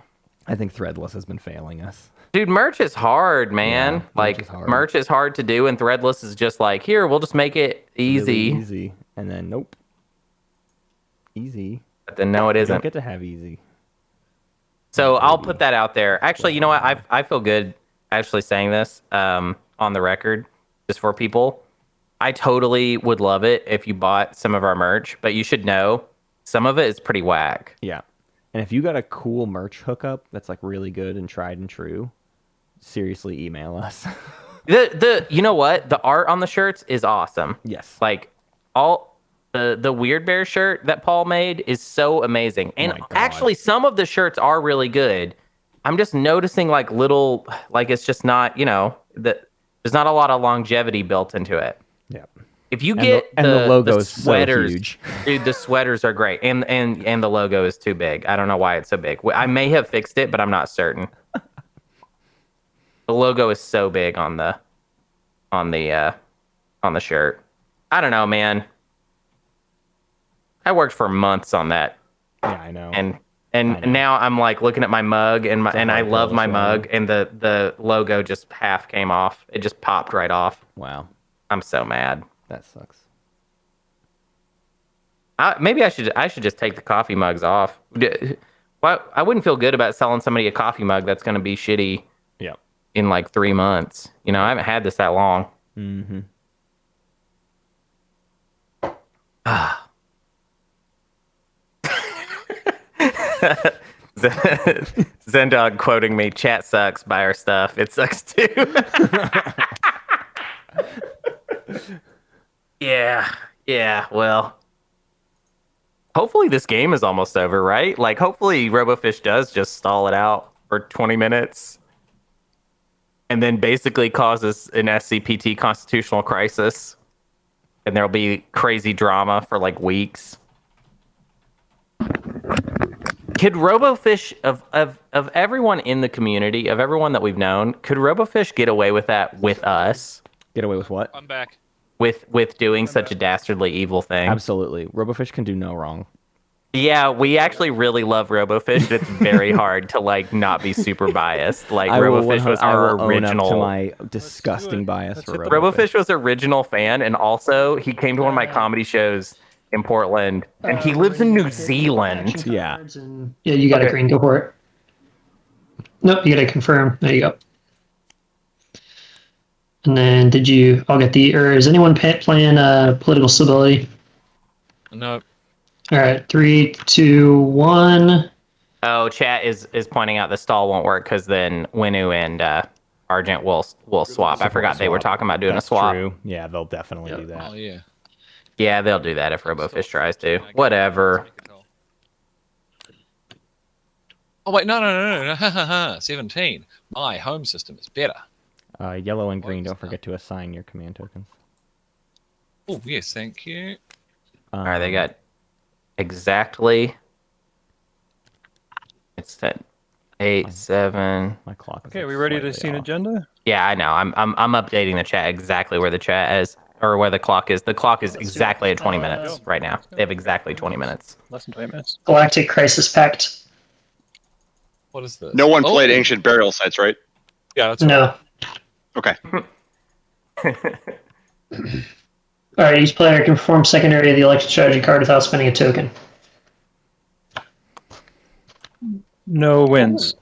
I think Threadless has been failing us. Dude, merch is hard, man. Yeah, like merch is hard. to do, and Threadless is just like, here, we'll just make it easy. Really easy. And then nope. Easy. But then no, it You don't isn't. get to have easy. So I'll put that out there. Actually, you know what? I feel good actually saying this on the record, just for people. I totally would love it if you bought some of our merch, but you should know some of it is pretty whack. Yeah. And if you got a cool merch hookup that's like really good and tried and true, seriously email us. You know what? The art on the shirts is awesome. Yes. Like all the Weird Bear shirt that Paul made is so amazing. And actually some of the shirts are really good. I'm just noticing like little, like it's just not, there's not a lot of longevity built into it. Yeah. If you get the logo is sweaters, so huge. Dude, the sweaters are great. And the logo is too big. I don't know why it's so big. I may have fixed it, but I'm not certain. The logo is so big on the shirt. I don't know, man. I worked for months on that. Yeah, I know. And now I'm like looking at my mug and I love my mug, and the logo just half came off. It just popped right off. Wow. I'm so mad. That sucks. Maybe I should just take the coffee mugs off. Well, I wouldn't feel good about selling somebody a coffee mug that's going to be shitty. Yeah. In like 3 months. I haven't had this that long. Mm-hmm. Zendog quoting me, chat sucks, buy our stuff. It sucks too. Yeah, well. Hopefully this game is almost over, right? Like, hopefully Robofish does just stall it out for 20 minutes. And then basically causes an SCPT constitutional crisis. And there'll be crazy drama for like weeks. Could Robofish, of everyone in the community, of everyone that we've known, could Robofish get away with that with us? Get away with what? I'm back. With doing such a dastardly evil thing? Absolutely. Robofish can do no wrong. Yeah, we actually really love Robofish. It's very hard to like not be super biased. Like Robofish was our original. Own up to my disgusting bias for Robofish. Robofish was original fan, and also he came to one of my comedy shows in Portland, and he lives in New Zealand. Yeah. Yeah, you got it, Green. Go for it. Nope, you got to confirm. There you go. And then I'll get is anyone playing political stability? No. All right, 3, 2, 1. Oh, chat is pointing out the stall won't work because then Winu and Argent will swap. I forgot they were talking about doing a swap. True. Yeah, they'll definitely do that. Oh, yeah. Yeah, they'll do that if Robofish tries to. Whatever. Oh, wait, no. 17. My home system is better. Yellow and green, don't forget to assign your command tokens. Oh, yes, thank you. All right, they got exactly. It's 10, 8, 7. My clock. Okay, are we ready to see an agenda? Yeah, I know. I'm updating the chat exactly where the chat is, or where the clock is. The clock is exactly at 20 minutes right now. They have exactly 20 minutes. Less than 20 minutes. Galactic Crisis Pact. What is this? No one played Ancient Burial Sites, right? Yeah, that's No. Okay. All right, each player can perform secondary of the election strategy card without spending a token. No wins.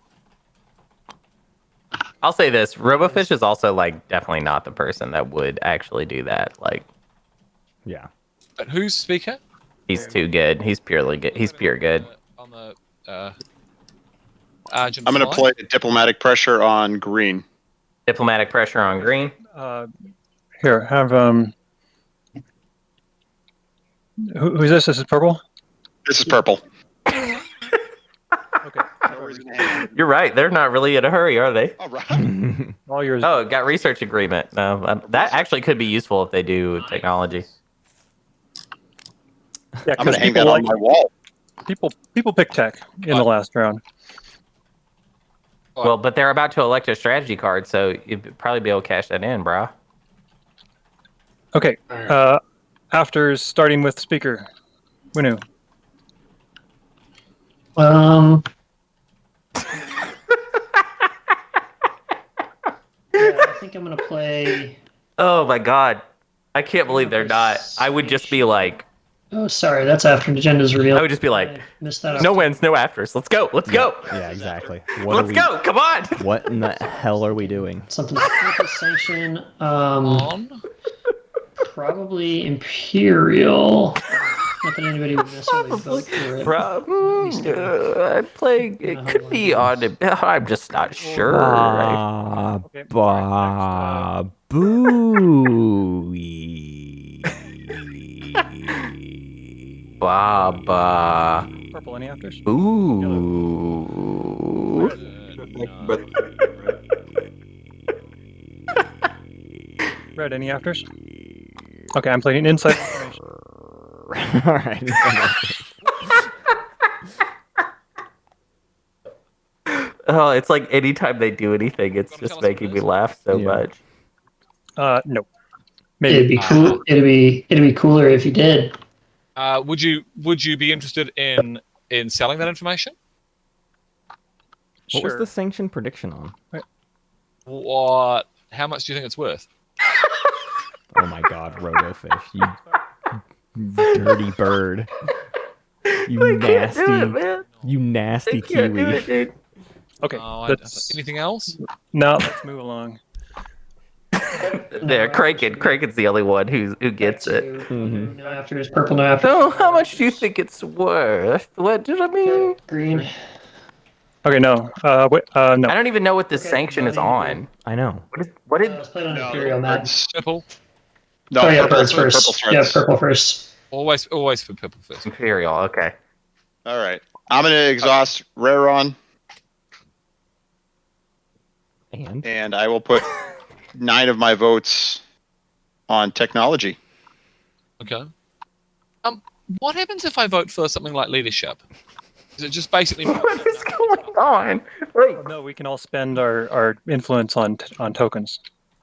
I'll say this: Robofish is also like definitely not the person that would actually do that. Like, yeah. But who's speaker? He's too good. He's purely good. He's pure good. On the Argent I'm going to play Diplomatic Pressure on green. Diplomatic Pressure on green. Here, have who's this? This is purple. This is purple. Okay. You're right. They're not really in a hurry, are they? All right. All yours. Oh, got research agreement. That actually could be useful if they do technology. Yeah, I'm going to hang that on my wall. People pick tech in the last round. Well, but they're about to elect a strategy card, so you'd probably be able to cash that in, bro. Okay. After starting with speaker, Winu. Yeah, I think I'm gonna play. Oh my god, I can't believe they're not. I would just be like, Oh, sorry, that's after the agenda's revealed. I would just be like, I missed that. no wins, no afters. Let's go. Let's go. Yeah, exactly. Let's go. Come on. What in the hell are we doing? Something to sanction. on. Probably Imperial. Not that anybody would necessarily vote for it. I'd play. It could be on. I'm just not sure. Okay, Baba. Purple, any afters? Ooh. Red, any afters? Okay, I'm playing inside information. All right. Oh, it's like anytime they do anything, it's just making me laugh so much. No. Maybe. It'd be cool. It'd be cooler if you did. Would you be interested in selling that information? What was the sanction prediction on? What? How much do you think it's worth? Oh my God, Robofish, you dirty bird! You nasty kiwi! Okay. Oh, Anything else? No, let's move along. There, Craiken's the only one who gets it. Mm-hmm. No afters, purple no afters. So, how much do you think it's worth? What did I mean? Green. Okay, no. No. I don't even know what this sanction is on. I know. What did? It's played on Imperial map. Purple. No, Oh yeah, purple birds first. starts. Yeah, purple first. Always for purple first. Imperial. Okay. All right. I'm going to exhaust Raron, and I will put 9 of my votes on technology. Okay. What happens if I vote for something like leadership? Is it just basically? What is going on? Wait. Oh, no, we can all spend our influence on tokens.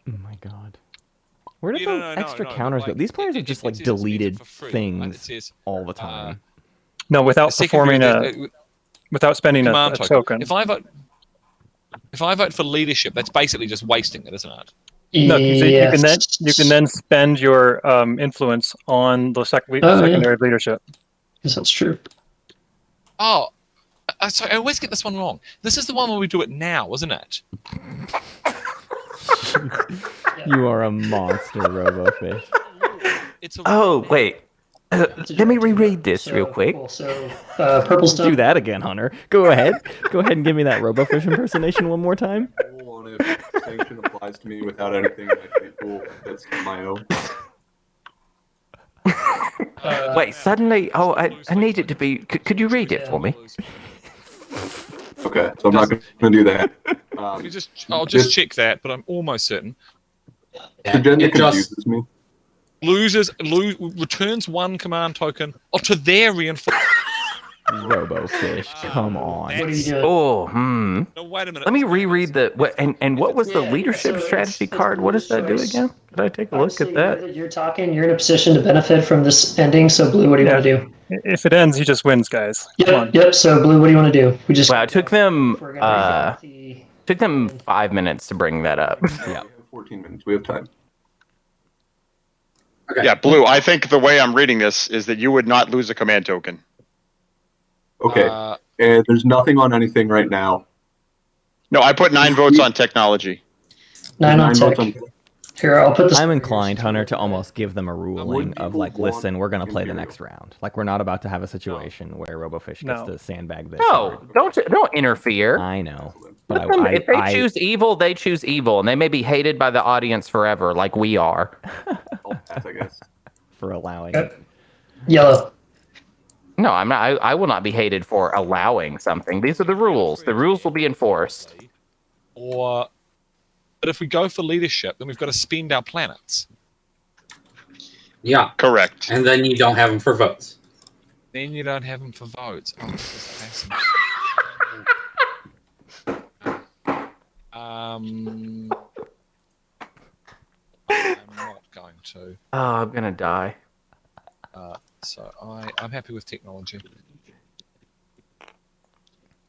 Oh my God. Where did the extra counters go? These players have just like deleted things all the time. No, without performing without spending a token. If I vote for leadership, that's basically just wasting it, isn't it? No, you can then spend your influence on the secondary leadership. Yes, that's true. Oh, sorry, I always get this one wrong. This is the one where we do it now, isn't it? You are a monster, Robofish. Wait. Let me reread this real quick. Cool. So, purple stuff. Do that again, Hunter. Go ahead. Go ahead and give me that Robofish impersonation one more time. On if sanction applies to me without anything in my fleet pool that's my own. Wait, suddenly, I need it to be. Could you read it for me? Okay, so I'm not going to do that. I'll just check that, but I'm almost certain. Agenda confuses me. Returns 1 command token to their reinforcement. Robofish, come on. What are you doing? No, wait a minute. Let me reread what was the leadership strategy card? What does that do again? Could I take a look at that? You're talking. You're in a position to benefit from this ending. So, Blue, what do you want to do? If it ends, he just wins, guys. Yep. So, Blue, what do you want to do? We just. Wow, it took them 5 minutes to bring that up. Yeah, 14 minutes. We have time. Okay. Yeah, Blue, I think the way I'm reading this is that you would not lose a command token. Okay, and there's nothing on anything right now. No, I put 9 votes on technology. 9 on tech. Here, I'll put this. I'm inclined, Hunter, to almost give them a ruling of like, listen, we're gonna play the next round. Like, we're not about to have a situation where Robofish gets to sandbag this. No, don't interfere. I know, but if they choose evil, they choose evil, and they may be hated by the audience forever, like we are. I'll pass, I guess. For allowing it. Yellow. No, I'm not. I will not be hated for allowing something. These are the rules. The rules will be enforced. But if we go for leadership, then we've got to spend our planets. Yeah. Correct. And then you don't have them for votes. Then you don't have them for votes. Oh, this is fascinating. I'm not going to. Oh, I'm gonna die. So I'm happy with technology.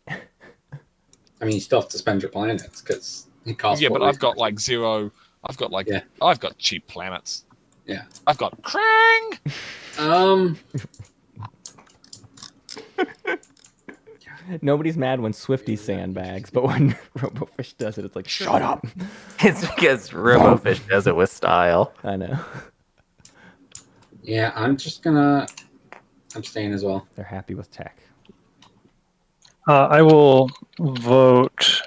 I mean, you still have to spend your planets because it costs. Yeah, but I've got like 0. I've got cheap planets. Yeah. I've got Krang. Nobody's mad when Swifty sandbags, but when Robofish does it, it's like, shut up. It's because Robofish does it with style. I know. Yeah, I'm just gonna I'm staying as well. They're happy with tech. I will vote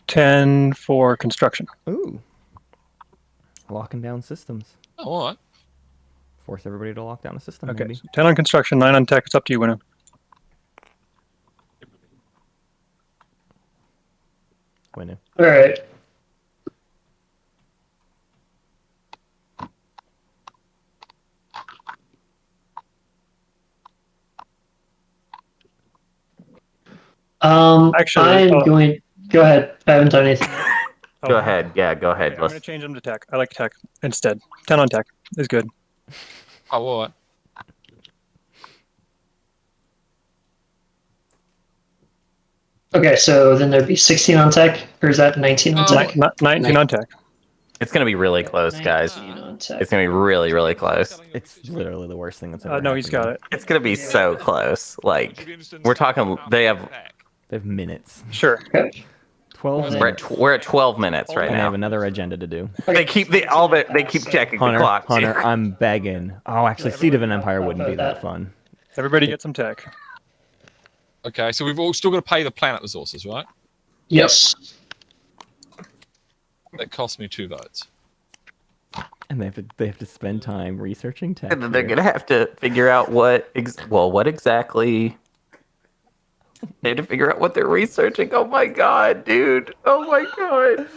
10 for construction. Ooh. Locking down systems. Oh, all right. Force everybody to lock down a system, Okay, maybe. so 10 on construction, 9 on tech. It's up to you, Winnow. Winnow. All right. Actually, I'm going. Go ahead. I haven't done anything. Go ahead. Yeah, go ahead. Okay, I'm going to change them to tech. I like tech instead. 10 on tech is good. Oh, all right. Okay, so then there'd be 16 on tech, or is that 19 on Oh, tech? 19 on tech. It's going to be really close, guys. 19 on tech. It's going to be really, really close. It's literally the worst thing that's ever No, he's got happened. it. It's going to be so close. Like, we're talking, they have, They have minutes. Sure. Okay. 12 we're minutes. we're at 12 minutes right And they have now. another agenda to do. They keep they keep checking the Hunter, clock. Hunter, I'm begging. Oh, actually, Seed of an Empire wouldn't be that fun. Everybody get some tech. Okay, so we've all still got to pay the planet resources, right? Yes. That cost me 2 votes. And they have to spend time researching tech. And then they're here. gonna have to figure out what exactly. They have to figure out what they're researching. Oh my god, dude! Oh my god!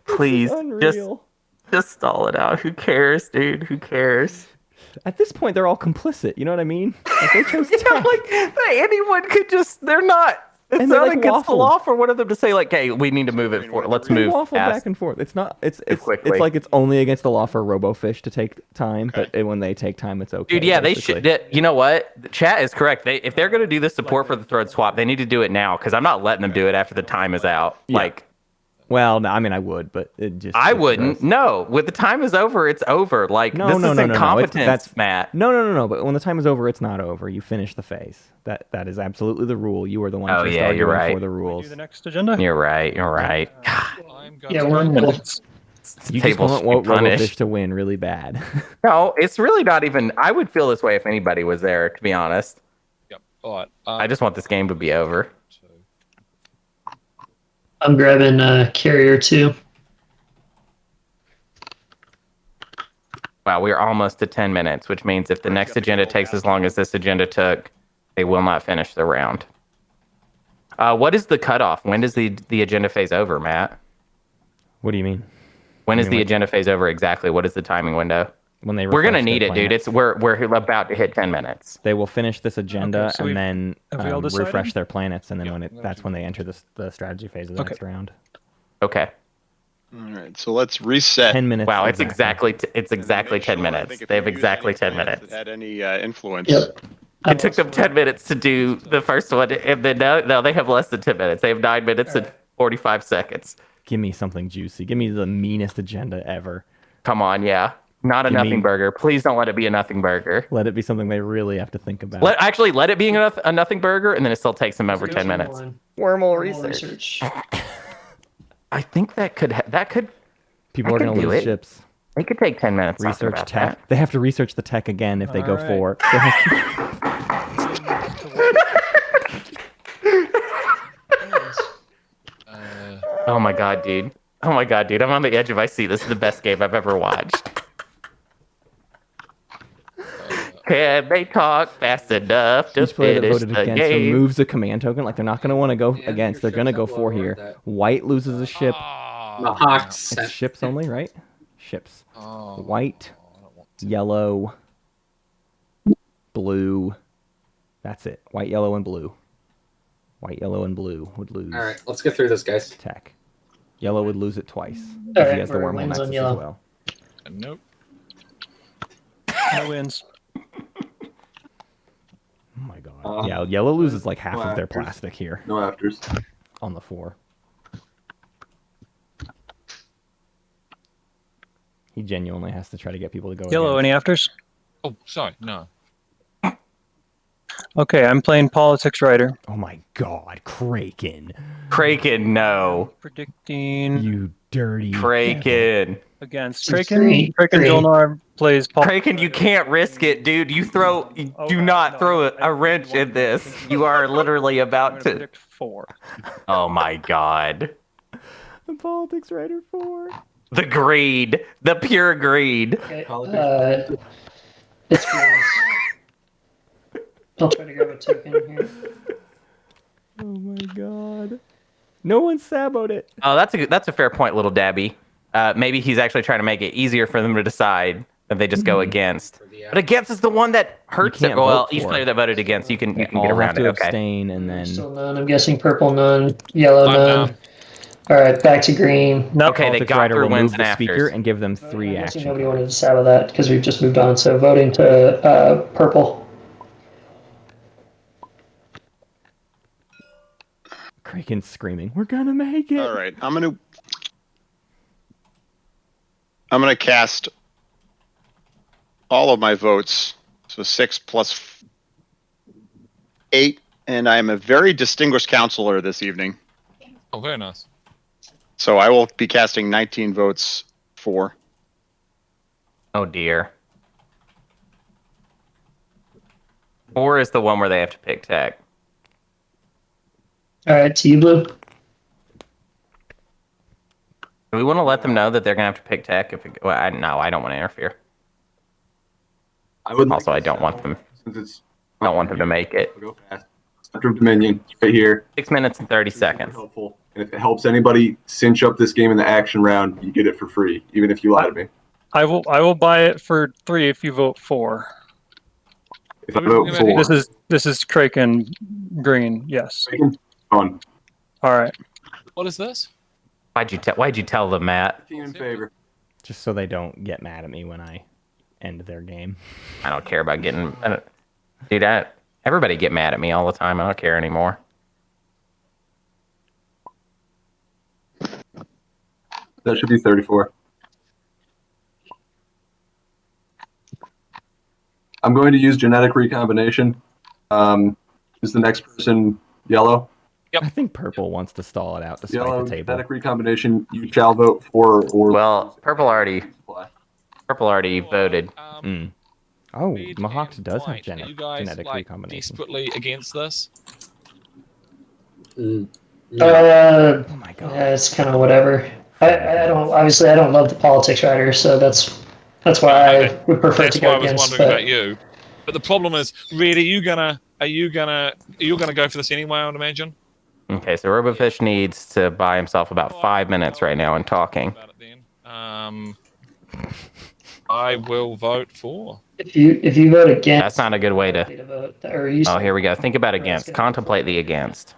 Please, Unreal. just stall it out. Who cares, dude? Who cares? At this point, they're all complicit. You know what I mean? Like, they chose Yeah, tech. like anyone could just. They're not. It's And they, not like, against the waffled. law for one of them to say like, "Hey, we need to move it forward. Let's They move waffle fast." back and forth. It's not. It's quickly. like it's only against the law for Robofish to take time, but when they take time, it's okay. Dude, yeah, they basically. should. You know what? The chat is correct. If they're going to do the support for the thread swap, they need to do it now because I'm not letting them do it after the time is out. Yeah. Like, Well, no, I mean, I would, but it just. I it's wouldn't. gross. No, when the time is over, it's over. Like, No, this no, is no, no, no. incompetence, That's Matt. No. But when the time is over, it's not over. You finish the phase. That is absolutely the rule. You are the one. Oh, just yeah, you're arguing right. for the Do rules. the next agenda? You're right. You're right. I'm going Yeah, to we're in the middle. You just Tables want should be punished. Robofish to win really bad. No, it's really not even. I would feel this way if anybody was there. To be honest, Yep. All right. I just want this game to be over. I'm grabbing carrier 2. Wow, we're almost to 10 minutes, which means if the next agenda takes as long as this agenda took, they will not finish the round. What is the cutoff? When does the agenda phase over, Matt? What do you mean? When is mean, the like- agenda phase over exactly? What is the timing window? When they We're gonna refresh need their it, dude. planet. We're about to hit 10 minutes. They will finish this agenda Okay, so and then have we all decided? refresh their planets, and then Yeah, that's when they enter the strategy phase of the Okay. next round. Okay. All right, so let's reset. 10 minutes. Wow, it's exactly Make 10 sure, I minutes. think if They have you use exactly any 10 plans minutes. That had any influence. Yep. It took them 10 minutes to do the first one, and then now they have less than 10 minutes. They have 9 minutes and 45 seconds. Give me something juicy. Give me the meanest agenda ever. Come on, yeah. Not a Give me- nothing burger. Please don't let it be a nothing burger. Let it be something they really have to think about. Let it be a nothing burger, and then it still takes them over 10 minutes. Wormhole Research. I think that could People I are going could to do lose it. ships. It could take 10 minutes. talking Research about tech. that. They have to research the tech again if they go Alright. for. Oh my god, dude. Oh my god, dude. I'm on the edge of my seat. This is the best game I've ever watched. Can they talk fast enough to Each player that finish voted the against game? removes a command token. Like they're not going to want to go Yeah, against. your They're going to ships go have for lower here. that. White loses a ship. The Hawks. It's ships only, right? Ships. Oh, White, I don't want to. yellow, blue. That's it. White, yellow, and blue. White, yellow, and blue would lose. All right, let's get through this, guys. Tech. Yellow would lose it twice. All Because right, he has the we're wormhole wins on nexus as yellow. well. Nope. No wins. Oh my god. Yeah, yellow loses like half no of their afters. plastic here No afters. on the 4. He genuinely has to try to get people to go Yellow, against. any afters? Oh, sorry. No. Okay, I'm playing politics writer. Oh my god, Craiken. Craiken, no. Predicting You dirty. Craiken. against It's Craiken. green. Craiken Green. Jolnar plays politics. Craiken, you can't risk it, dude. You do not throw a wrench in this. You are literally I'm about going to to. predict 4. Oh my god. The politics writer 4. The greed. The pure greed. Okay. Politics. It's green. I'll try to grab a token here. Oh my god. No one saboed it. Oh, that's a fair point, little Dabby. Maybe he's actually trying to make it easier for them to decide if they just go against. But against is the one that hurts it. can't Well, vote each for player it. that voted against, you can get All have around to it. Okay. abstain and then. Still none. I'm guessing purple none, yellow I'm none. down. All right, back to green. Nope. Okay, they Politics got writer through will wins move and the speaker afters. and give them I'm 3 guessing action nobody cards. wanted to sabo that because we've just moved on. So voting to Kraken's screaming, "We're gonna make it!" All right, I'm gonna cast all of my votes, so 6 plus 8, and I am a very distinguished counselor this evening. Oh, very nice. So I will be casting 19 votes for. Oh dear. 4 is the one where they have to pick tech. All right, to you, Blue. Do we want to let them know that they're gonna have to pick tech? No, I don't want to interfere. I would. Also, I don't want them. Since it's. I don't want them to make it. Go fast. Center of Dominion, right here. 6 minutes and 30 Super seconds. helpful. And if it helps anybody cinch up this game in the action round, you get it for free, even if you lie to me. I will buy it for 3 if you vote 4. If I vote This for, This is Craiken green. Yes. on. All right. What is this? Why'd you tell them, Matt? Team in favor. Just so they don't get mad at me when I end their game. I don't care about getting. Dude, everybody get mad at me all the time. I don't care anymore. That should be 34. I'm going to use genetic recombination. Is the next person yellow? Yep. I think purple wants to stall it out despite Yellow, the table. genetic recombination. You shall vote for or. Well, purple already voted. Oh, Red Mahawk and does have white. Are you guys genetic like recombination. desperately against this? No. Oh my god. Yeah, it's kind of whatever. I don't love the politics writer, so that's why I would prefer That's to why I go was against. wondering But about you. But the problem is, Red, you're gonna go for this anyway, I would imagine. Okay, so Robofish needs to buy himself about 5 minutes right now in talking. About it then. I will vote for. if you vote against, That's not a good way to. vote. Or you Oh, say- here we go. Think about against. Contemplate the against.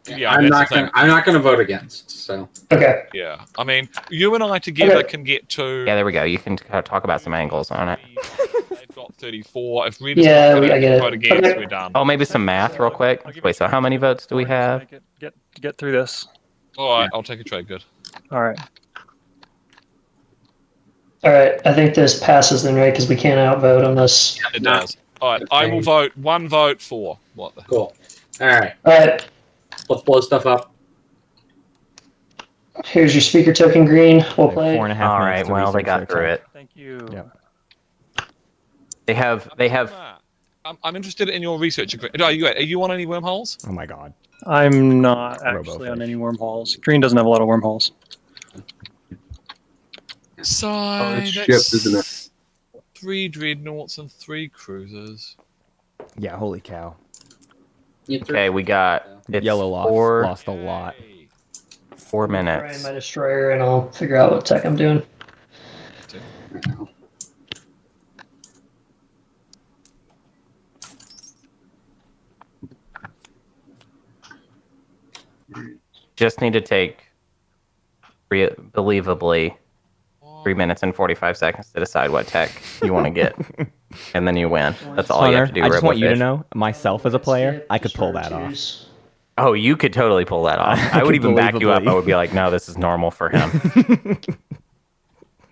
Yeah, I'm that's not the gonna. I'm not gonna vote against. So Okay. Yeah, I mean, you and I together Okay. can get to. Yeah, there we go. You can talk about some angles on it. They've got 34. If Red is Yeah, not I gonna get it. vote against, Okay. we're done. Oh, maybe some math real quick. Wait, so how many votes do we have? Get through this. All right, I'll take a trade. Good. All right. All right. I think this passes then, right? Because we can't outvote unless. It does. All right, I will vote one vote for. What the? cool. All right, All right. let's blow stuff up. Here's your speaker token, green. We'll play. 4.5 All minutes right, to well, they research got their through tech. it. Thank you. Yeah. They have. I'm interested in your research. Are you on any wormholes? Oh my god. I'm not actually on Robofish. any wormholes. Green doesn't have a lot of wormholes. So it's that's shipped, isn't it? 3 dreadnoughts and 3 cruisers. Yeah, holy cow. Okay, we got. It's Yellow lost a lot. 4 Try minutes. my destroyer, and I'll figure out what tech I'm doing. Just need to take, believably, 3 minutes and 45 seconds to decide what tech you want to get, and then you win. That's all you have to do. I just want you to Robofish. know, myself as a player, I could pull that off. Oh, you could totally pull that off. I would could even back you up. believably. I would be like, no, this is normal for him.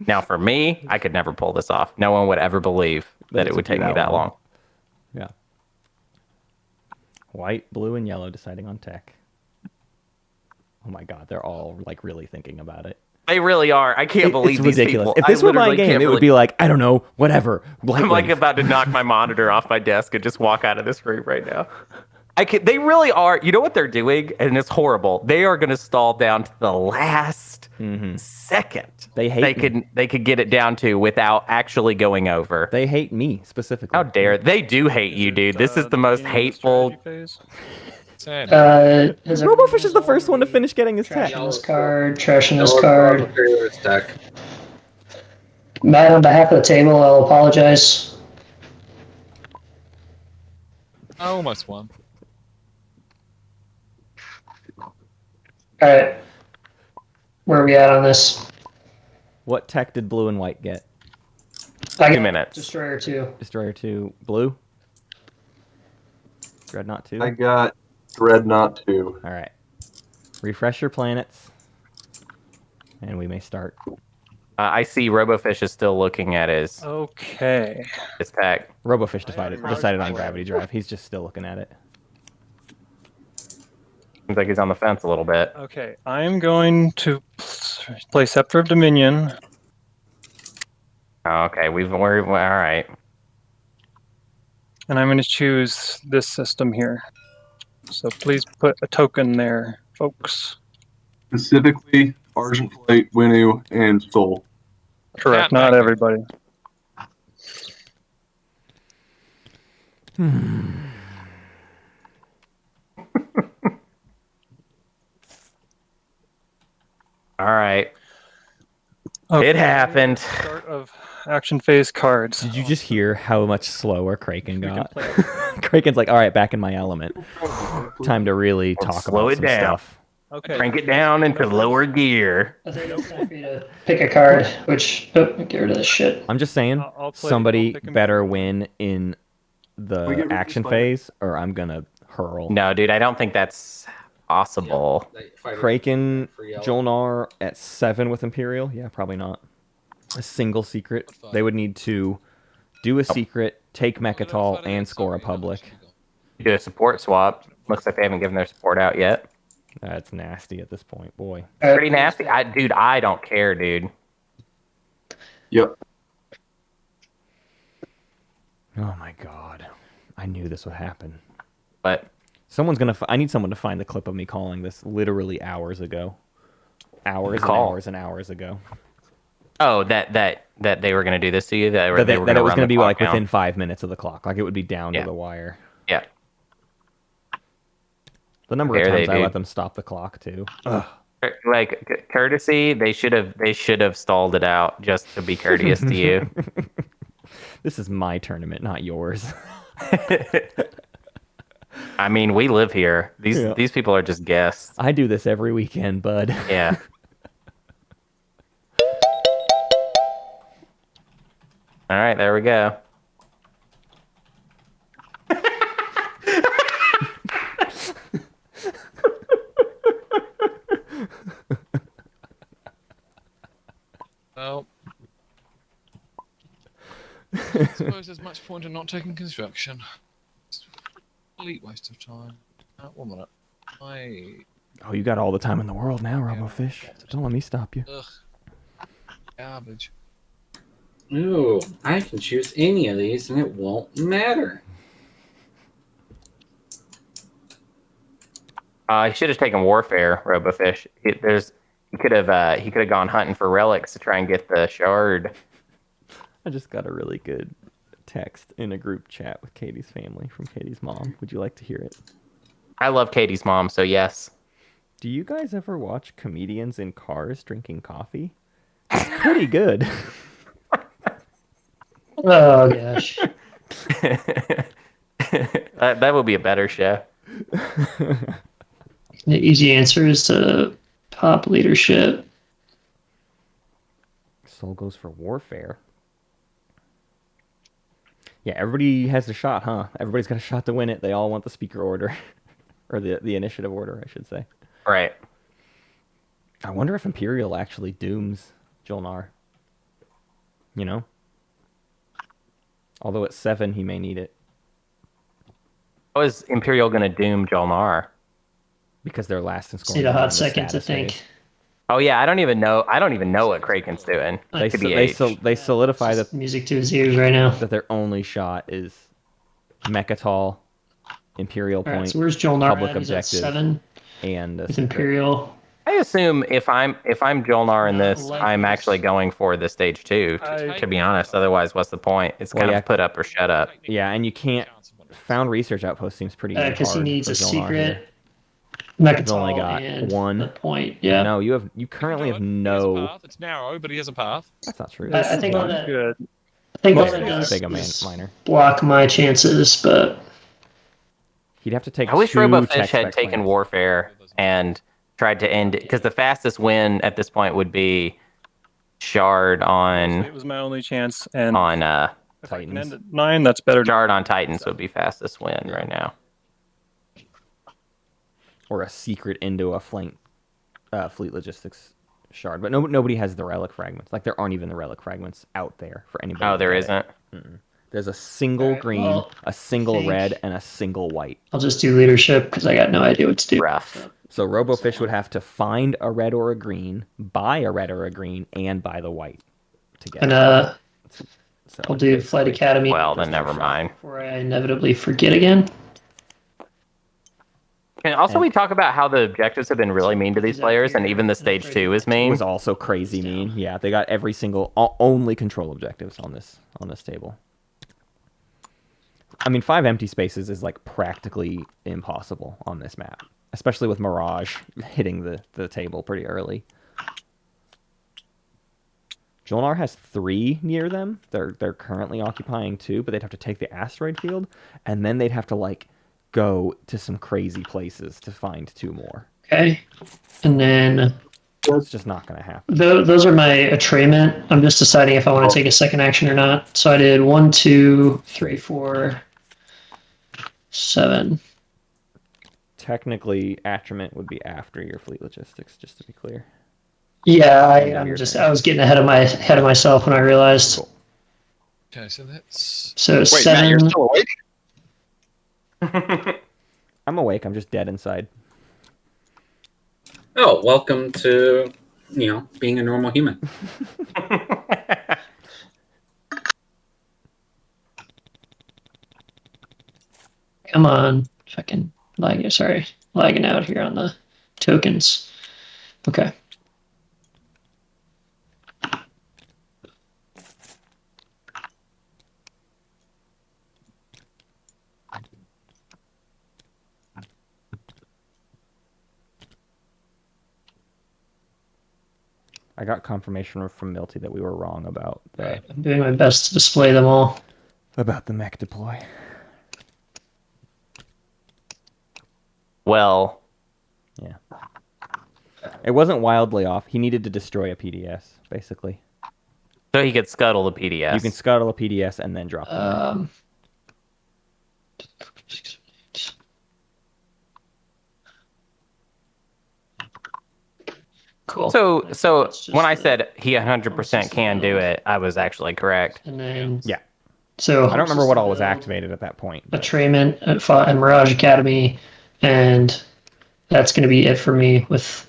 Now, for me, I could never pull this off. No one would ever believe that it would take me that long. Yeah. White, blue, and yellow deciding on tech. Oh my god, they're all like really thinking about it. They really are. I can't believe it's these ridiculous. people. If this were my game, it would be like, I don't know, whatever. I'm like about to knock my monitor off my desk and just walk out of this room right now. They really are. You know what they're doing? And it's horrible. They are going to stall down to the last second. They hate me. They could get it down to without actually going over. They hate me specifically. How dare they? Do hate you, dude. This is the most hateful. Robofish is the first one to finish getting his tech. Trashing this card, trashing this card. Matt, on behalf of the table, I'll apologize. I almost won. Alright. Where are we at on this? What tech did blue and white get? 2 minutes. Destroyer 2. Destroyer 2, blue? Dreadnought 2? I got Dreadnought 2. Alright. Refresh your planets. And we may start. I see Robofish is still looking at his tech. Robofish decided on gravity drive. He's just still looking at it. Seems like he's on the fence a little bit. Okay, I'm going to play Scepter of Dominion. Okay, we're all right. And I'm going to choose this system here. So please put a token there, folks. Specifically, Argent Flight, Winu, and Soul. Correct, not everybody. All right. Okay. It happened. Start of action phase cards. Did you just hear how much slower Craiken got? Kraken's like, all right, back in my element. Time to really talk slow about it some down. stuff. Okay. Crank it down into lower gear. I think it's time for you to pick a card, which... Oh, get rid of this shit. I'm just saying, I'll somebody pick him. better win in We the get action Robofish. phase, or I'm gonna hurl. No, dude, I don't think that's possible. Kraken, Jolnar at 7 with Imperial? Yeah, probably not. A single secret. They would need to do a secret, take Mechatol, and score a public. Do a support swap. Looks like they haven't given their support out yet. That's nasty at this point, boy. Pretty nasty. Dude, I don't care, dude. Yep. Oh my god. I knew this would happen. But Someone's gonna. I need someone to find the clip of me calling this literally hours ago. Hours and Call. hours and hours ago. oh, that they were gonna do this to you. That, That, they were that it was run gonna the be clock like down? within 5 minutes of the clock. Like it would be down Yeah. to the wire. Yeah. The number of There they times I do. let them stop the clock too. Ugh. Like courtesy, they should have stalled it out just to be courteous to you. This is my tournament, not yours. I mean, we live here. Yeah. These people are just guests. I do this every weekend, bud. Yeah. All right, there we go. Well, I suppose there's much point in not taking construction. It's a complete waste of time. 1 minute. Oh, you got all the time in the world now, Robofish. Don't let me stop you. Ugh. Garbage. Ooh, I can choose any of these and it won't matter. He should have taken Warfare, Robofish. He could have gone hunting for relics to try and get the shard. I just got a really good text in a group chat with Katie's family from Katie's mom. Would you like to hear it? I love Katie's mom, so yes. Do you guys ever watch comedians in cars drinking coffee? It's pretty good. Oh, gosh. that would be a better show. The easy answer is to pop leadership. Soul goes for Warfare. Yeah, everybody has a shot, huh? Everybody's got a shot to win it. They all want the speaker order. Or the initiative order, I should say. Right. I wonder if Imperial actually dooms Jolnar. You know? Although at 7, he may need it. How is Imperial going to doom Jolnar? Because they're last in Just scoring. need a hot in the second to status think. phase. Oh yeah, I don't even know what Craiken's doing. They TBH. they solidify Just music to his ears right now. that their only shot is Mechatol, Imperial All Point, right, so where's Jolnar public at? He's at objective, 7 and with Imperial. I assume if I'm Jolnar in Not this, like I'm this. actually going for the stage 2. To be honest, otherwise, what's the point? It's kind of put up or shut up. Yeah, and you can't. Found research outpost seems pretty hard. Because he needs for a Jolnar here. secret. He's only Mechatol got and one. the point. Yeah. No, you currently have He has a no. path. It's narrow, but he has a path. That's not true. I think all that. Good. I think all Most that does big is minor. block my chances, but He'd have to take. I wish two Robofish tech had spec taken plants. Warfare and tried to end it, because the fastest win at this point would be Shard It on was my only chance, and if I can Titans. end at 9, that's better. Shard on Titans would be fastest win right now. Or a secret into a flank fleet logistics shard, but nobody has the relic fragments. Like there aren't even the relic fragments out there for anybody. Oh, to there get isn't. it. There's a single Alright, green, well, a single I think- red, and a single white. I'll just do leadership because I got no idea what to do. Rough. So Robofish would have to find a red or a green, buy a red or a green, and buy the white to get And it. So I'll do Flight Academy Well, then never mind. before I inevitably forget again. And also, we talk about how the objectives have been really mean to these players, and even the stage 2 is It mean. was also crazy mean. Yeah, they got every single only control objectives on this table. I mean, 5 empty spaces is like practically impossible on this map, especially with Mirage hitting the table pretty early. Jolnar has 3 near them. They're currently occupying 2, but they'd have to take the asteroid field, and then they'd have to like go to some crazy places to find 2 more. Okay. And then It's just not going to happen. those are my attrayment. I'm just deciding if I want to take a second action or not. So I did 1, 2, 3, 4, 7. Technically, attrament would be after your fleet logistics, just to be clear. Yeah, End of I'm your just turn. I was getting ahead of myself when I realized. Cool. Okay, so that's So Wait, 7. Matt, you're still awake? I'm awake. I'm just dead inside. Oh, welcome to, being a normal human. Come on, fucking lagging out here on the tokens. Okay. I got confirmation from Milty that we were wrong about the I'm doing my best to display them all. mech deploy. Well, Yeah. It wasn't wildly off. He needed to destroy a PDS, basically. so he could scuttle the PDS. You can scuttle a PDS and then drop them. Cool. So That's just when I the- said he 100% can do it, I was actually correct. And then Yeah. So I don't remember what all was activated at that point. but- Attrayment at Mirage Academy, and that's going to be it for me with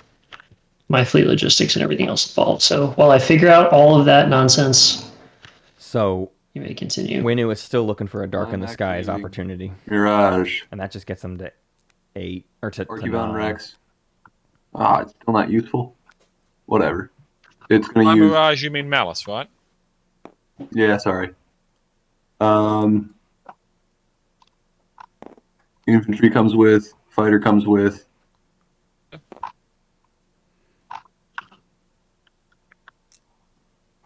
my fleet logistics and everything else involved. So while I figure out all of that nonsense, So you may continue. Winu is still looking for a dark in the skies Activating. opportunity, Mirage. and that just gets him to 8 or to Archibald 9. Rex. It's still not useful. Whatever. It's going by to use... Mirage, you mean Malice, right? Yeah, sorry. Infantry comes with, fighter comes with.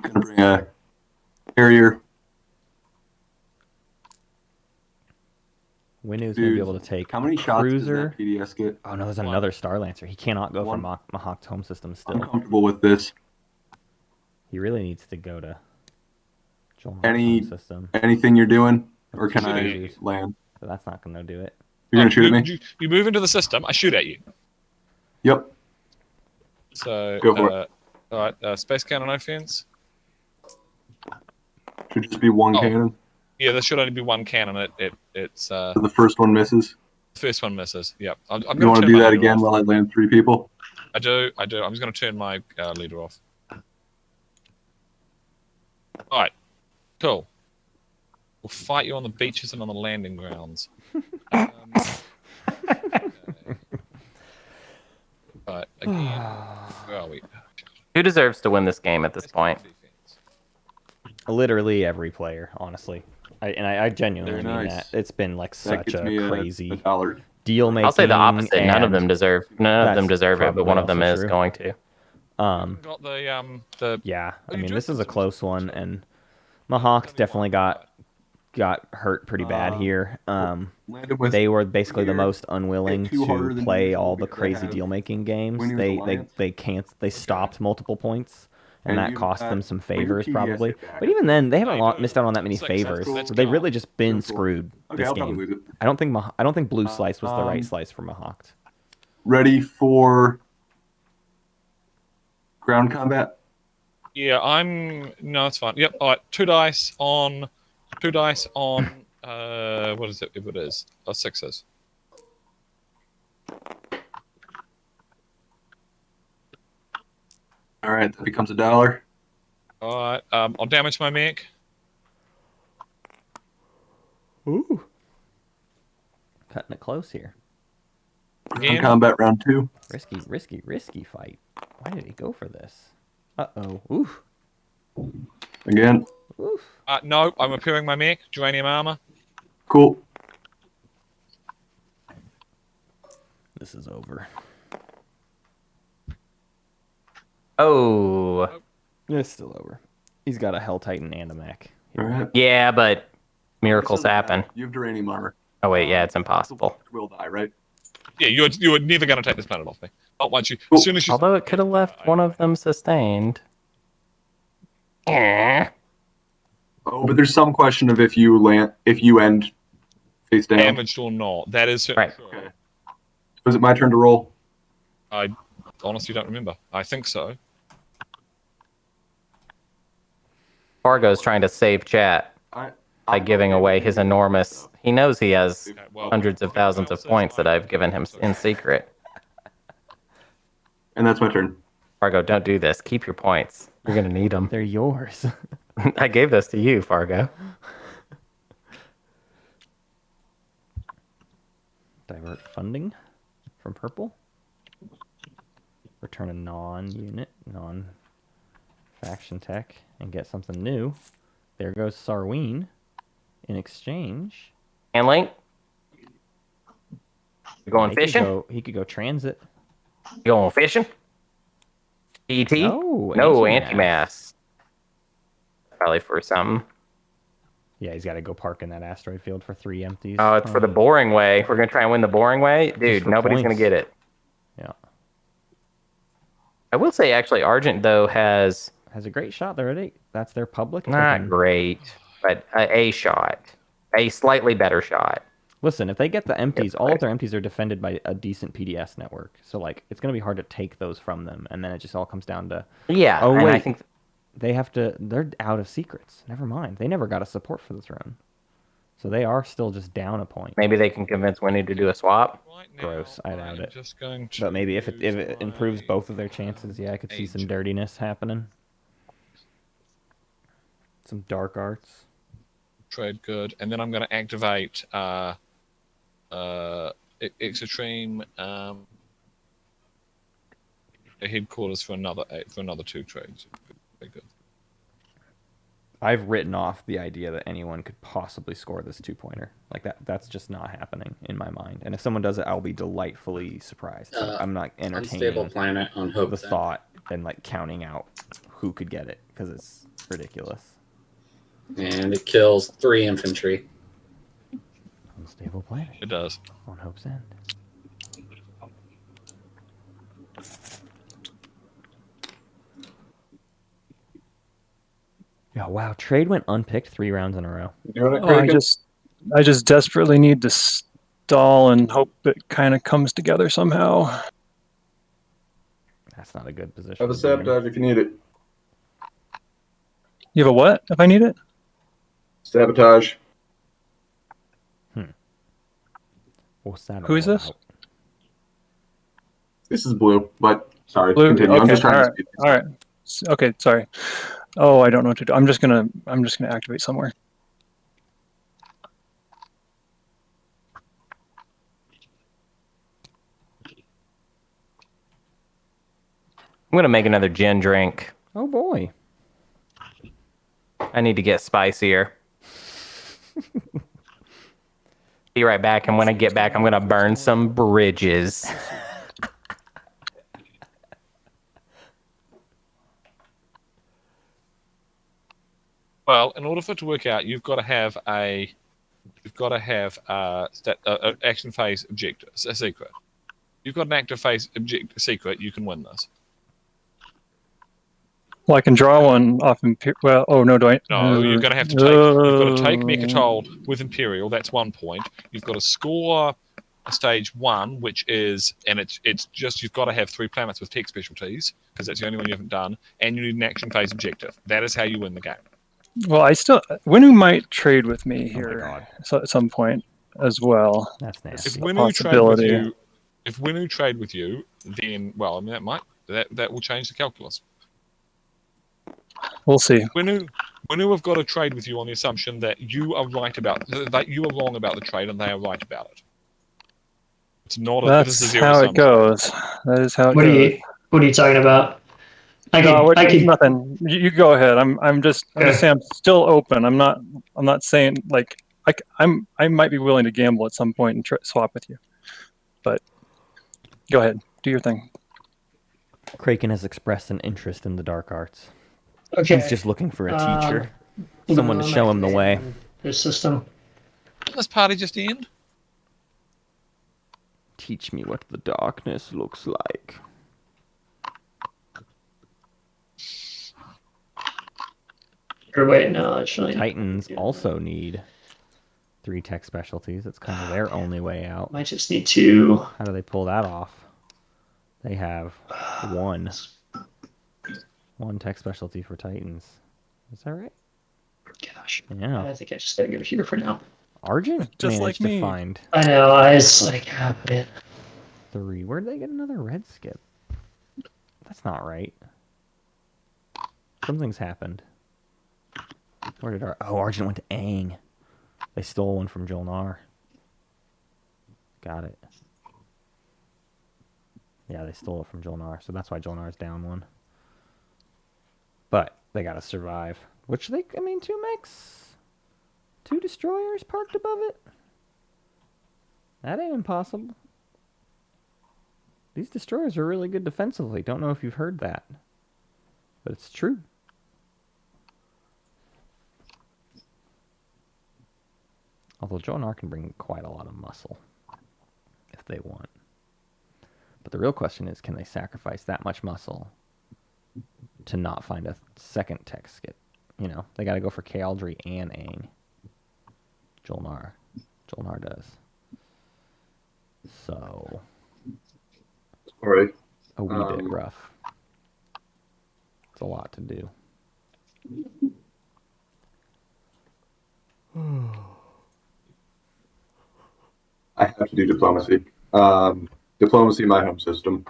Gonna bring a carrier. Winu's gonna be Dude, able to take How many shots cruiser. does that PDS get? Oh no, there's another Star Lancer. He cannot go One. for Mahawk's home system I'm still. comfortable with this. He really needs to go to Joel Any- home system. Anything you're doing, or can Shoot I at you. land? So that's not gonna do it. You're gonna shoot at me? You move into the system, I shoot at you. Yep. So, Go for it. all right, space cannon offense. Should just be one Oh. cannon. Yeah, there should only be one cannon. It's The first one misses. first one misses. Yep. I'm You going want to to do that again while I land 3 people? I do. I'm just going to turn my leader off. All right. Cool. We'll fight you on the beaches and on the landing grounds. Okay. All right. Again, where are we? Who deserves to win this game at this point? Literally every player, honestly. I genuinely Very mean nice. that. It's been like That such gets a me crazy $1. deal making. I'll say the opposite. None of them deserve. None of them That's deserve it, but one of them probably is also going to. Got the Yeah, I you mean do this is a something close with one, it. and Mahawks definitely got hurt pretty bad here. Landed with They were basically the here, most unwilling hit 2 harder to than play usual all the because I crazy have deal making games. Winner's They Alliance. they stopped multiple points, and And that you cost them got some well, your favors PDS probably. hit back. But even then, they haven't I do. missed out on that many 6, favors. let's So they've go. really just been Cool. screwed Okay, this I'll game. probably lose it. I don't think blue slice was the right slice for Mahawks. Ready for ground combat? Yeah, no, it's fine. Yep. All right. 2 dice on. What is it? If it is 6s. All right, that becomes $1. All right. I'll damage my mech. Ooh, cutting it close here. Ground Again? combat round 2. Risky fight. Why did he go for this? Uh-oh. Oof. Again. Oof. No, I'm repairing my mech. Geranium armor. Cool. This is over. Oh, It's still over. He's got a Hell Titan and a mech. All right. yeah, but miracles This doesn't happen. matter. You have Duranium armor. Oh wait, yeah, it's impossible. Will die, right? Yeah, you were never going to take this planet off me. Not once you. Cool. As soon as you. Although it could have left one of them sustained. Eh. Oh, but there's some question of if you end face down. Damaged or not. That is Right. Okay. Was it my turn to roll? I honestly don't remember. I think so. Fargo's trying to save chat by giving away his enormous. He knows he has hundreds of thousands of points that I've given him in secret. And that's my turn. Fargo, don't do this. Keep your points. You're gonna need them. They're yours. I gave this to you, Fargo. Divert funding from purple. Return a non-unit, non-faction tech, and get something new. There goes Sarween. In exchange, And Link, you going fishing? He could go transit. You going fishing? ET? No, anti-mass. Probably for something. Yeah, he's got to go park in that asteroid field for 3 empties. Oh, it's for the boring way. We're gonna try and win the boring way, dude. for Nobody's gonna points. get it. Yeah. I will say, actually, Argent though has a great shot there at 8. That's their public. not great, but a shot, a slightly better shot. Listen, if they get the empties, all of their empties are defended by a decent PDS network. So, like, it's going to be hard to take those from them. And then it just all comes down to... Yeah, Oh, and wait. I think They're out of secrets. Never mind. They never got a support for the throne. So they are still just down a point. maybe they can convince Winnie to do a swap. Right now, Gross. I doubt I'm it. just going to But maybe if it use improves my both of their chances, yeah, I could see some dirtiness happening. Some dark arts. trade good, and then I'm going to activate Extreme headquarters for another 2 trades. Very good. I've written off the idea that anyone could possibly score this 2-pointer. Like that's just not happening in my mind. And if someone does it, I'll be delightfully surprised. I'm not Unstable entertaining planet on Hope. the thought and like counting out who could get it because it's ridiculous. And it kills 3 infantry. Unstable planet It does. on Hope's End. Yeah, wow. Trade went unpicked 3 rounds in a row. You doing it, Oh, Craiken? I just desperately need to stall and hope it kind of comes together somehow. That's not a good position. Have a to be in. sabotage if you need it. You have a what if I need it? Sabotage. What's that Who is all this? about? This is blue, but sorry, Blue. continue. Okay. I'm just trying all to right. speed this All up. right. Okay. Sorry. Oh, I don't know what to do. I'm just gonna activate somewhere. I'm gonna make another gin drink. Oh boy. I need to get spicier. Be right back, and when I get back, I'm gonna burn some bridges. Well, in order for it to work out, you've got to have action phase objective, a secret. You've got an active phase secret. You can win this. Well, I can draw one off. Well, oh no, do I? No, you're going to have to take. You've got to take Mechatol with Imperial. That's 1 point. You've got to score a stage 1, which is, and it's just you've got to have 3 planets with tech specialties because that's the only one you haven't done, and you need an action phase objective. That is how you win the game. Well, Winu might trade with me Oh my here God. at some point as well. That's nasty. If a Winu trade with you, then well, I mean that will change the calculus. We'll see. Winu have got to trade with you on the assumption that you are right about that you are wrong about the trade and they are right about it. It's not. It is a That's zero how sum. it goes. That is how it What goes. are you talking about? It's nothing. You go ahead. I'm just saying I'm still open. I'm not saying like I might be willing to gamble at some point and swap with you. But go ahead. Do your thing. Craiken has expressed an interest in the dark arts. Okay. He's just looking for a teacher. Someone to show him the way. This system. Didn't this party just end? Teach me what the darkness looks like. Or wait, no, actually. Titans also need 3 tech specialties. It's kind of their only way out. Might just need 2. How do they pull that off? They have 1 tech specialty for Titans. Is that right? Gosh. Yeah. I think I just gotta go here for now. Argent Just managed like to me. find I know, I was like, oh, man. 3. Where'd they get another red skip? That's not right. Something's happened. Where did Argent went to Aang. They stole one from Jolnar. Got it. Yeah, they stole it from Jolnar, so that's why Jolnar's down 1. But they gotta survive. 2 mechs? 2 destroyers parked above it? That ain't impossible. These destroyers are really good defensively. Don't know if you've heard that. But it's true. Although Jolnar can bring quite a lot of muscle. If they want. But the real question is, can they sacrifice that much muscle to not find a second tech skip? You know, they gotta go for Kaldri and Aang. Jolnar does. So... All right. A wee bit rough. It's a lot to do. I have to do diplomacy. Diplomacy, my home system.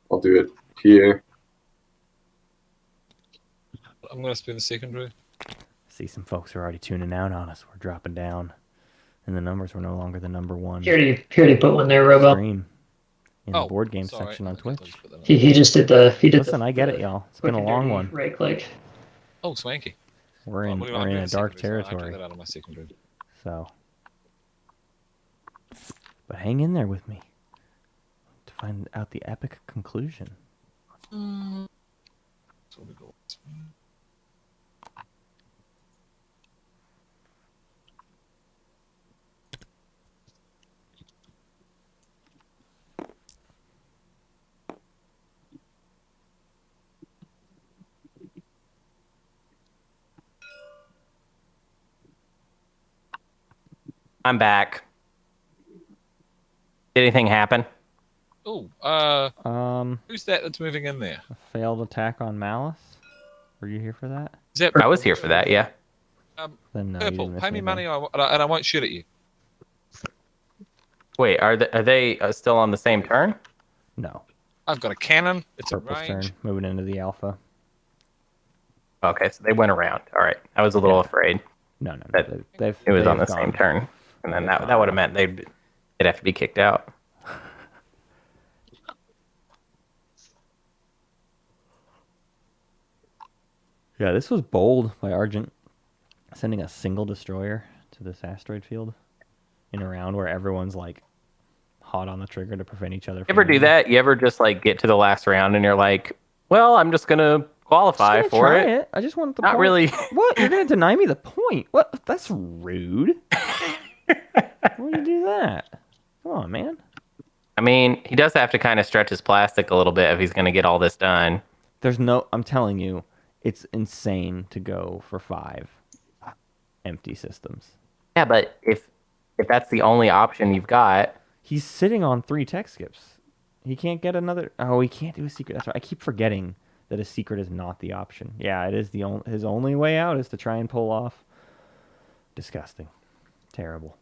I'll do it here. I'm going to spin the secondary. See, some folks are already tuning out on us. We're dropping down. And the numbers were no longer the number 1 Here you put one there, Robo. stream in the board game sorry. section on Twitch. He just did Listen, I get it, y'all. It's been a long one. Right click. Oh, swanky. We're in a dark territory. I that out of my secondary. So, but hang in there with me to find out the epic conclusion. So we go. I'm back. Did anything happen? Oh, who's that's moving in there? A failed attack on Malice. Were you here for that? Is that I was here for that, yeah. Then no, you Purple, didn't miss pay me anything. money and I won't shoot at you. Wait, are they still on the same turn? No. I've got a cannon. It's in Purple's range. turn. Moving into the alpha. Okay, so they went around. All right, I was a little afraid No. that They've it was they've on the gone. same turn, and then They've that would have meant they'd have to be kicked out. Yeah, this was bold by Argent, sending a single destroyer to this asteroid field in a round where everyone's like hot on the trigger to prevent each other. You ever do that? You ever just like get to the last round and you're like, well, I'm just gonna qualify for try it. I just want the Not point. really. What? You're gonna deny me the point? What? That's rude. Why would you do that? Come on, man. I mean, he does have to kind of stretch his plastic a little bit if he's gonna get all this done. I'm telling you, it's insane to go for 5 empty systems. Yeah, but if that's the only option you've got, he's sitting on 3 tech skips. He can't get another. Oh, he can't do a secret. That's right. I keep forgetting that a secret is not the option. Yeah, it is his only way out is to try and pull off. Disgusting. Terrible.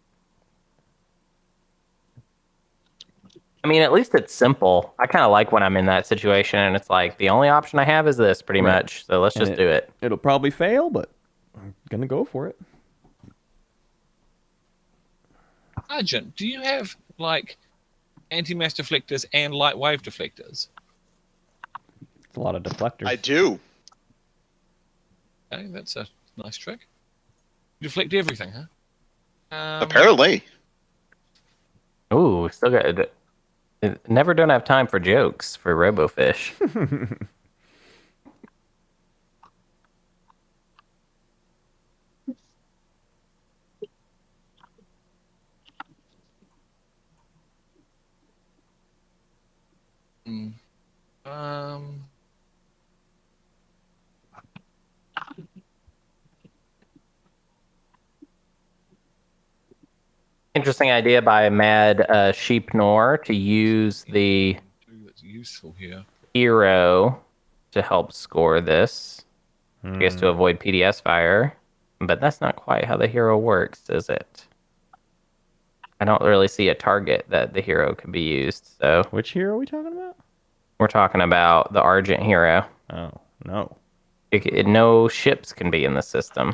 I mean, at least it's simple. I kind of like when I'm in that situation and it's like the only option I have is this, pretty much. So let's just do it. It'll probably fail, but I'm gonna go for it. Argent, do you have like anti-mass deflectors and light wave deflectors? It's a lot of deflectors. I do. Okay, that's a nice trick. You deflect everything, huh? Apparently. Ooh, still got it. Never don't have time for jokes for Robofish. Interesting idea by Mad Sheep Nor to use the That's useful here. hero to help score this. I guess to avoid PDS fire. But that's not quite how the hero works, is it? I don't really see a target that the hero can be used. So Which hero are we talking about? we're talking about the Argent hero. Oh, no. No ships can be in the system.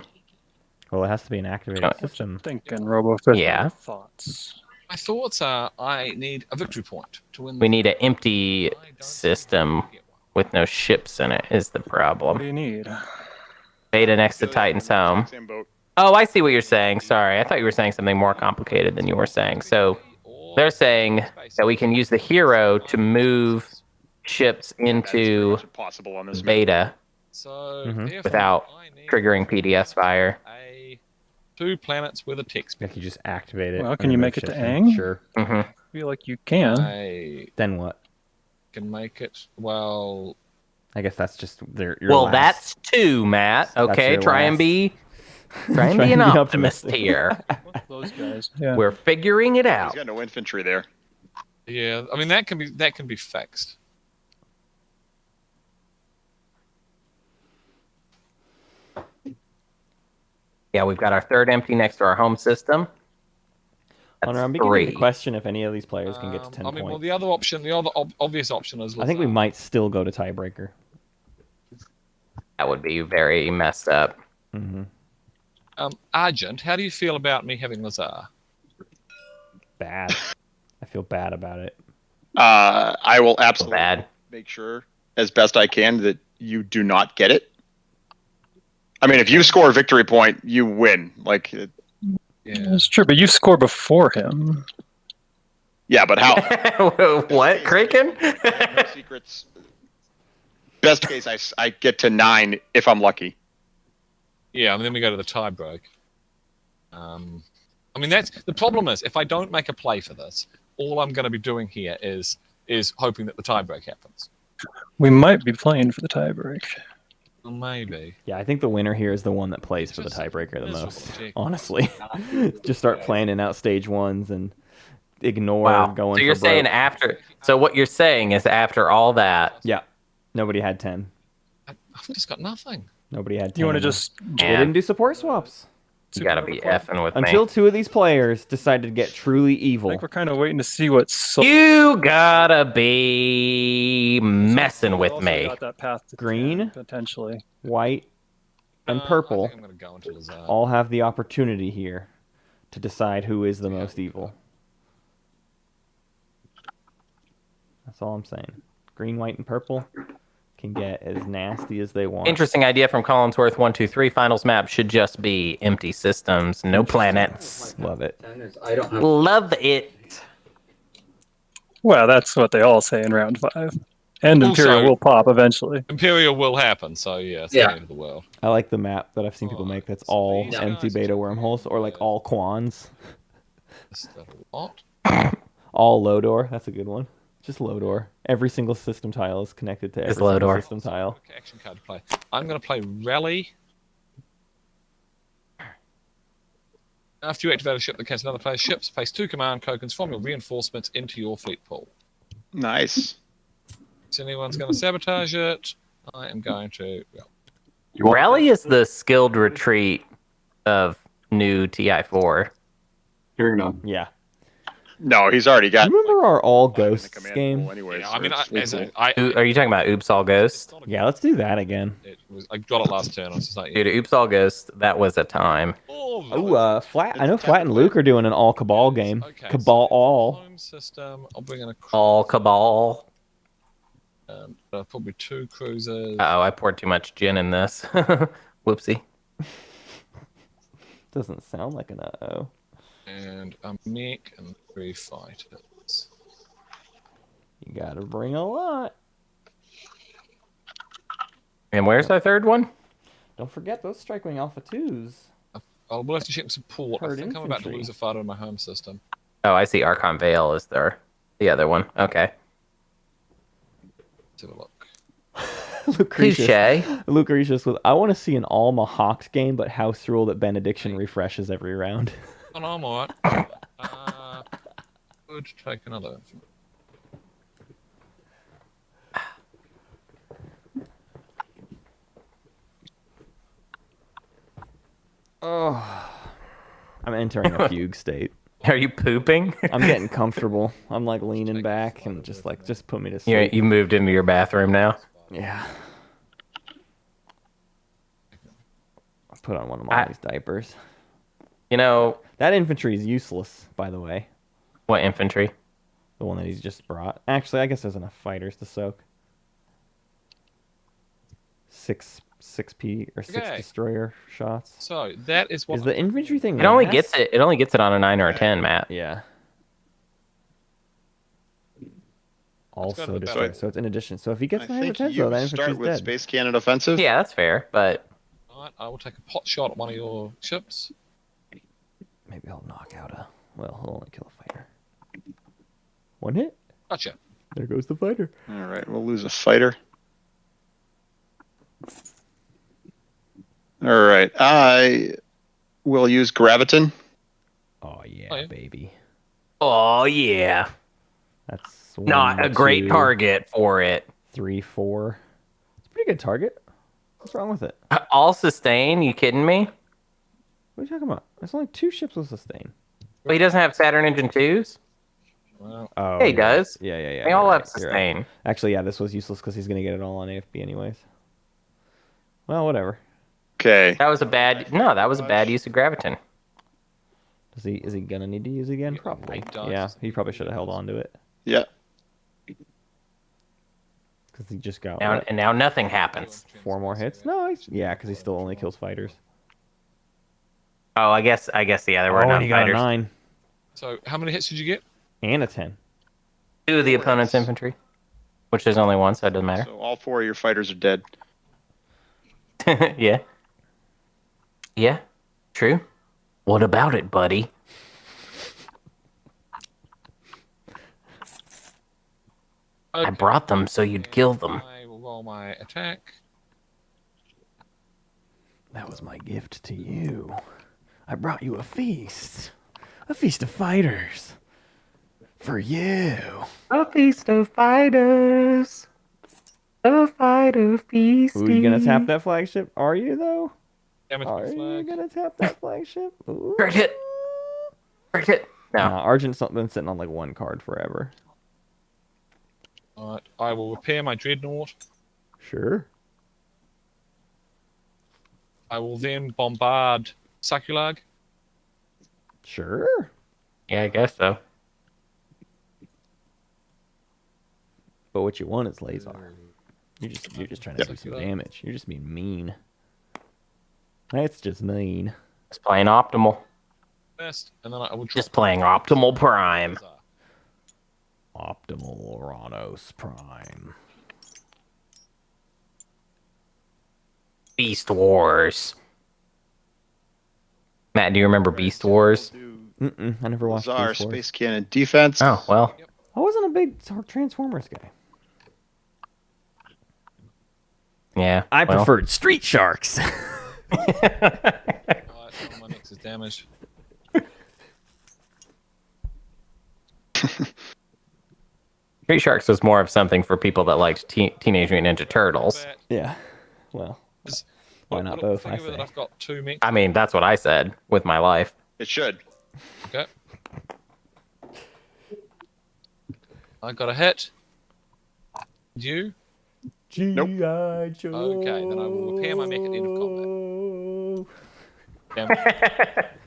Well, it has to be an activated system. Thinking Robofish. Yeah. Thoughts. My thoughts are I need a victory point to win. We need an empty system with no ships in it is the What problem. do you need? Beta next to Titan's home. Same boat. Oh, I see what you're saying. Sorry. I thought you were saying something more complicated than you were saying. So they're saying that we can use the hero to move ships into Possible on this beta So Mhm. without triggering PDS fire. 2 planets with a text. Like you just activate it. Well, and can you remove make it to ships. Aang? Sure. Mm-hmm. I feel like you can. I Then what? can make it. Well, I guess that's just your Well, last. that's 2, Matt. That's Okay, your try and last. be Try an and be optimist optimistic. here. Those guys. Yeah. We're figuring it He's out. got no infantry there. yeah. I mean that can be fixed. Yeah, we've got our 3rd empty next to our home system. That's Hunter, I'm beginning 3. to question if any of these players can get to 10 I mean, points. well, the other option, the other obvious option is. I think we Lazar. might still go to tiebreaker. That would be very messed up. Mm-hmm. Argent, how do you feel about me having Lazar? Bad. I feel bad about it. I will So absolutely bad. make sure as best I can that you do not get it. I mean, if you score a victory point, you win. Like, Yeah. It's true, but you score before him. yeah, but how? What, Craiken? No secrets. Best case, I get to 9 if I'm lucky. Yeah, and then we go to the tie break. I mean, that's the problem is if I don't make a play for this, all I'm going to be doing here is hoping that the tie break happens. We might be playing for the tiebreak. Well, maybe. Yeah, I think the winner here is the one that plays for the Just tiebreaker the miserable most. dick. Honestly, just start planning out stage 1s and ignore Wow. going. So you're for saying broke. after? So what you're saying is after all that, Yeah, nobody had 10. I've just got nothing. Nobody had 10. You want to just They didn't do support swaps. You gotta be effing with me. Until two of these players decide to get truly I evil. think we're kind of waiting to see what. You gotta be messing with Also me. got that path to Green? 10, potentially. White and I purple think I'm gonna go into Lazard. all have the opportunity here to decide who is the most evil. That's all I'm saying. Green, white, and purple can get as nasty as they want. Interesting idea from Collinsworth. 123 finals map should just be empty systems, no planets. Love it. I don't have. Love it. Well, that's what they all say in round 5. And Also- Imperial will pop eventually. Imperial will happen, so yeah, it's Yeah. the end of the world. I like the map that I've seen people make that's So all these empty guys beta are- wormholes, or like all Quans, This is a lot. all Lodor. That's a good one. Just Lodor. Every single system tile is connected to every Just single Lodor. system tile. Okay, action card to play. I'm going to play Rally. After you activate a ship that carries another player's ships, place 2 command tokens from your reinforcements into your fleet pool. Nice. If anyone's going to sabotage it, I am going to. Well, You want Rally is the skilled retreat of new TI4. Hearing none. Yeah. No, he's already got. Remember our all five in the ghosts command game? pool anyways, yeah, so I mean, it's as cool. Are you talking about Oops All Ghost? Yeah, let's do that again. I got it last turn. I was just like, Dude, Oops All Ghost, that was a time. Oh, Flat. I know Flat and Luke are doing an all Cabal game. Okay, Cabal so all. home system. I'll bring in a All Cabal. probably 2 cruisers. Uh-oh, I poured too much gin in this. Whoopsie. Doesn't sound like an uh-oh. And a mech and 3 fighters. You gotta bring a lot. And where's our third one? Don't forget those Strike Wing Alpha 2s. We'll have to check support. I Herd think I'm about to infantry. lose a fighter in my home system. Oh, I see Archon Vale is there. The other one. Okay. Let's have a look. Lucretius. Touche. Lucretius with, I want to see an all Mahawks game, but house rule that Benediction refreshes every round. Oh, no, I'm alright. Would take another. Oh, I'm entering a fugue state. Are you pooping? I'm getting comfortable. I'm like leaning back and just put me to sleep. You moved into your bathroom now? Yeah. I'll put on one of Molly's diapers. You know, That infantry is useless, by the way. what infantry? The one that he's just brought. Actually, I guess there's enough fighters to soak. 6P or 6 Okay. destroyer shots. So, that is what. Is the infantry thing? It only last? gets it. It only gets it on a 9 or a 10, Matt. Yeah. go to Also the destroyer. battle. So it's in addition. So if he gets I 9 or think 10, you though, that start infantry's with dead. Space Cannon Offensive. Yeah, that's fair, but Alright, I will take a pot shot at one of your ships. Maybe I'll knock out a. Well, he'll only kill a fighter. One hit. Gotcha. There goes the fighter. All right, we'll lose a fighter. All right, I will use Graviton. Oh yeah, Oh, yeah. baby. oh yeah, That's one, not a great 2, target for it. 3, 4. It's a pretty good target. What's wrong with it? All sustain? You kidding me? What are you talking about? There's only 2 ships with sustain. Well, he doesn't have Saturn Engine 2s? Well, Oh, Yeah, he you're right. does. Yeah. They you're all right, have you're sustain. right. Actually, yeah, this was useless because he's gonna get it all on AFB anyways. Well, whatever. Okay, That was a bad. No, that was a bad use of Graviton. Is he gonna need to use again? Yeah, Probably. he does. Yeah, he probably should have held on to it yeah. because he just got Now, what, and now nothing happens. 4 more hits. No, yeah, because he still only kills fighters. Oh, I guess. Yeah, there were and enough he got a fighters. 9 so, how many hits did you get? and a 10. 2 of the opponent's infantry, which there's only one, so it doesn't matter. So all 4 of your fighters are dead. Yeah. Yeah. True. What about it, buddy? I Okay. brought them so you'd kill them. I will roll my attack. That was my gift to you. I brought you a feast of fighters for you. A feast of fighters. A fighter feast. Ooh, you gonna tap that flagship? Are you though? Damage Are my you flag. gonna tap that flagship? Ooh. Cricket. Cricket. No. Nah, Argent's been sitting on like one card forever. Alright, I will repair my dreadnought. Sure. I will then bombard Sakulag. Sure. Yeah, I guess so. But what you want is Lazar. You're just trying to do some damage. You're just being mean. That's just mean. Just playing optimal. Best, and then I will Just playing optimal prime. Optimal Uranos Prime. Beast Wars. Matt, do you remember Beast Wars? I never watched Lazar, Beast Wars. Space Cannon, defense. Oh, well. I wasn't a big Transformers guy. Yeah. I well. preferred Street Sharks. Alright, my next is damage. Street Sharks was more of something for people that liked Teenage Mutant Ninja Turtles. Yeah. Well, why not both? I say. That I've got 2 mechs. I mean, that's what I said with my life. It should. Okay. I got a hit. You? Nope. G.I. Joe. Okay, then I will repair my mech at the end of combat.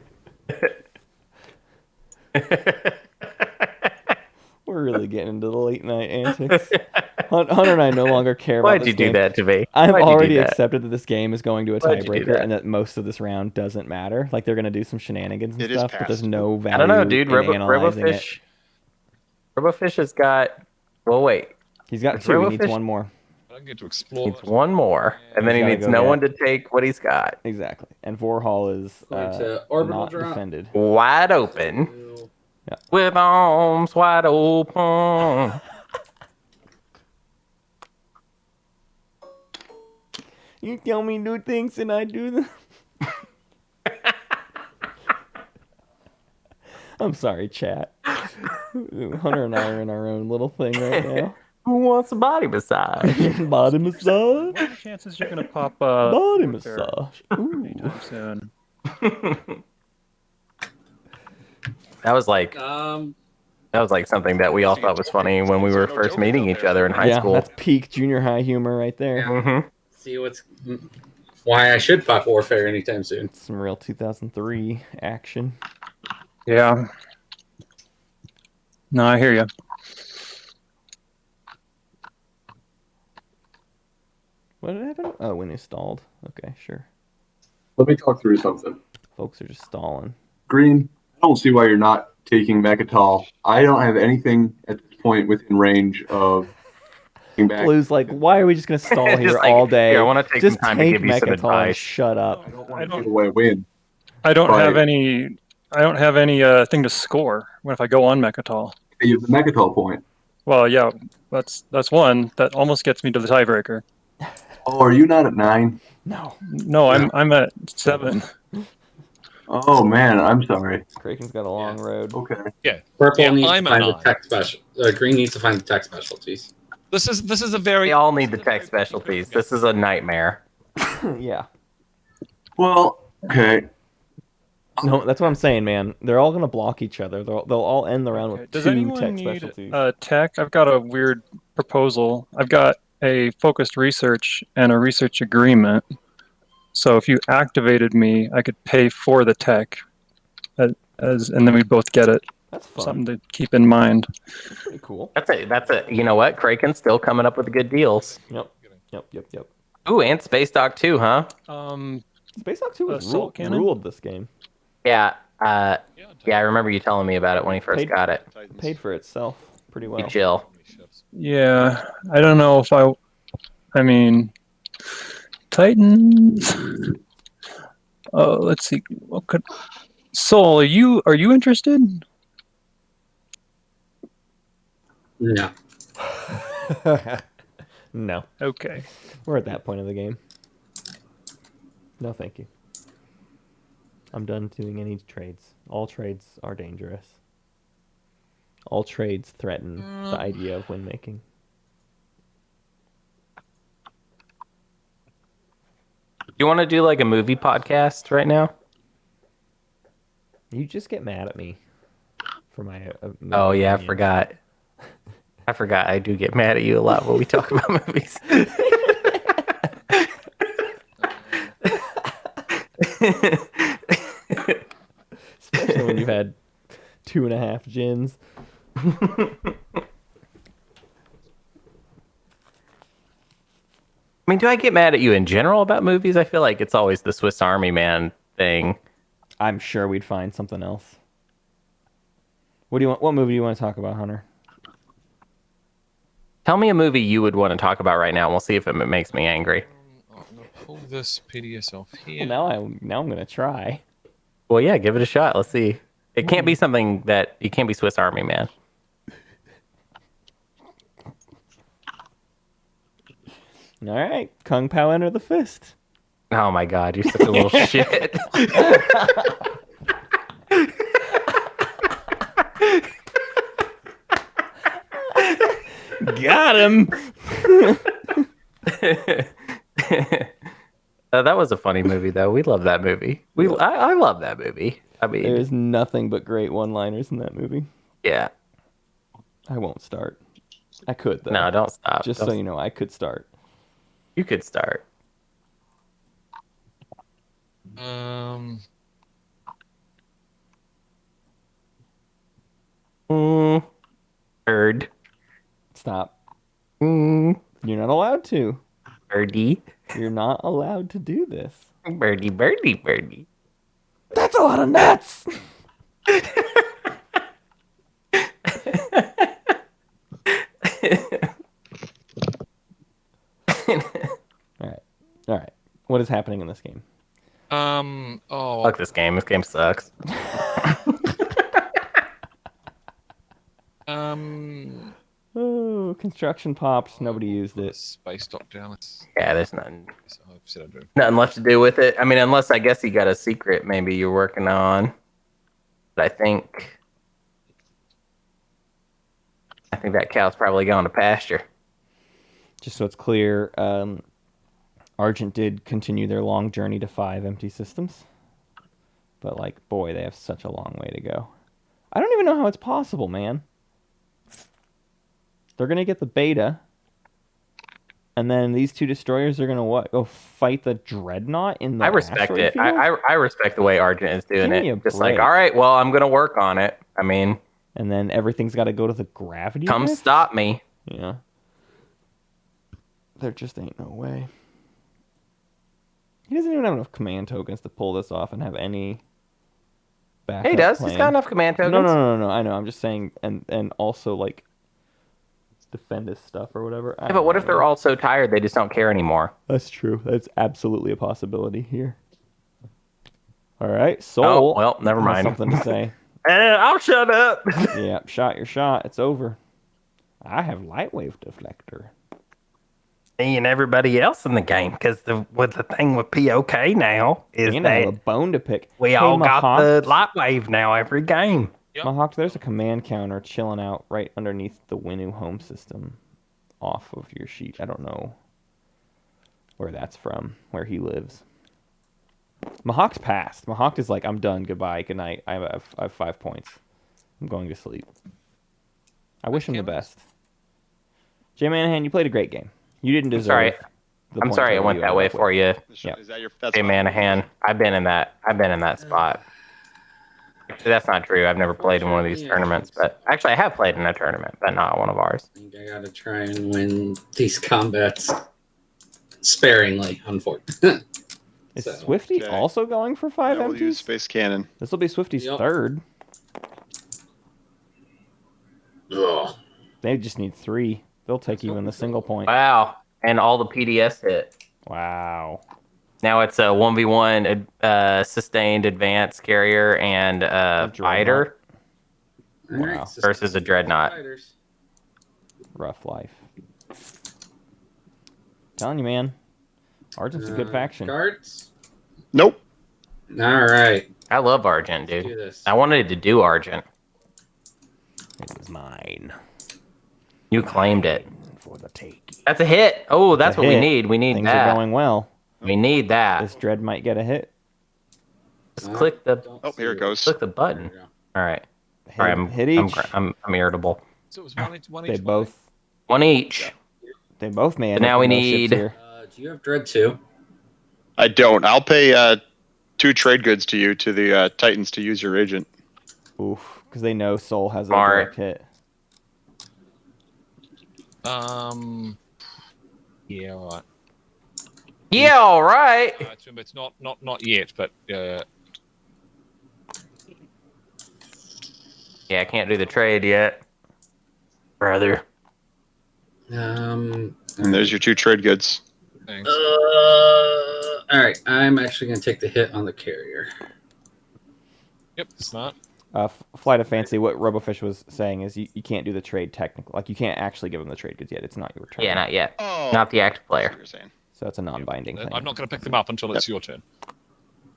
We're really getting into the late night antics. Hunter and I no longer care about Why'd this you game. do that to me? I've Why'd you do already that? accepted that this game is going to a Why'd you do tiebreaker that? and that most of this round doesn't matter. Like, they're going to do some shenanigans and It is stuff, but there's passed. no value I don't know, dude. in analyzing it. Robofish has got. Well, wait. He's got Is 2. He needs Robofish- one more. I don't get to explore. Needs one more, and then he He's gotta needs go no get- one to take what he's got. Exactly. And Vorhal is Going to orbital not drop. defended. Wide open. With arms wide open. You tell me do things and I do them. I'm sorry, chat. Hunter and I are in our own little thing right now. Who wants a body massage? Body massage. What are the chances you're gonna pop Body Warfare massage. Ooh. anytime soon? That was like something that we all thought was funny when we were first meeting each other in high Yeah, school. that's peak junior high humor right there. Mm-hmm. See why I should pop Warfare anytime soon. Some real 2003 action. Yeah. No, I hear you. What did happen? Oh, when he stalled. Okay, sure. Let me talk through something. Folks are just stalling. Green, I don't see why you're not taking Mechatol. I don't have anything at this point within range of getting back. Blue's like, why are we just gonna stall Just here like, all day? here, I wanna take just some time to take give you some Mechatol and advice. shut up. I don't want to give away a win. I don't Right. have any. I don't have any thing to score when if I go on Mechatol. You have the Mechatol point. Well, yeah, that's one that almost gets me to the tiebreaker. Oh, are you not at 9? No. No, I'm at 7. Oh man, I'm sorry. Craiken's got a long road. Okay. Purple Yeah, needs I'm to a find the 9. tech special. Green needs to find the tech specialties. This is a very. We all need the tech specialties. This is a nightmare. Yeah. Well, okay. No, that's what I'm saying, man. They're all gonna block each other. They'll all end the round with Does 2 anyone tech need specialties. tech? I've got a weird proposal. I've got a focused research and a research agreement. So if you activated me, I could pay for the tech, and then we both get it. That's fun. Something to keep in mind. Pretty cool. That's a. You know what? Kraken's still coming up with good deals. Yep. Ooh, and Space Dock 2, huh? Space Hawk 2 was Assault cannon? ruled this game. Yeah. Yeah, I remember you telling me about it when he first Paid- got it. Paid for itself pretty You well. chill. Yeah, I don't know if I mean, Titans. Oh, let's see. What could Soul? Are you interested? No. No. Okay. We're at that point of the game. No, thank you. I'm done doing any trades. All trades are dangerous. All trades threaten the idea of win making. You want to do like a movie podcast right now? You just get mad at me for my. Oh yeah, I opinions. forgot. I forgot. I do get mad at you a lot when we talk about movies. Especially when you've had 2.5 gins. I mean, do I get mad at you in general about movies? I feel like it's always the Swiss Army Man thing. I'm sure we'd find something else. What do you want? What movie do you want to talk about, Hunter? Tell me a movie you would want to talk about right now, and we'll see if it makes me angry. I'm gonna pull this PDS off here. Well, now I'm gonna try. Well, yeah, give it a shot. Let's see. It can't be something that you can't be Swiss Army Man. All right, Kung Pao Enter the Fist. Oh my God, you're such a little shit. Got him. That was a funny movie, though. We love that movie. I love that movie. I mean, There's nothing but great one-liners in that movie. yeah. I won't start. I could though. No, don't stop. Just so you know, I could start. You could start. Bird. Stop. You're not allowed to. Birdie. You're not allowed to do this. Birdie, birdie, birdie. That's a lot of nuts. All right. What is happening in this game? Fuck this game. This game sucks. Oh, construction pops. Nobody used it. Space dock down. Yeah, there's nothing. I've said I do. Nothing left to do with it. I mean, unless I guess you got a secret maybe you're working on. But I think that cow's probably gone to pasture. Just so it's clear, Argent did continue their long journey to 5 empty systems. But, like, boy, they have such a long way to go. I don't even know how it's possible, man. They're going to get the beta. And then these 2 destroyers are going to what? Go fight the Dreadnought in the I respect asteroid it. field? I respect the way Argent is doing Give me a it. Just like, break. all right, well, I'm going to work on it. I mean, And then everything's got to go to the gravity come rift? stop me. Yeah. There just ain't no way. He doesn't even have enough command tokens to pull this off and have any backup Hey, he does. plan. He's got enough command tokens. No. I know. I'm just saying, and also like defend his stuff or whatever. Yeah, but what if they're all so tired they just don't care anymore? That's true. That's absolutely a possibility here. All right, Soul. Oh, well, never has mind. Something to say. I'll shut up. Yeah, shot your shot. It's over. I have light wave deflector. Me and everybody else in the game, because the thing with POK now is And I have a that bone to pick. we Hey, all got Mahawk. the light wave now every game. Mahawk, there's a command counter chilling out right underneath the Winu home system off of your sheet. I don't know where that's from, where he lives. Mahawk's passed. Mahawk is like, I'm done. Goodbye. Good night. I have 5 points. I'm going to sleep. I wish him the best. JManahan, you played a great game. You didn't deserve. Sorry. the I'm points sorry it went you that ended way up for with. you. Yep. Is that your? That's Hey, Manahan, I've been in that spot. Actually, that's not true. I've never played in one of these tournaments, but actually, I have played in a tournament, but not one of ours. I think I gotta try and win these combats sparingly, unfortunately. Is So, Swifty okay. also going for 5 I will use empties? space cannon. This will be Swifty's Yep. third. Ugh. They just need 3. They'll take even the single point. Wow, and all the PDS hit. Wow. Now it's a 1v1 sustained advanced carrier and fighter All right, Wow. versus a dreadnought. fighters. Rough life. Telling you, man. Argent's a good faction. Cards. Nope. All right. I love Argent, Let's do dude. this. I wanted to do Argent. It was mine You claimed it. for the taking. That's a hit. Oh, that's a what we hit. need. We need Things that. are going well. We need that. This dread might get a hit. Just click the. Oh, here it goes. Click the button. All right. All right. Hit each. I'm irritable. So it was one each. They both. One each. They both may end now up we in those ships need- here. Do you have Dread too? I don't. I'll pay 2 trade goods to you to the Titans to use your agent. Oof, because they know Soul has a Smart. direct hit. Yeah, all right. Yeah, all right. It's not yet, but Yeah, I can't do the trade yet, brother. And there's your 2 trade goods. thanks. All right, I'm actually going to take the hit on the carrier. Yep, smart. Flight of Fancy, what Robofish was saying is you can't do the trade technically. Like, you can't actually give them the trade goods yet. It's not your turn. Yeah, not yet. Oh, Not the active that's player. what you're saying. So it's a non-binding thing. I'm not going to pick them up until it's your turn.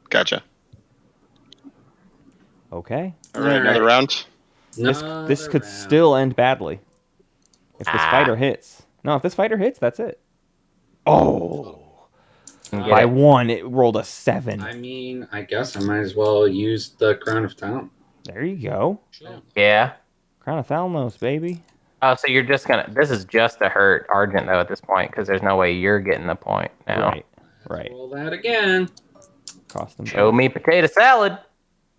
Gotcha. Okay. All right, another round. This could still end badly. If this fighter hits. No, if this fighter hits, that's it. Oh. By 1, it rolled a 7. I mean, I guess I might as well use the Crown of Town. There you go. Sure. Yeah. Crown of Thalnos, baby. Oh, so you're just gonna. This is just to hurt Argent though at this point because there's no way you're getting the point now. Right. Roll that again. Cost them. Show me potato salad.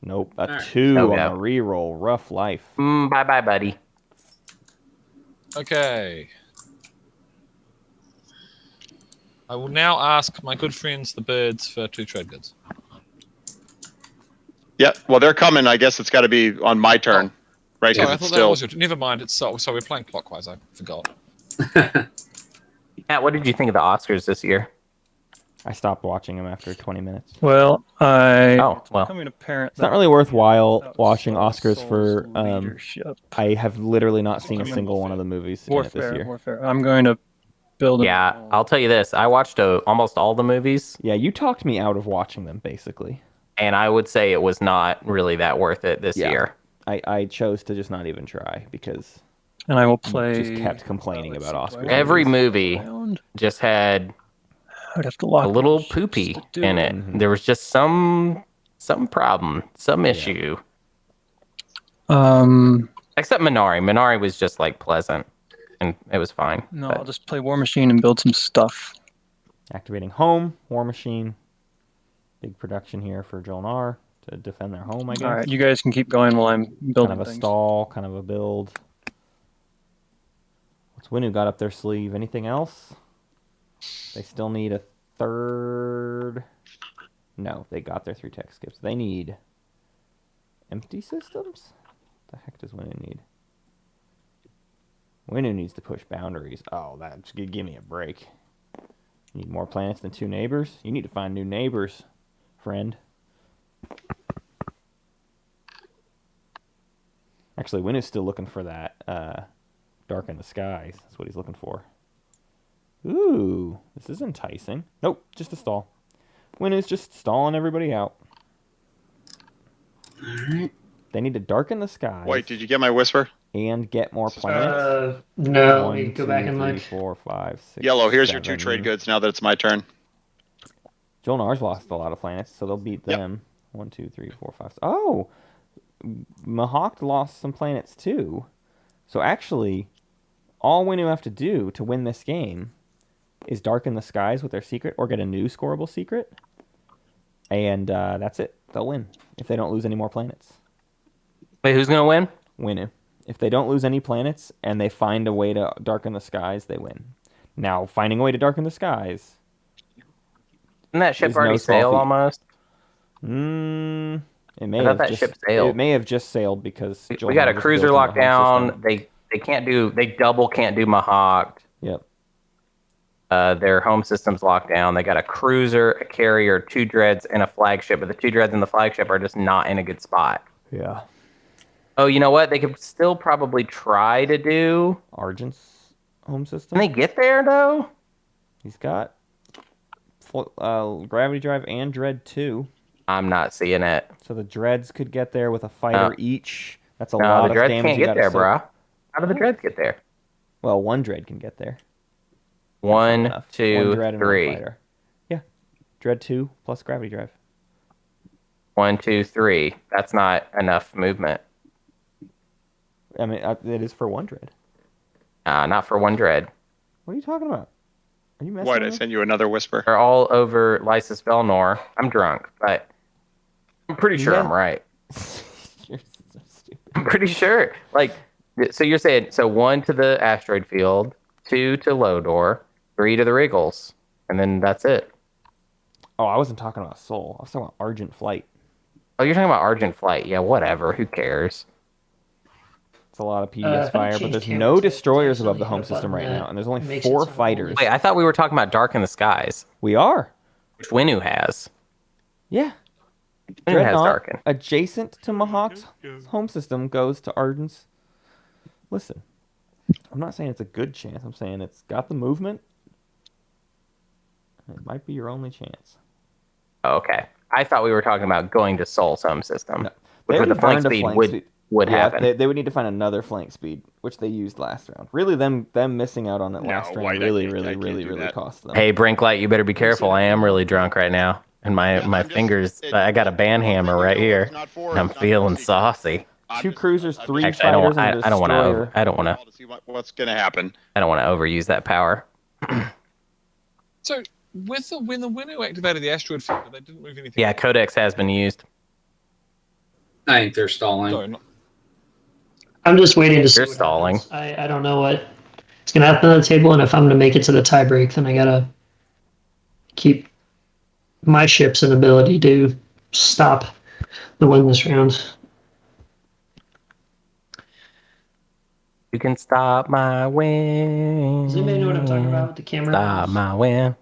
Nope, a Alright. 2 No on go. a reroll. Rough life. Bye bye, buddy. Okay. I will now ask my good friends the birds for 2 trade goods. Yeah, well, they're coming. I guess it's got to be on my turn, right? Sorry, Because I it's thought that still. was your turn. Never mind. It's so we're playing clockwise. I forgot. Matt, what did you think of the Oscars this year? I stopped watching them after 20 minutes. Well, Oh, well. becoming apparent. It's not really worthwhile watching Oscars for. leadership. I have literally not seen a single one of the movies in it this Warfare, year. warfare. I'm going to build. Yeah, I'll tell you this. I watched almost all the movies, Yeah, you talked me out of watching them, basically. and I would say it was not really that worth it this Yeah. year. I chose to just not even try because And I will you play. just kept complaining let's about see, Oscars. do I have Every this movie round? just had I'd have to lock a little those poopy just to do in it. There was just some problem, some issue. Except Minari. Minari was just like pleasant, and it was fine. No, but- I'll just play War Machine and build some stuff. Activating home, War Machine. Big production here for Jolnar to defend their home, I guess. All right, you guys can keep going while I'm building Kind of a things. stall, kind of a build. What's Winu got up their sleeve? Anything else? They still need a 3rd. No, they got their 3 tech skips. They need empty systems? What the heck does Winu need? Winu needs to push boundaries. Oh, that's give me a break. You need more planets than 2 neighbors? You need to find new neighbors, friend. Actually, Winu's still looking for that Dark in the Skies. That's what he's looking for. Ooh, this is enticing. Nope, just a stall. Winu's just stalling everybody out. Alright. They need to darken the skies. Wait, did you get my whisper? And get more planets. No, One, let me go two, back and three, look. 4, 5, 6, Yellow, here's your 2 7. trade goods now that it's my turn. Jolnar's lost a lot of planets, so they'll beat Yep. them. 1, 2, 3, 4, 5. Oh! Mahawk lost some planets too. So actually, all Winu have to do to win this game is darken the skies with their secret or get a new scoreable secret. And that's it. They'll win if they don't lose any more planets. Wait, who's gonna win? Winu. If they don't lose any planets and they find a way to darken the skies, they win. Now, finding a way to darken the skies. Didn't that ship There's no already small sail feat. almost? It may I thought have that just ship sailed. It may have just sailed because We got a Jolnar just cruiser built in locked the home down. system. They can't do. They double can't do Mahawk. Yep. Their home system's locked down. They got a cruiser, a carrier, 2 dreads, and a flagship. But the 2 dreads and the flagship are just not in a good spot. Yeah. Oh, you know what? They could still probably try to do. Argent's home system. Can they get there though? He's got gravity drive and dread too. I'm not seeing it. So the dreads could get there with a fighter each. That's a No, lot the of dreads damage. can't you get gotta there, soak. bruh. How do the dreads get there? Well, one dread can get there. That's not 1, enough. 2, One dread and one 3. fighter. Yeah. Dread 2 plus gravity drive. 1, 2, 3. That's not enough movement. I mean, it is for 1 dread. Not for 1 dread. What are you talking about? Are you messing Why with did I me? send you another whisper? They're all over Lysis Velnor. I'm drunk, but I'm pretty sure I'm right. You're so stupid. I'm pretty sure. Like, so you're saying, so 1 to the asteroid field, 2 to Lodor, 3 to the Wriggles, and then that's it. Oh, I wasn't talking about Soul. I was talking about Argent Flight. Oh, you're talking about Argent Flight. Yeah, whatever. Who cares? It's a lot of PDS I fire, but changed there's cameras, no but destroyers there's above the only home a system button right that now, and there's only makes it 4 sound fighters. Wait, I thought we were talking about Dark in the Skies, We are. which Winu has. Yeah. Winu has Dreadnought, Darken. adjacent to Mahawk's home system, goes to Argent's. Listen, I'm not saying it's a good chance. I'm saying it's got the movement. It might be your only chance. Oh, okay. I thought we were talking about going to Soul's home system, No. which They with the already flank burned a speed flank speed. would Yeah, happen. they would need to find another flank speed, which they used last round. Really, them missing out on it last round White, I really can't do that. cost them. Hey, Brinklight, you better be careful. I am really drunk right now. And my fingers, I got a band hammer right here. And I'm feeling saucy. 2 cruisers, 3 Actually, I fighters, don't, and a I don't want destroyer. to. I don't want to. See what's going to happen. I don't want to overuse that power. So, when the Winu activated the asteroid field, they didn't move anything. Yeah, Codex has been used. I think they're stalling. No, not, I'm just waiting to see. You're what stalling. happens. I don't know what it's gonna happen on the table, and if I'm gonna make it to the tie break, then I gotta keep my ship's inability to stop the win this round. You can stop my win. Does anybody know what I'm talking about with the camera? Stop my win.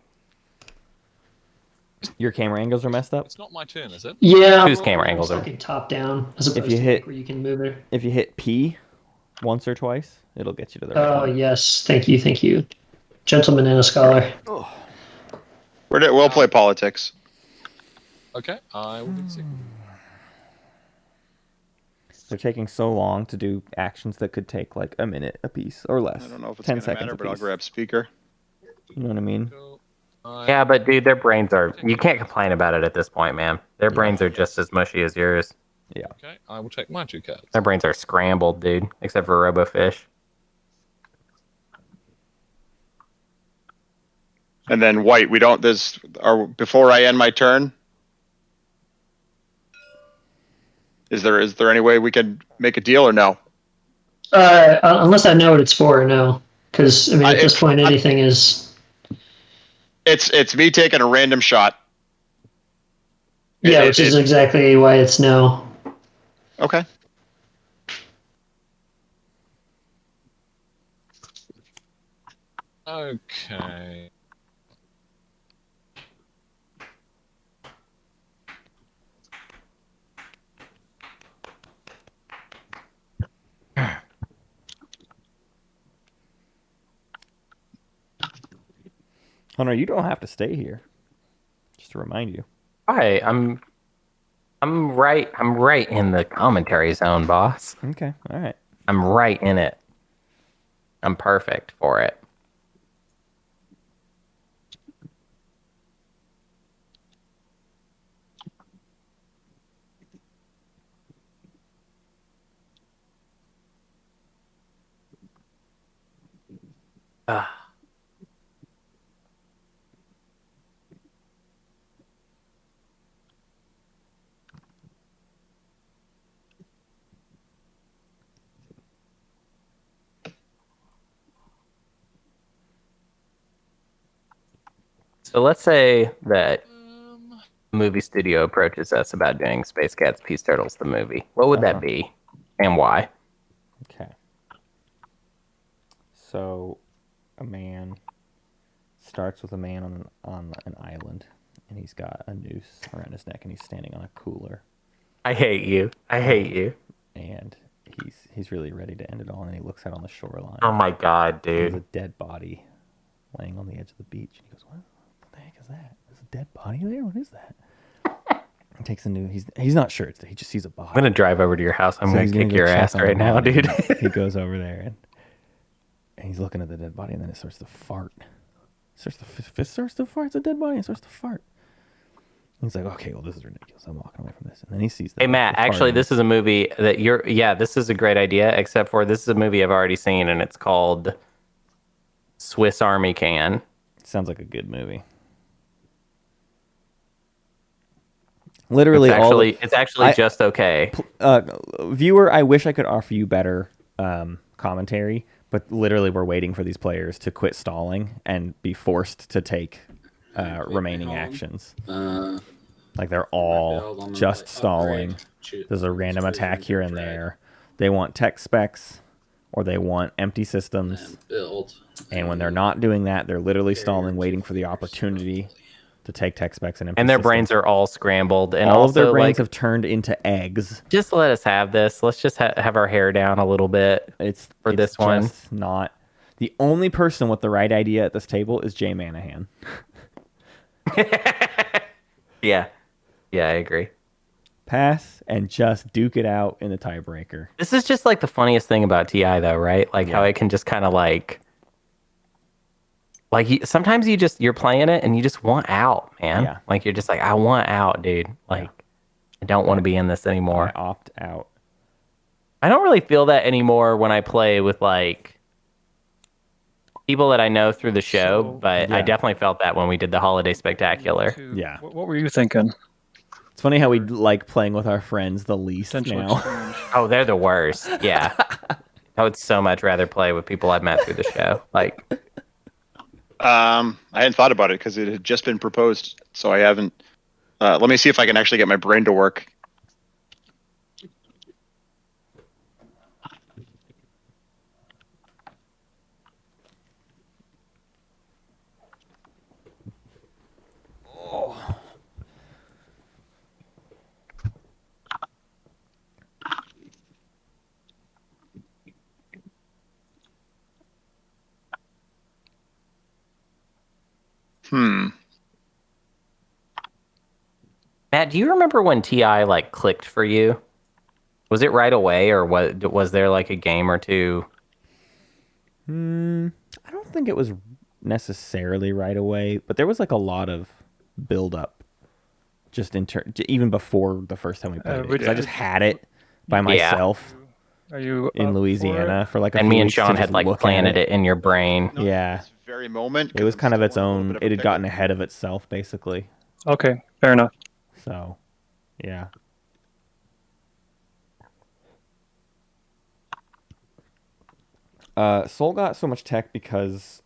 Your camera angles are messed up. it's not my turn, is it? Yeah, Whose camera angles are- looking top down as opposed you to hit- where you can move it. If you hit P once or twice, it'll get you to the right Oh one. yes, thank you, gentleman and a scholar. We'll play politics. Okay, I will do the second. They're taking so long to do actions that could take like a minute a piece or less. I don't know if it's 10 going to seconds matter, a but I'll piece. grab speaker. You know what I mean? Go. Yeah, but dude, their brains are. You can't complain about it at this point, man. Their brains are just as mushy as yours. Okay, I will take my 2 cards. Their brains are scrambled, dude. Except for Robofish. And then white, we don't. Before I end my turn. Is there any way we can make a deal or no? Unless I know what it's for, no. Because I mean, at this point, anything is. It's me taking a random shot. Yeah, which is exactly why it's no. Okay. Okay. Hunter, you don't have to stay here. Just to remind you. Hi, I'm right. I'm right in the commentary zone, boss. Okay, all right. I'm right in it. I'm perfect for it. So let's say that a movie studio approaches us about doing Space Cats, Peace Turtles, the movie. What would that be, and why? Okay. So, a man starts with a man on an island, and he's got a noose around his neck, and he's standing on a cooler, I hate you. I hate you. and he's really ready to end it all, and he looks out on the shoreline. Oh my god, There's a dude. dead body laying on the edge of the beach, and he goes, "What the heck is that? There's a dead body there? What is that?" He takes a new. He's not sure. He just sees a body. I'm gonna drive over to your house. I'm So gonna he's kick go your check ass on the right now, body, dude. and he goes over there and he's looking at the dead body, and then it starts to fart. It starts to fart. It's a dead body. It starts to fart. He's like, okay, well, this is ridiculous. I'm walking away from this. And then he sees that. Hey, Matt, actually, this is a movie that this is a great idea, except for this is a movie I've already seen, and it's called Swiss Army Can. Sounds like a good movie. Literally, it's actually just okay. Viewer, I wish I could offer you better commentary, but literally we're waiting for these players to quit stalling and be forced to take remaining actions. Like they're all just stalling. There's a random attack here and there. They want tech specs or they want empty systems. And when they're not doing that, they're literally stalling, waiting for the opportunity to take tech specs and empty And their systems. brains are all scrambled. And all also, of their brains have turned into eggs. Just let us have this. Let's just have our hair down a little bit for this one. Just not. The only person with the right idea at this table is JManahan. Yeah, I agree. Pass and just duke it out in the tiebreaker. This is just like the funniest thing about TI, though, right? Like how it can just kind of like sometimes you're playing it and you just want out, man. Yeah. Like you're just like, I want out, dude. Like I don't want to be in this anymore. I opt out. I don't really feel that anymore when I play with like people that I know through the show, but I definitely felt that when we did the Holiday Spectacular. Yeah. What were you thinking? It's funny how we like playing with our friends the least now. Oh, they're the worst. Yeah. I would so much rather play with people I've met through the show. Like, I hadn't thought about it because it had just been proposed, so I haven't. Let me see if I can actually get my brain to work. Matt, do you remember when TI like clicked for you? Was it right away, or was there like a game or two? I don't think it was necessarily right away, but there was like a lot of build up just even before the first time we played it. 'Cause I just had it by myself. Are you in Louisiana for like a and few me and weeks Sean to had just like look at planted it in your brain. Yeah. This very moment. It was kind of its own. It had gotten ahead of itself, basically. Okay, fair enough. So, yeah. Soul got so much tech because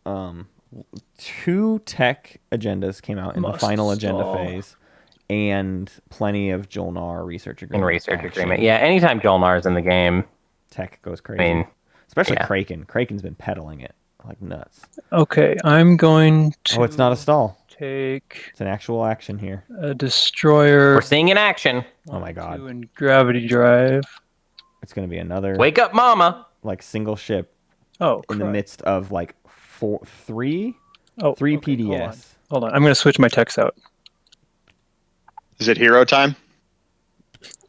2 tech agendas came out in the final agenda phase, and plenty of Jolnar research agreement. Yeah, anytime Jolnar is in the game, tech goes crazy. I mean, especially Craiken. Kraken's been peddling it like nuts. Okay, I'm going to. Oh, it's not a stall. Take. It's an actual action here. A destroyer. We're seeing an action. Oh my god. And gravity drive. It's gonna be another. Wake up, mama. Like single ship. Oh. In the midst of like 3 PDS. Hold on. I'm gonna switch my text out. Is it hero time?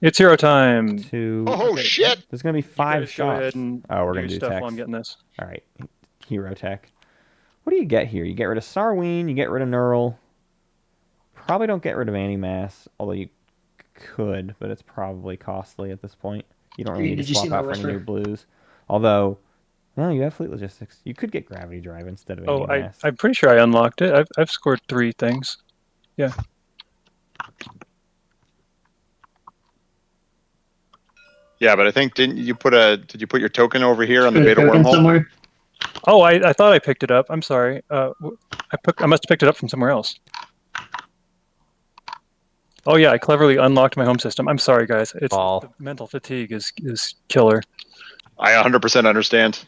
It's hero time. Oh shit! There's gonna be 5 shots. Oh, we're gonna do stuff text. while I'm getting this. All right, hero tech. What do you get here? You get rid of Sarween. You get rid of Neural. Probably don't get rid of Animass, although you could, but it's probably costly at this point. You don't really need to swap out for any new blues. Although, no, you have fleet logistics. You could get gravity drive instead of Animass. I'm pretty sure I unlocked it. I've scored 3 things. Yeah. Yeah, but I think did you put your token over here on the beta wormhole? Somewhere? Oh, I thought I picked it up. I'm sorry. I must have picked it up from somewhere else. Oh yeah, I cleverly unlocked my home system. I'm sorry, guys. The mental fatigue is killer. I 100% understand.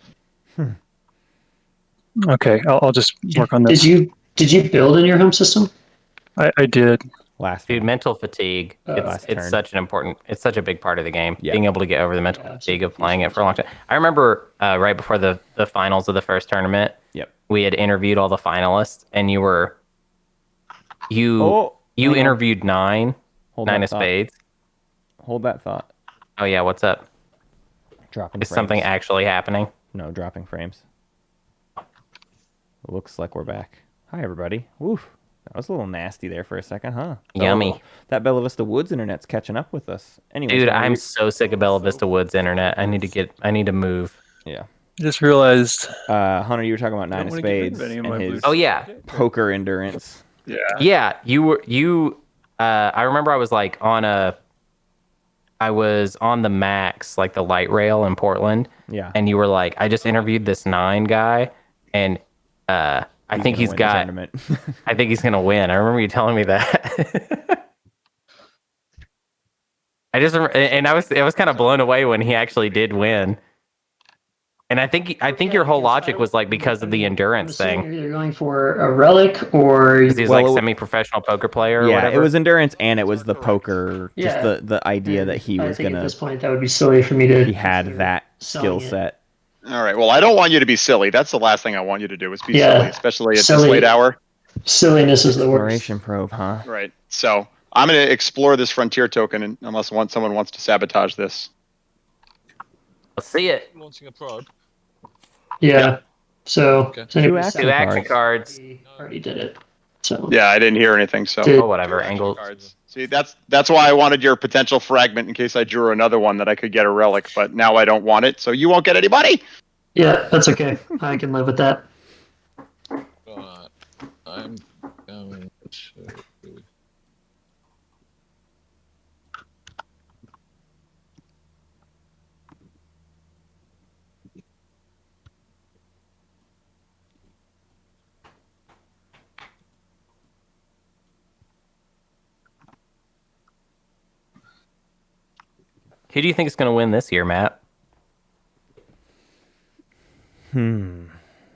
Okay, I'll just work on this. Did you build in your home system? I did. Dude, mental fatigue. It's such a big part of the game. Yeah. Being able to get over the mental fatigue of playing it for a long time. I remember right before the finals of the first tournament. Yep. We had interviewed all the finalists, and you interviewed 9 of spades. Hold that thought. Oh yeah, what's up? Dropping. Is something actually happening? No, dropping frames. Looks like we're back. Hi everybody. Woof. That was a little nasty there for a second, huh? Yummy. That Bella Vista Woods internet's catching up with us. Anyway, Dude, I'm so sick of Bella Vista Woods internet. I need to move. Yeah. Just realized. Hunter, you were talking about I Nine don't of wanna get rid of Spades any of and my his boots. Oh yeah. poker endurance. Yeah. Yeah, you I remember I was on the Max, like the light rail in Portland. Yeah. And you were like, I just interviewed this 9 guy and I think he's got I think he's gonna win. I remember you telling me that. I was kind of blown away when he actually did win. And I think your whole logic was like because of the endurance thing. You're either going for a relic or Because he's like semi-professional poker player. Or yeah, whatever. it was endurance and it was the poker. Just Yeah. the idea that he was I think gonna. at this point that would be silly for me to. He had that skill selling it. set. All right. Well, I don't want you to be silly. That's the last thing I want you to do is be Yeah. silly, especially at Silly. this late hour. Silliness is the worst. Exploration probe, huh? Right. So I'm going to explore this frontier token, unless someone wants to sabotage this. Let's see it. Launching a probe. Yeah. So, Okay. so anyway, 2 action Two action cards. we already did it. So Yeah, I didn't hear anything. So Did- Oh, whatever. Angle. cards. See, that's why I wanted your potential fragment in case I drew another one that I could get a relic. But now I don't want it, so you won't get any money. yeah, that's okay. I can live with that. Right. I'm going to. Who do you think is going to win this year, Matt? Hmm. You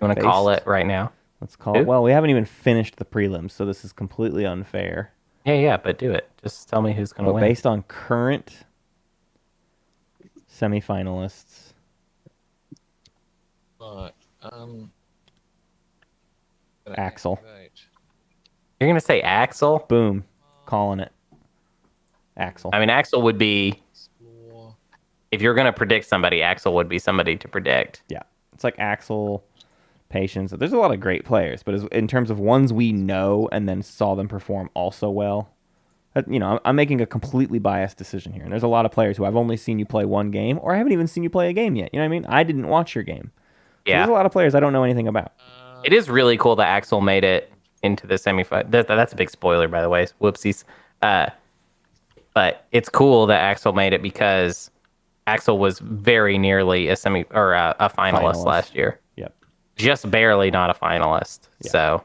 want to call Based- it right now? Let's call Who? it. Well, we haven't even finished the prelims, so this is completely unfair. Yeah, but do it. Just tell me who's going to But win. based on current semifinalists, Right. Axel. Activate. You're going to say Axel? Boom, calling it. Axel. I mean, Axel would be, Explore. if you're going to predict somebody, Axel would be somebody to predict. Yeah, it's like Axel, Patience. There's a lot of great players, but in terms of ones we know and then saw them perform also well, I'm making a completely biased decision here. And there's a lot of players who I've only seen you play one game, or I haven't even seen you play a game yet. You know what I mean? I didn't watch your game. So Yeah. there's a lot of players I don't know anything about. It is really cool that Axel made it into the semifinal. That's a big spoiler, by the way. Whoopsies. But it's cool that Axel made it because Axel was very nearly a finalist last year. Yep. Just barely not a finalist. Yeah. So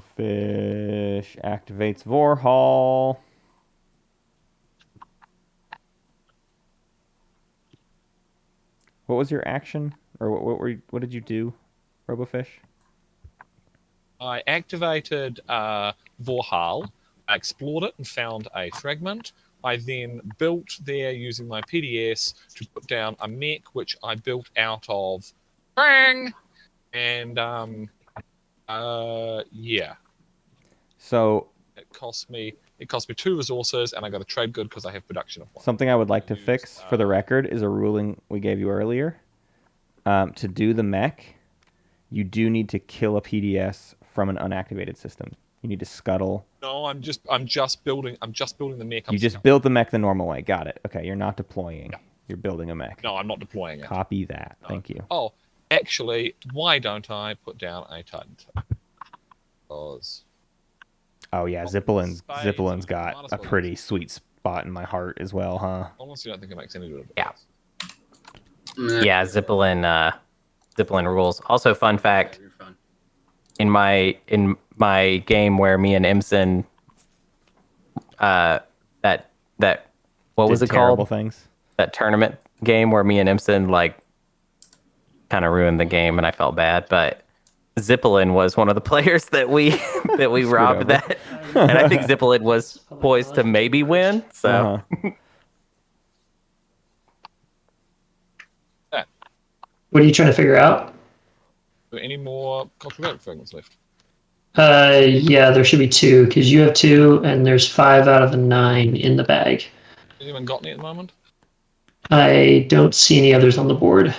Robofish activates Vorhal. What was your action, or what did you do, Robofish? I activated Vorhal. I explored it and found a fragment. I then built there using my PDS to put down a mech, which I built out of Bang! And yeah, So it cost me 2 resources, and I got a trade good because I have production of 1. something I would like to fix for the record is a ruling we gave you earlier. To do the mech, you do need to kill a PDS from an unactivated system. You need to scuttle. No, I'm just building the mech. You just built the mech the normal way. Got it. Okay, you're not deploying. You're building a mech. No, I'm not deploying it. Copy that. No. Thank you. Oh, actually, why don't I put down a Titan? Because Oh yeah, Spades, Zippelin's got might as a well pretty use it. sweet spot in my heart as well, huh? honestly, I don't think it makes any difference. Yeah. Meh. yeah, Zippelin rules. Also, fun fact: You're fine. in my game where me and Imson, what was Did it terrible called? things. That tournament game where me and Imson kind of ruined the game, and I felt bad. But Zippelin was one of the players that we robbed over. that, and I think Zippelin was poised to maybe win. So Uh-huh. What are you trying to figure out? Any more cultural fragments left? Yeah, there should be 2 because you have 2, and there's 5 out of the 9 in the bag. Anyone got any at the moment? I don't see any others on the board.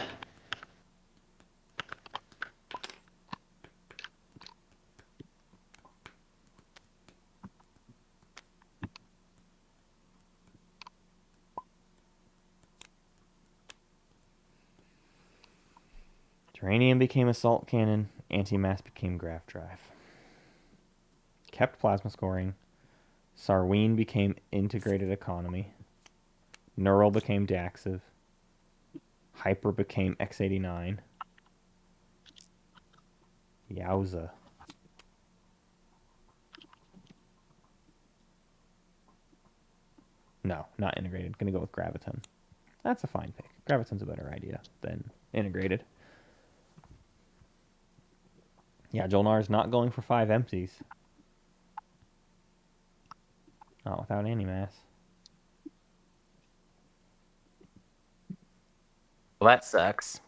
Geranium became assault cannon. Anti-mass became grav drive. Kept plasma scoring. Sarween became integrated economy. Neural became Daxiv. Hyper became X89. Yowza. No, not integrated. Gonna go with Graviton. That's a fine pick. Graviton's a better idea than integrated. Yeah, Jolnar's not going for 5 empties. Not without anti-mass. Well, that sucks.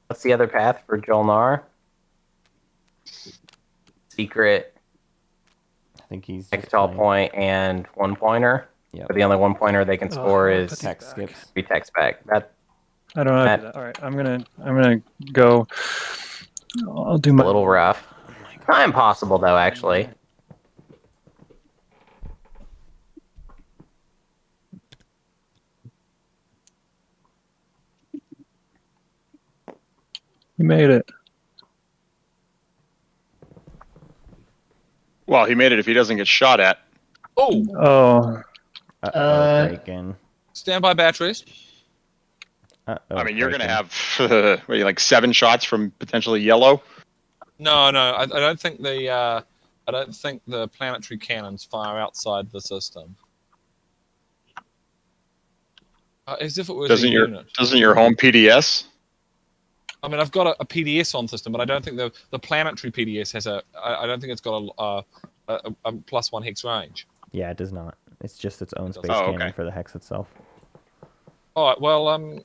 What's the other path for Jolnar? Secret. I think he's Krithull point and 1-pointer. Yeah. But the only 1-pointer they can score is text skips. 3 text back. That I don't know how to do that. All right, I'm gonna go. I'll do my a little rough. Not impossible though, actually. You made it. Well, he made it if he doesn't get shot at. Oh, Oh, Craiken. standby batteries. I mean, you're going to have what, like 7 shots from potentially yellow. No, I don't think the planetary cannons fire outside the system. As if it was Doesn't a your unit. home PDS? I mean, I've got a PDS on system, but I don't think the planetary PDS has I don't think it's got a +1 hex range. Yeah, it does not. It's just its own space Oh, cannon okay. for the hex itself. All right, well,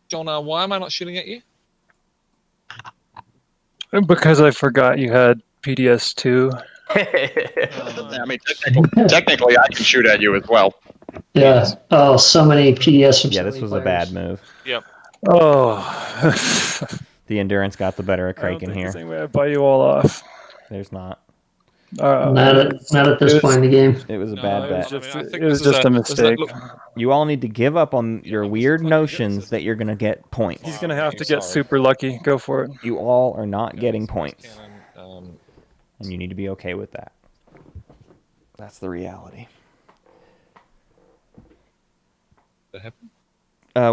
John, why am I not shooting at you? because I forgot you had PDS2. I mean, technically, I can shoot at you as well. Yeah. Oh, so many PDS from Yeah, so this many was a players. bad move. Yep. Oh. The endurance got the better of I don't Craiken think here. there's any way I buy you all off. There's not. Not at this point in the game. It was a No, bad it bet. was- I think It was this is just a mistake. look, You all need to give up on your this is weird playing a good notions system. that you're going to get points. He's gonna have to get Sorry. super lucky. Go for it. You all are not getting space points, cannon, and you need to be okay with that. That's the reality. that happened?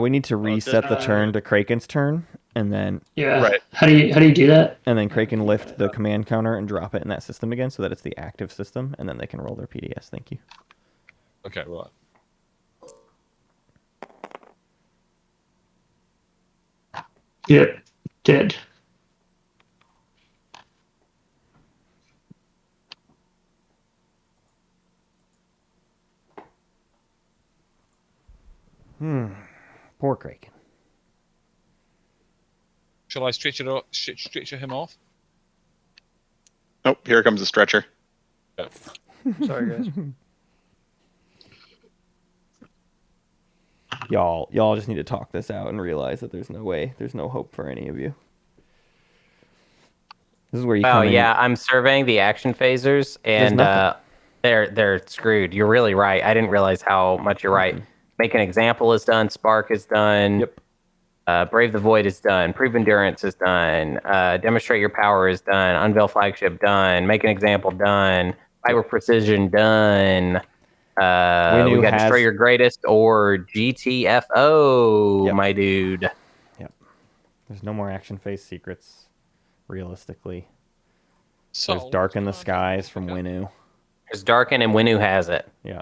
We need to reset the turn to Kraken's turn, and then Yeah. Right. How do you do that? Kraken lift the command counter and drop it in that system again, so that it's the active system, and then they can roll their PDS. Thank you. Okay, right. Yep. Dead. Poor Kraken. Shall I stretch him off? Nope, here comes the stretcher. Sorry, guys. Y'all just need to talk this out and realize that there's no hope for any of you. This is where you Oh come in. yeah, I'm surveying the action phasers, and nothing. they're screwed. You're really right. I didn't realize how much you're right. Make an example is done. Spark is done. Yep. Brave the Void is done. Prove Endurance is done. Demonstrate Your Power is done. Unveil Flagship done. Make an example done. Hyper Precision done. We got Destroy Your Greatest or GTFO, Yep. my dude. There's no more action phase secrets, realistically. So, There's Darken the Skies from Winu. There's Darken and Winu has it. Yeah.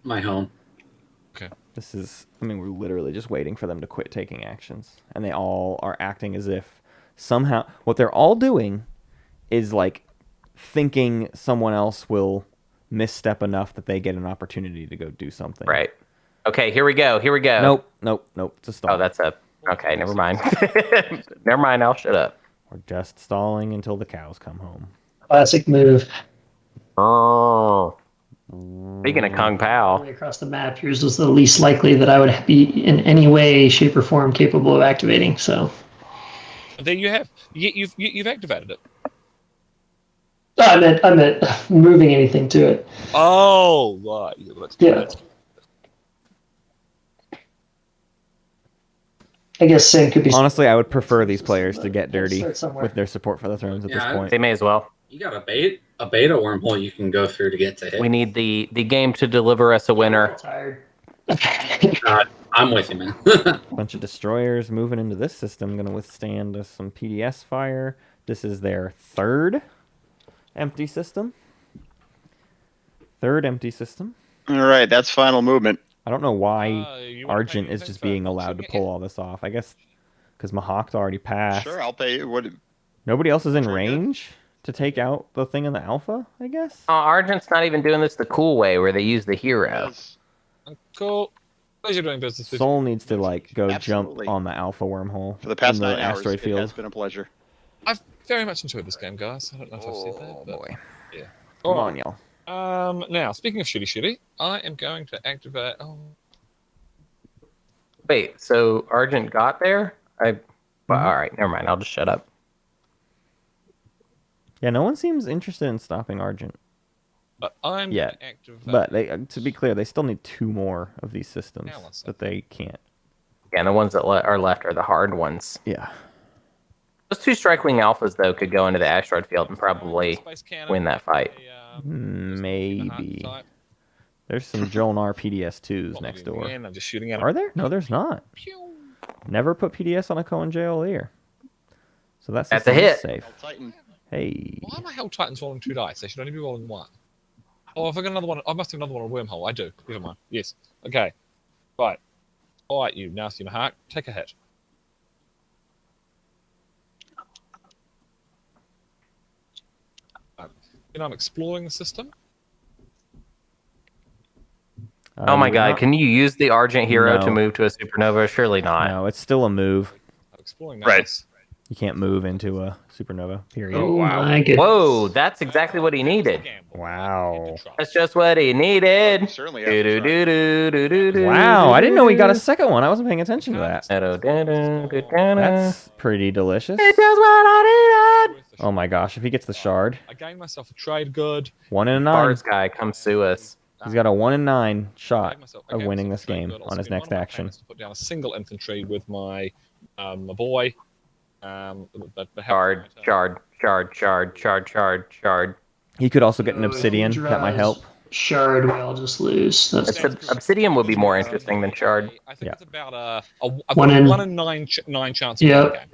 My home. This is, we're literally just waiting for them to quit taking actions. And they all are acting as if somehow, what they're all doing is like thinking someone else will misstep enough that they get an opportunity to go do something. Right. Okay, here we go. Nope. It's a stall. Oh, that's a... Okay, never mind. Never mind, I'll shut up. We're just stalling until the cows come home. Classic move. Oh. Speaking of Kung Pao. Across the map, yours was the least likely that I would be in any way, shape, or form capable of activating. So there you have. You've activated it. I meant moving anything to it. Oh, right. Yeah. I guess Sin could be. Honestly, I would prefer these players to get dirty Start somewhere. with their support for the thrones at this Yeah, point. They may as well. You got a beta wormhole you can go through to get to hit. We need the game to deliver us a winner. Tired. I'm with you, man. Bunch of destroyers moving into this system, going to withstand some PDS fire. This is their third empty system. All right, that's final movement. I don't know why You wanna pay Argent me is things just for being allowed to shooting pull all this off. I guess because Mahawk's already passed. Sure, I'll pay you. What? Nobody else is in Very good. range to take out the thing in the alpha, I guess? Argent's not even doing this the cool way where they use the hero. Yes. Cool. Pleasure doing business with Soul needs to go Absolutely. jump on the alpha wormhole For the past in the 9 hours, asteroid it field. has been a pleasure. I've very much enjoyed this game, guys. I don't know if I've said that, Oh but boy. yeah. Come Alright. on, y'all. Now, speaking of shitty, I am going to activate. Oh, Wait, so Argent got there? Well, all right, never mind. I'll just shut up. Yeah, no one seems interested in stopping Argent. but I'm Yeah, going to activate. But they, to be clear, they still need 2 more of these systems Alice. that they can't. Yeah, and the ones that are left are the hard ones. Yeah. Those 2 Strike-Wing Alphas, though, could go into the asteroid field and probably Space cannon, win that fight. Maybe. There's some Jolnar PDS2s What next am I doing door. again? I'm just shooting at Are there? No, there's not. Pew. Never put PDS on a Cohen JLeer. So that's That's a hit. Safe. Titan. Hey. Why am I Hell Titans rolling 2 dice? They should only be rolling 1. Oh, I've got another one. I must have another one on Wormhole. I do. Never mind. Yes. Okay. Right. All right, you nasty Mahawk. Take a hit. I'm exploring the system. Oh my god, can you use the Argent hero No. to move to a supernova? Surely not. No, it's still a move. I'm exploring Right. this. You can't move into a supernova, period. Oh wow. my goodness. Whoa, that's exactly what he needed. Wow. That's just what he needed. Certainly have to try. Do-do-do-do-do-do-do. Wow, I didn't know he got a second one. I wasn't paying attention to that. Do-do-do-do-do-do. That's pretty delicious. It's just what I needed. Oh my gosh, if he gets the shard, I gained myself a trade good. 1 in 9. Bars guy, come sue us. He's got a 1 in 9 I shot gained myself- I of gained winning myself this a trade game good. I'll on his spend next one of my action. payments to put down a single infantry with my boy. Shard. He could also get an Oh, obsidian. he That might help. draws Shard, we all just lose. That's Obsidian would be more interesting than Shard. I think Yeah. it's about I've One got in- 1 in 9 chance. Yep. Of game.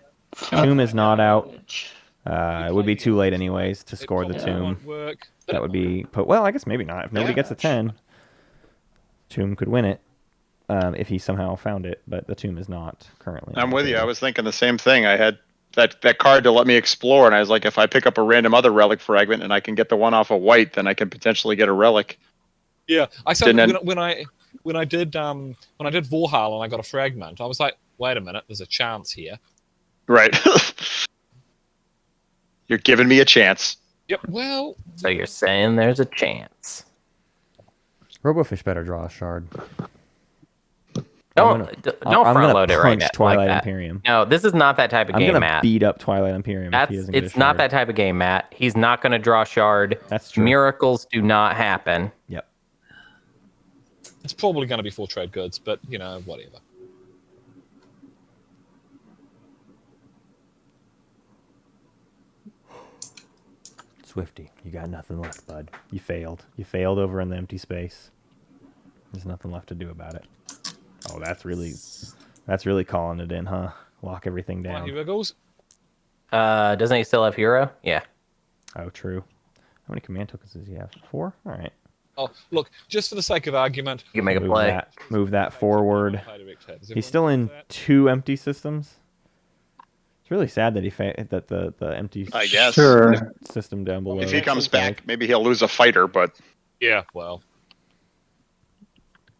Tomb is not out. It would be too late anyways to score the It probably tomb. won't work, but That would be well, I guess maybe not. If nobody gets a 10, Tomb could win it if he somehow found it, but the Tomb is not currently. I'm with you. I was thinking the same thing. I had that card to let me explore, and I was like, if I pick up a random other relic fragment and I can get the one off of white, then I can potentially get a relic. Yeah, I said Didn't when I did Vorhal and I got a fragment, I was like, wait a minute, there's a chance here. Right. You're giving me a chance. Yep. Well, So you're saying there's a chance. Robofish better draw a shard. Don't I'm front gonna load it right punch now. Twilight like that. Imperium. No, this is not that type of I'm game, gonna Matt. beat up Twilight Imperium if he That's doesn't get a it's not shard. that type of game, Matt. He's not going to draw shard. That's true. Miracles do not happen. Yep. it's probably going to be 4 trade goods, but whatever. Swifty, you got nothing left, bud. You failed. You failed over in the empty space. There's nothing left to do about it. Oh, that's really calling it in, huh? Lock everything Right, down. here goes. Doesn't he still have hero? Yeah. Oh, true. How many command tokens does he have? 4? All right. Oh, look, just for the sake of argument, You can make a Move play. that. Move that forward. Does He's everyone still in do that? 2 empty systems. It's really sad that that the empty I guess. Sure. system down below. If he comes back, maybe he'll lose a fighter, but Yeah, well,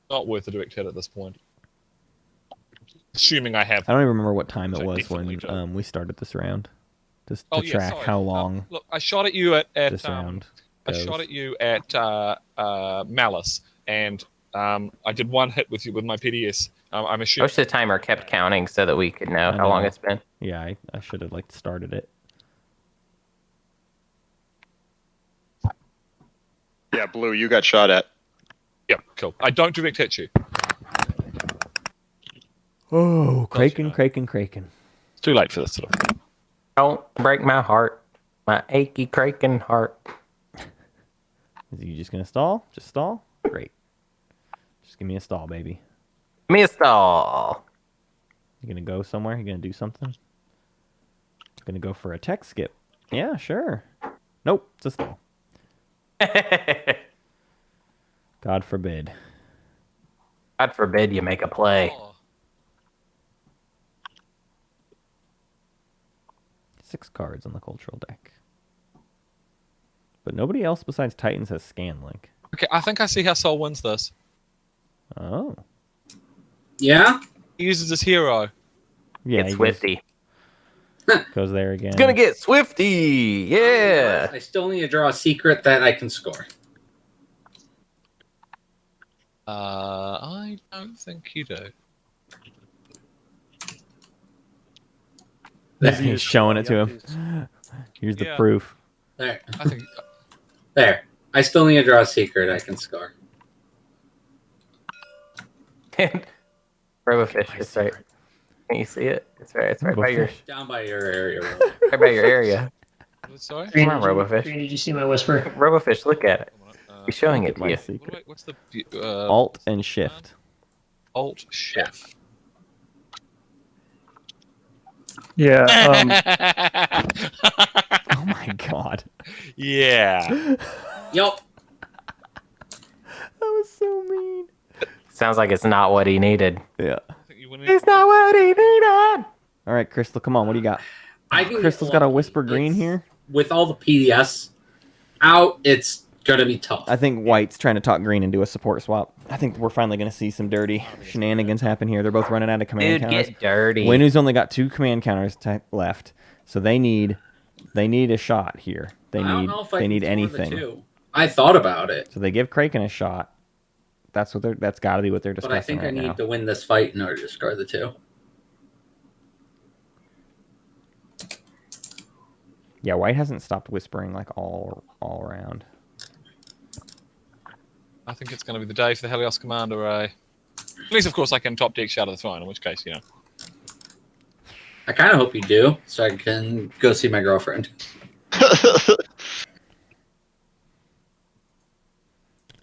not worth a direct hit at this point. Assuming I have. I don't even remember what time it I was definitely when do. we started this round. Just to Oh, yeah, track sorry. how long Look, I shot at you at this round I goes. shot at you at Malice, and I did 1 hit with you with my PDS. I'm I assuming. wish the timer kept counting so that we could know I how long know. it's been. Yeah, I should have started it. yeah, Blue, you got shot at. Yeah, cool. I don't direct hit you. Oh, Craiken. It's too late for this sort of thing. Don't break my heart. My achy, Craiken heart. Is you just gonna stall? Just stall? Great. Just give me a stall, baby. Give me a stall. You gonna go somewhere? You gonna do something? Gonna go for a tech skip? Yeah, sure. Nope, it's a stall. God forbid. God forbid you make a play. Oh, 6 cards on the cultural deck. But nobody else besides Titans has scan link. okay, I think I see how Sol wins this. Oh. Yeah? He uses his hero. Yeah, Get he Swifty. goes there again. It's gonna get Swifty. Yeah. I still need to draw a secret that I can score. I don't think you do. He's showing it to him. Here's the Yeah. proof. There. I think There. I still need to draw a secret I can score. Robofish, it's right. Can you see it? It's right by your Down by your area. right by your area. sorry. Green, Come on, did you- Robofish. Green, did you see my whisper? Robofish, look at it. He's showing it to My you. secret. What's the Alt and shift. Alt Shift? Yeah. Oh my god. Yeah. Yup. That was so mean. Sounds like it's not what he needed. Yeah. I think you win It's not what he needed. All right, Crystal, come on. What do you got? I can Crystal's get got a lucky. whisper green It's- here. With all the PDS out, it's gonna be tough. I think White's trying to talk green and do a support swap. I think we're finally going to see some dirty shenanigans happen here. They're both running out of command Dude, counters. get dirty. Winu's only got 2 command counters left, so they need a shot here. They I don't need know if I they can need score the anything. two. I thought about it, So they give Craiken a shot. That's got to be what they're but discussing I think right I need now. to win this fight in order to score the 2. Yeah, White hasn't stopped whispering like all around. I think it's going to be the day for the Helios Commander At least, of course, I can top deck Shadow of the Throne, in which case, I kind of hope you do, so I can go see my girlfriend.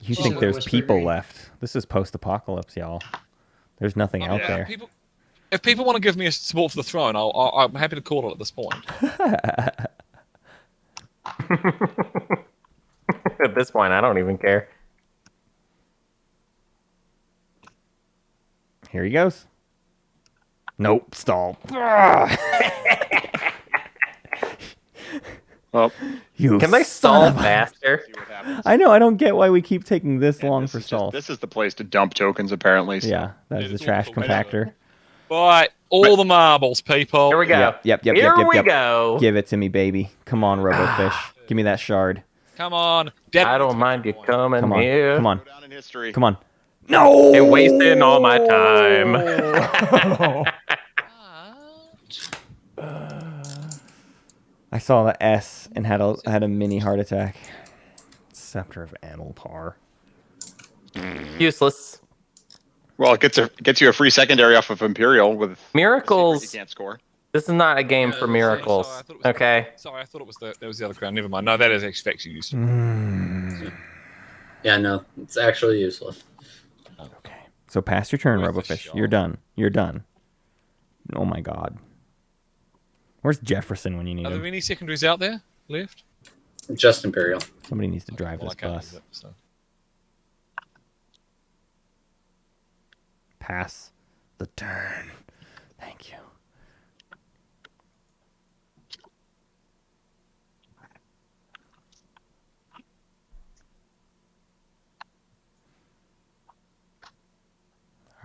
You think Oh, there's whisper people green. left? This is post-apocalypse, y'all. There's nothing out yeah, there. If people want to give me a support for the throne, I'm happy to call it at this point. At this point, I don't even care. Here he goes. Nope, stall. Well, You Can they son stall of a- faster? see what happens. I know. I don't get why we keep taking this And long this for is just- stalls. This is the place to dump tokens, apparently. So. Yeah, that is It the is trash awful. compactor. Right, all the marbles, people. Here we go. Yep. Here we go. Give it to me, baby. Come on, Robofish. Give me that shard. Come on. Dead I don't mind you coming Come on. here. Come on. Go down in history. Come on. No! And wasting all my time. I saw the S and had a mini heart attack. Scepter of Amalpar. Useless. Well, it gets you a free secondary off of Imperial with Miracles. you can't score. This is not a game Yeah, for sorry, miracles. sorry, I thought it was- Okay. Sorry, I thought it was that was the other crown. Never mind. No, that is actually useful. Yeah, no, it's actually useless. Okay. So pass your turn, Where's the Robofish. shot? You're done. You're done. Oh my god. Where's Jefferson when you need Are there him? any secondaries out there left? Just Imperial. Somebody needs to drive Well, I this can't bus. use it, so. Pass the turn. Thank you.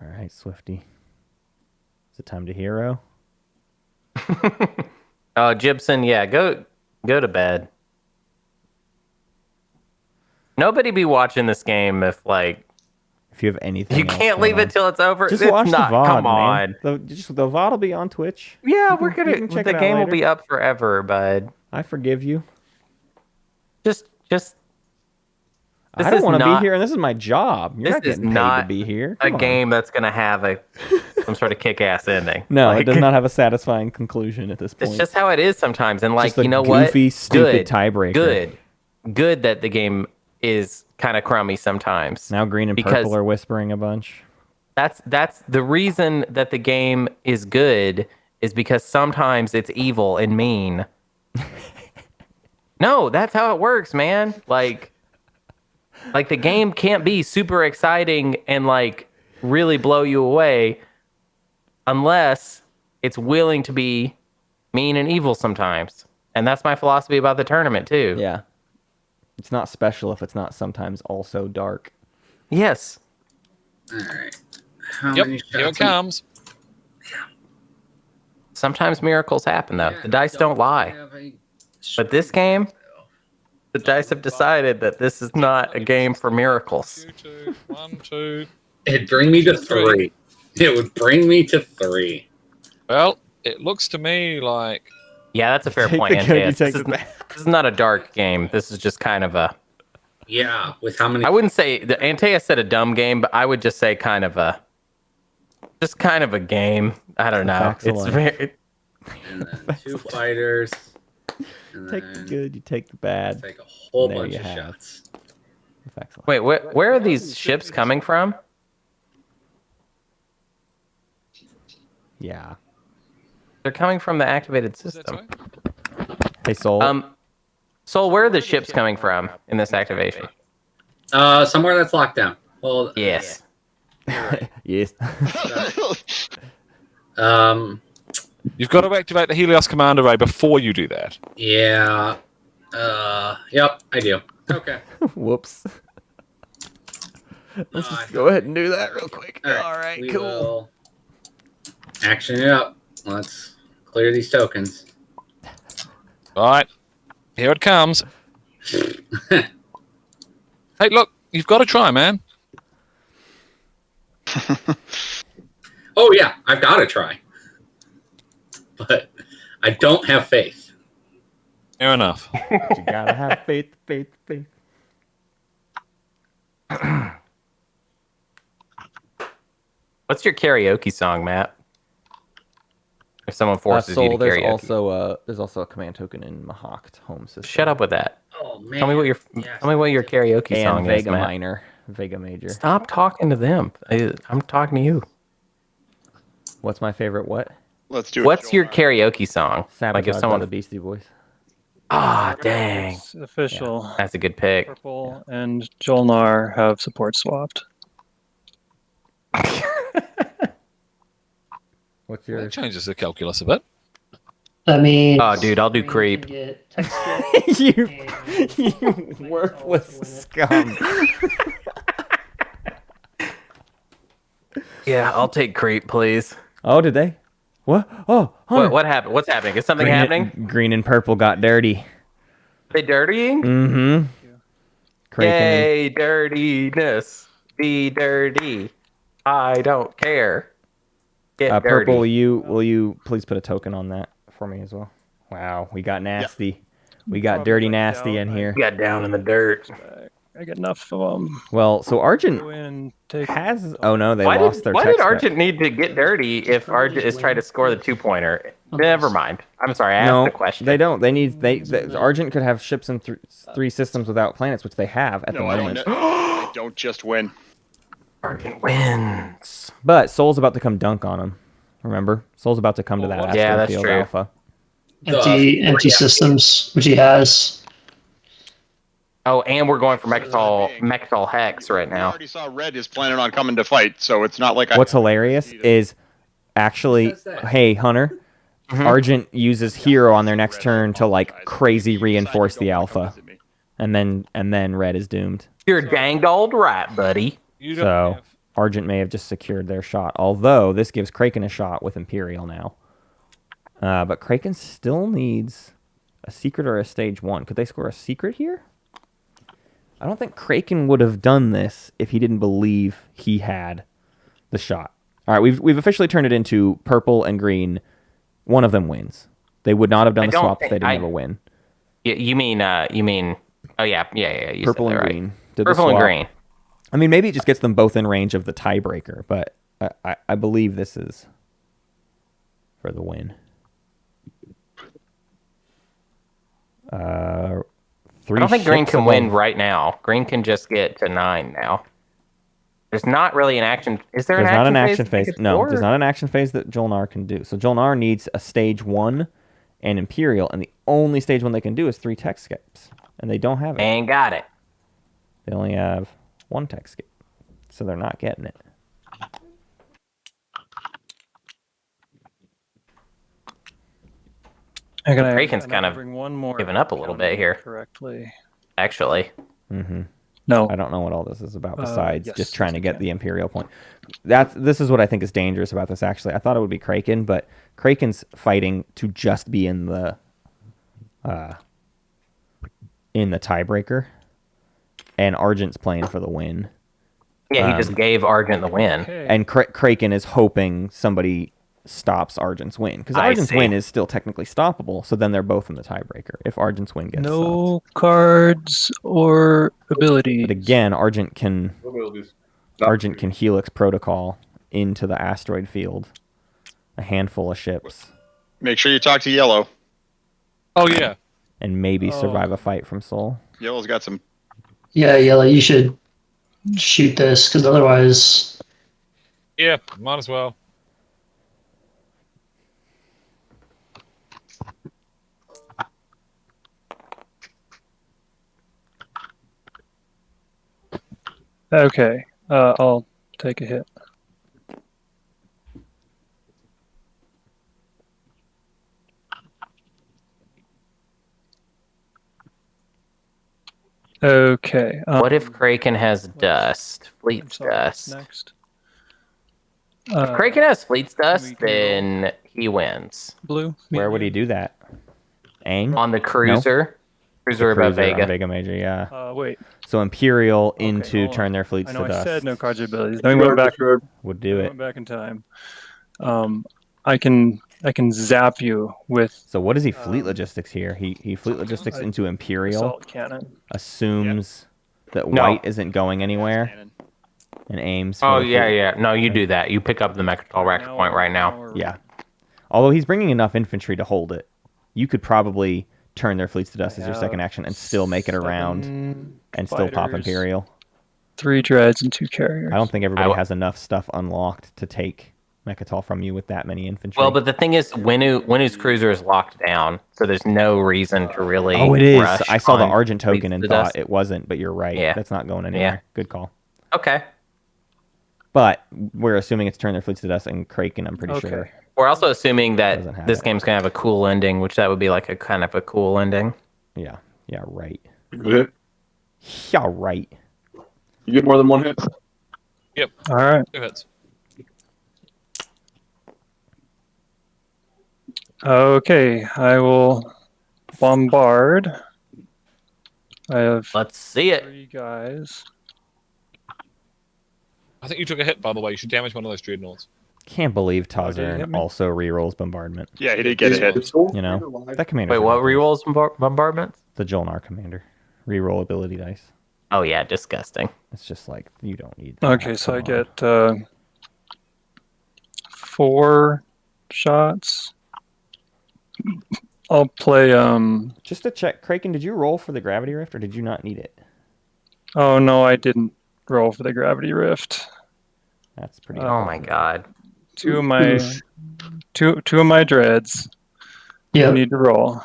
All right, Swifty. Is it time to hero? Oh, Gibson, yeah, go to bed. Nobody be watching this game if like If you have anything, you else can't going leave it on. till it's over. Just It's watch not. the VOD, Come man. on. The VOD will be on Twitch. Yeah, You we're can- gonna. you can check The it out game will later. be up forever, bud. I forgive you. Just. This I don't is want to be not here, and this is my job. You're this not is getting paid not to be here. a Come on. game that's gonna have a some sort of kick-ass ending. No, Like, it does not have a satisfying conclusion at this point. It's just how it is sometimes. And like, Just a you know what? goofy, stupid tiebreaker. Good that the game is kind of crummy sometimes. Now green and purple are whispering a bunch. That's the reason that the game is good is because sometimes it's evil and mean. No, that's how it works, man. Like the game can't be super exciting and like really blow you away unless it's willing to be mean and evil sometimes. And that's my philosophy about the tournament too. Yeah. It's not special if it's not sometimes also dark. Yes. All right. Yep, here it comes. Sometimes miracles happen though. The dice don't lie. But this game, the dice have decided that this is not a game for miracles. 2, 1, 2. It'd bring me to 3. It would bring me to 3. Well, it looks to me like... Yeah, that's a fair point, Antaeus. This is not a dark game. This is just kind of a... Yeah, with how many... I wouldn't say... Antaeus said a dumb game, but I would just say kind of a... Just kind of a game. I don't know. It's very... And then 2 fighters. And take the good, you take the bad. Take a whole bunch of shots. Wait, where are these ships coming from? Yeah. They're coming from the activated system. Hey, Soul. Soul, where are the ships coming from in this activation? Somewhere that's locked down. Well, yes. Yes. You've got to activate the Helios command array before you do that. Yeah. Yep, I do. Okay. Whoops. Let's just go ahead and do that real quick. All right, cool. Action it up. Let's clear these tokens. All right. Here it comes. Hey, look. You've got to try, man. Oh, yeah. I've got to try. But I don't have faith. Fair enough. You gotta have faith. What's your karaoke song, Matt? If someone forces you to karaoke. There's also a command token in Mahawked home system. Shut up with that. Oh man! Tell me what your karaoke song is, Vega Matt. Minor, Vega Major. Stop talking to them. I'm talking to you. What's my favorite? What? Let's do it. What's your karaoke song? Sabotage Like if someone by the Beastie Boys. Ah, dang. It's official. Yeah, that's a good pick. Purple and Jolnar have support swapped. What's your? That changes the calculus a bit. I mean, Oh, dude, I'll do creep. you worthless scum. Yeah, I'll take creep, please. Oh, did they? What? Oh, Hunter. What happened? What's happening? Is something happening? Green and purple got dirty. They dirtying? Mm-hmm. Yay, dirtiness. Be dirty. I don't care. Get dirty. Purple, will you please put a token on that for me as well? Wow, we got nasty. We got dirty nasty in here. We got down in the dirt. I get enough of them. Well, so Argent Go in and take. has... Oh, no, they lost their Why text did Argent need to get dirty if Argent is trying to score the 2-pointer? Never mind. I'm sorry, I asked the question. They don't. Argent could have ships in 3 systems without planets, which they have at the moment. I don't just win. Argent wins. But Soul's about to come dunk on him. Remember? Soul's about to come to that Yeah, that's Astrofield true. Alpha. Empty systems, which he has. Oh, and we're going for Mechatol Hex right I now. already saw Red is planning on coming to fight, so it's not like What's hilarious is actually, hey, Hunter, Argent uses Hero on their next turn to like crazy reinforce the Alpha. And then Red is doomed. You're danged old right, buddy. So Argent may have just secured their shot. Although this gives Craiken a shot with Imperial now. But Craiken still needs a secret or a stage 1. Could they score a secret here? I don't think Craiken would have done this if he didn't believe he had the shot. All right, we've officially turned it into purple and green. One of them wins. They would not have done the swap if they didn't have a win. You mean? Oh yeah. Purple and right. green. Did Purple the and swap. green. I mean, maybe it just gets them both in range of the tiebreaker, but I believe this is for the win. I don't think green can win right now. Green can just get to 9 now. There's not really an action. Is there There's an not action an phase? action phase. No, there's not an action phase that Jolnar can do. So Jolnar needs a stage 1 and Imperial, and the only stage 1 they can do is 3 tech skips, and they don't have it. Ain't got it. They only have 1 tech skip, so they're not getting it. Craiken's kind of bring one more giving up a little bit here. Correctly. Actually. Mm-hmm. No. I don't know what all this is about besides yes, just trying to get the Imperial point. This is what I think is dangerous about this, actually. I thought it would be Craiken, but Kraken's fighting to just be in the tiebreaker, and Argent's playing for the win. Yeah, he just gave Argent the win. Okay. And Craiken is hoping somebody stops Argent's win, because Argent's win is still technically stoppable, so then they're both in the tiebreaker if Argent's win gets no stopped. Cards or abilities. But again, Argent can Helix Protocol into the asteroid field. A handful of ships. Make sure you talk to Yellow. Oh, yeah. And maybe survive a fight from Sol. Yellow's got some... Yeah, Yellow, you should shoot this, because otherwise... Yeah, might as well. Okay, I'll take a hit. Okay. What if Craiken has dust? Fleet's sorry, dust. Next. If Craiken has Fleet's dust, then he wins. Blue. Where would he do that? Aang? On the cruiser. Cruiser about Vega. Vega Major, yeah. Wait. So Imperial into hold turn on. their fleets I to know I dust. said no cards or abilities. Then we went back. Would do it. Went back in time. I can zap you with. So what is he fleet logistics here? He fleet logistics into Imperial. Assault cannon. Assumes that white isn't going anywhere. And aims. Oh, yeah. No, you do that. You pick up the Mechatol Reactor Point right now. Yeah. Although he's bringing enough infantry to hold it. You could probably turn their fleets to dust as your second action and still make it around and still pop Imperial. 3 dreads and 2 carriers. I don't think everybody has enough stuff unlocked to take Mechatol from you with that many infantry. Well, but the thing is, Winu's cruiser is locked down, so there's no reason to really. Oh, it is. Rush I saw the on Argent token and fleets to thought dust. it wasn't, but you're right. Yeah. That's not going anywhere. Yeah. Good call. Okay. But we're assuming it's turn their fleets to dust and Craiken, I'm pretty sure. We're also assuming Doesn't that have this it. game's gonna have a cool ending, which that would be like a kind of a cool ending. Yeah. Yeah, right. Good hit. Yeah, right. You get more than 1 hit. Yep. All right. 2 hits. Okay, I will bombard. I have Let's see it. 3 guys. I think you took a hit, by the way. You should damage one of those dreadnoughts. Can't believe did he hit Tazern me? also rerolls bombardment. Yeah, he did get a hit. You know, that commander. Wait, what rerolls bombardments? The Jolnar commander. Reroll ability dice. Oh yeah, disgusting. It's just like, you don't need that. Okay, so I Come on. get 4 shots. I'll play. Just to check, Craiken, did you roll for the gravity rift or did you not need it? Oh no, I didn't roll for the gravity rift. That's pretty. Oh my god. 2 of my two of my dreads. Yeah. Need to roll.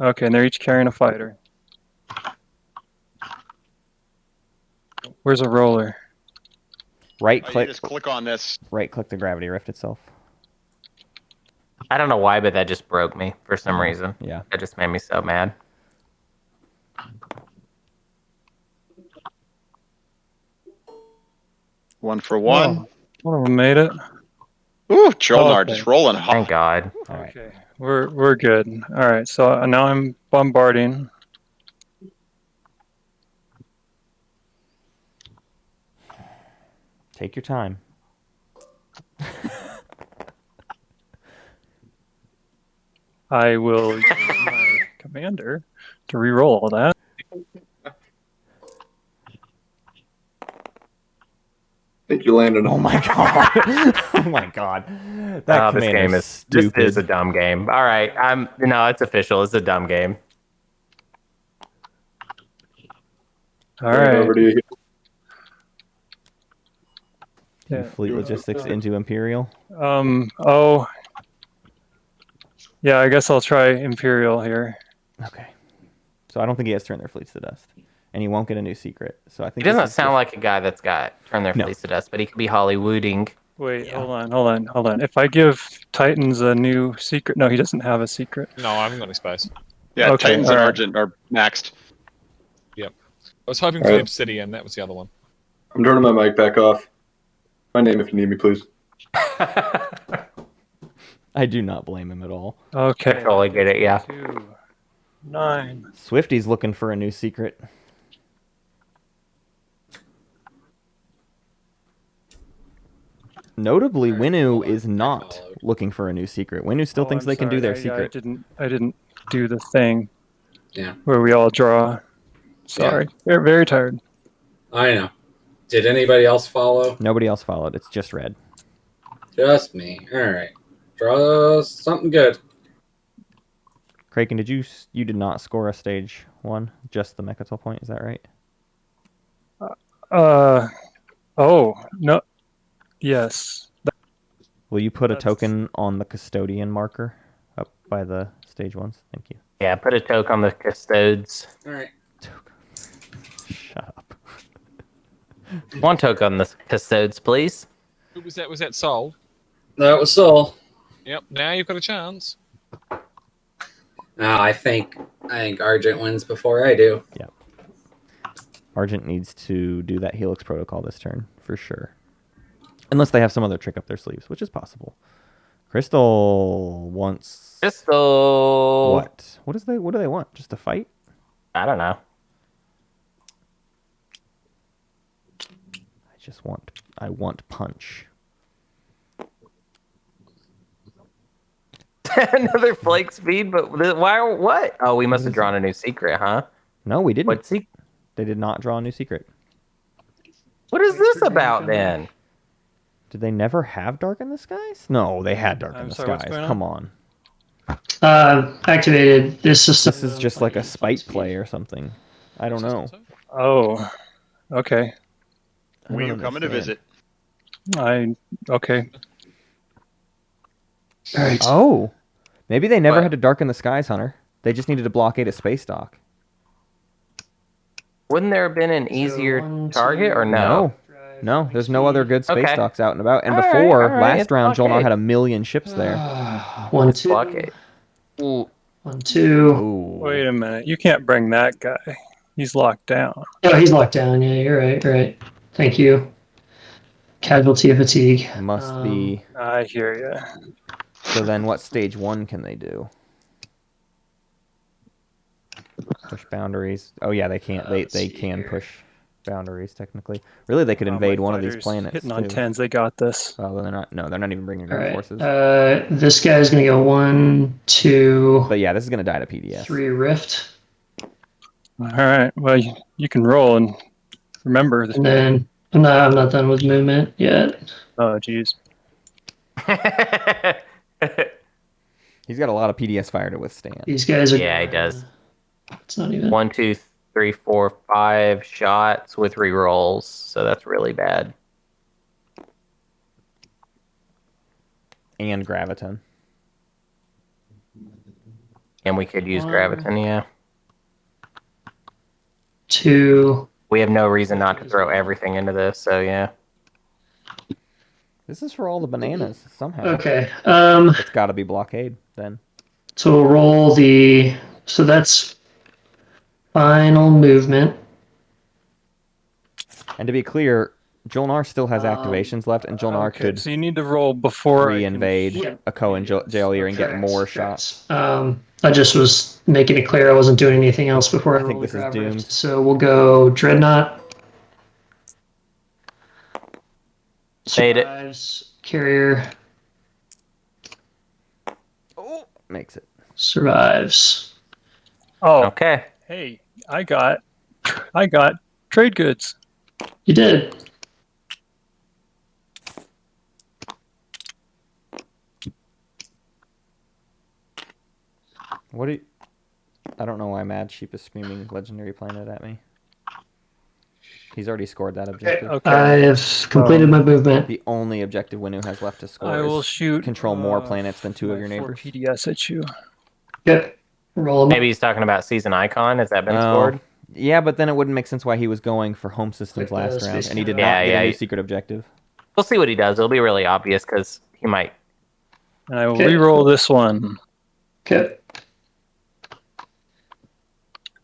Okay, and they're each carrying a fighter. Where's a roller? Right You click. just click on this. Right click the gravity rift itself. I don't know why, but that just broke me for some reason. Yeah. That just made me so mad. One for one. One of them made it. Ooh, Jolnar Okay. just rolling Thank hot. God. All right. Okay, we're good. All right, so now I'm bombarding. Take your time. I will use my commander to re-roll all that. think you landed. Oh my god! Oh my god! That this game is stupid. This is a dumb game. All right, no, it's official. It's a dumb game. All Turn it right. over to you. Yeah. Fleet logistics into Imperial. Oh. Yeah, I guess I'll try Imperial here. Okay. So I don't think he has turned their fleets to dust, and he won't get a new secret. So I think He doesn't this is sound like a guy that's got turned their No. fleece to dust, but he could be Hollywooding. Wait, hold on. If I give Titans a new secret, no, he doesn't have a secret. No, I haven't got any space. Yeah, Okay, Titans and alright. Argent are maxed. I was hoping for Alright. Obsidian. That was the other one. I'm turning my mic back off. My name if you need me, please. I do not blame him at all. Okay. Totally get it, yeah. 2, 9. Swifty's looking for a new secret. Notably, Winu is not looking for a new secret. Winu still thinks I'm they can do their sorry. secret. I didn't do the thing. Yeah. Where we all draw. Sorry. Very, very tired. I know. Did anybody else follow? Nobody else followed. It's just red. Just me. All right. Draw something good. Craiken, you did not score a stage 1, just the Mechatol point, is that right? Oh, no. Yes. Will you put a That's- token on the custodian marker up by the stage 1s? Thank you. Yeah, put a toke on the custodes. All right. Shut up. One toke on the custodes, please. Who was that? Was that Sol? That was Sol. Yep. Now you've got a chance. I think Argent wins before I do. Argent needs to do that Helix protocol this turn, for sure. Unless they have some other trick up their sleeves, which is possible. Crystal wants... Crystal. What? What do they want? Just to fight? I don't know. I want punch. Another flake speed, but why? What? Oh, we must have drawn a new secret, huh? No, we didn't. What secret? They did not draw a new secret. What is this about then? Did they never have Dark in the Skies? No, they had Dark in I'm the sorry, what's Skies. going on? Come on. Activated this system. This is just like a spite play or something. I don't know. Oh, okay. I We don't are coming to understand. visit. Okay. All right. Oh, maybe they never What? had to Darken the Skies, Hunter. They just needed to blockade a space dock. Wouldn't there have been an easier target, or no? No, there's no other good space Okay. docks out and about. And All right, before, all right, last it's round, Jolnar blockade. had 1,000,000 ships there. 1, Let's 2. blockade. Ooh. 1, 2. Ooh. Wait a minute. You can't bring that guy. He's locked down. Oh, he's locked down. Yeah, you're right. You're right. Thank you. Casualty of fatigue. Must be. I hear you. So then what stage 1 can they do? Push boundaries. Oh yeah, they can't. They Let's see can here. push boundaries technically. Really, they could invade one of these planets. Hitting on too. 10s. They got this. Oh, they're not. No, they're not even bringing All ground right. forces. This guy's gonna go 1, 2, But yeah, this is gonna die to PDS. 3 rift, All right. Well, you can roll and remember. and then I'm not done with movement yet. Oh, geez. He's got a lot of PDS fire to withstand. These guys are. Yeah, he does. It's not even. 1, 2, 3, 4, 5 shots with rerolls, so that's really bad. And Graviton. And we could use One. Graviton, yeah. 2. We have no reason not to throw everything into this, so yeah. This is for all the bananas somehow. Okay. It's got to be blockade then. So we'll roll the. So that's final movement. And to be clear, Jolnar still has activations left, and Jolnar Okay, could so you need to roll before I can- re-invade Yeah. a Cohen Jailier and get Correct, more correct. shots. I just was making it clear I wasn't doing anything else before I I think rolled this the is grab rift. doomed. So we'll go Dreadnought. Made it. Survives. Carrier Makes it. survives. Oh, Okay. hey, I got trade goods. You did. What do you... I don't know why Mad Sheep is screaming Legendary Planet at me. He's already scored that objective. Okay. I have completed my movement. The only objective Winu has left to score I will is shoot. control more planets than 2 of your my 4 neighbors. PDS at you. Yep. Roll 'em. Maybe he's talking about Season Icon. Has that been scored? Yeah, but then it wouldn't make sense why he was going for home systems Like the last round, Space and he did Camp. not get Yeah, a new yeah. secret objective. We'll see what he does. It'll be really obvious because he might. And I will Okay. re-roll this one. Okay.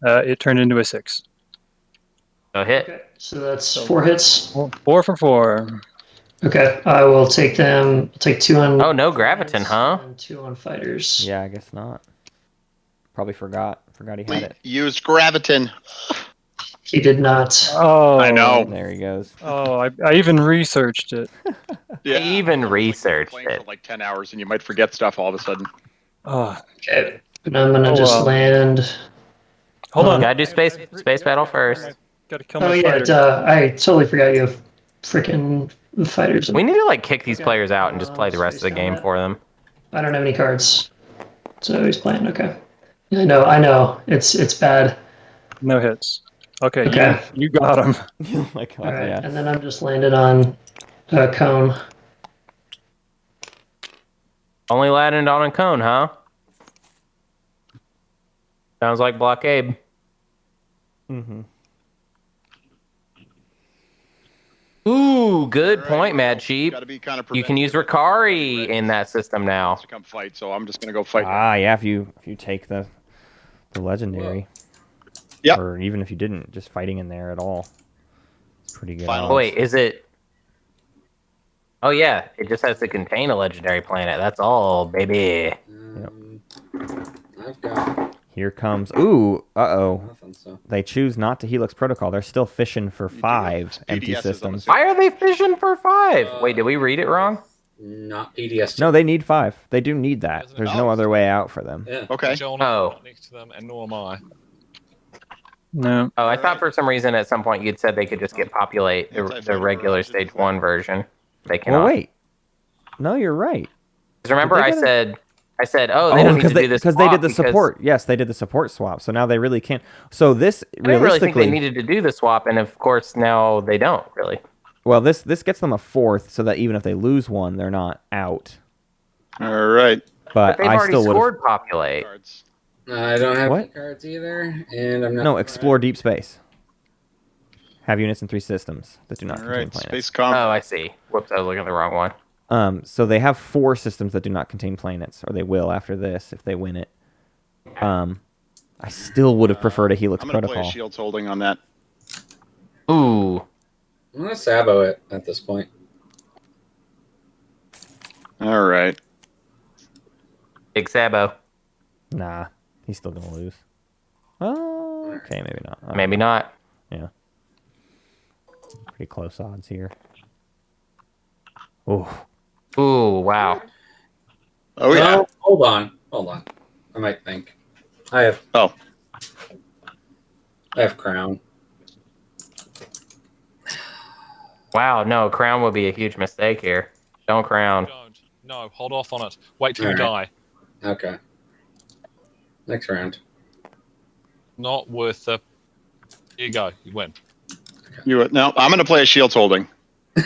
It turned into a 6. So hit. Okay. So that's 4 hits. 4 for 4. Okay. I will take them. I'll take 2 on. Oh, no Graviton, huh? And 2 on fighters. Yeah, I guess not. Probably forgot. Forgot he had it. Used Graviton. He did not. Oh, I know. There he goes. Oh, I even researched it. Yeah. even researched Playing it. for like 10 hours and you might forget stuff all of a sudden. Oh, Okay. And I'm gonna Oh, just wow. land. hold on. Gotta do space battle first. Gotta kill my Oh yeah, fighter. duh. I totally forgot you have freaking fighters. We need to like kick these Okay. players out and just play the rest of the game for them. I don't have any cards, so he's playing. Okay. I know. It's bad. No hits. Okay, Okay. you got him. Oh my god, All right, yeah. and then I'm just landed on cone. Only landed on a cone, huh? Sounds like blockade. Mm-hmm. Ooh, good All right, point, well, Mad Sheep. gotta be kind of You can use preventative. Ricari in that system now. To come fight, so I'm just gonna go fight. Ah, yeah, if you take the legendary. Yep. Or even if you didn't, just fighting in there at all. It's pretty good. Final- odds. Oh, wait, is it? Oh yeah, it just has to contain a legendary planet. That's all, baby. I've got Here comes. Ooh, uh-oh. nothing, so. They choose not to Helix Protocol. They're still fishing for do have 5 empty PDSs on the systems. system. Why are they fishing for 5? Wait, did we read it wrong? Not PDS. No, they need 5. They do need that. Doesn't it? There's no Oh. other way out for them. Yeah. Okay. John Oh. not next to them, and nor am I. No. Oh, I thought for some reason at some point you'd said they could just get populate the regular stage 1 version. They cannot. Well, wait. No, you're right. 'Cause remember Did they I get said, oh, they don't need to do this because they did the swap support. Yes, they did the support swap. So now they really can't. So this I didn't really think realistically, they needed to do the swap, and of course now they don't really. well, this gets them a 4th, so that even if they lose one, they're not out. All right. But But they've I already still would. scored populate. Cards. I don't have What? any cards either, and I'm not. No, explore deep space. Have units in 3 systems that do not All contain right. planets. Space comp. Oh, I see. Whoops, I was looking at the wrong one. So they have 4 systems that do not contain planets, or they will after this if they win it. I still would have preferred a Helix I'm gonna Protocol. play a Shields holding on that. Ooh. I'm gonna sabo it at this point. All right. Big Sabo. Nah, he's still gonna lose. Oh, okay, maybe not. Maybe not. Yeah. Pretty close odds here. Oh, Ooh, wow. Oh yeah. No, hold on. I might think. I have crown. Wow, no, crown would be a huge mistake here. Don't crown. Don't. No, hold off on it. Wait till you Alright. die. Okay. Next round. Not worth the. Here you go. You win. No, I'm gonna play a Shields holding.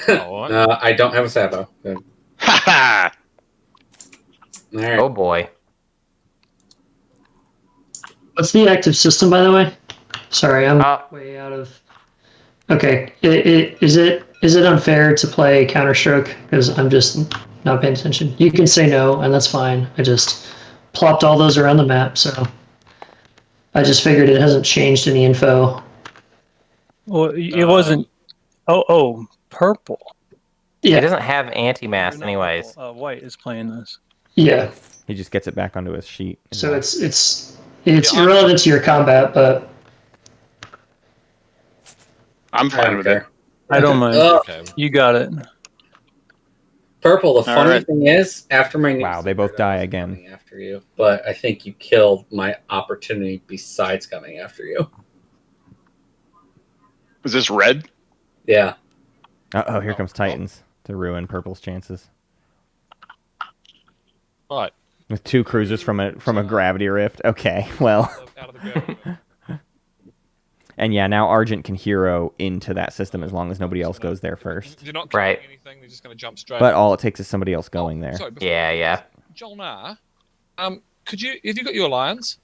Oh, all right. I don't have a sabo. Good. Ha ha! All right. Oh boy. What's the active system, by the way? Sorry, I'm way out of. Okay, is it unfair to play Counter-Stroke? Because I'm just not paying attention. You can say no, and that's fine. I just plopped all those around the map, so I just figured it hasn't changed any info. Well, it wasn't. Oh, purple. Yeah. It doesn't have anti-mass anyways. White is playing this. Yeah. he just gets it back onto his sheet. So it's irrelevant to your combat, but I'm fine with it. I don't mind. Okay. You got it. Purple. The funny right. thing is, after my Wow, they both die again. coming after you, but I think you killed my opportunity besides coming after you. Was this red? Yeah. Uh-oh, here comes Titans to ruin Purple's chances. Right. With 2 cruisers from a gravity rift. Okay, well. Out of the gravity rift. And yeah, now Argent can hero into that system as long as nobody else goes there first. You're not Right. killing anything. They're just going to jump straight. But all it takes is somebody else going there. Sorry, before Yeah, we do yeah. this, Jolnar, have you got your alliance?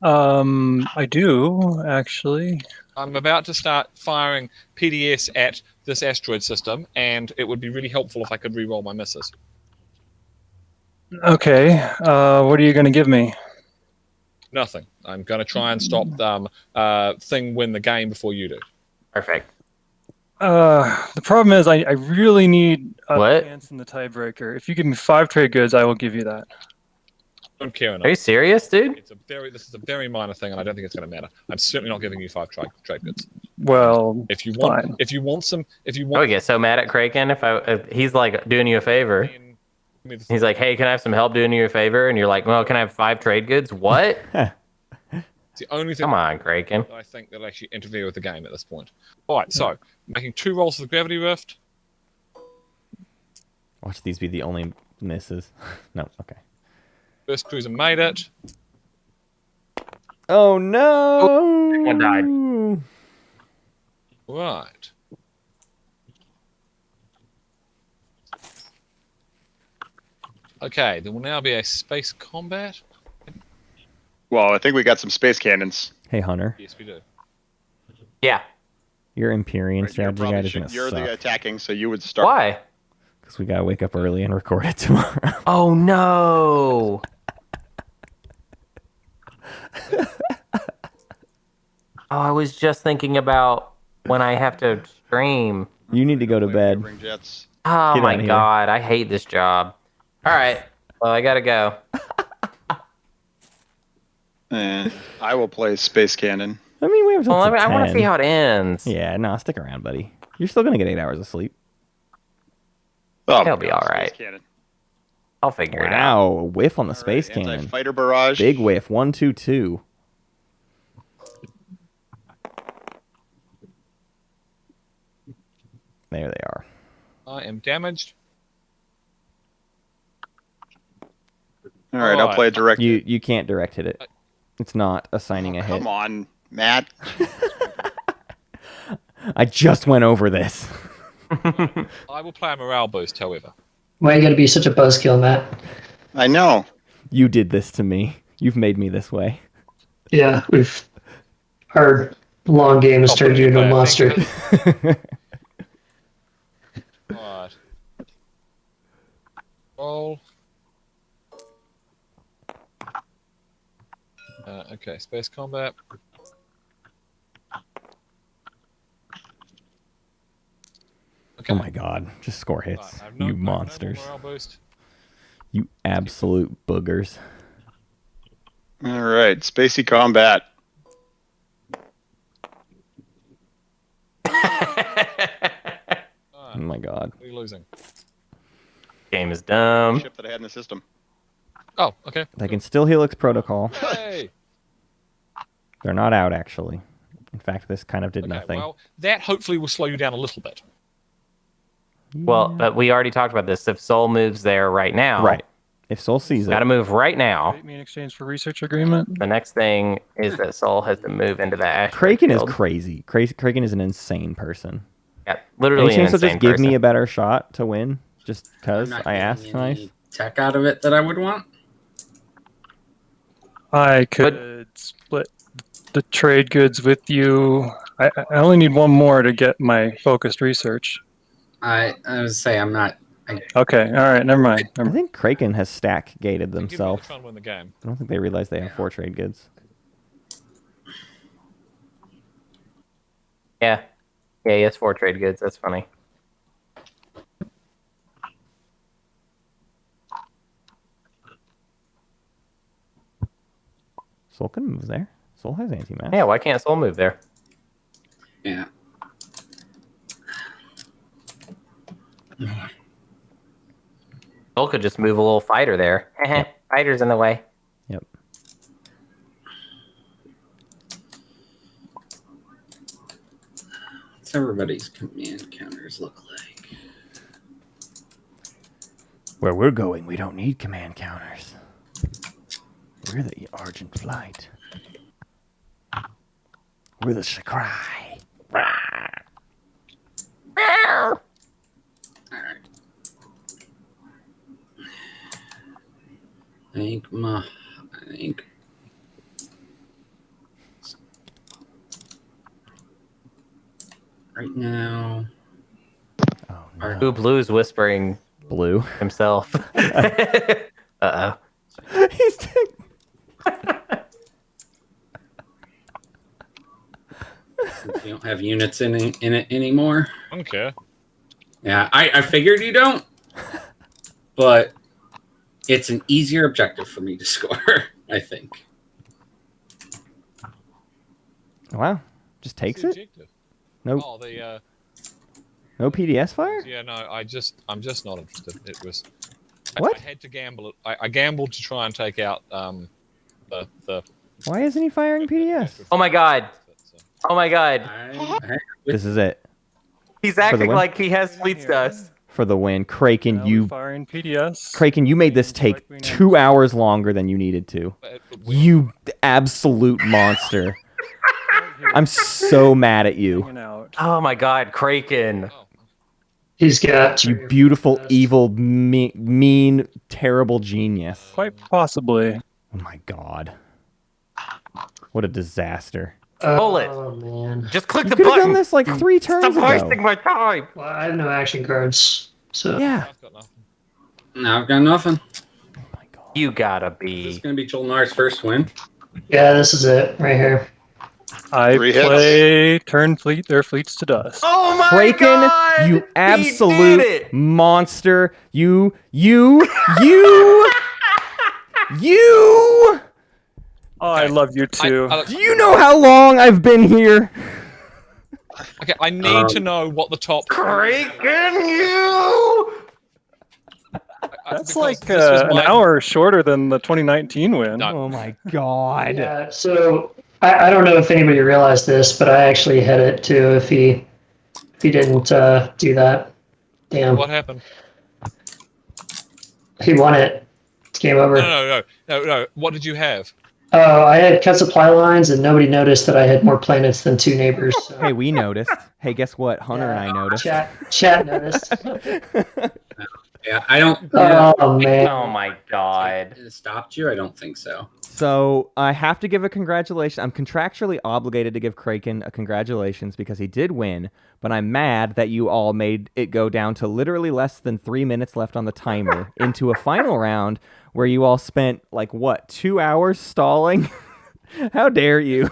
I do actually. I'm about to start firing PDS at this asteroid system, and it would be really helpful if I could re-roll my misses. Okay. What are you going to give me? Nothing. I'm going to try and stop Thing win the game before you do. Perfect. The problem is I really need a What? chance in the tiebreaker. If you give me 5 trade goods, I will give you that. I don't care Are you enough. serious, dude? This is a very minor thing, and I don't think it's going to matter. I'm certainly not giving you 5 trade goods. Well, If you want, fine. if you want, I would get so mad at Craiken if he's like doing you a favor. He's like, hey, can I have some help doing you a favor? And you're like, well, can I have 5 trade goods? What? it's the only thing. Come on, Craiken. that I think that'll actually interfere with the game at this point. All right, so making 2 rolls for the gravity rift. Watch these be the only misses. No, okay. First cruiser made it. Oh no! One died. Right. Okay, there will now be a space combat. Well, I think we got some space cannons. Hey Hunter, Yes, we do. Yeah. your Empyrean You're strategy probably guide is gonna you're the suck. attacking, so you would start. Why? Because we gotta wake up early and record it tomorrow. Oh no. Oh, I was just thinking about when I have to stream. You need to go to bed. Bring jets. Oh Get my outta here. god, I hate this job. All right. Well, I gotta go. I will play space cannon. I mean, we have till Well, I want to 10. see how it ends. Yeah, no, stick around, buddy. You're still gonna get 8 hours of sleep. Oh, He'll be God, all right. Space cannon. I'll figure it out. Wow, a whiff on the All space right, cannon. Anti-fighter barrage. Big whiff. 1, 2, 2. There they are. I am damaged. All right, I'll play a direct. You can't direct hit it. It's not assigning a hit. Come on, Matt. I just went over this. I will play a morale boost, however. Why you gotta be such a buzzkill, Matt? I know. You did this to me. You've made me this way. Yeah, our long game has turned you into a monster. Alright. Roll. Okay, space combat. Okay. Oh my god. Just score hits. Right, I have You no more monsters. morale boost. You absolute boogers. All right, spacey combat. Oh my god. What are you losing? Game is dumb. Ship that I had in the system. Oh, okay. They can still Helix Protocol. Hey. They're not out, actually. In fact, this kind of did Okay, nothing. well, that hopefully will slow you down a little bit. Well, but we already talked about this. If Soul moves there right now, Right. If Soul sees got to it. move right now. Rate me in exchange for research agreement. The next thing is that Soul has to move into that asteroid Craiken is field. crazy. Craiken is an insane person. Yeah, literally Any an chance he'll insane just give person. me a better shot to win? Just I'm because not I getting asked any nice? tech out of it that I would want. I could split the trade goods with you. I only need one more to get my focused research. I would say I'm not. Okay, all right, never mind. I think Craiken has stack gated Give me themselves. the try and win the game. I don't think they realize they have 4 trade goods. Yeah, he has 4 trade goods. That's funny. Soul can move there. Soul has anti-mass. Yeah, why can't Soul move there? Yeah. Soul could just move a little fighter there. Fighter's in the way. Yep. What's everybody's command counters look like? Where we're going, we don't need command counters. We're the Argent Flight. We're the Sakurai. All right. I think right now. Oh, no. Ooh, Blue's whispering Blue. himself. Uh-oh. He's Since you don't have units in it anymore. I don't care. Yeah, I figured you don't, but it's an easier objective for me to score, I think. Wow. Just takes What's the it? objective? No, Oh, the no PDS fire? yeah, no, I'm just not interested. It was What? I had to gamble it. I gambled to try and take out the. Why isn't he firing PDS? Oh my god. Oh my god. This is it. He's the acting win? like he has fleets dust. For the win. Kraken, Now we're firing PDS. Kraken, you made this take 2 hours longer than you needed to. You absolute monster. I'm so mad at you. Hanging out. Oh my god, Craiken. He's got You beautiful, evil, mean, terrible genius. Quite possibly. Oh my god. What a disaster. Pull it. Oh man. Just click You the could have button. done this like 3 turns Stop wasting ago. my time. Well, I have no action cards, so Yeah. I've got nothing. No, I've got nothing. Oh my god. You gotta This is be. going to be Jolnar's first win. yeah, this is it right here. I 3 hits. play turn their fleets to dust. Oh my Kraken, god! you He did absolute it! monster. You. Oh, I love you too. Do you know how long I've been here? Okay, I need to know what the top. Kraken, you! That's because like this was an my- hour shorter than the 2019 win. No. Oh my god. Yeah, so I don't know if anybody realized this, but I actually had it too if he didn't do that. Damn. What happened? He won it. It's game over. No. What did you have? Oh, I had cut supply lines and nobody noticed that I had more planets than 2 neighbors. So. Hey, we noticed. Hey, guess what? Hunter and I noticed. Chat noticed. Yeah, I don't. Yeah, Oh man. Oh my god. it stopped you? I don't think so. So I have to give a congratulations. I'm contractually obligated to give Kraken a congratulations because he did win, but I'm mad that you all made it go down to literally less than 3 minutes left on the timer into a final round where you all spent, like, what, 2 hours stalling? How dare you?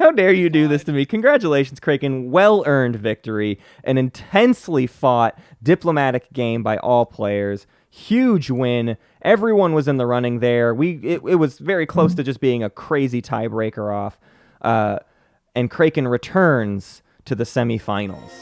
How dare you do this to me? Congratulations, Kraken. Well-earned victory. An intensely fought diplomatic game by all players. Huge win. Everyone was in the running there. It was very close to just being a crazy tiebreaker off. And Kraken returns to the semifinals.